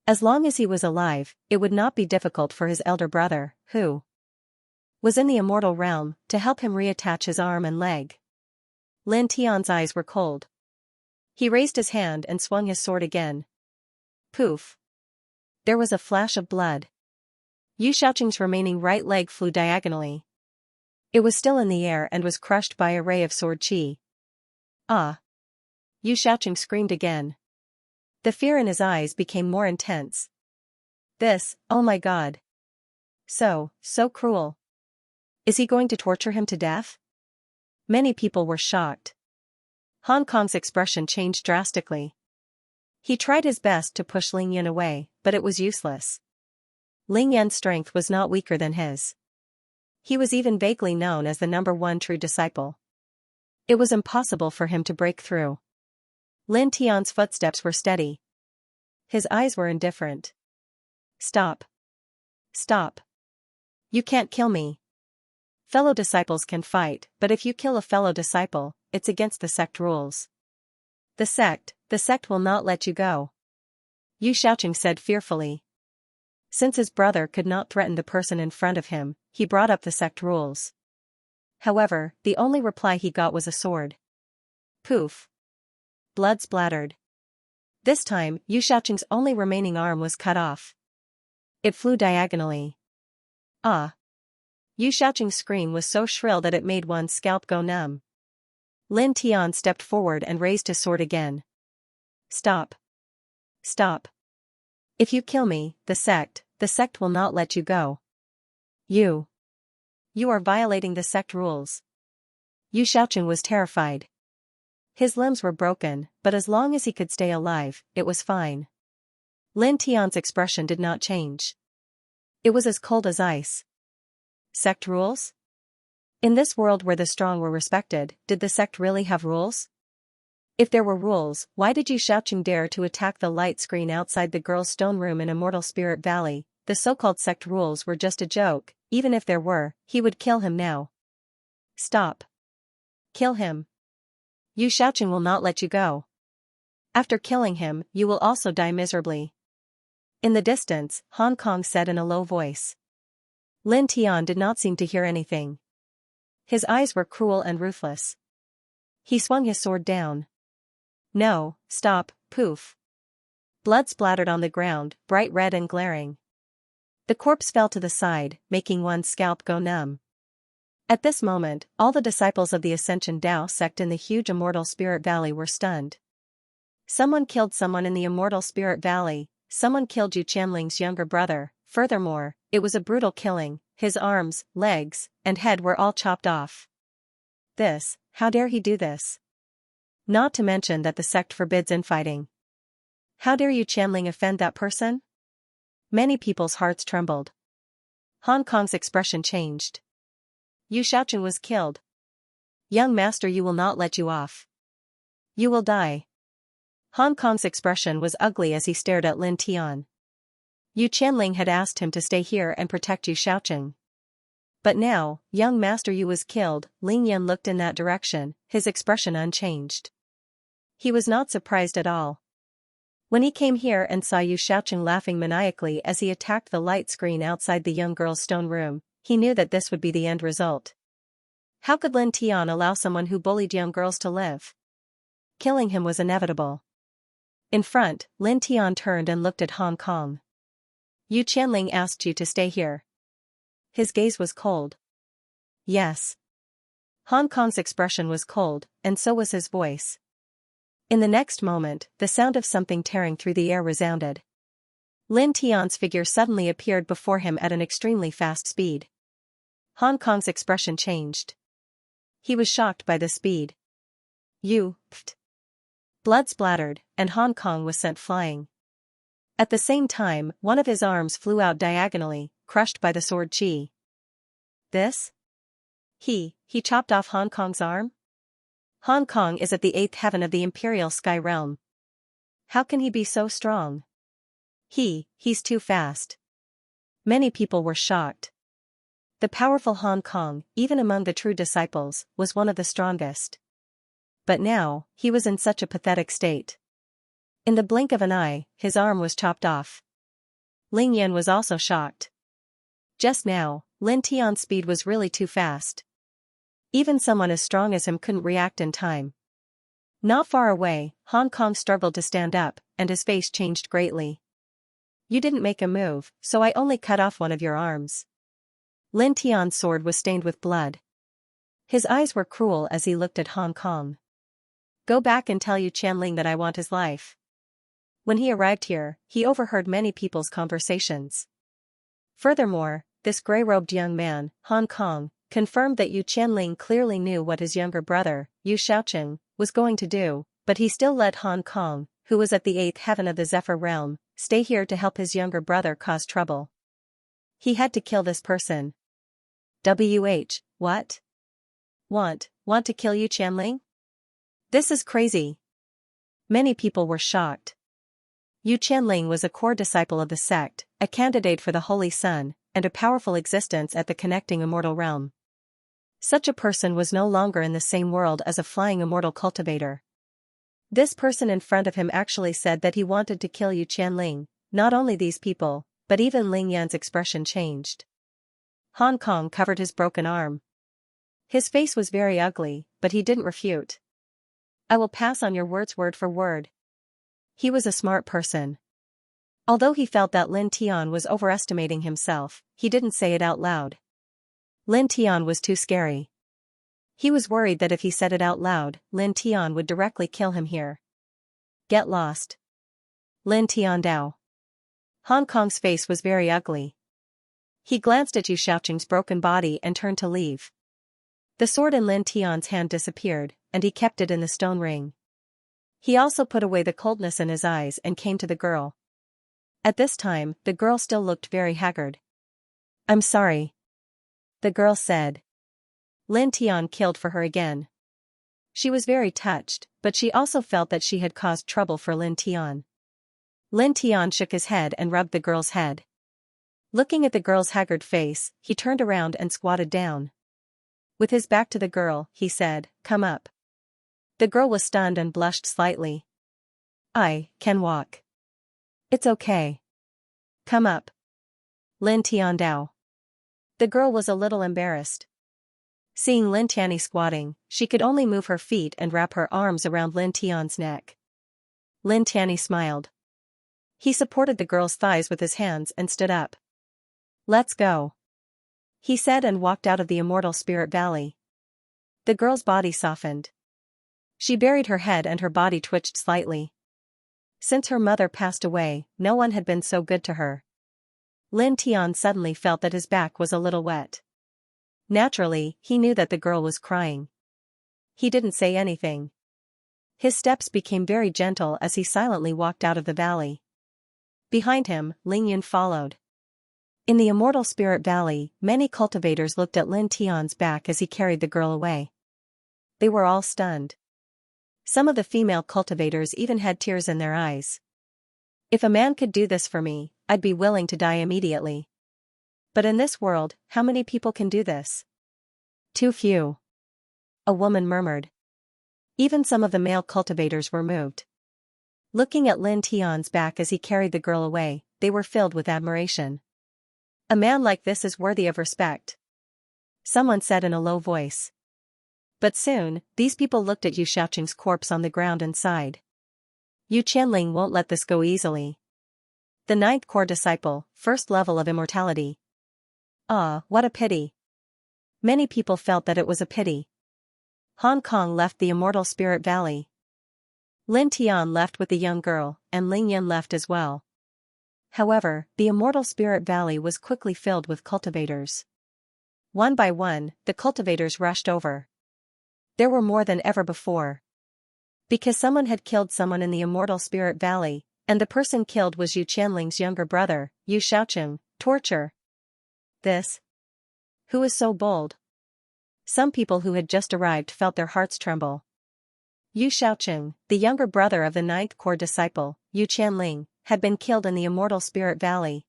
[SPEAKER 1] As long as he was alive, it would not be difficult for his elder brother, who was in the immortal realm, to help him reattach his arm and leg. Lin Tian's eyes were cold. He raised his hand and swung his sword again. Poof. There was a flash of blood. Yu Shaoqing's remaining right leg flew diagonally. It was still in the air and was crushed by a ray of sword chi. Ah! Yu Shaoqing screamed again. The fear in his eyes became more intense. This, oh my God. So cruel. Is he going to torture him to death? Many people were shocked. Hong Kong's expression changed drastically. He tried his best to push Ling Yun away, but it was useless. Ling Yun's strength was not weaker than his. He was even vaguely known as the #1 true disciple. It was impossible for him to break through. Lin Tian's footsteps were steady. His eyes were indifferent. Stop. Stop. You can't kill me. Fellow disciples can fight, but if you kill a fellow disciple, it's against the sect rules. The sect will not let you go. Yu Shaoqing said fearfully. Since his brother could not threaten the person in front of him, he brought up the sect rules. However, the only reply he got was a sword. Poof. Blood splattered. This time, Yu Shaoqing's only remaining arm was cut off. It flew diagonally. Ah! Yu Shaoqing's scream was so shrill that it made one's scalp go numb. Lin Tian stepped forward and raised his sword again. Stop. Stop. If you kill me, the sect will not let you go. You are violating the sect rules. Yu Shaoqing was terrified. His limbs were broken, but as long as he could stay alive, it was fine. Lin Tian's expression did not change. It was as cold as ice. Sect rules? In this world where the strong were respected, did the sect really have rules? If there were rules, why did Yu Shaoqing dare to attack the light screen outside the girl's stone room in Immortal Spirit Valley? The so-called sect rules were just a joke. Even if there were, he would kill him now. Stop. Kill him. Yu Shaoqing will not let you go. After killing him, you will also die miserably. In the distance, Hong Kong said in a low voice. Lin Tian did not seem to hear anything. His eyes were cruel and ruthless. He swung his sword down. No, stop, poof. Blood splattered on the ground, bright red and glaring. The corpse fell to the side, making one's scalp go numb. At this moment, all the disciples of the Ascension Dao sect in the huge Immortal Spirit Valley were stunned. Someone killed someone in the Immortal Spirit Valley, someone killed Yu Qianling's younger brother. Furthermore, it was a brutal killing, his arms, legs, and head were all chopped off. How dare he do this? Not to mention that the sect forbids infighting. How dare Yu Qianling offend that person? Many people's hearts trembled. Hong Kong's expression changed. Yu Xiaoqing was killed. Young master, you will not let you off. You will die. Hong Kong's expression was ugly as he stared at Lin Tian. Yu Qianling had asked him to stay here and protect Yu Xiaoqing. But now, young master Yu was killed. Ling Yan looked in that direction, his expression unchanged. He was not surprised at all. When he came here and saw Yu Xiaoqing laughing maniacally as he attacked the light screen outside the young girl's stone room, he knew that this would be the end result. How could Lin Tian allow someone who bullied young girls to live? Killing him was inevitable. In front, Lin Tian turned and looked at Hong Kong. Yu Qianling asked you to stay here. His gaze was cold. Yes. Hong Kong's expression was cold, and so was his voice. In the next moment, the sound of something tearing through the air resounded. Lin Tian's figure suddenly appeared before him at an extremely fast speed. Hong Kong's expression changed. He was shocked by the speed. Pft. Blood splattered, and Hong Kong was sent flying. At the same time, one of his arms flew out diagonally, crushed by the sword chi. He chopped off Hong Kong's arm? Hong Kong is at the 8th heaven of the Imperial Sky Realm. How can he be so strong? He's too fast. Many people were shocked. The powerful Hong Kong, even among the true disciples, was one of the strongest. But now, he was in such a pathetic state. In the blink of an eye, his arm was chopped off. Ling Yan was also shocked. Just now, Lin Tian's speed was really too fast. Even someone as strong as him couldn't react in time. Not far away, Hong Kong struggled to stand up, and his face changed greatly. You didn't make a move, so I only cut off one of your arms. Lin Tian's sword was stained with blood. His eyes were cruel as he looked at Hong Kong. Go back and tell Yu Qianling that I want his life. When he arrived here, he overheard many people's conversations. Furthermore, this gray-robed young man, Hong Kong, confirmed that Yu Qianling clearly knew what his younger brother, Yu Xiaoqing, was going to do, but he still let Hong Kong, who was at the 8th heaven of the Zephyr realm, stay here to help his younger brother cause trouble. He had to kill this person. What? Want to kill Yu Qianling? This is crazy. Many people were shocked. Yu Qianling was a core disciple of the sect, a candidate for the Holy Sun, and a powerful existence at the connecting immortal realm. Such a person was no longer in the same world as a flying immortal cultivator. This person in front of him actually said that he wanted to kill Yu Qianling. Not only these people, but even Ling Yan's expression changed. Hong Kong covered his broken arm. His face was very ugly, but he didn't refute. I will pass on your words word for word. He was a smart person. Although he felt that Lin Tian was overestimating himself, he didn't say it out loud. Lin Tian was too scary. He was worried that if he said it out loud, Lin Tian would directly kill him here. Get lost. Lin Tian Dao. Hong Kong's face was very ugly. He glanced at Yu Xiaoqing's broken body and turned to leave. The sword in Lin Tian's hand disappeared, and he kept it in the stone ring. He also put away the coldness in his eyes and came to the girl. At this time, the girl still looked very haggard. I'm sorry. The girl said. Lin Tian killed for her again. She was very touched, but she also felt that she had caused trouble for Lin Tian. Lin Tian shook his head and rubbed the girl's head. Looking at the girl's haggard face, he turned around and squatted down. With his back to the girl, he said, Come up. The girl was stunned and blushed slightly. I can walk. It's okay. Come up. Lin Tian Dao. The girl was a little embarrassed. Seeing Lin Tianyi squatting, she could only move her feet and wrap her arms around Lin Tian's neck. Lin Tianyi smiled. He supported the girl's thighs with his hands and stood up. Let's go, he said and walked out of the Immortal Spirit Valley. The girl's body softened. She buried her head and her body twitched slightly. Since her mother passed away, no one had been so good to her. Lin Tian suddenly felt that his back was a little wet. Naturally, he knew that the girl was crying. He didn't say anything. His steps became very gentle as he silently walked out of the valley. Behind him, Ling Yun followed. In the Immortal Spirit Valley, many cultivators looked at Lin Tian's back as he carried the girl away. They were all stunned. Some of the female cultivators even had tears in their eyes. If a man could do this for me, I'd be willing to die immediately. But in this world, how many people can do this? Too few. A woman murmured. Even some of the male cultivators were moved. Looking at Lin Tian's back as he carried the girl away, they were filled with admiration. A man like this is worthy of respect, someone said in a low voice. But soon, these people looked at Yu Xiaoqing's corpse on the ground and sighed. Yu Qianling won't let this go easily. The 9th core disciple, first level of immortality. Ah, what a pity. Many people felt that it was a pity. Hong Kong left the Immortal Spirit Valley. Lin Tian left with the young girl, and Ling Yun left as well. However, the Immortal Spirit Valley was quickly filled with cultivators. One by one, the cultivators rushed over. There were more than ever before. Because someone had killed someone in the Immortal Spirit Valley, and the person killed was Yu Qianling's younger brother, Yu Xiaoqing. Torture. This? Who is so bold? Some people who had just arrived felt their hearts tremble. Yu Xiaoqing, the younger brother of the 9th core disciple, Yu Qianling, had been killed in the Immortal Spirit Valley.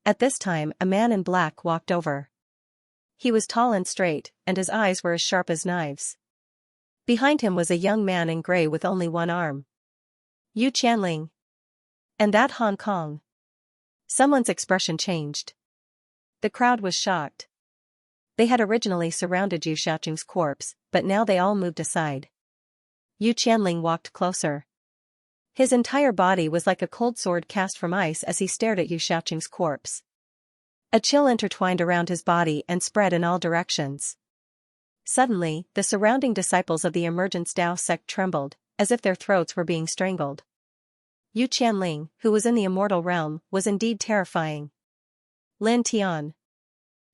[SPEAKER 1] At this time, a man in black walked over. He was tall and straight, and his eyes were as sharp as knives. Behind him was a young man in gray with only one arm. Yu Qianling. And that Hong Kong. Someone's expression changed. The crowd was shocked. They had originally surrounded Yu Xiaoqing's corpse, but now they all moved aside. Yu Qianling walked closer. His entire body was like a cold sword cast from ice as he stared at Yu Xiaoqing's corpse. A chill intertwined around his body and spread in all directions. Suddenly, the surrounding disciples of the Emergence Dao sect trembled, as if their throats were being strangled. Yu Qianling, who was in the immortal realm, was indeed terrifying. Lin Tian.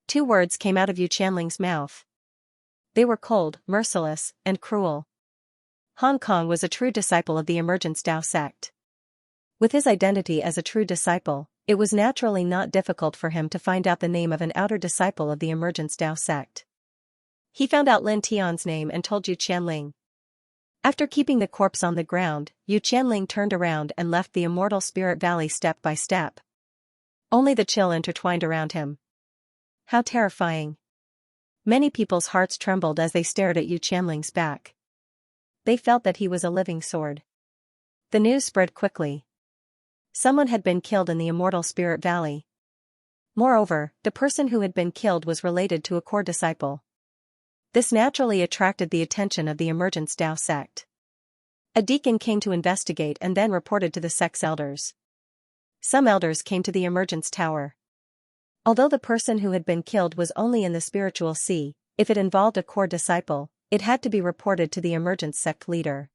[SPEAKER 1] 2 words came out of Yu Qianling's mouth. They were cold, merciless, and cruel. Hong Kong was a true disciple of the Emergence Dao sect. With his identity as a true disciple, it was naturally not difficult for him to find out the name of an outer disciple of the Emergence Dao sect. He found out Lin Tian's name and told Yu Qianling. After keeping the corpse on the ground, Yu Qianling turned around and left the Immortal Spirit Valley step by step. Only the chill intertwined around him. How terrifying. Many people's hearts trembled as they stared at Yu Qianling's back. They felt that he was a living sword. The news spread quickly. Someone had been killed in the Immortal Spirit Valley. Moreover, the person who had been killed was related to a core disciple. This naturally attracted the attention of the Emergence Dao sect. A deacon came to investigate and then reported to the sect's elders. Some elders came to the Emergence Tower. Although the person who had been killed was only in the spiritual sea, if it involved a core disciple, it had to be reported to the Emergence sect leader.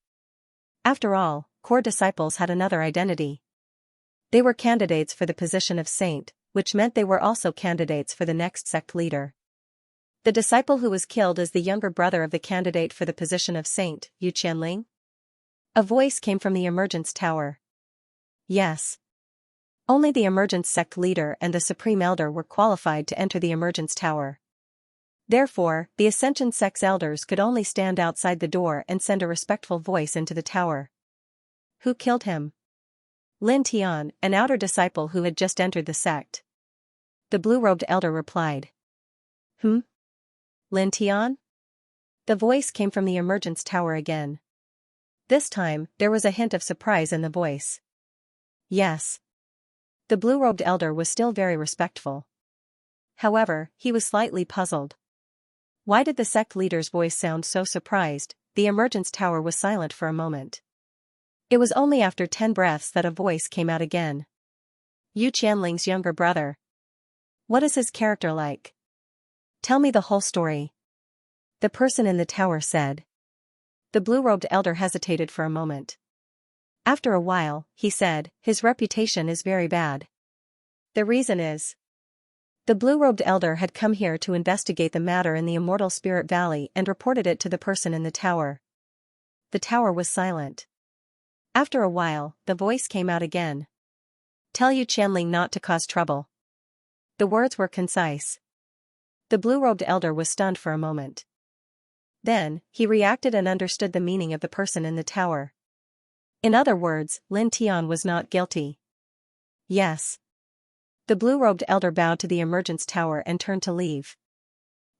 [SPEAKER 1] After all, core disciples had another identity. They were candidates for the position of saint, which meant they were also candidates for the next sect leader. The disciple who was killed is the younger brother of the candidate for the position of saint, Yu Qianling? A voice came from the Emergence Tower. Yes. Only the Emergence sect leader and the Supreme Elder were qualified to enter the Emergence Tower. Therefore, the Ascension sect's elders could only stand outside the door and send a respectful voice into the tower. Who killed him? Lin Tian, an outer disciple who had just entered the sect. The blue-robed elder replied. Lin Tian? The voice came from the Emergence Tower again. This time, there was a hint of surprise in the voice. Yes. The blue-robed elder was still very respectful. However, he was slightly puzzled. Why did the sect leader's voice sound so surprised? The Emergence Tower was silent for a moment. It was only after 10 breaths that a voice came out again. Yu Qianling's younger brother. What is his character like? Tell me the whole story. The person in the tower said. The blue-robed elder hesitated for a moment. After a while, he said, his reputation is very bad. The reason is. The blue-robed elder had come here to investigate the matter in the Immortal Spirit Valley and reported it to the person in the tower. The tower was silent. After a while, the voice came out again. Tell Yu Qianling not to cause trouble. The words were concise. The blue-robed elder was stunned for a moment. Then, he reacted and understood the meaning of the person in the tower. In other words, Lin Tian was not guilty. Yes. The blue-robed elder bowed to the emergence tower and turned to leave.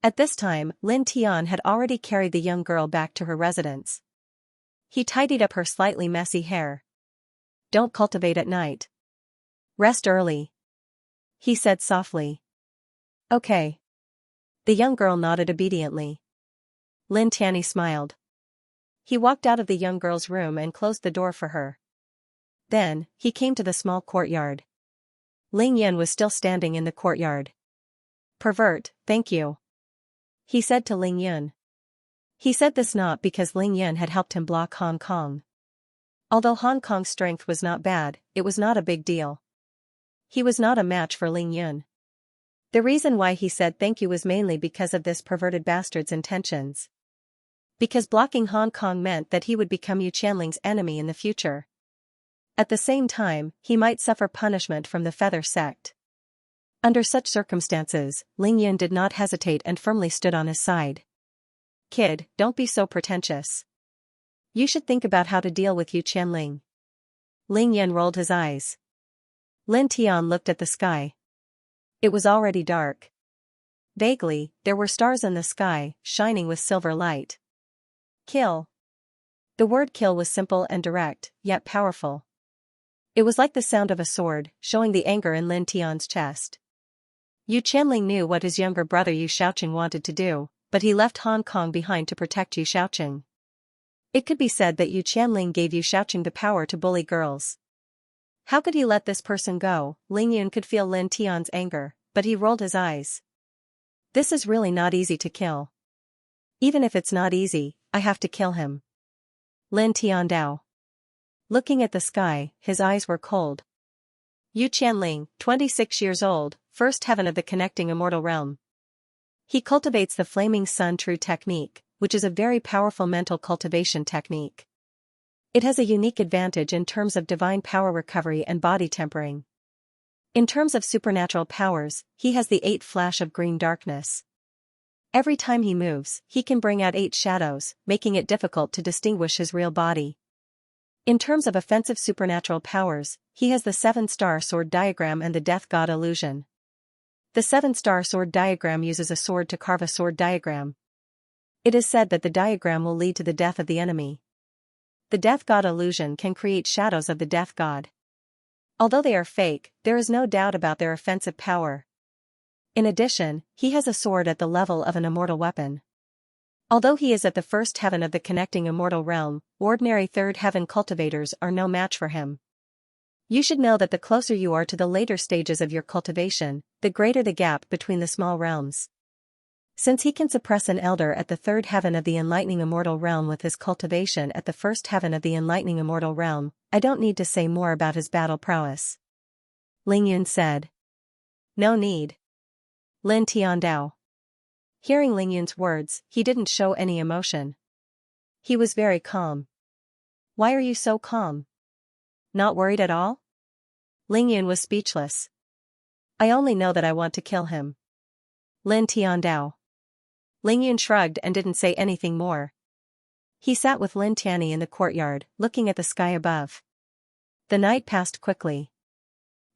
[SPEAKER 1] At this time, Lin Tian had already carried the young girl back to her residence. He tidied up her slightly messy hair. Don't cultivate at night. Rest early. He said softly. Okay. The young girl nodded obediently. Lin Tianyi smiled. He walked out of the young girl's room and closed the door for her. Then, he came to the small courtyard. Ling Yan was still standing in the courtyard. Pervert, thank you. He said to Ling Yun. He said this not because Ling Yun had helped him block Hong Kong. Although Hong Kong's strength was not bad, it was not a big deal. He was not a match for Ling Yun. The reason why he said thank you was mainly because of this perverted bastard's intentions. Because blocking Hong Kong meant that he would become Yu Qianling's enemy in the future. At the same time, he might suffer punishment from the Feather sect. Under such circumstances, Ling Yun did not hesitate and firmly stood on his side. Kid, don't be so pretentious. You should think about how to deal with Yu Qianling. Ling Yun rolled his eyes. Lin Tian looked at the sky. It was already dark. Vaguely, there were stars in the sky, shining with silver light. Kill. The word kill was simple and direct, yet powerful. It was like the sound of a sword, showing the anger in Lin Tian's chest. Yu Qianling knew what his younger brother Yu Xiaoqing wanted to do, but he left Hong Kong behind to protect Yu Xiaoqing. It could be said that Yu Qianling gave Yu Xiaoqing the power to bully girls. How could he let this person go? Ling Yun could feel Lin Tian's anger, but he rolled his eyes. This is really not easy to kill. Even if it's not easy, I have to kill him. Lin Tian Dao. Looking at the sky, his eyes were cold. Yu Qianling, 26 years old, first heaven of the connecting immortal realm. He cultivates the Flaming Sun True technique, which is a very powerful mental cultivation technique. It has a unique advantage in terms of divine power recovery and body tempering. In terms of supernatural powers, he has the 8 flash of green darkness. Every time he moves, he can bring out 8 shadows, making it difficult to distinguish his real body. In terms of offensive supernatural powers, he has the 7-star sword diagram and the death god illusion. The 7-star sword diagram uses a sword to carve a sword diagram. It is said that the diagram will lead to the death of the enemy. The death god illusion can create shadows of the death god. Although they are fake, there is no doubt about their offensive power. In addition, he has a sword at the level of an immortal weapon. Although he is at the first heaven of the connecting immortal realm, ordinary third heaven cultivators are no match for him. You should know that the closer you are to the later stages of your cultivation, the greater the gap between the small realms. Since he can suppress an elder at the third heaven of the enlightening immortal realm with his cultivation at the first heaven of the enlightening immortal realm, I don't need to say more about his battle prowess. Ling Yun said. No need. Lin Tian Dao. Hearing Ling Yun's words, he didn't show any emotion. He was very calm. Why are you so calm? Not worried at all? Ling Yun was speechless. I only know that I want to kill him. Lin Tian Dao. Ling Yun shrugged and didn't say anything more. He sat with Lin Tianyi in the courtyard, looking at the sky above. The night passed quickly.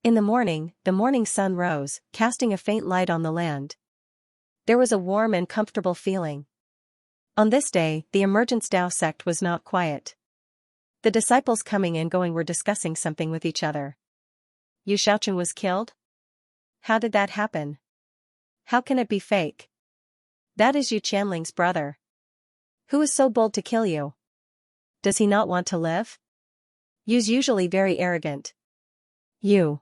[SPEAKER 1] In the morning sun rose, casting a faint light on the land. There was a warm and comfortable feeling. On this day, the Emergence Dao sect was not quiet. The disciples coming and going were discussing something with each other. Yu Xiaoqing was killed? How did that happen? How can it be fake? That is Yu Qianling's brother. Who is so bold to kill you? Does he not want to live? Yu's usually very arrogant. You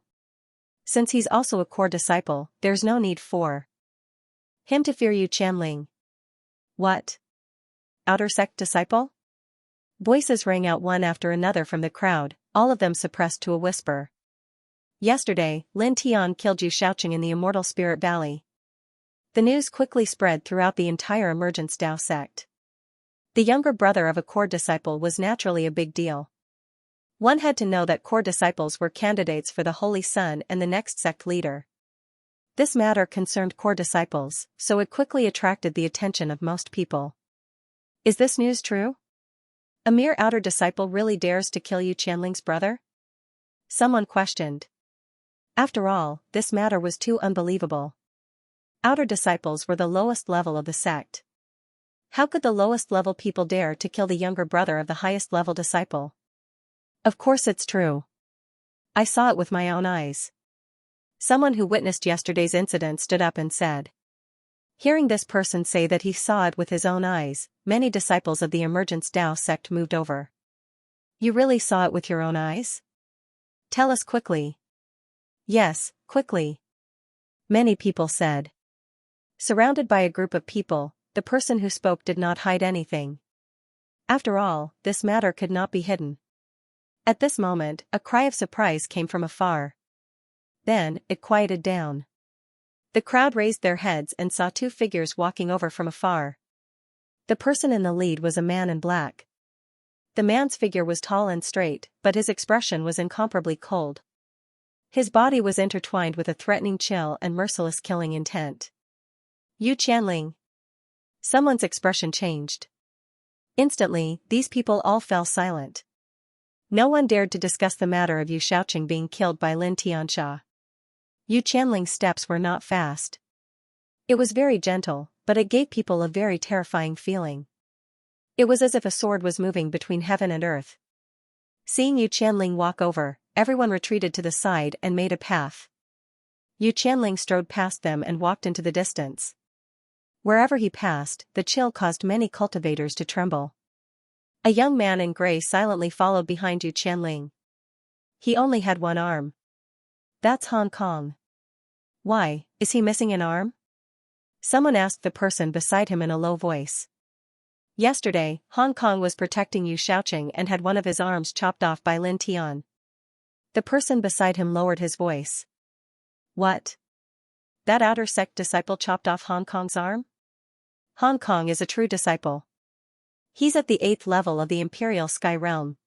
[SPEAKER 1] Since he's also a core disciple, there's no need for him to fear Yu Qianling. What? Outer sect disciple? Voices rang out one after another from the crowd, all of them suppressed to a whisper. Yesterday, Lin Tian killed Yu Xiaoqing in the Immortal Spirit Valley. The news quickly spread throughout the entire Emergence Dao sect. The younger brother of a core disciple was naturally a big deal. One had to know that core disciples were candidates for the Holy Sun and the next sect leader. This matter concerned core disciples, so it quickly attracted the attention of most people. Is this news true? A mere outer disciple really dares to kill Yu Qianling's brother? Someone questioned. After all, this matter was too unbelievable. Outer disciples were the lowest level of the sect. How could the lowest level people dare to kill the younger brother of the highest level disciple? Of course it's true. I saw it with my own eyes. Someone who witnessed yesterday's incident stood up and said. Hearing this person say that he saw it with his own eyes, many disciples of the Emergence Dao sect moved over. You really saw it with your own eyes? Tell us quickly. Yes, quickly. Many people said. Surrounded by a group of people, the person who spoke did not hide anything. After all, this matter could not be hidden. At this moment, a cry of surprise came from afar. Then, it quieted down. The crowd raised their heads and saw two figures walking over from afar. The person in the lead was a man in black. The man's figure was tall and straight, but his expression was incomparably cold. His body was intertwined with a threatening chill and merciless killing intent. Yu Qianling. Someone's expression changed. Instantly, these people all fell silent. No one dared to discuss the matter of Yu Xiaoqing being killed by Lin Tianxia. Yu Qianling's steps were not fast. It was very gentle, but it gave people a very terrifying feeling. It was as if a sword was moving between heaven and earth. Seeing Yu Qianling walk over, everyone retreated to the side and made a path. Yu Qianling strode past them and walked into the distance. Wherever he passed, the chill caused many cultivators to tremble. A young man in gray silently followed behind Yu Qianling. He only had one arm. That's Hong Kong. Why, is he missing an arm? Someone asked the person beside him in a low voice. Yesterday, Hong Kong was protecting Yu Xiaoqing and had one of his arms chopped off by Lin Tian. The person beside him lowered his voice. What? That outer sect disciple chopped off Hong Kong's arm? Hong Kong is a true disciple. He's at the 8th level of the Imperial Sky Realm.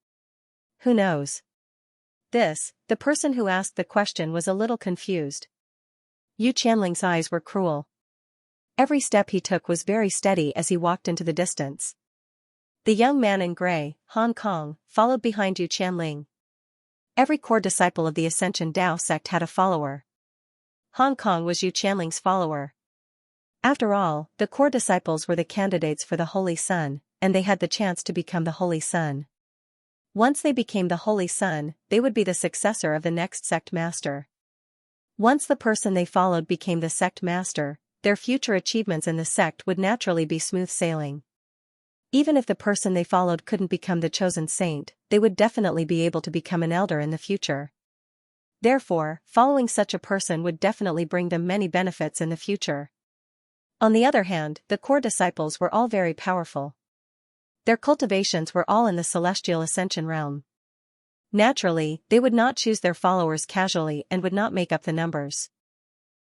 [SPEAKER 1] Who knows? The person who asked the question was a little confused. Yu Qianling's eyes were cruel. Every step he took was very steady as he walked into the distance. The young man in gray, Hong Kong, followed behind Yu Qianling. Every core disciple of the Ascension Dao sect had a follower. Hong Kong was Yu Qianling's follower. After all, the core disciples were the candidates for the Holy Sun, and they had the chance to become the Holy Sun. Once they became the Holy Sun, they would be the successor of the next sect master. Once the person they followed became the sect master, their future achievements in the sect would naturally be smooth sailing. Even if the person they followed couldn't become the chosen saint, they would definitely be able to become an elder in the future. Therefore, following such a person would definitely bring them many benefits in the future. On the other hand, the core disciples were all very powerful. Their cultivations were all in the celestial ascension realm. Naturally, they would not choose their followers casually and would not make up the numbers.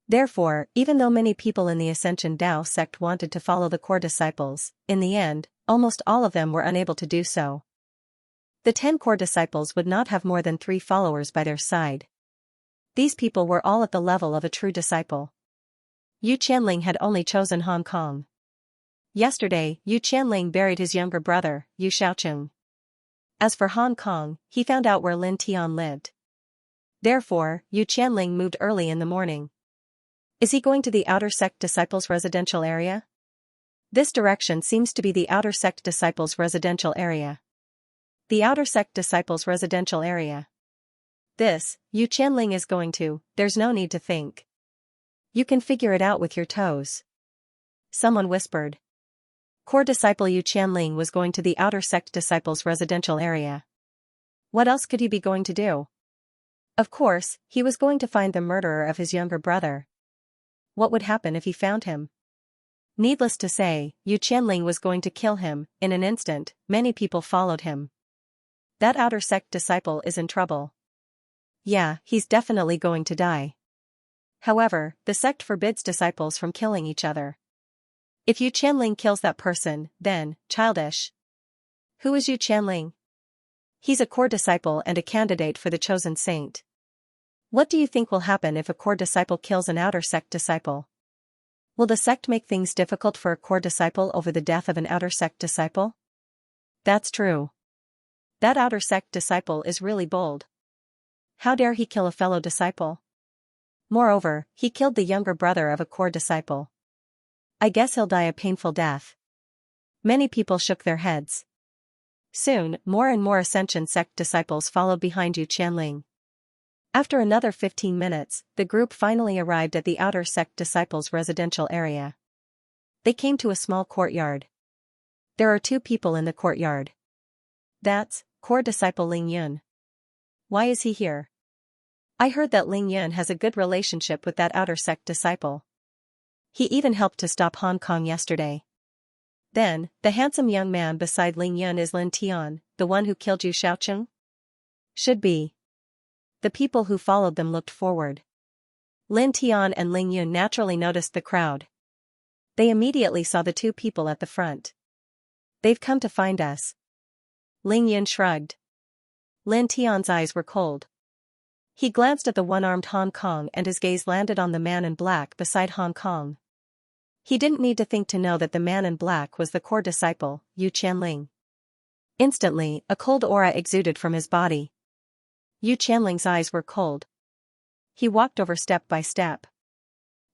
[SPEAKER 1] Therefore, even though many people in the Ascension Dao sect wanted to follow the core disciples, in the end, almost all of them were unable to do so. The 10 core disciples would not have more than 3 followers by their side. These people were all at the level of a true disciple. Yu Qianling had only chosen Hong Kong. Yesterday, Yu Qianling buried his younger brother, Yu Xiaoqing. As for Hong Kong, he found out where Lin Tian lived. Therefore, Yu Qianling moved early in the morning. Is he going to the outer sect disciples' residential area? This direction seems to be the outer sect disciples' residential area. The outer sect disciples' residential area. Yu Qianling is going to, there's no need to think. You can figure it out with your toes. Someone whispered. Core disciple Yu Qianling was going to the outer sect disciples' residential area. What else could he be going to do? Of course, he was going to find the murderer of his younger brother. What would happen if he found him? Needless to say, Yu Qianling was going to kill him. In an instant, many people followed him. That outer sect disciple is in trouble. Yeah, he's definitely going to die. However, the sect forbids disciples from killing each other. If Yu Qianling kills that person, then, childish. Who is Yu Qianling? He's a core disciple and a candidate for the chosen saint. What do you think will happen if a core disciple kills an outer sect disciple? Will the sect make things difficult for a core disciple over the death of an outer sect disciple? That's true. That outer sect disciple is really bold. How dare he kill a fellow disciple? Moreover, he killed the younger brother of a core disciple. I guess he'll die a painful death. Many people shook their heads. Soon, more and more Ascension sect disciples followed behind Yu Qianling. After another 15 minutes, the group finally arrived at the outer sect disciples' residential area. They came to a small courtyard. There are 2 people in the courtyard. That's core disciple Ling Yun. Why is he here? I heard that Ling Yun has a good relationship with that outer sect disciple. He even helped to stop Hong Kong yesterday. Then, the handsome young man beside Ling Yun is Lin Tian, the one who killed Yu Shaocheng? Should be. The people who followed them looked forward. Lin Tian and Ling Yun naturally noticed the crowd. They immediately saw the 2 people at the front. They've come to find us. Ling Yun shrugged. Lin Tian's eyes were cold. He glanced at the one-armed Hong Kong and his gaze landed on the man in black beside Hong Kong. He didn't need to think to know that the man in black was the core disciple, Yu Qianling. Instantly, a cold aura exuded from his body. Yu Qianling's eyes were cold. He walked over step by step.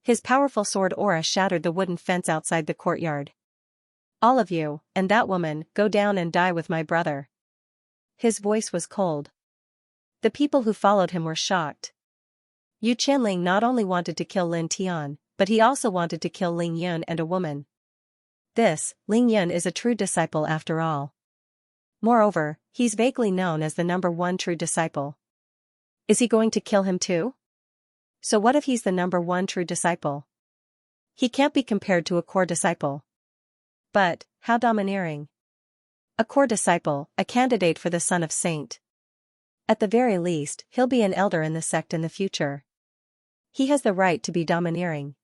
[SPEAKER 1] His powerful sword aura shattered the wooden fence outside the courtyard. All of you, and that woman, go down and die with my brother. His voice was cold. The people who followed him were shocked. Yu Qianling not only wanted to kill Lin Tian, but he also wanted to kill Ling Yun and a woman. This, Ling Yun is a true disciple after all. Moreover, he's vaguely known as the #1 true disciple. Is he going to kill him too? So what if he's the #1 true disciple? He can't be compared to a core disciple. But, how domineering. A core disciple, a candidate for the son of saint. At the very least, he'll be an elder in the sect in the future. He has the right to be domineering.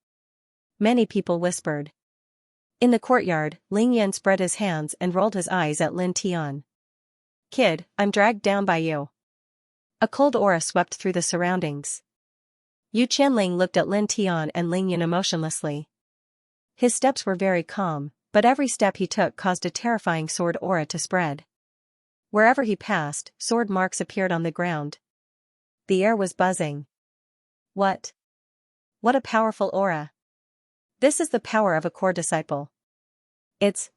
[SPEAKER 1] Many people whispered. In the courtyard, Ling Yun spread his hands and rolled his eyes at Lin Tian. Kid, I'm dragged down by you. A cold aura swept through the surroundings. Yu Qianling looked at Lin Tian and Ling Yun emotionlessly. His steps were very calm, but every step he took caused a terrifying sword aura to spread. Wherever he passed, sword marks appeared on the ground. The air was buzzing. What? What a powerful aura. This is the power of a core disciple. It's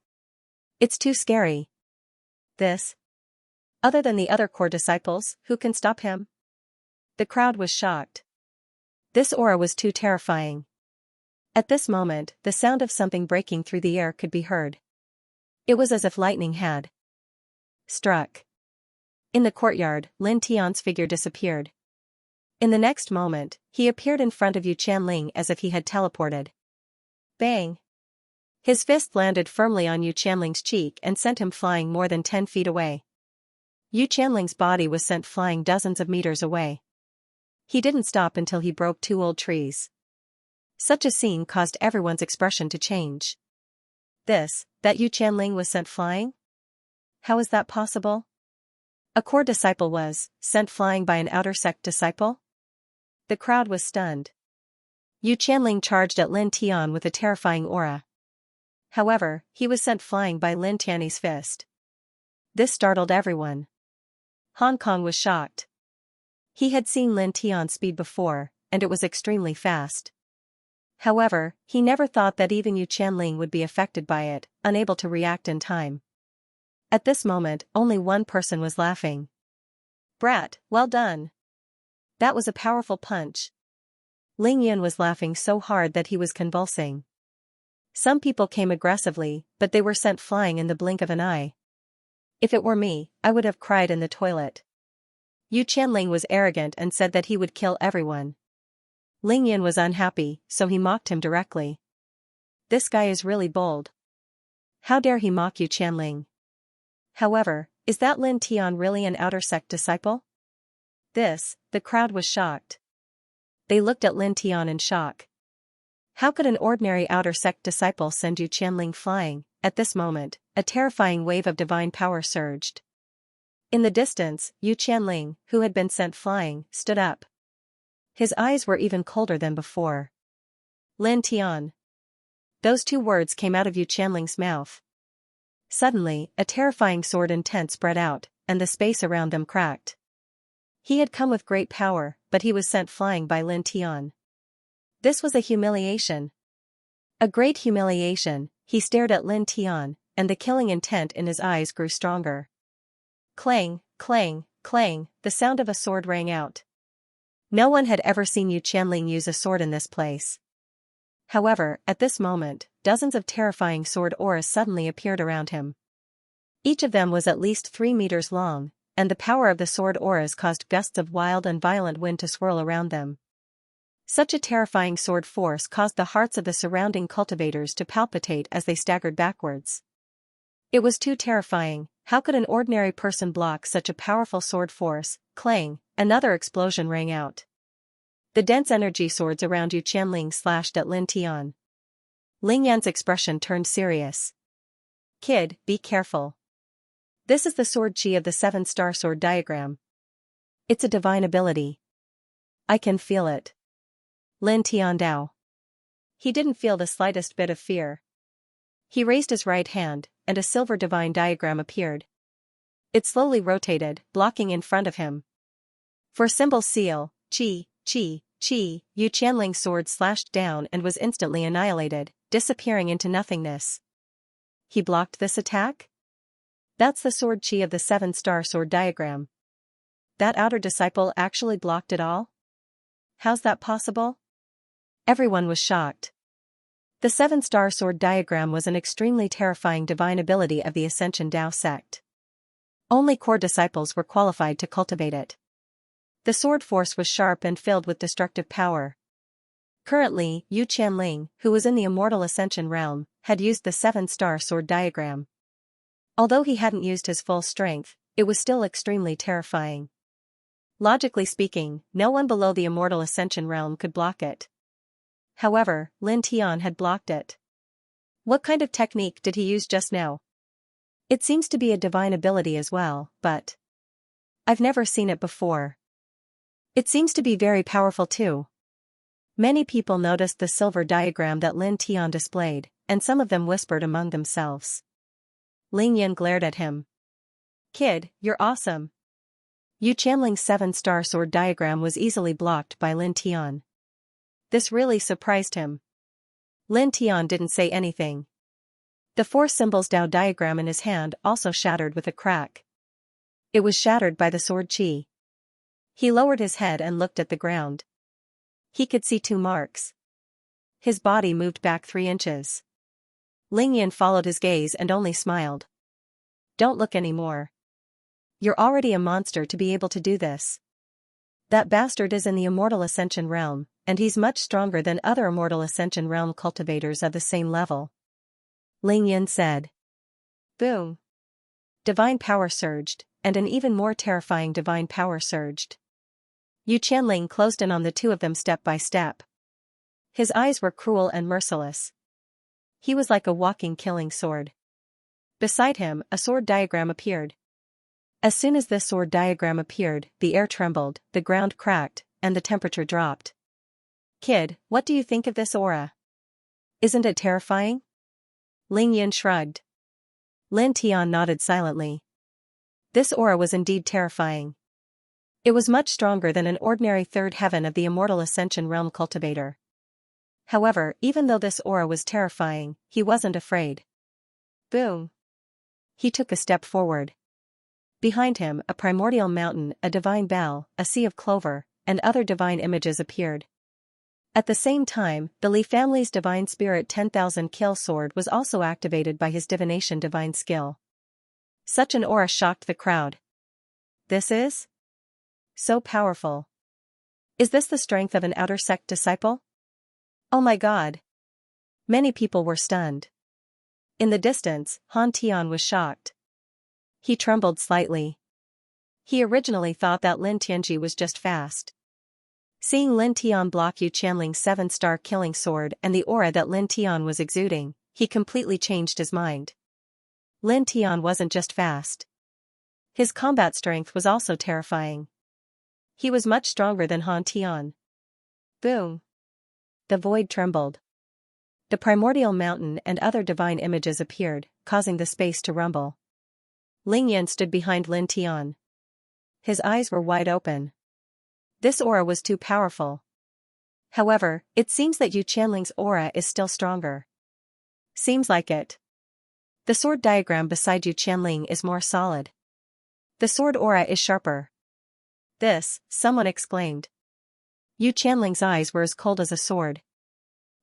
[SPEAKER 1] too scary. This? Other than the other core disciples, who can stop him? The crowd was shocked. This aura was too terrifying. At this moment, the sound of something breaking through the air could be heard. It was as if lightning had struck. In the courtyard, Lin Tian's figure disappeared. In the next moment, he appeared in front of Yu Qianling as if he had teleported. Bang! His fist landed firmly on Yu Qianling's cheek and sent him flying more than 10 feet away. Yu Qianling's body was sent flying dozens of meters away. He didn't stop until he broke 2 old trees. Such a scene caused everyone's expression to change. That Yu Qianling was sent flying? How is that possible? A core disciple was sent flying by an outer sect disciple? The crowd was stunned. Yu Qianling charged at Lin Tian with a terrifying aura. However, he was sent flying by Lin Tian's fist. This startled everyone. Hong Kong was shocked. He had seen Lin Tian's speed before, and it was extremely fast. However, he never thought that even Yu Qianling would be affected by it, unable to react in time. At this moment, only one person was laughing. Brat, well done. That was a powerful punch. Ling Yun was laughing so hard that he was convulsing. Some people came aggressively, but they were sent flying in the blink of an eye. If it were me, I would have cried in the toilet. Yu Qianling was arrogant and said that he would kill everyone. Ling Yan was unhappy, so he mocked him directly. This guy is really bold. How dare he mock Yu Qianling? However, is that Lin Tian really an outer sect disciple? The crowd was shocked. They looked at Lin Tian in shock. How could an ordinary outer sect disciple send Yu Qianling flying? At this moment, a terrifying wave of divine power surged. In the distance, Yu Qianling, who had been sent flying, stood up. His eyes were even colder than before. Lin Tian. Those two words came out of Yu Qianling's mouth. Suddenly, a terrifying sword intent spread out, and the space around them cracked. He had come with great power, but he was sent flying by Lin Tian. This was a humiliation. A great humiliation. He stared at Lin Tian, and the killing intent in his eyes grew stronger. Clang, clang, clang, the sound of a sword rang out. No one had ever seen Yu Qianling use a sword in this place. However, at this moment, dozens of terrifying sword auras suddenly appeared around him. Each of them was at least 3 meters long, and the power of the sword auras caused gusts of wild and violent wind to swirl around them. Such a terrifying sword force caused the hearts of the surrounding cultivators to palpitate as they staggered backwards. It was too terrifying. How could an ordinary person block such a powerful sword force? Clang, another explosion rang out. The dense energy swords around Yu Qianling slashed at Lin Tian. Ling Yan's expression turned serious. Kid, be careful. This is the sword chi of the 7-star sword diagram. It's a divine ability. I can feel it. Lin Tian Dao. He didn't feel the slightest bit of fear. He raised his right hand, and a silver divine diagram appeared. It slowly rotated, blocking in front of him. For symbol seal, chi, chi, chi, Yu Qianling's sword slashed down and was instantly annihilated, disappearing into nothingness. He blocked this attack? That's the sword chi of the 7-star sword diagram. That outer disciple actually blocked it all? How's that possible? Everyone was shocked. The 7-star sword diagram was an extremely terrifying divine ability of the Ascension Dao sect. Only core disciples were qualified to cultivate it. The sword force was sharp and filled with destructive power. Currently, Yu Qianling, who was in the immortal Ascension realm, had used the 7-star sword diagram. Although he hadn't used his full strength, it was still extremely terrifying. Logically speaking, no one below the immortal Ascension realm could block it. However, Lin Tian had blocked it. What kind of technique did he use just now? It seems to be a divine ability as well, but I've never seen it before. It seems to be very powerful too. Many people noticed the silver diagram that Lin Tian displayed, and some of them whispered among themselves. Ling Yan glared at him. Kid, you're awesome. Yu Qianling's 7-star sword diagram was easily blocked by Lin Tian. This really surprised him. Lin Tian didn't say anything. The 4 symbols Dao diagram in his hand also shattered with a crack. It was shattered by the sword chi. He lowered his head and looked at the ground. He could see 2 marks. His body moved back 3 inches. Ling Yan followed his gaze and only smiled. Don't look anymore. You're already a monster to be able to do this. That bastard is in the immortal Ascension realm, and he's much stronger than other immortal Ascension realm cultivators of the same level. Ling Yan said. Boom. Divine power surged, and an even more terrifying divine power surged. Yu Qianling closed in on the 2 of them step by step. His eyes were cruel and merciless. He was like a walking killing sword. Beside him, a sword diagram appeared. As soon as this sword diagram appeared, the air trembled, the ground cracked, and the temperature dropped. Kid, what do you think of this aura? Isn't it terrifying? Ling Yan shrugged. Lin Tian nodded silently. This aura was indeed terrifying. It was much stronger than an ordinary 3rd heaven of the immortal Ascension realm cultivator. However, even though this aura was terrifying, he wasn't afraid. Boom. He took a step forward. Behind him, a primordial mountain, a divine bell, a sea of clover, and other divine images appeared. At the same time, the Li family's divine spirit 10,000 kill sword was also activated by his divination divine skill. Such an aura shocked the crowd. This is? So powerful. Is this the strength of an outer sect disciple? Oh my god. Many people were stunned. In the distance, Han Tian was shocked. He trembled slightly. He originally thought that Lin Tianji was just fast. Seeing Lin Tian block Yu Qianling's 7-star killing sword and the aura that Lin Tian was exuding, he completely changed his mind. Lin Tian wasn't just fast. His combat strength was also terrifying. He was much stronger than Han Tian. Boom! The void trembled. The primordial mountain and other divine images appeared, causing the space to rumble. Ling Yan stood behind Lin Tian. His eyes were wide open. This aura was too powerful. However, it seems that Yu Qianling's aura is still stronger. Seems like it. The sword diagram beside Yu Qianling is more solid. The sword aura is sharper. This, someone exclaimed. Yu Qianling's eyes were as cold as a sword.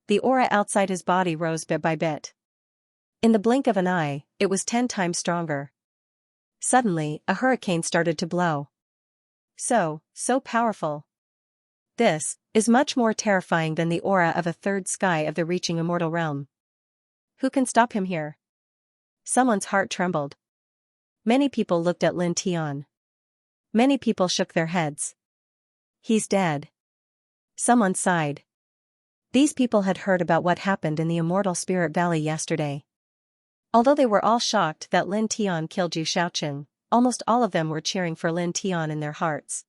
[SPEAKER 1] The aura outside his body rose bit by bit. In the blink of an eye, it was 10 times stronger. Suddenly, a hurricane started to blow. So powerful. This is much more terrifying than the aura of a third sky of the reaching immortal realm. Who can stop him here? Someone's heart trembled. Many people looked at Lin Tian. Many people shook their heads. He's dead. Someone sighed. These people had heard about what happened in the Immortal Spirit Valley yesterday. Although they were all shocked that Lin Tian killed Yu Shaoqing, almost all of them were cheering for Lin Tian in their hearts.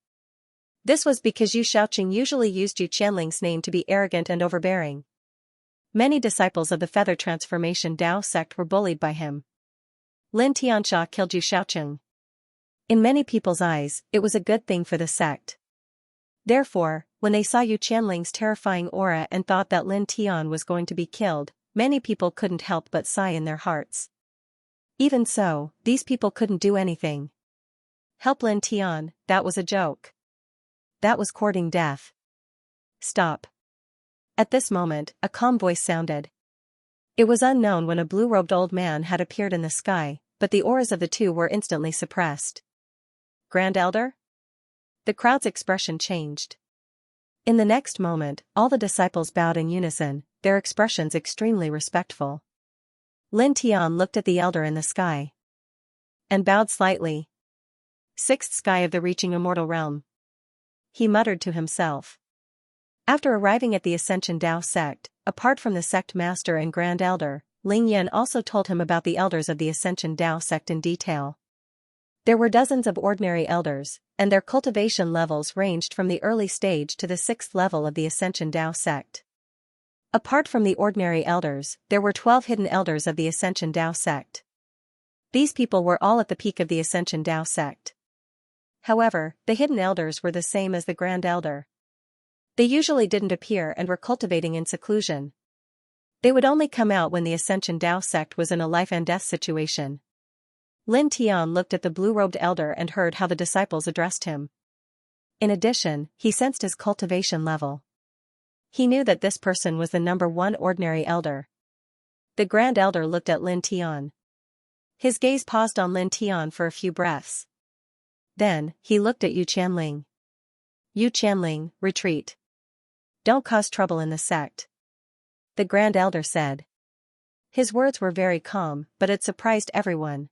[SPEAKER 1] This was because Yu Shaoqing usually used Yu Qianling's name to be arrogant and overbearing. Many disciples of the Feather Transformation Dao sect were bullied by him. Lin Tianxia killed Yu Shaoqing. In many people's eyes, it was a good thing for the sect. Therefore, when they saw Yu Qianling's terrifying aura and thought that Lin Tian was going to be killed, many people couldn't help but sigh in their hearts. Even so, these people couldn't do anything. Help Lin Tian, that was a joke. That was courting death. Stop. At this moment, a calm voice sounded. It was unknown when a blue-robed old man had appeared in the sky, but the auras of the two were instantly suppressed. Grand Elder? The crowd's expression changed. In the next moment, all the disciples bowed in unison, their expressions extremely respectful. Lin Tian looked at the elder in the sky. And bowed slightly. 6th sky of the reaching immortal realm. He muttered to himself. After arriving at the Ascension Dao sect, apart from the sect master and grand elder, Ling Yan also told him about the elders of the Ascension Dao sect in detail. There were dozens of ordinary elders, and their cultivation levels ranged from the early stage to the 6th level of the Ascension Dao sect. Apart from the ordinary elders, there were 12 hidden elders of the Ascension Dao sect. These people were all at the peak of the Ascension Dao sect. However, the hidden elders were the same as the grand elder. They usually didn't appear and were cultivating in seclusion. They would only come out when the Ascension Dao sect was in a life and death situation. Lin Tian looked at the blue-robed elder and heard how the disciples addressed him. In addition, he sensed his cultivation level. He knew that this person was the number 1 ordinary elder. The grand elder looked at Lin Tian. His gaze paused on Lin Tian for a few breaths. Then, he looked at Yu Qianling. Yu Qianling, retreat. Don't cause trouble in the sect. The grand elder said. His words were very calm, but it surprised everyone.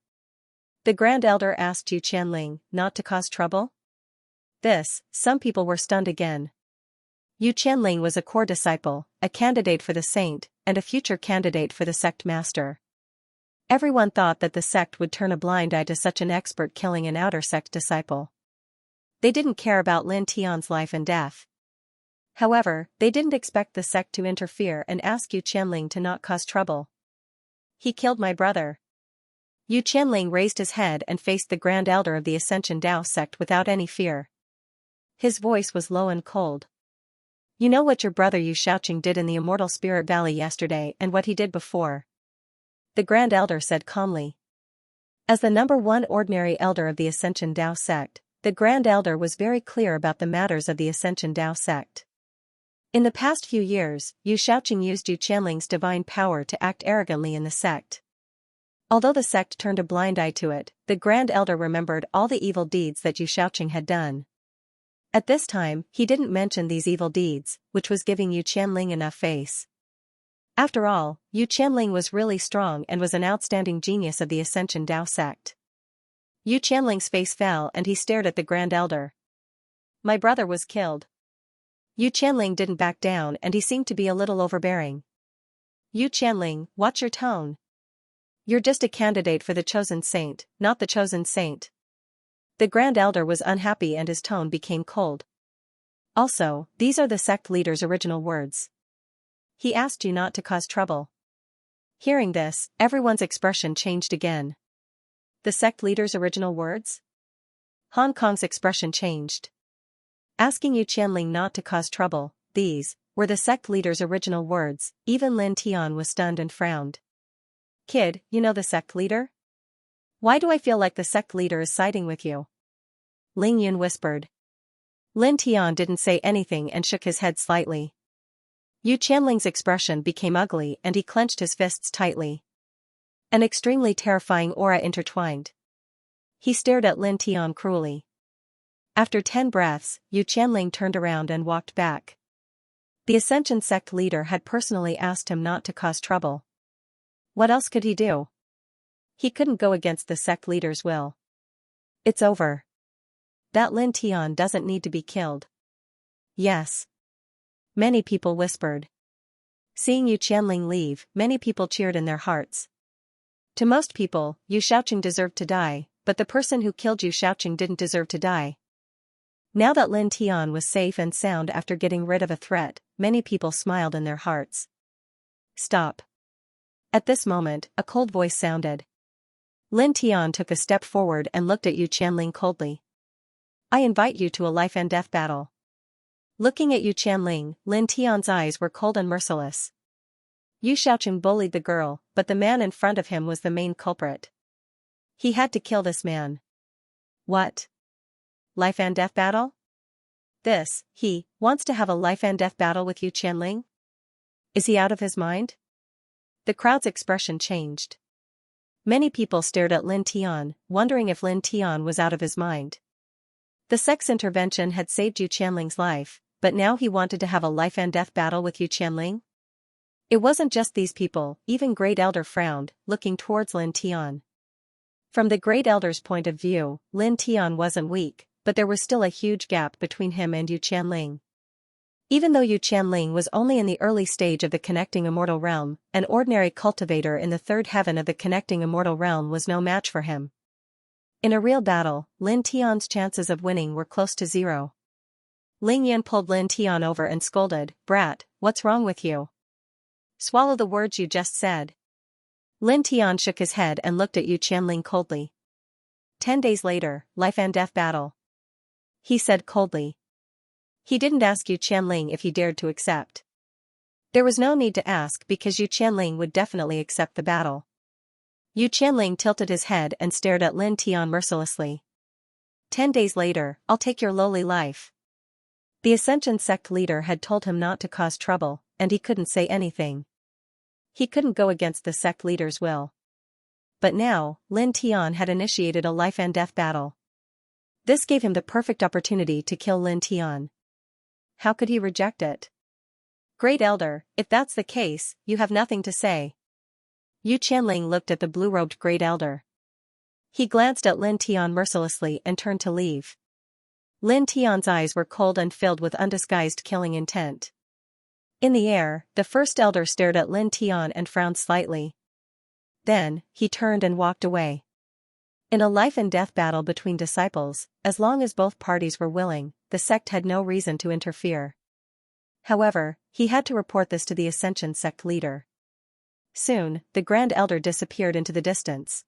[SPEAKER 1] The grand elder asked Yu Qianling not to cause trouble? Some people were stunned again. Yu Qianling was a core disciple, a candidate for the saint, and a future candidate for the sect master. Everyone thought that the sect would turn a blind eye to such an expert killing an outer sect disciple. They didn't care about Lin Tian's life and death. However, they didn't expect the sect to interfere and ask Yu Qianling to not cause trouble. He killed my brother. Yu Qianling raised his head and faced the grand elder of the Ascension Dao sect without any fear. His voice was low and cold. You know what your brother Yu Shaoqing did in the Immortal Spirit Valley yesterday and what he did before? The grand elder said calmly. As the number 1 ordinary elder of the Ascension Dao sect, the grand elder was very clear about the matters of the Ascension Dao sect. In the past few years, Yu Shaoqing used Yu Qianling's divine power to act arrogantly in the sect. Although the sect turned a blind eye to it, the grand elder remembered all the evil deeds that Yu Shaoqing had done. At this time, he didn't mention these evil deeds, which was giving Yu Qianling enough face. After all, Yu Qianling was really strong and was an outstanding genius of the Ascension Dao sect. Yu Qianling's face fell and he stared at the Grand Elder. My brother was killed. Yu Qianling didn't back down and he seemed to be a little overbearing. Yu Qianling, watch your tone. You're just a candidate for the chosen saint, not the chosen saint. The Grand Elder was unhappy and his tone became cold. Also, these are the sect leader's original words. He asked you not to cause trouble. Hearing this, everyone's expression changed again. The sect leader's original words? Hong Kong's expression changed. Asking Yu Qianling not to cause trouble, these were the sect leader's original words. Even Lin Tian was stunned and frowned. Kid, you know the sect leader? Why do I feel like the sect leader is siding with you? Ling Yun whispered. Lin Tian didn't say anything and shook his head slightly. Yu Qianling's expression became ugly and he clenched his fists tightly. An extremely terrifying aura intertwined. He stared at Lin Tian cruelly. After 10 breaths, Yu Qianling turned around and walked back. The Ascension sect leader had personally asked him not to cause trouble. What else could he do? He couldn't go against the sect leader's will. It's over. That Lin Tian doesn't need to be killed. Yes. Many people whispered. Seeing Yu Qianling leave, many people cheered in their hearts. To most people, Yu Xiaoqing deserved to die, but the person who killed Yu Xiaoqing didn't deserve to die. Now that Lin Tian was safe and sound after getting rid of a threat, many people smiled in their hearts. Stop. At this moment, a cold voice sounded. Lin Tian took a step forward and looked at Yu Qianling coldly. I invite you to a life and death battle. Looking at Yu Qianling, Lin Tian's eyes were cold and merciless. Yu Xiaoqing bullied the girl, but the man in front of him was the main culprit. He had to kill this man. What? Life and death battle? He wants to have a life and death battle with Yu Qianling? Is he out of his mind? The crowd's expression changed. Many people stared at Lin Tian, wondering if Lin Tian was out of his mind. The sect's intervention had saved Yu Qianling's life, but now he wanted to have a life and death battle with Yu Qianling? It wasn't just these people, even Great Elder frowned, looking towards Lin Tian. From the Great Elder's point of view, Lin Tian wasn't weak, but there was still a huge gap between him and Yu Qianling. Even though Yu Qianling was only in the early stage of the connecting immortal realm, an ordinary cultivator in the third heaven of the connecting immortal realm was no match for him. In a real battle, Lin Tian's chances of winning were close to zero. Ling Yan pulled Lin Tian over and scolded, Brat, what's wrong with you? Swallow the words you just said. Lin Tian shook his head and looked at Yu Qianling coldly. 10 days later, life and death battle. He said coldly. He didn't ask Yu Qianling if he dared to accept. There was no need to ask because Yu Qianling would definitely accept the battle. Yu Qianling tilted his head and stared at Lin Tian mercilessly. 10 days later, I'll take your lowly life. The Ascension sect leader had told him not to cause trouble, and he couldn't say anything. He couldn't go against the sect leader's will. But now, Lin Tian had initiated a life and death battle. This gave him the perfect opportunity to kill Lin Tian. How could he reject it? Great Elder, if that's the case, you have nothing to say. Yu Qianling looked at the blue-robed Great Elder. He glanced at Lin Tian mercilessly and turned to leave. Lin Tian's eyes were cold and filled with undisguised killing intent. In the air, the first elder stared at Lin Tian and frowned slightly. Then, he turned and walked away. In a life and death battle between disciples, as long as both parties were willing, the sect had no reason to interfere. However, he had to report this to the Ascension sect leader. Soon, the Grand Elder disappeared into the distance.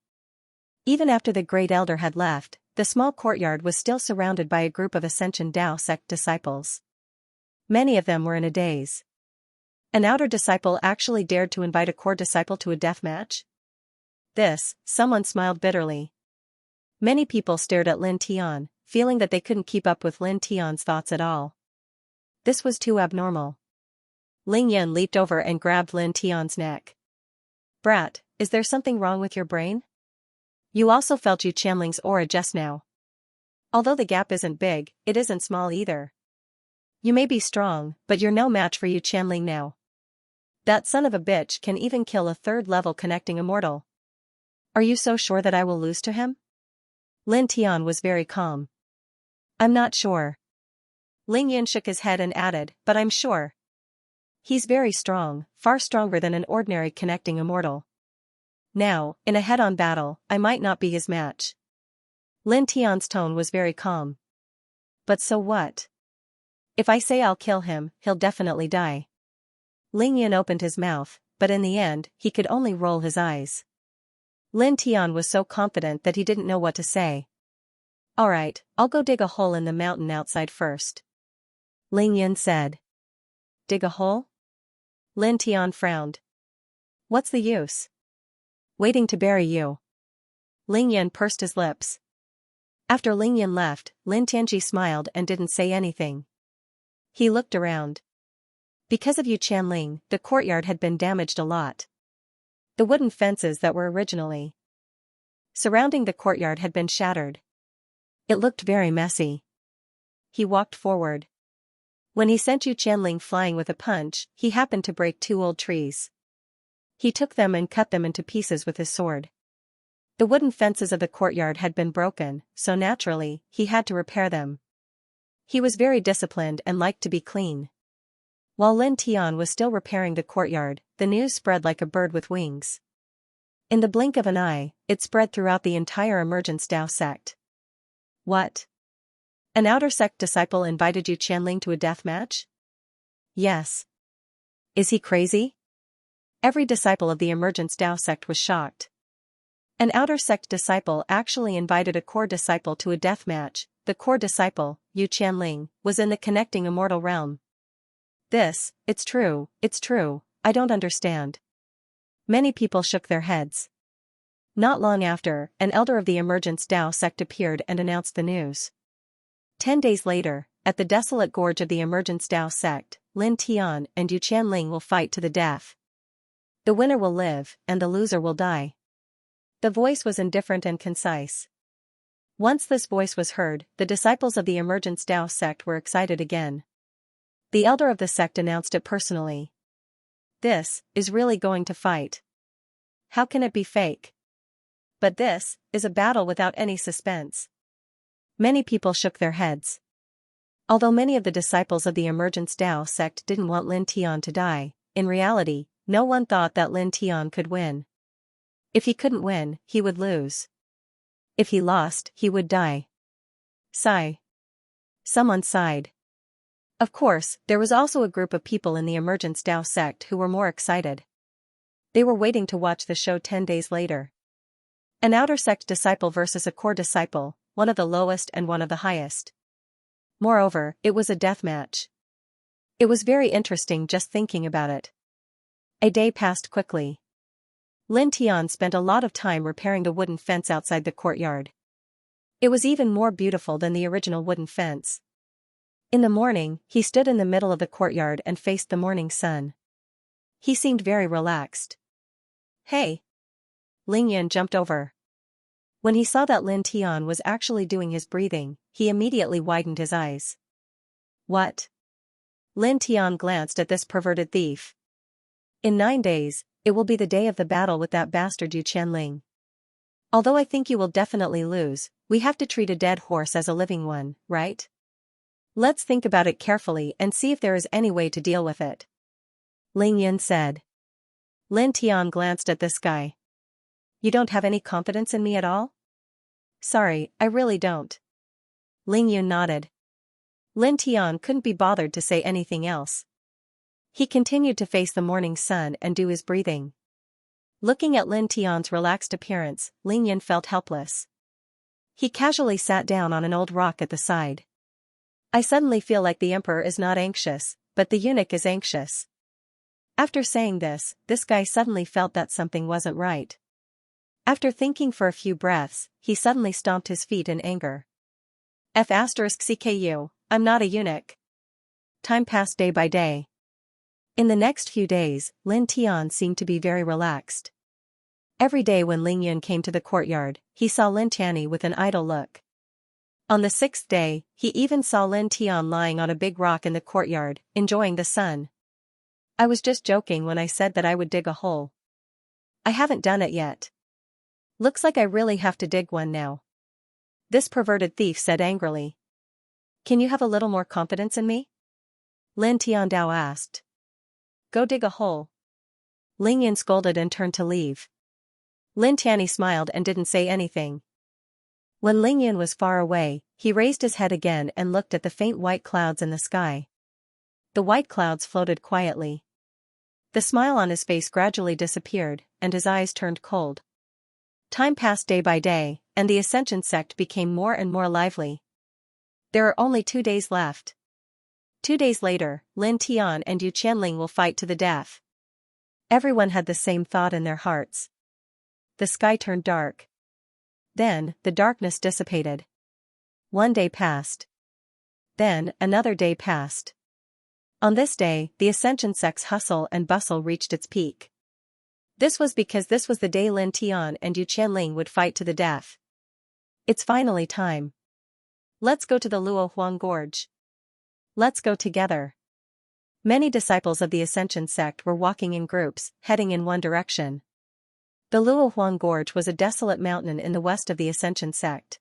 [SPEAKER 1] Even after the Great Elder had left, the small courtyard was still surrounded by a group of Ascension Dao sect disciples. Many of them were in a daze. An outer disciple actually dared to invite a core disciple to a death match? Someone smiled bitterly. Many people stared at Lin Tian, feeling that they couldn't keep up with Lin Tian's thoughts at all. This was too abnormal. Ling Yan leaped over and grabbed Lin Tian's neck. Brat, is there something wrong with your brain? You also felt Yu Qianling's aura just now. Although the gap isn't big, it isn't small either. You may be strong, but you're no match for Yu Qianling now. That son of a bitch can even kill a third-level connecting immortal. Are you so sure that I will lose to him? Lin Tian was very calm. I'm not sure. Ling Yin shook his head and added, but I'm sure. He's very strong, far stronger than an ordinary connecting immortal. Now, in a head-on battle, I might not be his match. Lin Tian's tone was very calm. But so what? If I say I'll kill him, he'll definitely die. Ling Yin opened his mouth, but in the end, he could only roll his eyes. Lin Tian was so confident that he didn't know what to say. Alright, I'll go dig a hole in the mountain outside first. Ling Yin said. Dig a hole? Lin Tian frowned. What's the use? Waiting to bury you. Ling Yin pursed his lips. After Ling Yin left, Lin Tianji smiled and didn't say anything. He looked around. Because of Yu Qianling, the courtyard had been damaged a lot. The wooden fences that were originally surrounding the courtyard had been shattered. It looked very messy. He walked forward. When he sent Yu Qianling flying with a punch, he happened to break 2 old trees. He took them and cut them into pieces with his sword. The wooden fences of the courtyard had been broken, so naturally, he had to repair them. He was very disciplined and liked to be clean. While Lin Tian was still repairing the courtyard, the news spread like a bird with wings. In the blink of an eye, it spread throughout the entire Emergence Dao sect. What? An outer sect disciple invited Yu Qianling to a death match? Yes. Is he crazy? Every disciple of the Emergence Dao sect was shocked. An outer sect disciple actually invited a core disciple to a death match. The core disciple, Yu Qianling, was in the connecting immortal realm. It's true, I don't understand. Many people shook their heads. Not long after, an elder of the Emergence Dao sect appeared and announced the news. 10 days later, at the desolate gorge of the Emergence Dao sect, Lin Tian and Yu Qianling will fight to the death. The winner will live, and the loser will die. The voice was indifferent and concise. Once this voice was heard, the disciples of the Emergence Dao sect were excited again. The elder of the sect announced it personally. This is really going to fight. How can it be fake? But this is a battle without any suspense. Many people shook their heads. Although many of the disciples of the Emergence Dao sect didn't want Lin Tian to die, in reality, no one thought that Lin Tian could win. If he couldn't win, he would lose. If he lost, he would die. Sigh. Someone sighed. Of course, there was also a group of people in the Emergence Dao sect who were more excited. They were waiting to watch the show 10 days later. An outer sect disciple versus a core disciple, one of the lowest and one of the highest. Moreover, it was a death match. It was very interesting just thinking about it. A day passed quickly. Lin Tian spent a lot of time repairing the wooden fence outside the courtyard. It was even more beautiful than the original wooden fence. In the morning, he stood in the middle of the courtyard and faced the morning sun. He seemed very relaxed. Hey! Ling Yin jumped over. When he saw that Lin Tian was actually doing his breathing, he immediately widened his eyes. What? Lin Tian glanced at this perverted thief. In 9 days, it will be the day of the battle with that bastard Yu Qianling. Although I think you will definitely lose, we have to treat a dead horse as a living one, right? Let's think about it carefully and see if there is any way to deal with it. Ling Yin said. Lin Tian glanced at this guy. You don't have any confidence in me at all? Sorry, I really don't. Ling Yin nodded. Lin Tian couldn't be bothered to say anything else. He continued to face the morning sun and do his breathing. Looking at Lin Tian's relaxed appearance, Ling Yin felt helpless. He casually sat down on an old rock at the side. I suddenly feel like the emperor is not anxious, but the eunuch is anxious. After saying this guy suddenly felt that something wasn't right. After thinking for a few breaths, he suddenly stomped his feet in anger. *CKU, I'm not a eunuch. Time passed day by day. In the next few days, Lin Tian seemed to be very relaxed. Every day when Ling Yun came to the courtyard, he saw Lin Tianyi with an idle look. On the sixth day, he even saw Lin Tian lying on a big rock in the courtyard, enjoying the sun. I was just joking when I said that I would dig a hole. I haven't done it yet. Looks like I really have to dig one now. This perverted thief said angrily. Can you have a little more confidence in me? Lin Tiandao asked. Go dig a hole. Ling Yin scolded and turned to leave. Lin Tianyi smiled and didn't say anything. When Ling Yin was far away, he raised his head again and looked at the faint white clouds in the sky. The white clouds floated quietly. The smile on his face gradually disappeared, and his eyes turned cold. Time passed day by day, and the Ascension sect became more and more lively. There are only 2 days left. 2 days later, Lin Tian and Yu Qianling will fight to the death. Everyone had the same thought in their hearts. The sky turned dark. Then, the darkness dissipated. 1 day passed. Then, another day passed. On this day, the Ascension sect's hustle and bustle reached its peak. This was because this was the day Lin Tian and Yu Qianling would fight to the death. It's finally time. Let's go to the Luo Huang Gorge. Let's go together. Many disciples of the Ascension sect were walking in groups, heading in one direction. The Luo Huang Gorge was a desolate mountain in the west of the Ascension sect.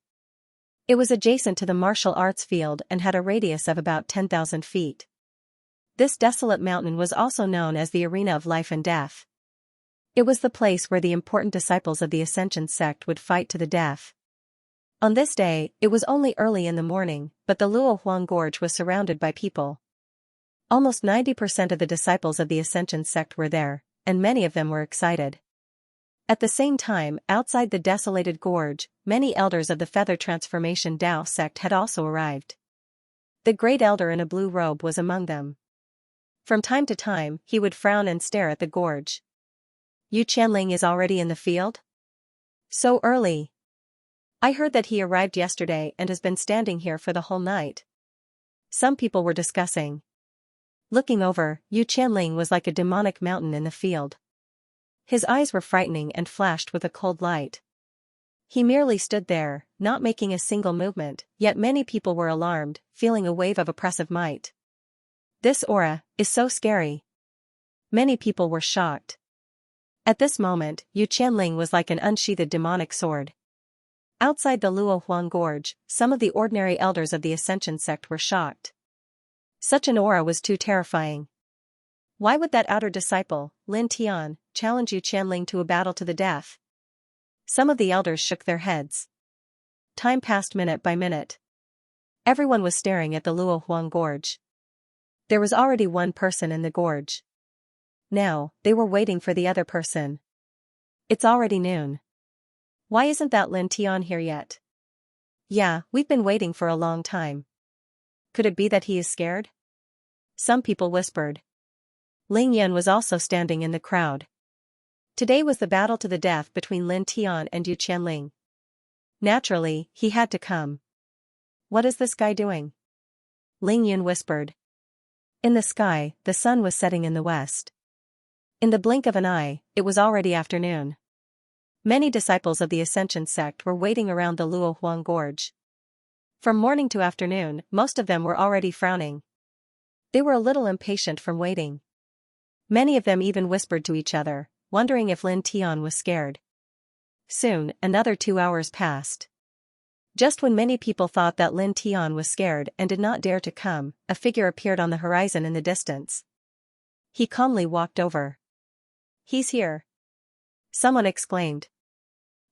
[SPEAKER 1] It was adjacent to the martial arts field and had a radius of about 10,000 feet. This desolate mountain was also known as the Arena of Life and Death. It was the place where the important disciples of the Ascension sect would fight to the death. On this day, it was only early in the morning, but the Luo Huang Gorge was surrounded by people. Almost 90% of the disciples of the Ascension sect were there, and many of them were excited. At the same time, outside the desolated gorge, many elders of the Feather Transformation Dao sect had also arrived. The great elder in a blue robe was among them. From time to time, he would frown and stare at the gorge. Yu Qianling is already in the field? So early. I heard that he arrived yesterday and has been standing here for the whole night. Some people were discussing. Looking over, Yu Qianling was like a demonic mountain in the field. His eyes were frightening and flashed with a cold light. He merely stood there, not making a single movement, yet many people were alarmed, feeling a wave of oppressive might. This aura is so scary. Many people were shocked. At this moment, Yu Qianling was like an unsheathed demonic sword. Outside the Luo Huang Gorge, some of the ordinary elders of the Ascension sect were shocked. Such an aura was too terrifying. Why would that outer disciple, Lin Tian, challenge Yu Qianling to a battle to the death? Some of the elders shook their heads. Time passed minute by minute. Everyone was staring at the Luo Huang Gorge. There was already one person in the gorge. Now, they were waiting for the other person. It's already noon. Why isn't that Lin Tian here yet? Yeah, we've been waiting for a long time. Could it be that he is scared? Some people whispered. Ling Yan was also standing in the crowd. Today was the battle to the death between Lin Tian and Yu Qianling. Naturally, he had to come. What is this guy doing? Ling Yun whispered. In the sky, the sun was setting in the west. In the blink of an eye, it was already afternoon. Many disciples of the Ascension sect were waiting around the Luo Huang Gorge. From morning to afternoon, most of them were already frowning. They were a little impatient from waiting. Many of them even whispered to each other, wondering if Lin Tian was scared. Soon, another 2 hours passed. Just when many people thought that Lin Tian was scared and did not dare to come, a figure appeared on the horizon in the distance. He calmly walked over. He's here. Someone exclaimed.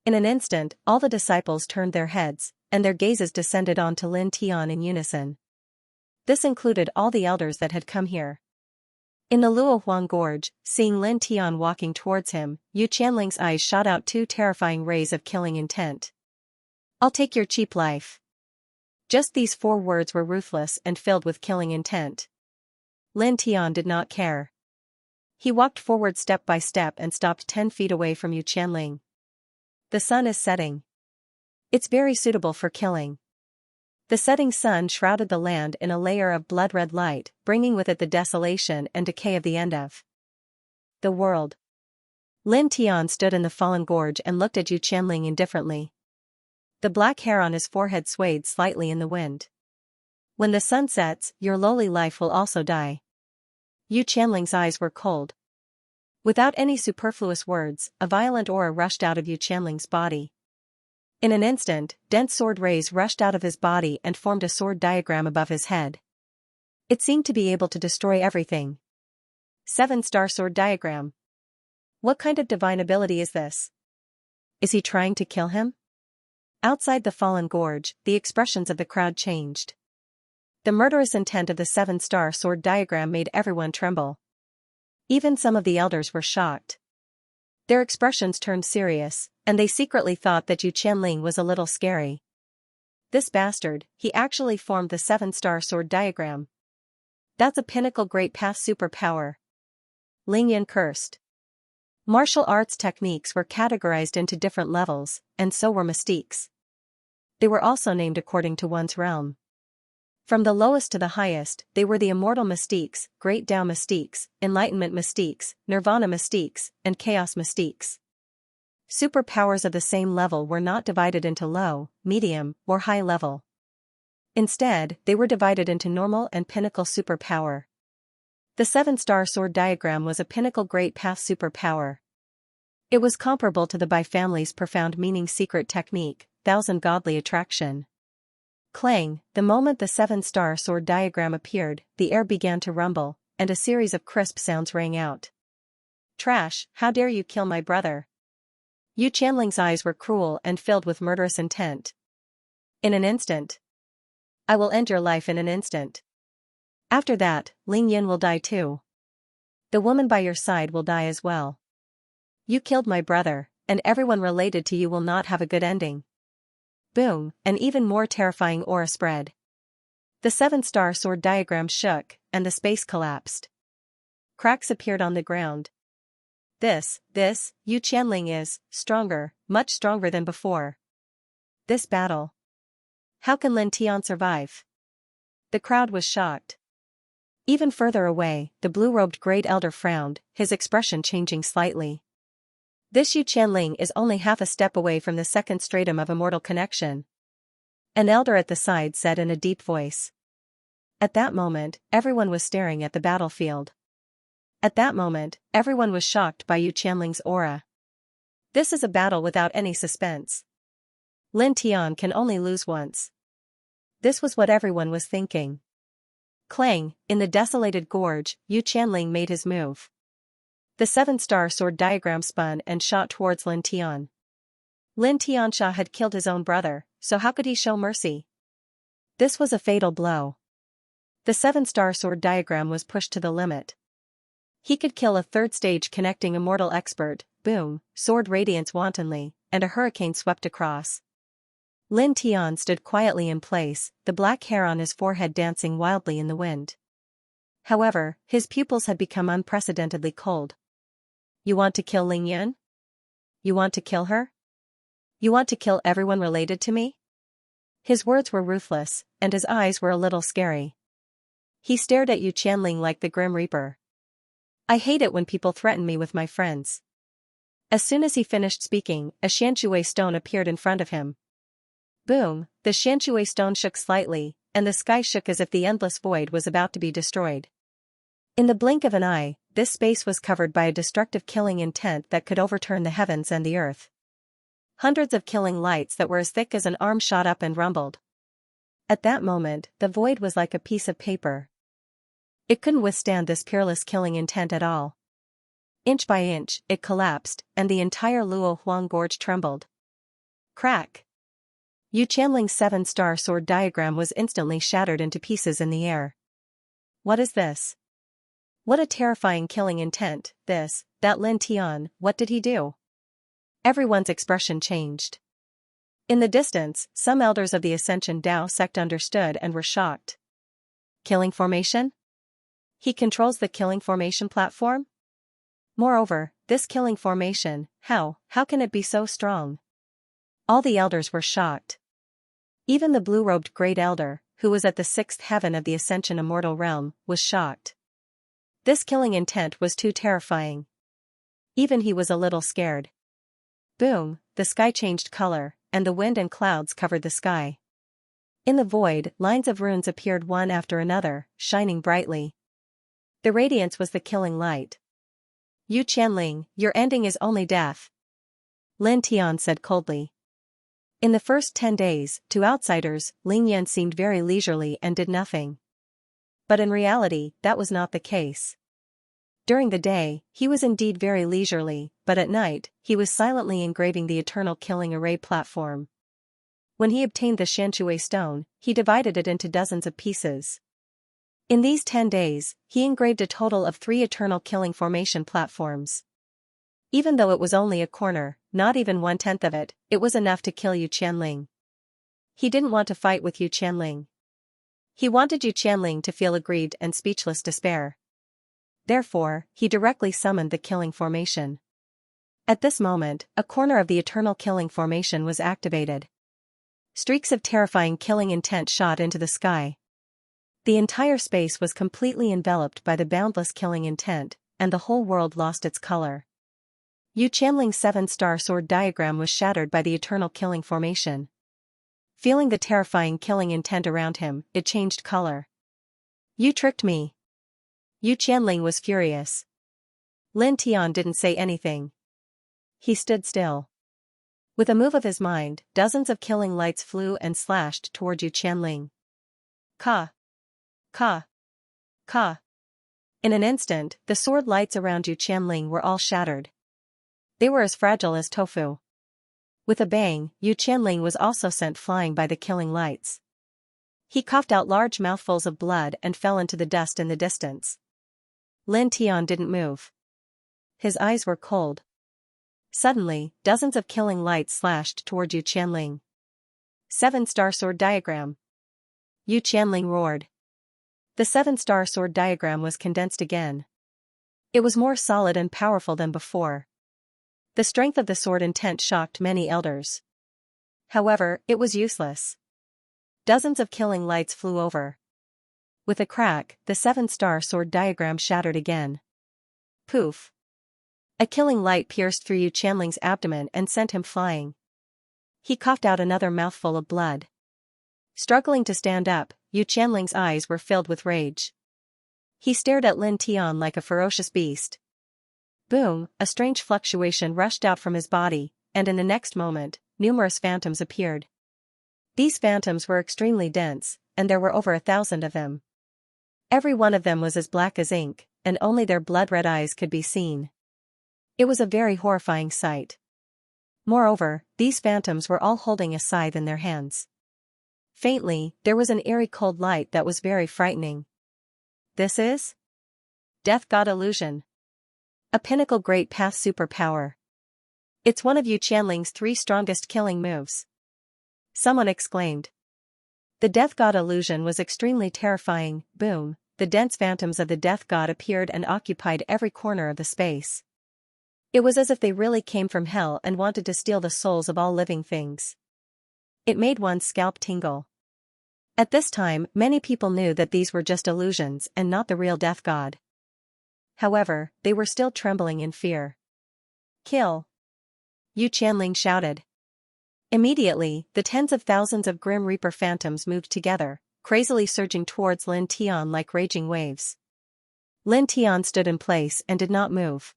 [SPEAKER 1] In an instant, all the disciples turned their heads, and their gazes descended onto Lin Tian in unison. This included all the elders that had come here. In the Luo Huang Gorge, seeing Lin Tian walking towards him, Yu Qianling's eyes shot out 2 terrifying rays of killing intent. I'll take your cheap life. Just these 4 words were ruthless and filled with killing intent. Lin Tian did not care. He walked forward step by step and stopped 10 feet away from Yu Qianling. The sun is setting. It's very suitable for killing. The setting sun shrouded the land in a layer of blood-red light, bringing with it the desolation and decay of the end of the world. Lin Tian stood in the fallen gorge and looked at Yu Qianling indifferently. The black hair on his forehead swayed slightly in the wind. When the sun sets, your lowly life will also die. Yu Qianling's eyes were cold. Without any superfluous words, a violent aura rushed out of Yu Qianling's body. In an instant, dense sword rays rushed out of his body and formed a sword diagram above his head. It seemed to be able to destroy everything. 7-star sword diagram. What kind of divine ability is this? Is he trying to kill him? Outside the fallen gorge, the expressions of the crowd changed. The murderous intent of the 7-star sword diagram made everyone tremble. Even some of the elders were shocked. Their expressions turned serious, and they secretly thought that Yu Qianling was a little scary. This bastard, he actually formed the 7-star sword diagram. That's a pinnacle great path superpower. Ling Yan cursed. Martial arts techniques were categorized into different levels, and so were mystiques. They were also named according to one's realm. From the lowest to the highest, they were the immortal mystiques, great Tao mystiques, enlightenment mystiques, nirvana mystiques, and chaos mystiques. Superpowers of the same level were not divided into low, medium, or high level. Instead, they were divided into normal and pinnacle superpower. The 7-star sword diagram was a pinnacle great path superpower. It was comparable to the Bai family's profound meaning secret technique, thousand godly attraction. Clang, the moment the 7-star sword diagram appeared, the air began to rumble, and a series of crisp sounds rang out. Trash, how dare you kill my brother? Yu Qianling's eyes were cruel and filled with murderous intent. In an instant. I will end your life in an instant. After that, Ling Yan will die too. The woman by your side will die as well. You killed my brother, and everyone related to you will not have a good ending. Boom, an even more terrifying aura spread. The 7-star sword diagram shook, and the space collapsed. Cracks appeared on the ground. This, Yu Qianling is stronger, much stronger than before. This battle. How can Lin Tian survive? The crowd was shocked. Even further away, the blue-robed great elder frowned, his expression changing slightly. This Yu Qianling is only half a step away from the second stratum of immortal connection. An elder at the side said in a deep voice. At that moment, everyone was staring at the battlefield. At that moment, everyone was shocked by Yu Qianling's aura. This is a battle without any suspense. Lin Tian can only lose once. This was what everyone was thinking. Clang, in the desolated gorge, Yu Qianling made his move. The 7-star sword diagram spun and shot towards Lin Tian. Lin Tianxia had killed his own brother, so how could he show mercy? This was a fatal blow. The 7-star sword diagram was pushed to the limit. He could kill a third-stage connecting immortal expert, boom, sword radiance wantonly, and a hurricane swept across. Lin Tian stood quietly in place, the black hair on his forehead dancing wildly in the wind. However, his pupils had become unprecedentedly cold. You want to kill Ling Yan? You want to kill her? You want to kill everyone related to me? His words were ruthless, and his eyes were a little scary. He stared at Yu Qianling like the Grim Reaper. I hate it when people threaten me with my friends. As soon as he finished speaking, a Xianxia stone appeared in front of him. Boom, the Xianxia stone shook slightly, and the sky shook as if the endless void was about to be destroyed. In the blink of an eye, this space was covered by a destructive killing intent that could overturn the heavens and the earth. Hundreds of killing lights that were as thick as an arm shot up and rumbled. At that moment, the void was like a piece of paper. It couldn't withstand this peerless killing intent at all. Inch by inch, it collapsed, and the entire Luo Huang gorge trembled. Crack! Yu Qianling's 7-star sword diagram was instantly shattered into pieces in the air. What is this? What a terrifying killing intent, that Lin Tian, what did he do? Everyone's expression changed. In the distance, some elders of the Ascension Dao sect understood and were shocked. Killing formation? He controls the killing formation platform? Moreover, this killing formation, how can it be so strong? All the elders were shocked. Even the blue-robed great elder, who was at the 6th heaven of the Ascension Immortal Realm, was shocked. This killing intent was too terrifying. Even he was a little scared. Boom, the sky changed color, and the wind and clouds covered the sky. In the void, lines of runes appeared one after another, shining brightly. The radiance was the killing light. "Yu Qianling, your ending is only death," Lin Tian said coldly. In the first 10 days, to outsiders, Ling Yan seemed very leisurely and did nothing. But in reality, that was not the case. During the day, he was indeed very leisurely, but at night, he was silently engraving the eternal killing array platform. When he obtained the Xianxia stone, he divided it into dozens of pieces. In these 10 days, he engraved a total of 3 eternal killing formation platforms. Even though it was only a corner, not even 1/10 of it, it was enough to kill Yu Qianling. He didn't want to fight with Yu Qianling. He wanted Yu Qianling to feel aggrieved and speechless despair. Therefore, he directly summoned the killing formation. At this moment, a corner of the eternal killing formation was activated. Streaks of terrifying killing intent shot into the sky. The entire space was completely enveloped by the boundless killing intent, and the whole world lost its color. Yu Qianling's 7-star sword diagram was shattered by the eternal killing formation. Feeling the terrifying killing intent around him, it changed color. "You tricked me." Yu Qianling was furious. Lin Tian didn't say anything. He stood still. With a move of his mind, dozens of killing lights flew and slashed toward Yu Qianling. Ka! Ka! Ka! In an instant, the sword lights around Yu Qianling were all shattered. They were as fragile as tofu. With a bang, Yu Qianling was also sent flying by the killing lights. He coughed out large mouthfuls of blood and fell into the dust in the distance. Lin Tian didn't move. His eyes were cold. Suddenly, dozens of killing lights slashed toward Yu Qianling. 7-star sword diagram. Yu Qianling roared. The 7-star sword diagram was condensed again. It was more solid and powerful than before. The strength of the sword intent shocked many elders. However, it was useless. Dozens of killing lights flew over. With a crack, the 7-star sword diagram shattered again. Poof! A killing light pierced through Yu Qianling's abdomen and sent him flying. He coughed out another mouthful of blood. Struggling to stand up, Yu Qianling's eyes were filled with rage. He stared at Lin Tian like a ferocious beast. Boom! A strange fluctuation rushed out from his body, and in the next moment, numerous phantoms appeared. These phantoms were extremely dense, and there were over 1,000 of them. Every one of them was as black as ink, and only their blood-red eyes could be seen. It was a very horrifying sight. Moreover, these phantoms were all holding a scythe in their hands. Faintly, there was an eerie cold light that was very frightening. This is Death God Illusion. A pinnacle great path superpower. It's one of Yu Qianling's 3 strongest killing moves. Someone exclaimed. The Death God illusion was extremely terrifying. Boom! The dense phantoms of the Death God appeared and occupied every corner of the space. It was as if they really came from hell and wanted to steal the souls of all living things. It made one's scalp tingle. At this time, many people knew that these were just illusions and not the real Death God. However, they were still trembling in fear. Kill! Yu Qianling shouted. Immediately, the tens of thousands of Grim Reaper phantoms moved together, crazily surging towards Lin Tian like raging waves. Lin Tian stood in place and did not move.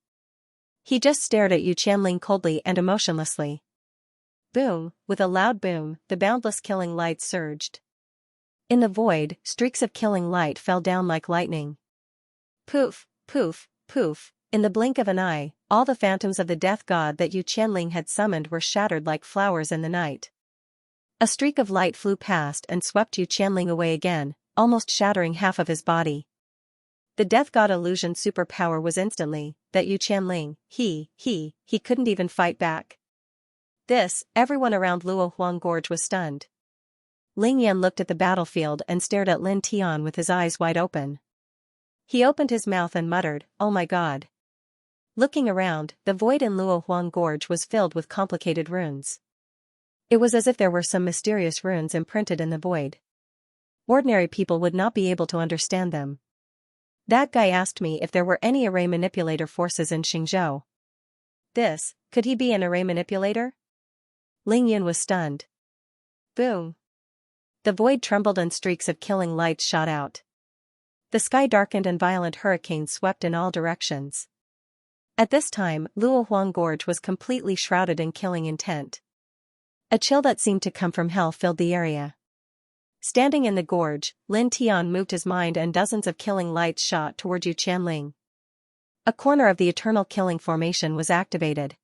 [SPEAKER 1] He just stared at Yu Qianling coldly and emotionlessly. Boom! With a loud boom, the boundless killing light surged. In the void, streaks of killing light fell down like lightning. Poof! Poof! Poof! In the blink of an eye, all the phantoms of the Death God that Yu Qianling had summoned were shattered like flowers in the night. A streak of light flew past and swept Yu Qianling away again, almost shattering half of his body. The Death God illusion superpower was instantly, that Yu Qianling, he couldn't even fight back. Everyone around Luo Huang Gorge was stunned. Ling Yan looked at the battlefield and stared at Lin Tian with his eyes wide open. He opened his mouth and muttered, "Oh my God." Looking around, the void in Luo Huang Gorge was filled with complicated runes. It was as if there were some mysterious runes imprinted in the void. Ordinary people would not be able to understand them. That guy asked me if there were any array manipulator forces in Xingzhou. Could he be an array manipulator? Ling Yun was stunned. Boom! The void trembled and streaks of killing lights shot out. The sky darkened and violent hurricanes swept in all directions. At this time, Luohuang Gorge was completely shrouded in killing intent. A chill that seemed to come from hell filled the area. Standing in the gorge, Lin Tian moved his mind and dozens of killing lights shot toward Yu Qianling. A corner of the eternal killing formation was activated.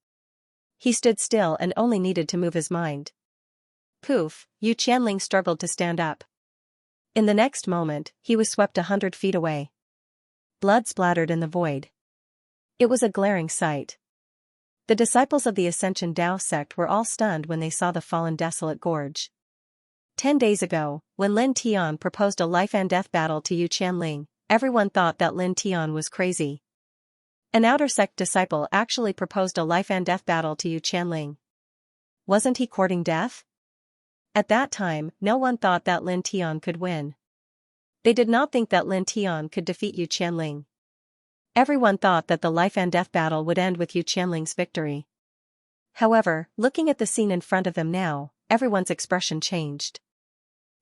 [SPEAKER 1] He stood still and only needed to move his mind. Poof, Yu Qianling struggled to stand up. In the next moment, he was swept 100 feet away. Blood splattered in the void. It was a glaring sight. The disciples of the Ascension Dao sect were all stunned when they saw the fallen desolate gorge. 10 days ago, when Lin Tian proposed a life-and-death battle to Yu Qianling, everyone thought that Lin Tian was crazy. An outer sect disciple actually proposed a life-and-death battle to Yu Qianling. Wasn't he courting death? At that time, no one thought that Lin Tian could win. They did not think that Lin Tian could defeat Yu Qianling. Everyone thought that the life-and-death battle would end with Yu Qianling's victory. However, looking at the scene in front of them now, everyone's expression changed.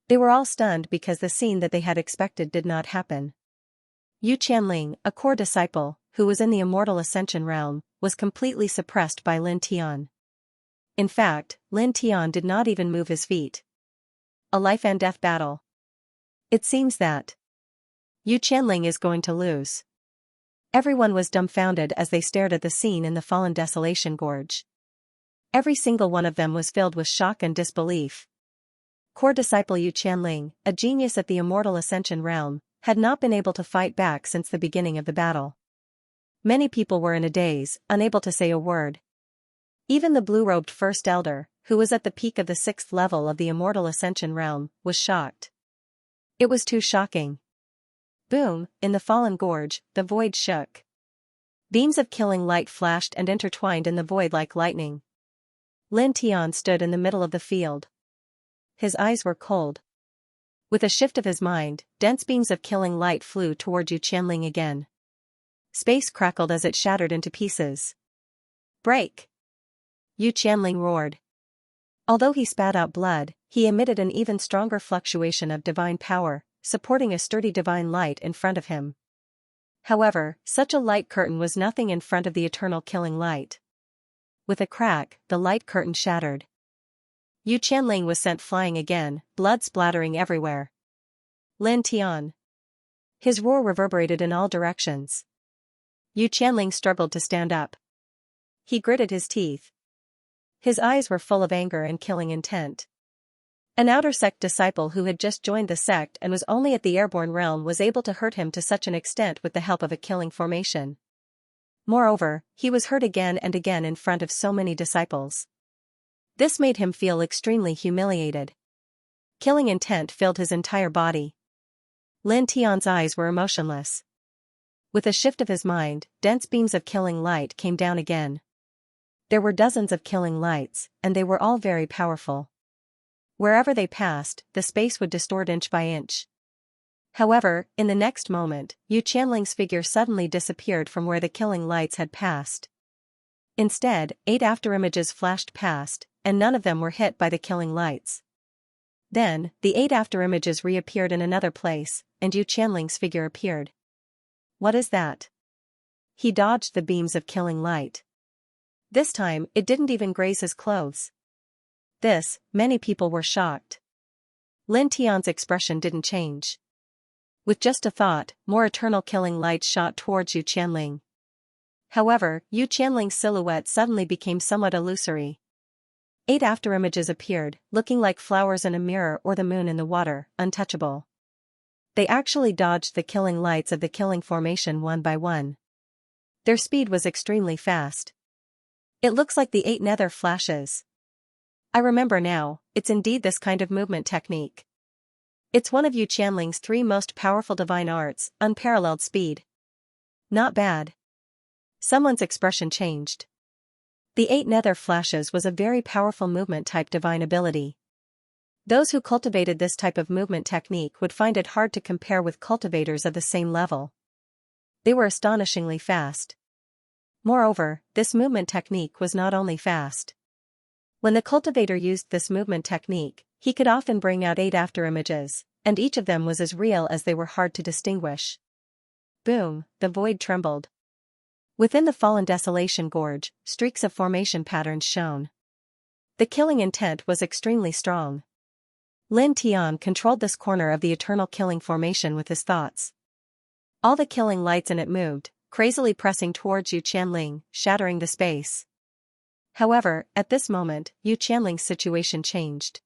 [SPEAKER 1] They were all stunned because the scene that they had expected did not happen. Yu Qianling, a core disciple, who was in the immortal ascension realm, was completely suppressed by Lin Tian. In fact, Lin Tian did not even move his feet. A life-and-death battle. It seems that Yu Qianling is going to lose. Everyone was dumbfounded as they stared at the scene in the fallen desolation gorge. Every single one of them was filled with shock and disbelief. Core disciple Yu Qianling, a genius at the immortal ascension realm, had not been able to fight back since the beginning of the battle. Many people were in a daze, unable to say a word. Even the blue-robed first elder, who was at the peak of the 6th level of the immortal ascension realm, was shocked. It was too shocking. Boom, in the fallen gorge, the void shook. Beams of killing light flashed and intertwined in the void like lightning. Lin Tian stood in the middle of the field. His eyes were cold. With a shift of his mind, dense beams of killing light flew toward Yu Qianling again. Space crackled as it shattered into pieces. Break! Yu Qianling roared. Although he spat out blood, he emitted an even stronger fluctuation of divine power, supporting a sturdy divine light in front of him. However, such a light curtain was nothing in front of the eternal killing light. With a crack, the light curtain shattered. Yu Qianling was sent flying again, blood splattering everywhere. Lin Tian. His roar reverberated in all directions. Yu Qianling struggled to stand up. He gritted his teeth. His eyes were full of anger and killing intent. An outer sect disciple who had just joined the sect and was only at the airborne realm was able to hurt him to such an extent with the help of a killing formation. Moreover, he was hurt again and again in front of so many disciples. This made him feel extremely humiliated. Killing intent filled his entire body. Lin Tian's eyes were emotionless. With a shift of his mind, dense beams of killing light came down again. There were dozens of killing lights, and they were all very powerful. Wherever they passed, the space would distort inch by inch. However, in the next moment, Yu Qianling's figure suddenly disappeared from where the killing lights had passed. Instead, 8 afterimages flashed past, and none of them were hit by the killing lights. Then, the 8 afterimages reappeared in another place, and Yu Qianling's figure appeared. What is that? He dodged the beams of killing light. This time, it didn't even graze his clothes. This, many people were shocked. Lin Tian's expression didn't change. With just a thought, more eternal killing lights shot towards Yu Qianling. However, Yu Qianling's silhouette suddenly became somewhat illusory. 8 afterimages appeared, looking like flowers in a mirror or the moon in the water, untouchable. They actually dodged the killing lights of the killing formation one by one. Their speed was extremely fast. It looks like the 8 nether flashes. I remember now, it's indeed this kind of movement technique. It's one of Yu Qianling's 3 most powerful divine arts, unparalleled speed. Not bad. Someone's expression changed. The 8 nether flashes was a very powerful movement type divine ability. Those who cultivated this type of movement technique would find it hard to compare with cultivators of the same level. They were astonishingly fast. Moreover, this movement technique was not only fast. When the cultivator used this movement technique, he could often bring out 8 afterimages, and each of them was as real as they were hard to distinguish. Boom, the void trembled. Within the fallen desolation gorge, streaks of formation patterns shone. The killing intent was extremely strong. Lin Tian controlled this corner of the eternal killing formation with his thoughts. All the killing lights in it moved, crazily pressing towards Yu Qianling, shattering the space. However, at this moment, Yu Qianling's situation changed.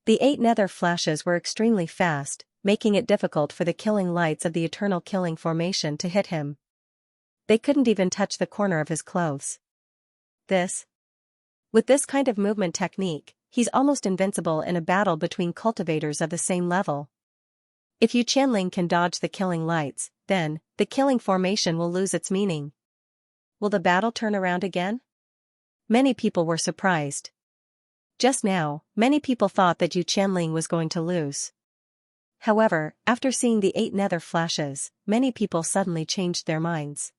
[SPEAKER 1] The 8 nether flashes were extremely fast, making it difficult for the killing lights of the eternal killing formation to hit him. They couldn't even touch the corner of his clothes. With this kind of movement technique, he's almost invincible in a battle between cultivators of the same level. If Yu Qianling can dodge the killing lights, then, the killing formation will lose its meaning. Will the battle turn around again? Many people were surprised. Just now, many people thought that Yu Qianling was going to lose. However, after seeing the 8 nether flashes, many people suddenly changed their minds.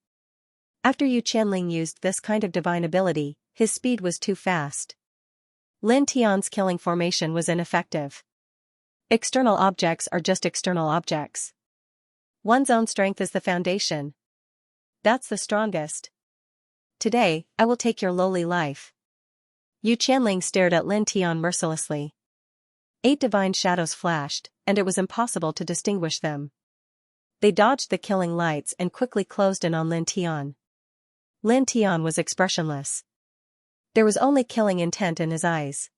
[SPEAKER 1] After Yu Qianling used this kind of divine ability, his speed was too fast. Lin Tian's killing formation was ineffective. External objects are just external objects. One's own strength is the foundation. That's the strongest. Today, I will take your lowly life. Yu Qianling stared at Lin Tian mercilessly. 8 divine shadows flashed, and it was impossible to distinguish them. They dodged the killing lights and quickly closed in on Lin Tian. Lin Tian was expressionless. There was only killing intent in his eyes.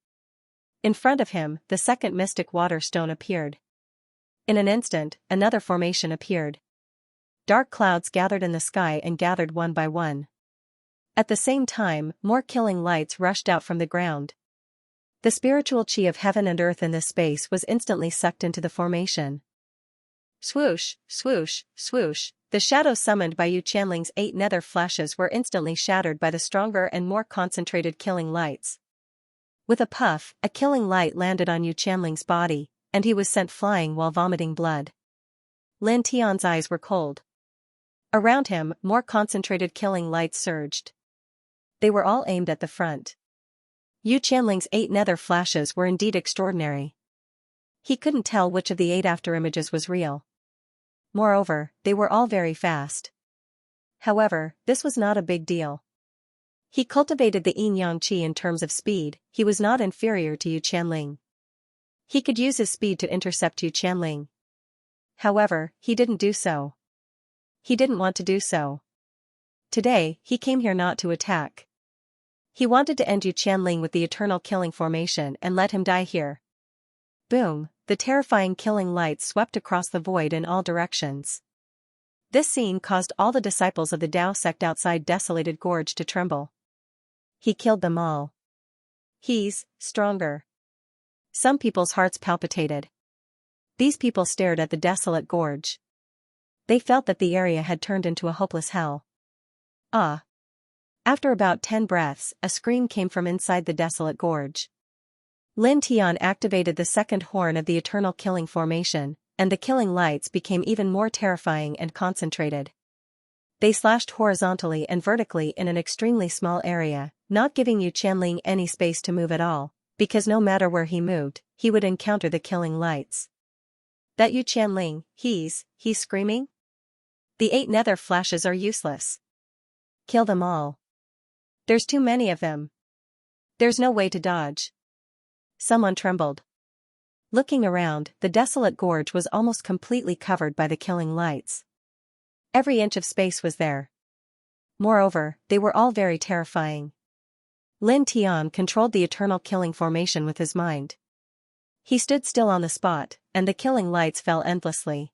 [SPEAKER 1] In front of him, the second mystic water stone appeared. In an instant, another formation appeared. Dark clouds gathered in the sky and gathered one by one. At the same time, more killing lights rushed out from the ground. The spiritual chi of heaven and earth in this space was instantly sucked into the formation. Swoosh, swoosh, swoosh, the shadows summoned by Yu Qianling's 8 nether flashes were instantly shattered by the stronger and more concentrated killing lights. With a puff, a killing light landed on Yu Qianling's body, and he was sent flying while vomiting blood. Lin Tian's eyes were cold. Around him, more concentrated killing lights surged. They were all aimed at the front. Yu Qianling's 8 nether flashes were indeed extraordinary. He couldn't tell which of the 8 afterimages was real. Moreover, they were all very fast. However, this was not a big deal. He cultivated the yin-yang qi in terms of speed, he was not inferior to Yu Qianling. He could use his speed to intercept Yu Qianling. However, he didn't do so. He didn't want to do so. Today, he came here not to attack. He wanted to end Yu Qianling with the eternal killing formation and let him die here. Boom, the terrifying killing lights swept across the void in all directions. This scene caused all the disciples of the Tao sect outside Desolated Gorge to tremble. He killed them all. He's stronger. Some people's hearts palpitated. These people stared at the desolate gorge. They felt that the area had turned into a hopeless hell. Ah! After about 10 breaths, a scream came from inside the desolate gorge. Lin Tian activated the second horn of the eternal killing formation, and the killing lights became even more terrifying and concentrated. They slashed horizontally and vertically in an extremely small area, not giving Yu Qianling any space to move at all, because no matter where he moved, he would encounter the killing lights. That Yu Qianling, he's screaming? The 8 nether flashes are useless. Kill them all. There's too many of them. There's no way to dodge. Someone trembled. Looking around, the desolate gorge was almost completely covered by the killing lights. Every inch of space was there. Moreover, they were all very terrifying. Lin Tian controlled the eternal killing formation with his mind. He stood still on the spot, and the killing lights fell endlessly.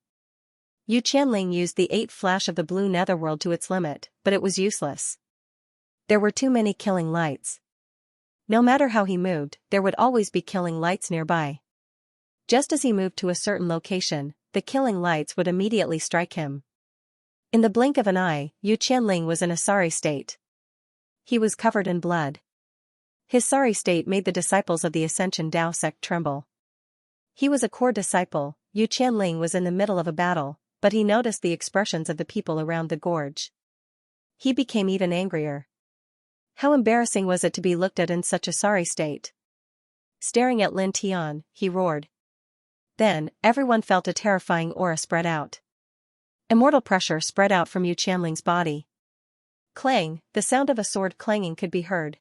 [SPEAKER 1] Yu Qianling used the 8 flash of the blue netherworld to its limit, but it was useless. There were too many killing lights. No matter how he moved, there would always be killing lights nearby. Just as he moved to a certain location, the killing lights would immediately strike him. In the blink of an eye, Yu Qianling was in a sorry state. He was covered in blood. His sorry state made the disciples of the Ascension Tao sect tremble. He was a core disciple. Yu Qianling was in the middle of a battle, but he noticed the expressions of the people around the gorge. He became even angrier. How embarrassing was it to be looked at in such a sorry state? Staring at Lin Tian, he roared. Then, everyone felt a terrifying aura spread out. Immortal pressure spread out from Yu Qianling's body. Clang, the sound of a sword clanging could be heard.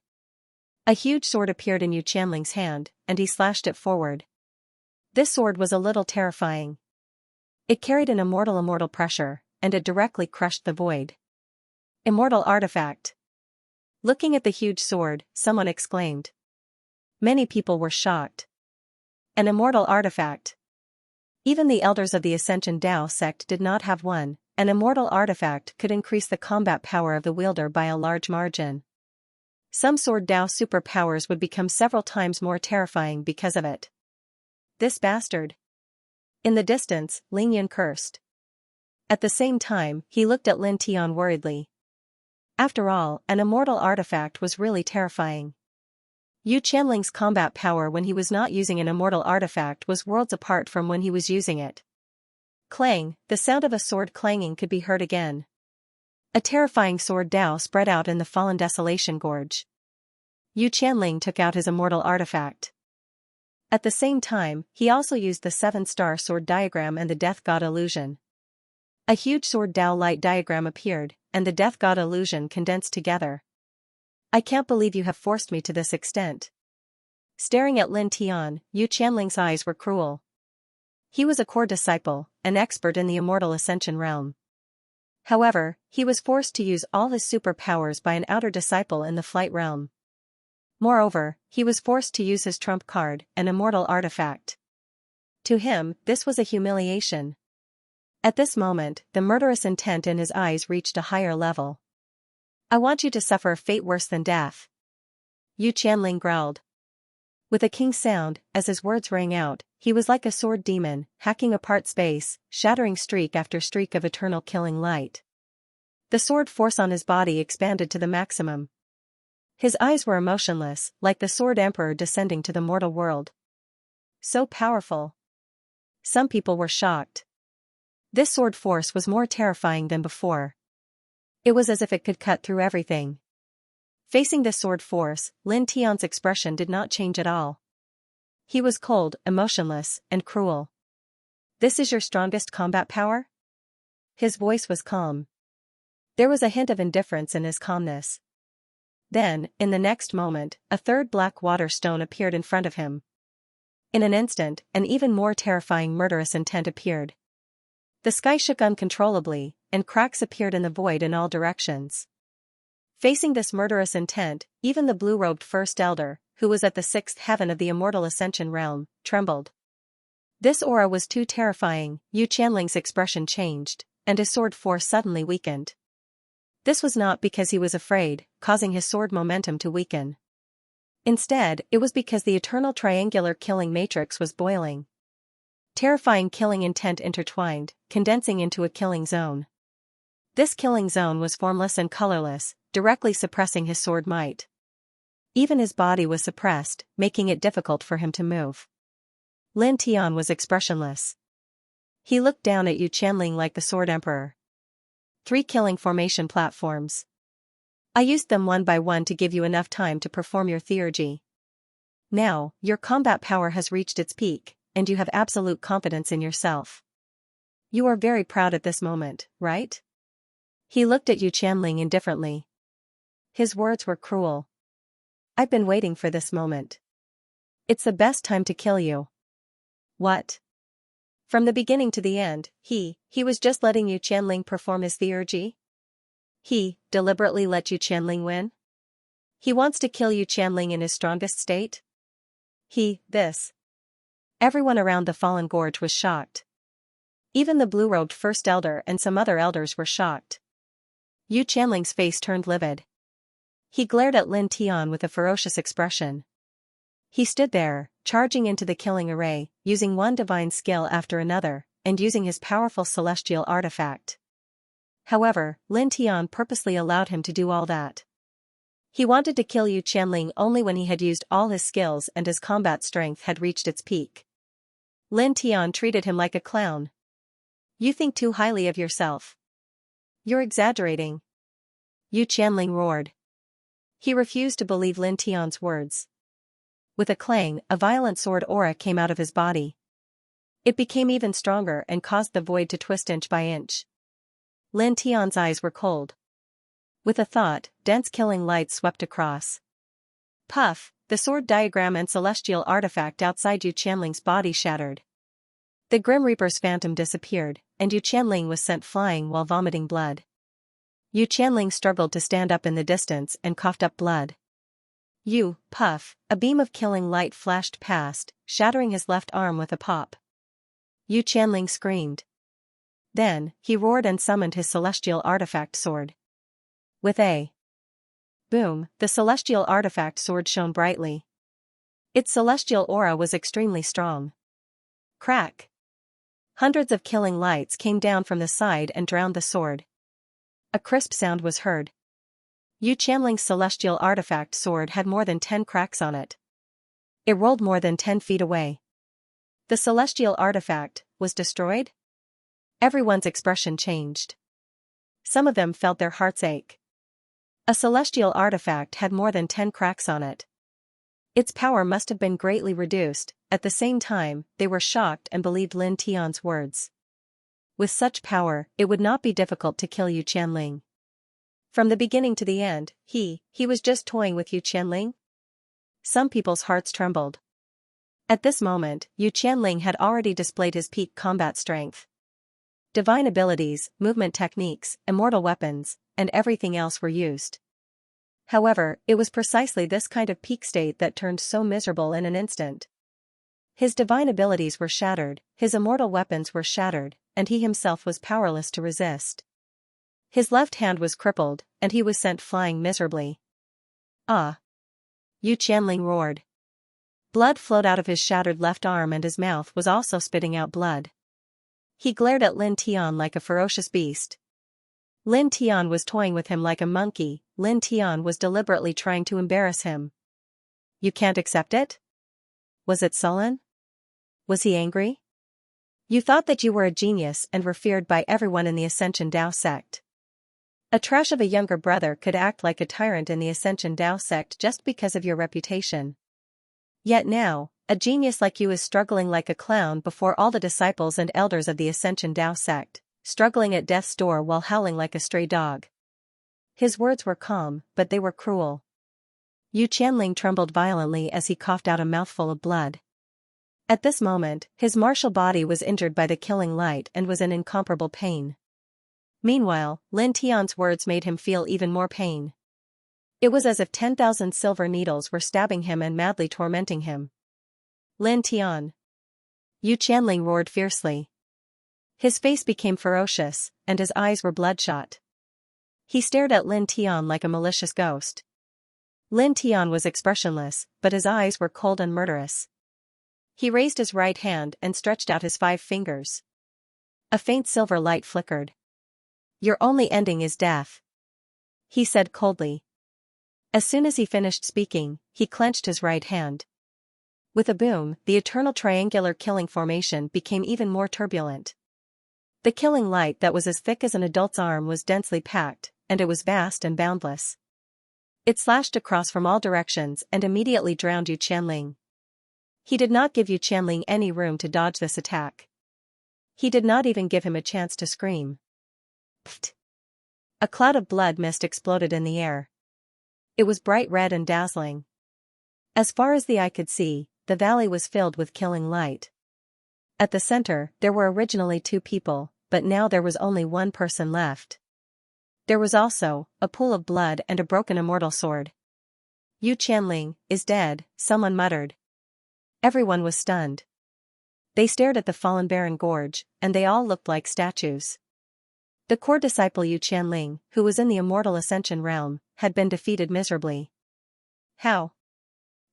[SPEAKER 1] A huge sword appeared in Yu Qianling's hand, and he slashed it forward. This sword was a little terrifying. It carried an immortal pressure, and it directly crushed the void. Immortal artifact. Looking at the huge sword, someone exclaimed. Many people were shocked. An immortal artifact. Even the elders of the Ascension Dao sect did not have one. An immortal artifact could increase the combat power of the wielder by a large margin. Some Sword Dao superpowers would become several times more terrifying because of it. This bastard. In the distance, Ling Yan cursed. At the same time, he looked at Lin Tian worriedly. After all, an immortal artifact was really terrifying. Yu Qianling's combat power when he was not using an immortal artifact was worlds apart from when he was using it. Clang, the sound of a sword clanging could be heard again. A terrifying sword Dao spread out in the fallen desolation gorge. Yu Qianling took out his immortal artifact. At the same time, he also used the 7-star sword diagram and the death god illusion. A huge sword Dao light diagram appeared, and the death god illusion condensed together. I can't believe you have forced me to this extent. Staring at Lin Tian, Yu Qianling's eyes were cruel. He was a core disciple, an expert in the immortal ascension realm. However, he was forced to use all his superpowers by an outer disciple in the flight realm. Moreover, he was forced to use his trump card, an immortal artifact. To him, this was a humiliation. At this moment, the murderous intent in his eyes reached a higher level. I want you to suffer a fate worse than death. Yu Qianling growled. With a king sound, as his words rang out, he was like a sword demon, hacking apart space, shattering streak after streak of eternal killing light. The sword force on his body expanded to the maximum. His eyes were emotionless, like the sword emperor descending to the mortal world. So powerful. Some people were shocked. This sword force was more terrifying than before. It was as if it could cut through everything. Facing this sword force, Lin Tian's expression did not change at all. He was cold, emotionless, and cruel. This is your strongest combat power? His voice was calm. There was a hint of indifference in his calmness. Then, in the next moment, a third black water stone appeared in front of him. In an instant, an even more terrifying murderous intent appeared. The sky shook uncontrollably, and cracks appeared in the void in all directions. Facing this murderous intent, even the blue-robed First Elder, who was at the 6th heaven of the immortal ascension realm, trembled. This aura was too terrifying. Yu Qianling's expression changed, and his sword force suddenly weakened. This was not because he was afraid, causing his sword momentum to weaken. Instead, it was because the eternal triangular killing matrix was boiling. Terrifying killing intent intertwined, condensing into a killing zone. This killing zone was formless and colorless, directly suppressing his sword might. Even his body was suppressed, making it difficult for him to move. Lin Tian was expressionless. He looked down at Yu Qianling like the Sword Emperor. 3 killing formation platforms. I used them one by one to give you enough time to perform your theurgy. Now, your combat power has reached its peak, and you have absolute confidence in yourself. You are very proud at this moment, right? He looked at Yu Qianling indifferently. His words were cruel. I've been waiting for this moment. It's the best time to kill you. What? From the beginning to the end, he was just letting Yu Qianling perform his theurgy? He deliberately let Yu Qianling win? He wants to kill Yu Qianling in his strongest state? This. Everyone around the fallen gorge was shocked. Even the blue-robed First Elder and some other elders were shocked. Yu Qianling's face turned livid. He glared at Lin Tian with a ferocious expression. He stood there, charging into the killing array, using one divine skill after another, and using his powerful celestial artifact. However, Lin Tian purposely allowed him to do all that. He wanted to kill Yu Qianling only when he had used all his skills and his combat strength had reached its peak. Lin Tian treated him like a clown. You think too highly of yourself. You're exaggerating. Yu Qianling roared. He refused to believe Lin Tian's words. With a clang, a violent sword aura came out of his body. It became even stronger and caused the void to twist inch by inch. Lin Tian's eyes were cold. With a thought, dense killing light swept across. Puff, the sword diagram and celestial artifact outside Yu Qianling's body shattered. The Grim Reaper's phantom disappeared, and Yu Qianling was sent flying while vomiting blood. Yu Qianling struggled to stand up in the distance and coughed up blood. Puff, a beam of killing light flashed past, shattering his left arm with a pop. Yu Qianling screamed. Then, he roared and summoned his celestial artifact sword. With a boom, the celestial artifact sword shone brightly. Its celestial aura was extremely strong. Crack! Hundreds of killing lights came down from the side and drowned the sword. A crisp sound was heard. Yu Qianling's celestial artifact sword had more than 10 cracks on it. It rolled more than 10 feet away. The celestial artifact was destroyed? Everyone's expression changed. Some of them felt their hearts ache. A celestial artifact had more than 10 cracks on it. Its power must have been greatly reduced. At the same time, they were shocked and believed Lin Tian's words. With such power, it would not be difficult to kill Yu Qianling. From the beginning to the end, he was just toying with Yu Qianling? Some people's hearts trembled. At this moment, Yu Qianling had already displayed his peak combat strength. Divine abilities, movement techniques, immortal weapons, and everything else were used. However, it was precisely this kind of peak state that turned so miserable in an instant. His divine abilities were shattered, his immortal weapons were shattered, and he himself was powerless to resist. His left hand was crippled, and he was sent flying miserably. Ah! Yu Qianling roared. Blood flowed out of his shattered left arm and his mouth was also spitting out blood. He glared at Lin Tian like a ferocious beast. Lin Tian was toying with him like a monkey. Lin Tian was deliberately trying to embarrass him. You can't accept it? Was it sullen? Was he angry? You thought that you were a genius and were feared by everyone in the Ascension Dao sect. A trash of a younger brother could act like a tyrant in the Ascension Dao sect just because of your reputation. Yet now, a genius like you is struggling like a clown before all the disciples and elders of the Ascension Dao sect, struggling at death's door while howling like a stray dog. His words were calm, but they were cruel. Yu Qianling trembled violently as he coughed out a mouthful of blood. At this moment, his martial body was injured by the killing light and was in incomparable pain. Meanwhile, Lin Tian's words made him feel even more pain. It was as if 10,000 silver needles were stabbing him and madly tormenting him. Lin Tian! Yu Qianling roared fiercely. His face became ferocious, and his eyes were bloodshot. He stared at Lin Tian like a malicious ghost. Lin Tian was expressionless, but his eyes were cold and murderous. He raised his right hand and stretched out his 5 fingers. A faint silver light flickered. Your only ending is death, he said coldly. As soon as he finished speaking, he clenched his right hand. With a boom, the eternal triangular killing formation became even more turbulent. The killing light that was as thick as an adult's arm was densely packed, and it was vast and boundless. It slashed across from all directions and immediately drowned Yu Qianling. He did not give Yu Qianling any room to dodge this attack. He did not even give him a chance to scream. Pfft! A cloud of blood mist exploded in the air. It was bright red and dazzling. As far as the eye could see, the valley was filled with killing light. At the center, there were originally 2 people, but now there was only 1 person left. There was also a pool of blood and a broken immortal sword. Yu Qianling is dead, someone muttered. Everyone was stunned. They stared at the fallen barren gorge, and they all looked like statues. The core disciple Yu Qianling, who was in the immortal ascension realm, had been defeated miserably. How?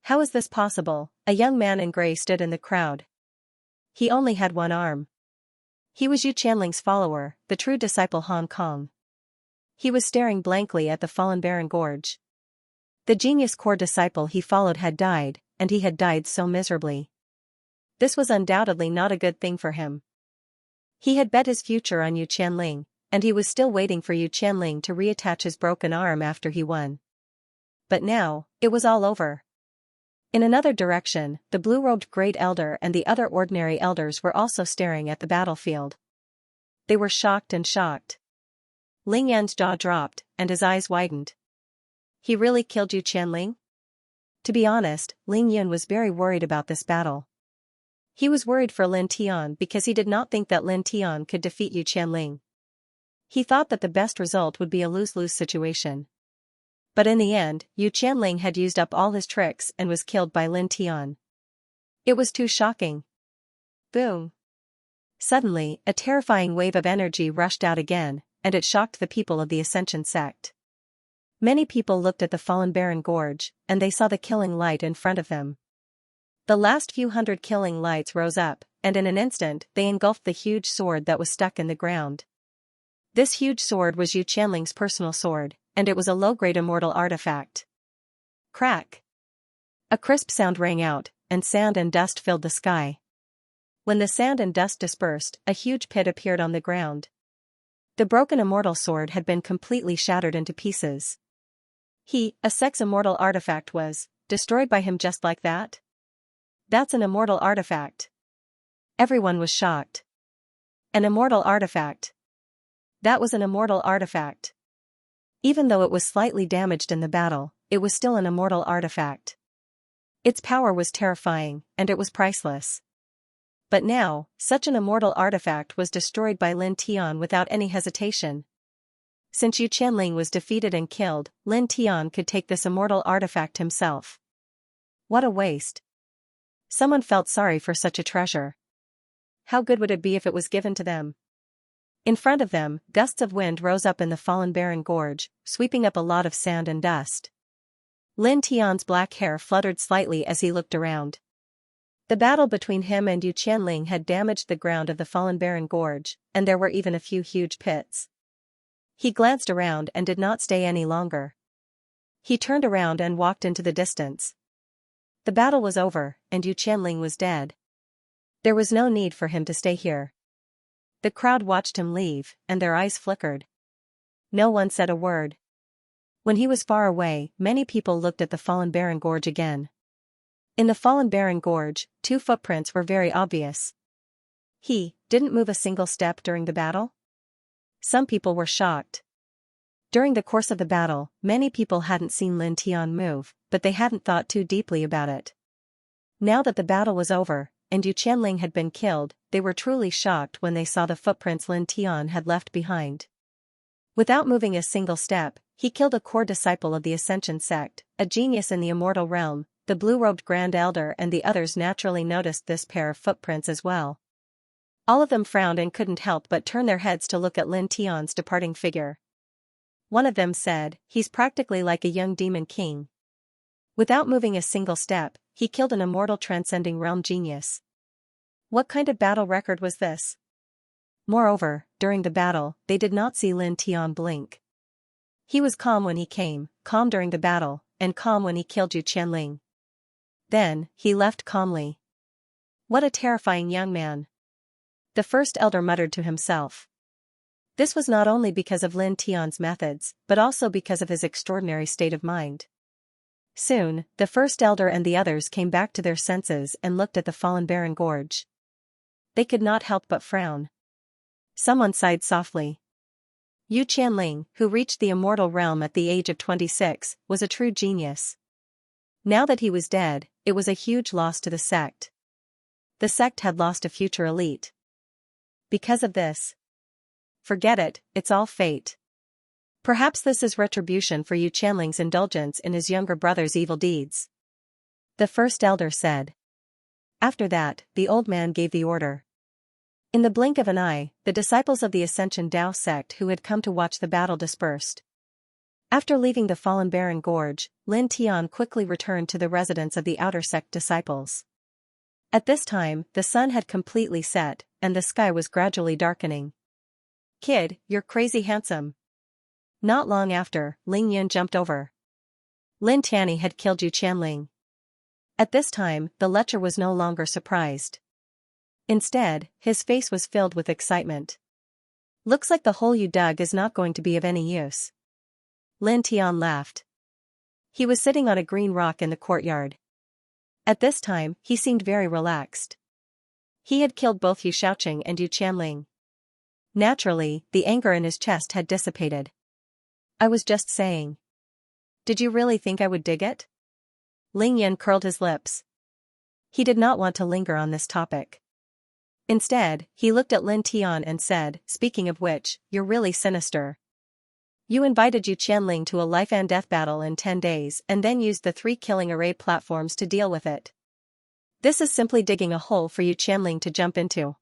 [SPEAKER 1] How is this possible? A young man in gray stood in the crowd. He only had 1 arm. He was Yu Qianling's follower, the true disciple Hong Kong. He was staring blankly at the fallen barren gorge. The genius core disciple he followed had died, and he had died so miserably. This was undoubtedly not a good thing for him. He had bet his future on Yu Qianling, and he was still waiting for Yu Qianling to reattach his broken arm after he won. But now, it was all over. In another direction, the blue-robed Great Elder and the other ordinary elders were also staring at the battlefield. They were shocked and shocked. Ling Yan's jaw dropped, and his eyes widened. He really killed Yu Qianling? To be honest, Ling Yun was very worried about this battle. He was worried for Lin Tian because he did not think that Lin Tian could defeat Yu Qianling. He thought that the best result would be a lose-lose situation. But in the end, Yu Qianling had used up all his tricks and was killed by Lin Tian. It was too shocking. Boom! Suddenly, a terrifying wave of energy rushed out again, and it shocked the people of the Ascension sect. Many people looked at the fallen barren gorge, and they saw the killing light in front of them. The last few hundred killing lights rose up, and in an instant they engulfed the huge sword that was stuck in the ground. This huge sword was Yu Qianling's personal sword, and it was a low-grade immortal artifact. Crack! A crisp sound rang out, and sand and dust filled the sky. When the sand and dust dispersed, a huge pit appeared on the ground. The broken immortal sword had been completely shattered into pieces. A sex immortal artifact was destroyed by him just like that? That's an immortal artifact. Everyone was shocked. An immortal artifact. That was an immortal artifact. Even though it was slightly damaged in the battle, it was still an immortal artifact. Its power was terrifying, and it was priceless. But now, such an immortal artifact was destroyed by Lin Tian without any hesitation. Since Yu Qianling was defeated and killed, Lin Tian could take this immortal artifact himself. What a waste. Someone felt sorry for such a treasure. How good would it be if it was given to them? In front of them, gusts of wind rose up in the fallen barren gorge, sweeping up a lot of sand and dust. Lin Tian's black hair fluttered slightly as he looked around. The battle between him and Yu Qianling had damaged the ground of the fallen barren gorge, and there were even a few huge pits. He glanced around and did not stay any longer. He turned around and walked into the distance. The battle was over, and Yu Qianling was dead. There was no need for him to stay here. The crowd watched him leave, and their eyes flickered. No one said a word. When he was far away, many people looked at the fallen barren gorge again. In the fallen barren gorge, 2 footprints were very obvious. He didn't move a single step during the battle? Some people were shocked. During the course of the battle, many people hadn't seen Lin Tian move, but they hadn't thought too deeply about it. Now that the battle was over, and Yu Qianling had been killed, they were truly shocked when they saw the footprints Lin Tian had left behind. Without moving a single step, he killed a core disciple of the Ascension sect, a genius in the immortal realm. The blue-robed Grand Elder and the others naturally noticed this pair of footprints as well. All of them frowned and couldn't help but turn their heads to look at Lin Tian's departing figure. One of them said, "He's practically like a young demon king." Without moving a single step, he killed an immortal transcending realm genius. What kind of battle record was this? Moreover, during the battle, they did not see Lin Tian blink. He was calm when he came, calm during the battle, and calm when he killed Yu Qianling. Then, he left calmly. What a terrifying young man. The first elder muttered to himself. This was not only because of Lin Tian's methods, but also because of his extraordinary state of mind. Soon, the first elder and the others came back to their senses and looked at the fallen barren gorge. They could not help but frown. Someone sighed softly. Yu Qianling, who reached the immortal realm at the age of 26, was a true genius. Now that he was dead, it was a huge loss to the sect. The sect had lost a future elite. Because of this. Forget it, it's all fate. Perhaps this is retribution for Yu Qianling's indulgence in his younger brother's evil deeds. The first elder said. After that, the old man gave the order. In the blink of an eye, the disciples of the Ascension Dao sect who had come to watch the battle dispersed. After leaving the fallen barren gorge, Lin Tian quickly returned to the residence of the outer sect disciples. At this time, the sun had completely set, and the sky was gradually darkening. "Kid, you're crazy handsome." Not long after, Ling Yun jumped over. Lin Tianyi had killed Yu Qianling. At this time, the lecher was no longer surprised. Instead, his face was filled with excitement. "Looks like the hole you dug is not going to be of any use." Lin Tian laughed. He was sitting on a green rock in the courtyard. At this time, he seemed very relaxed. He had killed both Yu Xiaoqing and Yu Qianling. Naturally, the anger in his chest had dissipated. I was just saying. Did you really think I would dig it? Ling Yan curled his lips. He did not want to linger on this topic. Instead, he looked at Lin Tian and said, speaking of which, you're really sinister. You invited Yu Qianling to a life and death battle in 10 days and then used the 3 killing array platforms to deal with it. This is simply digging a hole for Yu Qianling to jump into.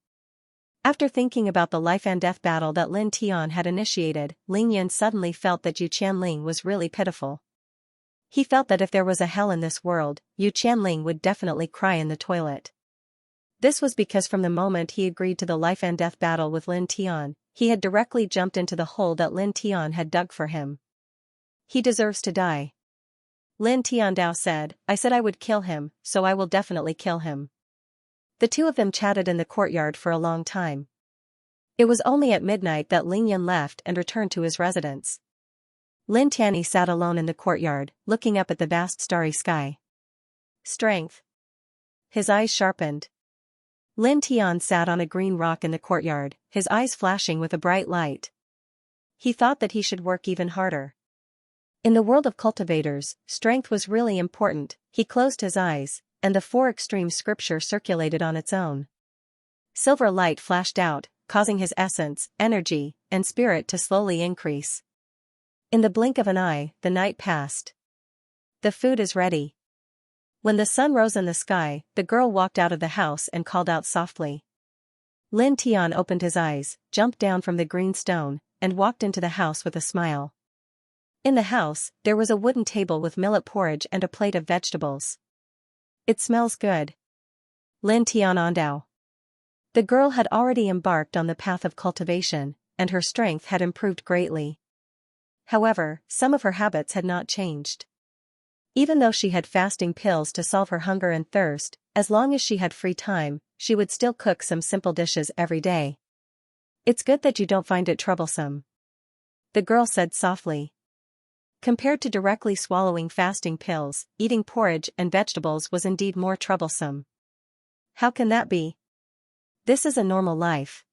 [SPEAKER 1] After thinking about the life and death battle that Lin Tian had initiated, Ling Yan suddenly felt that Yu Qianling was really pitiful. He felt that if there was a hell in this world, Yu Qianling would definitely cry in the toilet. This was because from the moment he agreed to the life and death battle with Lin Tian, he had directly jumped into the hole that Lin Tian had dug for him. He deserves to die. Lin Tiandao said, I said I would kill him, so I will definitely kill him. The two of them chatted in the courtyard for a long time. It was only at midnight that Ling Yan left and returned to his residence. Lin Tianyi sat alone in the courtyard, looking up at the vast starry sky. Strength. His eyes sharpened. Lin Tian sat on a green rock in the courtyard, his eyes flashing with a bright light. He thought that he should work even harder. In the world of cultivators, strength was really important. He closed his eyes, and the 4 extreme scripture circulated on its own. Silver light flashed out, causing his essence, energy, and spirit to slowly increase. In the blink of an eye, the night passed. The food is ready. When the sun rose in the sky, the girl walked out of the house and called out softly. Lin Tian opened his eyes, jumped down from the green stone, and walked into the house with a smile. In the house, there was a wooden table with millet porridge and a plate of vegetables. It smells good. Lin Tian Andao. The girl had already embarked on the path of cultivation, and her strength had improved greatly. However, some of her habits had not changed. Even though she had fasting pills to solve her hunger and thirst, as long as she had free time, she would still cook some simple dishes every day. It's good that you don't find it troublesome. The girl said softly. Compared to directly swallowing fasting pills, eating porridge and vegetables was indeed more troublesome. How can that be? This is a normal life.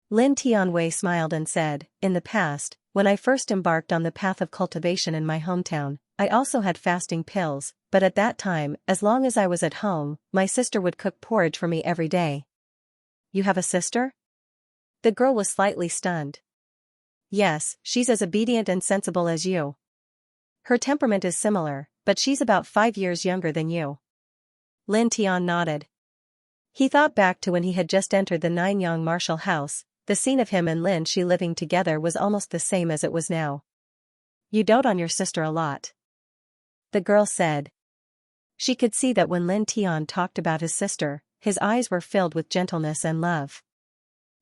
[SPEAKER 1] Lin Tianwei smiled and said, in the past, when I first embarked on the path of cultivation in my hometown, I also had fasting pills, but at that time, as long as I was at home, my sister would cook porridge for me every day. You have a sister? The girl was slightly stunned. Yes, she's as obedient and sensible as you. Her temperament is similar, but she's about 5 years younger than you. Lin Tian nodded. He thought back to when he had just entered the Nanyang martial house. The scene of him and Lin Shi living together was almost the same as it was now. You dote on your sister a lot. The girl said. She could see that when Lin Tian talked about his sister, his eyes were filled with gentleness and love.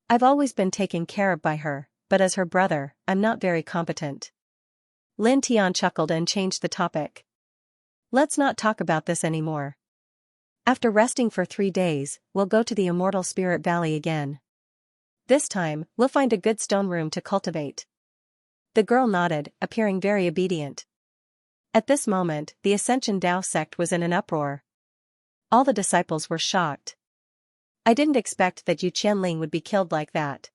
[SPEAKER 1] I've always been taken care of by her, but as her brother, I'm not very competent. Lin Tian chuckled and changed the topic. Let's not talk about this anymore. After resting for 3 days, we'll go to the Immortal Spirit Valley again. This time, we'll find a good stone room to cultivate. The girl nodded, appearing very obedient. At this moment, the Ascension Dao sect was in an uproar. All the disciples were shocked. I didn't expect that Yu Qianling would be killed like that.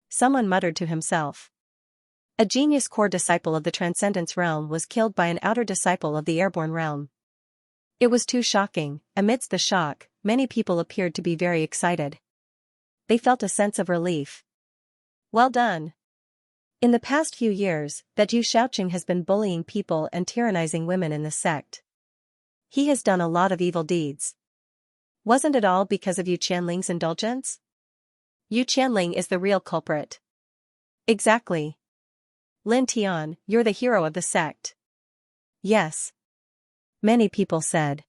[SPEAKER 1] Someone muttered to himself. A genius core disciple of the Transcendence realm was killed by an outer disciple of the Airborne realm. It was too shocking. Amidst the shock, many people appeared to be very excited. They felt a sense of relief. Well done. In the past few years, that Yu Xiaoqing has been bullying people and tyrannizing women in the sect. He has done a lot of evil deeds. Wasn't it all because of Yu Qianling's indulgence? Yu Qianling is the real culprit. Exactly. Lin Tian, you're the hero of the sect. Yes. Many people said.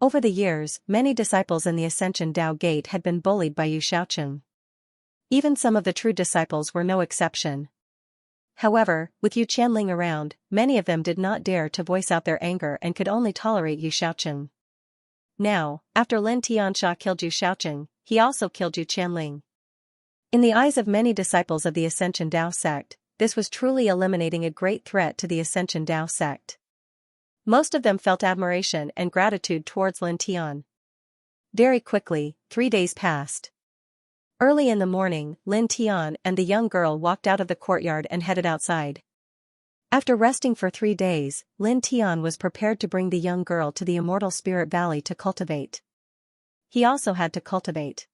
[SPEAKER 1] Over the years, many disciples in the Ascension Dao Gate had been bullied by Yu Xiaoqing. Even some of the true disciples were no exception. However, with Yu Qianling around, many of them did not dare to voice out their anger and could only tolerate Yu Xiaoqing. Now, after Lin Tiansha killed Yu Xiaoqing, he also killed Yu Qianling. In the eyes of many disciples of the Ascension Dao sect, this was truly eliminating a great threat to the Ascension Dao sect. Most of them felt admiration and gratitude towards Lin Tian. Very quickly, 3 days passed. Early in the morning, Lin Tian and the young girl walked out of the courtyard and headed outside. After resting for 3 days, Lin Tian was prepared to bring the young girl to the Immortal Spirit Valley to cultivate. He also had to cultivate.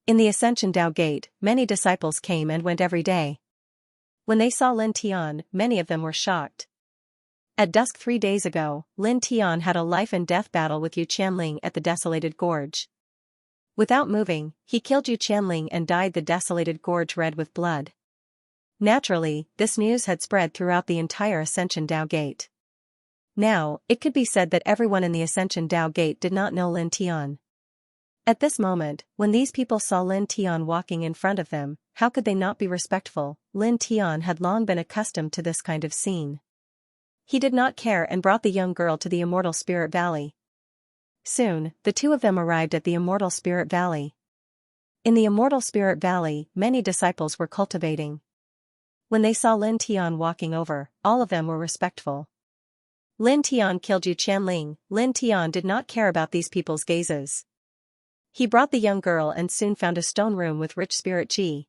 [SPEAKER 1] In the Ascension Dao Gate, many disciples came and went every day. When they saw Lin Tian, many of them were shocked. At dusk 3 days ago, Lin Tian had a life-and-death battle with Yu Qianling at the Desolated Gorge. Without moving, he killed Yu Qianling and dyed the Desolated Gorge red with blood. Naturally, this news had spread throughout the entire Ascension Dao Gate. Now, it could be said that everyone in the Ascension Dao Gate did not know Lin Tian. At this moment, when these people saw Lin Tian walking in front of them, how could they not be respectful? Lin Tian had long been accustomed to this kind of scene. He did not care and brought the young girl to the Immortal Spirit Valley. Soon, the two of them arrived at the Immortal Spirit Valley. In the Immortal Spirit Valley, many disciples were cultivating. When they saw Lin Tian walking over, all of them were respectful. Lin Tian killed Yu Qianling. Lin Tian did not care about these people's gazes. He brought the young girl and soon found a stone room with rich spirit qi.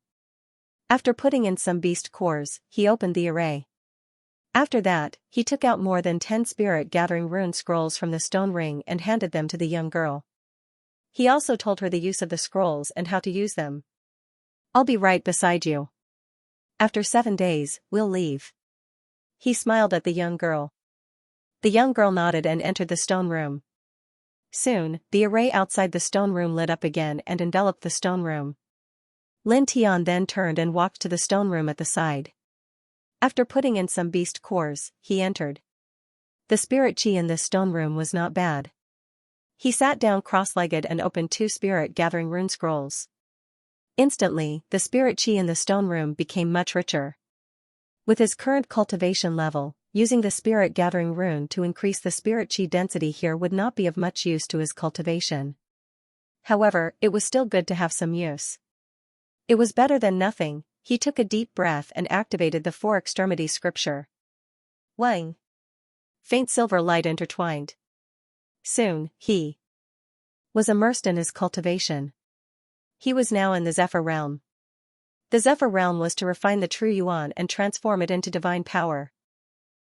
[SPEAKER 1] After putting in some beast cores, he opened the array. After that, he took out more than 10 spirit-gathering rune scrolls from the stone ring and handed them to the young girl. He also told her the use of the scrolls and how to use them. "I'll be right beside you. After 7 days, we'll leave." He smiled at the young girl. The young girl nodded and entered the stone room. Soon, the array outside the stone room lit up again and enveloped the stone room. Lin Tian then turned and walked to the stone room at the side. After putting in some beast cores, he entered. The spirit qi in this stone room was not bad. He sat down cross-legged and opened 2 spirit-gathering rune scrolls. Instantly, the spirit qi in the stone room became much richer. With his current cultivation level, using the spirit-gathering rune to increase the spirit qi density here would not be of much use to his cultivation. However, it was still good to have some use. It was better than nothing. He took a deep breath and activated the 4 extremity scripture. Wang. Faint silver light intertwined. Soon, he was immersed in his cultivation. He was now in the Zephyr realm. The Zephyr realm was to refine the true Yuan and transform it into divine power.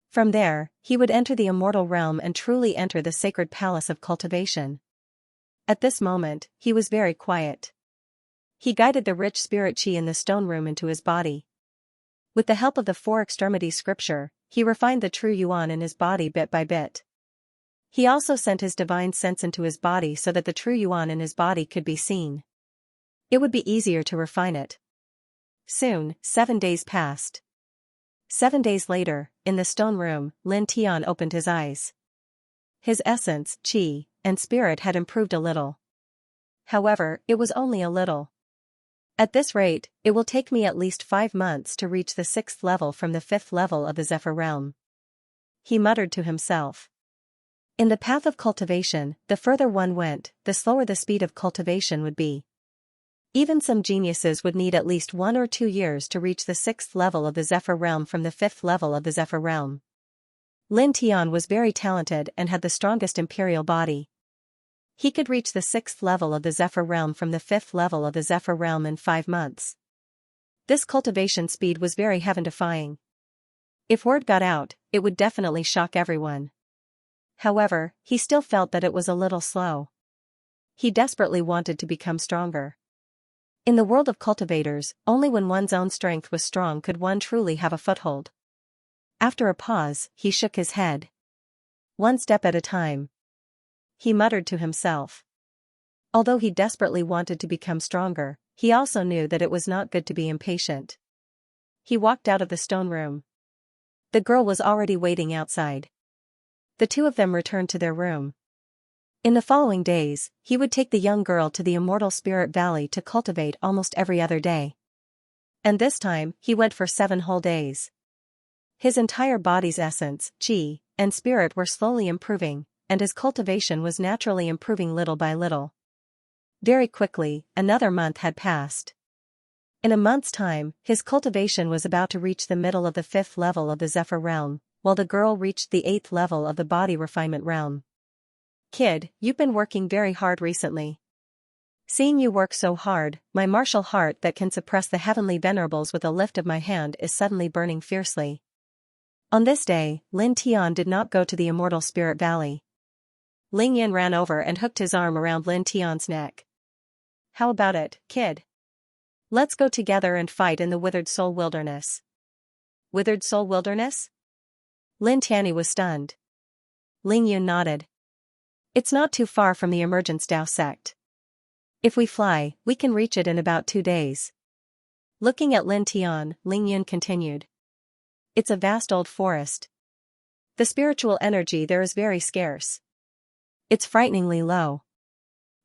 [SPEAKER 1] From there, he would enter the immortal realm and truly enter the sacred palace of cultivation. At this moment, he was very quiet. He guided the rich spirit qi in the stone room into his body. With the help of the 4 extremity scripture, he refined the true Yuan in his body bit by bit. He also sent his divine sense into his body so that the true Yuan in his body could be seen. It would be easier to refine it. Soon, 7 days passed. 7 days later, in the stone room, Lin Tian opened his eyes. His essence, qi, and spirit had improved a little. However, it was only a little. At this rate, it will take me at least 5 months to reach the 6th level from the 5th level of the Zephyr realm. He muttered to himself. In the path of cultivation, the further one went, the slower the speed of cultivation would be. Even some geniuses would need at least 1 or 2 years to reach the 6th level of the Zephyr realm from the 5th level of the Zephyr realm. Lin Tian was very talented and had the strongest imperial body. He could reach the 6th level of the Zephyr realm from the 5th level of the Zephyr realm in 5 months. This cultivation speed was very heaven-defying. If word got out, it would definitely shock everyone. However, he still felt that it was a little slow. He desperately wanted to become stronger. In the world of cultivators, only when one's own strength was strong could one truly have a foothold. After a pause, he shook his head. 1 step at a time. He muttered to himself. Although he desperately wanted to become stronger, he also knew that it was not good to be impatient. He walked out of the stone room. The girl was already waiting outside. The two of them returned to their room. In the following days, he would take the young girl to the Immortal Spirit Valley to cultivate almost every other day. And this time, he went for 7 whole days. His entire body's essence, qi, and spirit were slowly improving, and his cultivation was naturally improving little by little. Very quickly, another month had passed. In a month's time, his cultivation was about to reach the middle of the 5th level of the Zephyr realm, while the girl reached the 8th level of the body refinement realm. Kid, you've been working very hard recently. Seeing you work so hard, my martial heart that can suppress the heavenly venerables with a lift of my hand is suddenly burning fiercely. On this day, Lin Tian did not go to the immortal spirit valley. Ling Yan ran over and hooked his arm around Lin Tian's neck. How about it, kid? Let's go together and fight in the Withered Soul Wilderness. Withered Soul Wilderness? Lin Tianyi was stunned. Ling Yun nodded. It's not too far from the Emergence Dao sect. If we fly, we can reach it in about 2 days. Looking at Lin Tian, Ling Yun continued. It's a vast old forest. The spiritual energy there is very scarce. It's frighteningly low.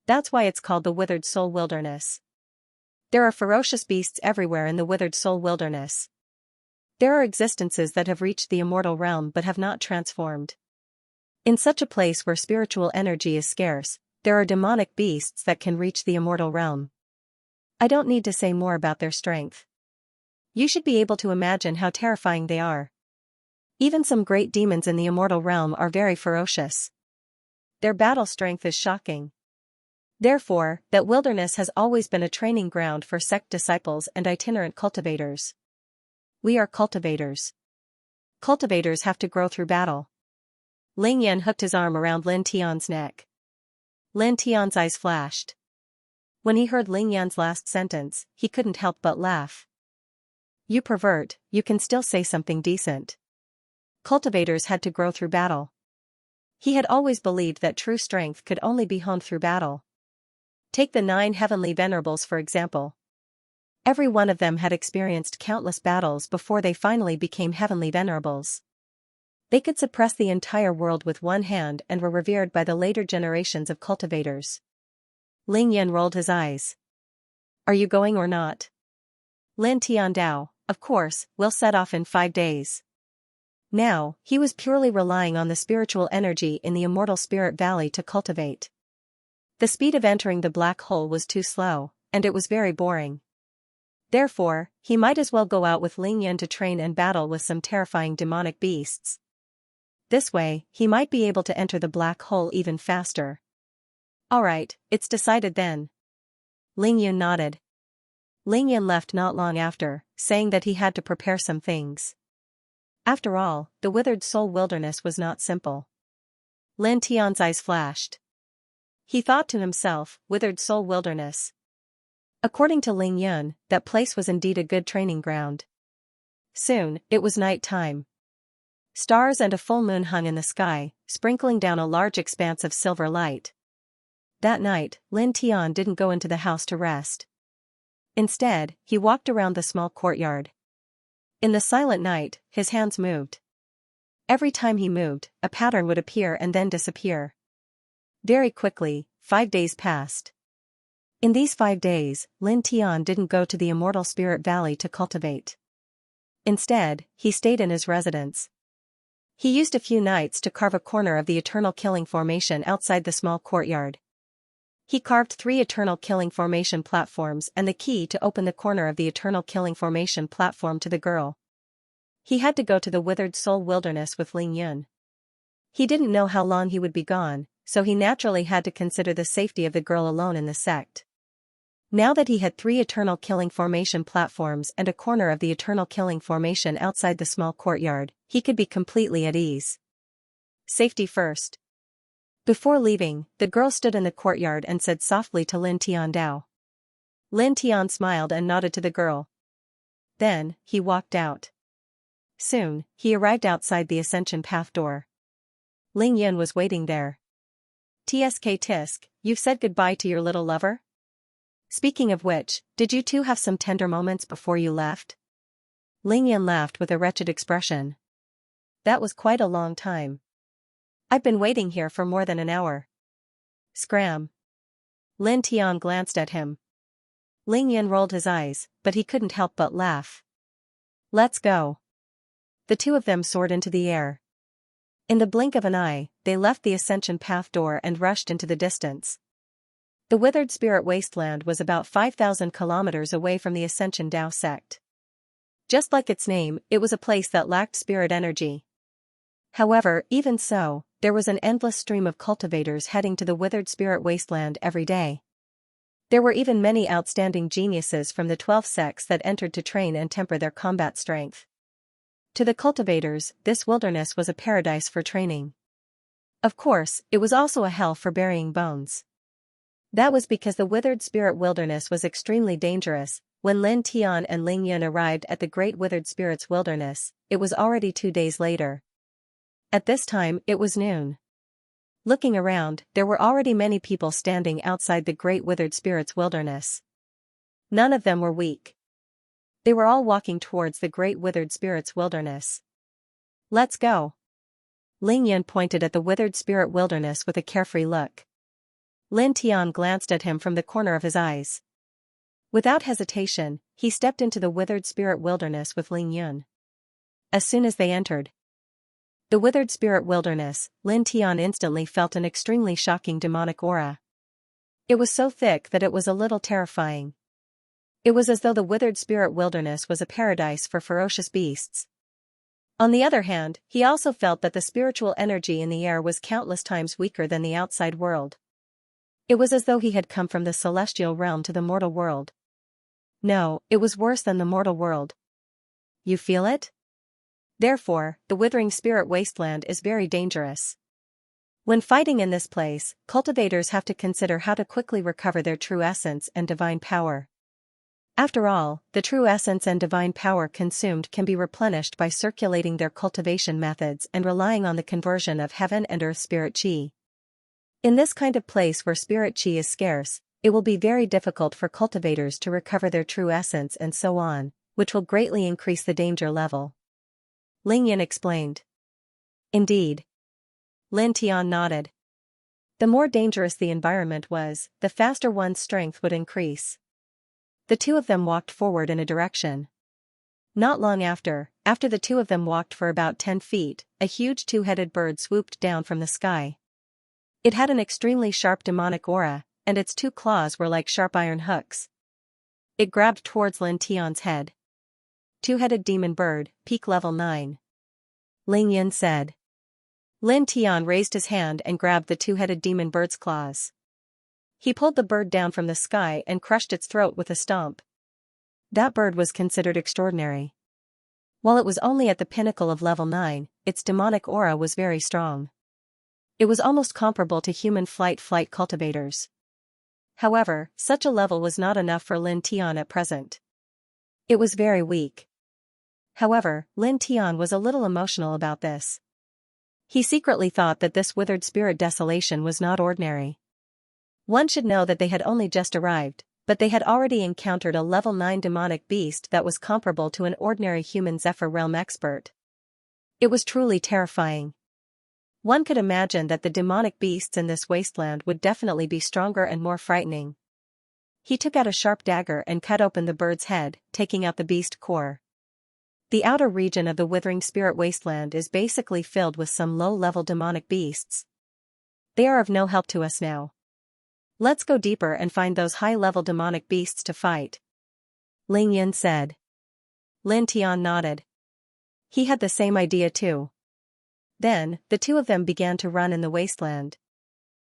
[SPEAKER 1] That's why it's called the Withered Soul Wilderness. There are ferocious beasts everywhere in the Withered Soul Wilderness. There are existences that have reached the immortal realm but have not transformed. In such a place where spiritual energy is scarce, there are demonic beasts that can reach the immortal realm. I don't need to say more about their strength. You should be able to imagine how terrifying they are. Even some great demons in the immortal realm are very ferocious. Their battle strength is shocking. Therefore, that wilderness has always been a training ground for sect disciples and itinerant cultivators. We are cultivators. Cultivators have to grow through battle. Ling Yan hooked his arm around Lin Tian's neck. Lin Tian's eyes flashed. When he heard Ling Yan's last sentence, he couldn't help but laugh. You pervert, you can still say something decent. Cultivators had to grow through battle. He had always believed that true strength could only be honed through battle. Take the 9 heavenly venerables for example. Every one of them had experienced countless battles before they finally became heavenly venerables. They could suppress the entire world with one hand and were revered by the later generations of cultivators. Ling Yan rolled his eyes. Are you going or not? Lin Tian Dao, of course, will set off in 5 days. Now, he was purely relying on the spiritual energy in the immortal spirit valley to cultivate. The speed of entering the black hole was too slow, and it was very boring. Therefore, he might as well go out with Ling Yan to train and battle with some terrifying demonic beasts. This way, he might be able to enter the black hole even faster. Alright, it's decided then. Ling Yun nodded. Ling Yan left not long after, saying that he had to prepare some things. After all, the Withered Soul Wilderness was not simple. Lin Tian's eyes flashed. He thought to himself, Withered Soul Wilderness. According to Ling Yun, that place was indeed a good training ground. Soon, it was night time. Stars and a full moon hung in the sky, sprinkling down a large expanse of silver light. That night, Lin Tian didn't go into the house to rest. Instead, he walked around the small courtyard. In the silent night, his hands moved. Every time he moved, a pattern would appear and then disappear. Very quickly, 5 days passed. In these 5 days, Lin Tian didn't go to the immortal spirit valley to cultivate. Instead, he stayed in his residence. He used a few nights to carve a corner of the eternal killing formation outside the small courtyard. He carved 3 eternal killing formation platforms and the key to open the corner of the eternal killing formation platform to the girl. He had to go to the Withered Soul Wilderness with Ling Yun. He didn't know how long he would be gone, so he naturally had to consider the safety of the girl alone in the sect. Now that he had 3 eternal killing formation platforms and a corner of the eternal killing formation outside the small courtyard, he could be completely at ease. Safety first. Before leaving, the girl stood in the courtyard and said softly to Lin Tian Dao. Lin Tian smiled and nodded to the girl. Then, he walked out. Soon, he arrived outside the Ascension Path door. Ling Yun was waiting there. Tsk tisk, you've said goodbye to your little lover? Speaking of which, did you two have some tender moments before you left? Ling Yan laughed with a wretched expression. That was quite a long time. I've been waiting here for more than an hour. Scram. Lin Tian glanced at him. Ling Yan rolled his eyes, but he couldn't help but laugh. Let's go. The two of them soared into the air. In the blink of an eye, they left the Ascension Path door and rushed into the distance. The Withered Spirit Wasteland was about 5,000 kilometers away from the Ascension Dao sect. Just like its name, it was a place that lacked spirit energy. However, even so, there was an endless stream of cultivators heading to the withered spirit wasteland every day. There were even many outstanding geniuses from the 12 sects that entered to train and temper their combat strength. To the cultivators, this wilderness was a paradise for training. Of course, it was also a hell for burying bones. That was because the withered spirit wilderness was extremely dangerous. When Lin Tian and Ling Yun arrived at the Great Withered Spirits Wilderness, it was already 2 days later. At this time, it was noon. Looking around, there were already many people standing outside the Great Withered Spirits Wilderness. None of them were weak. They were all walking towards the Great Withered Spirits Wilderness. Let's go. Ling Yun pointed at the Withered Spirit Wilderness with a carefree look. Lin Tian glanced at him from the corner of his eyes. Without hesitation, he stepped into the Withered Spirit Wilderness with Ling Yun. As soon as they entered the Withered Spirit Wilderness, Lin Tian instantly felt an extremely shocking demonic aura. It was so thick that it was a little terrifying. It was as though the Withered Spirit Wilderness was a paradise for ferocious beasts. On the other hand, he also felt that the spiritual energy in the air was countless times weaker than the outside world. It was as though he had come from the celestial realm to the mortal world. No, it was worse than the mortal world. You feel it? Therefore, the withering spirit wasteland is very dangerous. When fighting in this place, cultivators have to consider how to quickly recover their true essence and divine power. After all, the true essence and divine power consumed can be replenished by circulating their cultivation methods and relying on the conversion of heaven and earth spirit chi. In this kind of place where spirit chi is scarce, it will be very difficult for cultivators to recover their true essence and so on, which will greatly increase the danger level. Ling Yun explained. Indeed. Lin Tian nodded. The more dangerous the environment was, the faster one's strength would increase. The two of them walked forward in a direction. Not long after the two of them walked for about 10 feet, a huge two-headed bird swooped down from the sky. It had an extremely sharp demonic aura, and its 2 claws were like sharp iron hooks. It grabbed towards Lin Tian's head. Two-headed demon bird, peak level 9. Ling Yun said. Lin Tian raised his hand and grabbed the two-headed demon bird's claws. He pulled the bird down from the sky and crushed its throat with a stomp. That bird was considered extraordinary. While it was only at the pinnacle of level 9, its demonic aura was very strong. It was almost comparable to human flight cultivators. However, such a level was not enough for Lin Tian at present. It was very weak. However, Lin Tian was a little emotional about this. He secretly thought that this withered spirit desolation was not ordinary. One should know that they had only just arrived, but they had already encountered a level 9 demonic beast that was comparable to an ordinary human Zephyr realm expert. It was truly terrifying. One could imagine that the demonic beasts in this wasteland would definitely be stronger and more frightening. He took out a sharp dagger and cut open the bird's head, taking out the beast core. The outer region of the withering spirit wasteland is basically filled with some low-level demonic beasts. They are of no help to us now. Let's go deeper and find those high-level demonic beasts to fight. Ling Yun said. Lin Tian nodded. He had the same idea too. Then, the two of them began to run in the wasteland.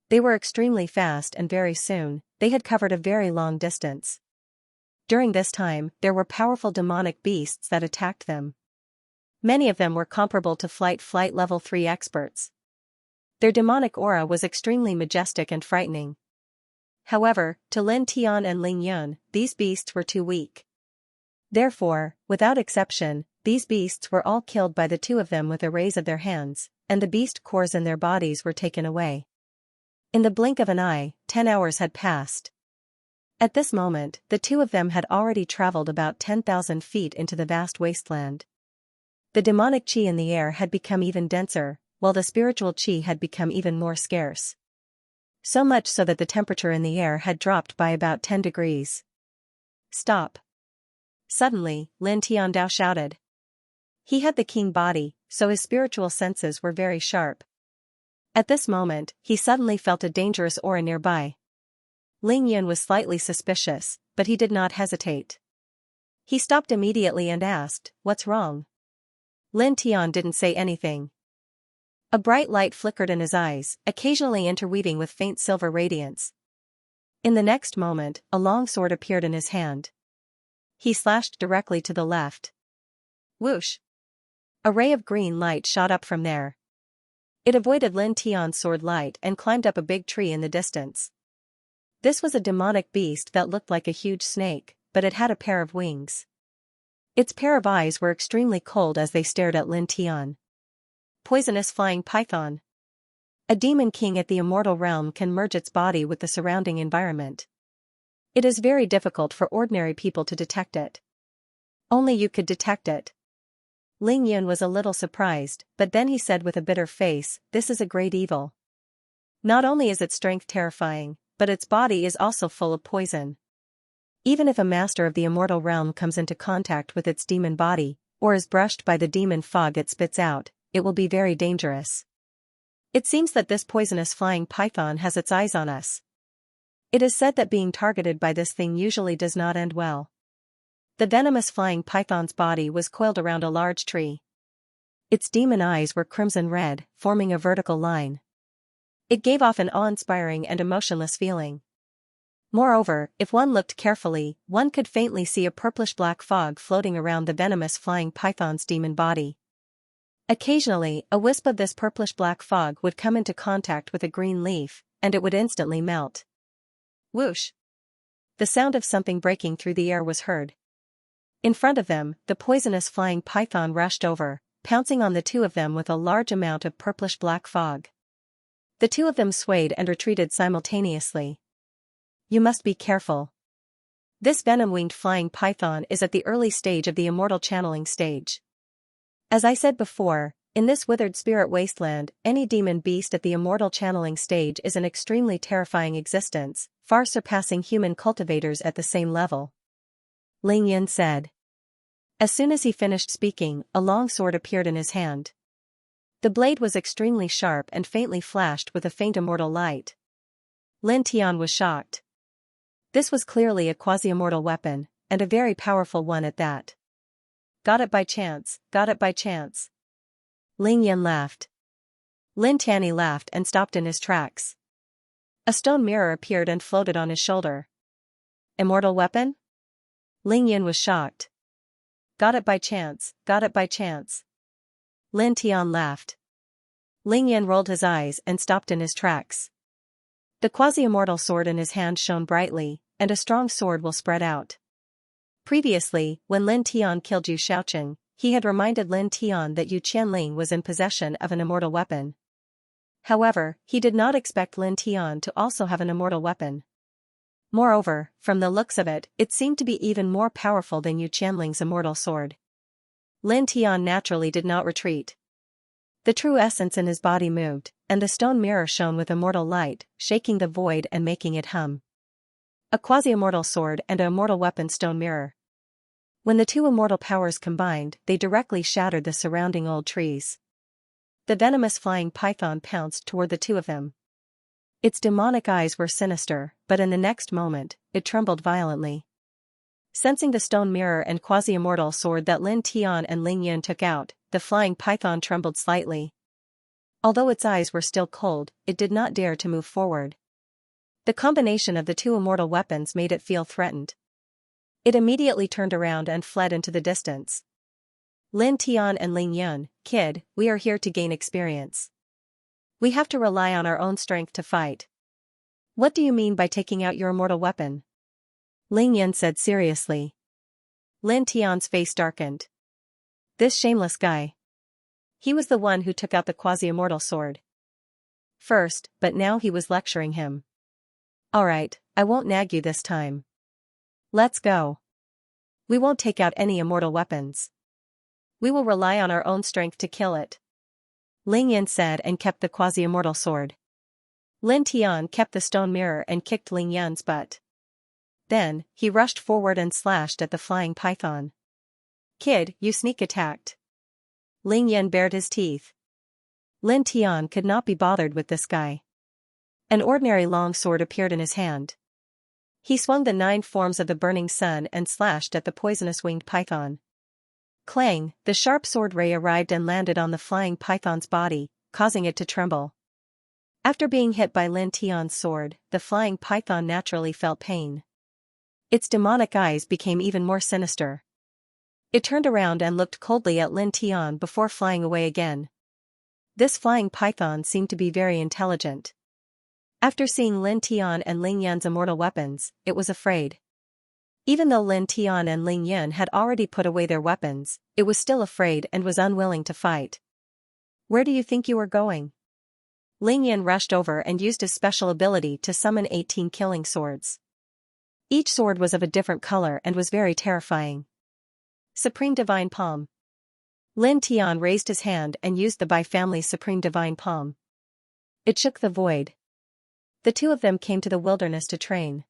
[SPEAKER 1] They were extremely fast and very soon, they had covered a very long distance. During this time, there were powerful demonic beasts that attacked them. Many of them were comparable to flight level 3 experts. Their demonic aura was extremely majestic and frightening. However, to Lin Tian and Ling Yun, these beasts were too weak. Therefore, without exception, these beasts were all killed by the two of them with a raise of their hands, and the beast cores in their bodies were taken away. In the blink of an eye, 10 hours had passed. At this moment, the two of them had already traveled about 10,000 feet into the vast wasteland. The demonic chi in the air had become even denser, while the spiritual chi had become even more scarce. So much so that the temperature in the air had dropped by about 10 degrees. Stop. Suddenly, Lin Tiandao shouted. He had the king body, so his spiritual senses were very sharp. At this moment, he suddenly felt a dangerous aura nearby. Ling Yun was slightly suspicious, but he did not hesitate. He stopped immediately and asked, "What's wrong?" Lin Tian didn't say anything. A bright light flickered in his eyes, occasionally interweaving with faint silver radiance. In the next moment, a long sword appeared in his hand. He slashed directly to the left. Whoosh! A ray of green light shot up from there. It avoided Lin Tian's sword light and climbed up a big tree in the distance. This was a demonic beast that looked like a huge snake, but it had a pair of wings. Its pair of eyes were extremely cold as they stared at Lin Tian. Poisonous flying python. A demon king at the immortal realm can merge its body with the surrounding environment. It is very difficult for ordinary people to detect it. Only you could detect it. Ling Yun was a little surprised, but then he said with a bitter face, "This is a great evil. Not only is its strength terrifying, but its body is also full of poison. Even if a master of the immortal realm comes into contact with its demon body, or is brushed by the demon fog it spits out, it will be very dangerous. It seems that this poisonous flying python has its eyes on us. It is said that being targeted by this thing usually does not end well." The venomous flying python's body was coiled around a large tree. Its demon eyes were crimson red, forming a vertical line. It gave off an awe-inspiring and emotionless feeling. Moreover, if one looked carefully, one could faintly see a purplish-black fog floating around the venomous flying python's demon body. Occasionally, a wisp of this purplish-black fog would come into contact with a green leaf, and it would instantly melt. Whoosh! The sound of something breaking through the air was heard. In front of them, the poisonous flying python rushed over, pouncing on the two of them with a large amount of purplish-black fog. The two of them swayed and retreated simultaneously. You must be careful. This venom-winged flying python is at the early stage of the immortal channeling stage. As I said before, in this withered spirit wasteland, any demon beast at the immortal channeling stage is an extremely terrifying existence, far surpassing human cultivators at the same level. Ling Yun said. As soon as he finished speaking, a long sword appeared in his hand. The blade was extremely sharp and faintly flashed with a faint immortal light. Lin Tian was shocked. This was clearly a quasi-immortal weapon, and a very powerful one at that. Got it by chance, got it by chance. Ling Yun laughed. Lin Tianyi laughed and stopped in his tracks. A stone mirror appeared and floated on his shoulder. Immortal weapon? Ling Yun was shocked. Got it by chance, got it by chance. Lin Tian laughed. Ling Yun rolled his eyes and stopped in his tracks. The quasi-immortal sword in his hand shone brightly, and a strong sword will spread out. Previously, when Lin Tian killed Yu Xiaocheng, he had reminded Lin Tian that Yu Qianling was in possession of an immortal weapon. However, he did not expect Lin Tian to also have an immortal weapon. Moreover, from the looks of it, it seemed to be even more powerful than Yu Qianling's immortal sword. Lin Tian naturally did not retreat. The true essence in his body moved, and the stone mirror shone with immortal light, shaking the void and making it hum. A quasi-immortal sword and an immortal weapon stone mirror. When the two immortal powers combined, they directly shattered the surrounding old trees. The venomous flying python pounced toward the two of them. Its demonic eyes were sinister, but in the next moment, it trembled violently. Sensing the stone mirror and quasi-immortal sword that Lin Tian and Ling Yun took out, the flying python trembled slightly. Although its eyes were still cold, it did not dare to move forward. The combination of the two immortal weapons made it feel threatened. It immediately turned around and fled into the distance. Lin Tian and Ling Yun, kid, we are here to gain experience. We have to rely on our own strength to fight. What do you mean by taking out your immortal weapon? Ling Yun said seriously. Lin Tian's face darkened. This shameless guy. He was the one who took out the quasi-immortal sword first, but now he was lecturing him. Alright, I won't nag you this time. Let's go. We won't take out any immortal weapons. We will rely on our own strength to kill it. Ling Yun said and kept the quasi-immortal sword. Lin Tian kept the stone mirror and kicked Ling Yun's butt. Then, he rushed forward and slashed at the flying python. Kid, you sneak attacked. Ling Yun bared his teeth. Lin Tian could not be bothered with this guy. An ordinary long sword appeared in his hand. He swung the 9 forms of the burning sun and slashed at the poisonous winged python. Clang, the sharp sword ray arrived and landed on the flying python's body, causing it to tremble. After being hit by Lin Tian's sword, the flying python naturally felt pain. Its demonic eyes became even more sinister. It turned around and looked coldly at Lin Tian before flying away again. This flying python seemed to be very intelligent. After seeing Lin Tian and Ling Yan's immortal weapons, it was afraid. Even though Lin Tian and Ling Yan had already put away their weapons, it was still afraid and was unwilling to fight. "Where do you think you are going?" Ling Yan rushed over and used his special ability to summon 18 killing swords. Each sword was of a different color and was very terrifying. Supreme Divine Palm. Lin Tian raised his hand and used the Bai family's Supreme Divine Palm. It shook the void. The two of them came to the wilderness to train.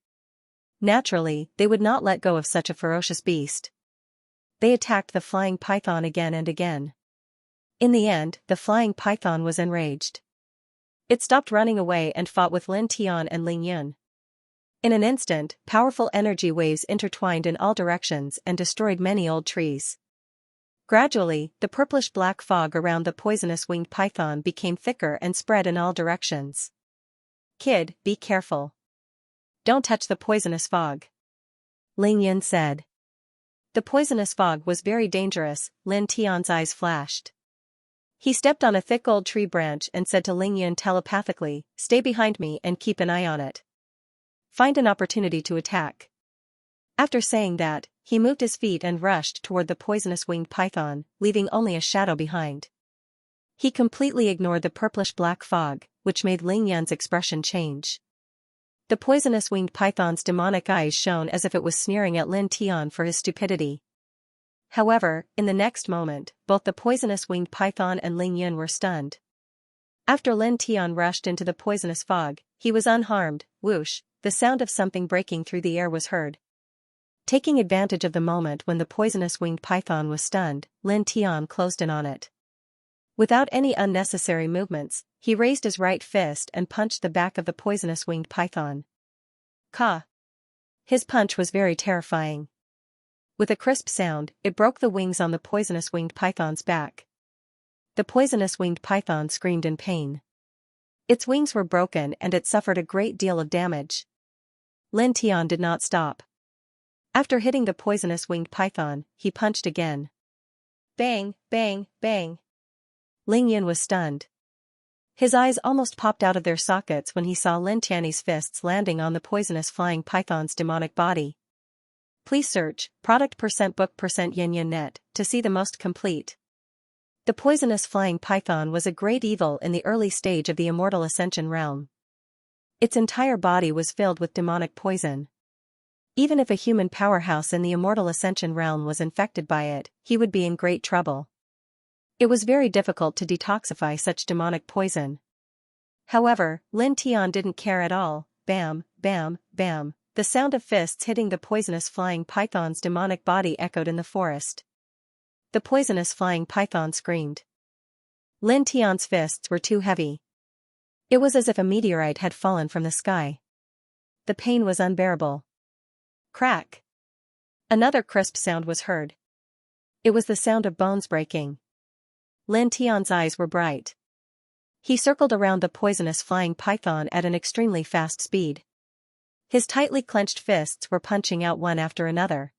[SPEAKER 1] Naturally, they would not let go of such a ferocious beast. They attacked the flying python again and again. In the end, the flying python was enraged. It stopped running away and fought with Lin Tian and Ling Yun. In an instant, powerful energy waves intertwined in all directions and destroyed many old trees. Gradually, the purplish-black fog around the poisonous winged python became thicker and spread in all directions. "Kid, be careful. Don't touch the poisonous fog," Ling Yun said. The poisonous fog was very dangerous. Lin Tian's eyes flashed. He stepped on a thick old tree branch and said to Ling Yun telepathically, "Stay behind me and keep an eye on it. Find an opportunity to attack." After saying that, he moved his feet and rushed toward the poisonous winged python, leaving only a shadow behind. He completely ignored the purplish-black fog, which made Ling Yan's expression change. The poisonous winged python's demonic eyes shone as if it was sneering at Lin Tian for his stupidity. However, in the next moment, both the poisonous winged python and Ling Yun were stunned. After Lin Tian rushed into the poisonous fog, he was unharmed. Whoosh, the sound of something breaking through the air was heard. Taking advantage of the moment when the poisonous winged python was stunned, Lin Tian closed in on it. Without any unnecessary movements, he raised his right fist and punched the back of the poisonous winged python. Ka! His punch was very terrifying. With a crisp sound, it broke the wings on the poisonous winged python's back. The poisonous winged python screamed in pain. Its wings were broken and it suffered a great deal of damage. Lin Tian did not stop. After hitting the poisonous winged python, he punched again. Bang, bang, bang. Ling Yun was stunned. His eyes almost popped out of their sockets when he saw Lin Tian's fists landing on the poisonous flying python's demonic body. Please search product %book %yin yin net to see the most complete. The poisonous flying python was a great evil in the early stage of the Immortal Ascension realm. Its entire body was filled with demonic poison. Even if a human powerhouse in the Immortal Ascension realm was infected by it, he would be in great trouble. It was very difficult to detoxify such demonic poison. However, Lin Tian didn't care at all. Bam, bam, bam. The sound of fists hitting the poisonous flying python's demonic body echoed in the forest. The poisonous flying python screamed. Lin Tian's fists were too heavy. It was as if a meteorite had fallen from the sky. The pain was unbearable. Crack! Another crisp sound was heard. It was the sound of bones breaking. Lin Tian's eyes were bright. He circled around the poisonous flying python at an extremely fast speed. His tightly clenched fists were punching out one after another.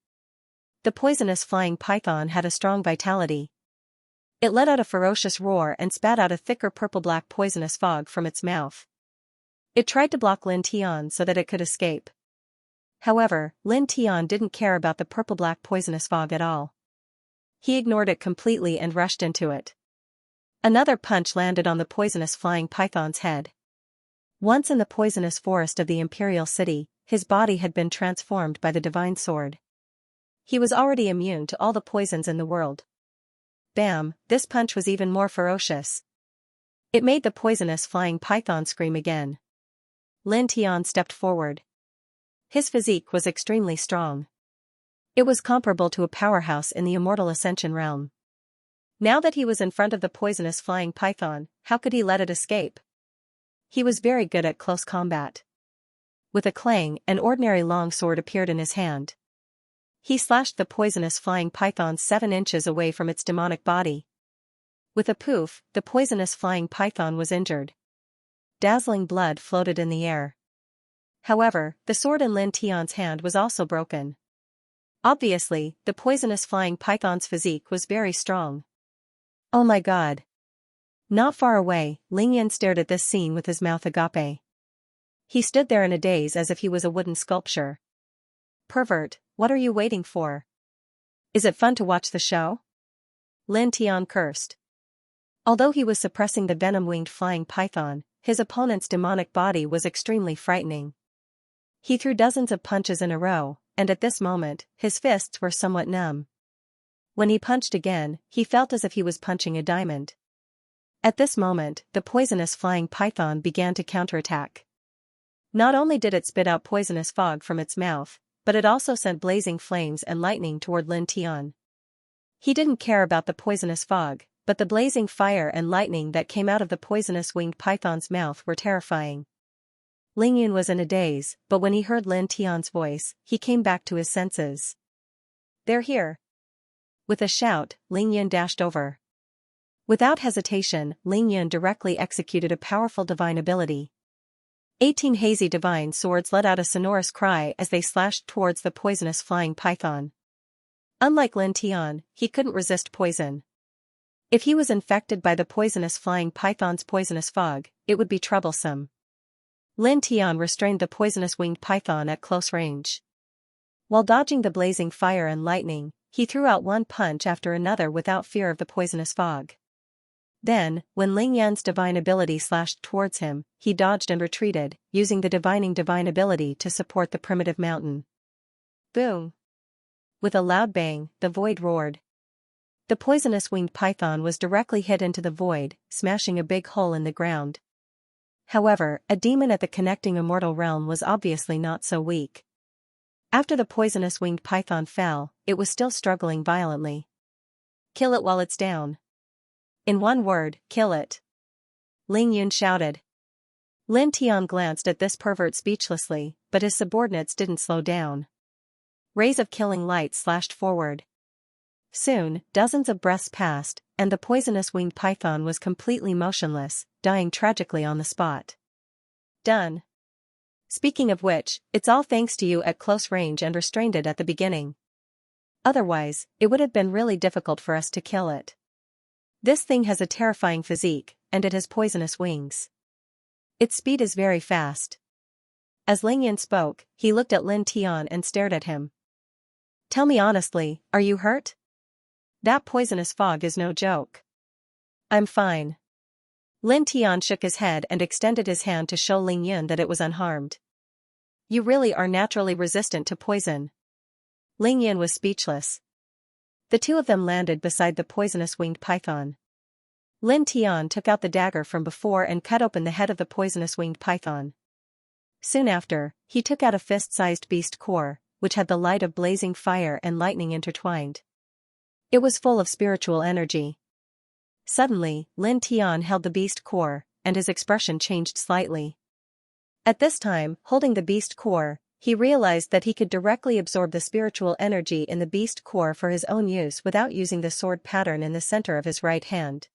[SPEAKER 1] The poisonous flying python had a strong vitality. It let out a ferocious roar and spat out a thicker purple-black poisonous fog from its mouth. It tried to block Lin Tian so that it could escape. However, Lin Tian didn't care about the purple-black poisonous fog at all. He ignored it completely and rushed into it. Another punch landed on the poisonous flying python's head. Once in the poisonous forest of the Imperial City, his body had been transformed by the divine sword. He was already immune to all the poisons in the world. Bam, this punch was even more ferocious. It made the poisonous flying python scream again. Lin Tian stepped forward. His physique was extremely strong. It was comparable to a powerhouse in the Immortal Ascension realm. Now that he was in front of the poisonous flying python, how could he let it escape? He was very good at close combat. With a clang, an ordinary long sword appeared in his hand. He slashed the poisonous flying python 7 inches away from its demonic body. With a poof, the poisonous flying python was injured. Dazzling blood floated in the air. However, the sword in Lin Tian's hand was also broken. Obviously, the poisonous flying python's physique was very strong. Oh my god. Not far away, Ling Yan stared at this scene with his mouth agape. He stood there in a daze as if he was a wooden sculpture. Pervert, what are you waiting for? Is it fun to watch the show? Lin Tian cursed. Although he was suppressing the venom-winged flying python, his opponent's demonic body was extremely frightening. He threw dozens of punches in a row, and at this moment, his fists were somewhat numb. When he punched again, he felt as if he was punching a diamond. At this moment, the poisonous flying python began to counterattack. Not only did it spit out poisonous fog from its mouth, but it also sent blazing flames and lightning toward Lin Tian. He didn't care about the poisonous fog, but the blazing fire and lightning that came out of the poisonous winged python's mouth were terrifying. Ling Yun was in a daze, but when he heard Lin Tian's voice, he came back to his senses. They're here. With a shout, Ling Yun dashed over. Without hesitation, Ling Yun directly executed a powerful divine ability. 18 hazy divine swords let out a sonorous cry as they slashed towards the poisonous flying python. Unlike Lin Tian, he couldn't resist poison. If he was infected by the poisonous flying python's poisonous fog, it would be troublesome. Lin Tian restrained the poisonous winged python at close range. While dodging the blazing fire and lightning, he threw out one punch after another without fear of the poisonous fog. Then, when Ling Yan's divine ability slashed towards him, he dodged and retreated, using the divining divine ability to support the primitive mountain. Boom! With a loud bang, the void roared. The poisonous winged python was directly hit into the void, smashing a big hole in the ground. However, a demon at the connecting immortal realm was obviously not so weak. After the poisonous winged python fell, it was still struggling violently. Kill it while it's down. In one word, kill it. Ling Yun shouted. Lin Tian glanced at this pervert speechlessly, but his subordinates didn't slow down. Rays of killing light slashed forward. Soon, dozens of breaths passed, and the poisonous winged python was completely motionless, dying tragically on the spot. Done. Speaking of which, it's all thanks to you at close range and restrained it at the beginning. Otherwise, it would have been really difficult for us to kill it. This thing has a terrifying physique, and it has poisonous wings. Its speed is very fast. As Ling Yan spoke, he looked at Lin Tian and stared at him. Tell me honestly, are you hurt? That poisonous fog is no joke. I'm fine. Lin Tian shook his head and extended his hand to show Ling Yan that it was unharmed. You really are naturally resistant to poison. Ling Yan was speechless. The two of them landed beside the poisonous winged python. Lin Tian took out the dagger from before and cut open the head of the poisonous winged python. Soon after, he took out a fist-sized beast core, which had the light of blazing fire and lightning intertwined. It was full of spiritual energy. Suddenly, Lin Tian held the beast core, and his expression changed slightly. At this time, holding the beast core, he realized that he could directly absorb the spiritual energy in the beast core for his own use without using the sword pattern in the center of his right hand.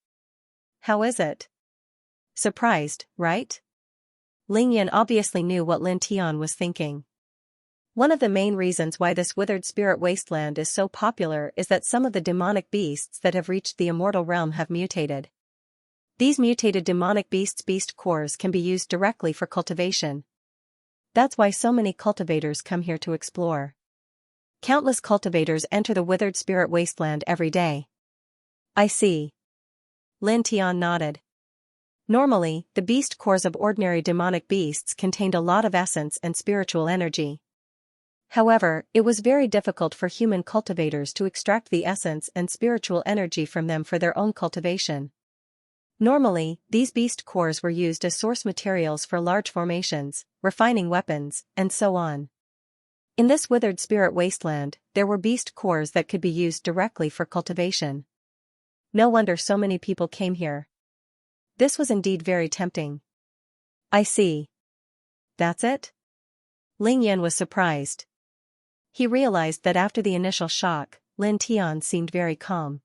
[SPEAKER 1] How is it? Surprised, right? Ling Yan obviously knew what Lin Tian was thinking. One of the main reasons why this withered spirit wasteland is so popular is that some of the demonic beasts that have reached the immortal realm have mutated. These mutated demonic beasts' beast cores can be used directly for cultivation. That's why so many cultivators come here to explore. Countless cultivators enter the withered spirit wasteland every day. I see. Lin Tian nodded. Normally, the beast cores of ordinary demonic beasts contained a lot of essence and spiritual energy. However, it was very difficult for human cultivators to extract the essence and spiritual energy from them for their own cultivation. Normally, these beast cores were used as source materials for large formations, refining weapons, and so on. In this withered spirit wasteland, there were beast cores that could be used directly for cultivation. No wonder so many people came here. This was indeed very tempting. I see. That's it? Ling Yan was surprised. He realized that after the initial shock, Lin Tian seemed very calm.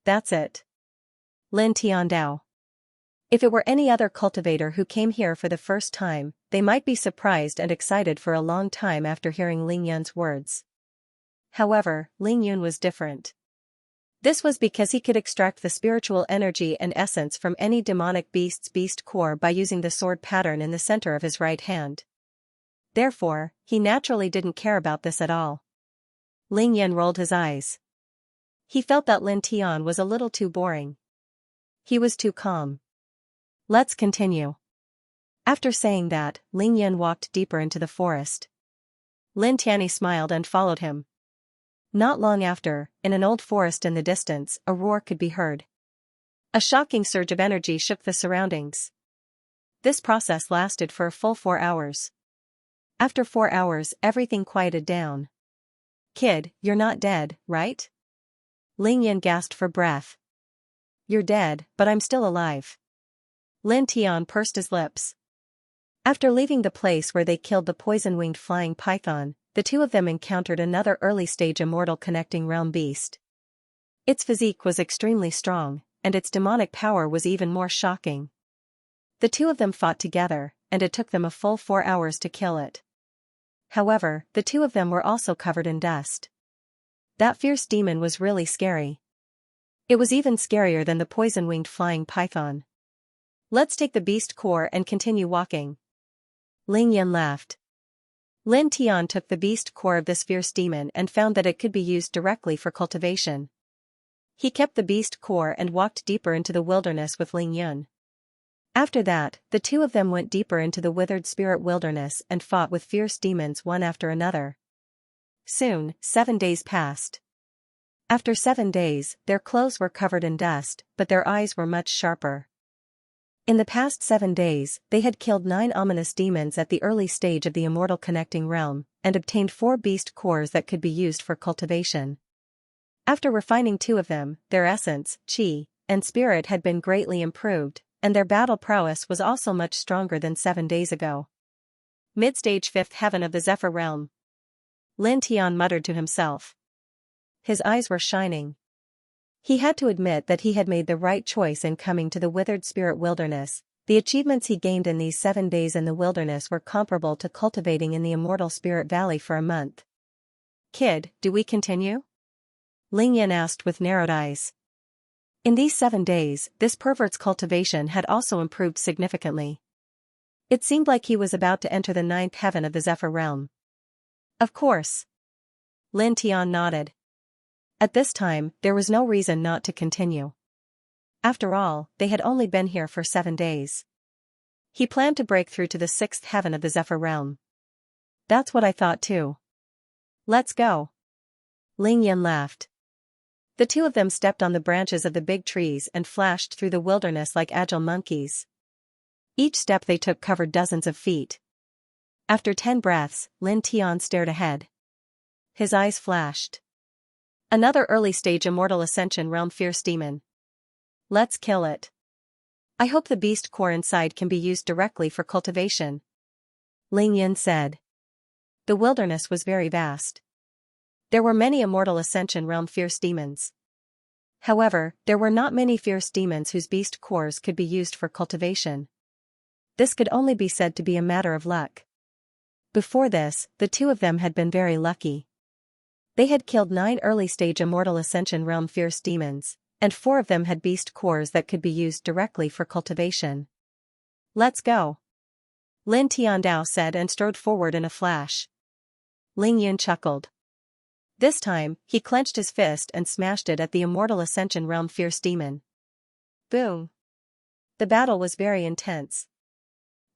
[SPEAKER 1] That's it. Lin Tiandao. If it were any other cultivator who came here for the first time, they might be surprised and excited for a long time after hearing Ling Yun's words. However, Ling Yun was different. This was because he could extract the spiritual energy and essence from any demonic beast's beast core by using the sword pattern in the center of his right hand. Therefore, he naturally didn't care about this at all. Ling Yun rolled his eyes. He felt that Lin Tian was a little too boring. He was too calm. Let's continue. After saying that, Ling Yun walked deeper into the forest. Lin Tianyi smiled and followed him. Not long after, in an old forest in the distance, a roar could be heard. A shocking surge of energy shook the surroundings. This process lasted for a full 4 hours. After 4 hours, everything quieted down. Kid, you're not dead, right? Ling Yin gasped for breath. You're dead, but I'm still alive. Lin Tian pursed his lips. After leaving the place where they killed the poison-winged flying python, the two of them encountered another early-stage immortal connecting realm beast. Its physique was extremely strong, and its demonic power was even more shocking. The two of them fought together, and it took them a full 4 hours to kill it. However, the two of them were also covered in dust. That fierce demon was really scary. It was even scarier than the poison-winged flying python. Let's take the beast core and continue walking. Ling Yan laughed. Lin Tian took the beast core of this fierce demon and found that it could be used directly for cultivation. He kept the beast core and walked deeper into the wilderness with Ling Yun. After that, the two of them went deeper into the withered spirit wilderness and fought with fierce demons one after another. Soon, 7 days passed. After 7 days, their clothes were covered in dust, but their eyes were much sharper. In the past 7 days, they had killed 9 ominous demons at the early stage of the immortal connecting realm, and obtained 4 beast cores that could be used for cultivation. After refining 2 of them, their essence, qi, and spirit had been greatly improved, and their battle prowess was also much stronger than 7 days ago. Mid-stage 5th heaven of the Zephyr realm. Lin Tian muttered to himself. His eyes were shining. He had to admit that he had made the right choice in coming to the withered spirit wilderness. The achievements he gained in these 7 days in the wilderness were comparable to cultivating in the immortal spirit valley for a month. Kid, do we continue? Ling Yan asked with narrowed eyes. In these 7 days, this pervert's cultivation had also improved significantly. It seemed like he was about to enter the 9th heaven of the Zephyr realm. Of course. Lin Tian nodded. At this time, there was no reason not to continue. After all, they had only been here for 7 days. He planned to break through to the 6th heaven of the Zephyr realm. That's what I thought too. Let's go. Ling Yan laughed. The two of them stepped on the branches of the big trees and flashed through the wilderness like agile monkeys. Each step they took covered dozens of feet. After 10 breaths, Lin Tian stared ahead. His eyes flashed. Another early-stage immortal ascension realm fierce demon. Let's kill it. I hope the beast core inside can be used directly for cultivation. Ling Yin said. The wilderness was very vast. There were many immortal ascension realm fierce demons. However, there were not many fierce demons whose beast cores could be used for cultivation. This could only be said to be a matter of luck. Before this, the two of them had been very lucky. They had killed 9 early-stage immortal ascension realm fierce demons, and 4 of them had beast cores that could be used directly for cultivation. Let's go. Lin Tiandao said and strode forward in a flash. Ling Yun chuckled. This time, he clenched his fist and smashed it at the immortal ascension realm fierce demon. Boom. The battle was very intense.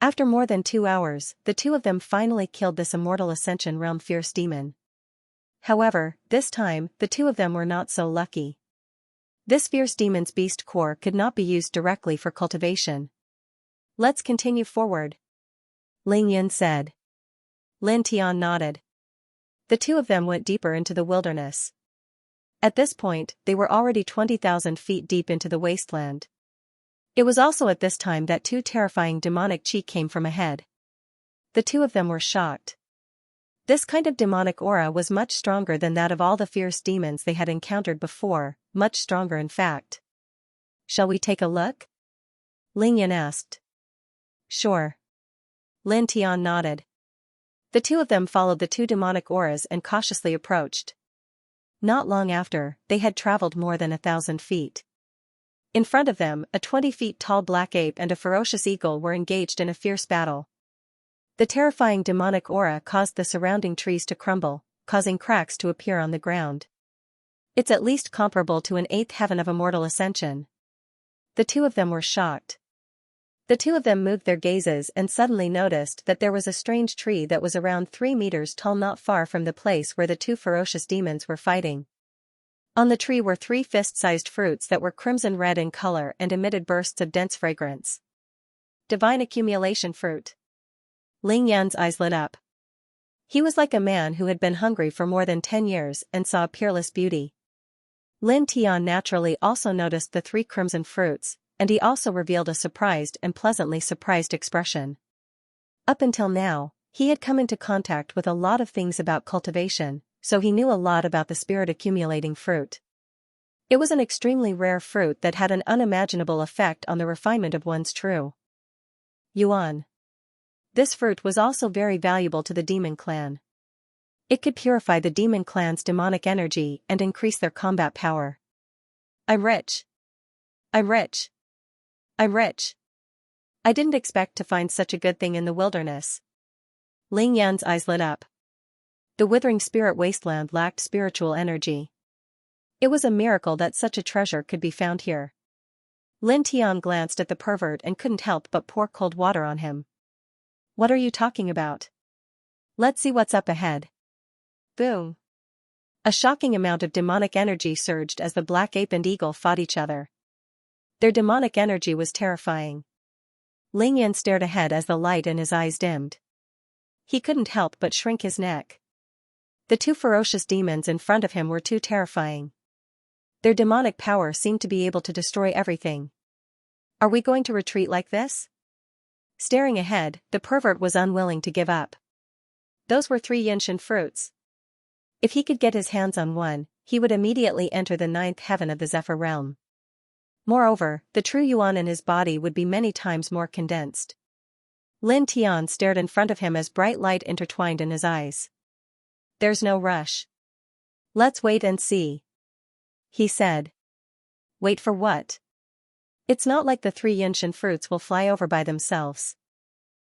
[SPEAKER 1] After more than 2 hours, the two of them finally killed this immortal ascension realm fierce demon. However, this time, the two of them were not so lucky. This fierce demon's beast core could not be used directly for cultivation. Let's continue forward. Ling Yin said. Lin Tian nodded. The two of them went deeper into the wilderness. At this point, they were already 20,000 feet deep into the wasteland. It was also at this time that 2 terrifying demonic chi came from ahead. The two of them were shocked. This kind of demonic aura was much stronger than that of all the fierce demons they had encountered before, much stronger in fact. Shall we take a look? Ling Yan asked. Sure. Lin Tian nodded. The two of them followed the two demonic auras and cautiously approached. Not long after, they had traveled more than 1,000 feet. In front of them, a 20 feet tall black ape and a ferocious eagle were engaged in a fierce battle. The terrifying demonic aura caused the surrounding trees to crumble, causing cracks to appear on the ground. It's at least comparable to an 8th heaven of immortal ascension. The two of them were shocked. The two of them moved their gazes and suddenly noticed that there was a strange tree that was around 3 meters tall not far from the place where the two ferocious demons were fighting. On the tree were 3 fist-sized fruits that were crimson red in color and emitted bursts of dense fragrance. Divine accumulation fruit. Ling Yan's eyes lit up. He was like a man who had been hungry for more than 10 years and saw peerless beauty. Lin Tian naturally also noticed the 3 crimson fruits, and he also revealed a surprised and pleasantly surprised expression. Up until now, he had come into contact with a lot of things about cultivation, so he knew a lot about the spirit-accumulating fruit. It was an extremely rare fruit that had an unimaginable effect on the refinement of one's true yuan. This fruit was also very valuable to the demon clan. It could purify the demon clan's demonic energy and increase their combat power. I'm rich. I'm rich. I'm rich. I didn't expect to find such a good thing in the wilderness. Ling Yan's eyes lit up. The withering spirit wasteland lacked spiritual energy. It was a miracle that such a treasure could be found here. Lin Tian glanced at the pervert and couldn't help but pour cold water on him. What are you talking about? Let's see what's up ahead. Boom. A shocking amount of demonic energy surged as the black ape and eagle fought each other. Their demonic energy was terrifying. Ling Yan stared ahead as the light in his eyes dimmed. He couldn't help but shrink his neck. The two ferocious demons in front of him were too terrifying. Their demonic power seemed to be able to destroy everything. Are we going to retreat like this? Staring ahead, the pervert was unwilling to give up. Those were 3 Xianxia fruits. If he could get his hands on one, he would immediately enter the 9th heaven of the Zephyr realm. Moreover, the true yuan in his body would be many times more condensed. Lin Tian stared in front of him as bright light intertwined in his eyes. There's no rush. Let's wait and see. He said. Wait for what? It's not like the 3 Xianxia fruits will fly over by themselves.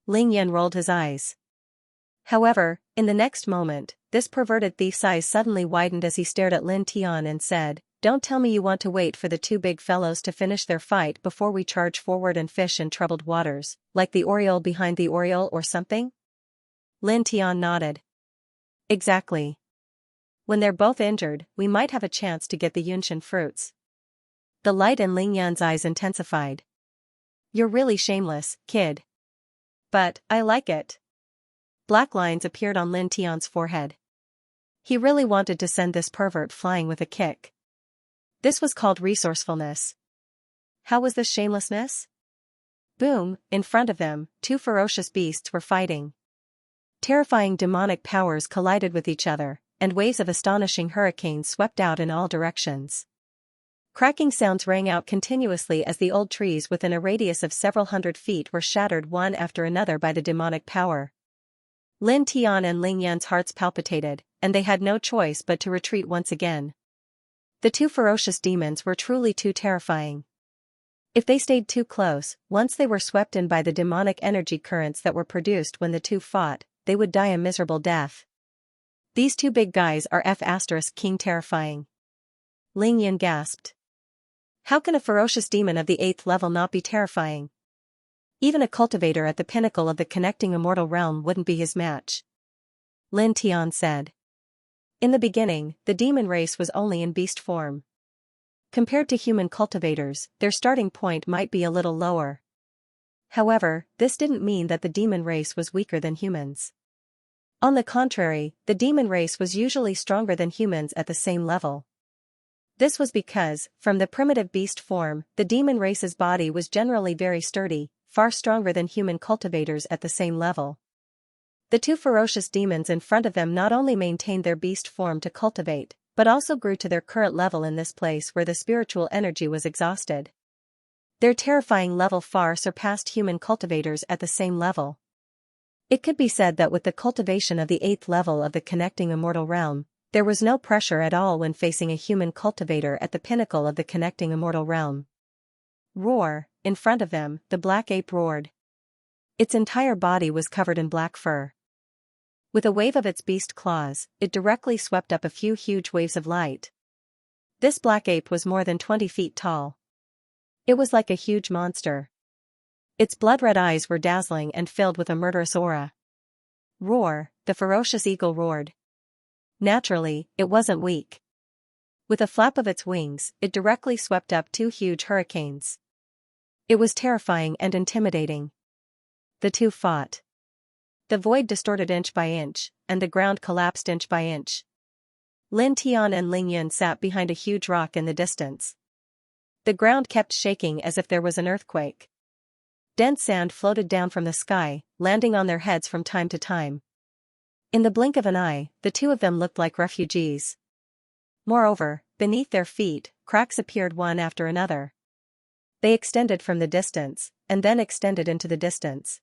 [SPEAKER 1] Ling Yan rolled his eyes. However, in the next moment, this perverted thief's eyes suddenly widened as he stared at Lin Tian and said, Don't tell me you want to wait for the 2 big fellows to finish their fight before we charge forward and fish in troubled waters, like the Oriole behind the Oriole or something? Lin Tian nodded. Exactly. When they're both injured, we might have a chance to get the Xianxia fruits. The light in Ling Yan's eyes intensified. You're really shameless, kid. But, I like it. Black lines appeared on Lin Tian's forehead. He really wanted to send this pervert flying with a kick. This was called resourcefulness. How was this shamelessness? Boom, in front of them, 2 ferocious beasts were fighting. Terrifying demonic powers collided with each other, and waves of astonishing hurricanes swept out in all directions. Cracking sounds rang out continuously as the old trees within a radius of several hundred feet were shattered one after another by the demonic power. Lin Tian and Ling Yan's hearts palpitated, and they had no choice but to retreat once again. The 2 ferocious demons were truly too terrifying. If they stayed too close, once they were swept in by the demonic energy currents that were produced when the two fought, they would die a miserable death. These 2 big guys are King terrifying. Ling Yan gasped. How can a ferocious demon of the 8th level not be terrifying? Even a cultivator at the pinnacle of the connecting immortal realm wouldn't be his match. Lin Tian said. In the beginning, the demon race was only in beast form. Compared to human cultivators, their starting point might be a little lower. However, this didn't mean that the demon race was weaker than humans. On the contrary, the demon race was usually stronger than humans at the same level. This was because, from the primitive beast form, the demon race's body was generally very sturdy, far stronger than human cultivators at the same level. The 2 ferocious demons in front of them not only maintained their beast form to cultivate, but also grew to their current level in this place where the spiritual energy was exhausted. Their terrifying level far surpassed human cultivators at the same level. It could be said that with the cultivation of the 8th level of the connecting immortal realm, there was no pressure at all when facing a human cultivator at the pinnacle of the connecting immortal realm. Roar! In front of them, the black ape roared. Its entire body was covered in black fur. With a wave of its beast claws, it directly swept up a few huge waves of light. This black ape was more than 20 feet tall. It was like a huge monster. Its blood-red eyes were dazzling and filled with a murderous aura. Roar! The ferocious eagle roared. Naturally, it wasn't weak. With a flap of its wings, it directly swept up 2 huge hurricanes. It was terrifying and intimidating. The two fought. The void distorted inch by inch, and the ground collapsed inch by inch. Lin Tian and Ling Yun sat behind a huge rock in the distance. The ground kept shaking as if there was an earthquake. Dense sand floated down from the sky, landing on their heads from time to time. In the blink of an eye, the two of them looked like refugees. Moreover, beneath their feet, cracks appeared one after another. They extended from the distance, and then extended into the distance.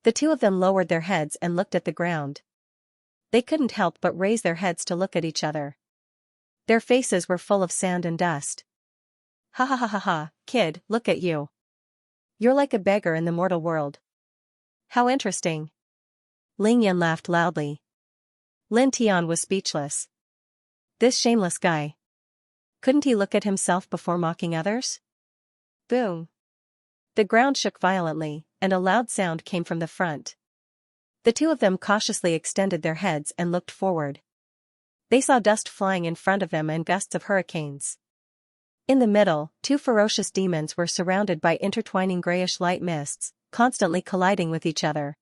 [SPEAKER 1] The two of them lowered their heads and looked at the ground. They couldn't help but raise their heads to look at each other. Their faces were full of sand and dust. Ha ha ha ha ha, kid, look at you. You're like a beggar in the mortal world. How interesting. Ling Yan laughed loudly. Lin Tian was speechless. This shameless guy. Couldn't he look at himself before mocking others? Boom. The ground shook violently, and a loud sound came from the front. The two of them cautiously extended their heads and looked forward. They saw dust flying in front of them and gusts of hurricanes. In the middle, 2 ferocious demons were surrounded by intertwining grayish light mists, constantly colliding with each other.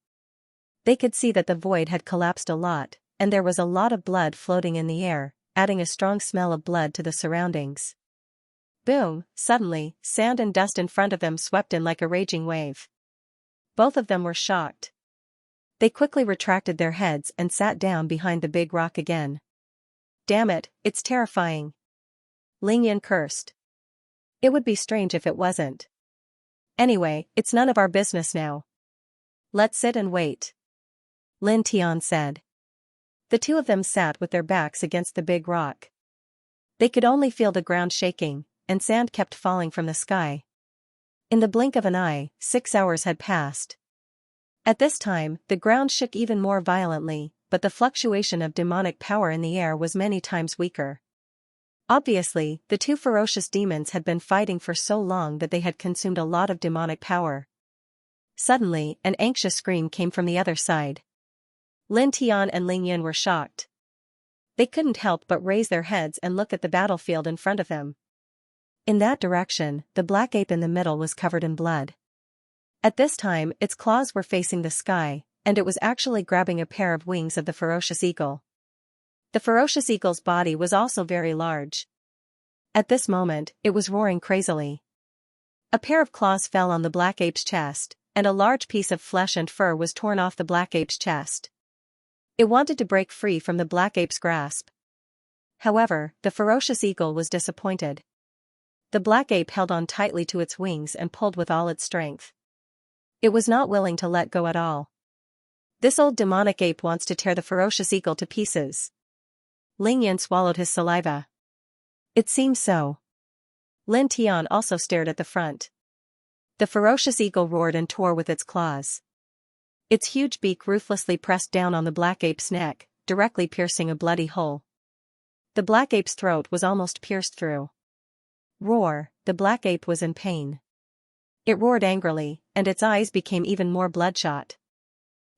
[SPEAKER 1] They could see that the void had collapsed a lot, and there was a lot of blood floating in the air, adding a strong smell of blood to the surroundings. Boom! Suddenly, sand and dust in front of them swept in like a raging wave. Both of them were shocked. They quickly retracted their heads and sat down behind the big rock again. Damn it, it's terrifying. Ling Yan cursed. It would be strange if it wasn't. Anyway, it's none of our business now. Let's sit and wait. Lin Tian said. The two of them sat with their backs against the big rock. They could only feel the ground shaking, and sand kept falling from the sky. In the blink of an eye, 6 hours had passed. At this time, the ground shook even more violently, but the fluctuation of demonic power in the air was many times weaker. Obviously, the 2 ferocious demons had been fighting for so long that they had consumed a lot of demonic power. Suddenly, an anxious scream came from the other side. Lin Tian and Ling Yun were shocked. They couldn't help but raise their heads and look at the battlefield in front of them. In that direction, the black ape in the middle was covered in blood. At this time, its claws were facing the sky, and it was actually grabbing a pair of wings of the ferocious eagle. The ferocious eagle's body was also very large. At this moment, it was roaring crazily. A pair of claws fell on the black ape's chest, and a large piece of flesh and fur was torn off the black ape's chest. It wanted to break free from the black ape's grasp. However, the ferocious eagle was disappointed. The black ape held on tightly to its wings and pulled with all its strength. It was not willing to let go at all. This old demonic ape wants to tear the ferocious eagle to pieces. Ling Yan swallowed his saliva. It seems so. Lin Tian also stared at the front. The ferocious eagle roared and tore with its claws. Its huge beak ruthlessly pressed down on the black ape's neck, directly piercing a bloody hole. The black ape's throat was almost pierced through. Roar! The black ape was in pain. It roared angrily, and its eyes became even more bloodshot.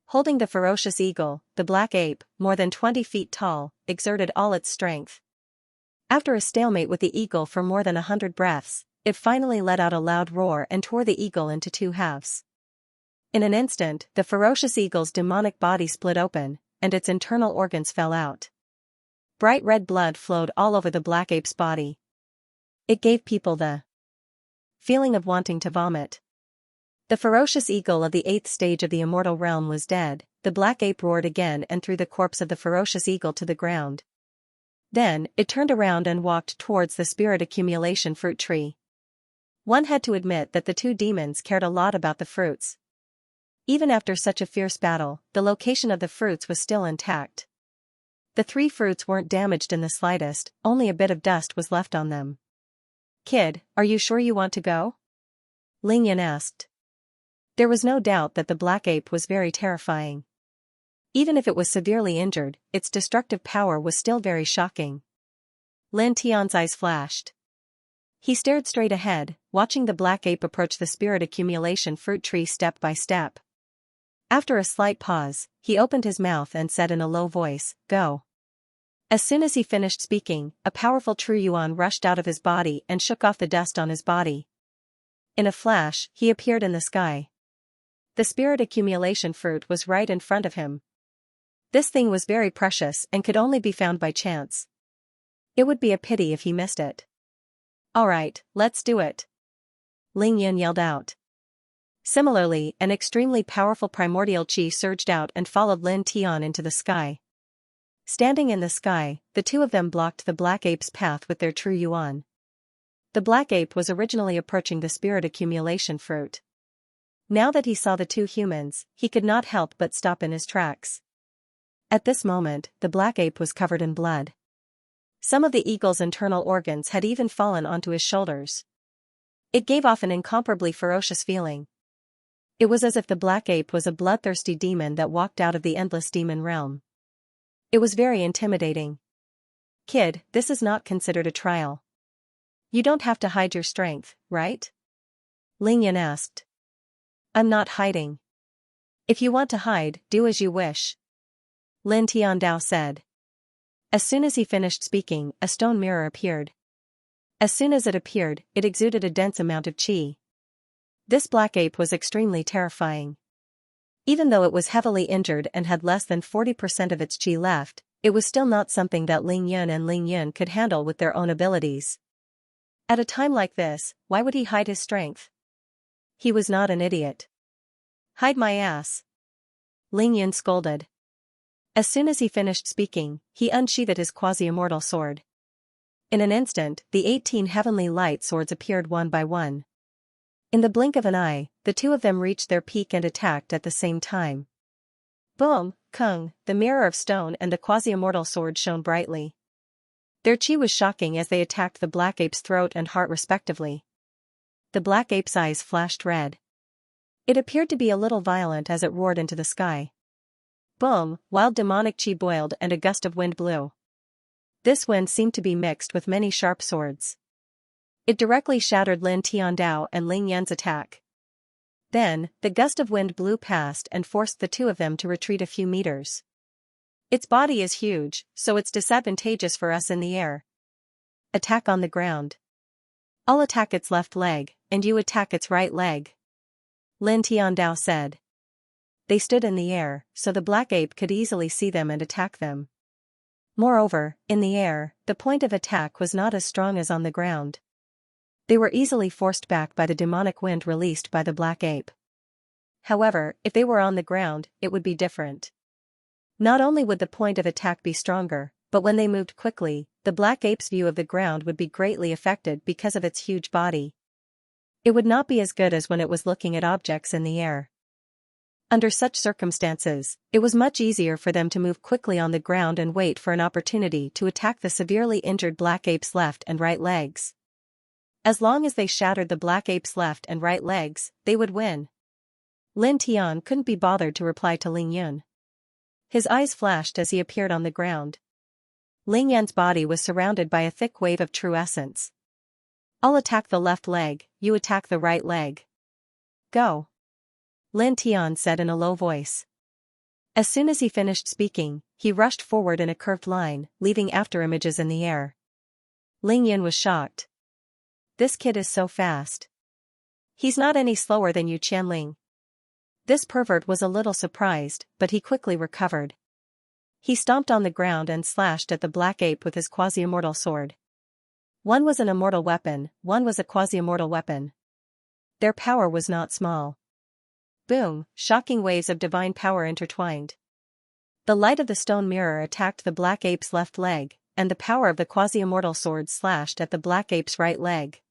[SPEAKER 1] Holding the ferocious eagle, the black ape, more than 20 feet tall, exerted all its strength. After a stalemate with the eagle for more than 100 breaths, it finally let out a loud roar and tore the eagle into 2 halves. In an instant, the ferocious eagle's demonic body split open, and its internal organs fell out. Bright red blood flowed all over the black ape's body. It gave people the feeling of wanting to vomit. The ferocious eagle of the 8th stage of the immortal realm was dead. The black ape roared again and threw the corpse of the ferocious eagle to the ground. Then, it turned around and walked towards the spirit accumulation fruit tree. One had to admit that the two demons cared a lot about the fruits. Even after such a fierce battle, the location of the fruits was still intact. The 3 fruits weren't damaged in the slightest, only a bit of dust was left on them. "Kid, are you sure you want to go?" Ling Yan asked. There was no doubt that the black ape was very terrifying. Even if it was severely injured, its destructive power was still very shocking. Lin Tian's eyes flashed. He stared straight ahead, watching the black ape approach the spirit accumulation fruit tree step by step. After a slight pause, he opened his mouth and said in a low voice, "Go." As soon as he finished speaking, a powerful true yuan rushed out of his body and shook off the dust on his body. In a flash, he appeared in the sky. The spirit accumulation fruit was right in front of him. This thing was very precious and could only be found by chance. It would be a pity if he missed it. "Alright, let's do it," Ling Yan yelled out. Similarly, an extremely powerful primordial chi surged out and followed Lin Tian into the sky. Standing in the sky, the two of them blocked the black ape's path with their true yuan. The black ape was originally approaching the spirit accumulation fruit. Now that he saw the two humans, he could not help but stop in his tracks. At this moment, the black ape was covered in blood. Some of the eagle's internal organs had even fallen onto his shoulders. It gave off an incomparably ferocious feeling. It was as if the black ape was a bloodthirsty demon that walked out of the endless demon realm. It was very intimidating. "Kid, this is not considered a trial. You don't have to hide your strength, right?" Ling Yan asked. "I'm not hiding. If you want to hide, do as you wish," Lin Tiandao said. As soon as he finished speaking, a stone mirror appeared. As soon as it appeared, it exuded a dense amount of qi. This black ape was extremely terrifying. Even though it was heavily injured and had less than 40% of its qi left, it was still not something that Ling Yan and Ling Yun could handle with their own abilities. At a time like this, why would he hide his strength? He was not an idiot. "Hide my ass," Ling Yun scolded. As soon as he finished speaking, he unsheathed his quasi-immortal sword. In an instant, the 18 heavenly light swords appeared one by one. In the blink of an eye, the two of them reached their peak and attacked at the same time. Boom, kung, the mirror of stone and the quasi-immortal sword shone brightly. Their chi was shocking as they attacked the black ape's throat and heart respectively. The black ape's eyes flashed red. It appeared to be a little violent as it roared into the sky. Boom, wild demonic chi boiled and a gust of wind blew. This wind seemed to be mixed with many sharp swords. It directly shattered Lin Tiandao and Ling Yan's attack. Then, the gust of wind blew past and forced the two of them to retreat a few meters. "Its body is huge, so it's disadvantageous for us in the air. Attack on the ground. I'll attack its left leg, and you attack its right leg," Lin Tiandao said. They stood in the air, so the black ape could easily see them and attack them. Moreover, in the air, the point of attack was not as strong as on the ground. They were easily forced back by the demonic wind released by the black ape. However, if they were on the ground, it would be different. Not only would the point of attack be stronger, but when they moved quickly, the black ape's view of the ground would be greatly affected because of its huge body. It would not be as good as when it was looking at objects in the air. Under such circumstances, it was much easier for them to move quickly on the ground and wait for an opportunity to attack the severely injured black ape's left and right legs. As long as they shattered the black ape's left and right legs, they would win. Lin Tian couldn't be bothered to reply to Ling Yun. His eyes flashed as he appeared on the ground. Ling Yan's body was surrounded by a thick wave of true essence. "I'll attack the left leg, you attack the right leg. Go," Lin Tian said in a low voice. As soon as he finished speaking, he rushed forward in a curved line, leaving after images in the air. Ling Yun was shocked. "This kid is so fast. He's not any slower than you, Qianling." This pervert was a little surprised, but he quickly recovered. He stomped on the ground and slashed at the black ape with his quasi-immortal sword. One was an immortal weapon, one was a quasi-immortal weapon. Their power was not small. Boom, shocking waves of divine power intertwined. The light of the stone mirror attacked the black ape's left leg, and the power of the quasi-immortal sword slashed at the black ape's right leg.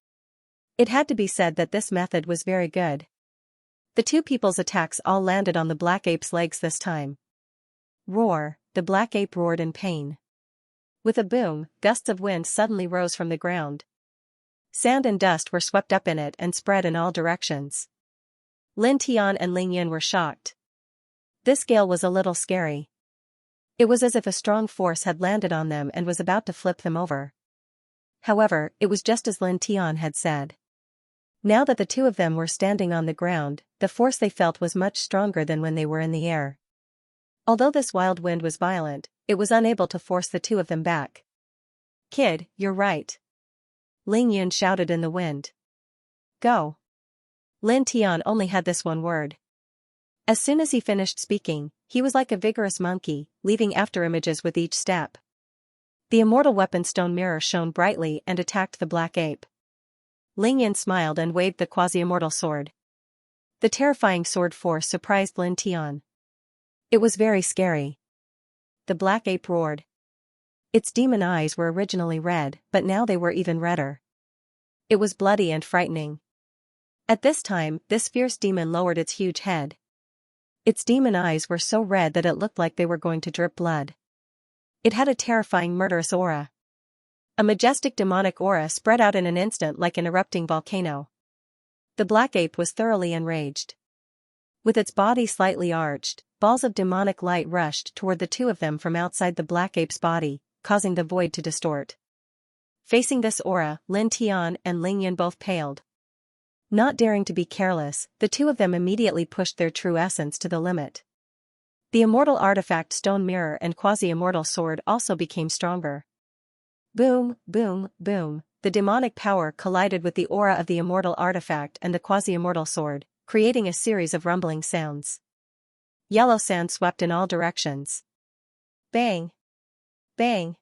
[SPEAKER 1] It had to be said that this method was very good. The two people's attacks all landed on the black ape's legs this time. Roar, the black ape roared in pain. With a boom, gusts of wind suddenly rose from the ground. Sand and dust were swept up in it and spread in all directions. Lin Tian and Ling Yin were shocked. This gale was a little scary. It was as if a strong force had landed on them and was about to flip them over. However, it was just as Lin Tian had said. Now that the two of them were standing on the ground, the force they felt was much stronger than when they were in the air. Although this wild wind was violent, it was unable to force the two of them back. "Kid, you're right," Ling Yin shouted in the wind. "Go." Lin Tian only had this one word. As soon as he finished speaking, he was like a vigorous monkey, leaving afterimages with each step. The immortal weapon stone mirror shone brightly and attacked the black ape. Ling Yin smiled and waved the quasi-immortal sword. The terrifying sword force surprised Lin Tian. It was very scary. The black ape roared. Its demon eyes were originally red, but now they were even redder. It was bloody and frightening. At this time, this fierce demon lowered its huge head. Its demon eyes were so red that it looked like they were going to drip blood. It had a terrifying murderous aura. A majestic demonic aura spread out in an instant like an erupting volcano. The black ape was thoroughly enraged. With its body slightly arched, balls of demonic light rushed toward the two of them from outside the black ape's body, causing the void to distort. Facing this aura, Lin Tian and Ling Yin both paled. Not daring to be careless, the two of them immediately pushed their true essence to the limit. The immortal artifact stone mirror and quasi-immortal sword also became stronger. Boom, boom, boom, the demonic power collided with the aura of the immortal artifact and the quasi-immortal sword, creating a series of rumbling sounds. Yellow sand swept in all directions. Bang! Bang!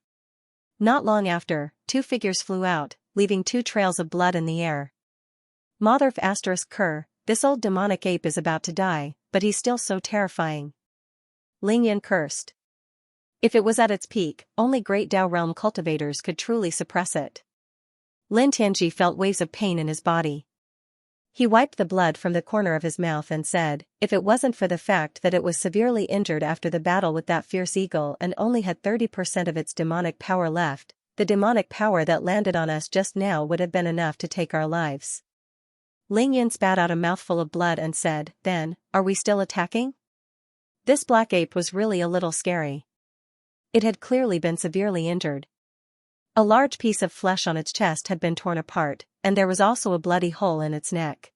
[SPEAKER 1] Not long after, two figures flew out, leaving two trails of blood in the air. Motherf *Ker, this old demonic ape is about to die, but he's still so terrifying. Ling Yin cursed. If it was at its peak, only Great Dao Realm cultivators could truly suppress it. Lin Tianji felt waves of pain in his body. He wiped the blood from the corner of his mouth and said, if it wasn't for the fact that it was severely injured after the battle with that fierce eagle and only had 30% of its demonic power left, the demonic power that landed on us just now would have been enough to take our lives. Ling Yin spat out a mouthful of blood and said, then, are we still attacking? This black ape was really a little scary. It had clearly been severely injured. A large piece of flesh on its chest had been torn apart, and there was also a bloody hole in its neck.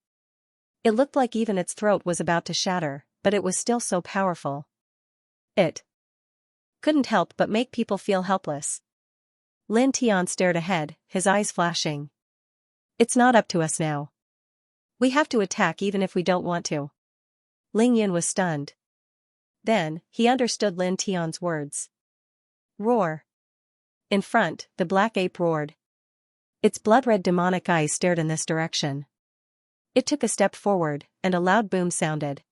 [SPEAKER 1] It looked like even its throat was about to shatter, but it was still so powerful. It couldn't help but make people feel helpless. Lin Tian stared ahead, his eyes flashing. It's not up to us now. We have to attack even if we don't want to. Ling Yin was stunned. Then, he understood Lin Tian's words. Roar. In front, the black ape roared. Its blood-red demonic eyes stared in this direction. It took a step forward, and a loud boom sounded.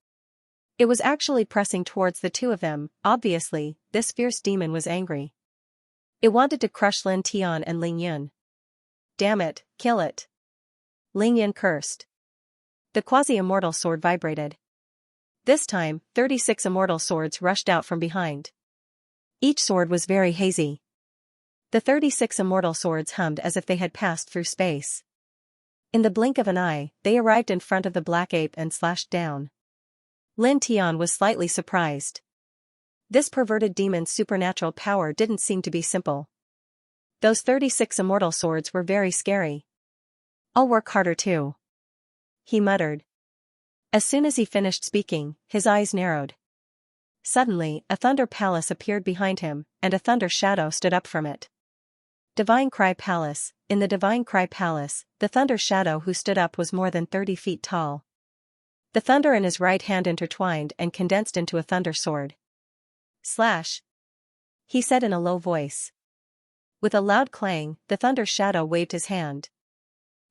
[SPEAKER 1] It was actually pressing towards the two of them. Obviously, this fierce demon was angry. It wanted to crush Lin Tian and Ling Yin. Damn it, kill it. Ling Yin cursed. The quasi-immortal sword vibrated. This time, 36 immortal swords rushed out from behind. Each sword was very hazy. The 36 immortal swords hummed as if they had passed through space. In the blink of an eye, they arrived in front of the black ape and slashed down. Lin Tian was slightly surprised. This perverted demon's supernatural power didn't seem to be simple. Those 36 immortal swords were very scary. I'll work harder too, he muttered. As soon as he finished speaking, his eyes narrowed. Suddenly, a thunder palace appeared behind him, and a thunder shadow stood up from it. Divine Cry Palace. In the Divine Cry Palace, the thunder shadow who stood up was more than 30 feet tall. The thunder in his right hand intertwined and condensed into a thunder sword. Slash! He said in a low voice. With a loud clang, the thunder shadow waved his hand.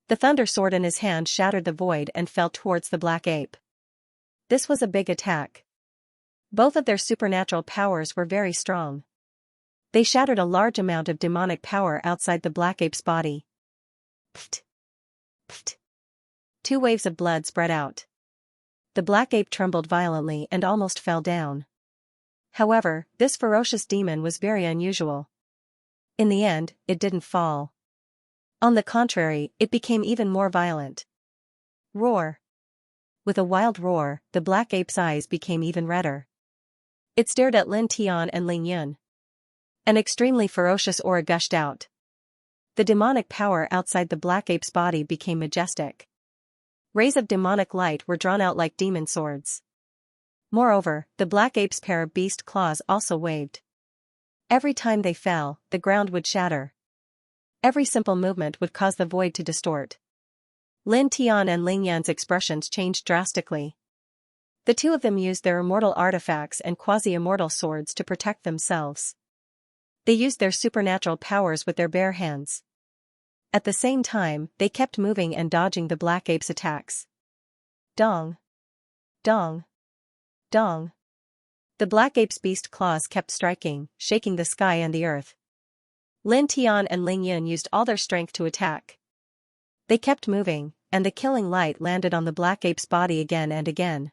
[SPEAKER 1] The thunder sword in his hand shattered the void and fell towards the black ape. This was a big attack. Both of their supernatural powers were very strong. They shattered a large amount of demonic power outside the black ape's body. Pft! Pft! two waves of blood spread out. The black ape trembled violently and almost fell down. However, this ferocious demon was very unusual. In the end, it didn't fall. On the contrary, it became even more violent. Roar. With a wild roar, the black ape's eyes became even redder. It stared at Lin Tian and Ling Yun. An extremely ferocious aura gushed out. The demonic power outside the black ape's body became majestic. Rays of demonic light were drawn out like demon swords. Moreover, the black ape's pair of beast claws also waved. Every time they fell, the ground would shatter. Every simple movement would cause the void to distort. Lin Tian and Ling Yan's expressions changed drastically. The two of them used their immortal artifacts and quasi-immortal swords to protect themselves. They used their supernatural powers with their bare hands. At the same time, they kept moving and dodging the black ape's attacks. Dong. Dong. Dong. The black ape's beast claws kept striking, shaking the sky and the earth. Lin Tian and Ling Yun used all their strength to attack. They kept moving, and the killing light landed on the black ape's body again and again.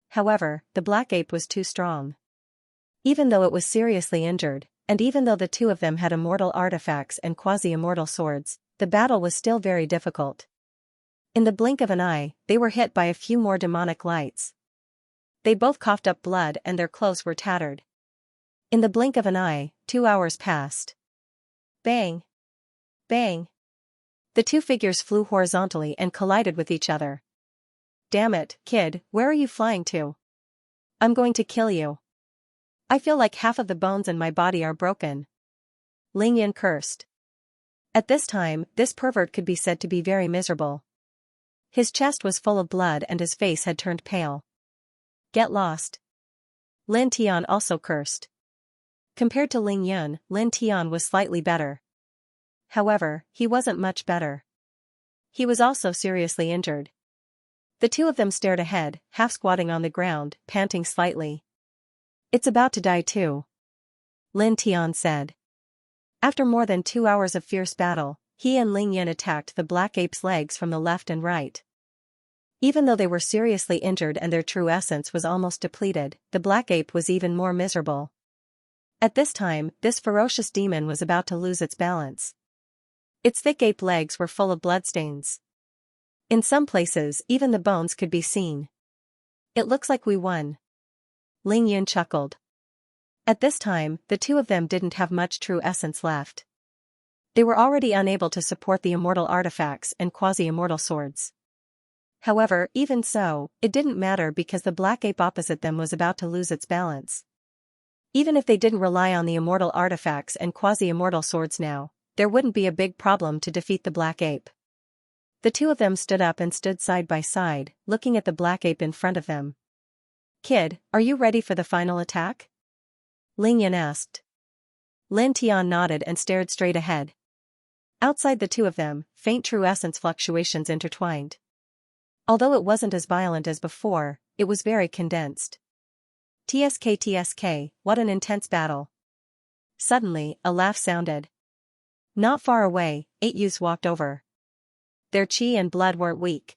[SPEAKER 1] However, the black ape was too strong. Even though it was seriously injured, and even though the two of them had immortal artifacts and quasi-immortal swords, the battle was still very difficult. In the blink of an eye, they were hit by a few more demonic lights. They both coughed up blood and their clothes were tattered. In the blink of an eye, 2 hours passed. Bang! Bang! The two figures flew horizontally and collided with each other. Damn it, kid, where are you flying to? I'm going to kill you. I feel like half of the bones in my body are broken. Ling Yun cursed. At this time, this pervert could be said to be very miserable. His chest was full of blood and his face had turned pale. Get lost. Lin Tian also cursed. Compared to Ling Yun, Lin Tian was slightly better. However, he wasn't much better. He was also seriously injured. The two of them stared ahead, half squatting on the ground, panting slightly. It's about to die too. Lin Tian said. After more than 2 hours of fierce battle, he and Ling Yun attacked the black ape's legs from the left and right. Even though they were seriously injured and their true essence was almost depleted, the black ape was even more miserable. At this time, this ferocious demon was about to lose its balance. Its thick ape legs were full of bloodstains. In some places, even the bones could be seen. It looks like we won. Ling Yun chuckled. At this time, the two of them didn't have much true essence left. They were already unable to support the immortal artifacts and quasi-immortal swords. However, even so, it didn't matter because the black ape opposite them was about to lose its balance. Even if they didn't rely on the immortal artifacts and quasi-immortal swords now, there wouldn't be a big problem to defeat the black ape. The two of them stood up and stood side by side, looking at the black ape in front of them. Kid, are you ready for the final attack? Ling Yun asked. Lin Tian nodded and stared straight ahead. Outside the two of them, faint true essence fluctuations intertwined. Although it wasn't as violent as before, it was very condensed. TSK, what an intense battle. Suddenly, a laugh sounded. Not far away, 8 youths walked over. Their chi and blood weren't weak.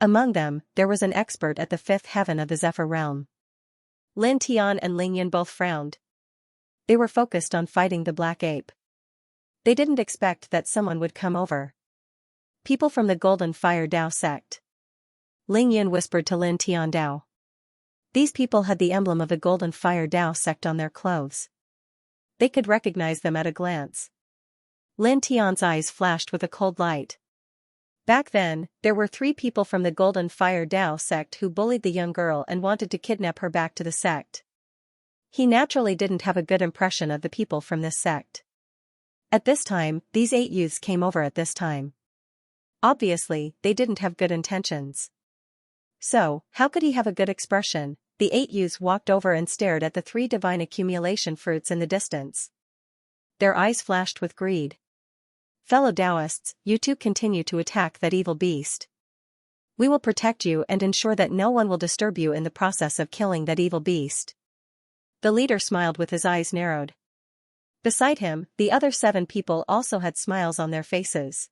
[SPEAKER 1] Among them, there was an expert at the 5th heaven of the Zephyr realm. Lin Tian and Ling Yun both frowned. They were focused on fighting the black ape. They didn't expect that someone would come over. People from the Golden Fire Dao sect. Ling Yun whispered to Lin Tian Dao. These people had the emblem of the Golden Fire Dao sect on their clothes. They could recognize them at a glance. Lin Tian's eyes flashed with a cold light. Back then, there were 3 people from the Golden Fire Dao sect who bullied the young girl and wanted to kidnap her back to the sect. He naturally didn't have a good impression of the people from this sect. At this time, these 8 youths came over at this time. Obviously, they didn't have good intentions. So, how could he have a good expression? The 8 youths walked over and stared at the 3 divine accumulation fruits in the distance. Their eyes flashed with greed. Fellow Taoists, you too continue to attack that evil beast. We will protect you and ensure that no one will disturb you in the process of killing that evil beast. The leader smiled with his eyes narrowed. Beside him, the other 7 people also had smiles on their faces.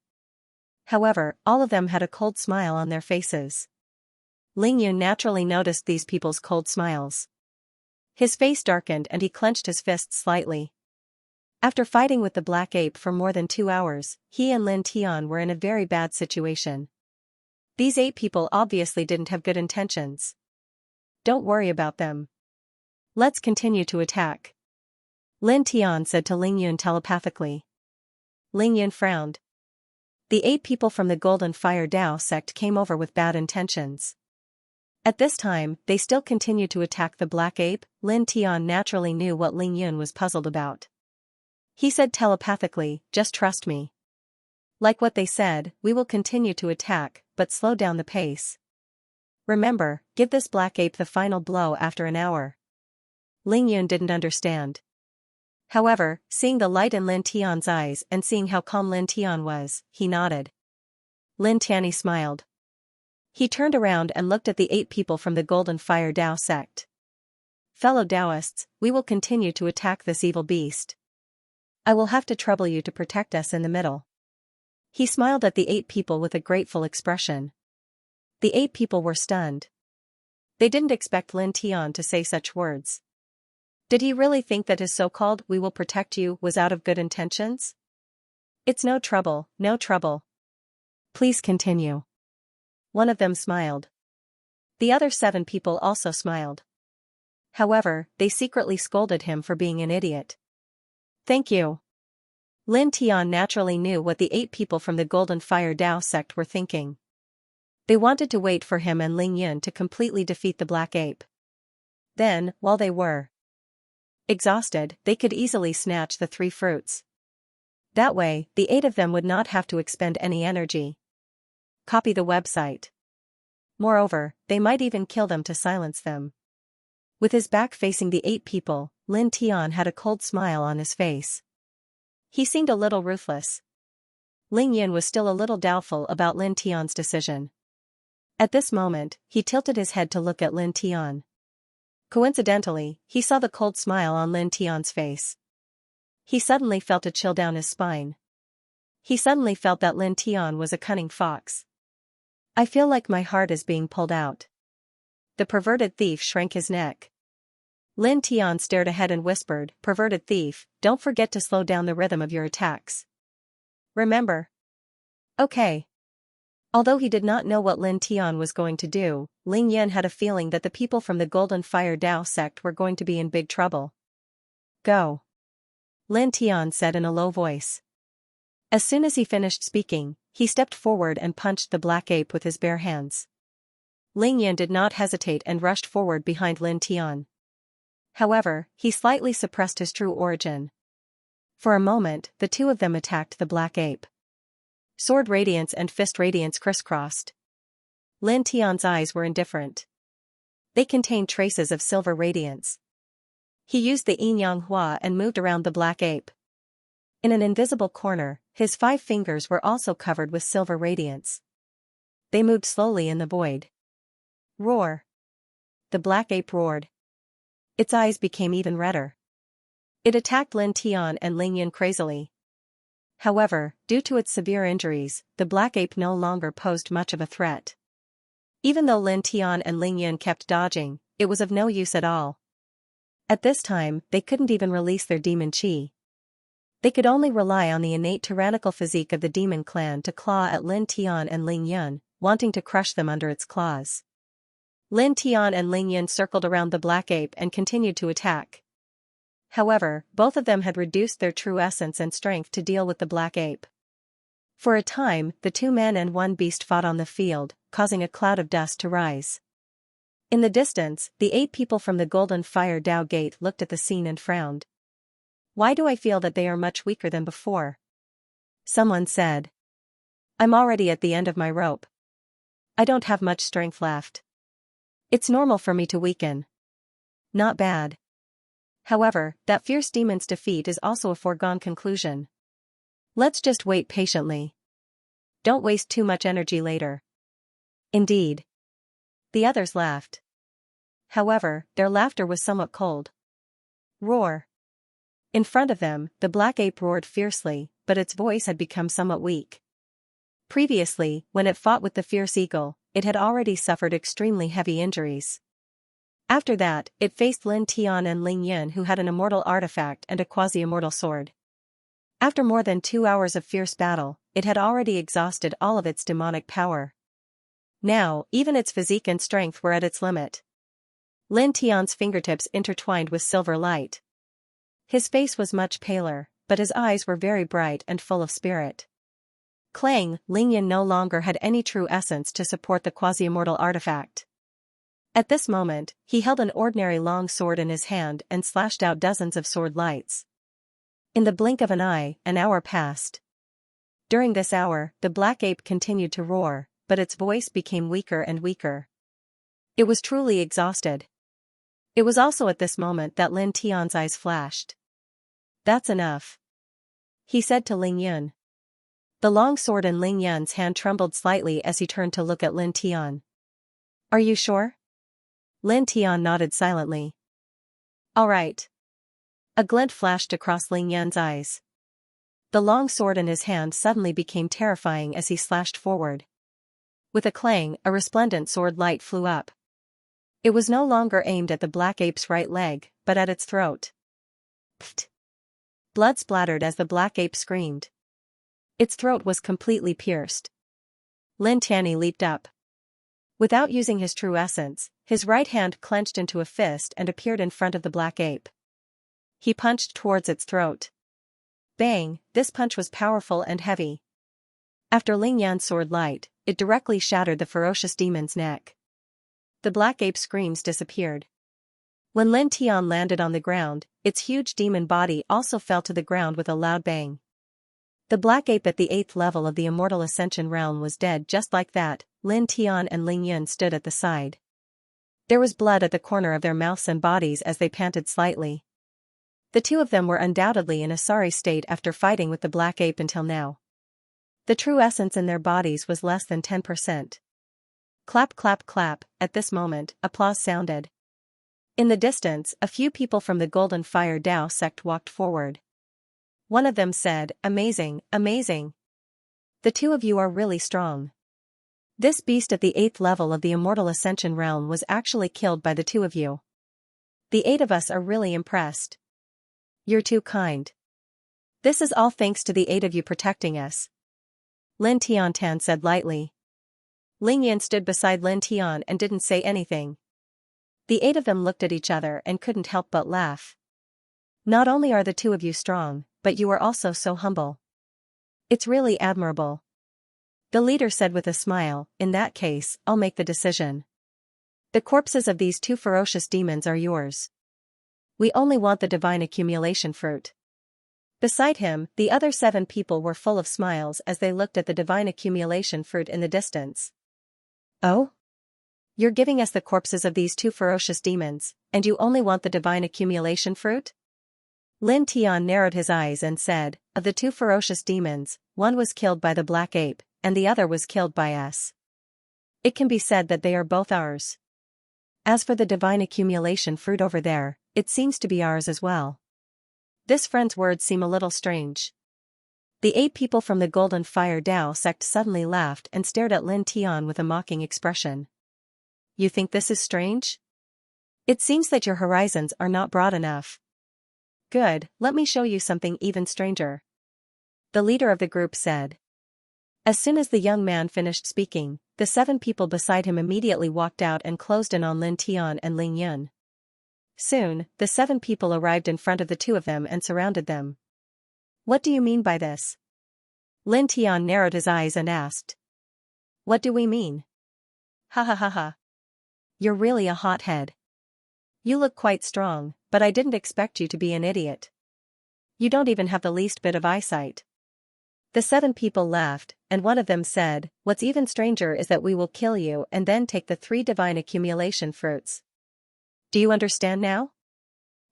[SPEAKER 1] However, all of them had a cold smile on their faces. Ling Yun naturally noticed these people's cold smiles. His face darkened and he clenched his fists slightly. After fighting with the black ape for more than 2 hours, he and Lin Tian were in a very bad situation. These 8 people obviously didn't have good intentions. Don't worry about them. Let's continue to attack. Lin Tian said to Ling Yun telepathically. Ling Yun frowned. The 8 people from the Golden Fire Dao sect came over with bad intentions. At this time, they still continued to attack the black ape. Lin Tian naturally knew what Ling Yun was puzzled about. He said telepathically, just trust me. Like what they said, we will continue to attack, but slow down the pace. Remember, give this black ape the final blow after an hour. Ling Yun didn't understand. However, seeing the light in Lin Tian's eyes and seeing how calm Lin Tian was, he nodded. Lin Tianyi smiled. He turned around and looked at the 8 people from the Golden Fire Dao sect. Fellow Taoists, we will continue to attack this evil beast. I will have to trouble you to protect us in the middle. He smiled at the 8 people with a grateful expression. The 8 people were stunned. They didn't expect Lin Tian to say such words. Did he really think that his so-called "we will protect you" was out of good intentions? It's no trouble, no trouble. Please continue. One of them smiled. The other 7 people also smiled. However, they secretly scolded him for being an idiot. Thank you. Lin Tian naturally knew what the 8 people from the Golden Fire Dao sect were thinking. They wanted to wait for him and Ling Yun to completely defeat the black ape. Then, while they were exhausted, they could easily snatch the 3 fruits. That way, the 8 of them would not have to expend any energy. Copy the website. Moreover, they might even kill them to silence them. With his back facing the 8 people, Lin Tian had a cold smile on his face. He seemed a little ruthless. Ling Yun was still a little doubtful about Lin Tian's decision. At this moment, he tilted his head to look at Lin Tian. Coincidentally, he saw the cold smile on Lin Tian's face. He suddenly felt a chill down his spine. He suddenly felt that Lin Tian was a cunning fox. I feel like my heart is being pulled out. The perverted thief shrank his neck. Lin Tian stared ahead and whispered, "Perverted thief, don't forget to slow down the rhythm of your attacks. Remember?" Okay. Although he did not know what Lin Tian was going to do, Ling Yun had a feeling that the people from the Golden Fire Dao sect were going to be in big trouble. Go. Lin Tian said in a low voice. As soon as he finished speaking, he stepped forward and punched the black ape with his bare hands. Ling Yun did not hesitate and rushed forward behind Lin Tian. However, he slightly suppressed his true origin. For a moment, the 2 of them attacked the black ape. Sword radiance and fist radiance crisscrossed. Lin Tian's eyes were indifferent. They contained traces of silver radiance. He used the Yin Yang Hua and moved around the black ape. In an invisible corner, his 5 fingers were also covered with silver radiance. They moved slowly in the void. Roar! The black ape roared. Its eyes became even redder. It attacked Lin Tian and Ling Yun crazily. However, due to its severe injuries, the black ape no longer posed much of a threat. Even though Lin Tian and Ling Yun kept dodging, it was of no use at all. At this time, they couldn't even release their demon chi. They could only rely on the innate tyrannical physique of the demon clan to claw at Lin Tian and Ling Yun, wanting to crush them under its claws. Lin Tian and Ling Yun circled around the black ape and continued to attack. However, both of them had reduced their true essence and strength to deal with the black ape. For a time, the 2 men and 1 beast fought on the field, causing a cloud of dust to rise. In the distance, the 8 people from the Golden Fire Dao Gate looked at the scene and frowned. Why do I feel that they are much weaker than before? Someone said. I'm already at the end of my rope. I don't have much strength left. It's normal for me to weaken. Not bad. However, that fierce demon's defeat is also a foregone conclusion. Let's just wait patiently. Don't waste too much energy later. Indeed. The others laughed. However, their laughter was somewhat cold. Roar. In front of them, the black ape roared fiercely, but its voice had become somewhat weak. Previously, when it fought with the fierce eagle, it had already suffered extremely heavy injuries. After that, it faced Lin Tian and Ling Yin, who had an immortal artifact and a quasi-immortal sword. After more than 2 hours of fierce battle, it had already exhausted all of its demonic power. Now, even its physique and strength were at its limit. Lin Tian's fingertips intertwined with silver light. His face was much paler, but his eyes were very bright and full of spirit. Clang, Ling Yin no longer had any true essence to support the quasi-immortal artifact. At this moment, he held an ordinary long sword in his hand and slashed out dozens of sword lights. In the blink of an eye, an hour passed. During this hour, the black ape continued to roar, but its voice became weaker and weaker. It was truly exhausted. It was also at this moment that Lin Tian's eyes flashed. "That's enough," he said to Ling Yun. The long sword in Ling Yun's hand trembled slightly as he turned to look at Lin Tian. "Are you sure?" Lin Tian nodded silently. "All right." A glint flashed across Ling Yun's eyes. The long sword in his hand suddenly became terrifying as he slashed forward. With a clang, a resplendent sword light flew up. It was no longer aimed at the black ape's right leg, but at its throat. Pfft! Blood splattered as the black ape screamed. Its throat was completely pierced. Lin Tianyi leaped up. Without using his true essence, his right hand clenched into a fist and appeared in front of the black ape. He punched towards its throat. Bang! This punch was powerful and heavy. After Ling Yan's sword light, it directly shattered the ferocious demon's neck. The black ape's screams disappeared. When Lin Tian landed on the ground, its huge demon body also fell to the ground with a loud bang. The black ape at the 8th level of the Immortal Ascension realm was dead just like that. Lin Tian and Ling Yun stood at the side. There was blood at the corner of their mouths and bodies as they panted slightly. The two of them were undoubtedly in a sorry state after fighting with the black ape until now. The true essence in their bodies was less than 10%. Clap clap clap, at this moment, applause sounded. In the distance, a few people from the Golden Fire Dao sect walked forward. One of them said, "Amazing, amazing. The two of you are really strong. This beast at the 8th level of the Immortal Ascension realm was actually killed by the two of you. The 8 of us are really impressed. You're too kind. This is all thanks to the 8 of you protecting us," Lin Tian said lightly. Ling Yin stood beside Lin Tian and didn't say anything. The 8 of them looked at each other and couldn't help but laugh. "Not only are the two of you strong, but you are also so humble. It's really admirable," the leader said with a smile. "In that case, I'll make the decision. The corpses of these 2 ferocious demons are yours. We only want the divine accumulation fruit." Beside him, the other 7 people were full of smiles as they looked at the divine accumulation fruit in the distance. "Oh? You're giving us the corpses of these 2 ferocious demons, and you only want the divine accumulation fruit?" Lin Tian narrowed his eyes and said, "Of the 2 ferocious demons, one was killed by the black ape, and the other was killed by us. It can be said that they are both ours. As for the divine accumulation fruit over there, it seems to be ours as well." This friend's words seem a little strange. The 8 people from the Golden Fire Dao sect suddenly laughed and stared at Lin Tian with a mocking expression. "You think this is strange? It seems that your horizons are not broad enough. Good, let me show you something even stranger," the leader of the group said. As soon as the young man finished speaking, the 7 people beside him immediately walked out and closed in on Lin Tian and Ling Yun. Soon, the 7 people arrived in front of the 2 of them and surrounded them. "What do you mean by this?" Lin Tian narrowed his eyes and asked. "What do we mean? Ha ha ha ha. You're really a hothead. You look quite strong, but I didn't expect you to be an idiot. You don't even have the least bit of eyesight." The 7 people laughed, and one of them said, "What's even stranger is that we will kill you and then take the 3 divine accumulation fruits. Do you understand now?"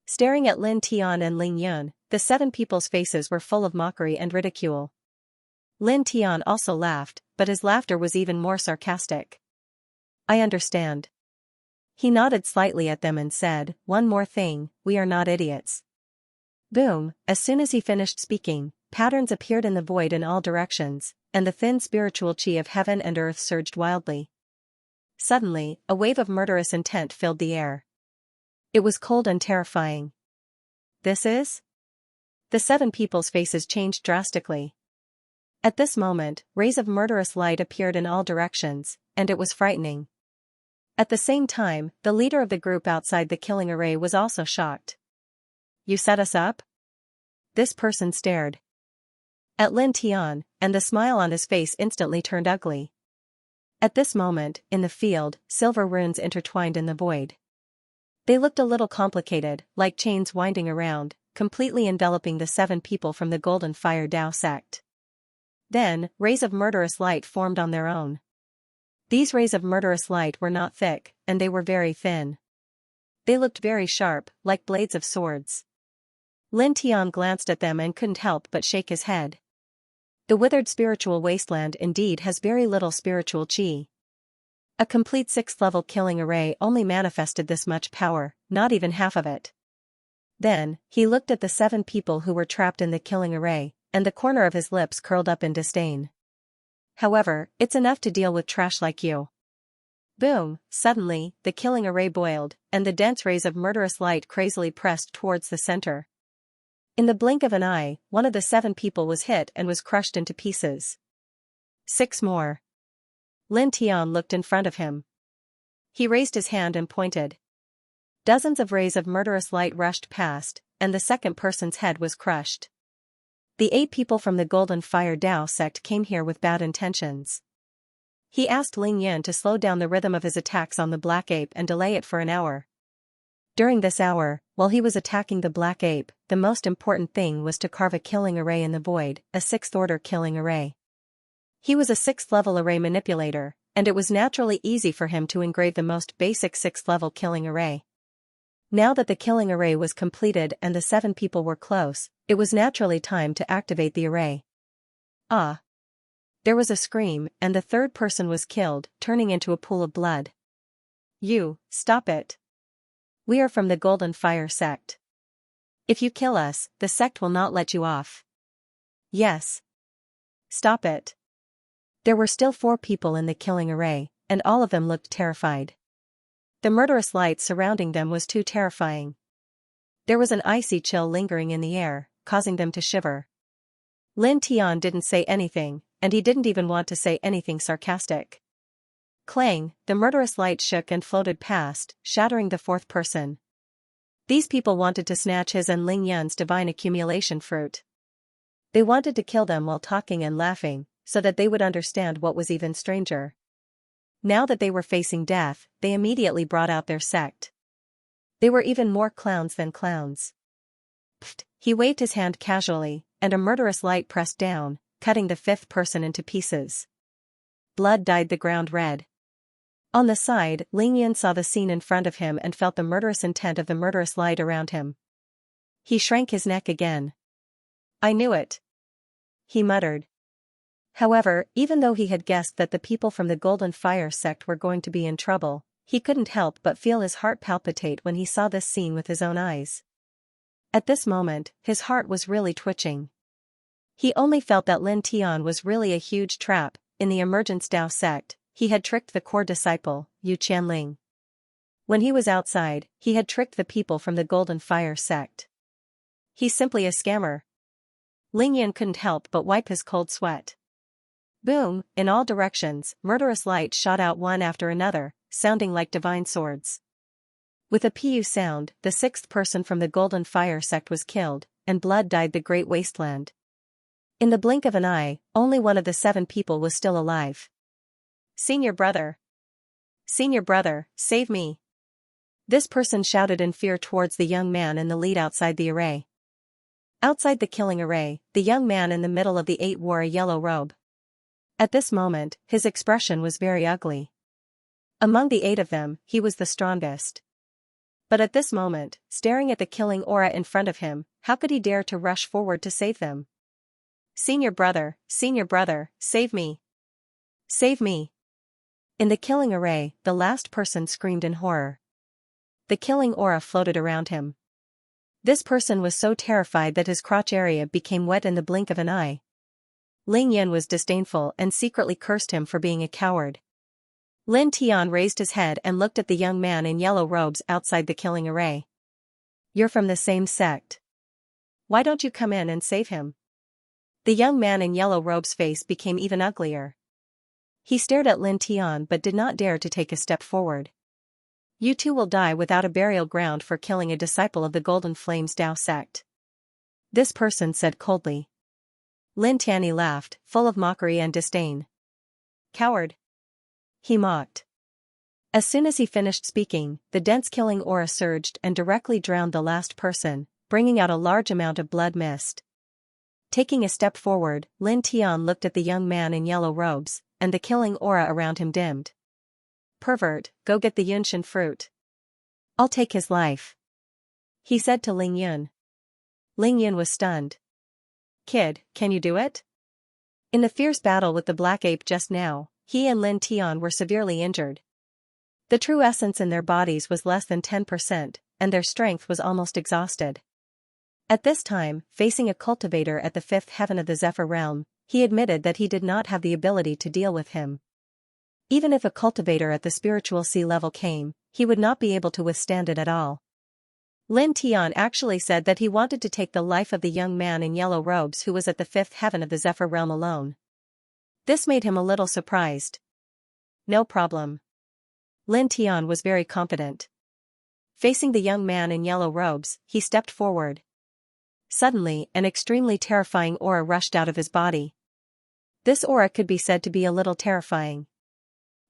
[SPEAKER 1] Staring at Lin Tian and Ling Yun, the 7 people's faces were full of mockery and ridicule. Lin Tian also laughed, but his laughter was even more sarcastic. "I understand." He nodded slightly at them and said, "One more thing, we are not idiots." Boom, as soon as he finished speaking, patterns appeared in the void in all directions, and the thin spiritual chi of heaven and earth surged wildly. Suddenly, a wave of murderous intent filled the air. It was cold and terrifying. This is? The 7 people's faces changed drastically. At this moment, rays of murderous light appeared in all directions, and it was frightening. At the same time, the leader of the group outside the killing array was also shocked. You set us up? This person stared at Lin Tian, and the smile on his face instantly turned ugly. At this moment, in the field, silver runes intertwined in the void. They looked a little complicated, like chains winding around, completely enveloping the 7 people from the Golden Fire Dao sect. Then, rays of murderous light formed on their own. These rays of murderous light were not thick, and they were very thin. They looked very sharp, like blades of swords. Lin Tian glanced at them and couldn't help but shake his head. The withered spiritual wasteland indeed has very little spiritual chi. A complete 6th-level killing array only manifested this much power, not even half of it. Then, he looked at the 7 people who were trapped in the killing array, and the corner of his lips curled up in disdain. However, it's enough to deal with trash like you. Boom! Suddenly, the killing array boiled, and the dense rays of murderous light crazily pressed towards the center. In the blink of an eye, one of the 7 people was hit and was crushed into pieces. 6 more. Lin Tian looked in front of him. He raised his hand and pointed. Dozens of rays of murderous light rushed past, and the second person's head was crushed. The 8 people from the Golden Fire Dao sect came here with bad intentions. He asked Ling Yan to slow down the rhythm of his attacks on the black ape and delay it for an hour. During this hour, while he was attacking the black ape, the most important thing was to carve a killing array in the void, a 6th-order killing array. He was a 6th-level array manipulator, and it was naturally easy for him to engrave the most basic 6th-level killing array. Now that the killing array was completed and the 7 people were close, it was naturally time to activate the array. Ah! There was a scream, and the 3rd person was killed, turning into a pool of blood. You, stop it. We are from the Golden Fire sect. If you kill us, the sect will not let you off. Yes. Stop it. There were still 4 people in the killing array, and all of them looked terrified. The murderous light surrounding them was too terrifying. There was an icy chill lingering in the air, causing them to shiver. Lin Tian didn't say anything, and he didn't even want to say anything sarcastic. Clang, the murderous light shook and floated past, shattering the 4th person. These people wanted to snatch his and Ling Yan's divine accumulation fruit. They wanted to kill them while talking and laughing, so that they would understand what was even stranger. Now that they were facing death, they immediately brought out their sect. They were even more clowns than clowns. Pfft, he waved his hand casually, and a murderous light pressed down, cutting the 5th person into pieces. Blood dyed the ground red. On the side, Ling Yan saw the scene in front of him and felt the murderous intent of the murderous light around him. He shrank his neck again. I knew it. He muttered. However, even though he had guessed that the people from the Golden Fire sect were going to be in trouble, he couldn't help but feel his heart palpitate when he saw this scene with his own eyes. At this moment, his heart was really twitching. He only felt that Lin Tian was really a huge trap. In the Emergence Dao sect, he had tricked the core disciple, Yu Qianling. When he was outside, he had tricked the people from the Golden Fire sect. He's simply a scammer. Ling Yan couldn't help but wipe his cold sweat. Boom, in all directions, murderous light shot out one after another, sounding like divine swords. With a pu sound, the 6th person from the Golden Fire sect was killed, and blood dyed the great wasteland. In the blink of an eye, only one of the 7 people was still alive. Senior brother! Senior brother, save me! This person shouted in fear towards the young man in the lead outside the array. Outside the killing array, the young man in the middle of the 8 wore a yellow robe. At this moment, his expression was very ugly. Among the 8 of them, he was the strongest. But at this moment, staring at the killing aura in front of him, how could he dare to rush forward to save them? Senior brother, save me! Save me! In the killing array, the last person screamed in horror. The killing aura floated around him. This person was so terrified that his crotch area became wet in the blink of an eye. Ling Yan was disdainful and secretly cursed him for being a coward. Lin Tian raised his head and looked at the young man in yellow robes outside the killing array. "You're from the same sect. Why don't you come in and save him?" The young man in yellow robes' face became even uglier. He stared at Lin Tian but did not dare to take a step forward. "You two will die without a burial ground for killing a disciple of the Golden Flames Dao sect," this person said coldly. Lin Tianyi laughed, full of mockery and disdain. "Coward," he mocked. As soon as he finished speaking, the dense killing aura surged and directly drowned the last person, bringing out a large amount of blood mist. Taking a step forward, Lin Tian looked at the young man in yellow robes, and the killing aura around him dimmed. "Pervert, go get the Yunshin fruit. I'll take his life," he said to Ling Yun. Ling Yun was stunned. "Kid, can you do it?" In the fierce battle with the black ape just now, he and Lin Tian were severely injured. The true essence in their bodies was less than 10%, and their strength was almost exhausted. At this time, facing a cultivator at the fifth heaven of the Zephyr realm, he admitted that he did not have the ability to deal with him. Even if a cultivator at the spiritual sea level came, he would not be able to withstand it at all. Lin Tian actually said that he wanted to take the life of the young man in yellow robes who was at the fifth heaven of the Zephyr realm alone. This made him a little surprised. "No problem." Lin Tian was very confident. Facing the young man in yellow robes, he stepped forward. Suddenly, an extremely terrifying aura rushed out of his body. This aura could be said to be a little terrifying.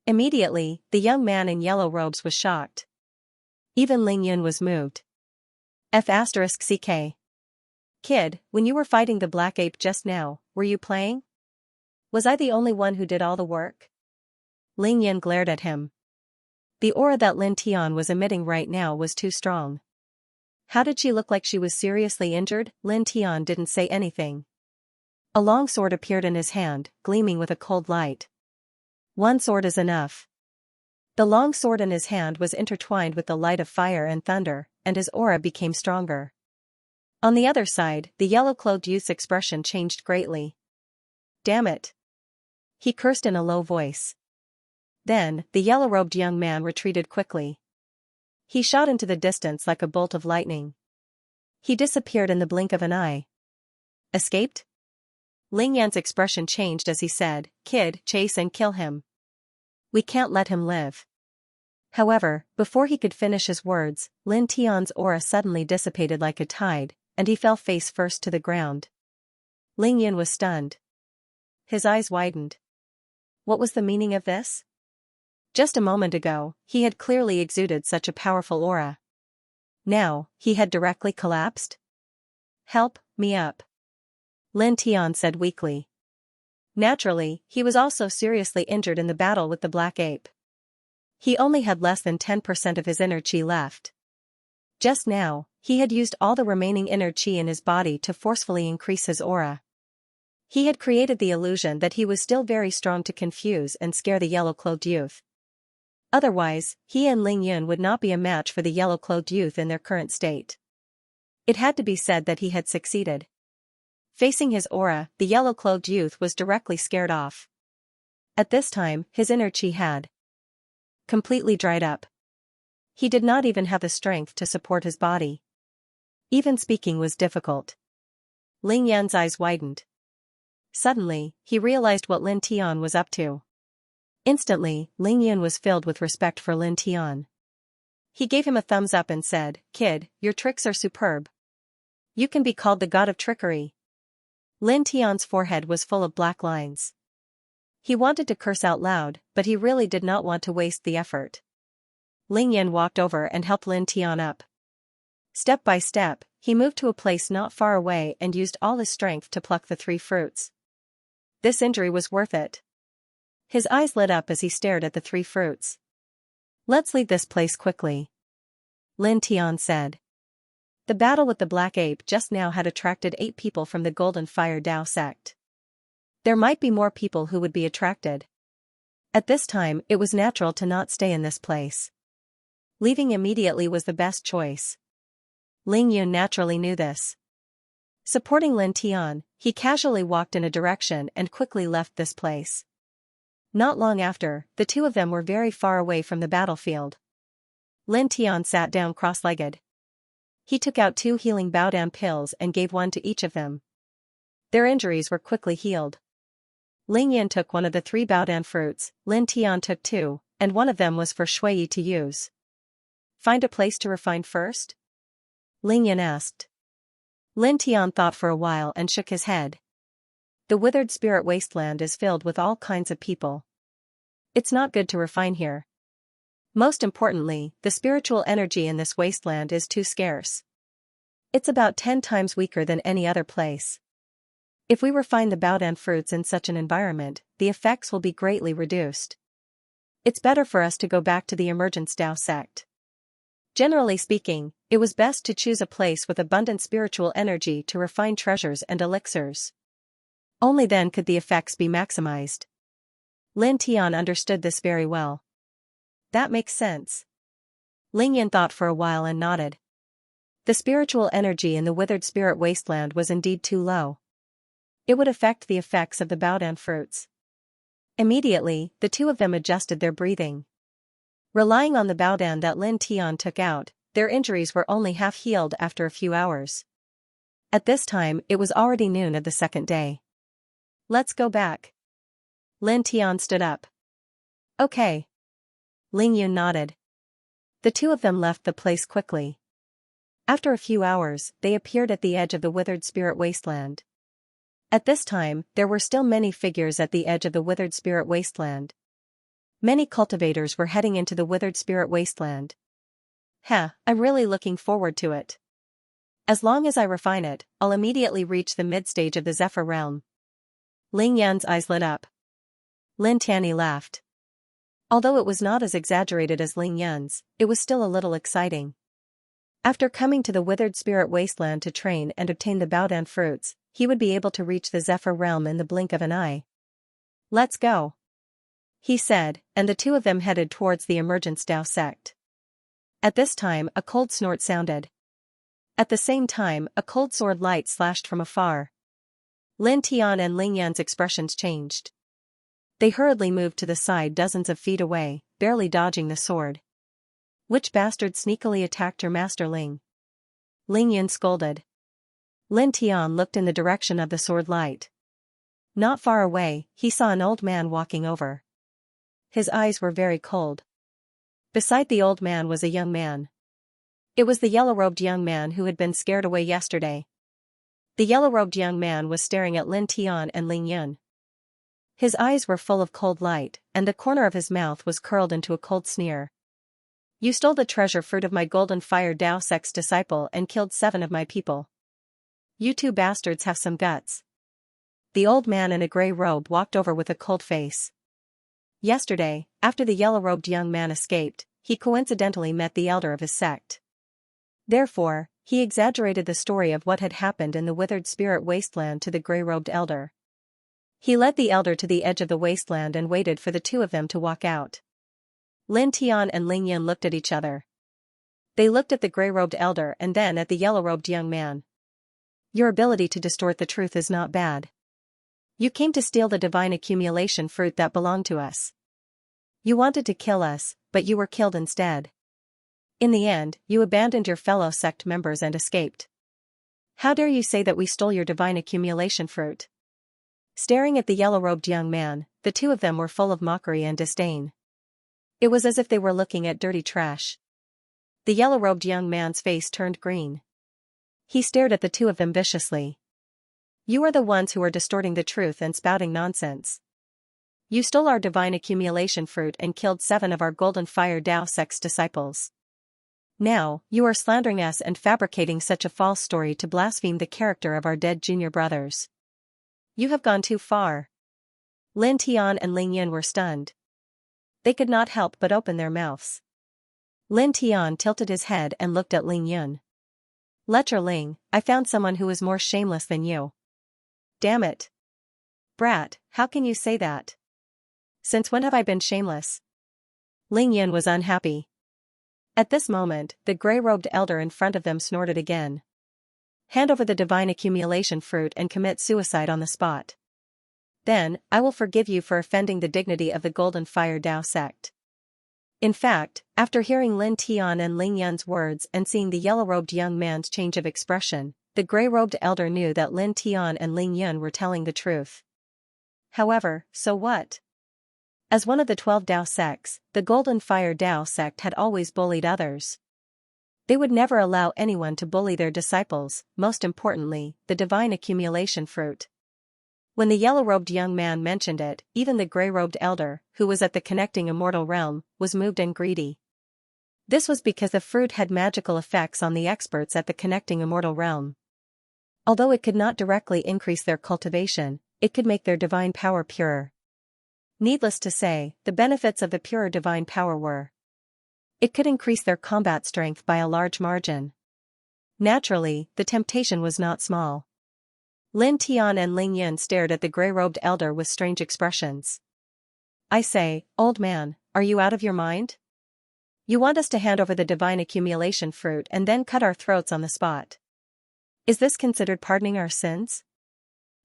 [SPEAKER 1] Immediately, the young man in yellow robes was shocked. Even Ling Yun was moved. F***CK. "Kid, when you were fighting the black ape just now, were you playing? Was I the only one who did all the work?" Ling Yun glared at him. The aura that Lin Tian was emitting right now was too strong. How did she look like she was seriously injured? Lin Tian didn't say anything. A long sword appeared in his hand, gleaming with a cold light. "One sword is enough." The long sword in his hand was intertwined with the light of fire and thunder, and his aura became stronger. On the other side, the yellow-clothed youth's expression changed greatly. "Damn it!" he cursed in a low voice. Then, the yellow-robed young man retreated quickly. He shot into the distance like a bolt of lightning. He disappeared in the blink of an eye. "Escaped?" Ling Yan's expression changed as he said, "Kid, chase and kill him. We can't let him live." However, before he could finish his words, Lin Tian's aura suddenly dissipated like a tide, and he fell face first to the ground. Ling Yan was stunned. His eyes widened. What was the meaning of this? Just a moment ago, he had clearly exuded such a powerful aura. Now, he had directly collapsed? "Help me up," Lin Tian said weakly. Naturally, he was also seriously injured in the battle with the black ape. He only had less than 10% of his inner qi left. Just now, he had used all the remaining inner qi in his body to forcefully increase his aura. He had created the illusion that he was still very strong to confuse and scare the yellow-clothed youth. Otherwise, he and Ling Yun would not be a match for the yellow-clothed youth in their current state. It had to be said that he had succeeded. Facing his aura, the yellow-clothed youth was directly scared off. At this time, his inner qi had completely dried up. He did not even have the strength to support his body. Even speaking was difficult. Ling Yan's eyes widened. Suddenly, he realized what Lin Tian was up to. Instantly, Ling Yan was filled with respect for Lin Tian. He gave him a thumbs up and said, "Kid, your tricks are superb. You can be called the god of trickery." Lin Tian's forehead was full of black lines. He wanted to curse out loud, but he really did not want to waste the effort. Ling Yan walked over and helped Lin Tian up. Step by step, he moved to a place not far away and used all his strength to pluck the 3 fruits. This injury was worth it. His eyes lit up as he stared at the 3 fruits. "Let's leave this place quickly," Lin Tian said. The battle with the black ape just now had attracted 8 people from the Golden Fire Dao sect. There might be more people who would be attracted. At this time, it was natural to not stay in this place. Leaving immediately was the best choice. Ling Yun naturally knew this. Supporting Lin Tian, he casually walked in a direction and quickly left this place. Not long after, the two of them were very far away from the battlefield. Lin Tian sat down cross-legged. He took out 2 healing Baodan pills and gave one to each of them. Their injuries were quickly healed. Ling Yin took one of the 3 Baodan fruits, Lin Tian took 2, and one of them was for Shui Yi to use. Find a place to refine first? Ling Yin asked. Lin Tian thought for a while and shook his head. The withered spirit wasteland is filled with all kinds of people. It's not good to refine here. Most importantly, the spiritual energy in this wasteland is too scarce. It's about 10 times weaker than any other place. If we refine the Baodan fruits in such an environment, the effects will be greatly reduced. It's better for us to go back to the Emergence Dao sect. Generally speaking, it was best to choose a place with abundant spiritual energy to refine treasures and elixirs. Only then could the effects be maximized. Lin Tian understood this very well. That makes sense. Ling Yin thought for a while and nodded. The spiritual energy in the withered spirit wasteland was indeed too low. It would affect the effects of the Baodan fruits. Immediately, the two of them adjusted their breathing. Relying on the Baodan that Lin Tian took out, their injuries were only half healed after a few hours. At this time, it was already noon of the second day. Let's go back. Lin Tian stood up. Okay. Ling Yun nodded. The two of them left the place quickly. After a few hours, they appeared at the edge of the withered spirit wasteland. At this time, there were still many figures at the edge of the withered spirit wasteland. Many cultivators were heading into the withered spirit wasteland. I'm really looking forward to it. As long as I refine it, I'll immediately reach the mid-stage of the Zephyr realm. Ling Yan's eyes lit up. Lin Tianyi laughed. Although it was not as exaggerated as Ling Yan's, it was still a little exciting. After coming to the withered spirit wasteland to train and obtain the Baodan fruits, he would be able to reach the Zephyr realm in the blink of an eye. Let's go, he said, and the two of them headed towards the Emergence Dao sect. At this time, a cold snort sounded. At the same time, a cold sword light slashed from afar. Lin Tian and Ling Yan's expressions changed. They hurriedly moved to the side dozens of feet away, barely dodging the sword. Which bastard sneakily attacked your master Ling? Ling Yan scolded. Lin Tian looked in the direction of the sword light. Not far away, he saw an old man walking over. His eyes were very cold. Beside the old man was a young man. It was the yellow-robed young man who had been scared away yesterday. The yellow-robed young man was staring at Lin Tian and Ling Yun. His eyes were full of cold light, and the corner of his mouth was curled into a cold sneer. You stole the treasure fruit of my golden fire Dao sect's disciple and killed 7 of my people. You 2 bastards have some guts. The old man in a grey robe walked over with a cold face. Yesterday, after the yellow-robed young man escaped, he coincidentally met the elder of his sect. Therefore, he exaggerated the story of what had happened in the withered spirit wasteland to the grey-robed elder. He led the elder to the edge of the wasteland and waited for the two of them to walk out. Lin Tian and Ling Yin looked at each other. They looked at the grey-robed elder and then at the yellow-robed young man. Your ability to distort the truth is not bad. You came to steal the divine accumulation fruit that belonged to us. You wanted to kill us, but you were killed instead. In the end, you abandoned your fellow sect members and escaped. How dare you say that we stole your divine accumulation fruit? Staring at the yellow-robed young man, the two of them were full of mockery and disdain. It was as if they were looking at dirty trash. The yellow-robed young man's face turned green. He stared at the two of them viciously. You are the ones who are distorting the truth and spouting nonsense. You stole our divine accumulation fruit and killed 7 of our golden fire Dao sect's disciples. Now, you are slandering us and fabricating such a false story to blaspheme the character of our dead junior brothers. You have gone too far. Lin Tian and Ling Yin were stunned. They could not help but open their mouths. Lin Tian tilted his head and looked at Ling Yun. Lecher Ling, I found someone who is more shameless than you. Damn it. Brat, how can you say that? Since when have I been shameless? Ling Yun was unhappy. At this moment, the gray-robed elder in front of them snorted again. Hand over the divine accumulation fruit and commit suicide on the spot. Then, I will forgive you for offending the dignity of the Golden Fire Tao sect. In fact, after hearing Lin Tian and Ling Yun's words and seeing the yellow-robed young man's change of expression, the gray-robed elder knew that Lin Tian and Ling Yun were telling the truth. However, so what? As one of the 12 Tao sects, the Golden Fire Tao sect had always bullied others. They would never allow anyone to bully their disciples, most importantly, the divine accumulation fruit. When the yellow-robed young man mentioned it, even the gray-robed elder, who was at the connecting immortal realm, was moved and greedy. This was because the fruit had magical effects on the experts at the connecting immortal realm. Although it could not directly increase their cultivation, it could make their divine power purer. Needless to say, the benefits of the purer divine power were: it could increase their combat strength by a large margin. Naturally, the temptation was not small. Lin Tian and Ling Yun stared at the gray-robed elder with strange expressions. I say, old man, are you out of your mind? You want us to hand over the divine accumulation fruit and then cut our throats on the spot. Is this considered pardoning our sins?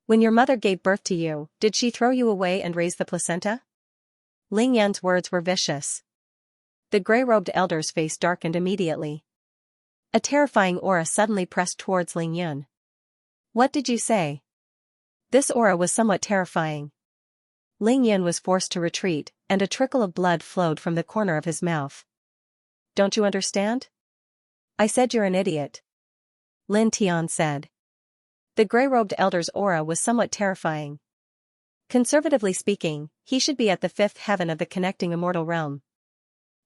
[SPEAKER 1] When your mother gave birth to you, did she throw you away and raise the placenta? Ling Yun's words were vicious. The gray-robed elder's face darkened immediately. A terrifying aura suddenly pressed towards Ling Yun. What did you say? This aura was somewhat terrifying. Ling Yun was forced to retreat, and a trickle of blood flowed from the corner of his mouth. Don't you understand? I said you're an idiot. Lin Tian said. The gray-robed elder's aura was somewhat terrifying. Conservatively speaking, he should be at the fifth heaven of the connecting immortal realm.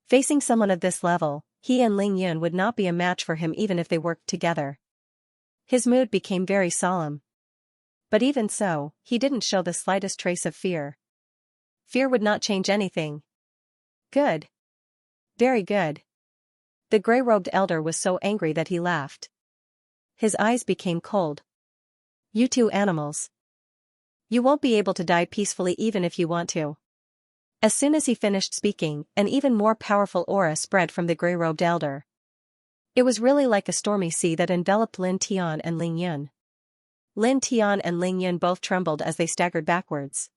[SPEAKER 1] Facing someone of this level, he and Ling Yun would not be a match for him even if they worked together. His mood became very solemn. But even so, he didn't show the slightest trace of fear. Fear would not change anything. Good. Very good. The gray-robed elder was so angry that he laughed. His eyes became cold. You two animals. You won't be able to die peacefully even if you want to. As soon as he finished speaking, an even more powerful aura spread from the gray-robed elder. It was really like a stormy sea that enveloped Lin Tian and Ling Yun. Lin Tian and Ling Yun both trembled as they staggered backwards.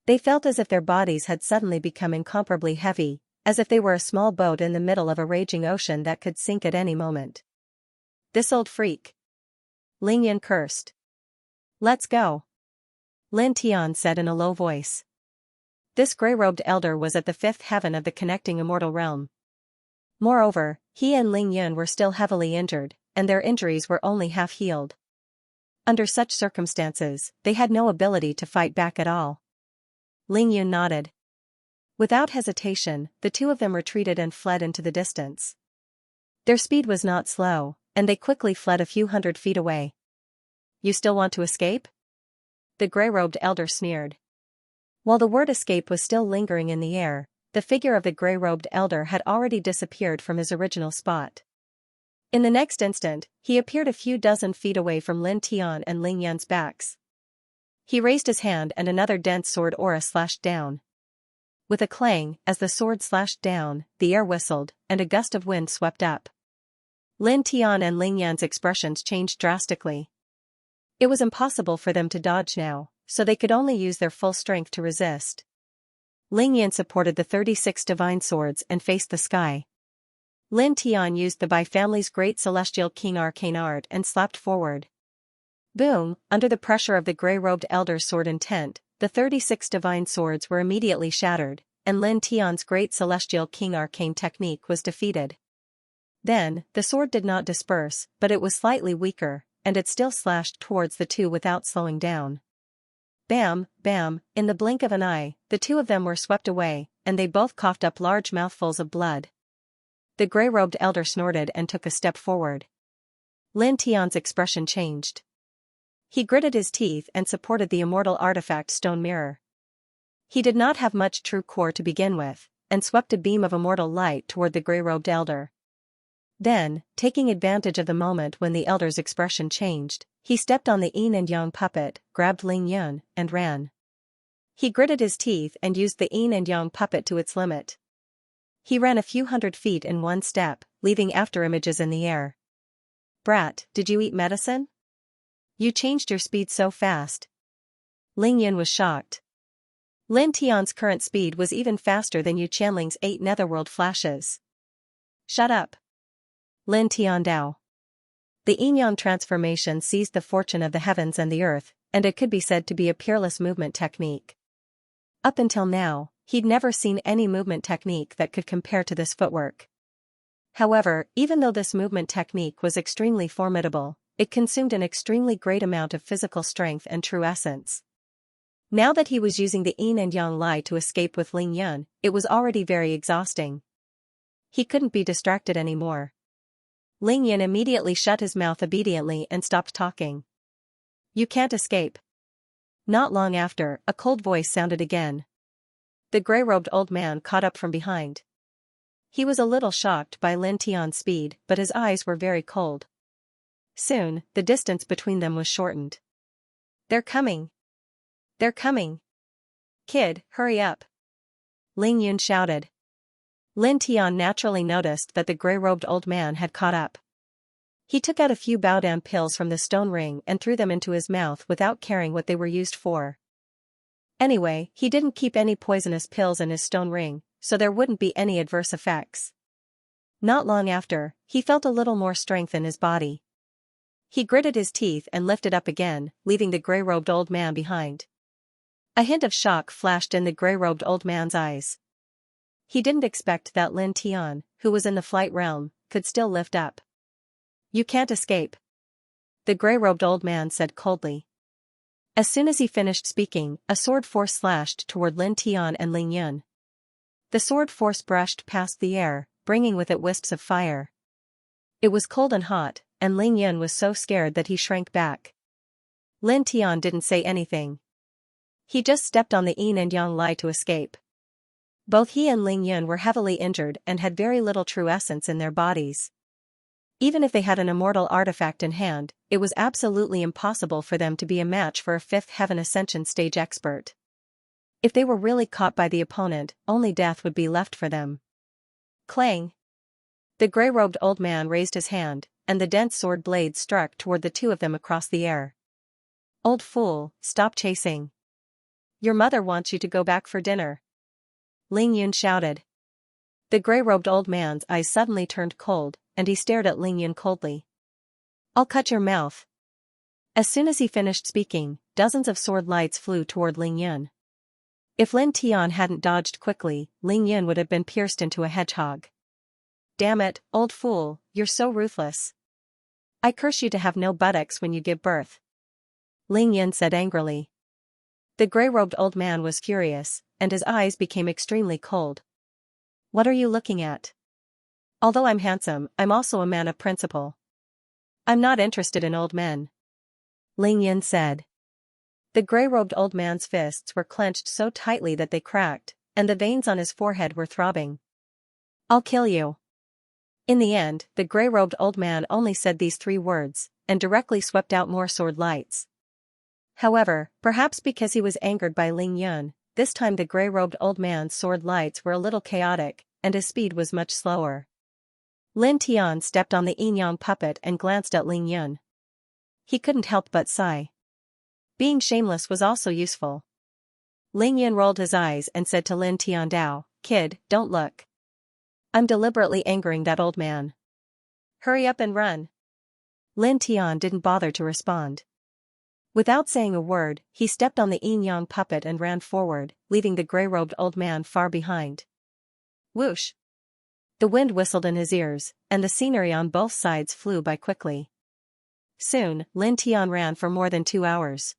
[SPEAKER 1] They felt as if their bodies had suddenly become incomparably heavy, as if they were a small boat in the middle of a raging ocean that could sink at any moment. This old freak. Ling Yun cursed. Let's go. Lin Tian said in a low voice. This gray-robed elder was at the fifth heaven of the connecting immortal realm. Moreover, he and Ling Yun were still heavily injured, and their injuries were only half healed. Under such circumstances, they had no ability to fight back at all. Ling Yun nodded. Without hesitation, the two of them retreated and fled into the distance. Their speed was not slow, and they quickly fled a few hundred feet away. You still want to escape? The gray-robed elder sneered. While the word escape was still lingering in the air, the figure of the gray-robed elder had already disappeared from his original spot. In the next instant, he appeared a few dozen feet away from Lin Tian and Ling Yun's backs. He raised his hand and another dense sword aura slashed down. With a clang, as the sword slashed down, the air whistled, and a gust of wind swept up. Lin Tian and Ling Yun's expressions changed drastically. It was impossible for them to dodge now, so they could only use their full strength to resist. Ling Yun supported the 36 divine swords and faced the sky. Lin Tian used the Bai family's great celestial king arcane art and slapped forward. Boom, under the pressure of the gray-robed elder's sword intent, the 36 divine swords were immediately shattered, and Lin Tian's great celestial king arcane technique was defeated. Then, the sword did not disperse, but it was slightly weaker, and it still slashed towards the two without slowing down. Bam, bam, in the blink of an eye, the two of them were swept away, and they both coughed up large mouthfuls of blood. The gray-robed elder snorted and took a step forward. Lin Tian's expression changed. He gritted his teeth and supported the immortal artifact stone mirror. He did not have much true core to begin with, and swept a beam of immortal light toward the gray-robed elder. Then, taking advantage of the moment when the elder's expression changed, he stepped on the yin and yang puppet, grabbed Ling Yun, and ran. He gritted his teeth and used the yin and yang puppet to its limit. He ran a few hundred feet in one step, leaving afterimages in the air. Brat, did you eat medicine? You changed your speed so fast. Ling Yun was shocked. Lin Tian's current speed was even faster than Yu Qianling's 8 netherworld flashes. Shut up. Lin Tian Dao. The yin-yang transformation seized the fortune of the heavens and the earth, and it could be said to be a peerless movement technique. Up until now, he'd never seen any movement technique that could compare to this footwork. However, even though this movement technique was extremely formidable, it consumed an extremely great amount of physical strength and true essence. Now that he was using the yin and yang Lai to escape with Ling Yun, it was already very exhausting. He couldn't be distracted anymore. Ling Yun immediately shut his mouth obediently and stopped talking. You can't escape. Not long after, a cold voice sounded again. The gray-robed old man caught up from behind. He was a little shocked by Lin Tian's speed, but his eyes were very cold. Soon, the distance between them was shortened. They're coming. They're coming. Kid, hurry up. Ling Yun shouted. Lin Tian naturally noticed that the gray-robed old man had caught up. He took out a few Baodan pills from the stone ring and threw them into his mouth without caring what they were used for. Anyway, he didn't keep any poisonous pills in his stone ring, so there wouldn't be any adverse effects. Not long after, he felt a little more strength in his body. He gritted his teeth and lifted up again, leaving the gray-robed old man behind. A hint of shock flashed in the gray-robed old man's eyes. He didn't expect that Lin Tian, who was in the flight realm, could still lift up. You can't escape. The gray-robed old man said coldly. As soon as he finished speaking, a sword force slashed toward Lin Tian and Ling Yun. The sword force brushed past the air, bringing with it wisps of fire. It was cold and hot, and Ling Yun was so scared that he shrank back. Lin Tian didn't say anything. He just stepped on the yin and yang Lai to escape. Both he and Ling Yun were heavily injured and had very little true essence in their bodies. Even if they had an immortal artifact in hand, it was absolutely impossible for them to be a match for a 5th heaven ascension stage expert. If they were really caught by the opponent, only death would be left for them. Clang! The gray-robed old man raised his hand, and the dense sword blade struck toward the two of them across the air. Old fool, stop chasing. Your mother wants you to go back for dinner. Ling Yun shouted. The gray-robed old man's eyes suddenly turned cold, and he stared at Ling Yun coldly. I'll cut your mouth. As soon as he finished speaking, dozens of sword lights flew toward Ling Yun. If Lin Tian hadn't dodged quickly, Ling Yun would have been pierced into a hedgehog. Damn it, old fool, you're so ruthless. I curse you to have no buttocks when you give birth. Ling Yun said angrily. The gray-robed old man was furious, and his eyes became extremely cold. What are you looking at? Although I'm handsome, I'm also a man of principle. I'm not interested in old men. Ling Yun said. The gray-robed old man's fists were clenched so tightly that they cracked, and the veins on his forehead were throbbing. I'll kill you. In the end, the gray-robed old man only said these 3 words, and directly swept out more sword lights. However, perhaps because he was angered by Ling Yun, this time the gray-robed old man's sword lights were a little chaotic, and his speed was much slower. Lin Tian stepped on the yin-yang puppet and glanced at Ling Yun. He couldn't help but sigh. Being shameless was also useful. Ling Yun rolled his eyes and said to Lin Tian Dao, Kid, don't look. I'm deliberately angering that old man. Hurry up and run. Lin Tian didn't bother to respond. Without saying a word, he stepped on the yin-yang puppet and ran forward, leaving the gray-robed old man far behind. Whoosh! The wind whistled in his ears, and the scenery on both sides flew by quickly. Soon, Lin Tian ran for more than 2 hours.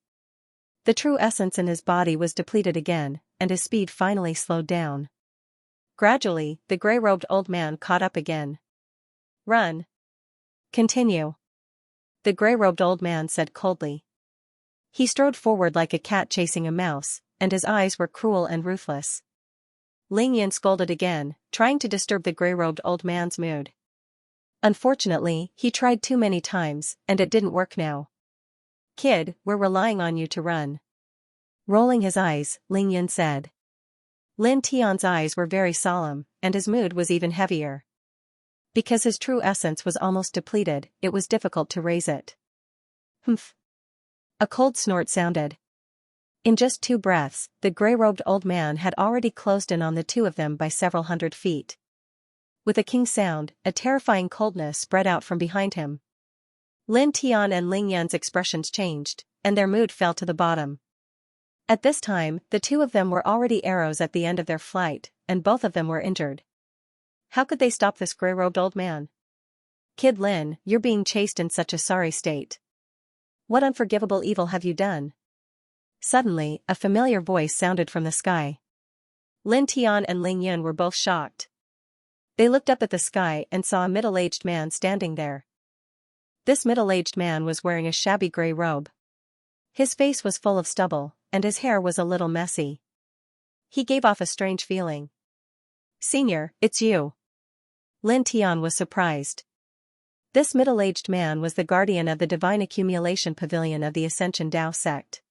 [SPEAKER 1] The true essence in his body was depleted again, and his speed finally slowed down. Gradually, the gray-robed old man caught up again. Run. Continue. The gray-robed old man said coldly. He strode forward like a cat chasing a mouse, and his eyes were cruel and ruthless. Ling Yun scolded again, trying to disturb the gray-robed old man's mood. Unfortunately, he tried too many times, and it didn't work now. Kid, we're relying on you to run. Rolling his eyes, Ling Yun said. Lin Tian's eyes were very solemn, and his mood was even heavier. Because his true essence was almost depleted, it was difficult to raise it. Humph. A cold snort sounded. In just 2 breaths, the gray-robed old man had already closed in on the two of them by several hundred feet. With a king sound, a terrifying coldness spread out from behind him. Lin Tian and Ling Yan's expressions changed, and their mood fell to the bottom. At this time, the two of them were already arrows at the end of their flight, and both of them were injured. How could they stop this gray-robed old man? Kid Lin, you're being chased in such a sorry state. What unforgivable evil have you done? Suddenly, a familiar voice sounded from the sky. Lin Tian and Ling Yan were both shocked. They looked up at the sky and saw a middle-aged man standing there. This middle-aged man was wearing a shabby gray robe. His face was full of stubble, and his hair was a little messy. He gave off a strange feeling. Senior, it's you. Lin Tian was surprised. This middle-aged man was the guardian of the Divine Accumulation Pavilion of the Ascension Dao sect.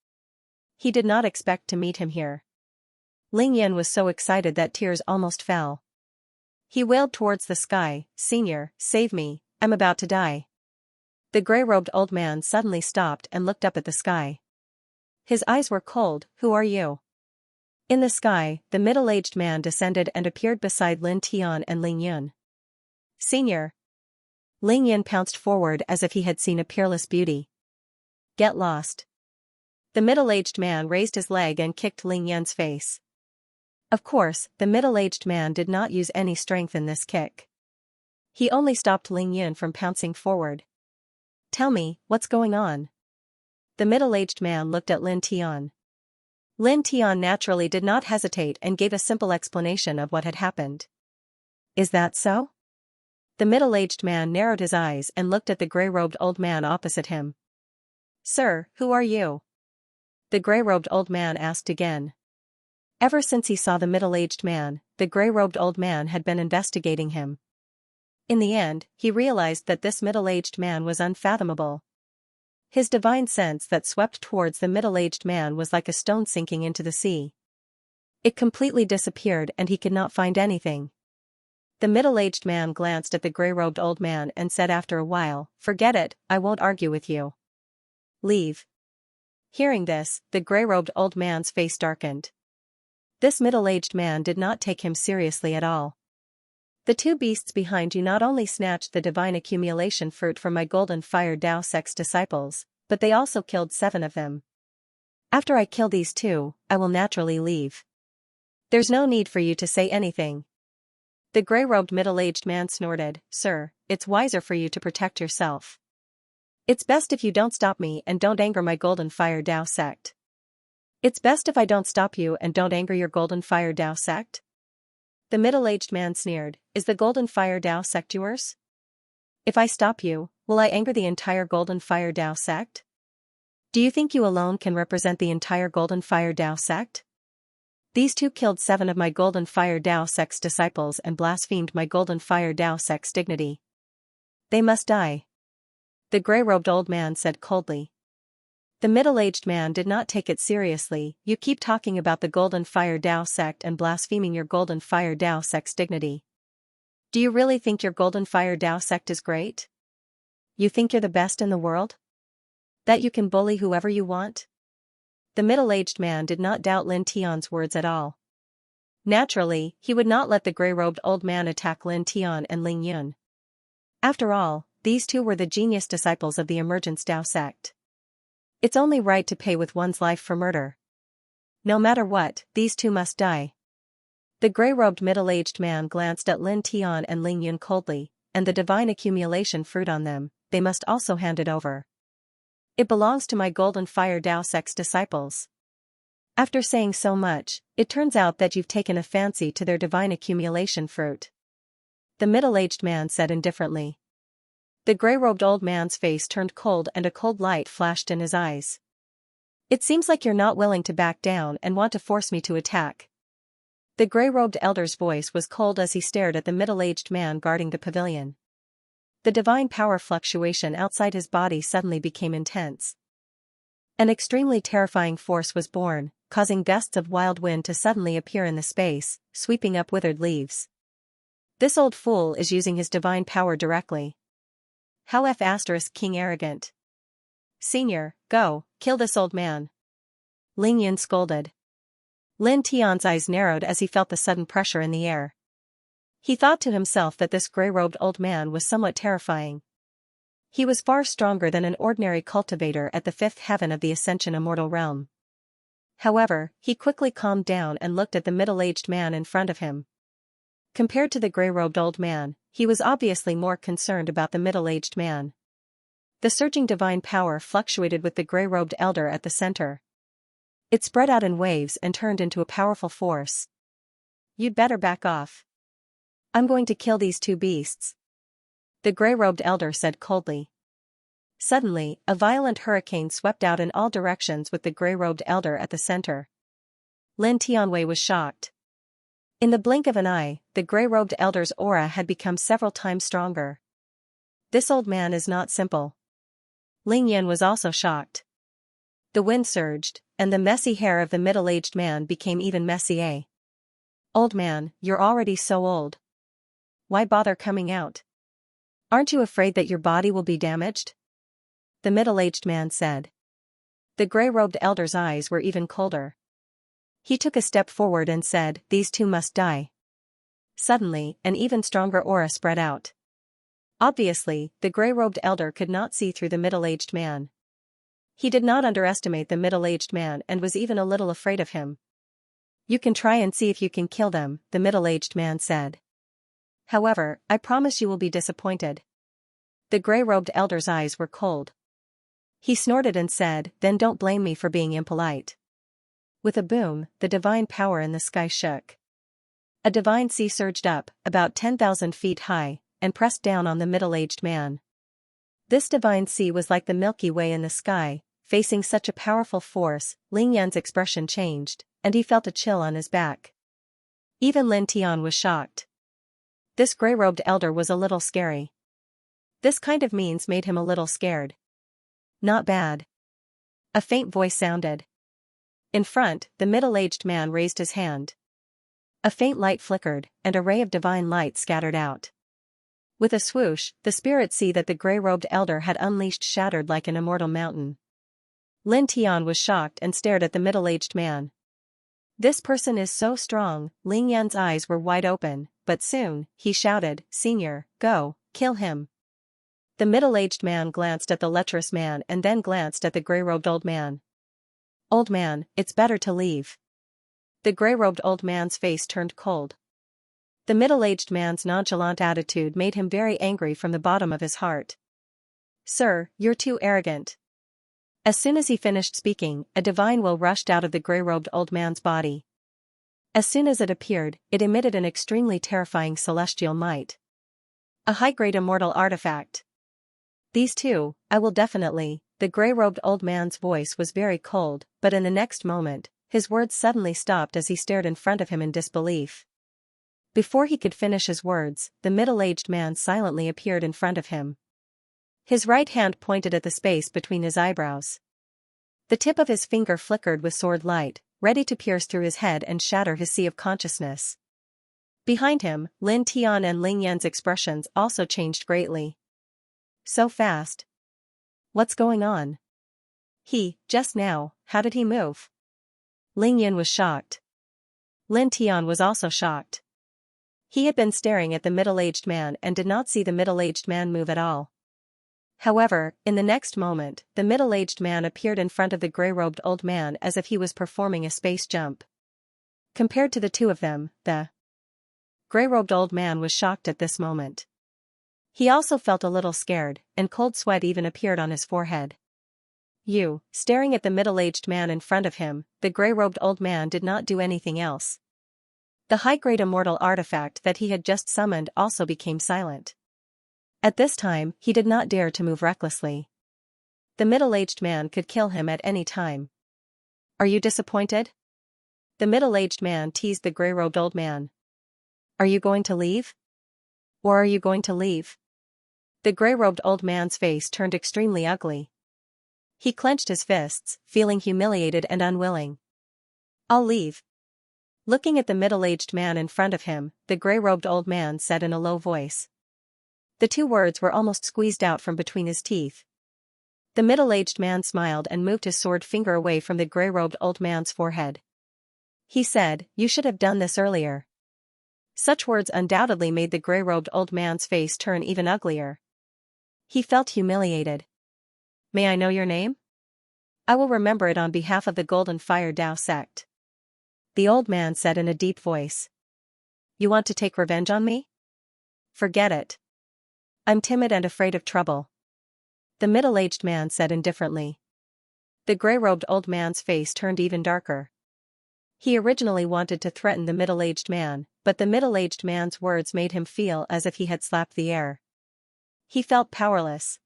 [SPEAKER 1] He did not expect to meet him here. Ling Yan was so excited that tears almost fell. He wailed towards the sky, Senior, save me, I'm about to die. The gray-robed old man suddenly stopped and looked up at the sky. His eyes were cold. Who are you? In the sky, the middle-aged man descended and appeared beside Lin Tian and Ling Yan. Senior. Ling Yan pounced forward as if he had seen a peerless beauty. Get lost. The middle-aged man raised his leg and kicked Ling Yan's face. Of course, the middle-aged man did not use any strength in this kick. He only stopped Ling Yan from pouncing forward. Tell me, what's going on? The middle-aged man looked at Lin Tian. Lin Tian naturally did not hesitate and gave a simple explanation of what had happened. Is that so? The middle-aged man narrowed his eyes and looked at the gray-robed old man opposite him. Sir, who are you? The gray-robed old man asked again. Ever since he saw the middle-aged man, the gray-robed old man had been investigating him. In the end, he realized that this middle-aged man was unfathomable. His divine sense that swept towards the middle-aged man was like a stone sinking into the sea. It completely disappeared and he could not find anything. The middle-aged man glanced at the gray-robed old man and said after a while, Forget it, I won't argue with you. Leave. Hearing this, the gray-robed old man's face darkened. This middle-aged man did not take him seriously at all. The two beasts behind you not only snatched the divine accumulation fruit from my golden fire Dao sect's disciples, but they also killed 7 of them. After I kill these 2, I will naturally leave. There's no need for you to say anything. The gray-robed middle-aged man snorted, Sir, it's wiser for you to protect yourself. It's best if you don't stop me and don't anger my golden fire Dao sect. It's best if I don't stop you and don't anger your golden fire Dao sect? The middle-aged man sneered, Is the golden fire Dao sect yours? If I stop you, will I anger the entire golden fire Dao sect? Do you think you alone can represent the entire golden fire Dao sect? These 2 killed 7 of my golden fire Dao sect's disciples and blasphemed my golden fire Dao sect's dignity. They must die. The gray-robed old man said coldly. The middle-aged man did not take it seriously. You keep talking about the golden fire Dao sect and blaspheming your golden fire Dao sect's dignity. Do you really think your golden fire Dao sect is great? You think you're the best in the world? That you can bully whoever you want? The middle-aged man did not doubt Lin Tian's words at all. Naturally, he would not let the gray-robed old man attack Lin Tian and Ling Yun. After all, these 2 were the genius disciples of the Emergence Dao sect. It's only right to pay with one's life for murder. No matter what, these 2 must die. The gray-robed middle-aged man glanced at Lin Tian and Ling Yun coldly, and the divine accumulation fruit on them, they must also hand it over. It belongs to my golden fire Dao sect's disciples. After saying so much, it turns out that you've taken a fancy to their divine accumulation fruit. The middle-aged man said indifferently. The gray-robed old man's face turned cold and a cold light flashed in his eyes. It seems like you're not willing to back down and want to force me to attack. The gray-robed elder's voice was cold as he stared at the middle-aged man guarding the pavilion. The divine power fluctuation outside his body suddenly became intense. An extremely terrifying force was born, causing gusts of wild wind to suddenly appear in the space, sweeping up withered leaves. This old fool is using his divine power directly. How King arrogant. Senior, go, kill this old man. Ling Yan scolded. Lin Tian's eyes narrowed as he felt the sudden pressure in the air. He thought to himself that this gray-robed old man was somewhat terrifying. He was far stronger than an ordinary cultivator at the fifth heaven of the Ascension Immortal Realm. However, he quickly calmed down and looked at the middle-aged man in front of him. Compared to the gray-robed old man, he was obviously more concerned about the middle-aged man. The surging divine power fluctuated with the gray-robed elder at the center. It spread out in waves and turned into a powerful force. You'd better back off. I'm going to kill these two beasts. The gray-robed elder said coldly. Suddenly, a violent hurricane swept out in all directions with the gray-robed elder at the center. Lin Tianwei was shocked. In the blink of an eye, the gray-robed elder's aura had become several times stronger. This old man is not simple. Ling Yan was also shocked. The wind surged, and the messy hair of the middle-aged man became even messier. Old man, you're already so old. Why bother coming out? Aren't you afraid that your body will be damaged? The middle-aged man said. The gray-robed elder's eyes were even colder. He took a step forward and said, these two must die. Suddenly, an even stronger aura spread out. Obviously, the gray-robed elder could not see through the middle-aged man. He did not underestimate the middle-aged man and was even a little afraid of him. You can try and see if you can kill them, the middle-aged man said. However, I promise you will be disappointed. The gray-robed elder's eyes were cold. He snorted and said, then don't blame me for being impolite. With a boom, the divine power in the sky shook. A divine sea surged up, about 10,000 feet high, and pressed down on the middle-aged man. This divine sea was like the Milky Way in the sky, facing such a powerful force. Ling Yan's expression changed, and he felt a chill on his back. Even Lin Tian was shocked. This gray-robed elder was a little scary. This kind of means made him a little scared. Not bad. A faint voice sounded. In front, the middle-aged man raised his hand. A faint light flickered, and a ray of divine light scattered out. With a swoosh, the spirit sea that the gray-robed elder had unleashed shattered like an immortal mountain. Lin Tian was shocked and stared at the middle-aged man. This person is so strong. Ling Yan's eyes were wide open, but soon, he shouted, Senior, go, kill him. The middle-aged man glanced at the lecherous man and then glanced at the gray-robed old man. Old man, it's better to leave. The gray-robed old man's face turned cold. The middle-aged man's nonchalant attitude made him very angry from the bottom of his heart. Sir, you're too arrogant. As soon as he finished speaking, a divine will rushed out of the gray-robed old man's body. As soon as it appeared, it emitted an extremely terrifying celestial might. A high-grade immortal artifact. These two, I will definitely. The gray-robed old man's voice was very cold, but in the next moment, his words suddenly stopped as he stared in front of him in disbelief. Before he could finish his words, the middle-aged man silently appeared in front of him. His right hand pointed at the space between his eyebrows. The tip of his finger flickered with sword light, ready to pierce through his head and shatter his sea of consciousness. Behind him, Lin Tian and Ling Yan's expressions also changed greatly. So fast. What's going on? Just now, how did he move? Ling Yan was shocked. Lin Tian was also shocked. He had been staring at the middle-aged man and did not see the middle-aged man move at all. However, in the next moment, the middle-aged man appeared in front of the gray-robed old man as if he was performing a space jump. Compared to the two of them, the gray-robed old man was shocked at this moment. He also felt a little scared, and cold sweat even appeared on his forehead. Staring at the middle-aged man in front of him, the gray-robed old man did not do anything else. The high-grade immortal artifact that he had just summoned also became silent. At this time, he did not dare to move recklessly. The middle-aged man could kill him at any time. Are you disappointed? The middle-aged man teased the gray-robed old man. Are you going to leave? Or are you going to leave? The gray-robed old man's face turned extremely ugly. He clenched his fists, feeling humiliated and unwilling. I'll leave. Looking at the middle-aged man in front of him, the gray-robed old man said in a low voice. The two words were almost squeezed out from between his teeth. The middle-aged man smiled and moved his sword finger away from the gray-robed old man's forehead. He said, "You should have done this earlier." Such words undoubtedly made the gray-robed old man's face turn even uglier. He felt humiliated. "May I know your name? I will remember it on behalf of the Golden Fire Tao sect," the old man said in a deep voice. "You want to take revenge on me? Forget it. I'm timid and afraid of trouble," the middle-aged man said indifferently. The gray-robed old man's face turned even darker. He originally wanted to threaten the middle-aged man, but the middle-aged man's words made him feel as if he had slapped the air. He felt powerless.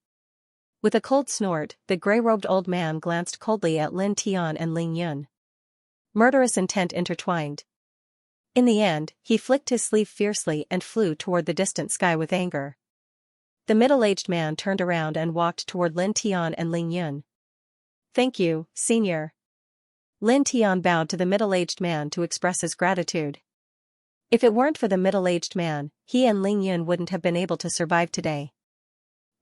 [SPEAKER 1] With a cold snort, the gray-robed old man glanced coldly at Lin Tian and Ling Yun. Murderous intent intertwined. In the end, he flicked his sleeve fiercely and flew toward the distant sky with anger. The middle-aged man turned around and walked toward Lin Tian and Ling Yun. "Thank you, Senior." Lin Tian bowed to the middle-aged man to express his gratitude. If it weren't for the middle-aged man, he and Ling Yun wouldn't have been able to survive today.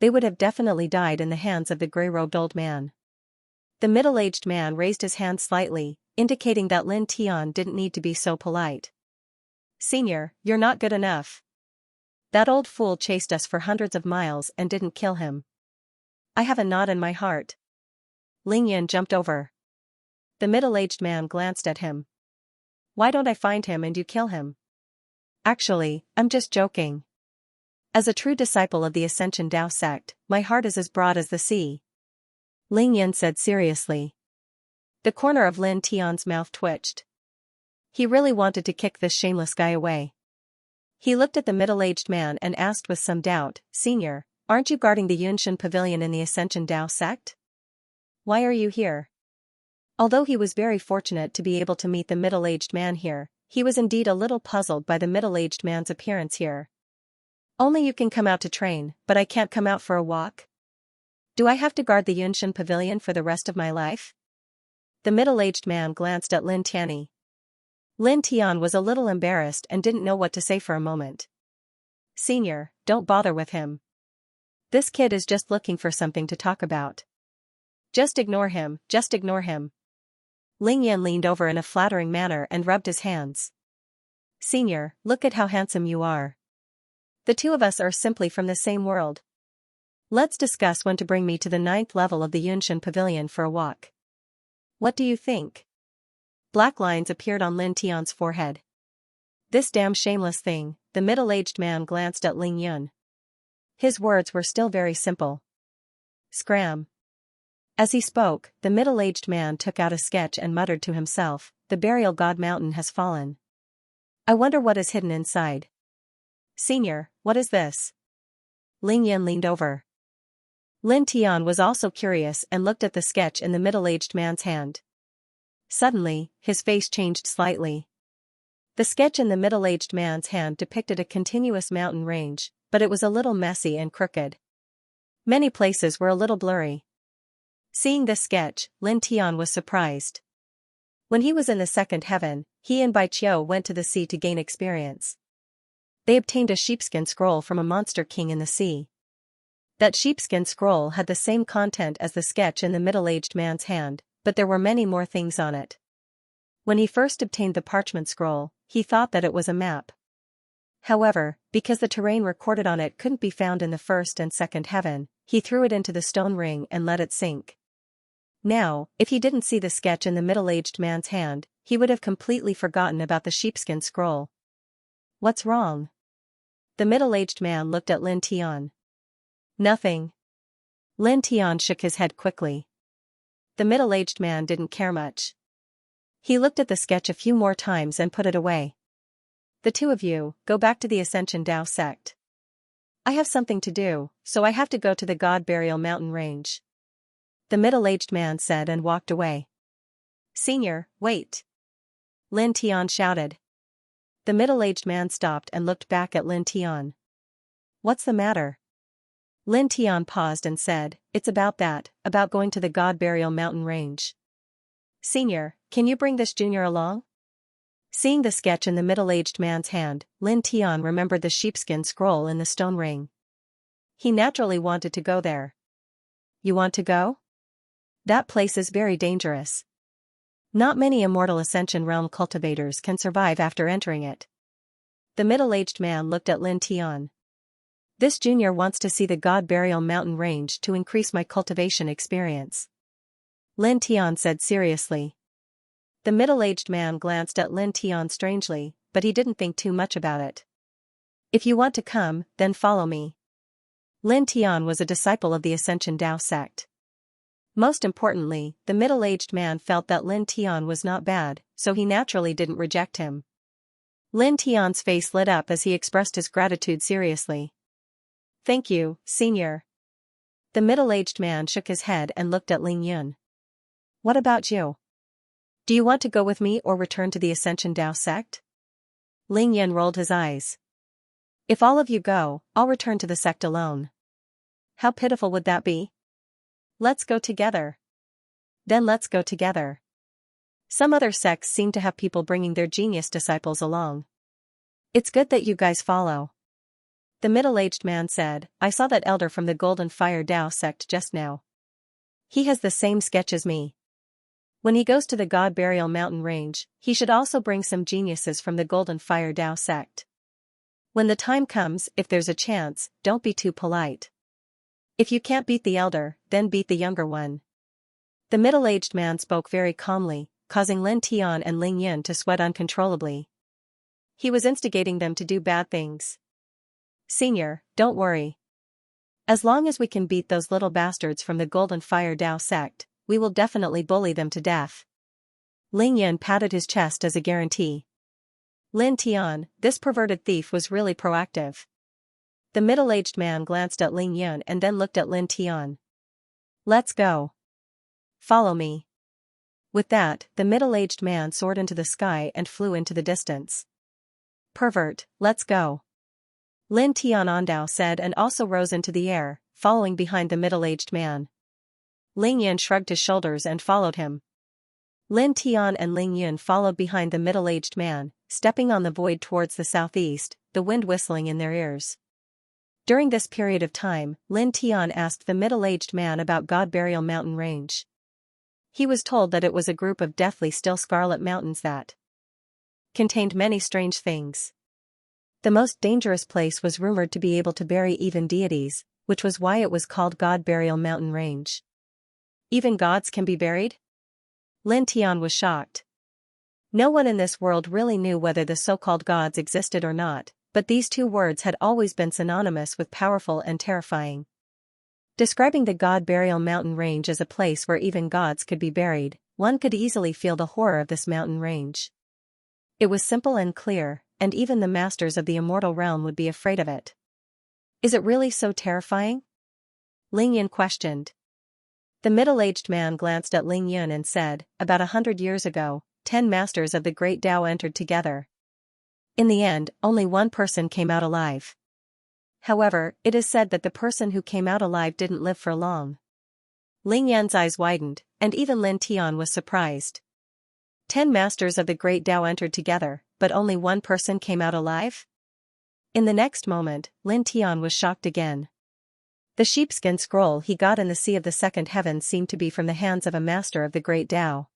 [SPEAKER 1] They would have definitely died in the hands of the gray-robed old man. The middle-aged man raised his hand slightly, indicating that Lin Tian didn't need to be so polite. "Senior, you're not good enough. That old fool chased us for hundreds of miles and didn't kill him. I have a knot in my heart." Ling Yun jumped over. The middle-aged man glanced at him. "Why don't I find him and you kill him?" "Actually, I'm just joking. As a true disciple of the Ascension Tao sect, my heart is as broad as the sea," Ling Yun said seriously. The corner of Lin Tian's mouth twitched. He really wanted to kick this shameless guy away. He looked at the middle-aged man and asked with some doubt, "Senior, aren't you guarding the Yunshan Pavilion in the Ascension Tao sect? Why are you here?" Although he was very fortunate to be able to meet the middle-aged man here, he was indeed a little puzzled by the middle-aged man's appearance here. "Only you can come out to train, but I can't come out for a walk? Do I have to guard the Yunshan Pavilion for the rest of my life?" The middle-aged man glanced at Lin Tianyi. Lin Tian was a little embarrassed and didn't know what to say for a moment. "Senior, don't bother with him. This kid is just looking for something to talk about. Just ignore him, just ignore him." Ling Yan leaned over in a flattering manner and rubbed his hands. "Senior, look at how handsome you are. The two of us are simply from the same world. Let's discuss when to bring me to the 9th level of the Yunshan Pavilion for a walk. What do you think?" Black lines appeared on Lin Tian's forehead. "This damn shameless thing," the middle-aged man glanced at Ling Yun. His words were still very simple. "Scram." As he spoke, the middle-aged man took out a sketch and muttered to himself, "The burial god mountain has fallen. I wonder what is hidden inside." "Senior, what is this?" Ling Yan leaned over. Lin Tian was also curious and looked at the sketch in the middle-aged man's hand. Suddenly, his face changed slightly. The sketch in the middle-aged man's hand depicted a continuous mountain range, but it was a little messy and crooked. Many places were a little blurry. Seeing this sketch, Lin Tian was surprised. When he was in the second heaven, he and Bai Qiu went to the sea to gain experience. They obtained a sheepskin scroll from a monster king in the sea. That sheepskin scroll had the same content as the sketch in the middle-aged man's hand, but there were many more things on it. When he first obtained the parchment scroll, he thought that it was a map. However, because the terrain recorded on it couldn't be found in the first and second heaven, he threw it into the stone ring and let it sink. Now, if he didn't see the sketch in the middle-aged man's hand, he would have completely forgotten about the sheepskin scroll. "What's wrong?" The middle-aged man looked at Lin Tian. "Nothing." Lin Tian shook his head quickly. The middle-aged man didn't care much. He looked at the sketch a few more times and put it away. "The two of you, go back to the Ascension Tao sect. I have something to do, so I have to go to the God Burial Mountain Range," the middle-aged man said and walked away. "Senior, wait!" Lin Tian shouted. The middle-aged man stopped and looked back at Lin Tian. "What's the matter?" Lin Tian paused and said, "It's about going to the God Burial Mountain Range. Senior, can you bring this junior along?" Seeing the sketch in the middle-aged man's hand, Lin Tian remembered the sheepskin scroll in the stone ring. He naturally wanted to go there. You want to go? That place is very dangerous. Not many immortal Ascension Realm cultivators can survive after entering it. The middle-aged man looked at Lin Tian. This junior wants to see the God Burial Mountain range to increase my cultivation experience. Lin Tian said seriously. The middle-aged man glanced at Lin Tian strangely, but he didn't think too much about it. If you want to come, then follow me. Lin Tian was a disciple of the Ascension Dao sect. Most importantly, the middle-aged man felt that Lin Tian was not bad, so he naturally didn't reject him. Lin Tian's face lit up as he expressed his gratitude seriously. Thank you, senior. The middle-aged man shook his head and looked at Ling Yun. What about you? Do you want to go with me or return to the Ascension Dao sect? Ling Yun rolled his eyes. If all of you go, I'll return to the sect alone. How pitiful would that be? Let's go together. Then let's go together. Some other sects seem to have people bringing their genius disciples along. It's good that you guys follow. The middle-aged man said, I saw that elder from the Golden Fire Dao sect just now. He has the same sketch as me. When he goes to the God Burial Mountain range, he should also bring some geniuses from the Golden Fire Dao sect. When the time comes, if there's a chance, don't be too polite. If you can't beat the elder, then beat the younger one. The middle-aged man spoke very calmly, causing Lin Tian and Ling Yin to sweat uncontrollably. He was instigating them to do bad things. Senior, don't worry. As long as we can beat those little bastards from the Golden Fire Dao sect, we will definitely bully them to death. Ling Yin patted his chest as a guarantee. Lin Tian, this perverted thief was really proactive. The middle-aged man glanced at Ling Yun and then looked at Lin Tian. Let's go. Follow me. With that, the middle-aged man soared into the sky and flew into the distance. Pervert, let's go. Lin Tianandao said and also rose into the air, following behind the middle-aged man. Ling Yun shrugged his shoulders and followed him. Lin Tian and Ling Yun followed behind the middle-aged man, stepping on the void towards the southeast, the wind whistling in their ears. During this period of time, Lin Tian asked the middle-aged man about God Burial Mountain range. He was told that it was a group of deathly still scarlet mountains that contained many strange things. The most dangerous place was rumored to be able to bury even deities, which was why it was called God Burial Mountain Range. Even gods can be buried? Lin Tian was shocked. No one in this world really knew whether the so-called gods existed or not, but these two words had always been synonymous with powerful and terrifying. Describing the God Burial Mountain Range as a place where even gods could be buried, one could easily feel the horror of this mountain range. It was simple and clear, and even the masters of the immortal realm would be afraid of it. Is it really so terrifying? Ling Yun questioned. The middle-aged man glanced at Ling Yun and said, about 100 years ago, 10 masters of the great Tao entered together. In the end, only one person came out alive. However, it is said that the person who came out alive didn't live for long. Ling Yan's eyes widened, and even Lin Tian was surprised. 10 masters of the great Tao entered together, but only one person came out alive? In the next moment, Lin Tian was shocked again. The sheepskin scroll he got in the Sea of the Second Heaven seemed to be from the hands of a master of the great Tao.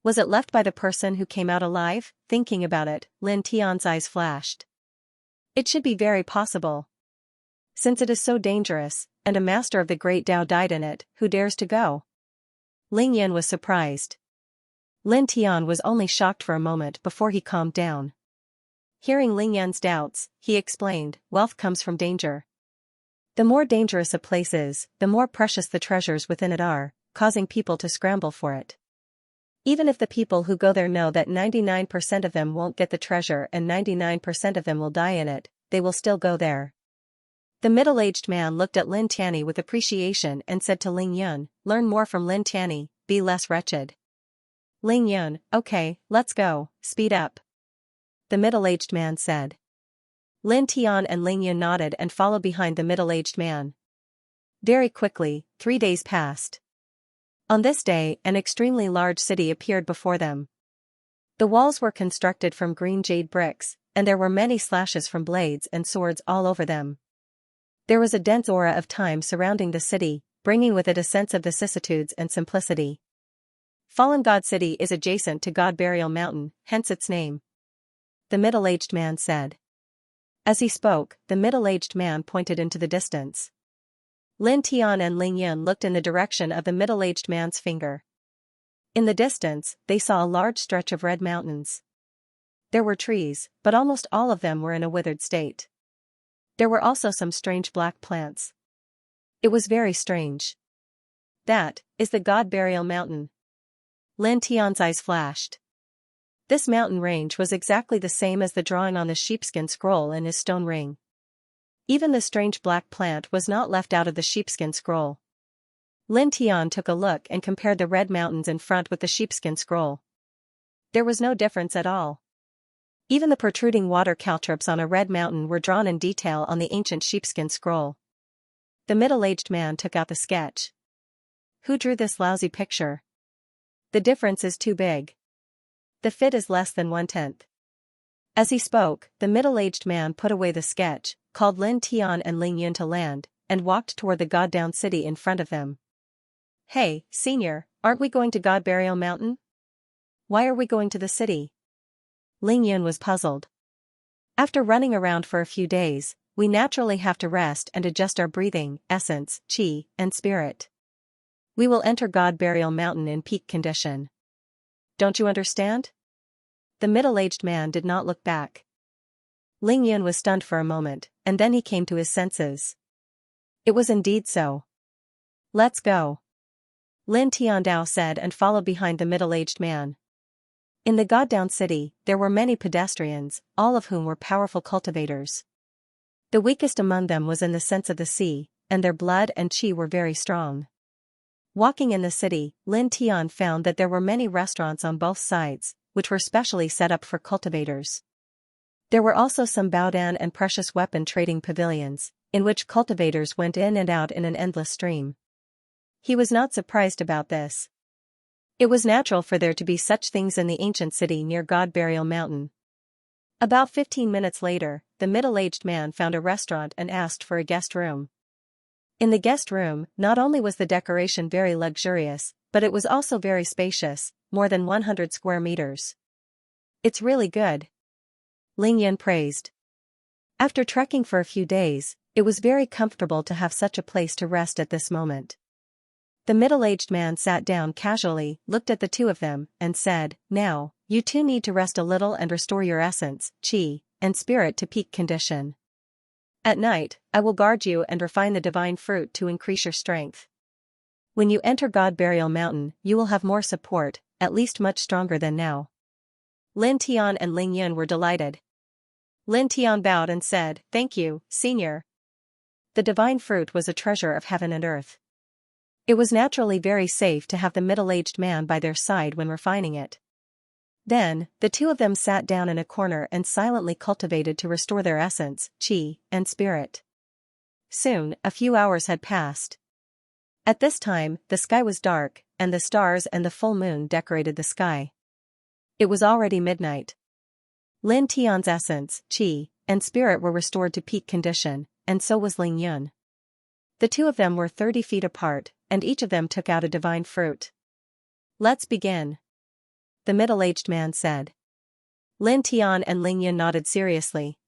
[SPEAKER 1] Was it left by the person who came out alive? Thinking about it, Lin Tian's eyes flashed. It should be very possible. Since it is so dangerous, and a master of the great Tao died in it, who dares to go? Ling Yin was surprised. Lin Tian was only shocked for a moment before he calmed down. Hearing Ling Yan's doubts, he explained, wealth comes from danger. The more dangerous a place is, the more precious the treasures within it are, causing people to scramble for it. Even if the people who go there know that 99% of them won't get the treasure and 99% of them will die in it, they will still go there. The middle-aged man looked at Lin Tianyi with appreciation and said to Ling Yun, learn more from Lin Tianyi, be less wretched. Ling Yun, okay, let's go, speed up. The middle-aged man said. Lin Tian and Ling Yun nodded and followed behind the middle-aged man. Very quickly, 3 days passed. On this day, an extremely large city appeared before them. The walls were constructed from green jade bricks, and there were many slashes from blades and swords all over them. There was a dense aura of time surrounding the city, bringing with it a sense of vicissitudes and simplicity. Fallen God City is adjacent to God Burial Mountain, hence its name, the middle-aged man said. As he spoke, the middle-aged man pointed into the distance. Lin Tian and Ling Yun looked in the direction of the middle-aged man's finger. In the distance, they saw a large stretch of red mountains. There were trees, but almost all of them were in a withered state. There were also some strange black plants. It was very strange. That is the God Burial Mountain. Lin Tian's eyes flashed. This mountain range was exactly the same as the drawing on the sheepskin scroll in his stone ring. Even the strange black plant was not left out of the sheepskin scroll. Lin Tian took a look and compared the red mountains in front with the sheepskin scroll. There was no difference at all. Even the protruding water caltrops on a red mountain were drawn in detail on the ancient sheepskin scroll. The middle-aged man took out the sketch. Who drew this lousy picture? The difference is too big. The fit is less than 1/10. As he spoke, the middle-aged man put away the sketch, called Lin Tian and Ling Yun to land, and walked toward the God-down city in front of them. Hey, senior, aren't we going to God Burial Mountain? Why are we going to the city? Ling Yun was puzzled. After running around for a few days, we naturally have to rest and adjust our breathing, essence, qi, and spirit. We will enter God Burial Mountain in peak condition. Don't you understand? The middle-aged man did not look back. Ling Yun was stunned for a moment, and then he came to his senses. It was indeed so. Let's go. Lin Tiandao said and followed behind the middle-aged man. In the God-down city, there were many pedestrians, all of whom were powerful cultivators. The weakest among them was in the sense of the sea, and their blood and qi were very strong. Walking in the city, Lin Tian found that there were many restaurants on both sides, which were specially set up for cultivators. There were also some baodan and precious weapon trading pavilions, in which cultivators went in and out in an endless stream. He was not surprised about this. It was natural for there to be such things in the ancient city near God Burial Mountain. About 15 minutes later, the middle-aged man found a restaurant and asked for a guest room. In the guest room, not only was the decoration very luxurious, but it was also very spacious, more than 100 square meters. It's really good. Ling Yun praised. After trekking for a few days, it was very comfortable to have such a place to rest at this moment. The middle-aged man sat down casually, looked at the two of them, and said, "Now, you two need to rest a little and restore your essence, qi, and spirit to peak condition. At night, I will guard you and refine the divine fruit to increase your strength. When you enter God Burial Mountain, you will have more support, at least much stronger than now." Lin Tian and Ling Yun were delighted. Lin Tian bowed and said, "Thank you, senior." The divine fruit was a treasure of heaven and earth. It was naturally very safe to have the middle-aged man by their side when refining it. Then, the two of them sat down in a corner and silently cultivated to restore their essence, qi, and spirit. Soon, a few hours had passed. At this time, the sky was dark, and the stars and the full moon decorated the sky. It was already midnight. Lin Tian's essence, qi, and spirit were restored to peak condition, and so was Ling Yun. The two of them were 30 feet apart, and each of them took out a divine fruit. "Let's begin," the middle-aged man said. Lin Tian and Ling Yun nodded seriously.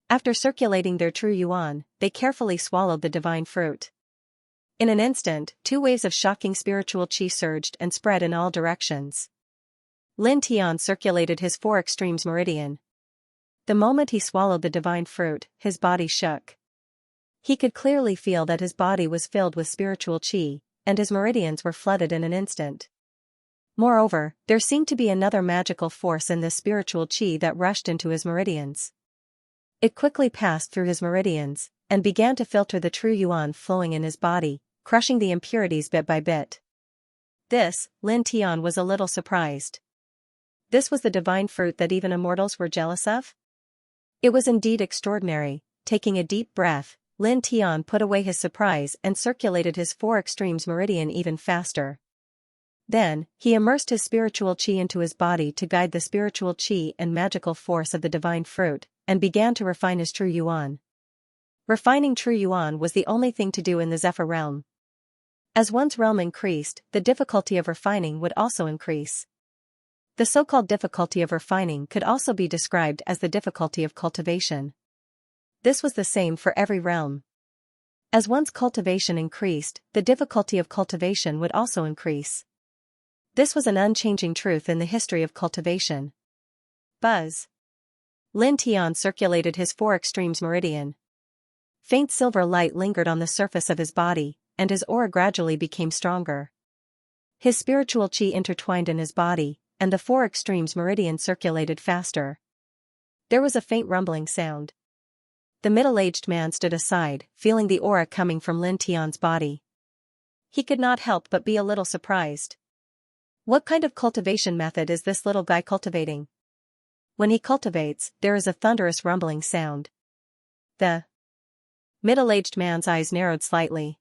[SPEAKER 1] After circulating their true yuan, they carefully swallowed the divine fruit. In an instant, 2 waves of shocking spiritual qi surged and spread in all directions. Lin Tian circulated his 4 extremes meridian. The moment he swallowed the divine fruit, his body shook. He could clearly feel that his body was filled with spiritual qi, and his meridians were flooded in an instant. Moreover, there seemed to be another magical force in this spiritual qi that rushed into his meridians. It quickly passed through his meridians, and began to filter the true yuan flowing in his body, crushing the impurities bit by bit. This, Lin Tian was a little surprised. This was the divine fruit that even immortals were jealous of? It was indeed extraordinary. Taking a deep breath, Lin Tian put away his surprise and circulated his 4 extremes meridian even faster. Then, he immersed his spiritual qi into his body to guide the spiritual qi and magical force of the divine fruit, and began to refine his true yuan. Refining true yuan was the only thing to do in the Zephyr realm. As one's realm increased, the difficulty of refining would also increase. The so-called difficulty of refining could also be described as the difficulty of cultivation. This was the same for every realm. As one's cultivation increased, the difficulty of cultivation would also increase. This was an unchanging truth in the history of cultivation. Buzz. Lin Tian circulated his four extremes meridian. Faint silver light lingered on the surface of his body, and his aura gradually became stronger. His spiritual qi intertwined in his body, and the four extremes meridian circulated faster. There was a faint rumbling sound. The middle-aged man stood aside, feeling the aura coming from Lin Tian's body. He could not help but be a little surprised. What kind of cultivation method is this little guy cultivating? When he cultivates, there is a thunderous rumbling sound. The middle-aged man's eyes narrowed slightly.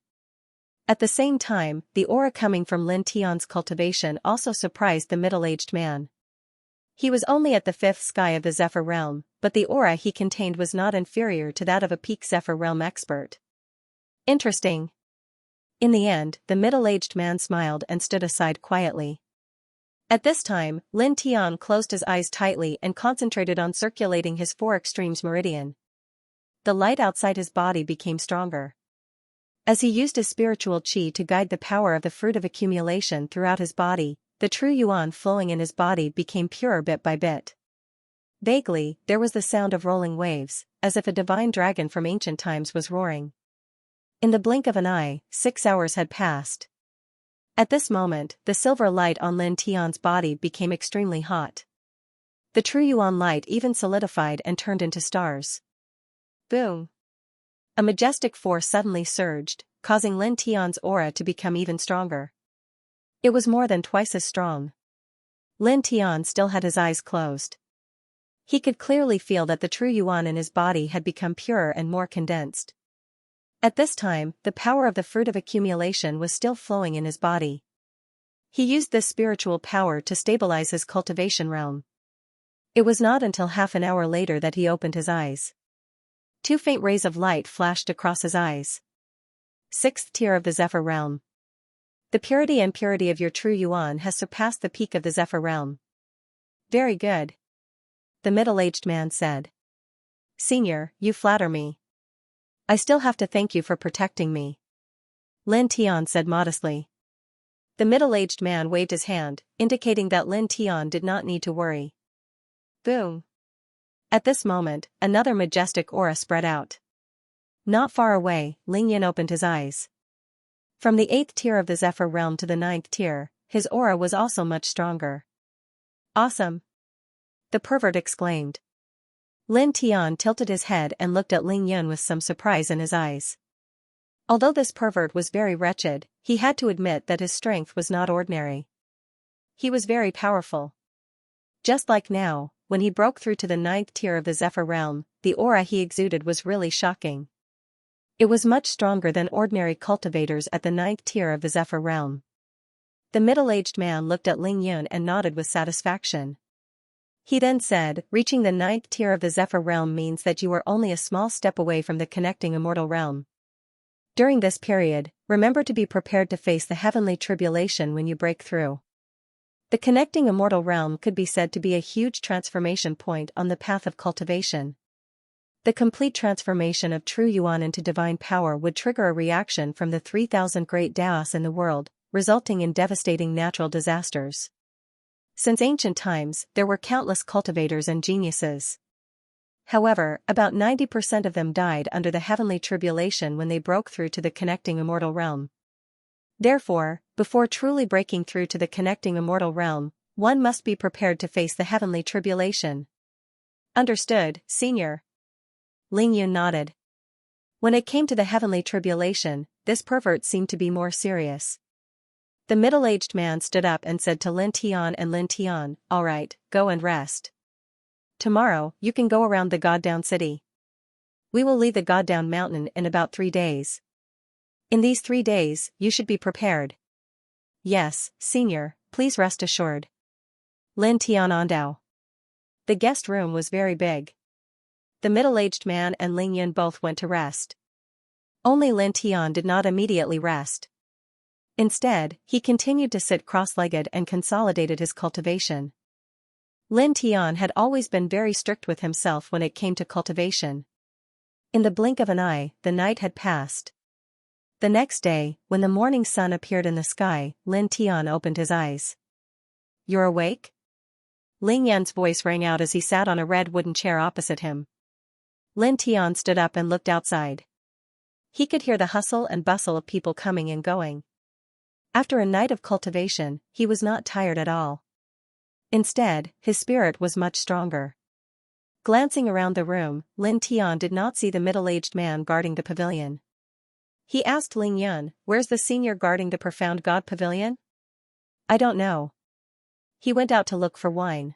[SPEAKER 1] At the same time, the aura coming from Lin Tian's cultivation also surprised the middle-aged man. He was only at the fifth sky of the Zephyr realm, but the aura he contained was not inferior to that of a peak Zephyr realm expert. Interesting. In the end, the middle-aged man smiled and stood aside quietly. At this time, Lin Tian closed his eyes tightly and concentrated on circulating his four extremes meridian. The light outside his body became stronger. As he used his spiritual qi to guide the power of the fruit of accumulation throughout his body, the true yuan flowing in his body became purer bit by bit. Vaguely, there was the sound of rolling waves, as if a divine dragon from ancient times was roaring. In the blink of an eye, 6 hours had passed. At this moment, the silver light on Lin Tian's body became extremely hot. The true yuan light even solidified and turned into stars. Boom! A majestic force suddenly surged, causing Lin Tian's aura to become even stronger. It was more than twice as strong. Lin Tian still had his eyes closed. He could clearly feel that the true yuan in his body had become purer and more condensed. At this time, the power of the fruit of accumulation was still flowing in his body. He used this spiritual power to stabilize his cultivation realm. It was not until half an hour later that he opened his eyes. 2 faint rays of light flashed across his eyes. 6th tier of the Zephyr realm. The purity and purity of your true yuan has surpassed the peak of the Zephyr realm. Very good. The middle-aged man said. Senior, you flatter me. I still have to thank you for protecting me. Lin Tian said modestly. The middle-aged man waved his hand, indicating that Lin Tian did not need to worry. Boom. At this moment, another majestic aura spread out. Not far away, Ling Yin opened his eyes. From the 8th tier of the Zephyr realm to the 9th tier, his aura was also much stronger. Awesome! The pervert exclaimed. Lin Tian tilted his head and looked at Ling Yin with some surprise in his eyes. Although this pervert was very wretched, he had to admit that his strength was not ordinary. He was very powerful. Just like now, when he broke through to the 9th tier of the Zephyr realm, the aura he exuded was really shocking. It was much stronger than ordinary cultivators at the 9th tier of the Zephyr realm. The middle-aged man looked at Ling Yin and nodded with satisfaction. He then said, reaching the 9th tier of the Zephyr realm means that you are only a small step away from the connecting immortal realm. During this period, remember to be prepared to face the heavenly tribulation when you break through. The connecting immortal realm could be said to be a huge transformation point on the path of cultivation. The complete transformation of true yuan into divine power would trigger a reaction from the 3,000 great Daos in the world, resulting in devastating natural disasters. Since ancient times, there were countless cultivators and geniuses. However, about 90% of them died under the heavenly tribulation when they broke through to the connecting immortal realm. Therefore, before truly breaking through to the connecting immortal realm, one must be prepared to face the heavenly tribulation. Understood, senior. Ling Yun nodded. When it came to the heavenly tribulation, this pervert seemed to be more serious. The middle-aged man stood up and said to Lin Tian and Lin Tian, all right, go and rest. Tomorrow, you can go around the God-down city. We will leave the God-down mountain in about 3 days. In these 3 days, you should be prepared. Yes, senior, please rest assured. Lin Tianandao. The guest room was very big. The middle-aged man and Ling Yun both went to rest. Only Lin Tian did not immediately rest. Instead, he continued to sit cross-legged and consolidated his cultivation. Lin Tian had always been very strict with himself when it came to cultivation. In the blink of an eye, the night had passed. The next day, when the morning sun appeared in the sky, Lin Tian opened his eyes. "You're awake?" Ling Yan's voice rang out as he sat on a red wooden chair opposite him. Lin Tian stood up and looked outside. He could hear the hustle and bustle of people coming and going. After a night of cultivation, he was not tired at all. Instead, his spirit was much stronger. Glancing around the room, Lin Tian did not see the middle-aged man guarding the pavilion. He asked Ling Yun, "Where's the senior guarding the profound god pavilion?" "I don't know. He went out to look for wine."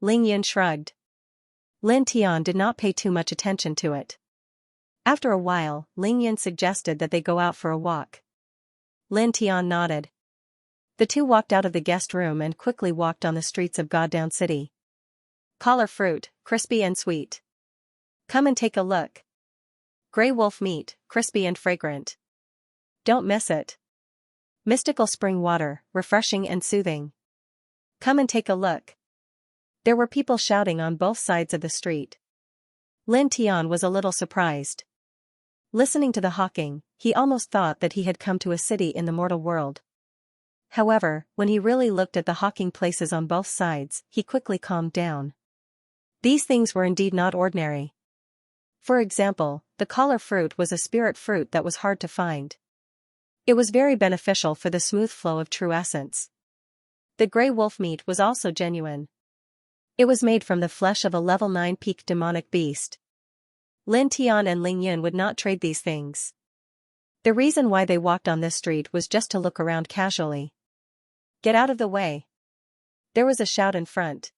[SPEAKER 1] Ling Yun shrugged. Lin Tian did not pay too much attention to it. After a while, Ling Yun suggested that they go out for a walk. Lin Tian nodded. The two walked out of the guest room and quickly walked on the streets of Goddown City. "Collar fruit, crispy and sweet. Come and take a look. Grey wolf meat, crispy and fragrant. Don't miss it. Mystical spring water, refreshing and soothing. Come and take a look." There were people shouting on both sides of the street. Lin Tian was a little surprised. Listening to the hawking, he almost thought that he had come to a city in the mortal world. However, when he really looked at the hawking places on both sides, he quickly calmed down. These things were indeed not ordinary. For example, the collar fruit was a spirit fruit that was hard to find. It was very beneficial for the smooth flow of true essence. The grey wolf meat was also genuine. It was made from the flesh of a level 9 peak demonic beast. Lin Tian and Ling Yun would not trade these things. The reason why they walked on this street was just to look around casually. "Get out of the way." There was a shout in front.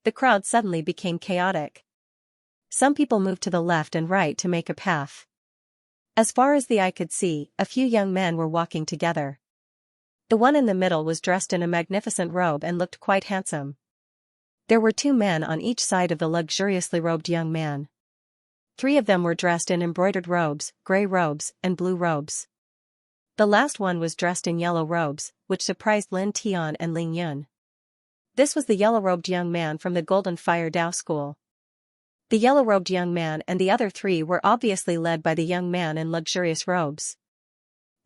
[SPEAKER 1] The crowd suddenly became chaotic. Some people moved to the left and right to make a path. As far as the eye could see, a few young men were walking together. The one in the middle was dressed in a magnificent robe and looked quite handsome. There were 2 men on each side of the luxuriously robed young man. 3 of them were dressed in embroidered robes, grey robes, and blue robes. The last one was dressed in yellow robes, which surprised Lin Tian and Ling Yun. This was the yellow-robed young man from the Golden Fire Dao School. The yellow-robed young man and the other 3 were obviously led by the young man in luxurious robes.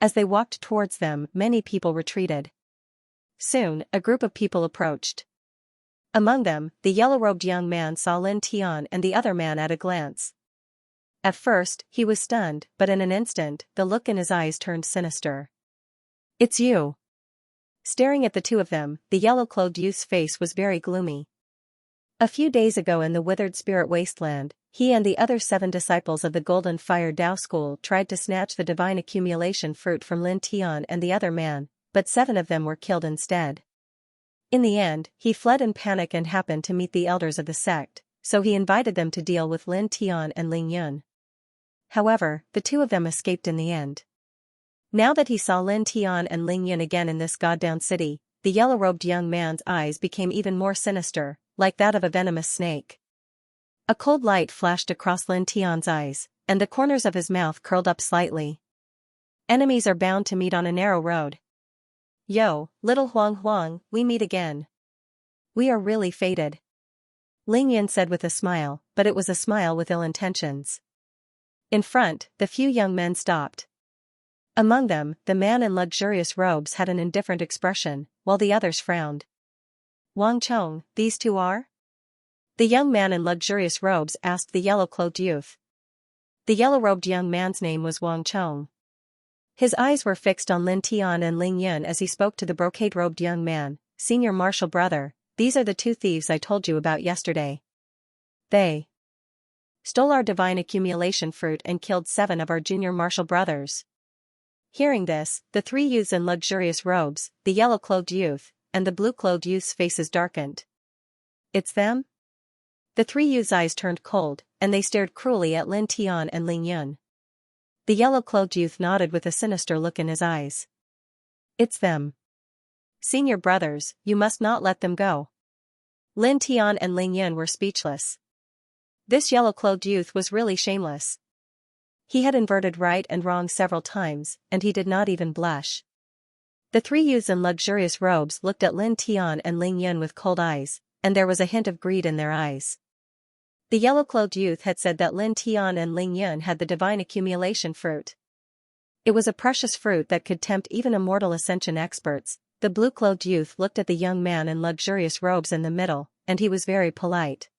[SPEAKER 1] As they walked towards them, many people retreated. Soon, a group of people approached. Among them, the yellow-robed young man saw Lin Tian and the other man at a glance. At first, he was stunned, but in an instant, the look in his eyes turned sinister. "It's you." Staring at the 2 of them, the yellow-clothed youth's face was very gloomy. A few days ago in the withered spirit wasteland, he and the other 7 disciples of the Golden Fire Dao School tried to snatch the divine accumulation fruit from Lin Tian and the other man, but 7 of them were killed instead. In the end, he fled in panic and happened to meet the elders of the sect, so he invited them to deal with Lin Tian and Ling Yun. However, the 2 of them escaped in the end. Now that he saw Lin Tian and Ling Yun again in this goddown city, the yellow-robed young man's eyes became even more sinister, like that of a venomous snake. A cold light flashed across Lin Tian's eyes, and the corners of his mouth curled up slightly. "Enemies are bound to meet on a narrow road. Yo, little Huang Huang, we meet again. We are really fated," Ling Yun said with a smile, but it was a smile with ill intentions. In front, the few young men stopped. Among them, the man in luxurious robes had an indifferent expression, while the others frowned. "Wang Chong, these 2 are?" The young man in luxurious robes asked the yellow-clothed youth. The yellow-robed young man's name was Wang Chong. His eyes were fixed on Lin Tian and Ling Yun as he spoke to the brocade-robed young man. "Senior martial brother, these are the 2 thieves I told you about yesterday. They stole our divine accumulation fruit and killed 7 of our junior martial brothers." Hearing this, the 3 youths in luxurious robes, the yellow-clothed youth, and the blue-clothed youth's faces darkened. "It's them?" The 3 youths' eyes turned cold, and they stared cruelly at Lin Tian and Ling Yun. The yellow-clothed youth nodded with a sinister look in his eyes. It's them. Senior brothers, you must not let them go. Lin Tian and Ling Yun were speechless. This yellow-clothed youth was really shameless. He had inverted right and wrong several times, and he did not even blush. The three youths in luxurious robes looked at Lin Tian and Ling Yun with cold eyes, and there was a hint of greed in their eyes. The yellow-clothed youth had said that Lin Tian and Ling Yun had the divine accumulation fruit. It was a precious fruit that could tempt even immortal ascension experts. The blue-clothed youth looked at the young man in luxurious robes in the middle, and he was very polite.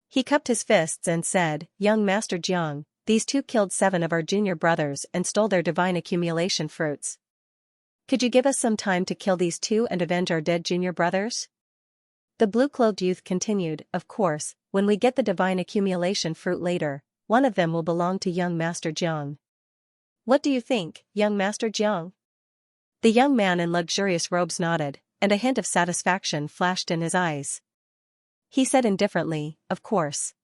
[SPEAKER 1] He cupped his fists and said, "Young Master Jiang, these two killed 7 of our junior brothers and stole their divine accumulation fruits. Could you give us some time to kill these two and avenge our dead junior brothers?" The blue-clothed youth continued, "Of course, when we get the divine accumulation fruit later, one of them will belong to young Master Jiang. What do you think, young Master Jiang?" The young man in luxurious robes nodded, and a hint of satisfaction flashed in his eyes. He said indifferently, "Of course."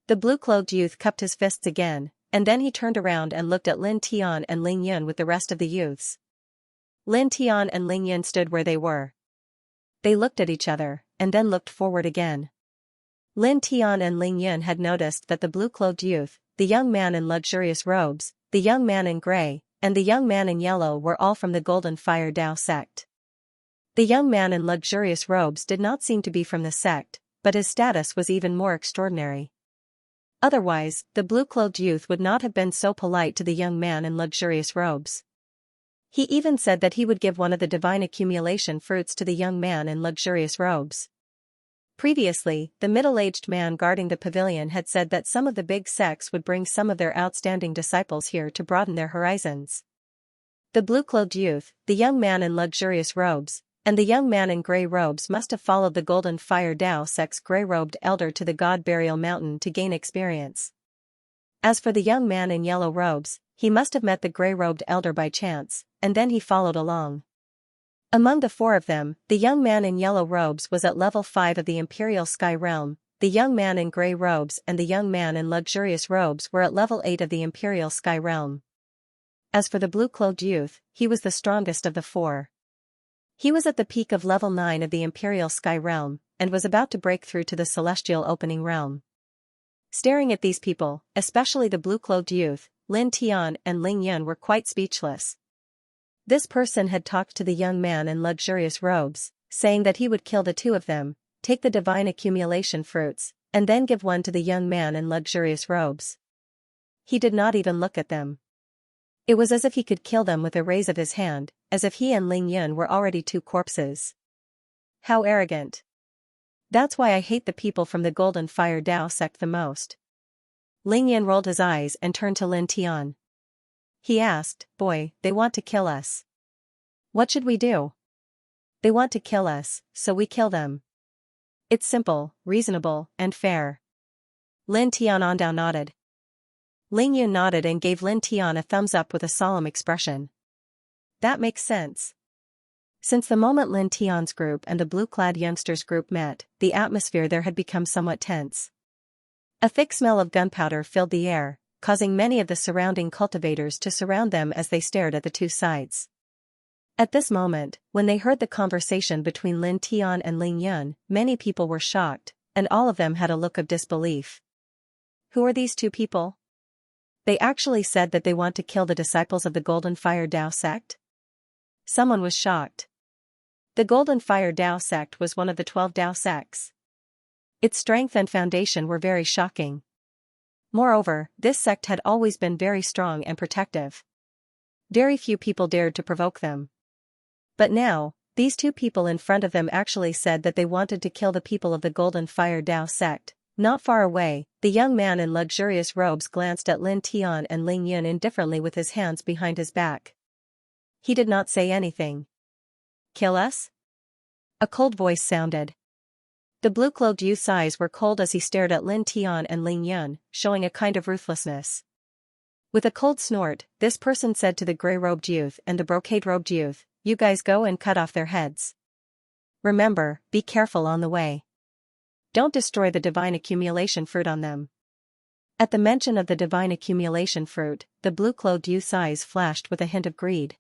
[SPEAKER 1] The blue-clothed youth cupped his fists again, and then he turned around and looked at Lin Tian and Ling Yun with the rest of the youths. Lin Tian and Ling Yun stood where they were. They looked at each other, and then looked forward again. Lin Tian and Ling Yun had noticed that the blue-clothed youth, the young man in luxurious robes, the young man in gray, and the young man in yellow were all from the Golden Fire Tao sect. The young man in luxurious robes did not seem to be from the sect, but his status was even more extraordinary. Otherwise, the blue-clothed youth would not have been so polite to the young man in luxurious robes. He even said that he would give one of the divine accumulation fruits to the young man in luxurious robes. Previously, the middle-aged man guarding the pavilion had said that some of the big sects would bring some of their outstanding disciples here to broaden their horizons. The blue-clothed youth, the young man in luxurious robes, and the young man in gray robes must have followed the Golden Fire Tao sect's gray-robed elder to the God Burial Mountain to gain experience. As for the young man in yellow robes, he must have met the gray-robed elder by chance, and then he followed along. Among the 4 of them, the young man in yellow robes was at level 5 of the Imperial Sky Realm, the young man in gray robes and the young man in luxurious robes were at level 8 of the Imperial Sky Realm. As for the blue-clothed youth, he was the strongest of the 4. He was at the peak of level 9 of the Imperial Sky Realm, and was about to break through to the Celestial Opening Realm. Staring at these people, especially the blue-clothed youth, Lin Tian and Ling Yun were quite speechless. This person had talked to the young man in luxurious robes, saying that he would kill the 2 of them, take the divine accumulation fruits, and then give one to the young man in luxurious robes. He did not even look at them. It was as if he could kill them with a raise of his hand, as if he and Ling Yun were already 2 corpses. How arrogant. That's why I hate the people from the Golden Fire Tao sect the most. Ling Yun rolled his eyes and turned to Lin Tian. He asked, "Boy, they want to kill us. What should we do?" "They want to kill us, so we kill them. It's simple, reasonable, and fair." Lin Tian Ondao nodded. Ling Yun nodded and gave Lin Tian a thumbs up with a solemn expression. That makes sense. Since the moment Lin Tian's group and the blue-clad youngsters' group met, the atmosphere there had become somewhat tense. A thick smell of gunpowder filled the air, causing many of the surrounding cultivators to surround them as they stared at the 2 sides. At this moment, when they heard the conversation between Lin Tian and Ling Yun, many people were shocked, and all of them had a look of disbelief. Who are these 2 people? They actually said that they want to kill the disciples of the Golden Fire Tao sect? Someone was shocked. The Golden Fire Tao sect was one of the 12 Tao sects. Its strength and foundation were very shocking. Moreover, this sect had always been very strong and protective. Very few people dared to provoke them. But now, these 2 people in front of them actually said that they wanted to kill the people of the Golden Fire Tao sect. Not far away, the young man in luxurious robes glanced at Lin Tian and Ling Yun indifferently with his hands behind his back. He did not say anything. "Kill us?" A cold voice sounded. The blue-clothed youth's eyes were cold as he stared at Lin Tian and Ling Yun, showing a kind of ruthlessness. With a cold snort, this person said to the gray-robed youth and the brocade-robed youth, "You guys go and cut off their heads. Remember, be careful on the way. Don't destroy the divine accumulation fruit on them." At the mention of the divine accumulation fruit, the blue-clothed youth's eyes flashed with a hint of greed.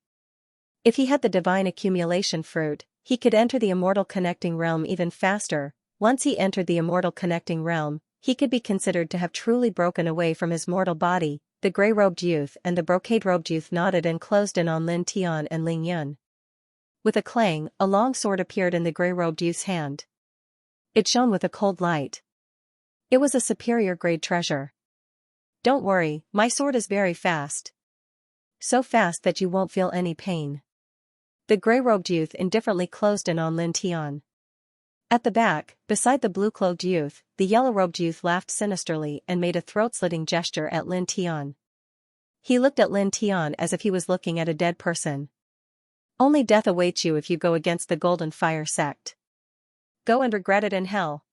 [SPEAKER 1] If he had the divine accumulation fruit, he could enter the immortal connecting realm even faster. Once he entered the immortal connecting realm, he could be considered to have truly broken away from his mortal body. The gray-robed youth and the brocade-robed youth nodded and closed in on Lin Tian and Ling Yun. With a clang, a long sword appeared in the gray-robed youth's hand. It shone with a cold light. It was a superior-grade treasure. Don't worry, my sword is very fast. So fast that you won't feel any pain. The gray-robed youth indifferently closed in on Lin Tian. At the back, beside the blue-clothed youth, the yellow-robed youth laughed sinisterly and made a throat-slitting gesture at Lin Tian. He looked at Lin Tian as if he was looking at a dead person. Only death awaits you if you go against the Golden Fire sect. Go and regret it in hell.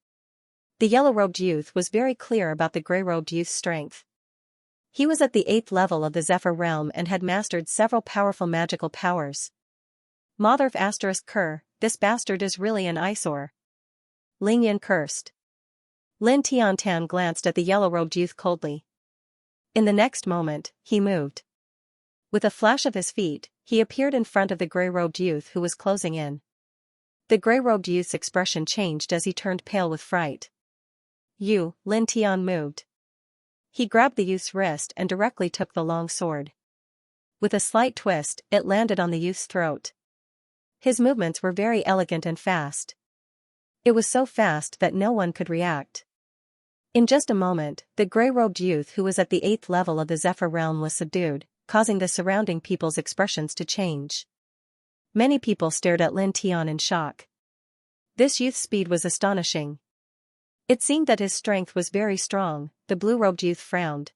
[SPEAKER 1] The yellow-robed youth was very clear about the gray-robed youth's strength. He was at the 8th level of the Zephyr realm and had mastered several powerful magical powers. Mother of Ker, this bastard is really an eyesore. Ling Yin cursed. Lin Tian glanced at the yellow-robed youth coldly. In the next moment, he moved. With a flash of his feet, he appeared in front of the gray-robed youth who was closing in. The gray-robed youth's expression changed as he turned pale with fright. You, Lin Tian moved. He grabbed the youth's wrist and directly took the long sword. With a slight twist, it landed on the youth's throat. His movements were very elegant and fast. It was so fast that no one could react. In just a moment, the gray-robed youth who was at the 8th level of the Zephyr realm was subdued, causing the surrounding people's expressions to change. Many people stared at Lin Tian in shock. This youth's speed was astonishing. It seemed that his strength was very strong. The blue-robed youth frowned.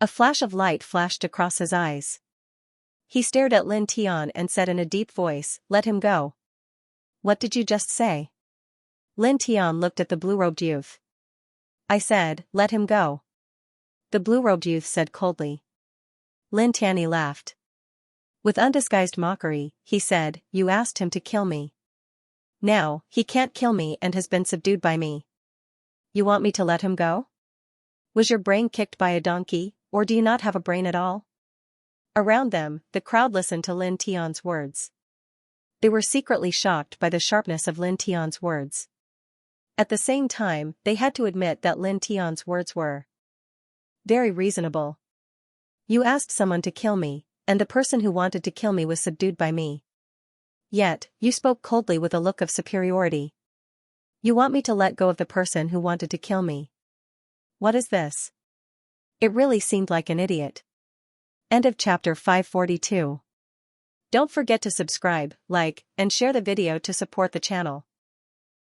[SPEAKER 1] A flash of light flashed across his eyes. He stared at Lin Tian and said in a deep voice, "Let him go." What did you just say? Lin Tian looked at the blue-robed youth. I said, let him go. The blue-robed youth said coldly. Lin Tian laughed. With undisguised mockery, he said, you asked him to kill me. Now, he can't kill me and has been subdued by me. You want me to let him go? Was your brain kicked by a donkey, or do you not have a brain at all? Around them, the crowd listened to Lin Tian's words. They were secretly shocked by the sharpness of Lin Tian's words. At the same time, they had to admit that Lin Tian's words were very reasonable. You asked someone to kill me, and the person who wanted to kill me was subdued by me. Yet, you spoke coldly with a look of superiority. You want me to let go of the person who wanted to kill me. What is this? It really seemed like an idiot. End of chapter 542. Don't forget to subscribe, like, and share the video to support the channel.